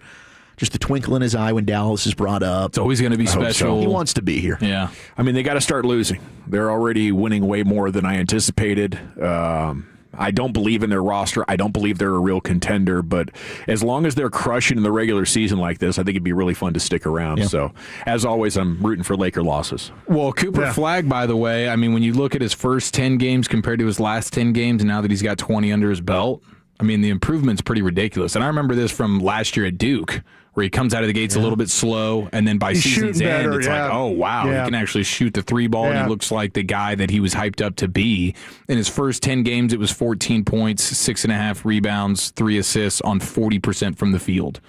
Just the twinkle in his eye when Dallas is brought up. It's always going to be special. So. He wants to be here. Yeah. I mean, they got to start losing. They're already winning way more than I anticipated. I don't believe in their roster. I don't believe they're a real contender. But as long as they're crushing in the regular season like this, I think it'd be really fun to stick around. Yeah. So, as always, I'm rooting for Laker losses. Well, Cooper Flagg, by the way, I mean, when you look at his first 10 games compared to his last 10 games, and now that he's got 20 under his belt, I mean, the improvement's pretty ridiculous. And I remember this from last year at Duke, where he comes out of the gates a little bit slow, and then by season's end, it's like, oh, wow, he can actually shoot the three ball, and he looks like the guy that he was hyped up to be. In his first 10 games, it was 14 points, 6.5 rebounds, 3 assists on 40% from the field.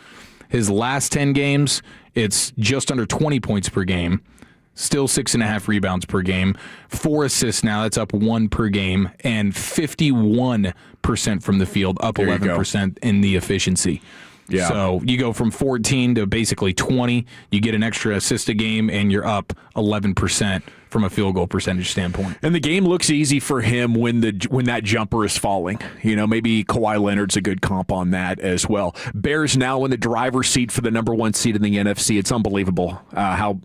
His last 10 games, it's just under 20 points per game, still 6.5 rebounds per game, 4 assists now, that's up 1 per game, and 51% from the field, up 11% in the efficiency. Yeah. So you go from 14 to basically 20. You get an extra assist a game, and you're up 11% from a field goal percentage standpoint. And the game looks easy for him when that jumper is falling. You know, maybe Kawhi Leonard's a good comp on that as well. Bears now in the driver's seat for the number 1 seed in the NFC. It's unbelievable how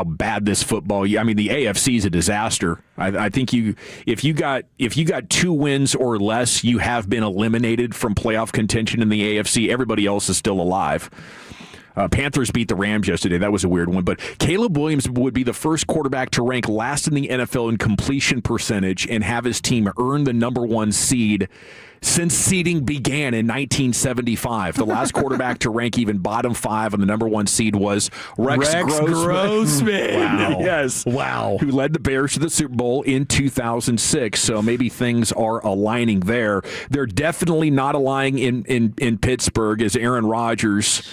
bad this football. I mean, the AFC is a disaster. I think if you got 2 wins or less, you have been eliminated from playoff contention in the AFC. Everybody else is still alive. Panthers beat the Rams yesterday. That was a weird one. But Caleb Williams would be the first quarterback to rank last in the NFL in completion percentage and have his team earn the number 1 seed since seeding began in 1975. The last quarterback to rank even bottom 5 on the number 1 seed was Rex Grossman. Wow. Yes. Wow. Who led the Bears to the Super Bowl in 2006. So maybe things are aligning there. They're definitely not aligning in Pittsburgh as Aaron Rodgers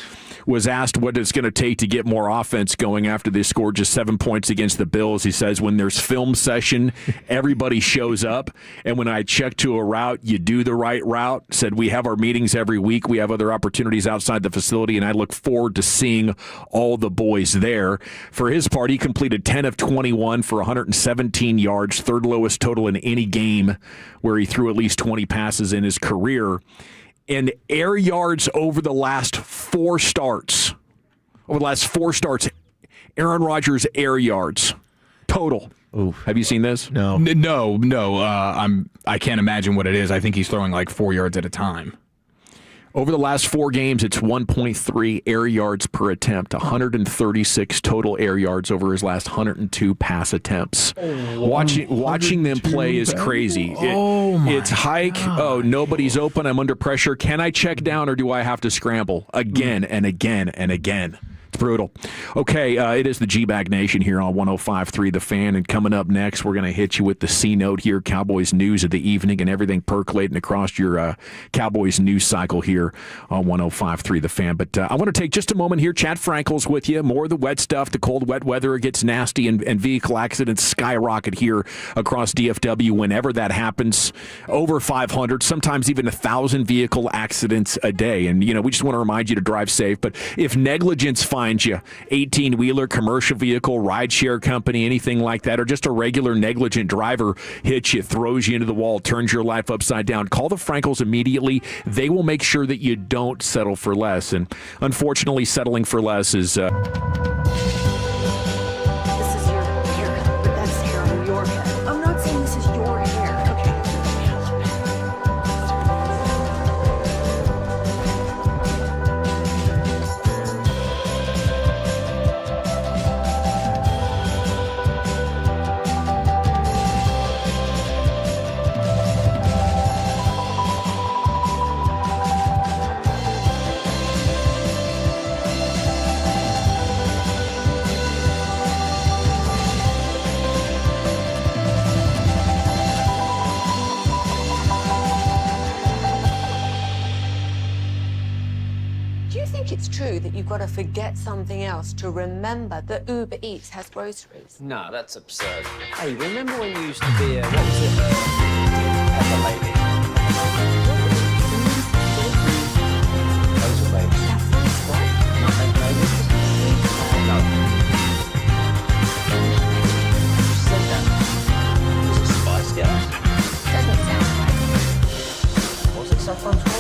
was asked what it's going to take to get more offense going after they scored just 7 points against the Bills. He says, when there's film session, everybody shows up. And when I check to a route, you do the right route. Said, we have our meetings every week. We have other opportunities outside the facility, and I look forward to seeing all the boys there. For his part, he completed 10 of 21 for 117 yards, third lowest total in any game where he threw at least 20 passes in his career. And air yards over the last four starts, Aaron Rodgers' air yards total. Ooh. Have you seen this? No. I can't imagine what it is. I think he's throwing like 4 yards at a time. Over the last 4 games, it's 1.3 air yards per attempt, 136 total air yards over his last 102 pass attempts. Watching them play is crazy. It's hike. Oh, nobody's open. I'm under pressure. Can I check down or do I have to scramble again and again and again? It's brutal. Okay, it is the G-Bag Nation here on 105.3 The Fan, and coming up next, we're going to hit you with the C-Note here, Cowboys news of the evening, and everything percolating across your Cowboys news cycle here on 105.3 The Fan. But I want to take just a moment here. Chad Frankel's with you. More of the wet stuff, the cold, wet weather. It gets nasty, and vehicle accidents skyrocket here across DFW whenever that happens. Over 500, sometimes even 1,000 vehicle accidents a day. And, we just want to remind you to drive safe. But if negligence finds you, 18-wheeler, commercial vehicle, rideshare company, anything like that, or just a regular negligent driver hits you, throws you into the wall, turns your life upside down, call the Frankels immediately. They will make sure that you don't settle for less. And unfortunately, settling for less is... This is your hair, but that's hair on your head. I'm not saying this is your hair. Okay. It's true that you've got to forget something else to remember that Uber Eats has groceries. No, that's absurd. Hey, remember when you used to be a, what was it, pepper lady? Those are ladies. What? Not pepper ladies? No. You said that. Was it Spice Girls? Doesn't sound right. Was it Saffron's World?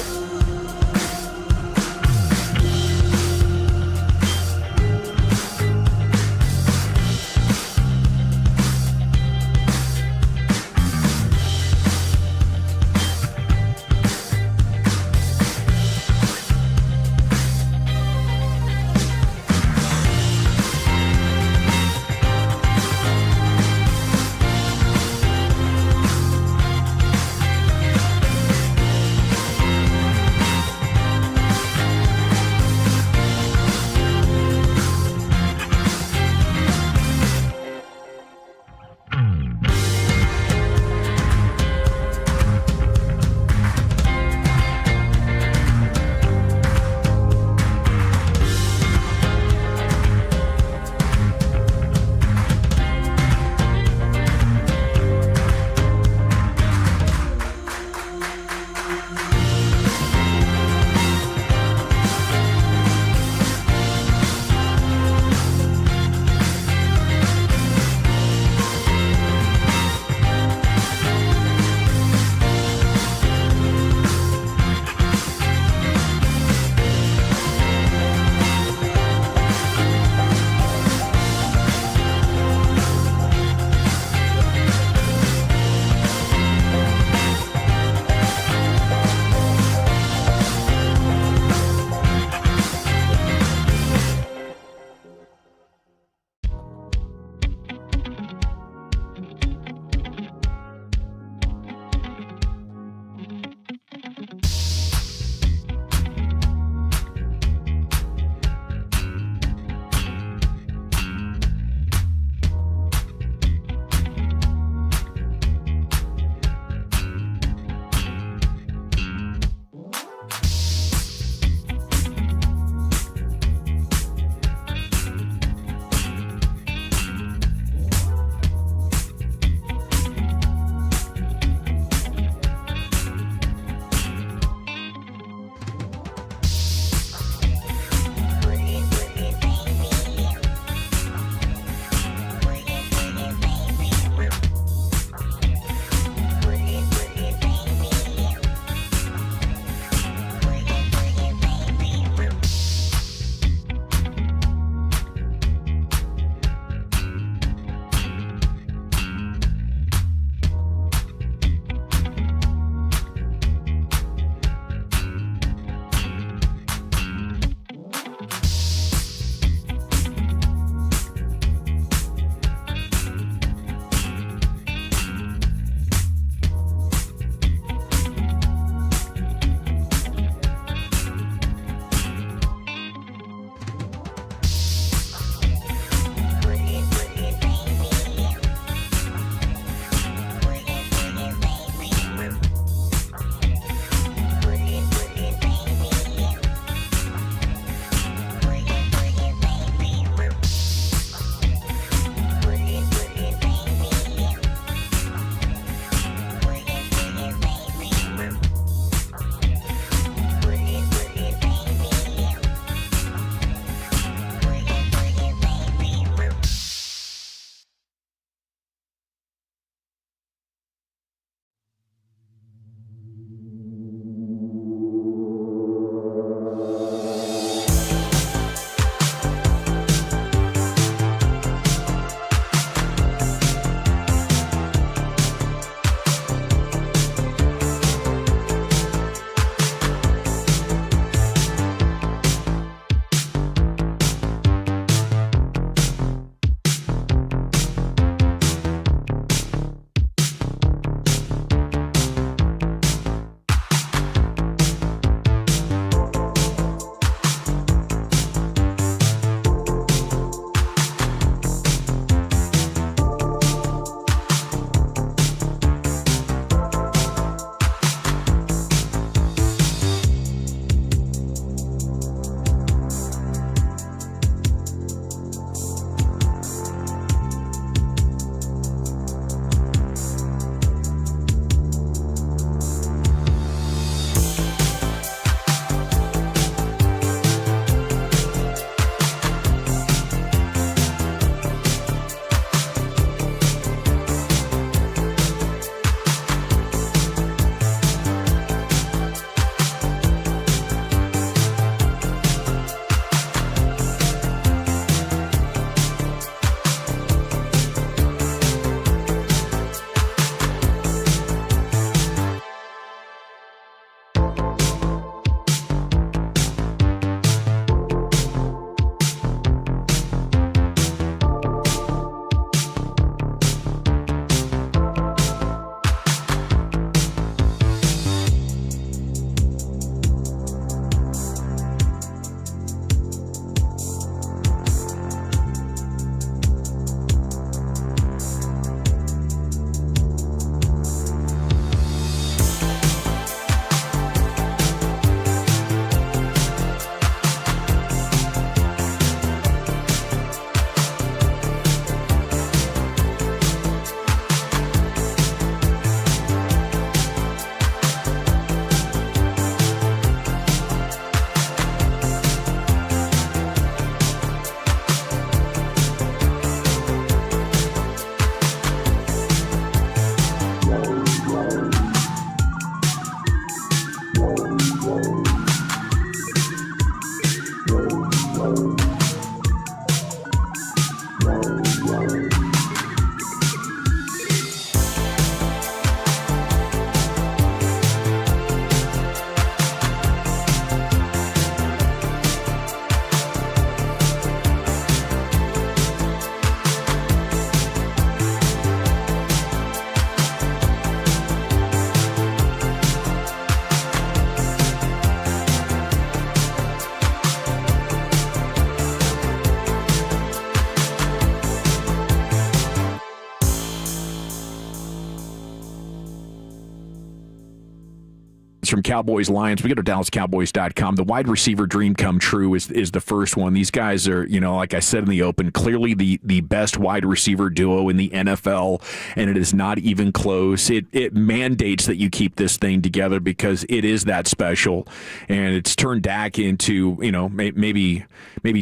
from Cowboys Lions. We go to DallasCowboys.com. The wide receiver dream come true is the first one. These guys are, like I said in the open, clearly the best wide receiver duo in the NFL, and it is not even close. It mandates that you keep this thing together because it is that special, and it's turned Dak into, maybe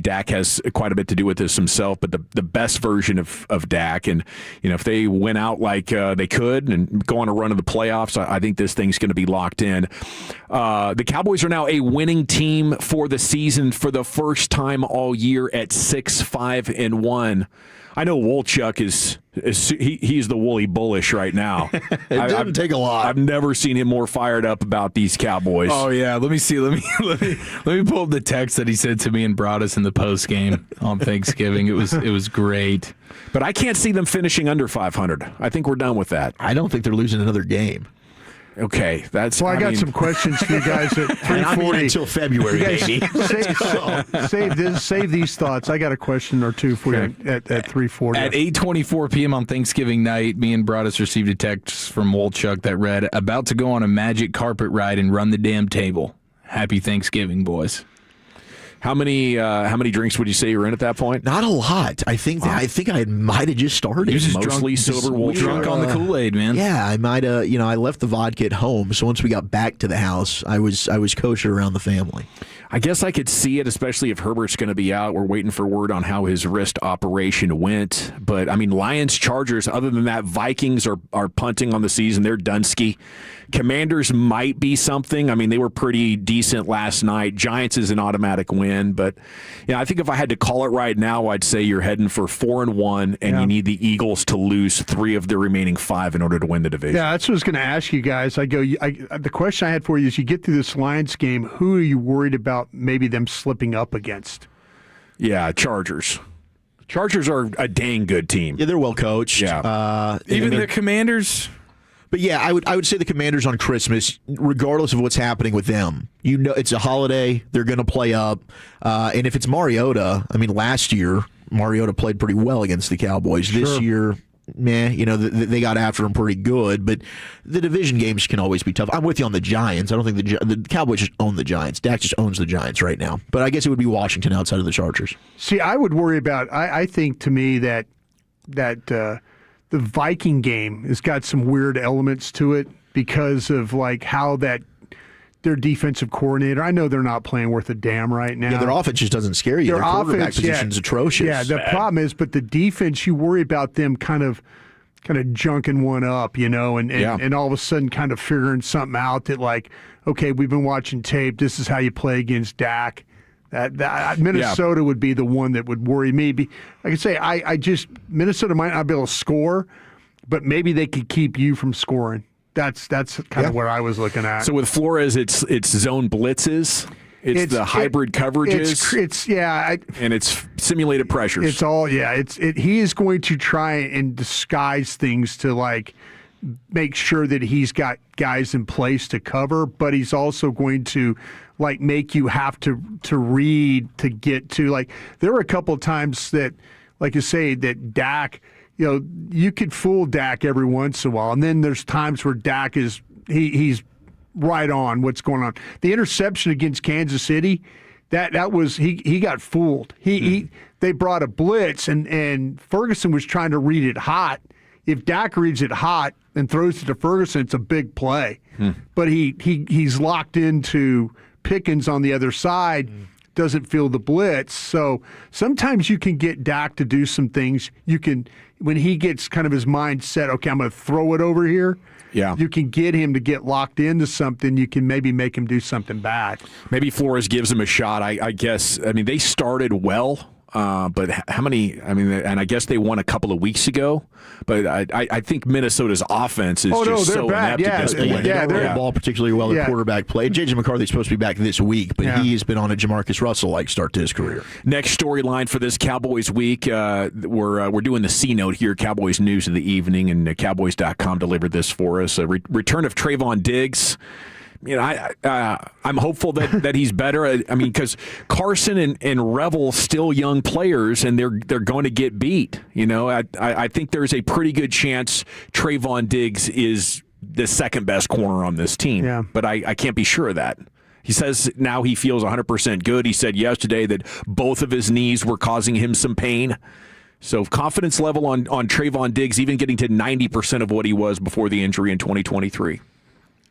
Dak has quite a bit to do with this himself, but the best version of Dak. And, if they went out like they could and go on a run of the playoffs, I think this thing's going to be locked in. The Cowboys are now a winning team for the season for the first time all year at 6-5-1. I know Wolchuk he's the woolly bullish right now. It doesn't take a lot. I've never seen him more fired up about these Cowboys. Oh yeah, let me see. Let me pull up the text that he sent to me and brought us in the post game on Thanksgiving. It was great. But I can't see them finishing under 500. I think we're done with that. I don't think they're losing another game. Okay, that's. Well, I got some questions for you guys at 3:40 until February, baby. Save these thoughts. I got a question or two for you at 3:40. At 8:24 p.m. on Thanksgiving night, me and Broadus received a text from Wolchuk that read, "About to go on a magic carpet ride and run the damn table. Happy Thanksgiving, boys." How many drinks would you say you were in at that point? Not a lot. I think I might have just started. You're just mostly sober. Drunk on the Kool-Aid, man. Yeah, I might have. I left the vodka at home, so once we got back to the house, I was kosher around the family. I guess I could see it, especially if Herbert's going to be out. We're waiting for word on how his wrist operation went. But, Lions, Chargers, other than that, Vikings are punting on the season. They're Dunsky. Commanders might be something. They were pretty decent last night. Giants is an automatic win. But, I think if I had to call it right now, I'd say you're heading for 4-1, and you need the Eagles to lose 3 of their remaining 5 in order to win the division. Yeah, that's what I was going to ask you guys. The question I had for you is, you get through this Lions game, who are you worried about maybe them slipping up against? Yeah, Chargers. Chargers are a dang good team. Yeah, they're well coached. Yeah. Even the Commanders. But yeah, I would say the Commanders on Christmas, regardless of what's happening with them, it's a holiday. They're going to play up, and if it's Mariota, last year Mariota played pretty well against the Cowboys. Sure. This year, they got after him pretty good. But the division games can always be tough. I'm with you on the Giants. I don't think the Cowboys just own the Giants. Dak just owns the Giants right now. But I guess it would be Washington outside of the Chargers. See, I would worry about. I think to me that the Viking game has got some weird elements to it because of how their defensive coordinator. I know they're not playing worth a damn right now. Yeah, their offense just doesn't scare you. Their quarterback position's atrocious. Yeah, the problem is, but the defense, you worry about them kind of junking one up, and all of a sudden kind of figuring something out that okay, we've been watching tape. This is how you play against Dak. That Minnesota would be the one that would worry me. Like I say, Minnesota might not be able to score, but maybe they could keep you from scoring. That's kind of where I was looking at. So with Flores, it's zone blitzes, it's the hybrid coverages, and it's simulated pressures. It's all he is going to try and disguise things to make sure that he's got guys in place to cover, but he's also going to make you have to read to get to there were a couple of times that, like you say, that Dak, you could fool Dak every once in a while, and then there's times where Dak is he's right on what's going on. The interception against Kansas City, that was he got fooled. They brought a blitz and Ferguson was trying to read it hot. If Dak reads it hot and throws it to Ferguson, it's a big play. But he's locked into Pickens on the other side, doesn't feel the blitz. So sometimes you can get Dak to do some things. You can, when he gets kind of his mind set, okay, I'm going to throw it over here. Yeah. You can get him to get locked into something. You can maybe make him do something bad. Maybe Flores gives him a shot. I guess. They started well. But how many? And I guess they won a couple of weeks ago. But I think Minnesota's offense is just so bad. inept at this point. They're the ball particularly well. Their quarterback play. J.J. McCarthy's supposed to be back this week, but he has been on a Jamarcus Russell-like start to his career. Next storyline for this Cowboys week, we're doing the C-note here, Cowboys News of the Evening, and Cowboys.com delivered this for us. A return of Trayvon Diggs. I'm hopeful that he's better. Because Carson and Revel still young players, and they're going to get beat. I think there's a pretty good chance Trayvon Diggs is the second best corner on this team. Yeah. But I can't be sure of that. He says now he feels 100% good. He said yesterday that both of his knees were causing him some pain. So confidence level on Trayvon Diggs even getting to 90% of what he was before the injury in 2023.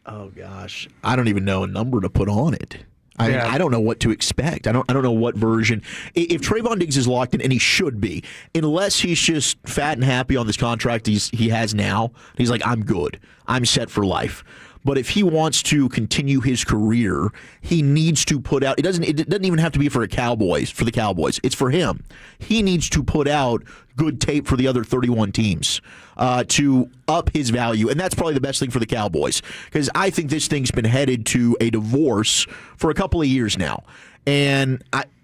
Oh gosh, I don't even know a number to put on it. I don't know what to expect. I don't know what version. If Trayvon Diggs is locked in, and he should be, unless he's just fat and happy on this contract he has now, he's like, I'm good. I'm set for life. But if he wants to continue his career, he needs to put out. It doesn't even have to be for the Cowboys. It's for him. He needs to put out good tape for the other 31 teams to up his value, and that's probably the best thing for the Cowboys, because I think this thing's been headed to a divorce for a couple of years now, and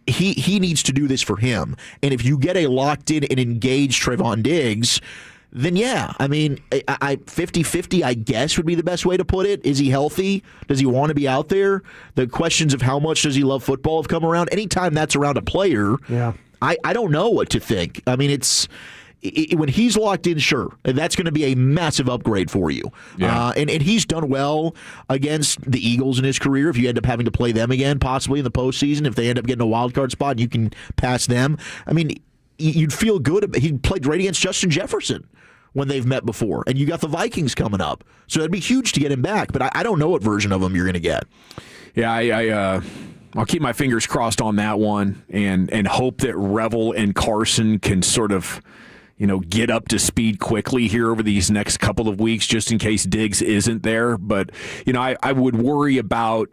he needs to do this for him. And if you get a locked in and engaged Trayvon Diggs, then yeah, I mean, 50-50, I guess, would be the best way to put it. Is he healthy? Does he want to be out there? The questions of how much does he love football have come around. Anytime that's around a player, I don't know what to think. I mean, when he's locked in, sure, that's going to be a massive upgrade for you. Yeah. And he's done well against the Eagles in his career. If you end up having to play them again, possibly in the postseason, if they end up getting a wild card spot, you can pass them. I mean, you'd feel good. He played great against Justin Jefferson when they've met before, and you got the Vikings coming up. So that'd be huge to get him back, but I don't know what version of him you're going to get. Yeah, I'll keep my fingers crossed on that one and hope that Revel and Carson can sort of, get up to speed quickly here over these next couple of weeks, just in case Diggs isn't there. But, I would worry about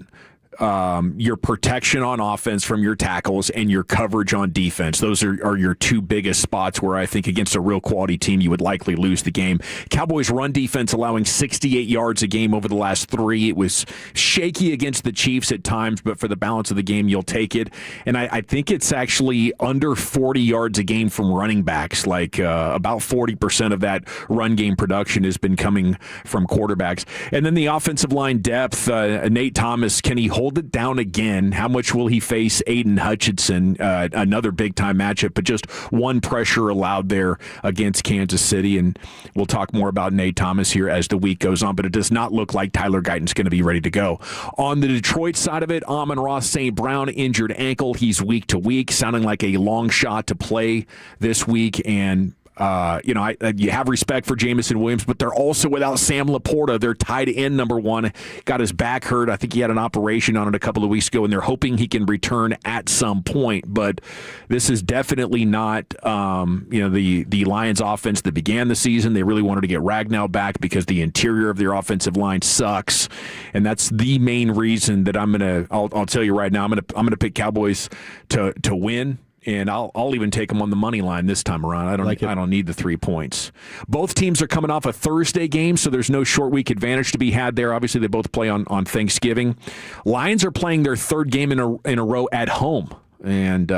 your protection on offense from your tackles and your coverage on defense. Those are your two biggest spots where I think against a real quality team you would likely lose the game. Cowboys run defense allowing 68 yards a game over the last 3. It was shaky against the Chiefs at times, but for the balance of the game, you'll take it. And I think it's actually under 40 yards a game from running backs. Like about 40% of that run game production has been coming from quarterbacks. And then the offensive line depth, Nate Thomas, can he hold it down again? How much will he face Aiden Hutchinson? Another big-time matchup, but just one pressure allowed there against Kansas City, and we'll talk more about Nate Thomas here as the week goes on, but it does not look like Tyler Guyton's going to be ready to go. On the Detroit side of it, Amon-Ra St. Brown, injured ankle. He's week to week, sounding like a long shot to play this week, and you have respect for Jamison Williams, but they're also without Sam Laporta. Their tight end number 1 got his back hurt. I think he had an operation on it a couple of weeks ago, and they're hoping he can return at some point. But this is definitely not, the Lions offense that began the season. They really wanted to get Ragnow back because the interior of their offensive line sucks, and that's the main reason that I'll tell you right now, I'm gonna pick Cowboys to win. And I'll even take them on the money line this time around. I don't need the 3 points. Both teams are coming off a Thursday game, so there's no short week advantage to be had there. Obviously, they both play on Thanksgiving. Lions are playing their third game in a row at home. And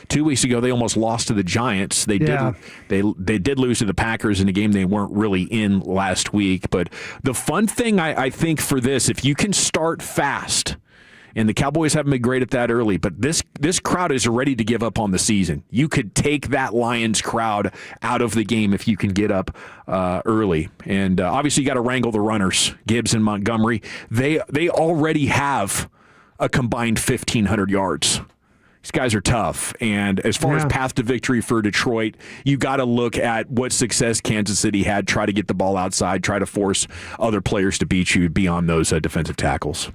2 weeks ago, they almost lost to the Giants. They did lose to the Packers in a game they weren't really in last week. But the fun thing I think for this, if you can start fast. And the Cowboys haven't been great at that early, but this crowd is ready to give up on the season. You could take that Lions crowd out of the game if you can get up early. And obviously you got to wrangle the runners, Gibbs and Montgomery. They already have a combined 1,500 yards. These guys are tough. And as far as path to victory for Detroit, you got to look at what success Kansas City had, try to get the ball outside, try to force other players to beat you beyond those defensive tackles.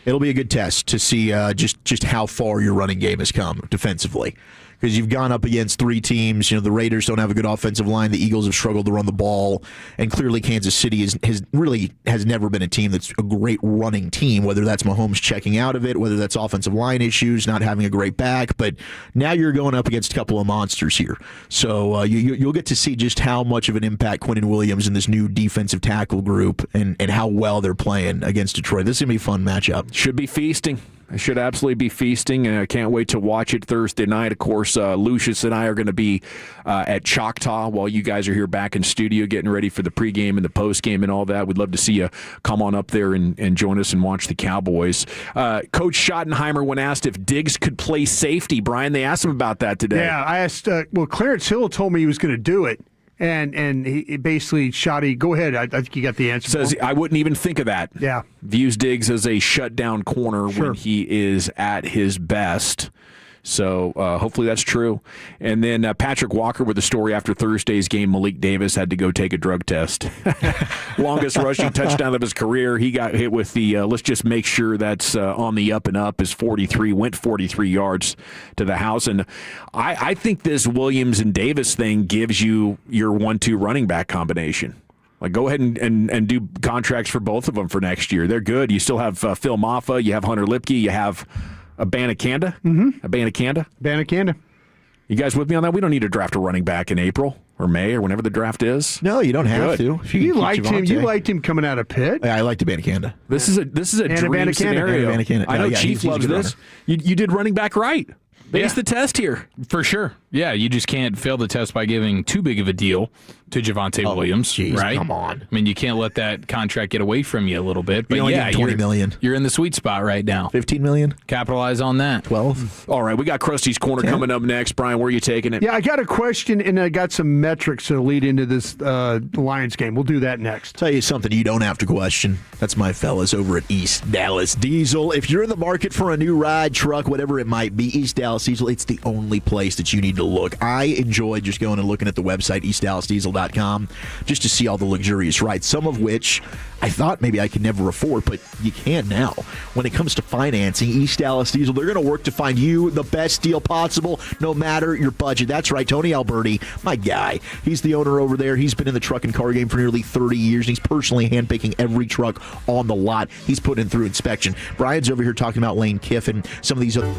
It'll be a good test to see just how far your running game has come defensively. Because you've gone up against 3 teams. The Raiders don't have a good offensive line. The Eagles have struggled to run the ball. And clearly Kansas City has never been a team that's a great running team, whether that's Mahomes checking out of it, whether that's offensive line issues, not having a great back. But now you're going up against a couple of monsters here. So you'll get to see just how much of an impact Quinnen Williams and this new defensive tackle group and how well they're playing against Detroit. This is going to be a fun matchup. Should be feasting. I should absolutely be feasting, and I can't wait to watch it Thursday night. Of course, Lucius and I are going to be at Choctaw while you guys are here back in studio getting ready for the pregame and the postgame and all that. We'd love to see you come on up there and join us and watch the Cowboys. Coach Schottenheimer, when asked if Diggs could play safety, Brian, they asked him about that today. Yeah, I asked, Clarence Hill told me he was going to do it. And he basically, Shoddy, go ahead. I think you got the answer. Says, I wouldn't even think of that. Yeah. Views Diggs as a shutdown corner when he is at his best. So hopefully that's true. And then Patrick Walker with the story after Thursday's game, Malik Davis had to go take a drug test. Longest rushing touchdown of his career. He got hit with the, let's just make sure that's on the up and up, is 43, went 43 yards to the house. And I think this Williams and Davis thing gives you your 1-2 running back combination. Like, go ahead and do contracts for both of them for next year. They're good. You still have Phil Maffa, you have Hunter Lipke, you have Abanikanda? Mm-hmm. Abanikanda? You guys with me on that? We don't need to draft a running back in April or May or whenever the draft is. No, you don't have to. You liked him. You liked him coming out of Pitt. Yeah, I liked Abanikanda. This is a dream scenario. I know Chief loves this. You did running back right. Ace the test here. For sure. Yeah, you just can't fail the test by giving too big of a deal to Javonte Williams, geez, right? Come on. I mean, you can't let that contract get away from you a little bit. But you only get $20 million. You're in the sweet spot right now. $15 million. Capitalize on that. 12. All right, we got Krusty's Corner coming up next. Brian, where are you taking it? Yeah, I got a question, and I got some metrics to lead into this Lions game. We'll do that next. Tell you something you don't have to question. That's my fellas over at East Dallas Diesel. If you're in the market for a new ride, truck, whatever it might be, East Dallas Diesel, it's the only place that you need to look. I enjoy just going and looking at the website, eastdallasdiesel.com, just to see all the luxurious rides, some of which I thought maybe I could never afford, but you can now. When it comes to financing, East Dallas Diesel, they're going to work to find you the best deal possible, no matter your budget. That's right, Tony Alberti, my guy. He's the owner over there. He's been in the truck and car game for nearly 30 years, and he's personally handpicking every truck on the lot. He's putting through inspection. Brian's over here talking about Lane Kiffin, some of these other...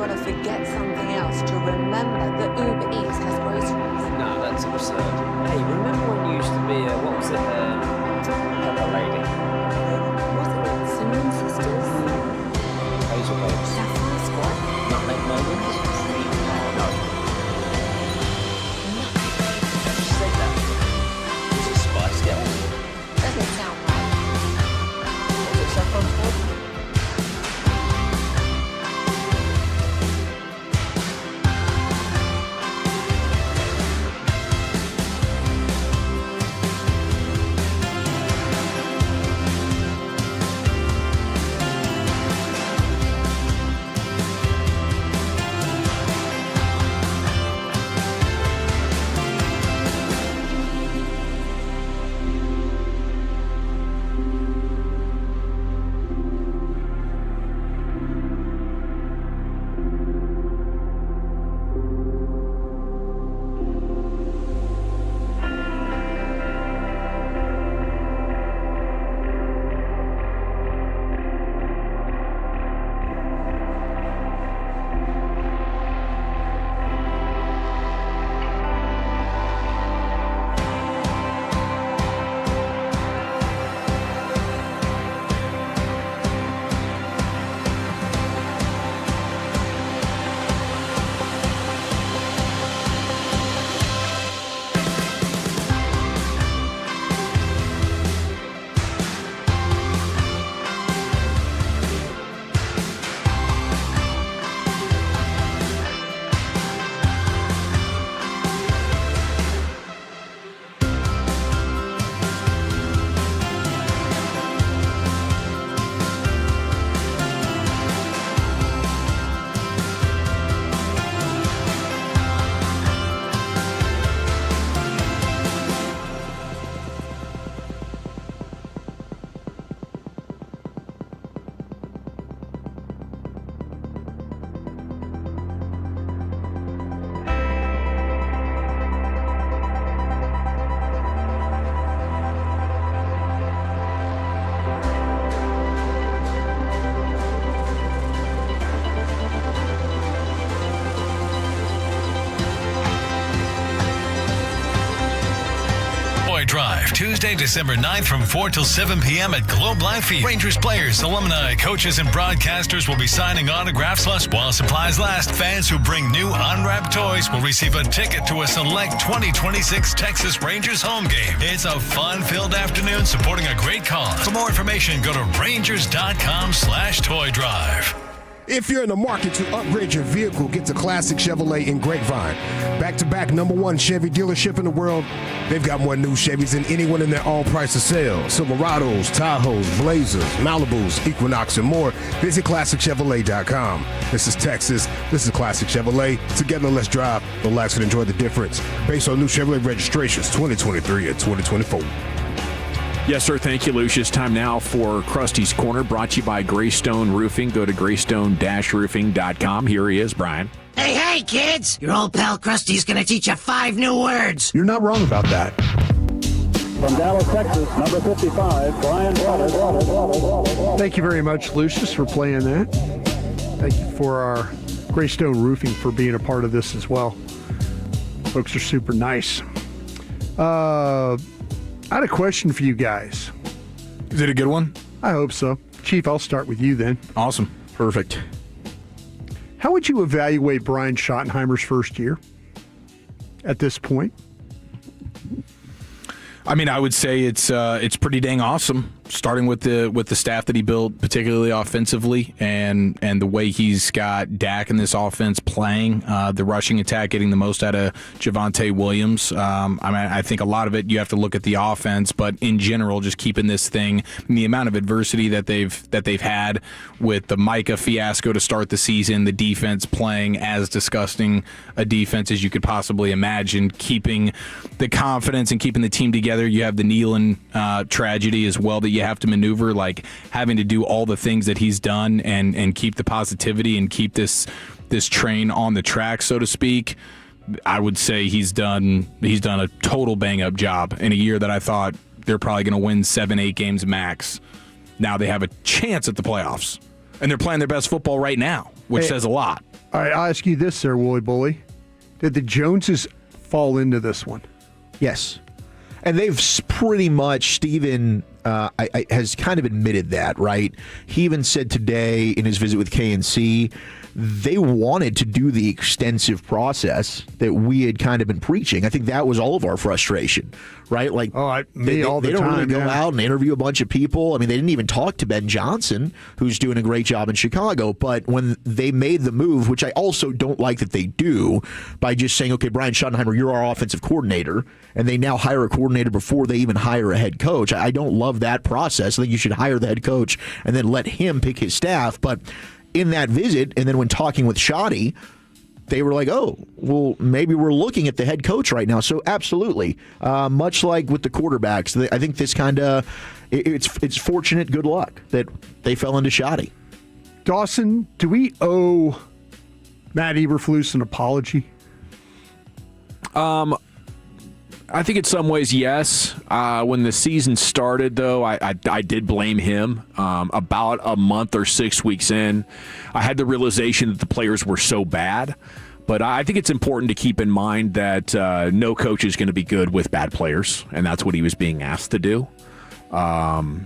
got to forget something else to remember that Uber Eats has groceries. No, that's absurd. Hey, remember when you used to be a, what was it, Pepper Lady? Was it Cinnamon Sisters? Hazel Babes. Sapphire Squad? Nutmeg Moments? No. She said that. Was it Spice Girls? Doesn't sound right. Was it Saffron Squad? Drive, Tuesday, December 9th from 4 till 7 p.m. at Globe Life Field. Rangers players, alumni, coaches, and broadcasters will be signing autographs while supplies last. Fans who bring new unwrapped toys will receive a ticket to a select 2026 Texas Rangers home game. It's a fun-filled afternoon supporting a great cause. For more information, go to rangers.com/toy drive. If you're in the market to upgrade your vehicle, get to Classic Chevrolet in Grapevine. Back-to-back #1 Chevy dealership in the world. They've got more new Chevys than anyone in their all-price of sale. Silverados, Tahoes, Blazers, Malibus, Equinox, and more. Visit ClassicChevrolet.com. This is Texas. This is Classic Chevrolet. Together, let's drive, relax, and enjoy the difference. Based on new Chevrolet registrations 2023 and 2024. Yes, sir. Thank you, Lucius. Time now for Krusty's Corner, brought to you by Greystone Roofing. Go to greystone-roofing.com. Here he is, Brian. Hey, kids! Your old pal Krusty's gonna teach you 5 new words. You're not wrong about that. From Dallas, Texas, number 55, Brian Waters. Thank you very much, Lucius, for playing that. Thank you for our Greystone Roofing for being a part of this as well. Folks are super nice. I had a question for you guys. Is it a good one? I hope so. Chief, I'll start with you then. Awesome. Perfect. How would you evaluate Brian Schottenheimer's first year at this point? I mean, I would say it's pretty dang awesome. Starting with the staff that he built, particularly offensively, and the way he's got Dak in this offense playing, the rushing attack, getting the most out of Javonte Williams. I mean, I think a lot of it you have to look at the offense, but in general, just keeping this thing, the amount of adversity that they've had with the Micah fiasco to start the season, the defense playing as disgusting a defense as you could possibly imagine, keeping the confidence and keeping the team together. You have the Nealon tragedy as well that you have to maneuver, like having to do all the things that he's done and keep the positivity and keep this train on the track, so to speak. I would say he's done a total bang up job in a year that I thought they're probably going to win 7-8 games max. Now they have a chance at the playoffs, and they're playing their best football right now, which says a lot. All right, I'll ask you this, sir, Wooly Bully. Did the Joneses fall into this one? Yes. And they've pretty much, Steven has kind of admitted that, right? He even said today in his visit with KNC, they wanted to do the extensive process that we had kind of been preaching. I think that was all of our frustration, right? Like, they don't really go out and interview a bunch of people. I mean, they didn't even talk to Ben Johnson, who's doing a great job in Chicago. But when they made the move, which I also don't like that they do, by just saying, okay, Brian Schottenheimer, you're our offensive coordinator, and they now hire a coordinator before they even hire a head coach. I don't love that process. I think you should hire the head coach and then let him pick his staff. But in that visit, and then when talking with Shoddy, they were like, oh, well, maybe we're looking at the head coach right now. So absolutely. Much like with the quarterbacks, I think this kind of, it's fortunate good luck that they fell into Shoddy. Dawson, do we owe Matt Eberflus an apology? I think in some ways, yes. When the season started, though, I did blame him. About a month or 6 weeks in, I had the realization that the players were so bad. But I think it's important to keep in mind that no coach is going to be good with bad players, and that's what he was being asked to do. For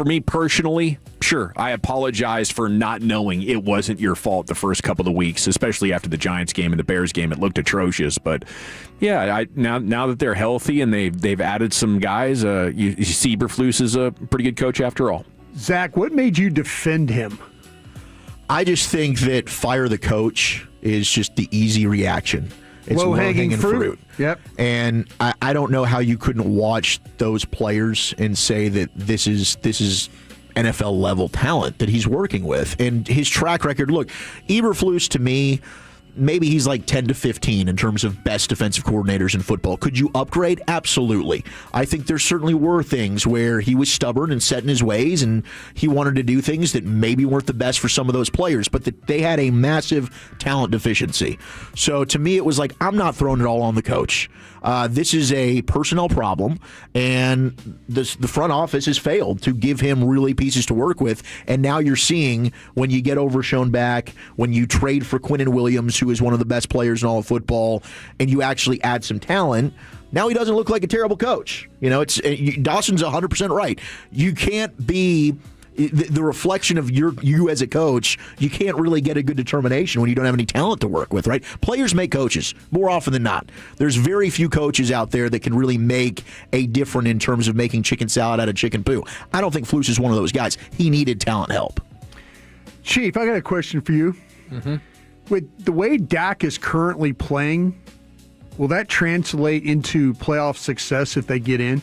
me personally, sure, I apologize for not knowing it wasn't your fault the first couple of weeks, especially after the Giants game and the Bears game. It looked atrocious, but yeah, now that they're healthy and they've added some guys, you see Eberflus is a pretty good coach after all. Zach, what made you defend him? I just think that fire the coach is just the easy reaction. It's low-hanging fruit. Yep. And I don't know how you couldn't watch those players and say that this is NFL level talent that he's working with. And his track record, look, Eberflus to me, maybe he's like 10 to 15 in terms of best defensive coordinators in football. Could you upgrade? Absolutely. I think there certainly were things where he was stubborn and set in his ways, and he wanted to do things that maybe weren't the best for some of those players, but that they had a massive talent deficiency. So to me, it was like, I'm not throwing it all on the coach. This is a personnel problem, and the front office has failed to give him really pieces to work with. And now you're seeing when you get Overshown back, when you trade for Quinnen Williams, who is one of the best players in all of football, and you actually add some talent. Now he doesn't look like a terrible coach. Dawson's 100% right. You can't be the reflection of you as a coach. You can't really get a good determination when you don't have any talent to work with, right? Players make coaches more often than not. There's very few coaches out there that can really make a difference in terms of making chicken salad out of chicken poo. I don't think Flus is one of those guys. He needed talent help. Chief, I got a question for you. Mm-hmm. With the way Dak is currently playing, will that translate into playoff success if they get in?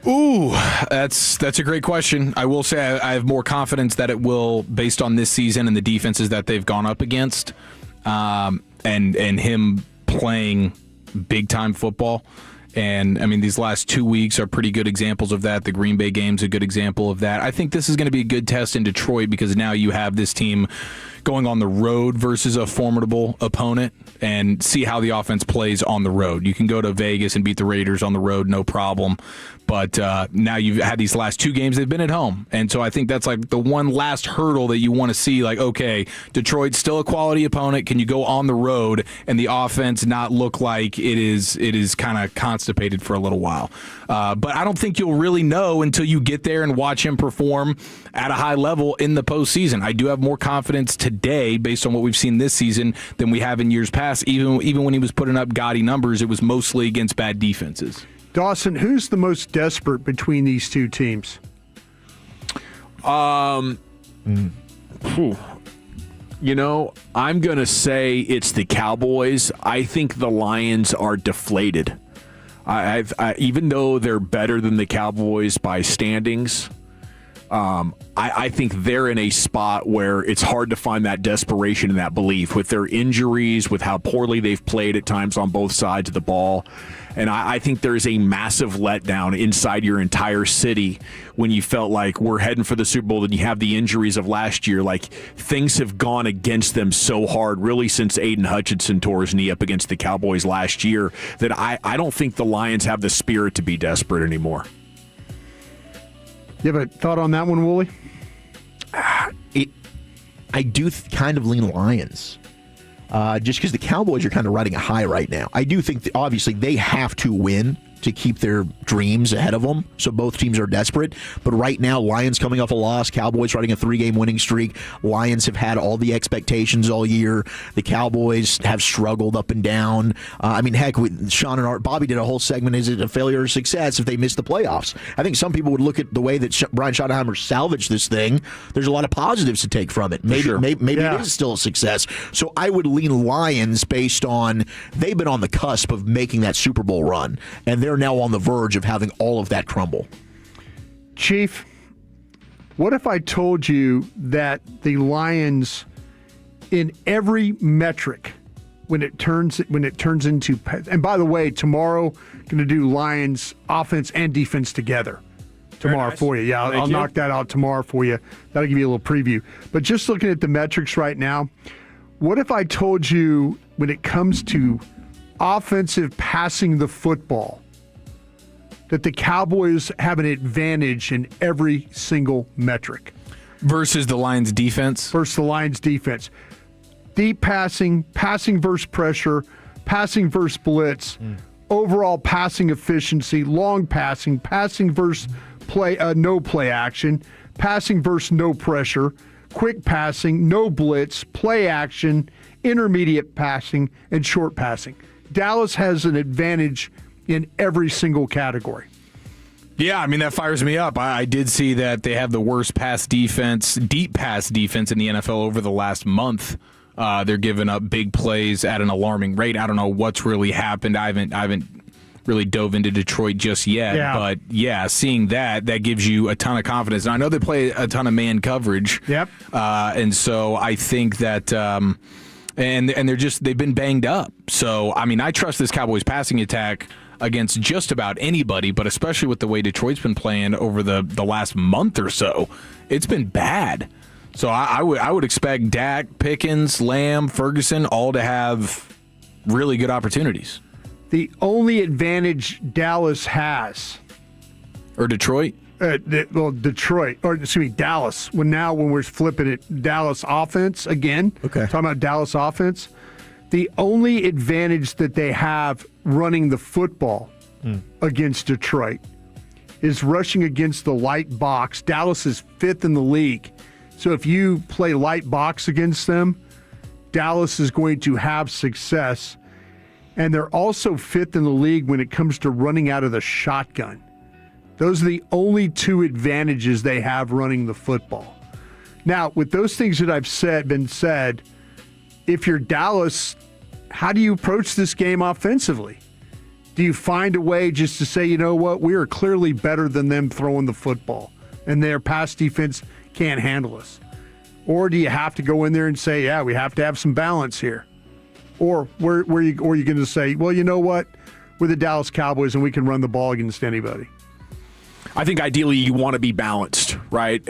Ooh, that's a great question. I will say I have more confidence that it will, based on this season and the defenses that they've gone up against, and him playing big time football. And I mean, these last 2 weeks are pretty good examples of that. The Green Bay game's a good example of that. I think this is going to be a good test in Detroit because now you have this team going on the road versus a formidable opponent and see how the offense plays on the road. You can go to Vegas and beat the Raiders on the road, no problem. But now you've had these last two games, they've been at home. And so I think that's like the one last hurdle that you want to see. Like, okay, Detroit's still a quality opponent. Can you go on the road and the offense not look like it is kind of constipated for a little while? But I don't think you'll really know until you get there and watch him perform at a high level in the postseason. I do have more confidence today based on what we've seen this season than we have in years past. Even when he was putting up gaudy numbers, it was mostly against bad defenses. Dawson, who's the most desperate between these two teams? I'm going to say it's the Cowboys. I think the Lions are deflated. Even though they're better than the Cowboys by standings, I think they're in a spot where it's hard to find that desperation and that belief with their injuries, with how poorly they've played at times on both sides of the ball. And I think there's a massive letdown inside your entire city when you felt like we're heading for the Super Bowl and you have the injuries of last year. Like, things have gone against them so hard, really, since Aiden Hutchinson tore his knee up against the Cowboys last year, that I don't think the Lions have the spirit to be desperate anymore. You have a thought on that one, Wooly? I do kind of lean Lions. Just because the Cowboys are kind of riding a high right now. I do think that obviously they have to win to keep their dreams ahead of them. So both teams are desperate. But right now, Lions coming off a loss, Cowboys riding a 3-game winning streak. Lions have had all the expectations all year. The Cowboys have struggled up and down. Heck, with Sean and Bobby did a whole segment, is it a failure or success if they miss the playoffs? I think some people would look at the way that Brian Schottenheimer salvaged this thing. There's a lot of positives to take from it. Maybe it is still a success. So I would lean Lions based on they've been on the cusp of making that Super Bowl run. And they're now on the verge of having all of that crumble. Chief, what if I told you that the Lions, in every metric, when it turns into, and by the way, tomorrow going to do Lions offense and defense together tomorrow for you. Yeah, I'll knock that out tomorrow for you. That'll give you a little preview. But just looking at the metrics right now, what if I told you when it comes to offensive passing the football, that the Cowboys have an advantage in every single metric? Versus the Lions' defense? Versus the Lions' defense. Deep passing, passing versus pressure, passing versus blitz, overall passing efficiency, long passing, passing versus no play action, passing versus no pressure, quick passing, no blitz, play action, intermediate passing, and short passing. Dallas has an advantage in every single category. Yeah, that fires me up. I did see that they have the worst deep pass defense in the NFL over the last month. They're giving up big plays at an alarming rate. I don't know what's really happened. I haven't really dove into Detroit just yet. Yeah. But yeah, seeing that gives you a ton of confidence. And I know they play a ton of man coverage. Yep. And so I think that and they've been banged up. So I trust this Cowboys passing attack against just about anybody, but especially with the way Detroit's been playing over the last month or so, it's been bad. So I would expect Dak, Pickens, Lamb, Ferguson all to have really good opportunities. The only advantage Dallas has, or Detroit, Detroit, or excuse me, Dallas. When we're flipping it, Dallas offense again. Okay, talking about Dallas offense. The only advantage that they have running the football against Detroit is rushing against the light box. Dallas is 5th in the league. So if you play light box against them, Dallas is going to have success. And they're also 5th in the league when it comes to running out of the shotgun. Those are the only two advantages they have running the football. Now, with those things that I've been said, if you're Dallas, how do you approach this game offensively? Do you find a way just to say, you know what, we are clearly better than them throwing the football, and their pass defense can't handle us? Or do you have to go in there and say, yeah, we have to have some balance here? Or are you going to say, well, you know what, we're the Dallas Cowboys and we can run the ball against anybody? I think ideally you want to be balanced, right?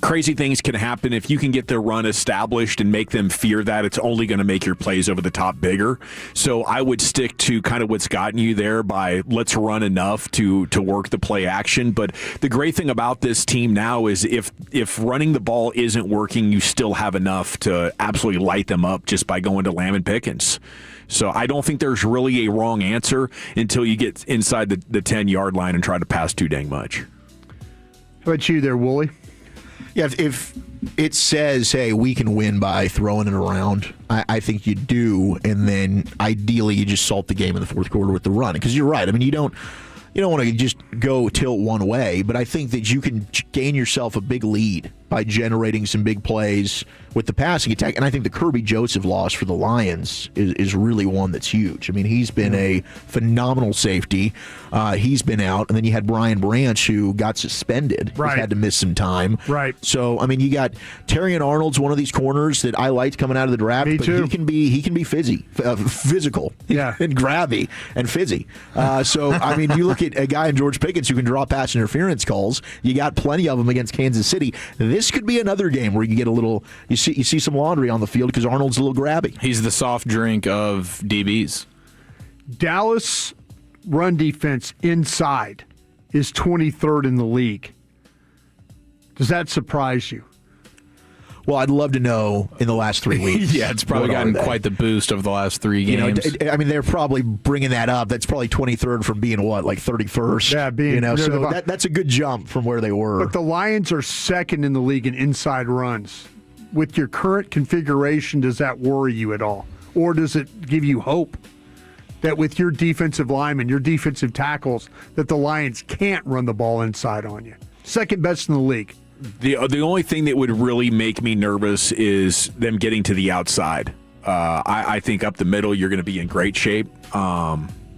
Crazy things can happen. If you can get their run established and make them fear that, it's only going to make your plays over the top bigger. So I would stick to kind of what's gotten you there by let's run enough to work the play action. But the great thing about this team now is if running the ball isn't working, you still have enough to absolutely light them up just by going to Lamb and Pickens. So I don't think there's really a wrong answer until you get inside the 10-yard line and try to pass too dang much. How about you there, Wooly? Yeah, if it says, hey, we can win by throwing it around, I think you do, and then ideally you just salt the game in the fourth quarter with the run. Because you're right. You don't want to just go tilt one way, but I think that you can gain yourself a big lead by generating some big plays with the passing attack. And I think the Kirby Joseph loss for the Lions is really one that's huge. He's been a phenomenal safety. He's been out. And then you had Brian Branch, who got suspended. Right. He's had to miss some time. Right. So, you got Terrion Arnold's one of these corners that I liked coming out of the draft. Me too. He can be physical. Yeah. And grabby and fizzy. You look at a guy in George Pickens who can draw pass interference calls. You got plenty of them against Kansas City. This could be another game where you get you see some laundry on the field because Arnold's a little grabby. He's the soft drink of DBs. Dallas run defense inside is 23rd in the league. Does that surprise you? Well, I'd love to know in the last 3 weeks. Yeah, it's probably gotten quite the boost over the last 3 games. I mean, they're probably bringing that up. That's probably 23rd from being what, like 31st? Yeah, being so that's a good jump from where they were. But the Lions are second in the league in inside runs. With your current configuration, does that worry you at all? Or does it give you hope that with your defensive linemen, your defensive tackles, that the Lions can't run the ball inside on you? Second best in the league. The only thing that would really make me nervous is them getting to the outside. I think up the middle, you're going to be in great shape.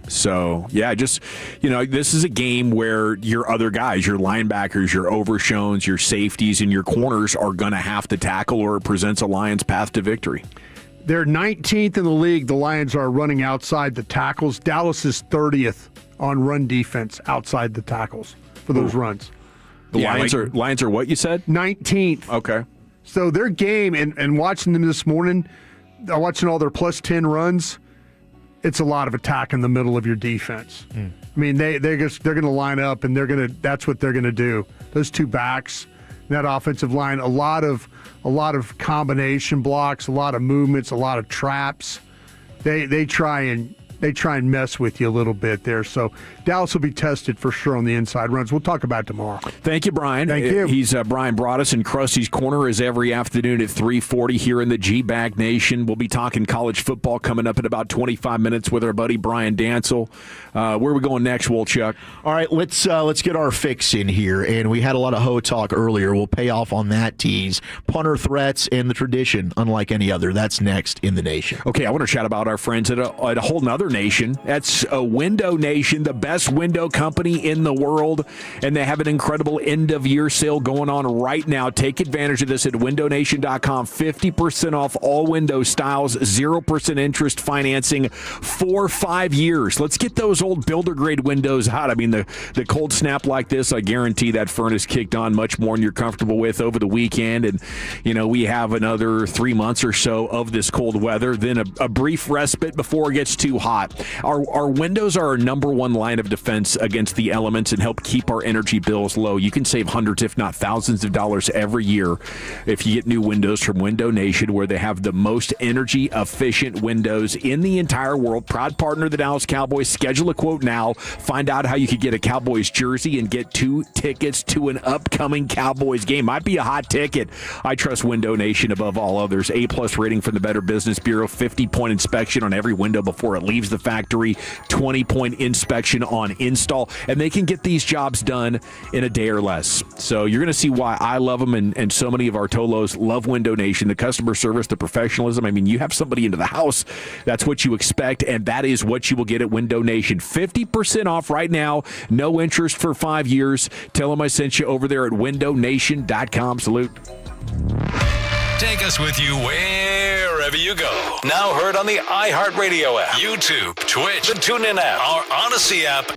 So, yeah, just, this is a game where your other guys, your linebackers, your overshones, your safeties, and your corners are going to have to tackle, or it presents a Lions path to victory. They're 19th in the league. The Lions are running outside the tackles. Dallas is 30th on run defense outside the tackles for those runs. The Lions are what you said? 19th. Okay. So their game, and watching them this morning, watching all their plus 10 runs, it's a lot of attack in the middle of your defense. I mean, they're going to line up, and that's what they're going to do. Those two backs, that offensive line, a lot of combination blocks, a lot of movements, a lot of traps. They try and mess with you a little bit there. So Dallas will be tested for sure on the inside runs. We'll talk about it tomorrow. Thank you, Brian. Thank you. He's Brian Broaddus, and Krusty's Corner is every afternoon at 3:40 here in the G-Bag Nation. We'll be talking college football coming up in about 25 minutes with our buddy Brian Dancel. Where are we going next, Wolchuk? All right, let's get our fix in here. And we had a lot of hoe talk earlier. We'll pay off on that tease. Punter threats and the tradition, unlike any other. That's next in the nation. Okay, I want to shout about our friends at a whole nother nation. That's a Window Nation, the best window company in the world, and they have an incredible end-of-year sale going on right now. Take advantage of this at windownation.com. 50% off all window styles, 0% interest financing for 5 years. Let's get those old builder-grade windows out. I mean, the cold snap like this, I guarantee that furnace kicked on much more than you're comfortable with over the weekend, and, we have another 3 months or so of this cold weather, then a brief respite before it gets too hot. Our windows are our number one line of defense against the elements and help keep our energy bills low. You can save hundreds, if not thousands of dollars every year if you get new windows from Window Nation, where they have the most energy-efficient windows in the entire world. Proud partner of the Dallas Cowboys. Schedule a quote now. Find out how you could get a Cowboys jersey and get 2 tickets to an upcoming Cowboys game. Might be a hot ticket. I trust Window Nation above all others. A+ rating from the Better Business Bureau. 50-point inspection on every window before it leaves the factory. 20-point inspection on install, and they can get these jobs done in a day or less. So you're going to see why I love them, and so many of our Tolos love Window Nation. The customer service, the professionalism. I mean, you have somebody into the house, that's what you expect, and that is what you will get at Window Nation. 50% off right now, no interest for 5 years. Tell them I sent you over there at windownation.com. Salute. Take us with you wherever you go. Now heard on the iHeartRadio app, YouTube, Twitch, the TuneIn app, our Odyssey app.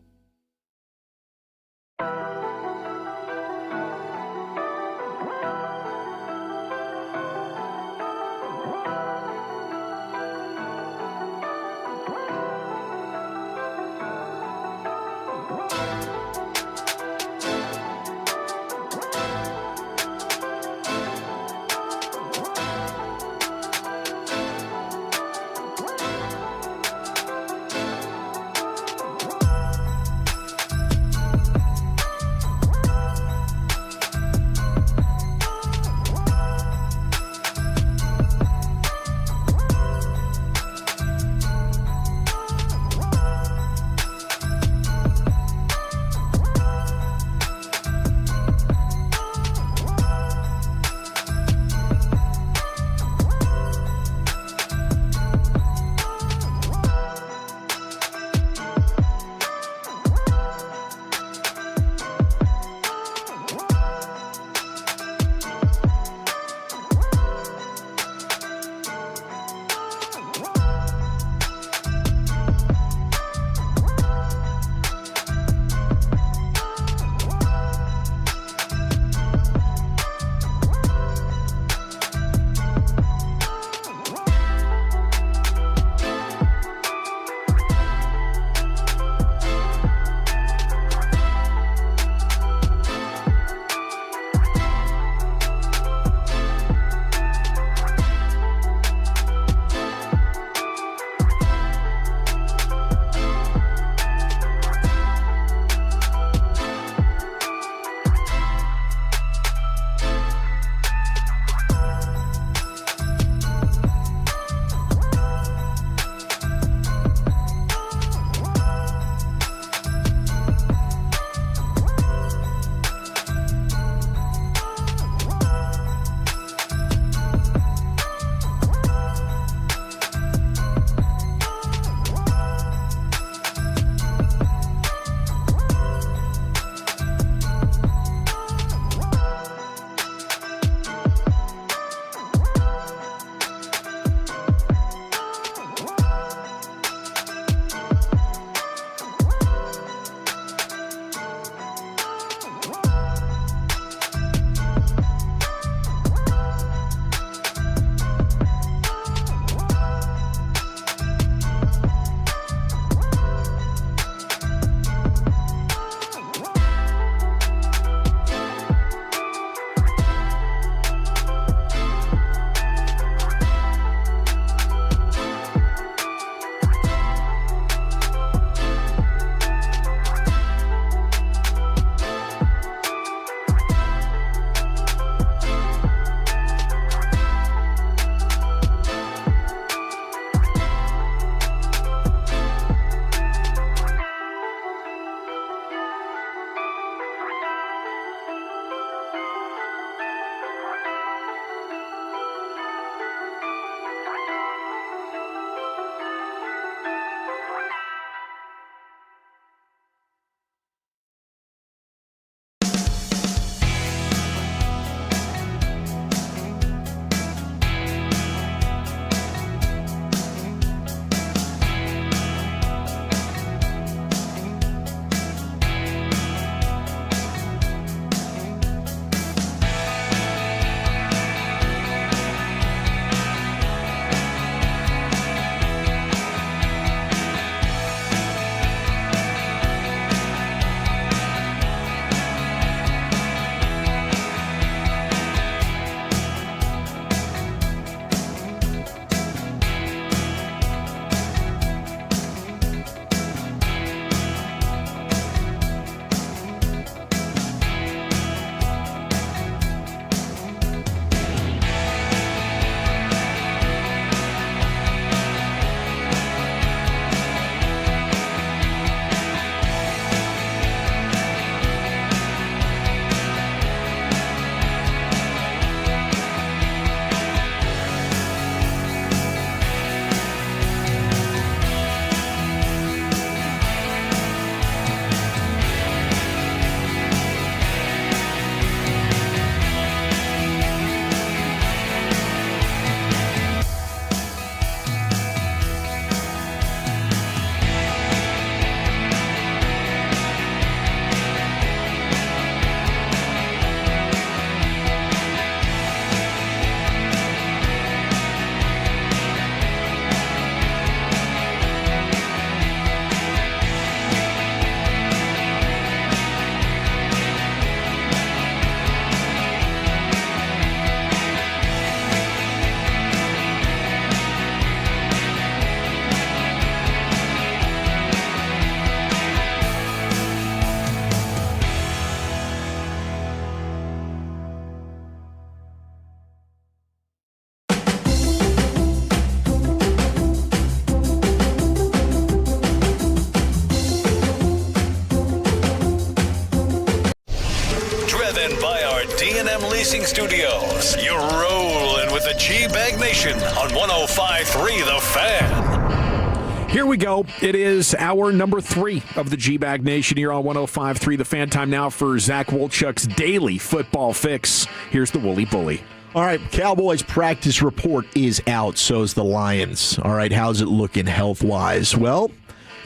in by our D&M Leasing Studios. You're rolling with the G-Bag Nation on 105.3 The Fan. Here we go. It is hour number 3 of the G-Bag Nation here on 105.3 The Fan. Time now for Zach Wolchuk's daily football fix. Here's the Wooly Bully. All right, Cowboys practice report is out. So is the Lions. All right, how's it looking health-wise? Well,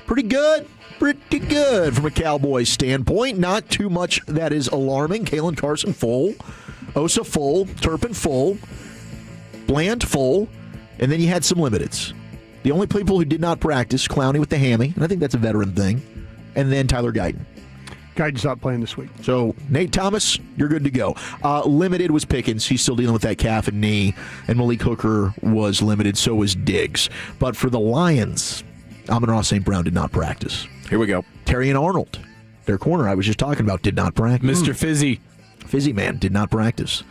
pretty good. Pretty good from a Cowboys standpoint. Not too much that is alarming. Kalen Carson full. Osa full. Turpin full. Bland full. And then you had some limiteds. The only people who did not practice, Clowney with the hammy, and I think that's a veteran thing, and then Tyler Guyton. Guyton's not playing this week. So, Nate Thomas, you're good to go. Limited was Pickens. He's still dealing with that calf and knee. And Malik Hooker was limited. So was Diggs. But for the Lions, Amon-Ra St. Brown did not practice. Here we go. Terry and Arnold, their corner I was just talking about, did not practice. Mr. Fizzy. Fizzy man did not practice.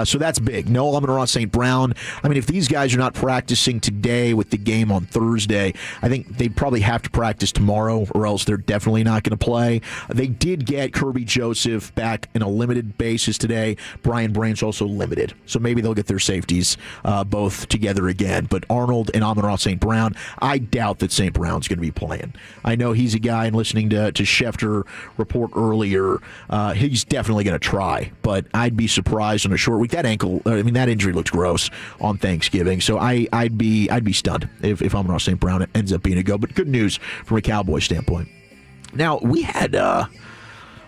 So that's big. No Amon-Ra St. Brown. I mean, if these guys are not practicing today with the game on Thursday, I think they probably have to practice tomorrow or else they're definitely not going to play. They did get Kirby Joseph back in a limited basis today. Brian Branch also limited. So maybe they'll get their safeties both together again. But Arnold and Amon-Ra St. Brown, I doubt that St. Brown's going to be playing. I know he's a guy, and listening to Schefter report earlier, he's definitely going to try. But I'd be surprised on a short week. That ankle, I mean, that injury looks gross on Thanksgiving. So I'd be stunned if Amon-Ra St. Brown ends up being a go. But good news from a Cowboys standpoint. Now, we had a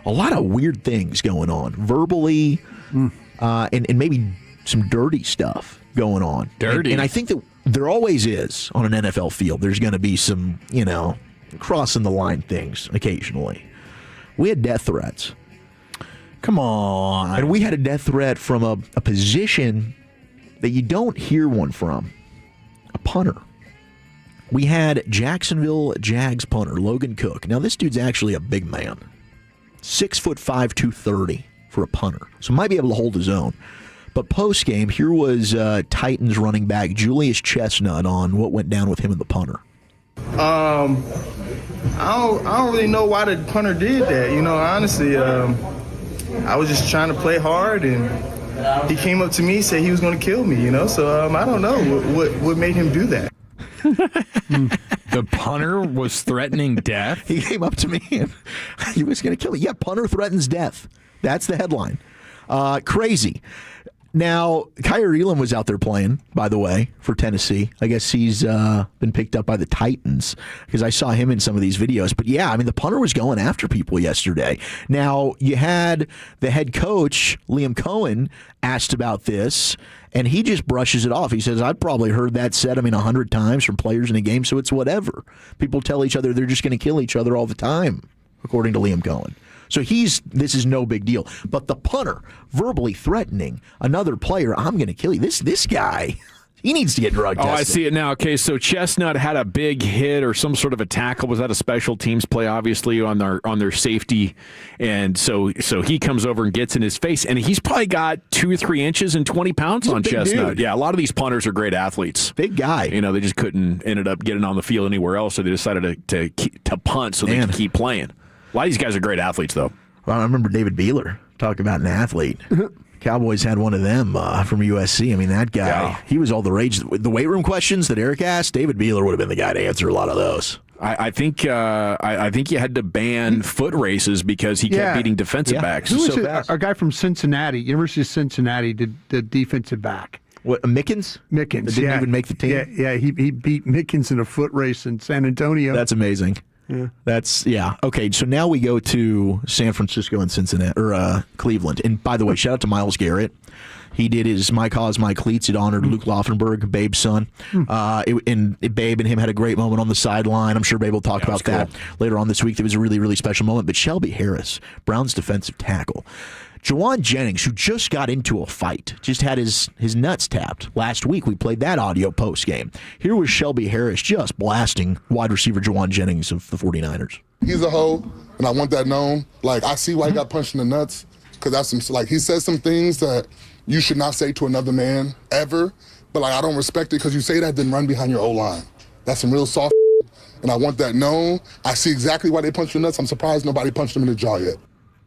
lot of weird things going on verbally and maybe some dirty stuff going on. Dirty. And I think that there always is on an NFL field. There's going to be some, crossing the line things occasionally. We had death threats. Come on. And we had a death threat from a position that you don't hear one from, a punter. We had Jacksonville Jags punter, Logan Cook. Now, this dude's actually a big man. 6'5", 230 for a punter. So might be able to hold his own. But post-game, here was Titans running back Julius Chestnut on what went down with him and the punter. I don't really know why the punter did that. Honestly, I was just trying to play hard, and he came up to me, said he was going to kill me, So I don't know what made him do that. The punter was threatening death? He came up to me and he was going to kill me. Yeah, punter threatens death. That's the headline. Crazy. Now, Kyrie Elam was out there playing, by the way, for Tennessee. I guess he's been picked up by the Titans because I saw him in some of these videos. But yeah, I mean, the punter was going after people yesterday. Now, you had the head coach, Liam Cohen, asked about this, and he just brushes it off. He says, I've probably heard that said, 100 times from players in a game, so it's whatever. People tell each other they're just going to kill each other all the time, according to Liam Cohen. So this is no big deal. But the punter verbally threatening another player, I'm going to kill you. This guy, he needs to get drug tested. Oh, I see it now. Okay, so Chestnut had a big hit or some sort of a tackle. Was that a special teams play, obviously, on their safety? And so he comes over and gets in his face, and he's probably got 2 or 3 inches and 20 pounds on Chestnut. Dude. Yeah, a lot of these punters are great athletes. Big guy. They just ended up getting on the field anywhere else, so they decided to punt so they could keep playing. A lot of these guys are great athletes, though. Well, I remember David Beeler talking about an athlete. Cowboys had one of them from USC. I mean, that guy, He was all the rage. The weight room questions that Eric asked, David Beeler would have been the guy to answer a lot of those. I think you had to ban foot races because he kept beating defensive backs. Who was a guy from Cincinnati, University of Cincinnati, did the defensive back. What, Mickens? Mickens, that didn't even make the team? Yeah, he beat Mickens in a foot race in San Antonio. That's amazing. Yeah. Okay, so now we go to San Francisco and Cincinnati or Cleveland. And by the way, shout out to Myles Garrett. He did his My Cause, My Cleats. It honored Luke Laufenberg, Babe's son. And Babe and him had a great moment on the sideline. I'm sure Babe will talk about that later on this week. It was a really, really special moment. But Shelby Harris, Brown's defensive tackle, Jawan Jennings, who just got into a fight, just had his nuts tapped. Last week, we played that audio post-game. Here was Shelby Harris just blasting wide receiver Jawan Jennings of the 49ers. He's a hoe, and I want that known. I see why he got punched in the nuts, because that's he says some things that you should not say to another man, ever. But, I don't respect it because you say that, then run behind your O-line. That's some real soft and I want that known. I see exactly why they punched the nuts. I'm surprised nobody punched him in the jaw yet.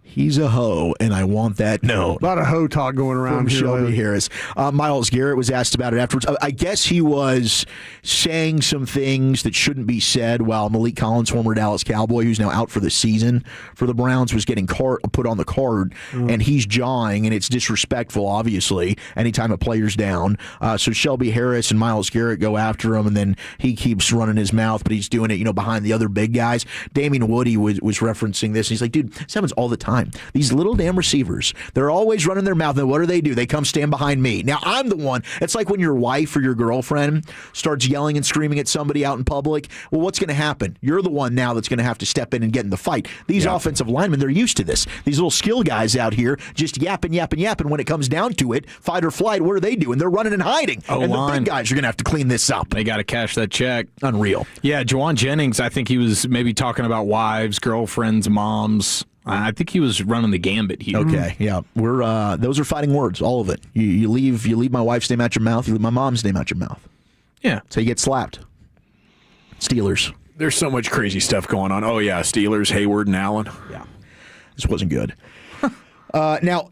He's a hoe, and I want that known. A lot of hoe talk going around From here. Shelby Harris. Myles Garrett was asked about it afterwards. I guess he was saying some things that shouldn't be said while Malik Collins, former Dallas Cowboy, who's now out for the season for the Browns, was getting put on the card, and he's jawing, and it's disrespectful, obviously, anytime a player's down. So Shelby Harris and Myles Garrett go after him, and then he keeps running his mouth, but he's doing it, behind the other big guys. Damian Woody was referencing this. He's like, dude, this happens all the time. These little damn receivers, they're always running their mouth. And what do? They come stand behind me. Now, I'm the one. It's like when your wife or your girlfriend starts yelling and screaming at somebody out in public. Well, what's going to happen? You're the one now that's going to have to step in and get in the fight. These offensive linemen, they're used to this. These little skill guys out here just yapping. When it comes down to it, fight or flight, what are they doing? They're running and hiding. And the big guys are going to have to clean this up. They got to cash that check. Unreal. Yeah, Juwan Jennings, I think he was maybe talking about wives, girlfriends, moms. I think he was running the gambit here. Okay, yeah, we're those are fighting words, all of it. You leave my wife's name out your mouth. You leave my mom's name out your mouth. Yeah, so you get slapped. Steelers. There's so much crazy stuff going on. Oh yeah, Steelers, Hayward and Allen. Yeah, this wasn't good. Now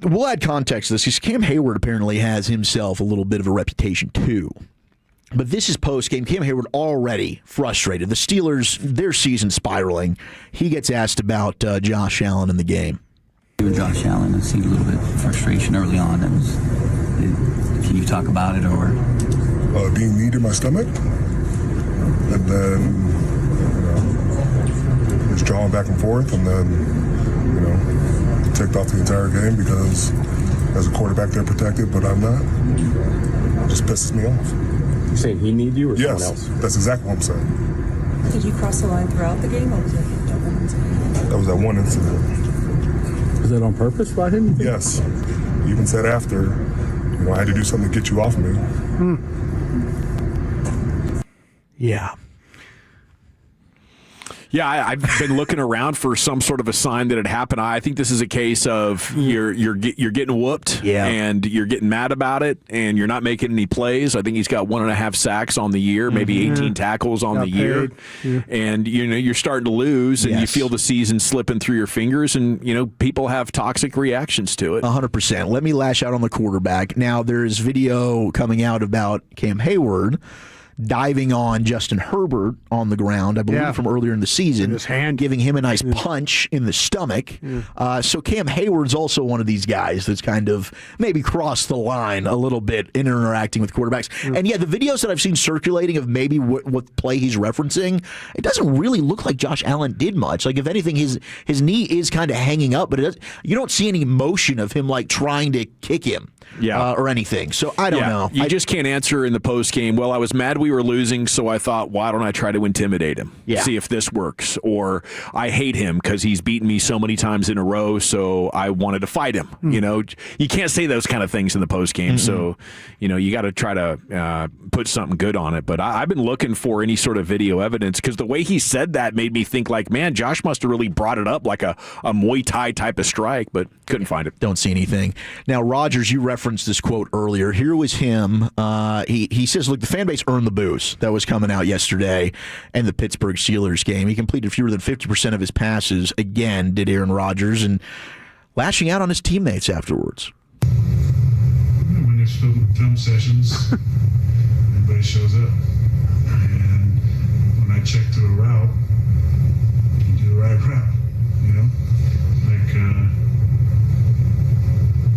we'll add context to this because Cam Hayward apparently has himself a little bit of a reputation too. But this is post-game. Cam Hayward already frustrated. The Steelers, their season spiraling. He gets asked about Josh Allen in the game. Josh Allen, I seen a little bit of frustration early on. Can you talk about it or? Being kneed in my stomach, and then just drawing back and forth, and then ticked off the entire game because as a quarterback they're protected, but I'm not. It just pisses me off. You saying he need you or someone else? Yes, that's exactly what I'm saying. Did you cross the line throughout the game, or was it that one incident? That was that one incident. Was that on purpose by him? Yes. He even said after, I had to do something to get you off me. Yeah. Yeah, I've been looking around for some sort of a sign that it happened. I think this is a case of you're getting whooped, and you're getting mad about it, and you're not making any plays. I think he's got 1.5 sacks on the year, maybe 18 tackles on the year, and you're starting to lose, and you feel the season slipping through your fingers, and people have toxic reactions to it. 100%. Let me lash out on the quarterback. Now there's video coming out about Cam Hayward diving on Justin Herbert on the ground, I believe from earlier in the season, his hand, giving him a nice punch in the stomach. So Cam Hayward's also one of these guys that's kind of maybe crossed the line a little bit in interacting with quarterbacks. And the videos that I've seen circulating of maybe what play he's referencing, it doesn't really look like Josh Allen did much. Like if anything, his knee is kind of hanging up, but you don't see any motion of him like trying to kick him or anything. So I don't know. You just can't answer in the post game. Well, I was mad we were losing, so I thought, why don't I try to intimidate him? See if this works. Or I hate him because he's beaten me so many times in a row, so I wanted to fight him. You can't say those kind of things in the post game. So, you got to try to put something good on it. But I've been looking for any sort of video evidence because the way he said that made me think like, man, Josh must have really brought it up like a Muay Thai type of strike, but couldn't find it. Don't see anything. Now, Rodgers, you referenced this quote earlier. Here was him. He says, look, the fan base earned the boost that was coming out yesterday in the Pittsburgh Steelers game. He completed fewer than 50% of his passes, again, did Aaron Rodgers, and lashing out on his teammates afterwards. When there's film sessions, everybody shows up. And when I check to a route, you do the right route, Like,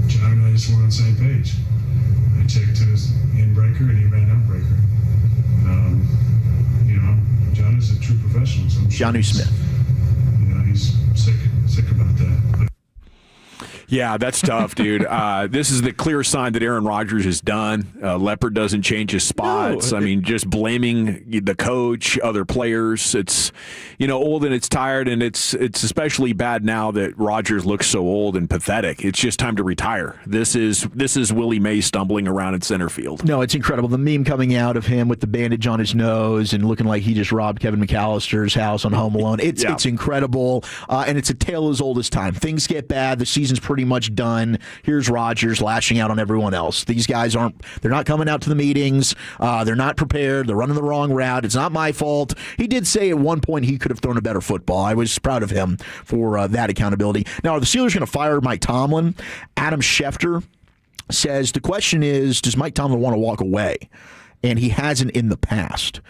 John and I just weren't on the same page. I checked to his in breaker and he ran out breaker. John is a true professional. So Jonnu Smith. He's sick about that. Yeah, that's tough, dude. This is the clear sign that Aaron Rodgers is done. Leopard doesn't change his spots. I mean, just blaming the coach, other players. It's, old and it's tired, and it's especially bad now that Rodgers looks so old and pathetic. It's just time to retire. This is Willie Mays stumbling around in center field. No, it's incredible. The meme coming out of him with the bandage on his nose and looking like he just robbed Kevin McAllister's house on Home Alone. It's incredible, and it's a tale as old as time. Things get bad. The season's pretty pretty much done. Here's Rodgers lashing out on everyone else. These guys they're not coming out to the meetings. They're not prepared. They're running the wrong route. It's not my fault. He did say at one point he could have thrown a better football. I was proud of him for that accountability. Now, are the Steelers going to fire Mike Tomlin? Adam Schefter says the question is, does Mike Tomlin want to walk away? And he hasn't in the past.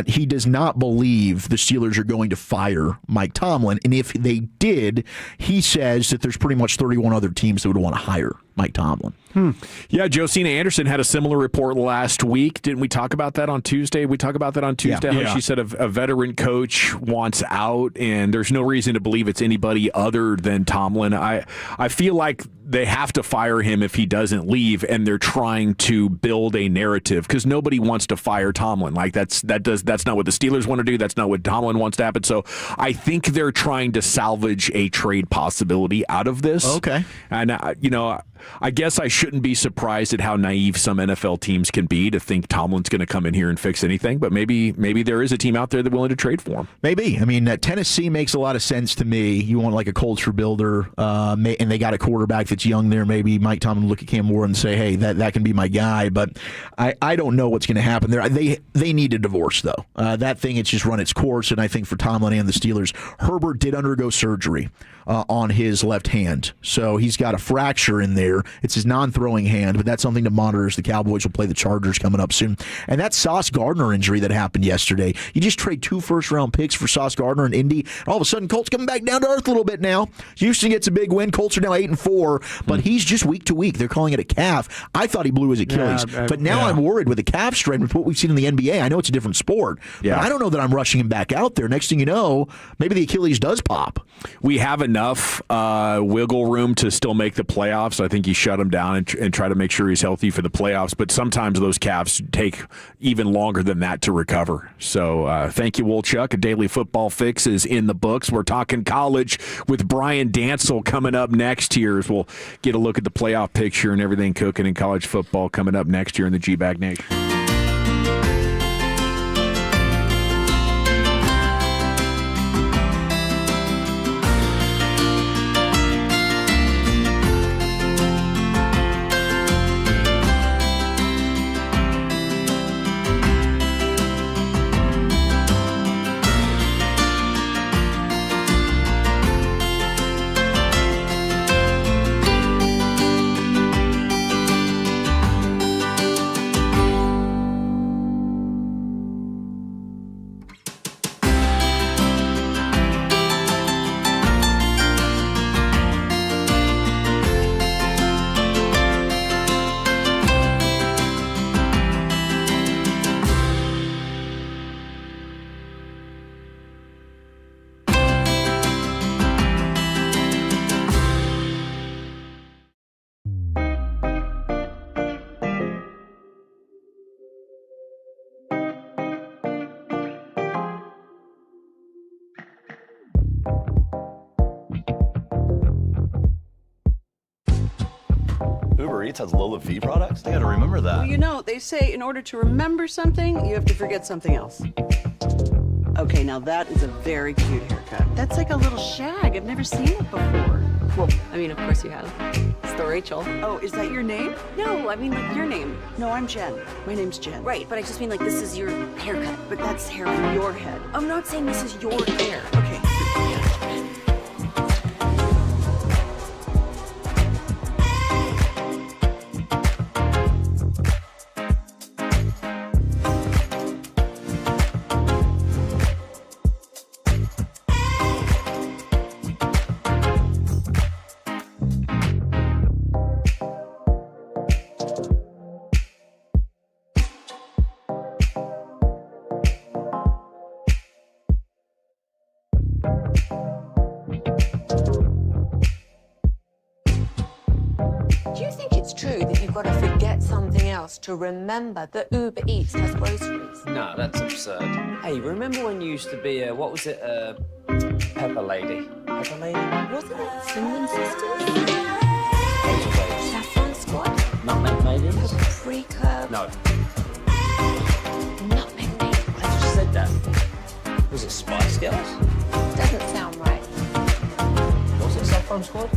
He does not believe the Steelers are going to fire Mike Tomlin. And if they did, he says that there's pretty much 31 other teams that would want to hire Mike Tomlin. Yeah, Josina Anderson had a similar report last week. Didn't we talk about that on Tuesday? We talked about that on Tuesday. Yeah. How she said a veteran coach wants out, and there's no reason to believe it's anybody other than Tomlin. I feel like they have to fire him if he doesn't leave, and they're trying to build a narrative because nobody wants to fire Tomlin. Like that's not what the Steelers want to do. That's not what Tomlin wants to happen. So I think they're trying to salvage a trade possibility out of this. Okay, and I guess I shouldn't be surprised at how naive some NFL teams can be to think Tomlin's going to come in here and fix anything. But maybe there is a team out there that's willing to trade for him. Maybe. I mean, Tennessee makes a lot of sense to me. You want like a culture builder, and they got a quarterback that's young there. Maybe Mike Tomlin look at Cam Moore and say, hey, that can be my guy. But I don't know what's going to happen there. They need a divorce, though. That thing, it's just run its course. And I think for Tomlin and the Steelers, Herbert did undergo surgery on his left hand. So he's got a fracture in there. It's his non-throwing hand, but that's something to monitor as the Cowboys will play the Chargers coming up soon. And that Sauce Gardner injury that happened yesterday, you just trade 2 first-round picks for Sauce Gardner and Indy, and all of a sudden Colts coming back down to earth a little bit now. Houston gets a big win. Colts are now 8-4, but he's just week to week. They're calling it a calf. I thought he blew his Achilles, but now I'm worried with the calf strain with what we've seen in the NBA. I know it's a different sport, but I don't know that I'm rushing him back out there. Next thing you know, maybe the Achilles does pop. We have enough wiggle room to still make the playoffs. I think you shut him down and try to make sure he's healthy for the playoffs. But sometimes those calves take even longer than that to recover. So thank you, Wolchuk. A daily football fix is in the books. We're talking college with Brian Dancel coming up next year as we'll get a look at the playoff picture and everything cooking in college football coming up next year in the G-Bag Nation. Uber Eats has low fee products? I gotta remember that. Well, you know, they say in order to remember something, you have to forget something else. Okay, now that is a very cute haircut. That's like a little shag. I've never seen it before. Well, I mean, of course you have. It's the Rachel. Oh, is that your name? No, I mean like your name. No, I'm Jen. My name's Jen. Right, but I just mean like this is your haircut. But that's hair on your head. I'm not saying this is your hair. Okay. To remember that Uber Eats has groceries. No, that's absurd. Hey, remember when you used to be a, what was it, Pepper Lady? Pepper Lady? Wasn't it Cinnamon Sisters? Those Saffron Squad? Nutmeg Maidens? Paprika? No. Nutmeg Maidens? I just said that. Was it Spice Girls? Doesn't sound right. Was it Saffron Squad?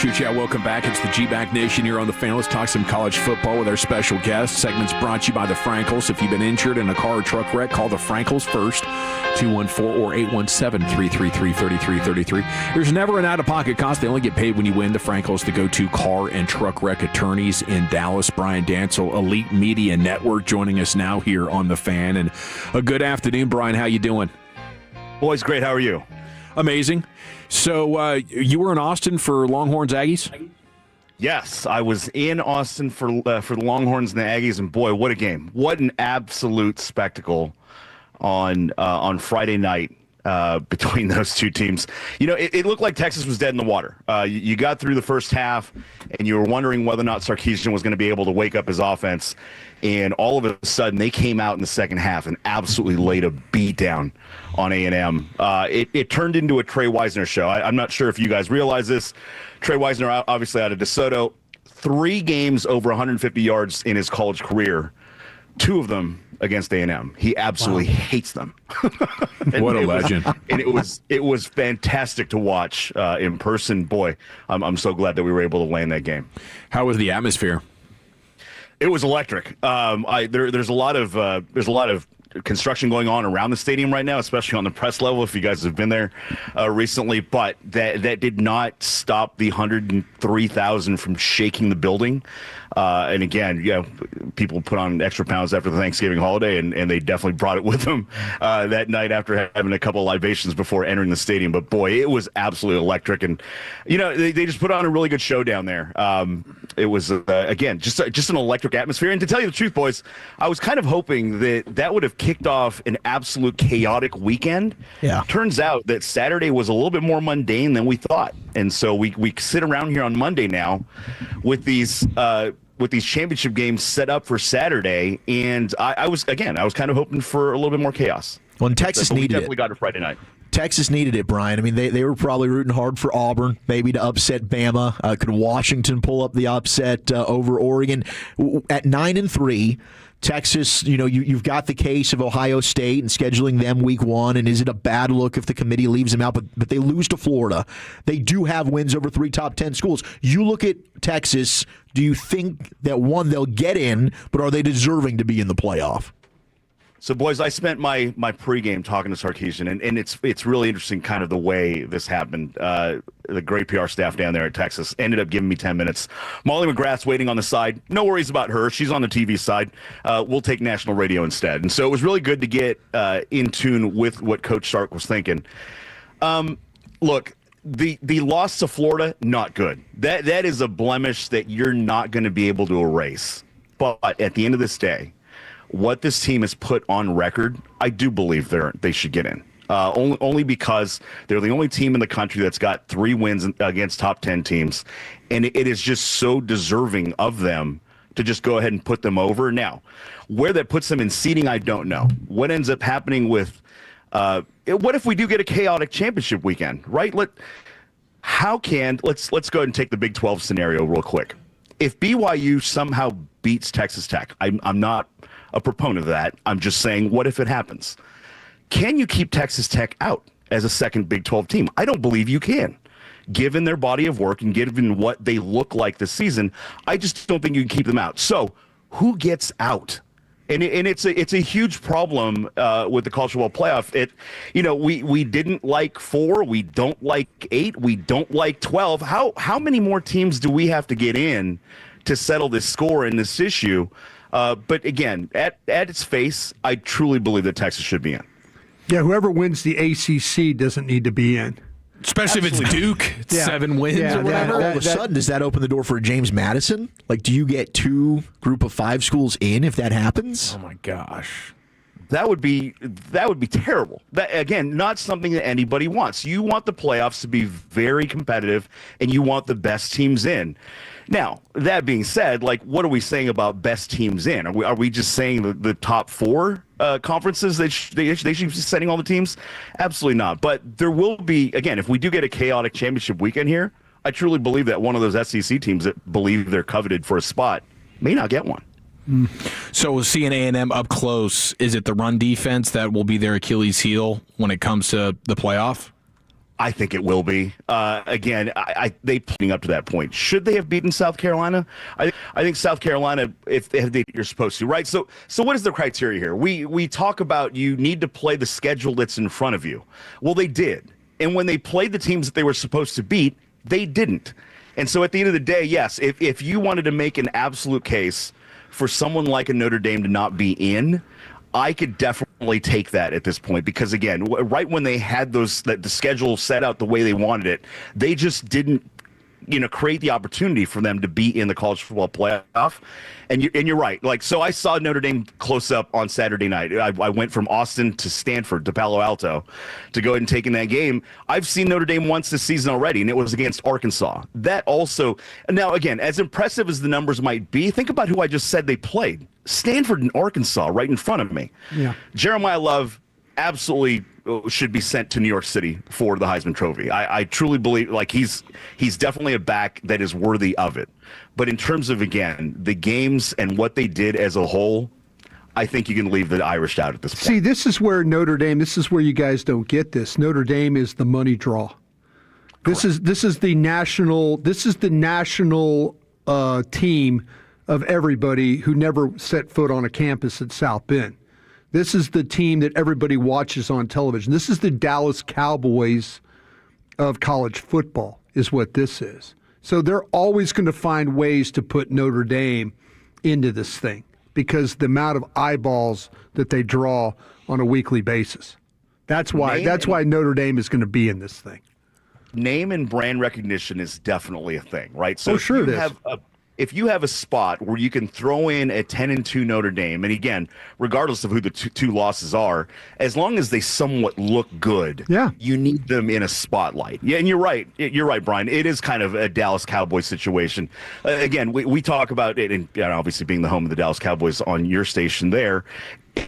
Appreciate you. Welcome back. It's the G-Back Nation here on the Fan. Let's talk some college football with our special guest. Segment's brought to you by the Frankels. If you've been injured in a car or truck wreck, call the Frankels first, 214 or 817-333-3333. There's never an out-of-pocket cost. They only get paid when you win. The Frankels, the go-to car and truck wreck attorneys in Dallas. Brian Dancel, Elite Media Network, joining us now here on the Fan. And a good afternoon, Brian. How you doing? Boys, great. How are you? Amazing. So you were in Austin for Longhorns Aggies? Yes, I was in Austin for the Longhorns and the Aggies, and boy, what a game! What an absolute spectacle on Friday night between those two teams. You know, it looked like Texas was dead in the water. You got through the first half, and you were wondering whether or not Sarkisian was going to be able to wake up his offense. And all of a sudden, they came out in the second half and absolutely laid a beat down on A&M. It turned into a Trey Wisner show. I'm not sure if you guys realize this. Trey Wisner, obviously out of DeSoto, 3 games over 150 yards in his college career, 2 of them against A&M. He absolutely hates them. What a legend. And it was fantastic to watch in person. Boy, I'm so glad that we were able to land that game. How was the atmosphere? It was electric. There's a lot of construction going on around the stadium right now, especially on the press level, if you guys have been there recently. But that did not stop the 103,000 from shaking the building. And again, people put on extra pounds after the Thanksgiving holiday, and they definitely brought it with them that night after having a couple of libations before entering the stadium. But boy, it was absolutely electric, and they just put on a really good show down there. It was again just an electric atmosphere. And to tell you the truth, boys, I was kind of hoping that would have kicked off an absolute chaotic weekend. Yeah. Turns out that Saturday was a little bit more mundane than we thought, and so we sit around here on Monday now with these championship games set up for Saturday, and I was kind of hoping for a little bit more chaos. Well, and Texas needed it. We definitely got it Friday niat. Texas needed it, Brian. I mean, they were probably rooting hard for Auburn, maybe to upset Bama. Could Washington pull up the upset over Oregon? At 9-3, Texas, you've got the case of Ohio State and scheduling them week 1, and is it a bad look if the committee leaves them out? But they lose to Florida. They do have wins over 3 top 10 schools. You look at Texas, do you think that, one, they'll get in, but are they deserving to be in the playoff? So, boys, I spent my pregame talking to Sarkisian, and it's really interesting kind of the way this happened. The great PR staff down there at Texas ended up giving me 10 minutes. Molly McGrath's waiting on the side. No worries about her. She's on the TV side. We'll take national radio instead. And so it was really good to get in tune with what Coach Sark was thinking. Look, the loss to Florida, not good. That is a blemish that you're not going to be able to erase. But at the end of this day, what this team has put on record, I do believe they should get in. Only because they're the only team in the country that's got 3 wins against top 10 teams. And it is just so deserving of them to just go ahead and put them over. Now, where that puts them in seeding, I don't know. What ends up happening with what if we do get a chaotic championship weekend, right? Let's go ahead and take the Big 12 scenario real quick. If BYU somehow beats Texas Tech, I'm not a proponent of that. I'm just saying, what if it happens? Can you keep Texas Tech out as a second Big 12 team? I don't believe you can. Given their body of work and given what they look like this season, I just don't think you can keep them out. So who gets out? And it's a huge problem with the college football playoff. We didn't like 4, we don't like 8, we don't like 12. How many more teams do we have to get in to settle this score in this issue? But again, at its face, I truly believe that Texas should be in. Yeah, whoever wins the ACC doesn't need to be in. Especially if it's Duke, 7 wins or whatever. All of a sudden, does that open the door for James Madison? Like, do you get 2 group of 5 schools in if that happens? Oh, my gosh. That would be terrible. That, again, not something that anybody wants. You want the playoffs to be very competitive, and you want the best teams in. Now, that being said, like, what are we saying about best teams in? Are we just saying the top 4 conferences they should be setting all the teams? Absolutely not. But there will be, again, if we do get a chaotic championship weekend here, I truly believe that one of those SEC teams that believe they're coveted for a spot may not get one. So seeing A&M up close, is it the run defense that will be their Achilles heel when it comes to the playoff? I think it will be. Again, they playing up to that point. Should they have beaten South Carolina? I think South Carolina, if you're supposed to, right? So what is the criteria here? We talk about you need to play the schedule that's in front of you. Well, they did. And when they played the teams that they were supposed to beat, they didn't. And so at the end of the day, yes, if you wanted to make an absolute case for someone like a Notre Dame to not be in, I could definitely take that at this point because, again, right when they had the schedule set out the way they wanted it, they just didn't, create the opportunity for them to be in the college football playoff. And you're right. Like, so I saw Notre Dame close up on Saturday night. I went from Austin to Stanford to Palo Alto to go ahead and take in that game. I've seen Notre Dame once this season already, and it was against Arkansas. That also, now again, as impressive as the numbers might be, think about who I just said they played. Stanford and Arkansas right in front of me. Yeah. Jeremiah Love absolutely should be sent to New York City for the Heisman Trophy. I truly believe he's definitely a back that is worthy of it. But in terms of, again, the games and what they did as a whole, I think you can leave the Irish out at this point. See, this is where Notre Dame, this is where you guys don't get this. Notre Dame is the money draw. This is the national team of everybody who never set foot on a campus at South Bend. This is the team that everybody watches on television. This is the Dallas Cowboys of college football is what this is. So they're always going to find ways to put Notre Dame into this thing because the amount of eyeballs that they draw on a weekly basis. That's why Notre Dame is going to be in this thing. Name and brand recognition is definitely a thing, right? So sure it is. If you have a spot where you can throw in a 10-2 Notre Dame, and again, regardless of who the two losses are, as long as they somewhat look good, you need them in a spotlight. Yeah, and you're right. You're right, Brian. It is kind of a Dallas Cowboys situation. Again, we talk about it, and obviously being the home of the Dallas Cowboys on your station there,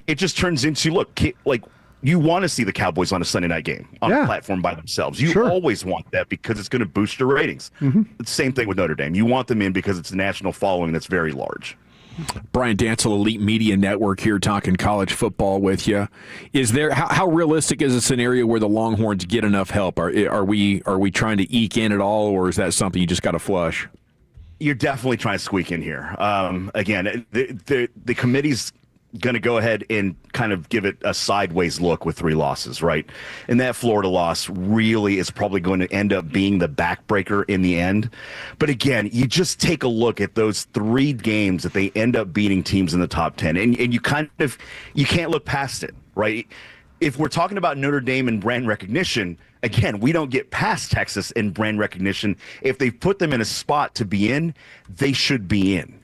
it just turns into, you want to see the Cowboys on a Sunday night game on a platform by themselves. You always want that because it's going to boost your ratings. Mm-hmm. It's the same thing with Notre Dame. You want them in because it's a national following that's very large. Brian Dancel, Elite Media Network here talking college football with you. Is there how realistic is a scenario where the Longhorns get enough help? Are we trying to eke in at all, or is that something you just got to flush? You're definitely trying to squeak in here. Again, the committee's going to go ahead and kind of give it a sideways look with 3 losses, right? And that Florida loss really is probably going to end up being the backbreaker in the end. But again, you just take a look at those 3 games that they end up beating teams in the top 10, and you can't look past it, right? If we're talking about Notre Dame and brand recognition, again, we don't get past Texas in brand recognition. If they put them in a spot to be in, they should be in.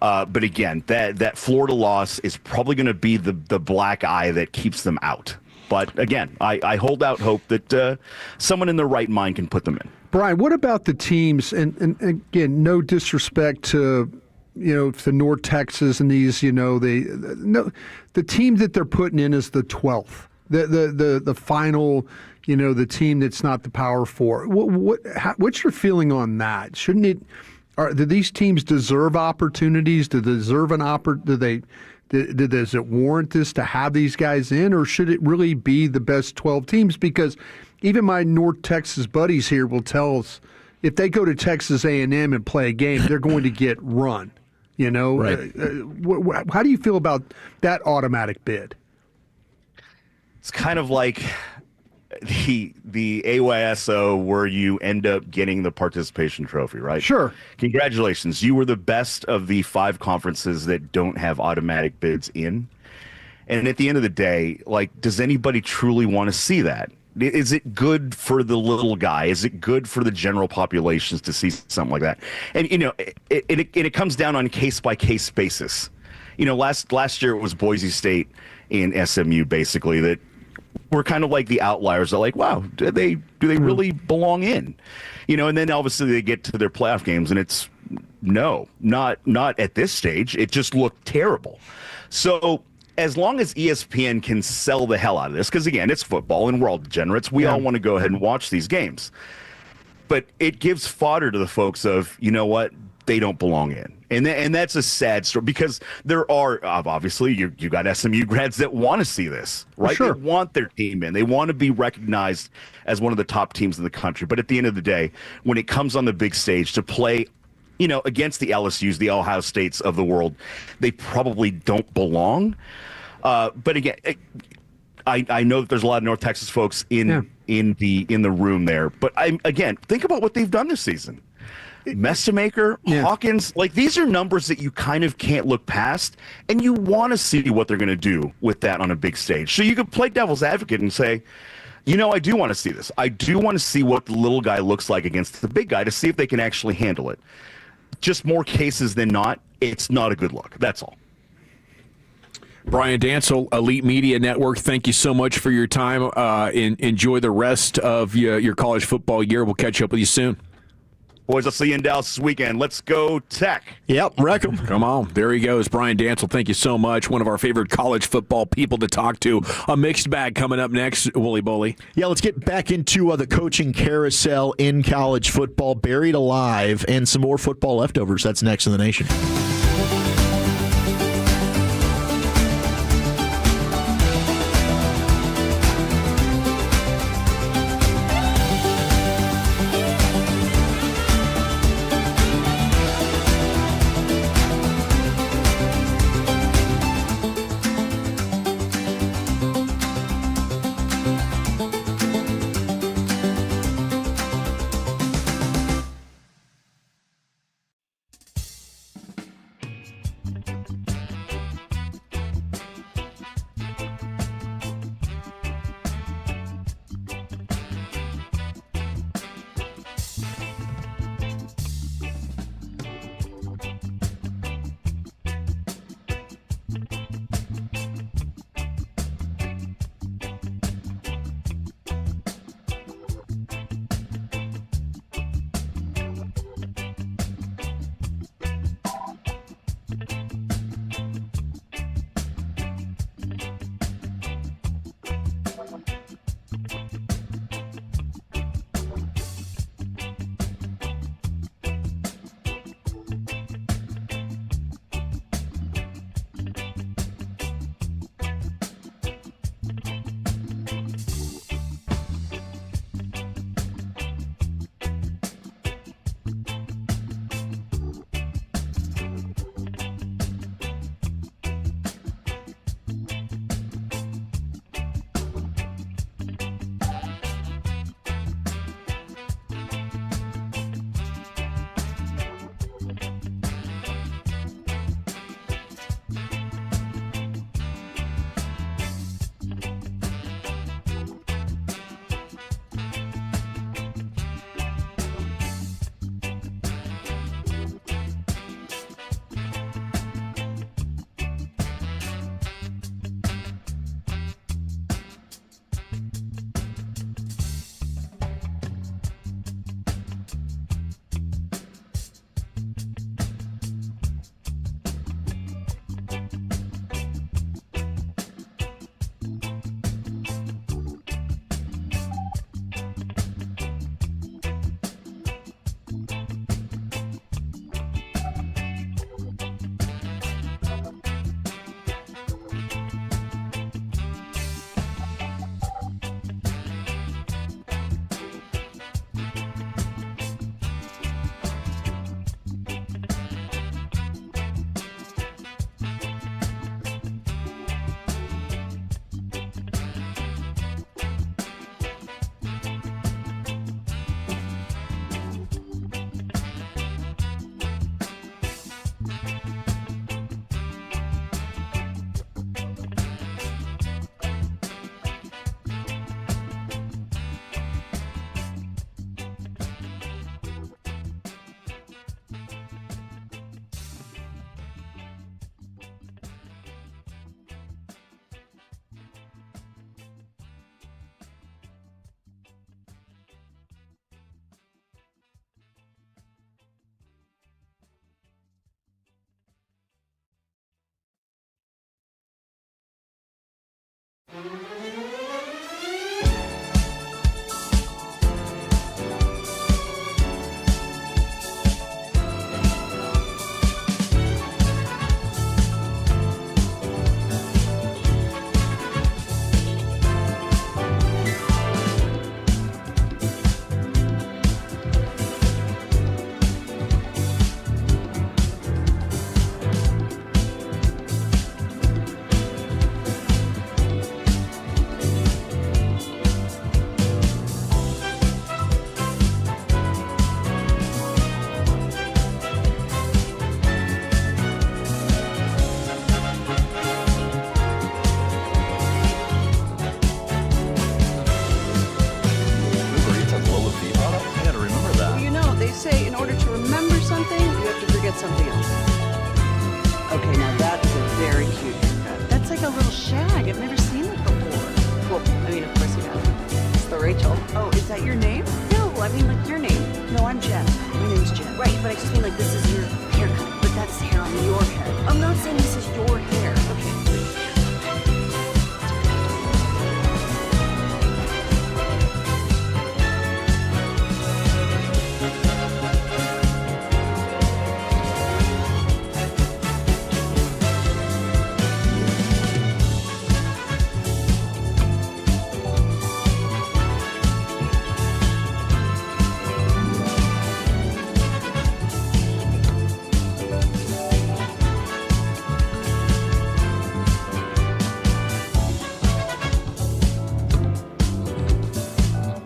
But again, that Florida loss is probably going to be the black eye that keeps them out. But again, I hold out hope that someone in their right mind can put them in. Brian, what about the teams? And again, no disrespect to the North Texas and these, the team that they're putting in is the 12th, the final, the team that's not the Power Four. What's your feeling on that? Shouldn't it? Do these teams deserve opportunities? Do they deserve an opportunity? Does it warrant this to have these guys in, or should it really be the best 12 teams? Because even my North Texas buddies here will tell us if they go to Texas A&M and play a game, they're going to get run. Right. How do you feel about that automatic bid? It's kind of like the AYSO where you end up getting the participation trophy, right? Sure. Congratulations. You were the best of the 5 conferences that don't have automatic bids in. And at the end of the day, does anybody truly want to see that? Is it good for the little guy? Is it good for the general populations to see something like that? And, it comes down on case-by-case basis. Last year it was Boise State and SMU, basically, that we're kind of like the outliers. They're like, wow, do they really belong in? And then obviously they get to their playoff games and it's no, not at this stage. It just looked terrible. So as long as ESPN can sell the hell out of this, because again, it's football and we're all degenerates, we all want to go ahead and watch these games. But it gives fodder to the folks of, what, they don't belong in. And that's a sad story because there are obviously you got SMU grads that want to see this, right? Sure. They want their team in. They want to be recognized as one of the top teams in the country. But at the end of the day, when it comes on the big stage to play, against the LSUs, the Ohio States of the world, they probably don't belong. But again, I know that there's a lot of North Texas folks in the room there. But again, think about what they've done this season. Messamaker, Hawkins, these are numbers that you kind of can't look past, and you want to see what they're going to do with that on a big stage. So you could play devil's advocate and say, I do want to see this. I do want to see what the little guy looks like against the big guy to see if they can actually handle it. Just more cases than not, it's not a good look. That's all. Brian Dancel, Elite Media Network, thank you so much for your time. Enjoy the rest of your college football year. We'll catch up with you soon. Boys, I'll see you in Dallas this weekend. Let's go Tech. Yep, wreck 'em. Come on. There he goes. Brian Dancel, thank you so much. One of our favorite college football people to talk to. A mixed bag coming up next, Wooly Bully. Yeah, let's get back into the coaching carousel in college football, buried alive, and some more football leftovers. That's next in the nation. something else. Okay, now that is a very cute haircut. That's like a little shag. I've never seen it before. Well, I mean, of course you have. It's the Rachel. Oh, is that your name? No, I mean like your name. No, I'm Jen. My name's Jen. Right, but I just mean like this is your haircut. But that's hair on your head. I'm not saying this is your hair. Okay.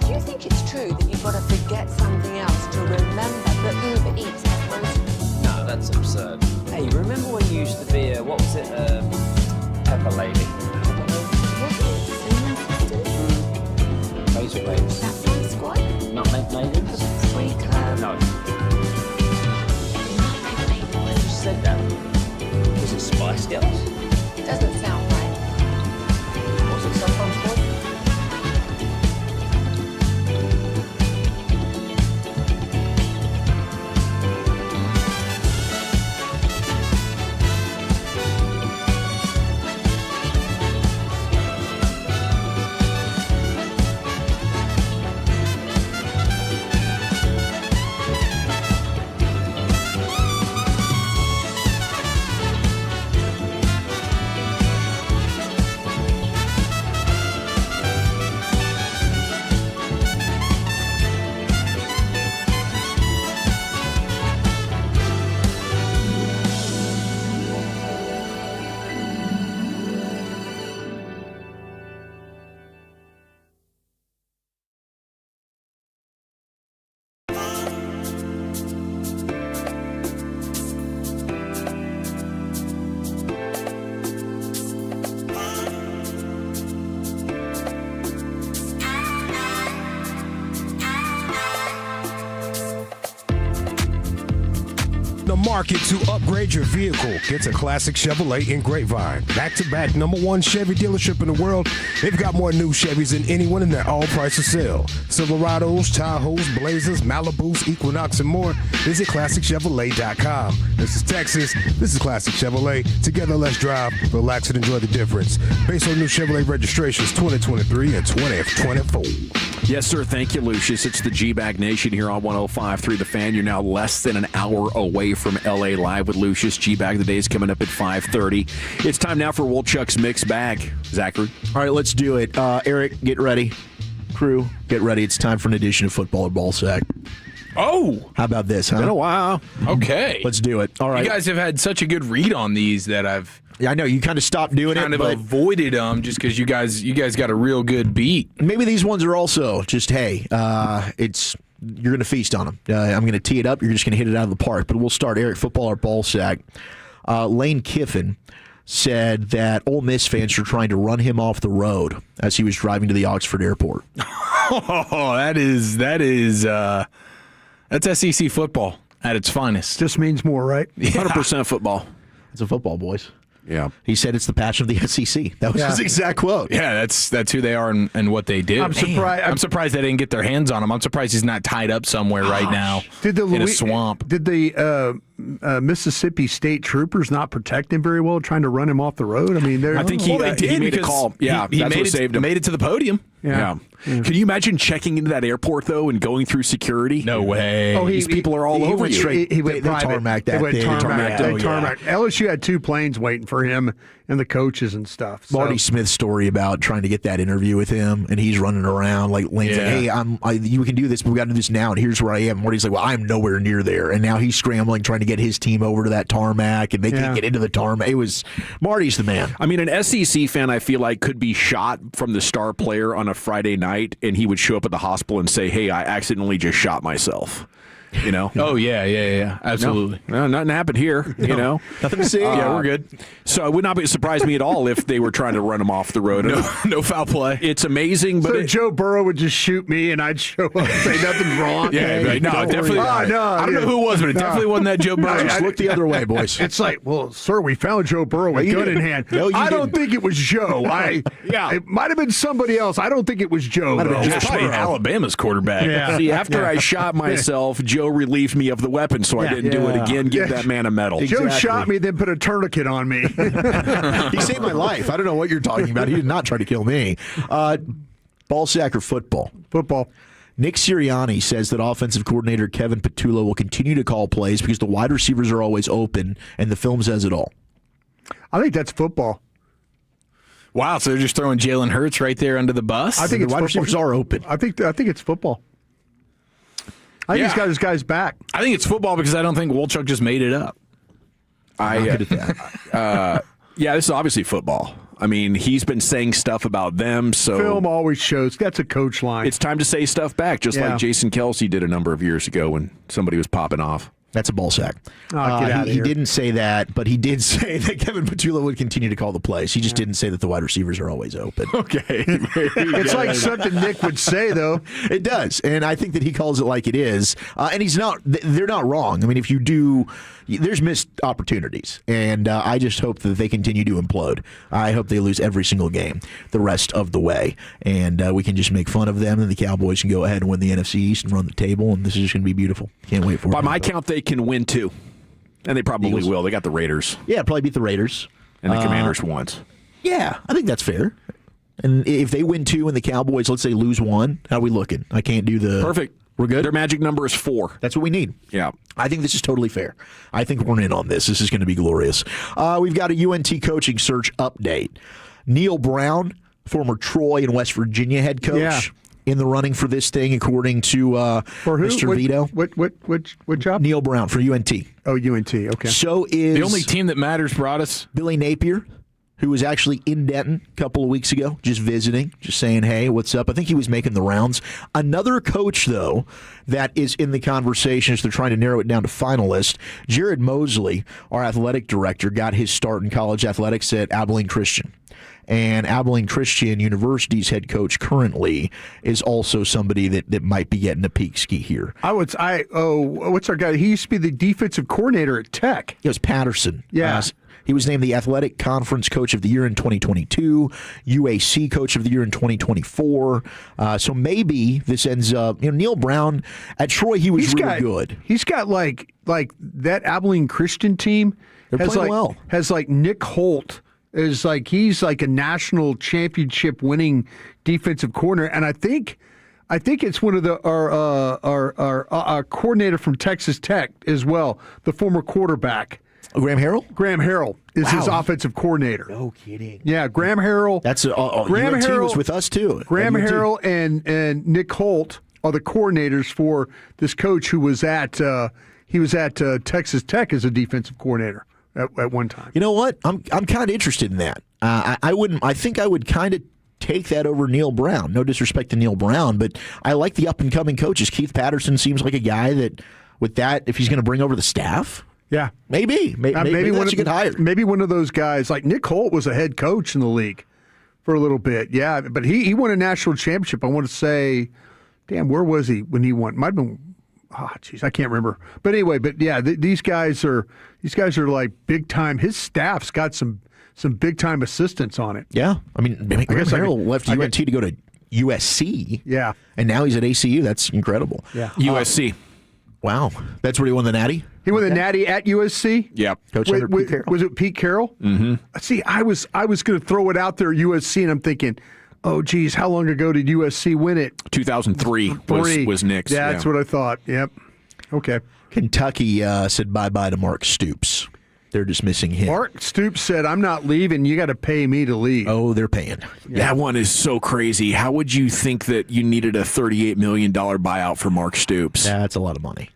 Do you think it's true that you've got to forget something else to remember that Uber Eats has most? No, that's absurd. Hey, remember when you used to be a, what was it, Pepper Lady? Razor Blades. That one squad? Nutmeg Maidens? Pre-club? No. Who said that? Was it Spice Girls? Doesn't sound right. Was it Saffron Squad? The market to upgrade your vehicle. Get a classic Chevrolet in Grapevine. Back-to-back #1 Chevy dealership in the world. They've got more new Chevys than anyone in their all-price sale. Silverados, Tahoes, Blazers, Malibus, Equinox, and more. Visit ClassicChevrolet.com. This is Texas. This is Classic Chevrolet. Together, let's drive, relax, and enjoy the difference. Based on new Chevrolet registrations 2023 and 2024. Yes, sir. Thank you, Lucius. It's the G-Bag Nation here on 105.3 The Fan. You're now less than an hour away from L.A. Live with Lucius. G-Bag of the Day is coming up at 5:30. It's time now for Wolchuk's Mixed Bag. Zachary? All right, let's do it. Eric, get ready. Crew, get ready. It's time for an edition of Football or Ball Sack. Oh! How about this, huh? Been a while. Okay. Let's do it. All right. You guys have had such a good read on these that I've... Yeah, I know. You kind of stopped doing kind it, of but avoided them just because you guys got a real good beat. maybe these ones are also just, hey, you're going to feast on them. I'm going to tee it up. You're just going to hit it out of the park. But we'll start, Eric, Football or Ball Sack. Lane Kiffin said that Ole Miss fans are trying to run him off the road as he was driving to the Oxford airport. Oh, that's SEC football at its finest. Just means more, right? 100% football. It's a football, boys. Yeah. He said it's the passion of the SEC. That was his exact quote. Yeah, that's who they are and what they do. I'm surprised they didn't get their hands on him. I'm surprised he's not tied up somewhere right now in a swamp. Did the Mississippi State troopers not protect him very well, trying to run him off the road? I mean, I think he made a call. Yeah, he that's what saved him. Made it to the podium. Yeah. Can you imagine checking into that airport, though, and going through security? No way. These people are all over you. He went private. tarmac that They went thing. tarmac. Oh, They tarmac. LSU had 2 planes waiting for him and the coaches and stuff. So. Marty Smith's story about trying to get that interview with him, and he's running around like Lane's like, hey, you can do this, but we got to do this now, and here's where I am. Marty's like, well, I'm nowhere near there, and now he's scrambling trying to get his team over to that tarmac, and they can't get into the tarmac. Marty's the man. I mean, an SEC fan, I feel like, could be shot from the star player on a Friday night, and he would show up at the hospital and say, hey, I accidentally just shot myself. You know? Oh, yeah. Absolutely. No, nothing happened here, you know? Nothing to see. Yeah, we're good. So it would not surprise me at all if they were trying to run him off the road. No foul play. It's amazing, but So Joe Burrow would just shoot me, and I'd show up and say nothing's wrong. Yeah, right. No, definitely. I don't know who it was, but it definitely wasn't that Joe Burrow. Just look the other way, boys. It's like, well, sir, we found Joe Burrow with gun in hand. No, you I don't didn't. think it was Joe. It might have been somebody else. I don't think it was Joe. Might have been though. Josh Probably Alabama's quarterback. Yeah. See, after Yeah. I shot myself, Joe relieved me of the weapon, so I didn't do it again. Give that man a medal. Joe Exactly. shot me, then put a tourniquet on me. He saved my life. I don't know what you're talking about. He did not try to kill me. Ball sack or football? Football. Nick Sirianni says that offensive coordinator Kevin Petullo will continue to call plays because the wide receivers are always open, and the film says it all. I think that's football. Wow, so they're just throwing Jalen Hurts right there under the bus? I think the it's wide football. receivers are open. I think it's football. I think he's got his guys back. I think it's football because I don't think Wolchuk just made it up. Yeah, this is obviously football. I mean, he's been saying stuff about them, so Film always shows. That's a coach line. it's time to say stuff back, just like Jason Kelsey did a number of years ago when somebody was popping off. That's a ball sack. Get out of he here. didn't say that, but he did say that Kevin Petullo would continue to call the plays. He just didn't say that the wide receivers are always open. Okay. It's like something Nick would say, though. It does, and I think that he calls it like it is. And he's not. They're not wrong. I mean, if you do, there's missed opportunities, and I just hope that they continue to implode. I hope they lose every single game the rest of the way, and we can just make fun of them, and the Cowboys can go ahead and win the NFC East and run the table, and this is just going to be beautiful. Can't wait for it. By my count, they can win 2. And they probably Eagles. will. They got the Raiders. Yeah, probably beat the Raiders. And the Commanders once. Yeah, I think that's fair. And if they win 2 and the Cowboys, let's say, lose 1, how are we looking? I can't do the... Perfect. We're good? Their magic number is 4. That's what we need. Yeah. I think this is totally fair. I think we're in on this. This is going to be glorious. We've got a UNT coaching search update. Neil Brown, former Troy and West Virginia head coach, in the running for this thing, according to For who? Mr. Vito. What job? Neil Brown for UNT. Oh, UNT. Okay. So is The only team that matters brought us. Billy Napier, who was actually in Denton a couple of weeks ago, just visiting, just saying, hey, what's up? I think he was making the rounds. Another coach, though, that is in the conversation as they're trying to narrow it down to finalists, Jared Mosley, our athletic director, got his start in college athletics at Abilene Christian. And Abilene Christian University's head coach currently is also somebody that might be getting a peak ski here. What's our guy? He used to be the defensive coordinator at Tech. It was Patterson. Yeah. He was named the Athletic Conference Coach of the Year in 2022, UAC Coach of the Year in 2024. So maybe this ends up, Neil Brown at Troy, he was really good. He's got like that Abilene Christian team. They're playing well. Has like Nick Holt is like he's like a national championship winning defensive corner, and I think it's one of our coordinator from Texas Tech as well, the former quarterback. Graham Harrell? Graham Harrell is his offensive coordinator. No kidding. Yeah, Graham Harrell. That's Graham UNT Harrell was with us too. Graham UNT. Harrell and Nick Holt are the coordinators for this coach who was at Texas Tech as a defensive coordinator at one time. You know what? I'm kind of interested in that. I think I would kind of take that over Neil Brown. No disrespect to Neil Brown, but I like the up and coming coaches. Keith Patterson seems like a guy that, with that, if he's going to bring over the staff. Yeah, maybe that's a good hire. Maybe one of those guys like Nick Holt was a head coach in the league for a little bit. Yeah, but he won a national championship. I want to say, damn, where was he when he won? Might have been, I can't remember. But anyway, yeah, these guys are like big time. His staff's got some big time assistants on it. Yeah, I mean, Graham Harrell left UNT to go to USC. Yeah, and now he's at ACU. That's incredible. Yeah, USC. Wow, that's where he won the Natty. He won the Natty at USC. Yep. Coach under Pete Carroll. Was it Pete Carroll? Mm-hmm. See, I was going to throw it out there at USC, and I'm thinking, oh, geez, how long ago did USC win it? 2003 was Nick's. Yeah, that's what I thought. Yep. Okay. Kentucky said bye-bye to Mark Stoops. They're dismissing him. Mark Stoops said, I'm not leaving. You got to pay me to leave. Oh, they're paying. Yeah. That one is so crazy. How would you think that you needed a $38 million buyout for Mark Stoops? That's a lot of money.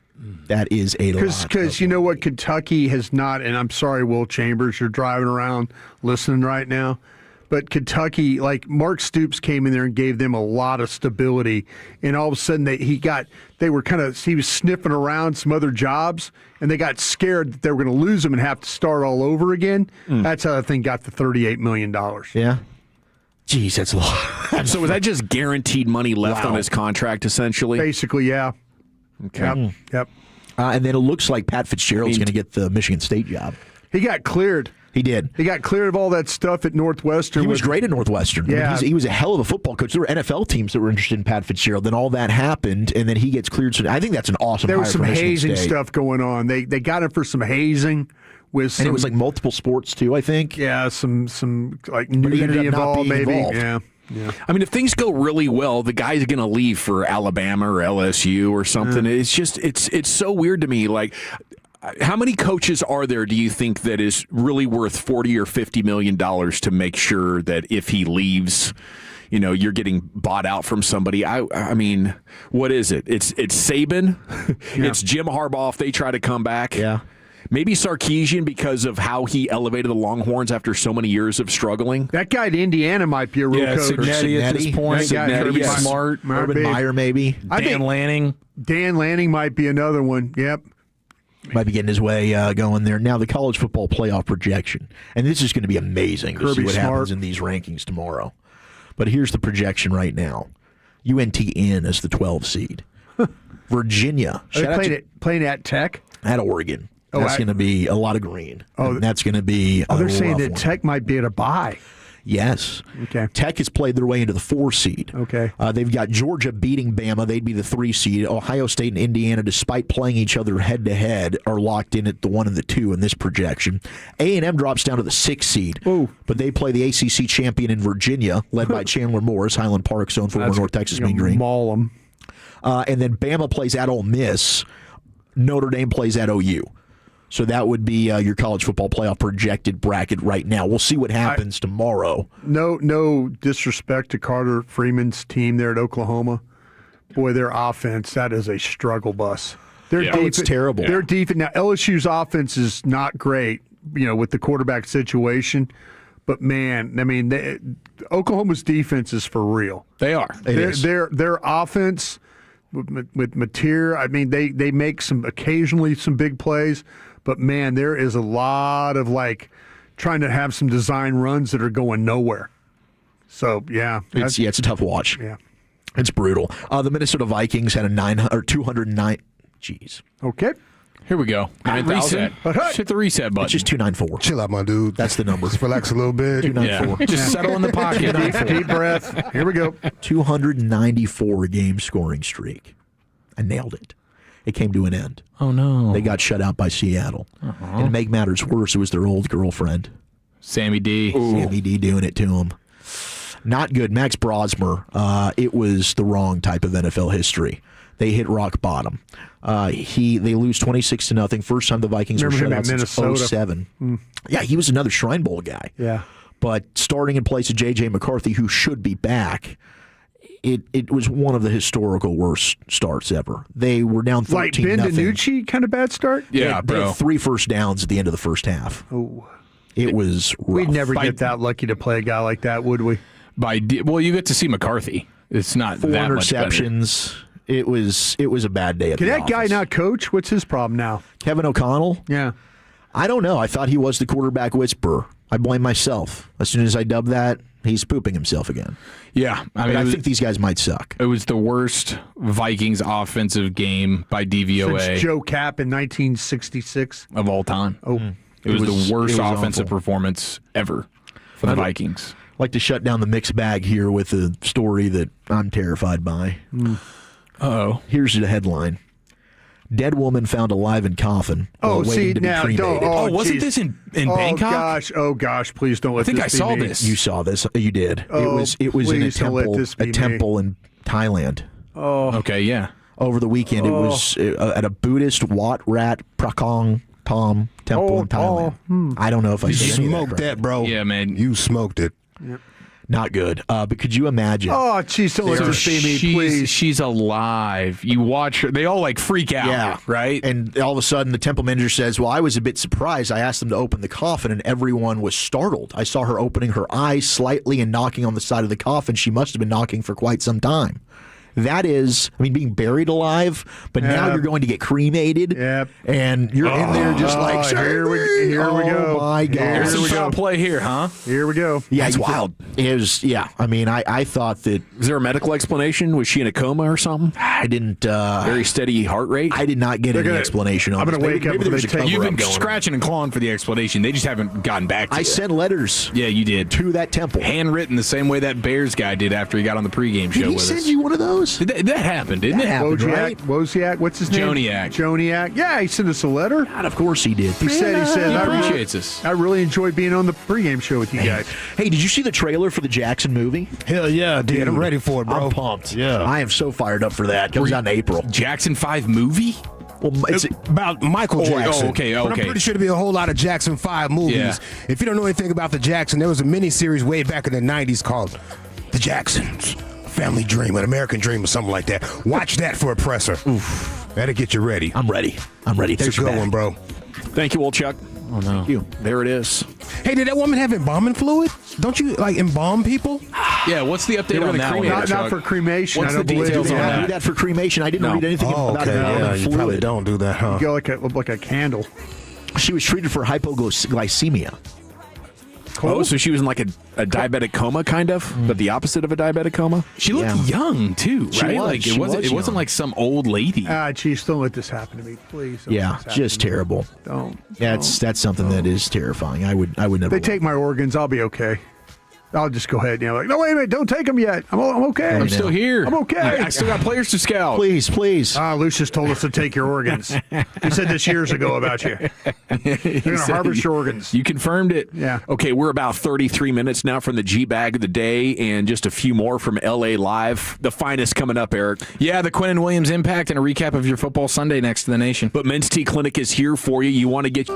That is a lot. Because you know what? Kentucky has not, and I'm sorry, Will Chambers, you're driving around listening right now, But Kentucky, like Mark Stoops came in there and gave them a lot of stability, and all of a sudden he was sniffing around some other jobs, and they got scared that they were going to lose him and have to start all over again. That's how the thing got the $38 million. Yeah. Jeez, that's a lot. So was that just guaranteed money left on his contract, essentially? Basically, yeah. Okay. Yep. And then it looks like Pat Fitzgerald's going to get the Michigan State job. He got cleared. He did. He got cleared of all that stuff at Northwestern. He was great at Northwestern. Yeah. I mean, he was a hell of a football coach. There were NFL teams that were interested in Pat Fitzgerald. Then all that happened, and then he gets cleared. So I think that's an awesome There hire was some for Michigan hazing State. stuff going on. They got him for some hazing. And it was like multiple sports, too, I think. Yeah, some like But he ended nudity up not involved, being maybe. involved. Yeah. Yeah. I mean, if things go really well, the guy's going to leave for Alabama or LSU or something. It's just, it's so weird to me. Like, how many coaches are there, do you think, that is really worth $40 or $50 million to make sure that if he leaves, you're getting bought out from somebody? I mean, what is it? It's Saban. It's Jim Harbaugh if they try to come back. Yeah. Maybe Sarkisian because of how he elevated the Longhorns after so many years of struggling. That guy at Indiana might be a real coach. Signetti at this point. That guy, Signetti, Kirby Smart. Urban Meyer, maybe. Dan Lanning. Dan Lanning might be another one. Yep. Might be getting his way going there. Now, the college football playoff projection. And this is going to be amazing to see what happens in these rankings tomorrow. But here's the projection right now. UNT in as the 12 seed. Virginia. Are they playing at Tech? At Oregon. That's going to be a lot of green. And that's going to be they're a saying rough that one. Tech might be at a bye. Yes. Okay. Tech has played their way into the 4 seed. Okay. They've got Georgia beating Bama. They'd be the 3 seed. Ohio State and Indiana, despite playing each other head-to-head, are locked in at the 1 and the 2 in this projection. A&M drops down to the 6 seed. Ooh. But they play the ACC champion in Virginia, led by Chandler Morris, Highland Park's own former North Texas Mean Green. Maul them. And then Bama plays at Ole Miss. Notre Dame plays at OU. So that would be your college football playoff projected bracket right now. We'll see what happens tomorrow. No disrespect to Carter Freeman's team there at Oklahoma. Boy, their offense, that is a struggle bus. It's terrible. They're defense. Now, LSU's offense is not great, with the quarterback situation. But, man, I mean, Oklahoma's defense is for real. They are. Their offense with Mateer, I mean, they make occasionally some big plays. But, man, there is a lot of, trying to have some design runs that are going nowhere. So, yeah. It's a tough watch. Yeah. It's brutal. The Minnesota Vikings had a 209. Jeez. Okay. Here we go. 9,000. Hit the reset button. It's just 294. Chill out, my dude. That's the number. Just relax a little bit. 294. Just settle in the pocket. Deep breath. Here we go. 294 game scoring streak. I nailed it. It came to an end. Oh, no. They got shut out by Seattle. And to make matters worse, it was their old girlfriend. Sammy D. Sammy D doing it to him. Not good. Max Brosmer, it was the wrong type of NFL history. They hit rock bottom. They lose 26-0. First time the Vikings were shut out since 2007. Yeah, he was another Shrine Bowl guy. Yeah. But starting in place of J.J. McCarthy, who should be back, it was one of the historical worst starts ever. They were down 13-0. Like Ben DiNucci, kind of bad start? Yeah, they bro. had 3 first downs at the end of the first half. Oh. It was rough. We'd never get that lucky to play a guy like that, would we? Well, you get to see McCarthy. It's not 4 that much better. interceptions. It was a bad day at Can the that guy office. not coach? What's his problem now? Kevin O'Connell? Yeah. I don't know. I thought he was the quarterback whisperer. I blame myself. As soon as I dubbed that, he's pooping himself again. Yeah. I think these guys might suck. It was the worst Vikings offensive game by DVOA. Since Joe Kapp in 1966. Of all time. Oh. It was the worst it was offensive awful. performance ever for the Vikings. I'd like to shut down the mixed bag here with a story that I'm terrified by. Uh-oh. Here's the headline. Dead woman found alive in coffin while waiting to be cremated. Wasn't this in Bangkok? Oh gosh, please don't let I think this I saw be me. this. You saw this. You did. Oh, it was in a please don't let this be temple in Thailand. Oh. Okay, yeah. Over the weekend, it was at a Buddhist Wat Rat Prakong Tom temple in Thailand. I don't know if I You said any of smoked correctly. that, bro. Yeah, man. You smoked it. Yep. Not good. But could you imagine? Oh, geez, don't let her see me, please. She's alive. You watch her. They all like freak out. Yeah. Right? And all of a sudden, the temple manager says, well, I was a bit surprised. I asked them to open the coffin, and everyone was startled. I saw her opening her eyes slightly and knocking on the side of the coffin. She must have been knocking for quite some time. That is, being buried alive, but now you're going to get cremated, and you're in there just like, here we go. Oh, my God. There's some foul play here, huh? Here we go. Yeah, That's wild. It was, I thought that... Is there a medical explanation? Was she in a coma or something? I didn't... Very steady heart rate? I did not get any explanation on I'm going to wake up with a tape. You've been scratching and clawing for the explanation. They just haven't gotten back to you. I sent letters. Yeah, you did. To that temple. Handwritten the same way that Bears guy did after he got on the pregame show Did he with send us. you one of those? That happened, didn't it? Happened, right? Wozniak, what's his name? Joniak. Yeah, he sent us a letter. God, of course he did. He said, he appreciates us. I really enjoyed being on the pregame show with you guys. Hey, did you see the trailer for the Jackson movie? Hell yeah, I did. Dude, I'm ready for it, bro. I'm pumped. Yeah. I am so fired up for that. Comes out in April. Jackson 5 movie? Well, it's about Michael Jackson. Okay. But I'm pretty sure there'll be a whole lot of Jackson 5 movies. Yeah. If you don't know anything about the Jackson, there was a mini-series way back in the 90s called The Jacksons. Family Dream, an American Dream, or something like that. Watch that for a presser. Oof. That'll get you ready. I'm ready. It's a good one, bro. Thank you, old Chuck. Oh, no. Thank you. There it is. Hey, did that woman have embalming fluid? Don't you, embalm people? Yeah, what's the update on that one? Not for cremation. What's I don't the details believe on it. do that for cremation. I didn't read anything about Yeah, it. you probably don't do that, huh? You go like a candle. She was treated for hypoglycemia. Oh, so she was in like a diabetic coma, kind of, but the opposite of a diabetic coma? She looked young, too, She right? was. Like She it wasn't young. like some old lady. Geez, don't let this happen to me, please. Don't let Yeah, this happen just to me. terrible. Don't. That's something that is terrifying. I would never. They take my organs, I'll be okay. I'll just go ahead and no, wait a minute, don't take them yet. I'm okay. I'm still here. I'm okay. I still got players to scout. Please. Lucius told us to take your organs. He said this years ago about you. You're going to harvest your organs. You confirmed it. Yeah. Okay, we're about 33 minutes now from the G-Bag of the day and just a few more from LA Live. The finest coming up, Eric. Yeah, the Quinnen Williams Impact and a recap of your football Sunday next to the nation. But Men's T Clinic is here for you. You want to get...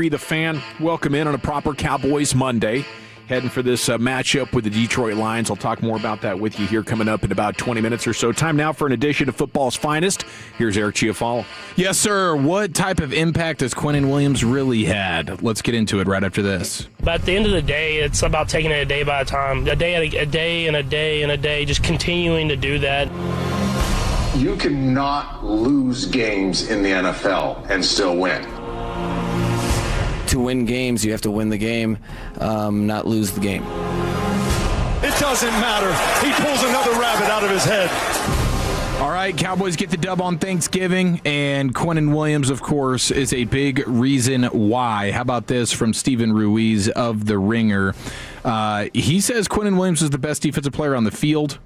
105.3 The Fan. Welcome in on a proper Cowboys Monday. Heading for this matchup with the Detroit Lions. I'll talk more about that with you here coming up in about 20 minutes or so. Time now for an edition of Football's Finest. Here's Eric Chiafalo. Yes, sir. What type of impact has Quinnen Williams really had? Let's get into it right after this. But at the end of the day, it's about taking it a day by a time, a day and a day, just continuing to do that. You cannot lose games in the NFL and still win. To win games, you have to win the game, not lose the game. It doesn't matter. He pulls another rabbit out of his head. All right, Cowboys get the dub on Thanksgiving, and Quinnen Williams, of course, is a big reason why. How about this from Steven Ruiz of The Ringer? He says Quinnen Williams is the best defensive player on the field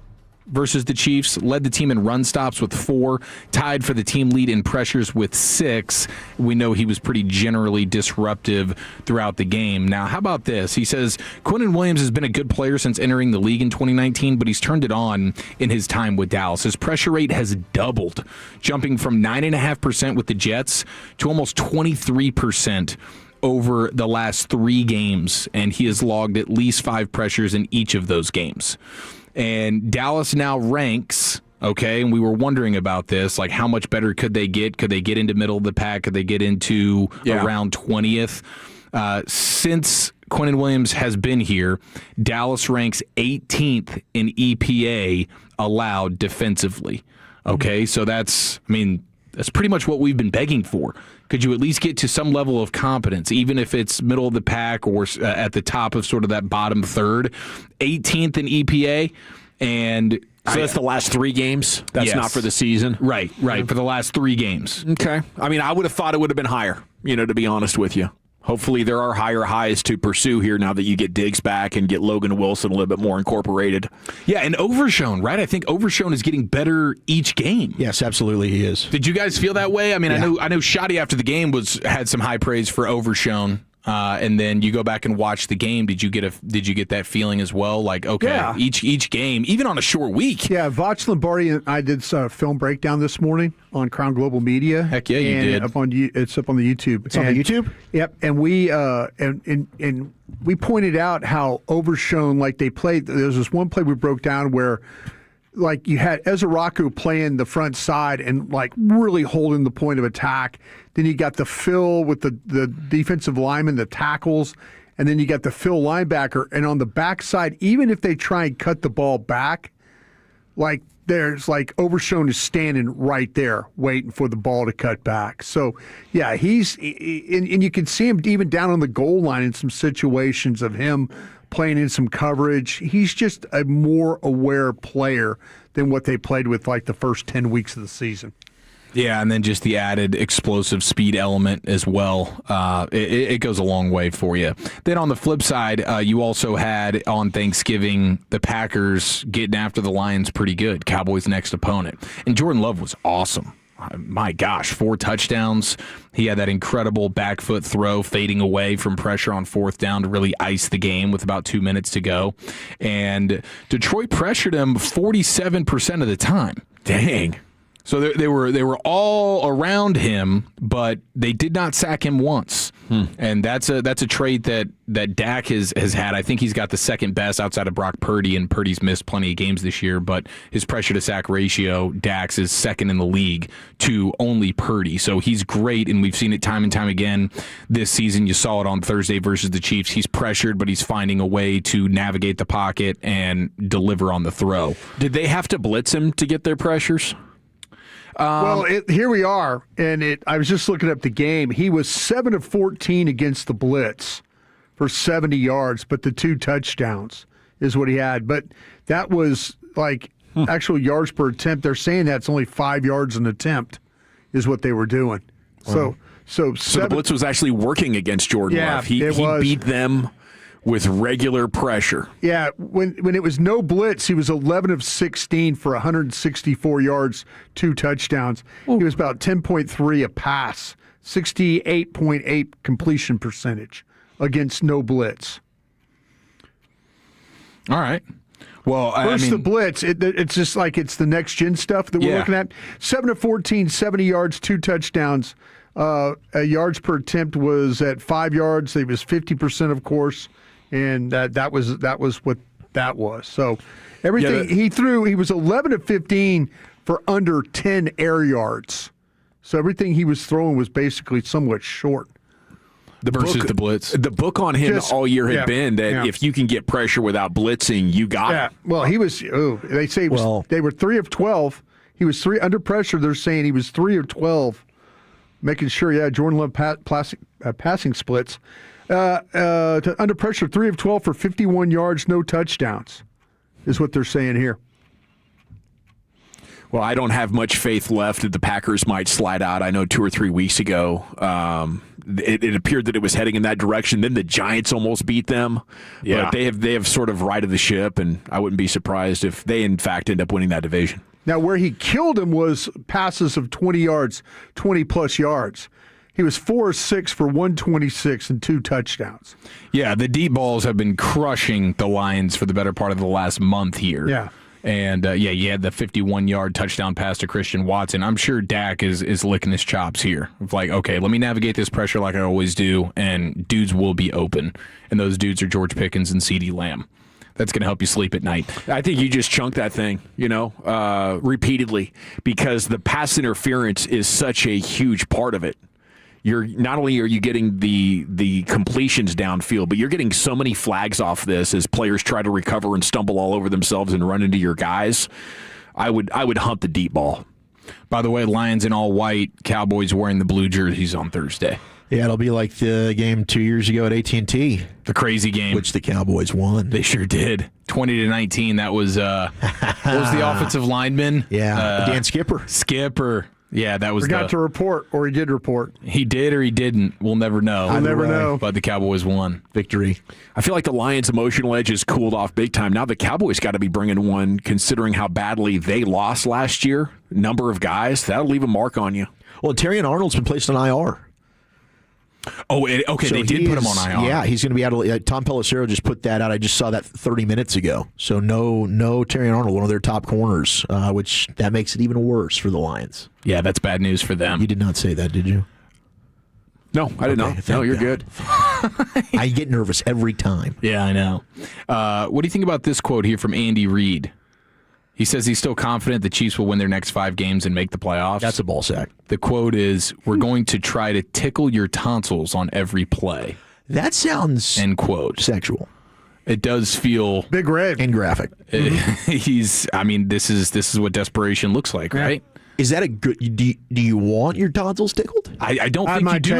versus the Chiefs, led the team in run stops with 4, tied for the team lead in pressures with 6. We know he was pretty generally disruptive throughout the game. Now, how about this? He says, Quinnen Williams has been a good player since entering the league in 2019, but he's turned it on in his time with Dallas. His pressure rate has doubled, jumping from 9.5% with the Jets to almost 23% over the last 3 games, and he has logged at least 5 pressures in each of those games. And Dallas now ranks, okay, and we were wondering about this, like how much better could they get? Could they get into middle of the pack? Could they get into around 20th? Since Quinnen Williams has been here, Dallas ranks 18th in EPA allowed defensively. Okay, so that's pretty much what we've been begging for. Could you at least get to some level of competence, even if it's middle of the pack or at the top of sort of that bottom third? 18th in EPA, and so that's the last 3 games? That's not for the season? Right, for the last 3 games. Okay. I would have thought it would have been higher, to be honest with you. Hopefully there are higher highs to pursue here now that you get Diggs back and get Logan Wilson a little bit more incorporated. Yeah, and Overshown, right? I think Overshown is getting better each game. Yes, absolutely he is. Did you guys feel that way? I know Shotty after the game had some high praise for Overshown. And then you go back and watch the game. Did you get that feeling as well? Like, okay, each game, even on a short week. Yeah, Voch Lombardi and I did a film breakdown this morning on Crown Global Media. Heck yeah, you did. It's up on the YouTube. It's on the YouTube? Yep. And we and we pointed out how Overshown, like they played. There was this one play we broke down where, like, you had Ezeraku playing the front side and like really holding the point of attack. Then you got the fill with the defensive lineman, the tackles, and then you got the fill linebacker. And on the backside, even if they try and cut the ball back, like there's like Overshown is standing right there waiting for the ball to cut back. So, yeah, and you can see him even down on the goal line in some situations of him playing in some coverage. He's just a more aware player than what they played with like the first 10 weeks of the season. Yeah, and then just the added explosive speed element as well. It goes a long way for you. Then on the flip side, you also had on Thanksgiving the Packers getting after the Lions pretty good, Cowboys' next opponent. And Jordan Love was awesome. My gosh, 4 touchdowns. He had that incredible back foot throw fading away from pressure on 4th down to really ice the game with about 2 minutes to go. And Detroit pressured him 47% of the time. Dang. So they were all around him, but they did not sack him once. And that's a trait that Dak has had. I think he's got the second best outside of Brock Purdy, and Purdy's missed plenty of games this year, but his pressure to sack ratio, Dak's is second in the league to only Purdy. So he's great, and we've seen it time and time again this season. You saw it on Thursday versus the Chiefs. He's pressured, but he's finding a way to navigate the pocket and deliver on the throw. Did they have to blitz him to get their pressures? Here we are, and I was just looking up the game. He was 7 of 14 against the blitz for 70 yards, but the 2 touchdowns is what he had. But that was like actual yards per attempt. They're saying that's only 5 yards an attempt is what they were doing. Wow. So the blitz was actually working against Jordan Love. He beat them with regular pressure. Yeah, when it was no blitz, he was 11 of 16 for 164 yards, 2 touchdowns. He was about 10.3 a pass, 68.8 completion percentage against no blitz. All right. Well, the blitz, it's just like it's the next-gen stuff that we're looking at. 7 of 14, 70 yards, 2 touchdowns Yards per attempt was at 5 yards. It was 50%, of course, and that was what that was. So everything he threw, he was 11 of 15 for under 10 air yards. So everything he was throwing was basically somewhat short. Versus the blitz. The book on him all year had been that if you can get pressure without blitzing, you got it. Well, he was. They say they were 3 of 12. He was 3 under pressure. They're saying he was 3 of 12, making sure. Jordan Love passing splits. Under pressure, 3 of 12 for 51 yards, no touchdowns, is what they're saying here. Well, I don't have much faith left that the Packers might slide out. I know 2 or 3 weeks ago, it appeared that it was heading in that direction. Then the Giants almost beat them. Yeah. But they have sort of righted the ship, and I wouldn't be surprised if they, in fact, end up winning that division. Now, where he killed him was passes of 20 yards, 20-plus yards. He was 4 of 6 for 126 and 2 touchdowns. Yeah, the deep balls have been crushing the Lions for the better part of the last month here. Yeah. And, you had the 51-yard touchdown pass to Christian Watson. I'm sure Dak is licking his chops here. Of like, okay, let me navigate this pressure like I always do, and dudes will be open. And those dudes are George Pickens and CeeDee Lamb. That's going to help you sleep at night. I think you just chunk that thing, repeatedly, because the pass interference is such a huge part of it. Not only are you getting the completions downfield, but you're getting so many flags off this as players try to recover and stumble all over themselves and run into your guys. I would hunt the deep ball. By the way, Lions in all white, Cowboys wearing the blue jerseys on Thursday. Yeah, it'll be like the game 2 years ago at AT&T. The crazy game. Which the Cowboys won. They sure did. 20-19. That was, what was the offensive lineman? Yeah, Dan Skipper. Skipper. Yeah, that was Forgot to report, or he did report. He did or he didn't. We'll never know. We'll never know. But the Cowboys won. Victory. I feel like the Lions' emotional edge has cooled off big time. Now the Cowboys got to be bringing one, considering how badly they lost last year. Number of guys. That'll leave a mark on you. Well, Terrion Arnold's been placed on IR. Oh, okay. So they did put him on IR. Yeah, he's going to be out. Tom Pelissero just put that out. I just saw that 30 minutes ago. So no Terrion Arnold, one of their top corners, which that makes it even worse for the Lions. Yeah, that's bad news for them. You did not say that, did you? No, I did not. No, you're good. I get nervous every time. Yeah, I know. What do you think about this quote here from Andy Reid? He says he's still confident the Chiefs will win their next 5 games and make the playoffs. That's a ball sack. The quote is, "We're going to try to tickle your tonsils on every play." That sounds end quote sexual. It does feel big red and graphic. This is what desperation looks like, right? Is that a good? Do you want your tonsils tickled? I don't think you do.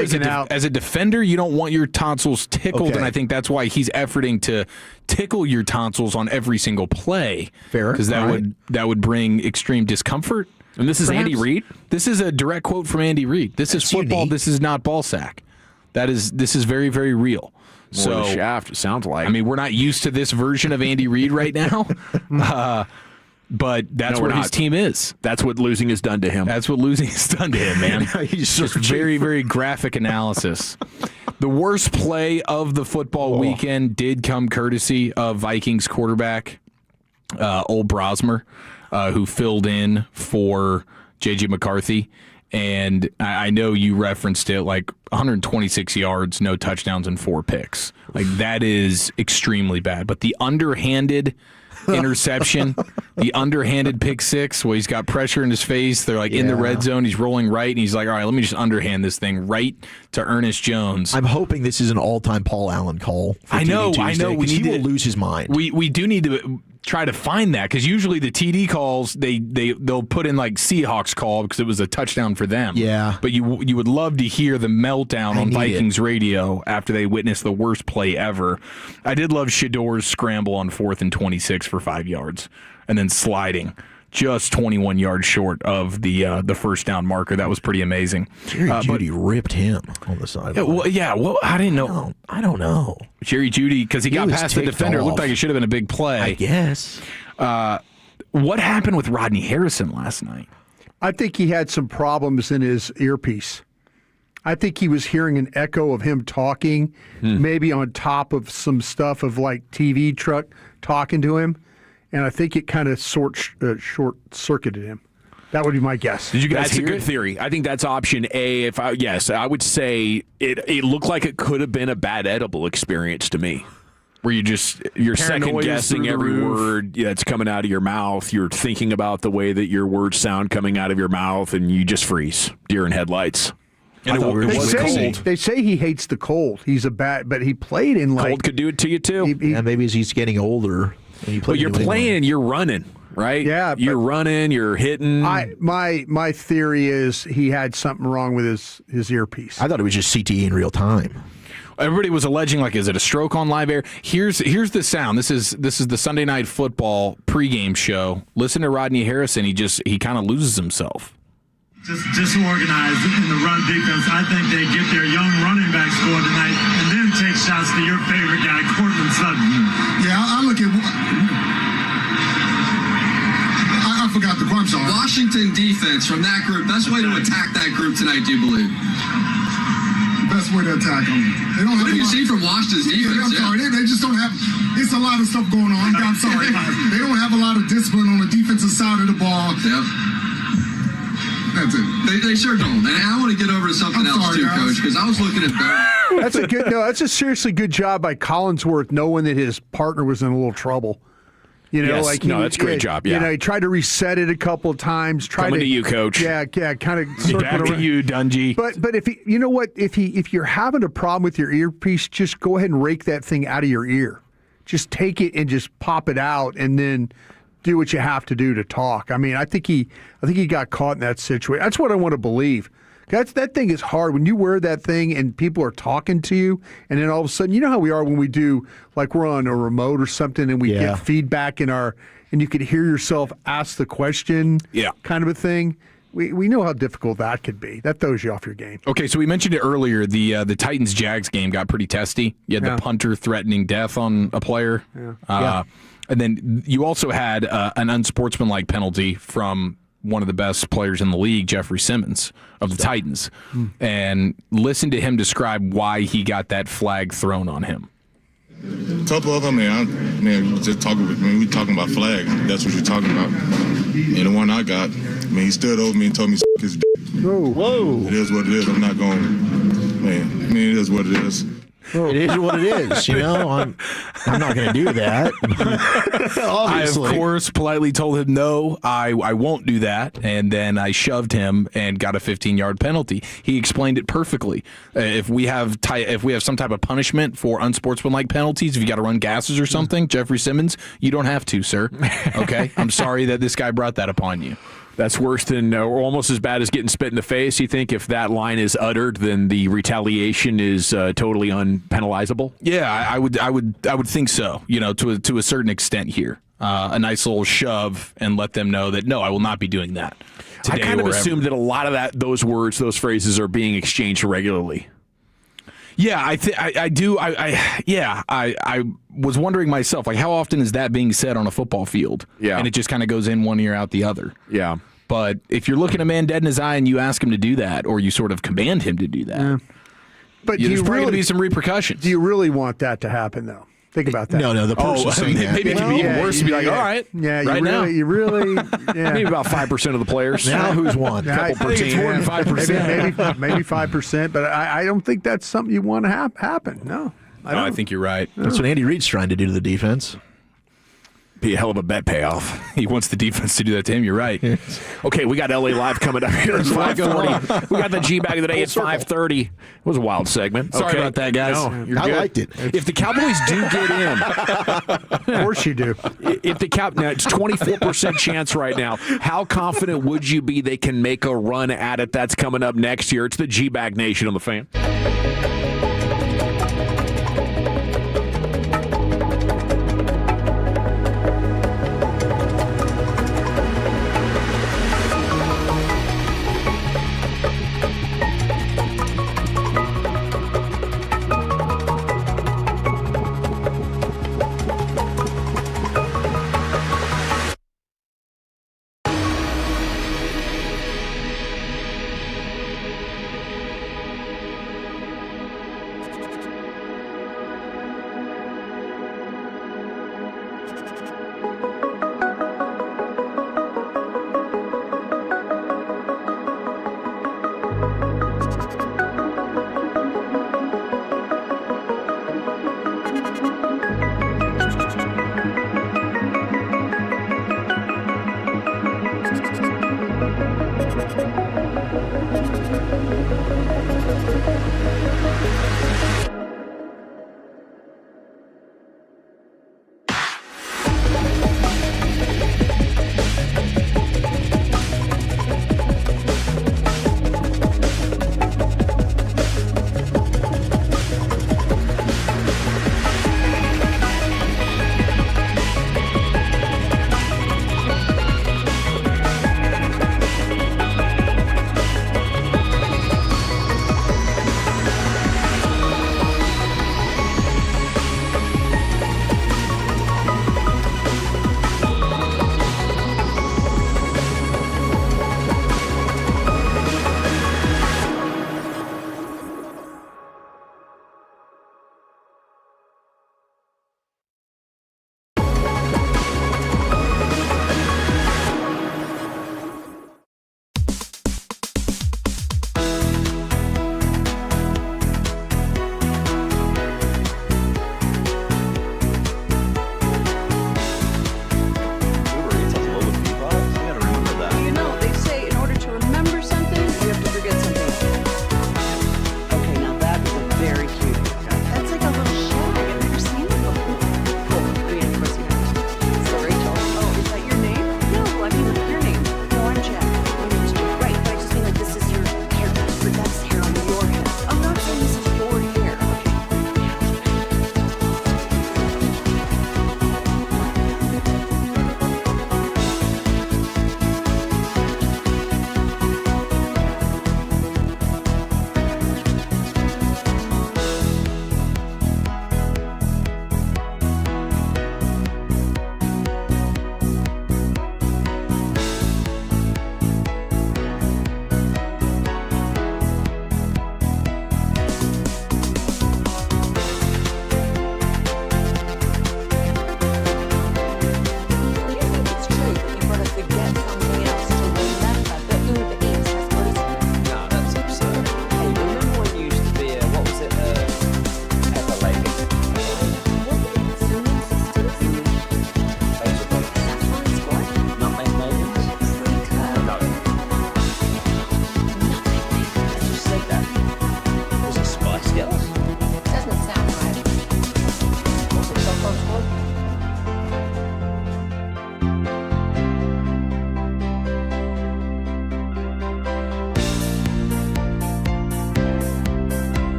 As a defender, you don't want your tonsils tickled, Okay. and I think that's why he's efforting to tickle your tonsils on every single play. Fair, because that would bring extreme discomfort. And this is Perhaps. Andy Reid? This is a direct quote from Andy Reid. This is football. unique. This is not ball sack. This is very, very real. So shaft, it sounds like. I mean, we're not used to this version of Andy Reid right now. But that's where his team is. That's what losing has done to him. That's what losing has done to him, man. He's just very, very graphic analysis. The worst play of the football weekend did come courtesy of Vikings quarterback Old Brosmer, who filled in for J.J. McCarthy. And I know you referenced it, like 126 yards, no touchdowns, and 4 picks. Like, that is extremely bad. But the underhanded interception, the underhanded pick six, where he's got pressure in his face. They're like in the red zone. He's rolling right, and he's like, all right, let me just underhand this thing right to Ernest Jones. I'm hoping this is an all-time Paul Allen call. For I know. because he will lose his mind. We do need to try to find that, because usually the TD calls they'll put in like Seahawks call because it was a touchdown for them. Yeah. But you would love to hear the meltdown on Vikings radio after they witnessed the worst play ever. I did love Shador's scramble on 4th and 26 for 5 yards and then sliding just 21 yards short of the first down marker. That was pretty amazing. Jerry Jeudy ripped him on the sideline. I didn't know. I don't know. Jerry Jeudy, because he got was past the ticked defender. It looked off. like it should have been a big play. I guess. What happened with Rodney Harrison last night? I think he had some problems in his earpiece. I think he was hearing an echo of him talking, maybe on top of some stuff of like TV truck talking to him, and I think it kind of short-circuited him. That would be my guess. Did you guys That's a good theory. I think that's option A. I would say it looked like it could have been a bad edible experience to me. Where you're second guessing every word that's coming out of your mouth. You're thinking about the way that your words sound coming out of your mouth, and you just freeze. Deer in headlights. And they say he hates the cold. He's but he played in cold could do it to you too. Maybe as he's getting older. But you're playing, you're running, right? Yeah, you're running, you're hitting. My theory is he had something wrong with his earpiece. I thought it was just CTE in real time. Everybody was alleging, is it a stroke on live air? Here's the sound. This is the Sunday Night Football pregame show. Listen to Rodney Harrison. He kind of loses himself. Just disorganized in the run defense. I think they get their young running backs going tonight and then take shots to your favorite guy, Courtland Sutton. Yeah, I look at. I forgot the I'm sorry. Washington defense from that group. Best way to attack that group tonight, do you believe? Best way to attack them. They don't have. What do you see from Washington's defense? I'm sorry, they just don't have. It's a lot of stuff going on. I'm sorry, guys. They don't have a lot of discipline on the defensive side of the ball. Yep. That's it. They sure don't. And I want to get over to something else too, guys. Coach, because I was looking at Barry. That's a seriously good job by Collinsworth, knowing that his partner was in a little trouble. That's a great job. Yeah, he tried to reset it a couple of times. Coming to you, Coach. Yeah, kind of circling back around. to you, Dungy. But if you're having a problem with your earpiece, just go ahead and rake that thing out of your ear. Just take it and just pop it out, and then do what you have to do to talk. I mean, I think he got caught in that situation. That's what I want to believe. That thing is hard when you wear that thing and people are talking to you, and then all of a sudden, you know how we are when we do, we're on a remote or something, and we get feedback and you could hear yourself ask the question, kind of a thing. We know how difficult that could be. That throws you off your game. Okay, so we mentioned it earlier. The Titans-Jags game got pretty testy. You had the punter threatening death on a player. And then you also had an unsportsmanlike penalty from one of the best players in the league, Jeffrey Simmons of the Titans. And listen to him describe why he got that flag thrown on him. A couple of them, just talking with me. We talking about flags. That's what you're talking about. And the one I got, he stood over me and told me his Whoa. It is what it is. I'm not going, it is what it is. It is what it is, I'm not going to do that. Obviously. I, of course, politely told him, no, I won't do that. And then I shoved him and got a 15-yard penalty. He explained it perfectly. If we have some type of punishment for unsportsmanlike penalties, if you got to run gases or something, Jeffrey Simmons, you don't have to, sir. Okay? I'm sorry that this guy brought that upon you. That's worse than, or almost as bad as getting spit in the face. You think if that line is uttered, then the retaliation is totally unpenalizable? Yeah, I would think so. To a certain extent here, a nice little shove and let them know that no, I will not be doing that. I kind of assumed that a lot of those words, those phrases, are being exchanged regularly. Yeah, I do. I was wondering myself, how often is that being said on a football field? Yeah. And it just kind of goes in one ear, out the other. Yeah. But if you're looking a man dead in his eye and you ask him to do that, or you sort of command him to do that, but there's probably going to be some repercussions. Do you really want that to happen, though? Think about that. No, the person saying that. Maybe it could be even worse to be like, all right, you really, maybe about 5% of the players. Now who's won? I think it's more than 5%. Maybe 5%, but I don't think that's something you want to happen. No. I think you're right. That's what Andy Reid's trying to do to the defense. Be a hell of a bet payoff. He wants the defense to do that to him. You're right. Okay, we got LA Live coming up here at 5:40. We got the G-Bag of the day at 5:30. It was a wild segment. Sorry about that, guys. No, I liked it. If the Cowboys do get in, of course you do. If the now it's 24% chance right now. How confident would you be they can make a run at it? That's coming up next year. It's the G-Bag Nation on the Fan.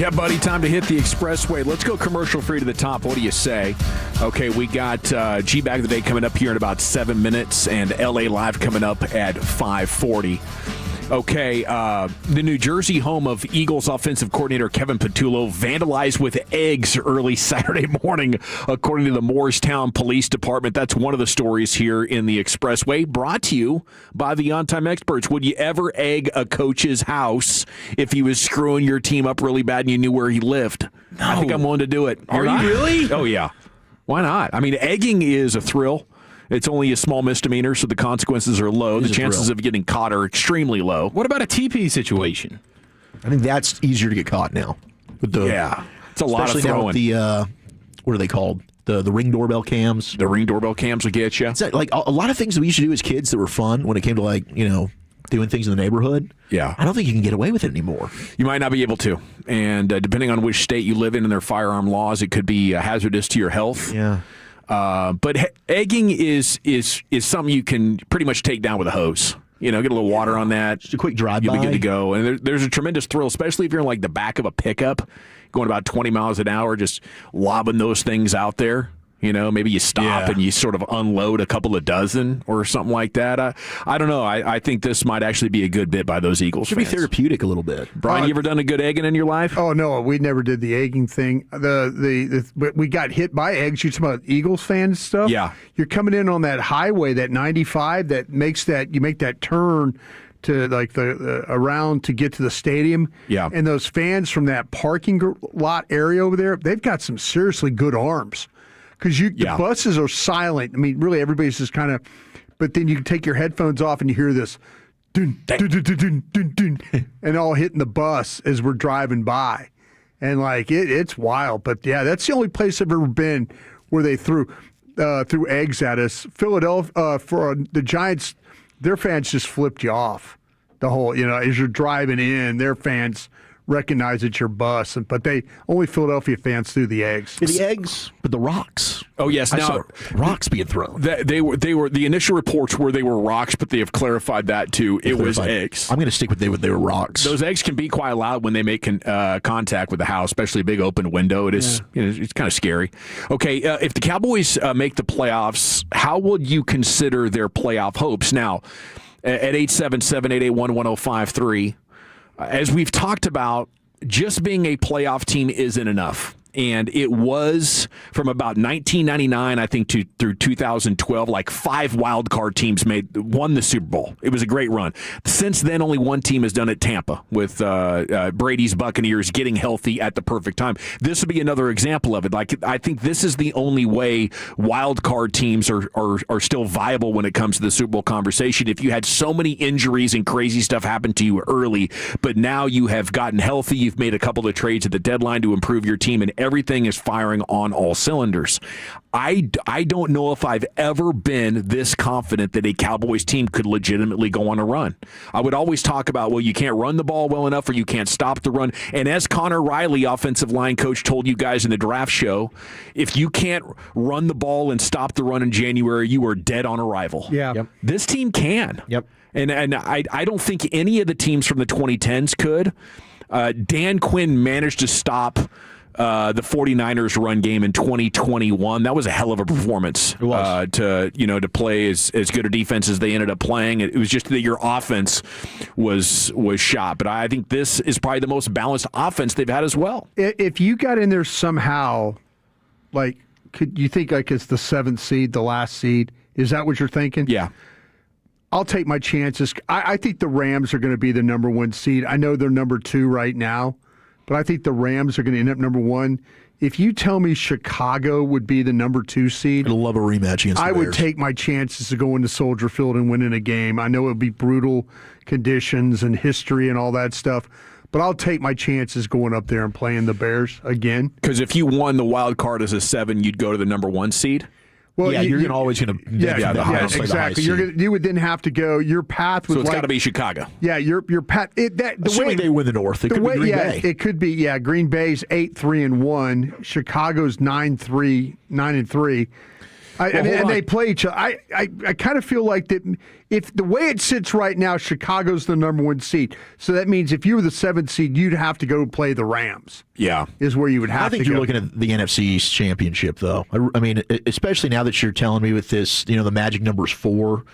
Yeah, buddy, time to hit the expressway. Let's go commercial free to the top. What do you say? Okay, we got G-Bag of the Day coming up here in about 7 minutes, and LA Live coming up at 5:40. Okay, the New Jersey home of Eagles offensive coordinator Kevin Patullo vandalized with eggs early Saturday morning, according to the Morristown Police Department. That's one of the stories here in the Expressway, brought to you by the On-Time Experts. Would you ever egg a coach's house if he was screwing your team up really bad and you knew where he lived? No. I think I'm willing to do it. Are you really? Oh, yeah. Why not? I mean, egging is a thrill. It's only a small misdemeanor, so the consequences are low. The chances of getting caught are extremely low. What about a TP situation? I think that's easier to get caught now. With the, it's a lot of throwing. Now with the, what are they called? The Ring doorbell cams. The Ring doorbell cams will get you. It's like a lot of things that we used to do as kids that were fun when it came to doing things in the neighborhood. Yeah. I don't think you can get away with it anymore. You might not be able to. And depending on which state you live in and their firearm laws, it could be hazardous to your health. Yeah. But egging is something you can pretty much take down with a hose. Get a little water on that. Just a quick drive-by. You'll be good to go. And there's a tremendous thrill, especially if you're in like the back of a pickup, going about 20 miles an hour, just lobbing those things out there. Maybe you stop and you sort of unload a couple of dozen or something like that. I don't know. I think this might actually be a good bit by those Eagles fans. Should be therapeutic a little bit. Brian, you ever done a good egging in your life? Oh, no. We never did the egging thing. But we got hit by eggs. You're talking about Eagles fans stuff? Yeah. You're coming in on that highway, that 95, that makes you make that turn to like the around to get to the stadium. Yeah. And those fans from that parking lot area over there, they've got some seriously good arms. Because the buses are silent. I mean, really, everybody's just kind of. But then you can take your headphones off and you hear this, dun, dun, dun, dun, dun, dun, dun, and all hitting the bus as we're driving by, and it's wild. But yeah, that's the only place I've ever been where they threw eggs at us. Philadelphia for the Giants, their fans just flipped you off. The whole as you're driving in, their fans recognize it's your bus, but only Philadelphia fans threw the eggs. The eggs, but the rocks. Oh yes, now rocks being thrown. They were the initial reports were they were rocks, but they have clarified that too. It was eggs. I'm going to stick with they were rocks. Those eggs can be quite loud when they make contact with the house, especially a big open window. It is it's kind of scary. Okay, if the Cowboys make the playoffs, how would you consider their playoff hopes? Now, at 877-881-1053. As we've talked about, just being a playoff team isn't enough. And it was from about 1999, I think, through 2012, like 5 wild card teams won the Super Bowl. It was a great run. Since then, only one team has done it, Tampa, with Brady's Buccaneers getting healthy at the perfect time. This would be another example of it. I think this is the only way wild card teams are still viable when it comes to the Super Bowl conversation. If you had so many injuries and crazy stuff happen to you early, but now you have gotten healthy, you've made a couple of trades at the deadline to improve your team, and everything is firing on all cylinders. I don't know if I've ever been this confident that a Cowboys team could legitimately go on a run. I would always talk about, well, you can't run the ball well enough or you can't stop the run. And as Connor Riley, offensive line coach, told you guys in the draft show, if you can't run the ball and stop the run in January, you are dead on arrival. Yeah. Yep. This team can. Yep. And I don't think any of the teams from the 2010s could. Dan Quinn managed to stop the 49ers run game in 2021. That was a hell of a performance. It was. To play as good a defense as they ended up playing. It was just that your offense was shot. But I think this is probably the most balanced offense they've had as well. If you got in there somehow, could you think it's the 7th seed, the last seed? Is that what you're thinking? Yeah. I'll take my chances. I think the Rams are going to be the number 1 seed. I know they're number 2 right now. But I think the Rams are going to end up number 1. If you tell me Chicago would be the number 2 seed, I'd love a rematch against the I would Bears. take my chances to go into Soldier Field and winning a game. I know it would be brutal conditions and history and all that stuff, but I'll take my chances going up there and playing the Bears again. Because if you won the wild card as a 7, you'd go to the number 1 seed? Well, you're always going to the highest. Exactly. You would then have to go. Your path would. So it's got to be Chicago. Yeah, your path. Assuming they win the North, it could be Green Bay. It could be. Yeah, Green Bay's 8-3-1. Chicago's 9-3. They play each other. I kind of feel like that if the way it sits right now, Chicago's the number 1 seed. So that means if you were the 7th seed, you'd have to go play the Rams. Yeah. Is where you would have to go. I think you're looking at the NFC East Championship, though. I mean, especially now that you're telling me with this, the magic number is 4.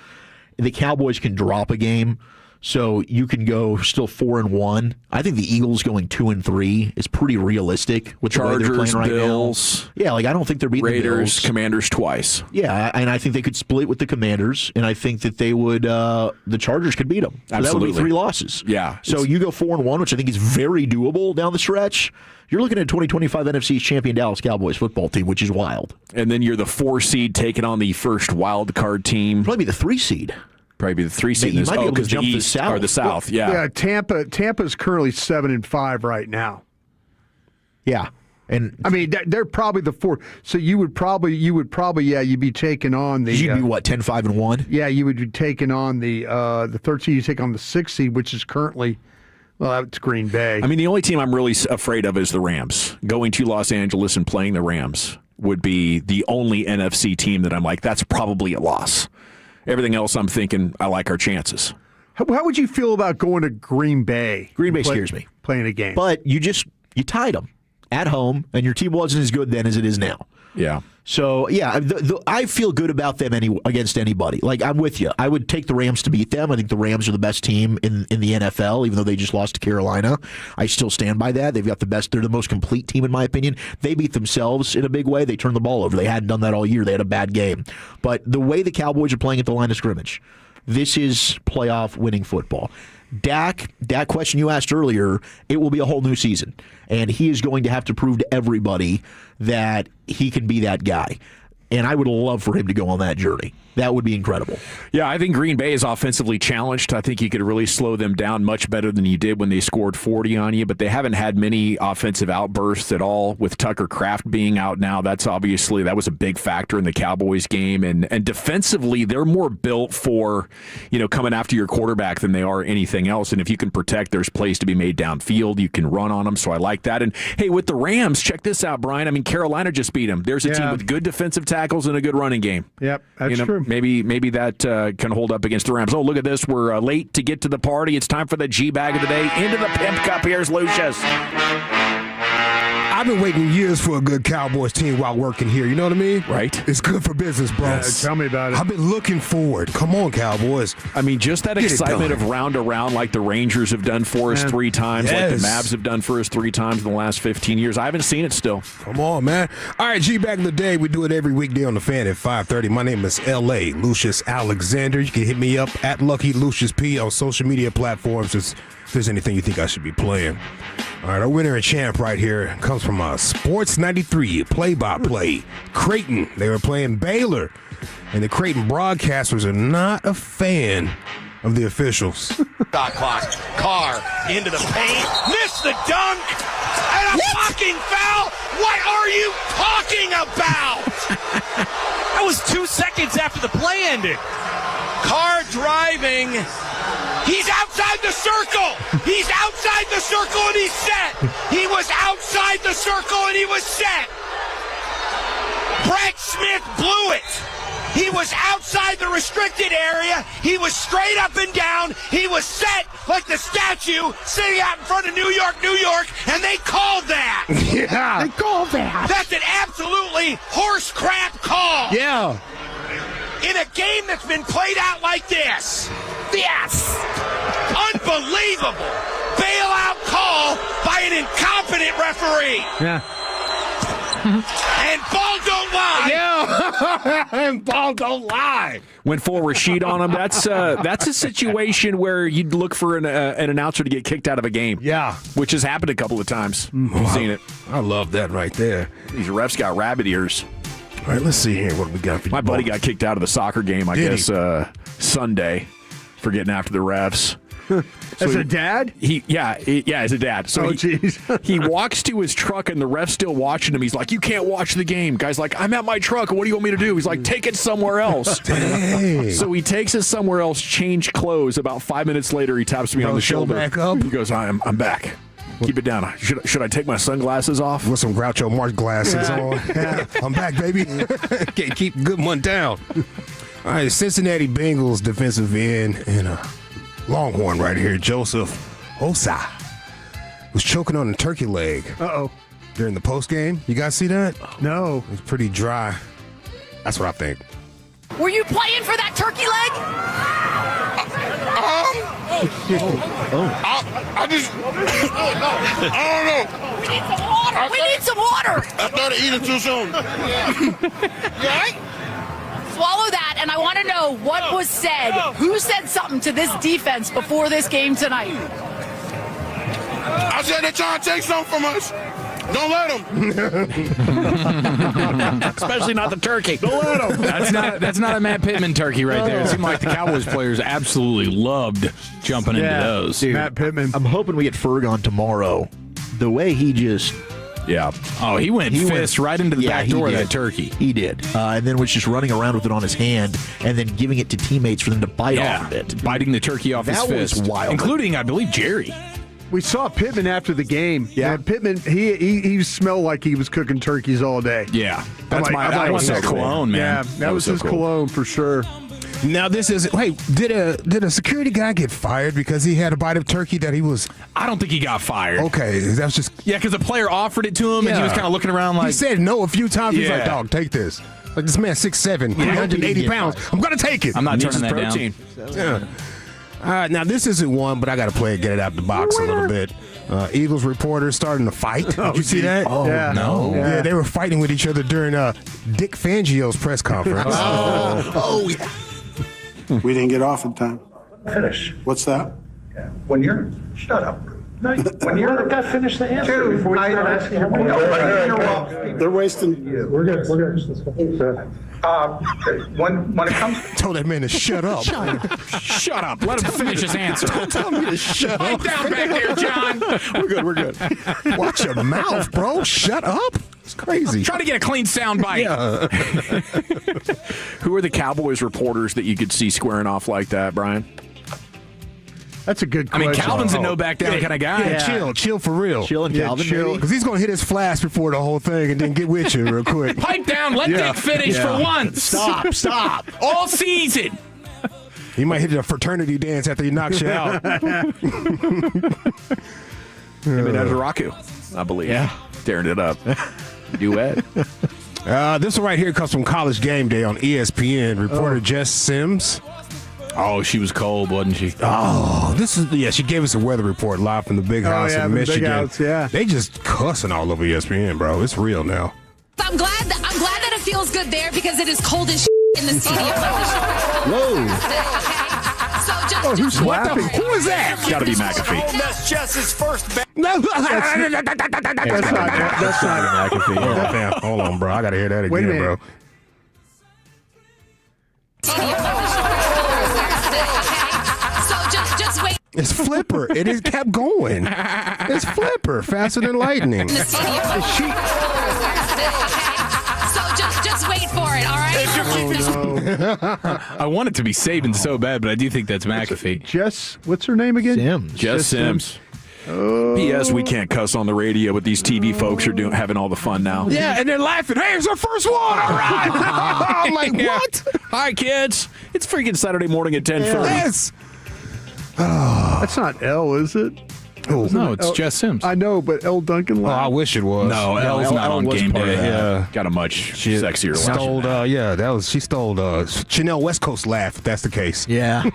The Cowboys can drop a game. So you can go still 4-1. I think the Eagles going 2-3 is pretty realistic with Chargers, the way they're playing right Bills. now. Yeah, I don't think they're beating Raiders, the Bills. Commanders twice. Yeah, and I think they could split with the Commanders, and I think that they would. The Chargers could beat them. So Absolutely. that would be 3 losses. Yeah. So you go 4-1, which I think is very doable down the stretch. You're looking at a 2025 NFC champion Dallas Cowboys football team, which is wild. And then you're the 4 seed taking on the first wild card team. Probably be the 3 seed. Probably be the 3 seed. You might be able to the jump East the South. or the South. Well, yeah. Tampa's currently 7-5 right now. Yeah. And I mean, they're probably the 4. So you would probably, you'd be taking on the. You'd be what, 10-5-1? Yeah, you would be taking on the 3rd seed. You take on the 6th seed, which is currently, well, it's Green Bay. I mean, the only team I'm really afraid of is the Rams. Going to Los Angeles and playing the Rams would be the only NFC team that I'm like, that's probably a loss. Everything else, I'm thinking I like our chances. How would you feel about going to Green Bay? Green Bay scares me. Playing a game. But you tied them at home, and your team wasn't as good then as it is now. Yeah. So, yeah, I feel good about them against anybody. Like, I'm with you. I would take the Rams to beat them. I think the Rams are the best team in the NFL, even though they just lost to Carolina. I still stand by that. They've got the best. They're the most complete team, in my opinion. They beat themselves in a big way. They turned the ball over. They hadn't done that all year. They had a bad game. But the way the Cowboys are playing at the line of scrimmage, this is playoff winning football. Dak, that question you asked earlier, it will be a whole new season. And he is going to have to prove to everybody that he can be that guy. And I would love for him to go on that journey. That would be incredible. Yeah, I think Green Bay is offensively challenged. I think you could really slow them down much better than you did when they scored 40 on you, but they haven't had many offensive outbursts at all with Tucker Kraft being out now. That was a big factor in the Cowboys game. And defensively, they're more built for, coming after your quarterback than they are anything else. And if you can protect, there's plays to be made downfield. You can run on them, so I like that. And, hey, with the Rams, check this out, Brian. I mean, Carolina just beat them. There's a team with good defensive tackles and a good running game. Yep, that's true. Maybe that can hold up against the Rams. Oh, look at this. We're late to get to the party. It's time for the G-Bag of the day. Into the Pimp Cup. Here's Lucius. I've been waiting years for a good Cowboys team while working here. You know what I mean? Right. It's good for business, bro. Yeah, tell me about it. I've been looking forward. Come on, Cowboys. I mean, just that excitement of round to round like the Rangers have done for us 3 times, like the Mavs have done for us 3 times in the last 15 years. I haven't seen it still. Come on, man. All right, G-Back of the Day. We do it every weekday on The Fan at 5:30. My name is L.A. Lucius Alexander. You can hit me up at Lucky Lucius P on social media platforms if there's anything you think I should be playing. All right, our winner and champ right here comes from Sports 93, play-by-play. Creighton, they were playing Baylor, and the Creighton broadcasters are not a fan of the officials. Shot clock. Carr into the paint. Missed the dunk. And a fucking foul. What are you talking about? That was 2 seconds after the play ended. Carr driving. He's outside the circle. He's outside the circle and he's set. He was outside the circle and he was set. Brett Smith blew it. He was outside the restricted area. He was straight up and down. He was set like the statue sitting out in front of New York, and they called that. Yeah. They called that. That's an absolutely horse crap call. Yeah. In a game that's been played out like this. Yes. Unbelievable. Bailout call by an incompetent referee. Yeah. And ball don't lie. Yeah. And ball don't lie. Went full Rashid on him. That's a situation where you'd look for an announcer to get kicked out of a game. Yeah. Which has happened a couple of times. I've seen it. I love that right there. These refs got rabbit ears. All right, let's see here what we got for you. My buddy got kicked out of the soccer game, I guess, Sunday for getting after the refs. As a dad? As a dad. So he walks to his truck and the ref's still watching him. He's like, "You can't watch the game." Guy's like, "I'm at my truck. What do you want me to do?" He's like, "Take it somewhere else." Dang. So he takes it somewhere else, change clothes. About 5 minutes later, he taps me on the shoulder. Back up. He goes, I'm back. Keep it down. Should I take my sunglasses off? With some Groucho Marx glasses on. I'm back, baby. Can't keep good one down. All right, Cincinnati Bengals defensive end and a Longhorn right here, Joseph Osa, was choking on a turkey leg. Uh-oh. During the post game. You guys see that? No. It's pretty dry. That's what I think. Were you playing for that turkey leg? I just, I don't know. We need some water. I started eating too soon. You all right? Swallow that, and I want to know what was said. Who said something to this defense before this game tonight? I said they're trying to take something from us. Don't let them. Especially not the turkey. Don't let them. That's not a Matt Pittman turkey right there. It seemed like the Cowboys players absolutely loved jumping into those. Dude, Matt Pittman. I'm hoping we get Ferg on tomorrow. The way he just... Yeah. Oh, he went right into the back door of that turkey. He did. And then was just running around with it on his hand and then giving it to teammates for them to bite off of it. Biting the turkey off his fist. That was wild. Including, I believe, Jerry. We saw Pittman after the game. Yeah, Pittman, he smelled like he was cooking turkeys all day. Yeah. That was his cologne, man. Yeah, that was his cologne for sure. Now this is did a security guy get fired because he had a bite of turkey that he was? I don't think he got fired. Okay, that's just because a player offered it to him and he was kind of looking around like he said no a few times. He's like, dog, take this. Like this man 6'7", 180 pounds. I'm gonna take it. I'm not turning that protein. Yeah. All right, now this isn't one, but I got to play it, get it out the box a little bit. Eagles reporters starting to fight. Did you see that? Oh, yeah. No. Yeah, they were fighting with each other during Dick Fangio's press conference. Yeah. We didn't get off in time. Finish. What's that? When you're... Shut up. No, when you're... Let that finish the answer before we start asking how many... They're wasting... Yeah, we're good. Let's go. When it comes... Told that man to shut up. Shut up. Let him finish his answer. Don't tell me to shut up. Down back there, John. We're good. Watch your mouth, bro. Shut up. It's crazy. Try to get a clean sound bite. Yeah. Who are the Cowboys reporters that you could see squaring off like that, Brian? That's a good question. I mean, Calvin's a no back down kind of guy. Yeah, chill for real. Chill and Calvin, because he's gonna hit his flash before the whole thing and then get with you real quick. Pipe down. Let Dick finish for once. Stop. All season. He might hit a fraternity dance after he knocks you out. Him and Azaraku, I believe. Yeah. Tearing it up. Duet. This one right here comes from College Game Day on ESPN. Reporter Jess Sims. Oh, she was cold, wasn't she? Oh, she gave us a weather report live from the big house in Michigan. Big house, yeah. They just cussing all over ESPN, bro. It's real now. I'm glad that it feels good there because it is cold as in the stadium. Whoa. So who's laughing? Who is that? Got to be McAfee. That's Jess's first bet. No, That's not McAfee. Hold on, bro. I got to hear that again, Wait a minute. bro. So just wait. It's Flipper. It is kept going. It's Flipper. Faster than lightning. So just wait for it, all right? I want it to be Saban so bad, but I do think that's McAfee. Jess, what's her name again? Sims. Jess Sims. P.S. We can't cuss on the radio, but these TV folks are having all the fun now. Yeah, and they're laughing. Hey, it's our first one. All right. I'm like, what? Hi, kids. It's freaking Saturday morning at 10:30. Yes. That's not L, is it? Oh, No, it's Jess Sims. I know, but L. Duncan. Oh, I wish it was. No, L's not on was game part of day. that. Yeah. Got a much sexier Stole, she stole Chanel West Coast laugh, if that's the case. Yeah.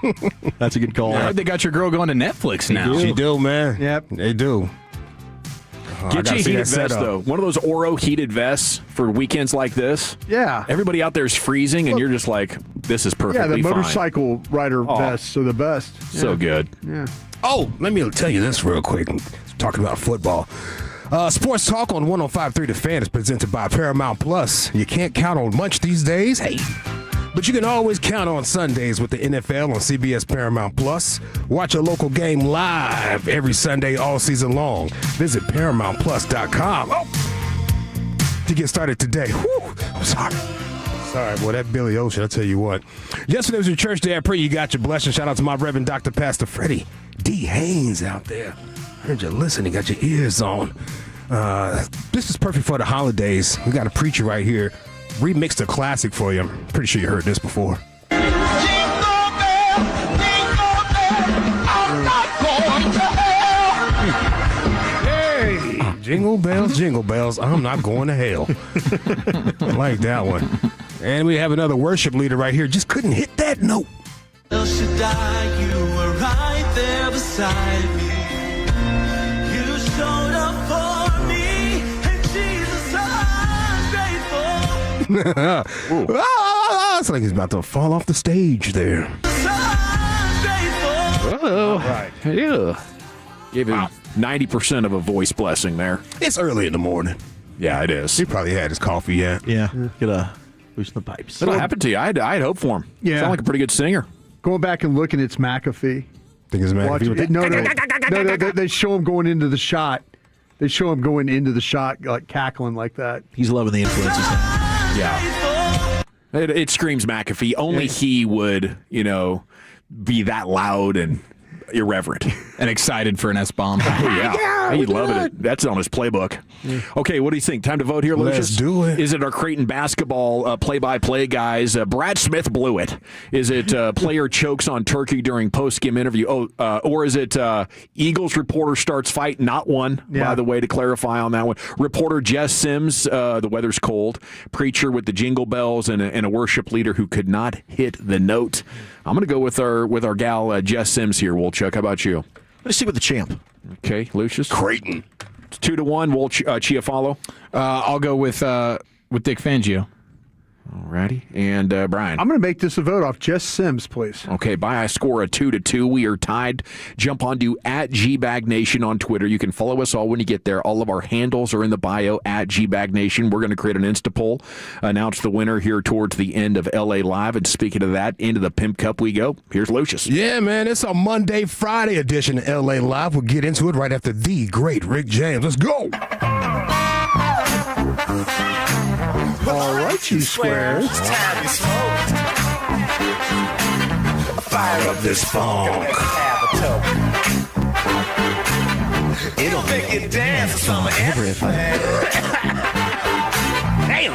That's a good call. I heard they got your girl going to Netflix now. She do, man. Yep. They do. Get you a heated vest, though. One of those Oro heated vests for weekends like this. Yeah. Everybody out there is freezing, and you're just like, this is perfectly Yeah, the fine. motorcycle rider vests are the best. So good. Yeah. Oh, let me tell you this real quick. Talking about football. Sports Talk on 105.3 The Fan is presented by Paramount Plus. You can't count on much these days. Hey. But you can always count on Sundays with the NFL on CBS Paramount Plus. Watch a local game live every Sunday all season long. Visit ParamountPlus.com. Oh, to get started today. Whew, I'm sorry. Sorry, boy, that Billy Ocean, I'll tell you what. Yesterday was your church day. I pray you got your blessing. Shout out to my Reverend Dr. Pastor Freddie D. Haynes out there. Heard you listening, got your ears on. This is perfect for the holidays. We got a preacher right here. Remixed a classic for you. I'm pretty sure you heard this before. Hey, jingle bells, I'm not going to hell. I like that one. And we have another worship leader right here. Just couldn't hit that note. El Shaddai, you were right there beside me. You showed up for me, and Jesus, I'm grateful. It's like he's about to fall off the stage there. Oh, right. Yeah. Gave him 90% of a voice blessing there. It's early in the morning. Yeah, it is. He probably had his coffee yet. Yeah. Get a loosen the pipes. That'll happen to you. I had hope for him. Yeah. Sound like a pretty good singer. Going back and looking, it's McAfee. Think it's McAfee? No, they show him going into the shot. They show him going into the shot, like cackling like that. He's loving the influence he's having. Yeah. It screams McAfee. Only he would, be that loud and irreverent. And excited for an S-bomb. Oh, yeah. He'd love it. That's on his playbook. Okay, what do you think? Time to vote here, Lucius? Let's do it. Is it our Creighton basketball play-by-play guys? Brad Smith blew it. Is it player chokes on turkey during post-game interview? Or is it Eagles reporter starts fight? Not one, by the way, to clarify on that one. Reporter Jess Sims, the weather's cold. Preacher with the jingle bells and a worship leader who could not hit the note. I'm going to go with our gal Jess Sims here, Wolchuk. How about you? Let's see with the champ. Okay, Lucius. Creighton. It's 2-1. Chiafalo. I'll go with Dick Fangio. Alrighty. And Brian. I'm going to make this a vote off Jess Sims, please. Okay, by a score of 2-2. We are tied. Jump onto @GBagNation on Twitter. You can follow us all when you get there. All of our handles are in the bio @GBagNation. We're going to create an Insta poll, announce the winner here towards the end of LA Live. And speaking of that, into the Pimp Cup we go. Here's Lucius. Yeah, man, it's a Monday, Friday edition of LA Live. We'll get into it right after the great Rick James. Let's go. All right, you squares. Fire up this funk. It'll make you dance for some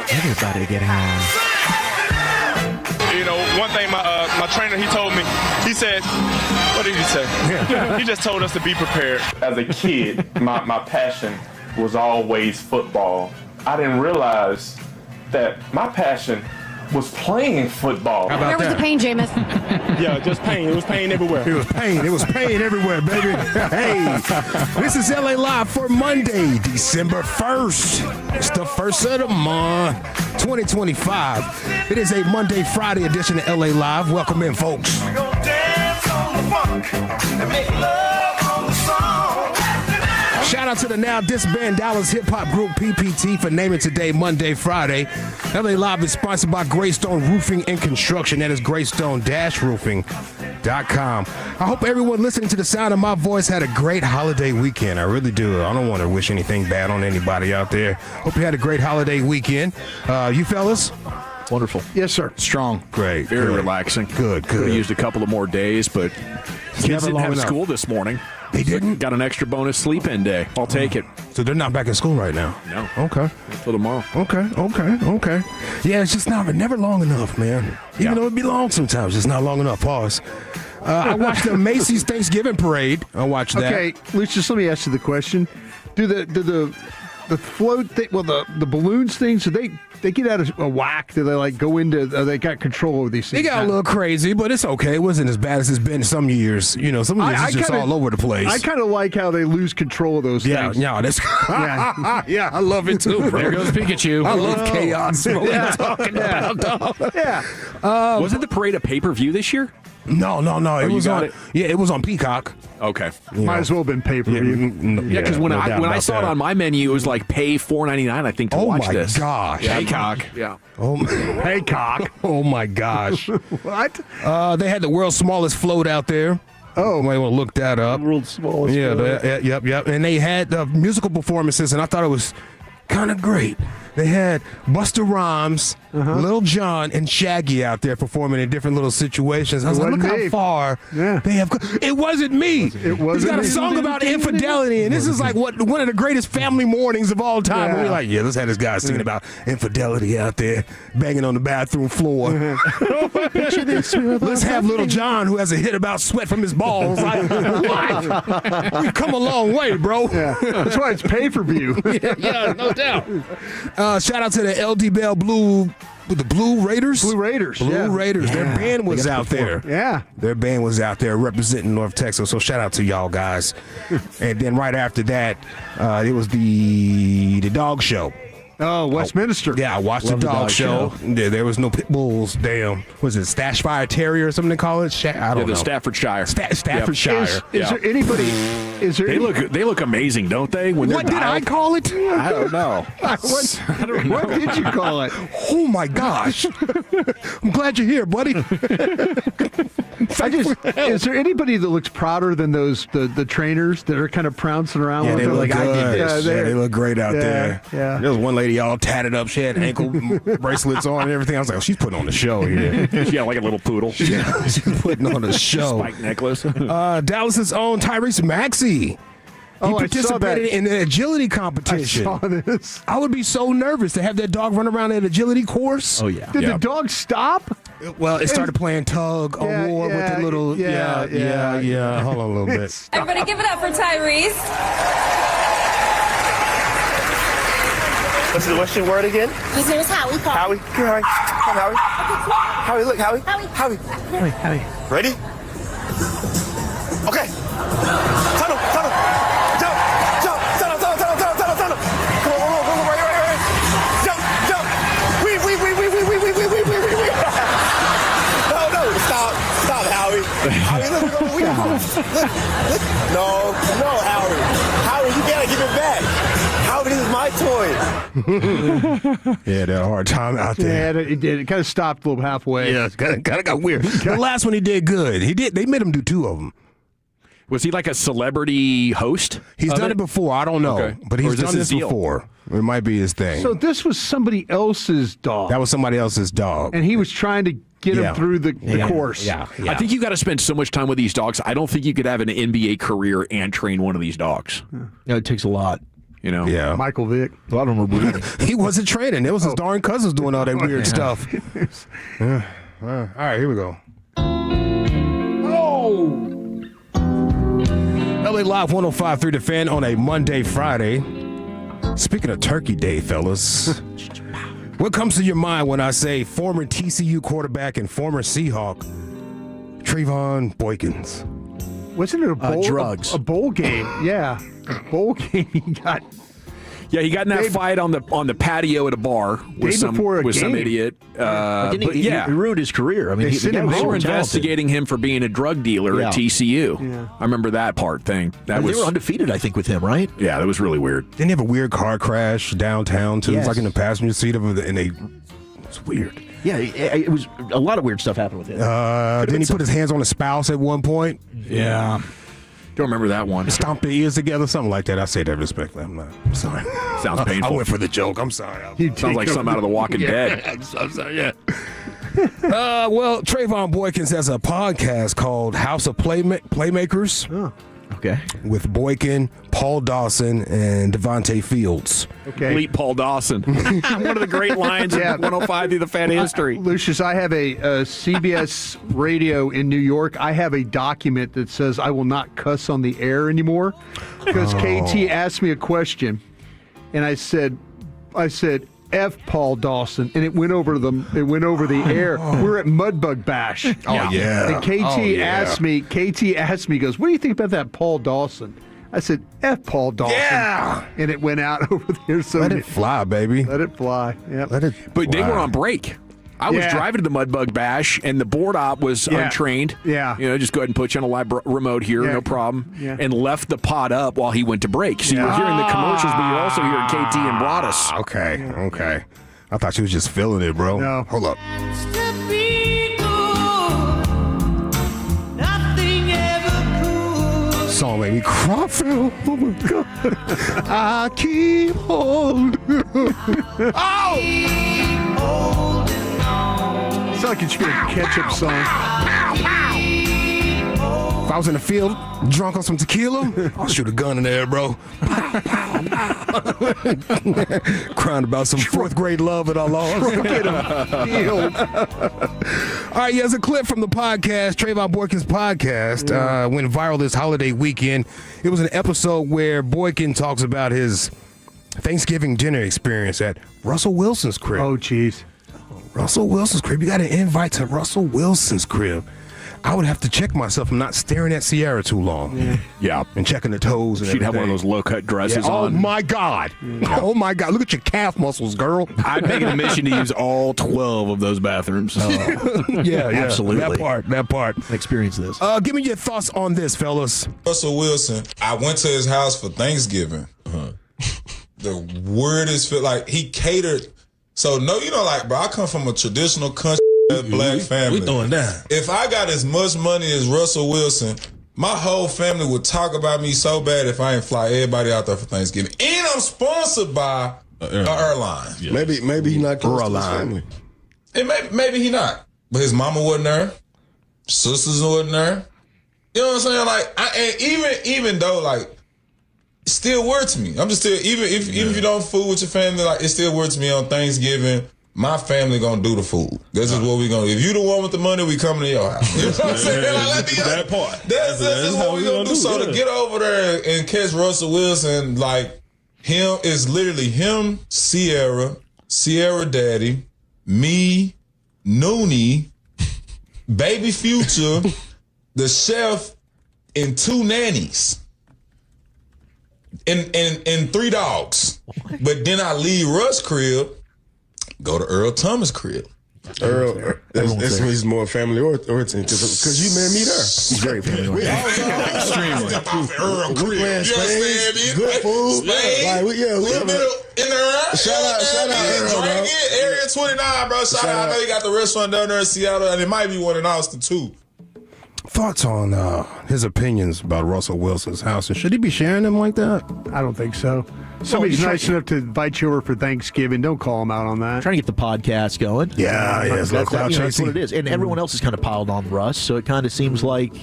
Everybody get high. One thing my trainer, he told me, he said, what did he say? He just told us to be prepared. As a kid, my passion was always football. I didn't realize that my passion was playing football. Where was the pain, Jameis? Yeah, just pain. It was pain everywhere. It was pain everywhere, baby. Hey, this is LA Live for Monday, December 1st. It's the first of the month, 2025. It is a Monday, Friday edition of LA Live. Welcome in, folks. We're gonna dance on the funk and make love on the song. Shout out to the now disbanded Dallas hip-hop group PPT for naming today Monday, Friday. LA Live is sponsored by Greystone Roofing and Construction. That is greystone-roofing.com. I hope everyone listening to the sound of my voice had a great holiday weekend. I really do. I don't want to wish anything bad on anybody out there. Hope you had a great holiday weekend. You fellas? Wonderful. Yes, sir. Strong. Great. Very relaxing. Good. Could have used a couple of more days, but kids didn't have school this morning. They didn't? Got an extra bonus sleep-in day. I'll take it. So they're not back in school right now? No. Okay. Until tomorrow. Okay. Yeah, it's just never long enough, man. Even though it be long sometimes, it's not long enough. Pause. I watched the Macy's Thanksgiving Parade. I watched that. Okay, Lucius, let me ask you the question. Do the float thing, the balloons things, do they get out of a whack? Do they go into, they got control over these things? It got a little crazy, but it's okay. It wasn't as bad as it's been some years. Some years it's just all over the place. I kind of like how they lose control of those things. Yeah, that's yeah, I love it too, bro. There goes Pikachu. I love chaos. What are you talking about, dog? Yeah. Wasn't the parade a pay-per-view this year? No. It was on. it? Yeah, it was on Peacock. Okay. Might as well have been pay-per-view. Yeah, because when I saw it on my menu, it was like pay $4.99, I think, to watch this. Oh, my gosh. Yeah, Peacock. Yeah. Paycock. Oh, my gosh. What? They had the world's smallest float out there. Oh, might want to look that up. World's smallest float. Yep. And they had musical performances, and I thought it was kind of great. They had Busta Rhymes, Lil Jon, and Shaggy out there performing in different little situations. I was like, look how far they have come. It wasn't me. He's got a song about infidelity, and this is like one of the greatest family mornings of all time. We're like, let's have this guy singing about infidelity out there, banging on the bathroom floor. Let's have Lil Jon, who has a hit about sweat from his balls. Like, what? We've come a long way, bro. That's why it's pay-per-view. Yeah, no doubt. Shout out to the LD Bell Blue Raiders. Blue Raiders. Their band was out there. Yeah. Their band was out there representing North Texas. So shout out to y'all guys. And then right after that, it was the dog show. Oh, Westminster. Yeah, I watched the dog show. There was no pit bulls. Damn. Was it Stashfire Terrier or something they call it? I don't know. The Staffordshire. Staffordshire. Is there anybody? They look amazing, don't they? When what did I call it? I don't know. What did you call it? Oh my gosh! I'm glad you're here, buddy. Is there anybody that looks prouder than those the trainers that are kind of trouncing around? Yeah, with they them? look good. Yeah, they look great out there. Yeah. There was one lady all tatted up. She had ankle bracelets on and everything. I was like, she's putting on a show here. Yeah, like a little poodle. Yeah, she's putting on a show. Spike necklace. Dallas's own Tyrese Maxey. He participated in the agility competition. I saw this. I would be so nervous to have that dog run around that agility course. Oh, yeah. Did the dog stop? Well, it started playing tug of war with the little. Yeah. Hold on a little bit. Everybody give it up for Tyrese. What's your word again? His name is Howie. Howie. Come on, Howie. Howie, look, Howie. Howie. Ready? Okay. Tunnel. Jump. Tunnel. Come on, right. Jump. Wee. No. Stop, Howie. Howie, look. No, Howie. Howie, you gotta give it back. Howie, this is my toy. Yeah, they had a hard time out there. Yeah, it did. It kind of stopped a little halfway. Yeah, it kind of got weird. The last one he did good. They made him do two of them. Was he like a celebrity host? He's done it before. I don't know. Okay. But he's done this before. It might be his thing. So this was somebody else's dog. That was somebody else's dog. And he was trying to get him through the course. Yeah. I think you got to spend so much time with these dogs. I don't think you could have an NBA career and train one of these dogs. Yeah, it takes a lot. You know? Yeah. Michael Vick. A lot of them are breathing. He wasn't training. It was his darn cousins doing all that weird stuff. All right, here we go. LA Live 105.3 The Fan on a Monday, Friday. Speaking of Turkey Day, fellas, what comes to your mind when I say former TCU quarterback and former Seahawk, Trevon Boykins? Wasn't it a bowl? Drugs. A bowl game, yeah. A bowl game he got. Yeah, he got in that fight on the patio at a bar with some idiot. He ruined his career. I mean, they were investigating him for being a drug dealer at TCU. Yeah. I remember that thing. They were undefeated, I think, with him, right? Yeah, that was really weird. Didn't he have a weird car crash downtown too? Yes. It was like in the passenger seat of it, and it's weird. Yeah, it was a lot of weird stuff happened with him. Didn't he put his hands on his spouse at one point? Yeah. Don't remember that one. Stomp their ears together, something like that. I say that respectfully. I'm sorry. Sounds painful. I went for the joke. I'm sorry. Sounds like something out of The Walking Dead. I'm sorry, yeah. Well, Trevon Boykins has a podcast called House of Playmakers. Oh. Okay. With Boykin, Paul Dawson, and Devontae Fields. Okay. Elite Paul Dawson. One of the great lines in 105 through the fan history. Lucius, I have a CBS radio in New York. I have a document that says I will not cuss on the air anymore because KT asked me a question, and I said, F Paul Dawson, and it went over the air. We're at Mudbug Bash. Oh yeah. And KT asked me, he goes, what do you think about that Paul Dawson? I said, F Paul Dawson. Yeah. And it went out over there. So let it fly, baby. Let it fly. Yep. But they were on break. I was driving to the Mudbug Bash, and the board op was untrained. Yeah. You know, just go ahead and put you on a live remote here, no problem. Yeah. And left the pod up while he went to break. So you were hearing the commercials, but you're also hearing KT and Broadus. Okay. I thought she was just feeling it, bro. No. Hold up. song made me cry, Phil. Oh my God. I keep holding. Oh! It's like it should be a ketchup song. If I was in the field, drunk on some tequila, I'll shoot a gun in there, bro. Crying about some fourth grade love that I lost. All right, here's a clip from the podcast, Trayvon Boykin's podcast, went viral this holiday weekend. It was an episode where Boykin talks about his Thanksgiving dinner experience at Russell Wilson's crib. Oh, jeez. Russell Wilson's crib. You got an invite to Russell Wilson's crib. I would have to check myself. I'm not staring at Sierra too long. Yeah. And checking the toes and She'd have one of everything. those low-cut dresses Yeah. on. Oh, my God. Oh, my God. Look at your calf muscles, girl. I'd make it a mission to use all 12 of those bathrooms. Yeah, Absolutely. That part. Experience this. Give me your thoughts on this, fellas. Russell Wilson, I went to his house for Thanksgiving. The weirdest feel like he catered. So, no, you know, like, bro, I come from a traditional country black family. We throwing down. If I got as much money as Russell Wilson, my whole family would talk about me so bad if I ain't fly everybody out there for Thanksgiving. And I'm sponsored by an airline. Yeah. Maybe he's not close to his family. And maybe he not. But his mama wasn't there. Sisters wasn't there. You know what I'm saying? Like, and even though, like, it's still weird to me. I'm just still, even if you don't food with your family, like, it's still weird to me on Thanksgiving. My family gonna do the food. This is what we gonna do. If you the one with the money, we coming to your house. You know what I'm saying? Like, that part. That's what we gonna do. So to get over there and catch Russell Wilson, like, him, is literally him, Sierra Daddy, me, Noonie, Baby Future, the chef, and 2 nannies. And 3 dogs. But then I leave Russ' crib, go to Earl Thomas' crib. Earl, that's he's more family oriented because you met me there. He's very family oriented. Extremely. Earl crib. We playing spades, good food. Like, we in there. Shout out Earl, bro. Area 29, bro. Shout out. I know you got the restaurant down there in Seattle, and it might be one in Austin, too. Thoughts on his opinions about Russell Wilson's house, and should he be sharing them like that? I don't think so. Somebody's nice enough to invite you over for Thanksgiving. Don't call him out on that. Trying to get the podcast going. Yeah, it's that's what it is. And everyone else is kind of piled on Russ, so it kind of seems like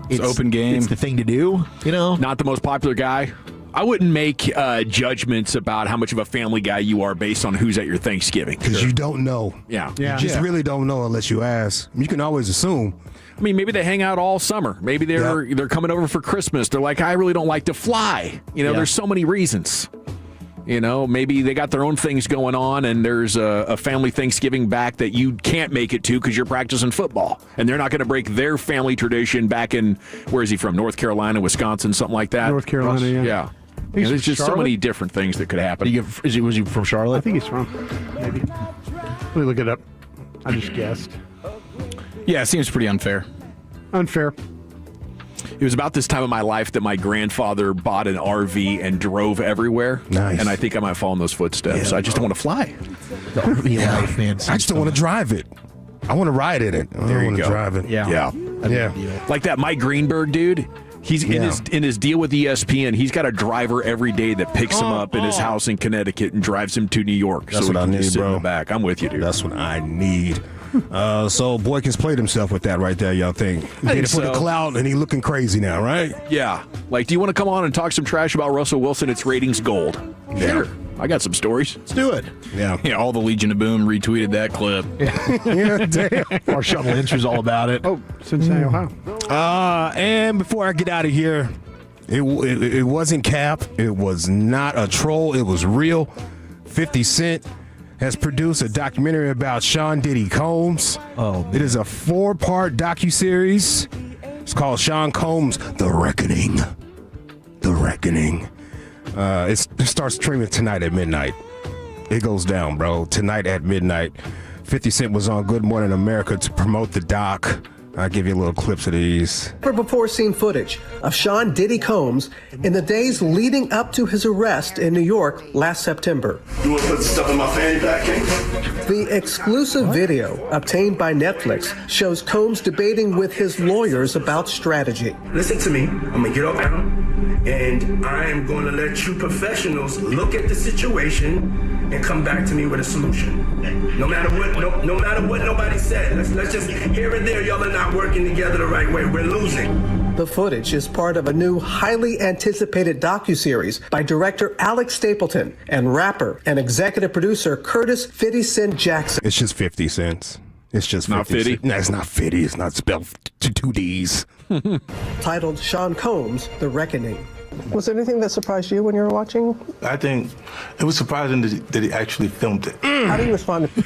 It's open game. It's the thing to do, you know? Not the most popular guy. I wouldn't make judgments about how much of a family guy you are based on who's at your Thanksgiving. Because you don't know. Yeah. You just really don't know unless you ask. You can always assume. I mean, maybe they hang out all summer. Maybe they're coming over for Christmas. They're like, I really don't like to fly. You know, there's so many reasons. You know, maybe they got their own things going on, and there's a family Thanksgiving back that you can't make it to because you're practicing football. And they're not going to break their family tradition back in, where is he from? North Carolina, Wisconsin, something like that? North Carolina, yeah. Yeah. There's just so many different things that could happen. Was he from Charlotte? I think he's from. Maybe. Let me look it up. I just guessed. Yeah, it seems pretty unfair. Unfair. It was about this time of my life that my grandfather bought an RV and drove everywhere. Nice. And I think I might follow in those footsteps. I just don't want to fly. The RV life, man. I just don't want to drive it. I want to ride in it. I don't want to drive it. Yeah. Like that Mike Greenberg dude. He's in his deal with ESPN. He's got a driver every day that picks him up in his house in Connecticut and drives him to New York. That's so what I need, sit bro. in the back. I'm with you, dude. That's what I need. So Boykins played himself with that right there, y'all think? He did it for the clout, and he looking crazy now, right? Yeah. Like, do you want to come on and talk some trash about Russell Wilson? It's ratings gold. Yeah. Sure. I got some stories. Let's do it. Yeah, all the Legion of Boom retweeted that clip. Yeah, damn. Our Shovel Lynch was all about it. Oh, Cincinnati, Ohio. And before I get out of here, it wasn't cap. It was not a troll. It was real. 50 Cent has produced a documentary about Sean Diddy Combs. Oh, man. It is a 4-part docuseries. It's called Sean Combs: The Reckoning. The Reckoning. It starts streaming tonight at midnight. It goes down, bro. Tonight at midnight. 50 Cent was on Good Morning America to promote the doc. I'll give you a little clips of these. Before scene footage of Sean Diddy Combs in the days leading up to his arrest in New York last September. You want to put stuff in my fanny pack, King? The exclusive video obtained by Netflix shows Combs debating with his lawyers about strategy. Listen to me. I'm going to get up now, and I am going to let you professionals look at the situation and come back to me with a solution. No matter what, no matter what nobody said. Let's just here and there, y'all are not working together the right way. We're losing. The footage is part of a new, highly anticipated docuseries by director Alex Stapleton and rapper and executive producer Curtis 50 Cent Jackson. It's just 50 cents. It's just not 50. No, it's not 50. It's not spelled to 2 D's. Titled Sean Combs, The Reckoning. Was there anything that surprised you when you were watching? I think it was surprising that he actually filmed it. How do you respond to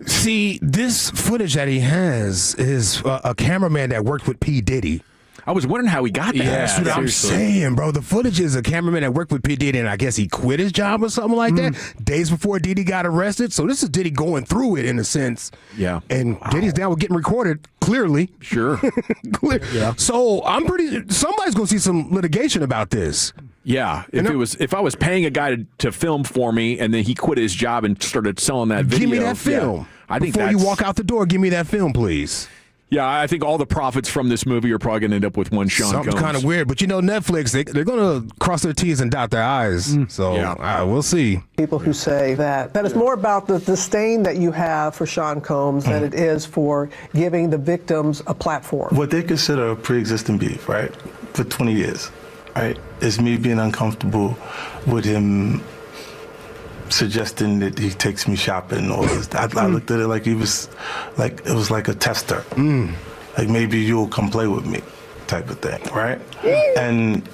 See, this footage that he has is a cameraman that worked with P. Diddy. I was wondering how he got that. Yeah, that's what I'm saying, bro. The footage is a cameraman that worked with P. Diddy, and I guess he quit his job or something like that days before Diddy got arrested. So this is Diddy going through it in a sense. Yeah. And Diddy's down with getting recorded, clearly. Sure. Clear. Yeah. So somebody's going to see some litigation about this. Yeah, if I was paying a guy to film for me and then he quit his job and started selling that video, give me that film. Yeah, I think before you walk out the door, give me that film, please. Yeah, I think all the profits from this movie are probably going to end up with one Sean Combs. Something's kind of weird, but Netflix, they're going to cross their T's and dot their I's. So we'll see. people who say that it's more about the disdain that you have for Sean Combs than it is for giving the victims a platform? What they consider a pre-existing beef, right, for 20 years, right, is me being uncomfortable with him suggesting that he takes me shopping or I looked at it like it was like a tester. Like maybe you'll come play with me type of thing, right? And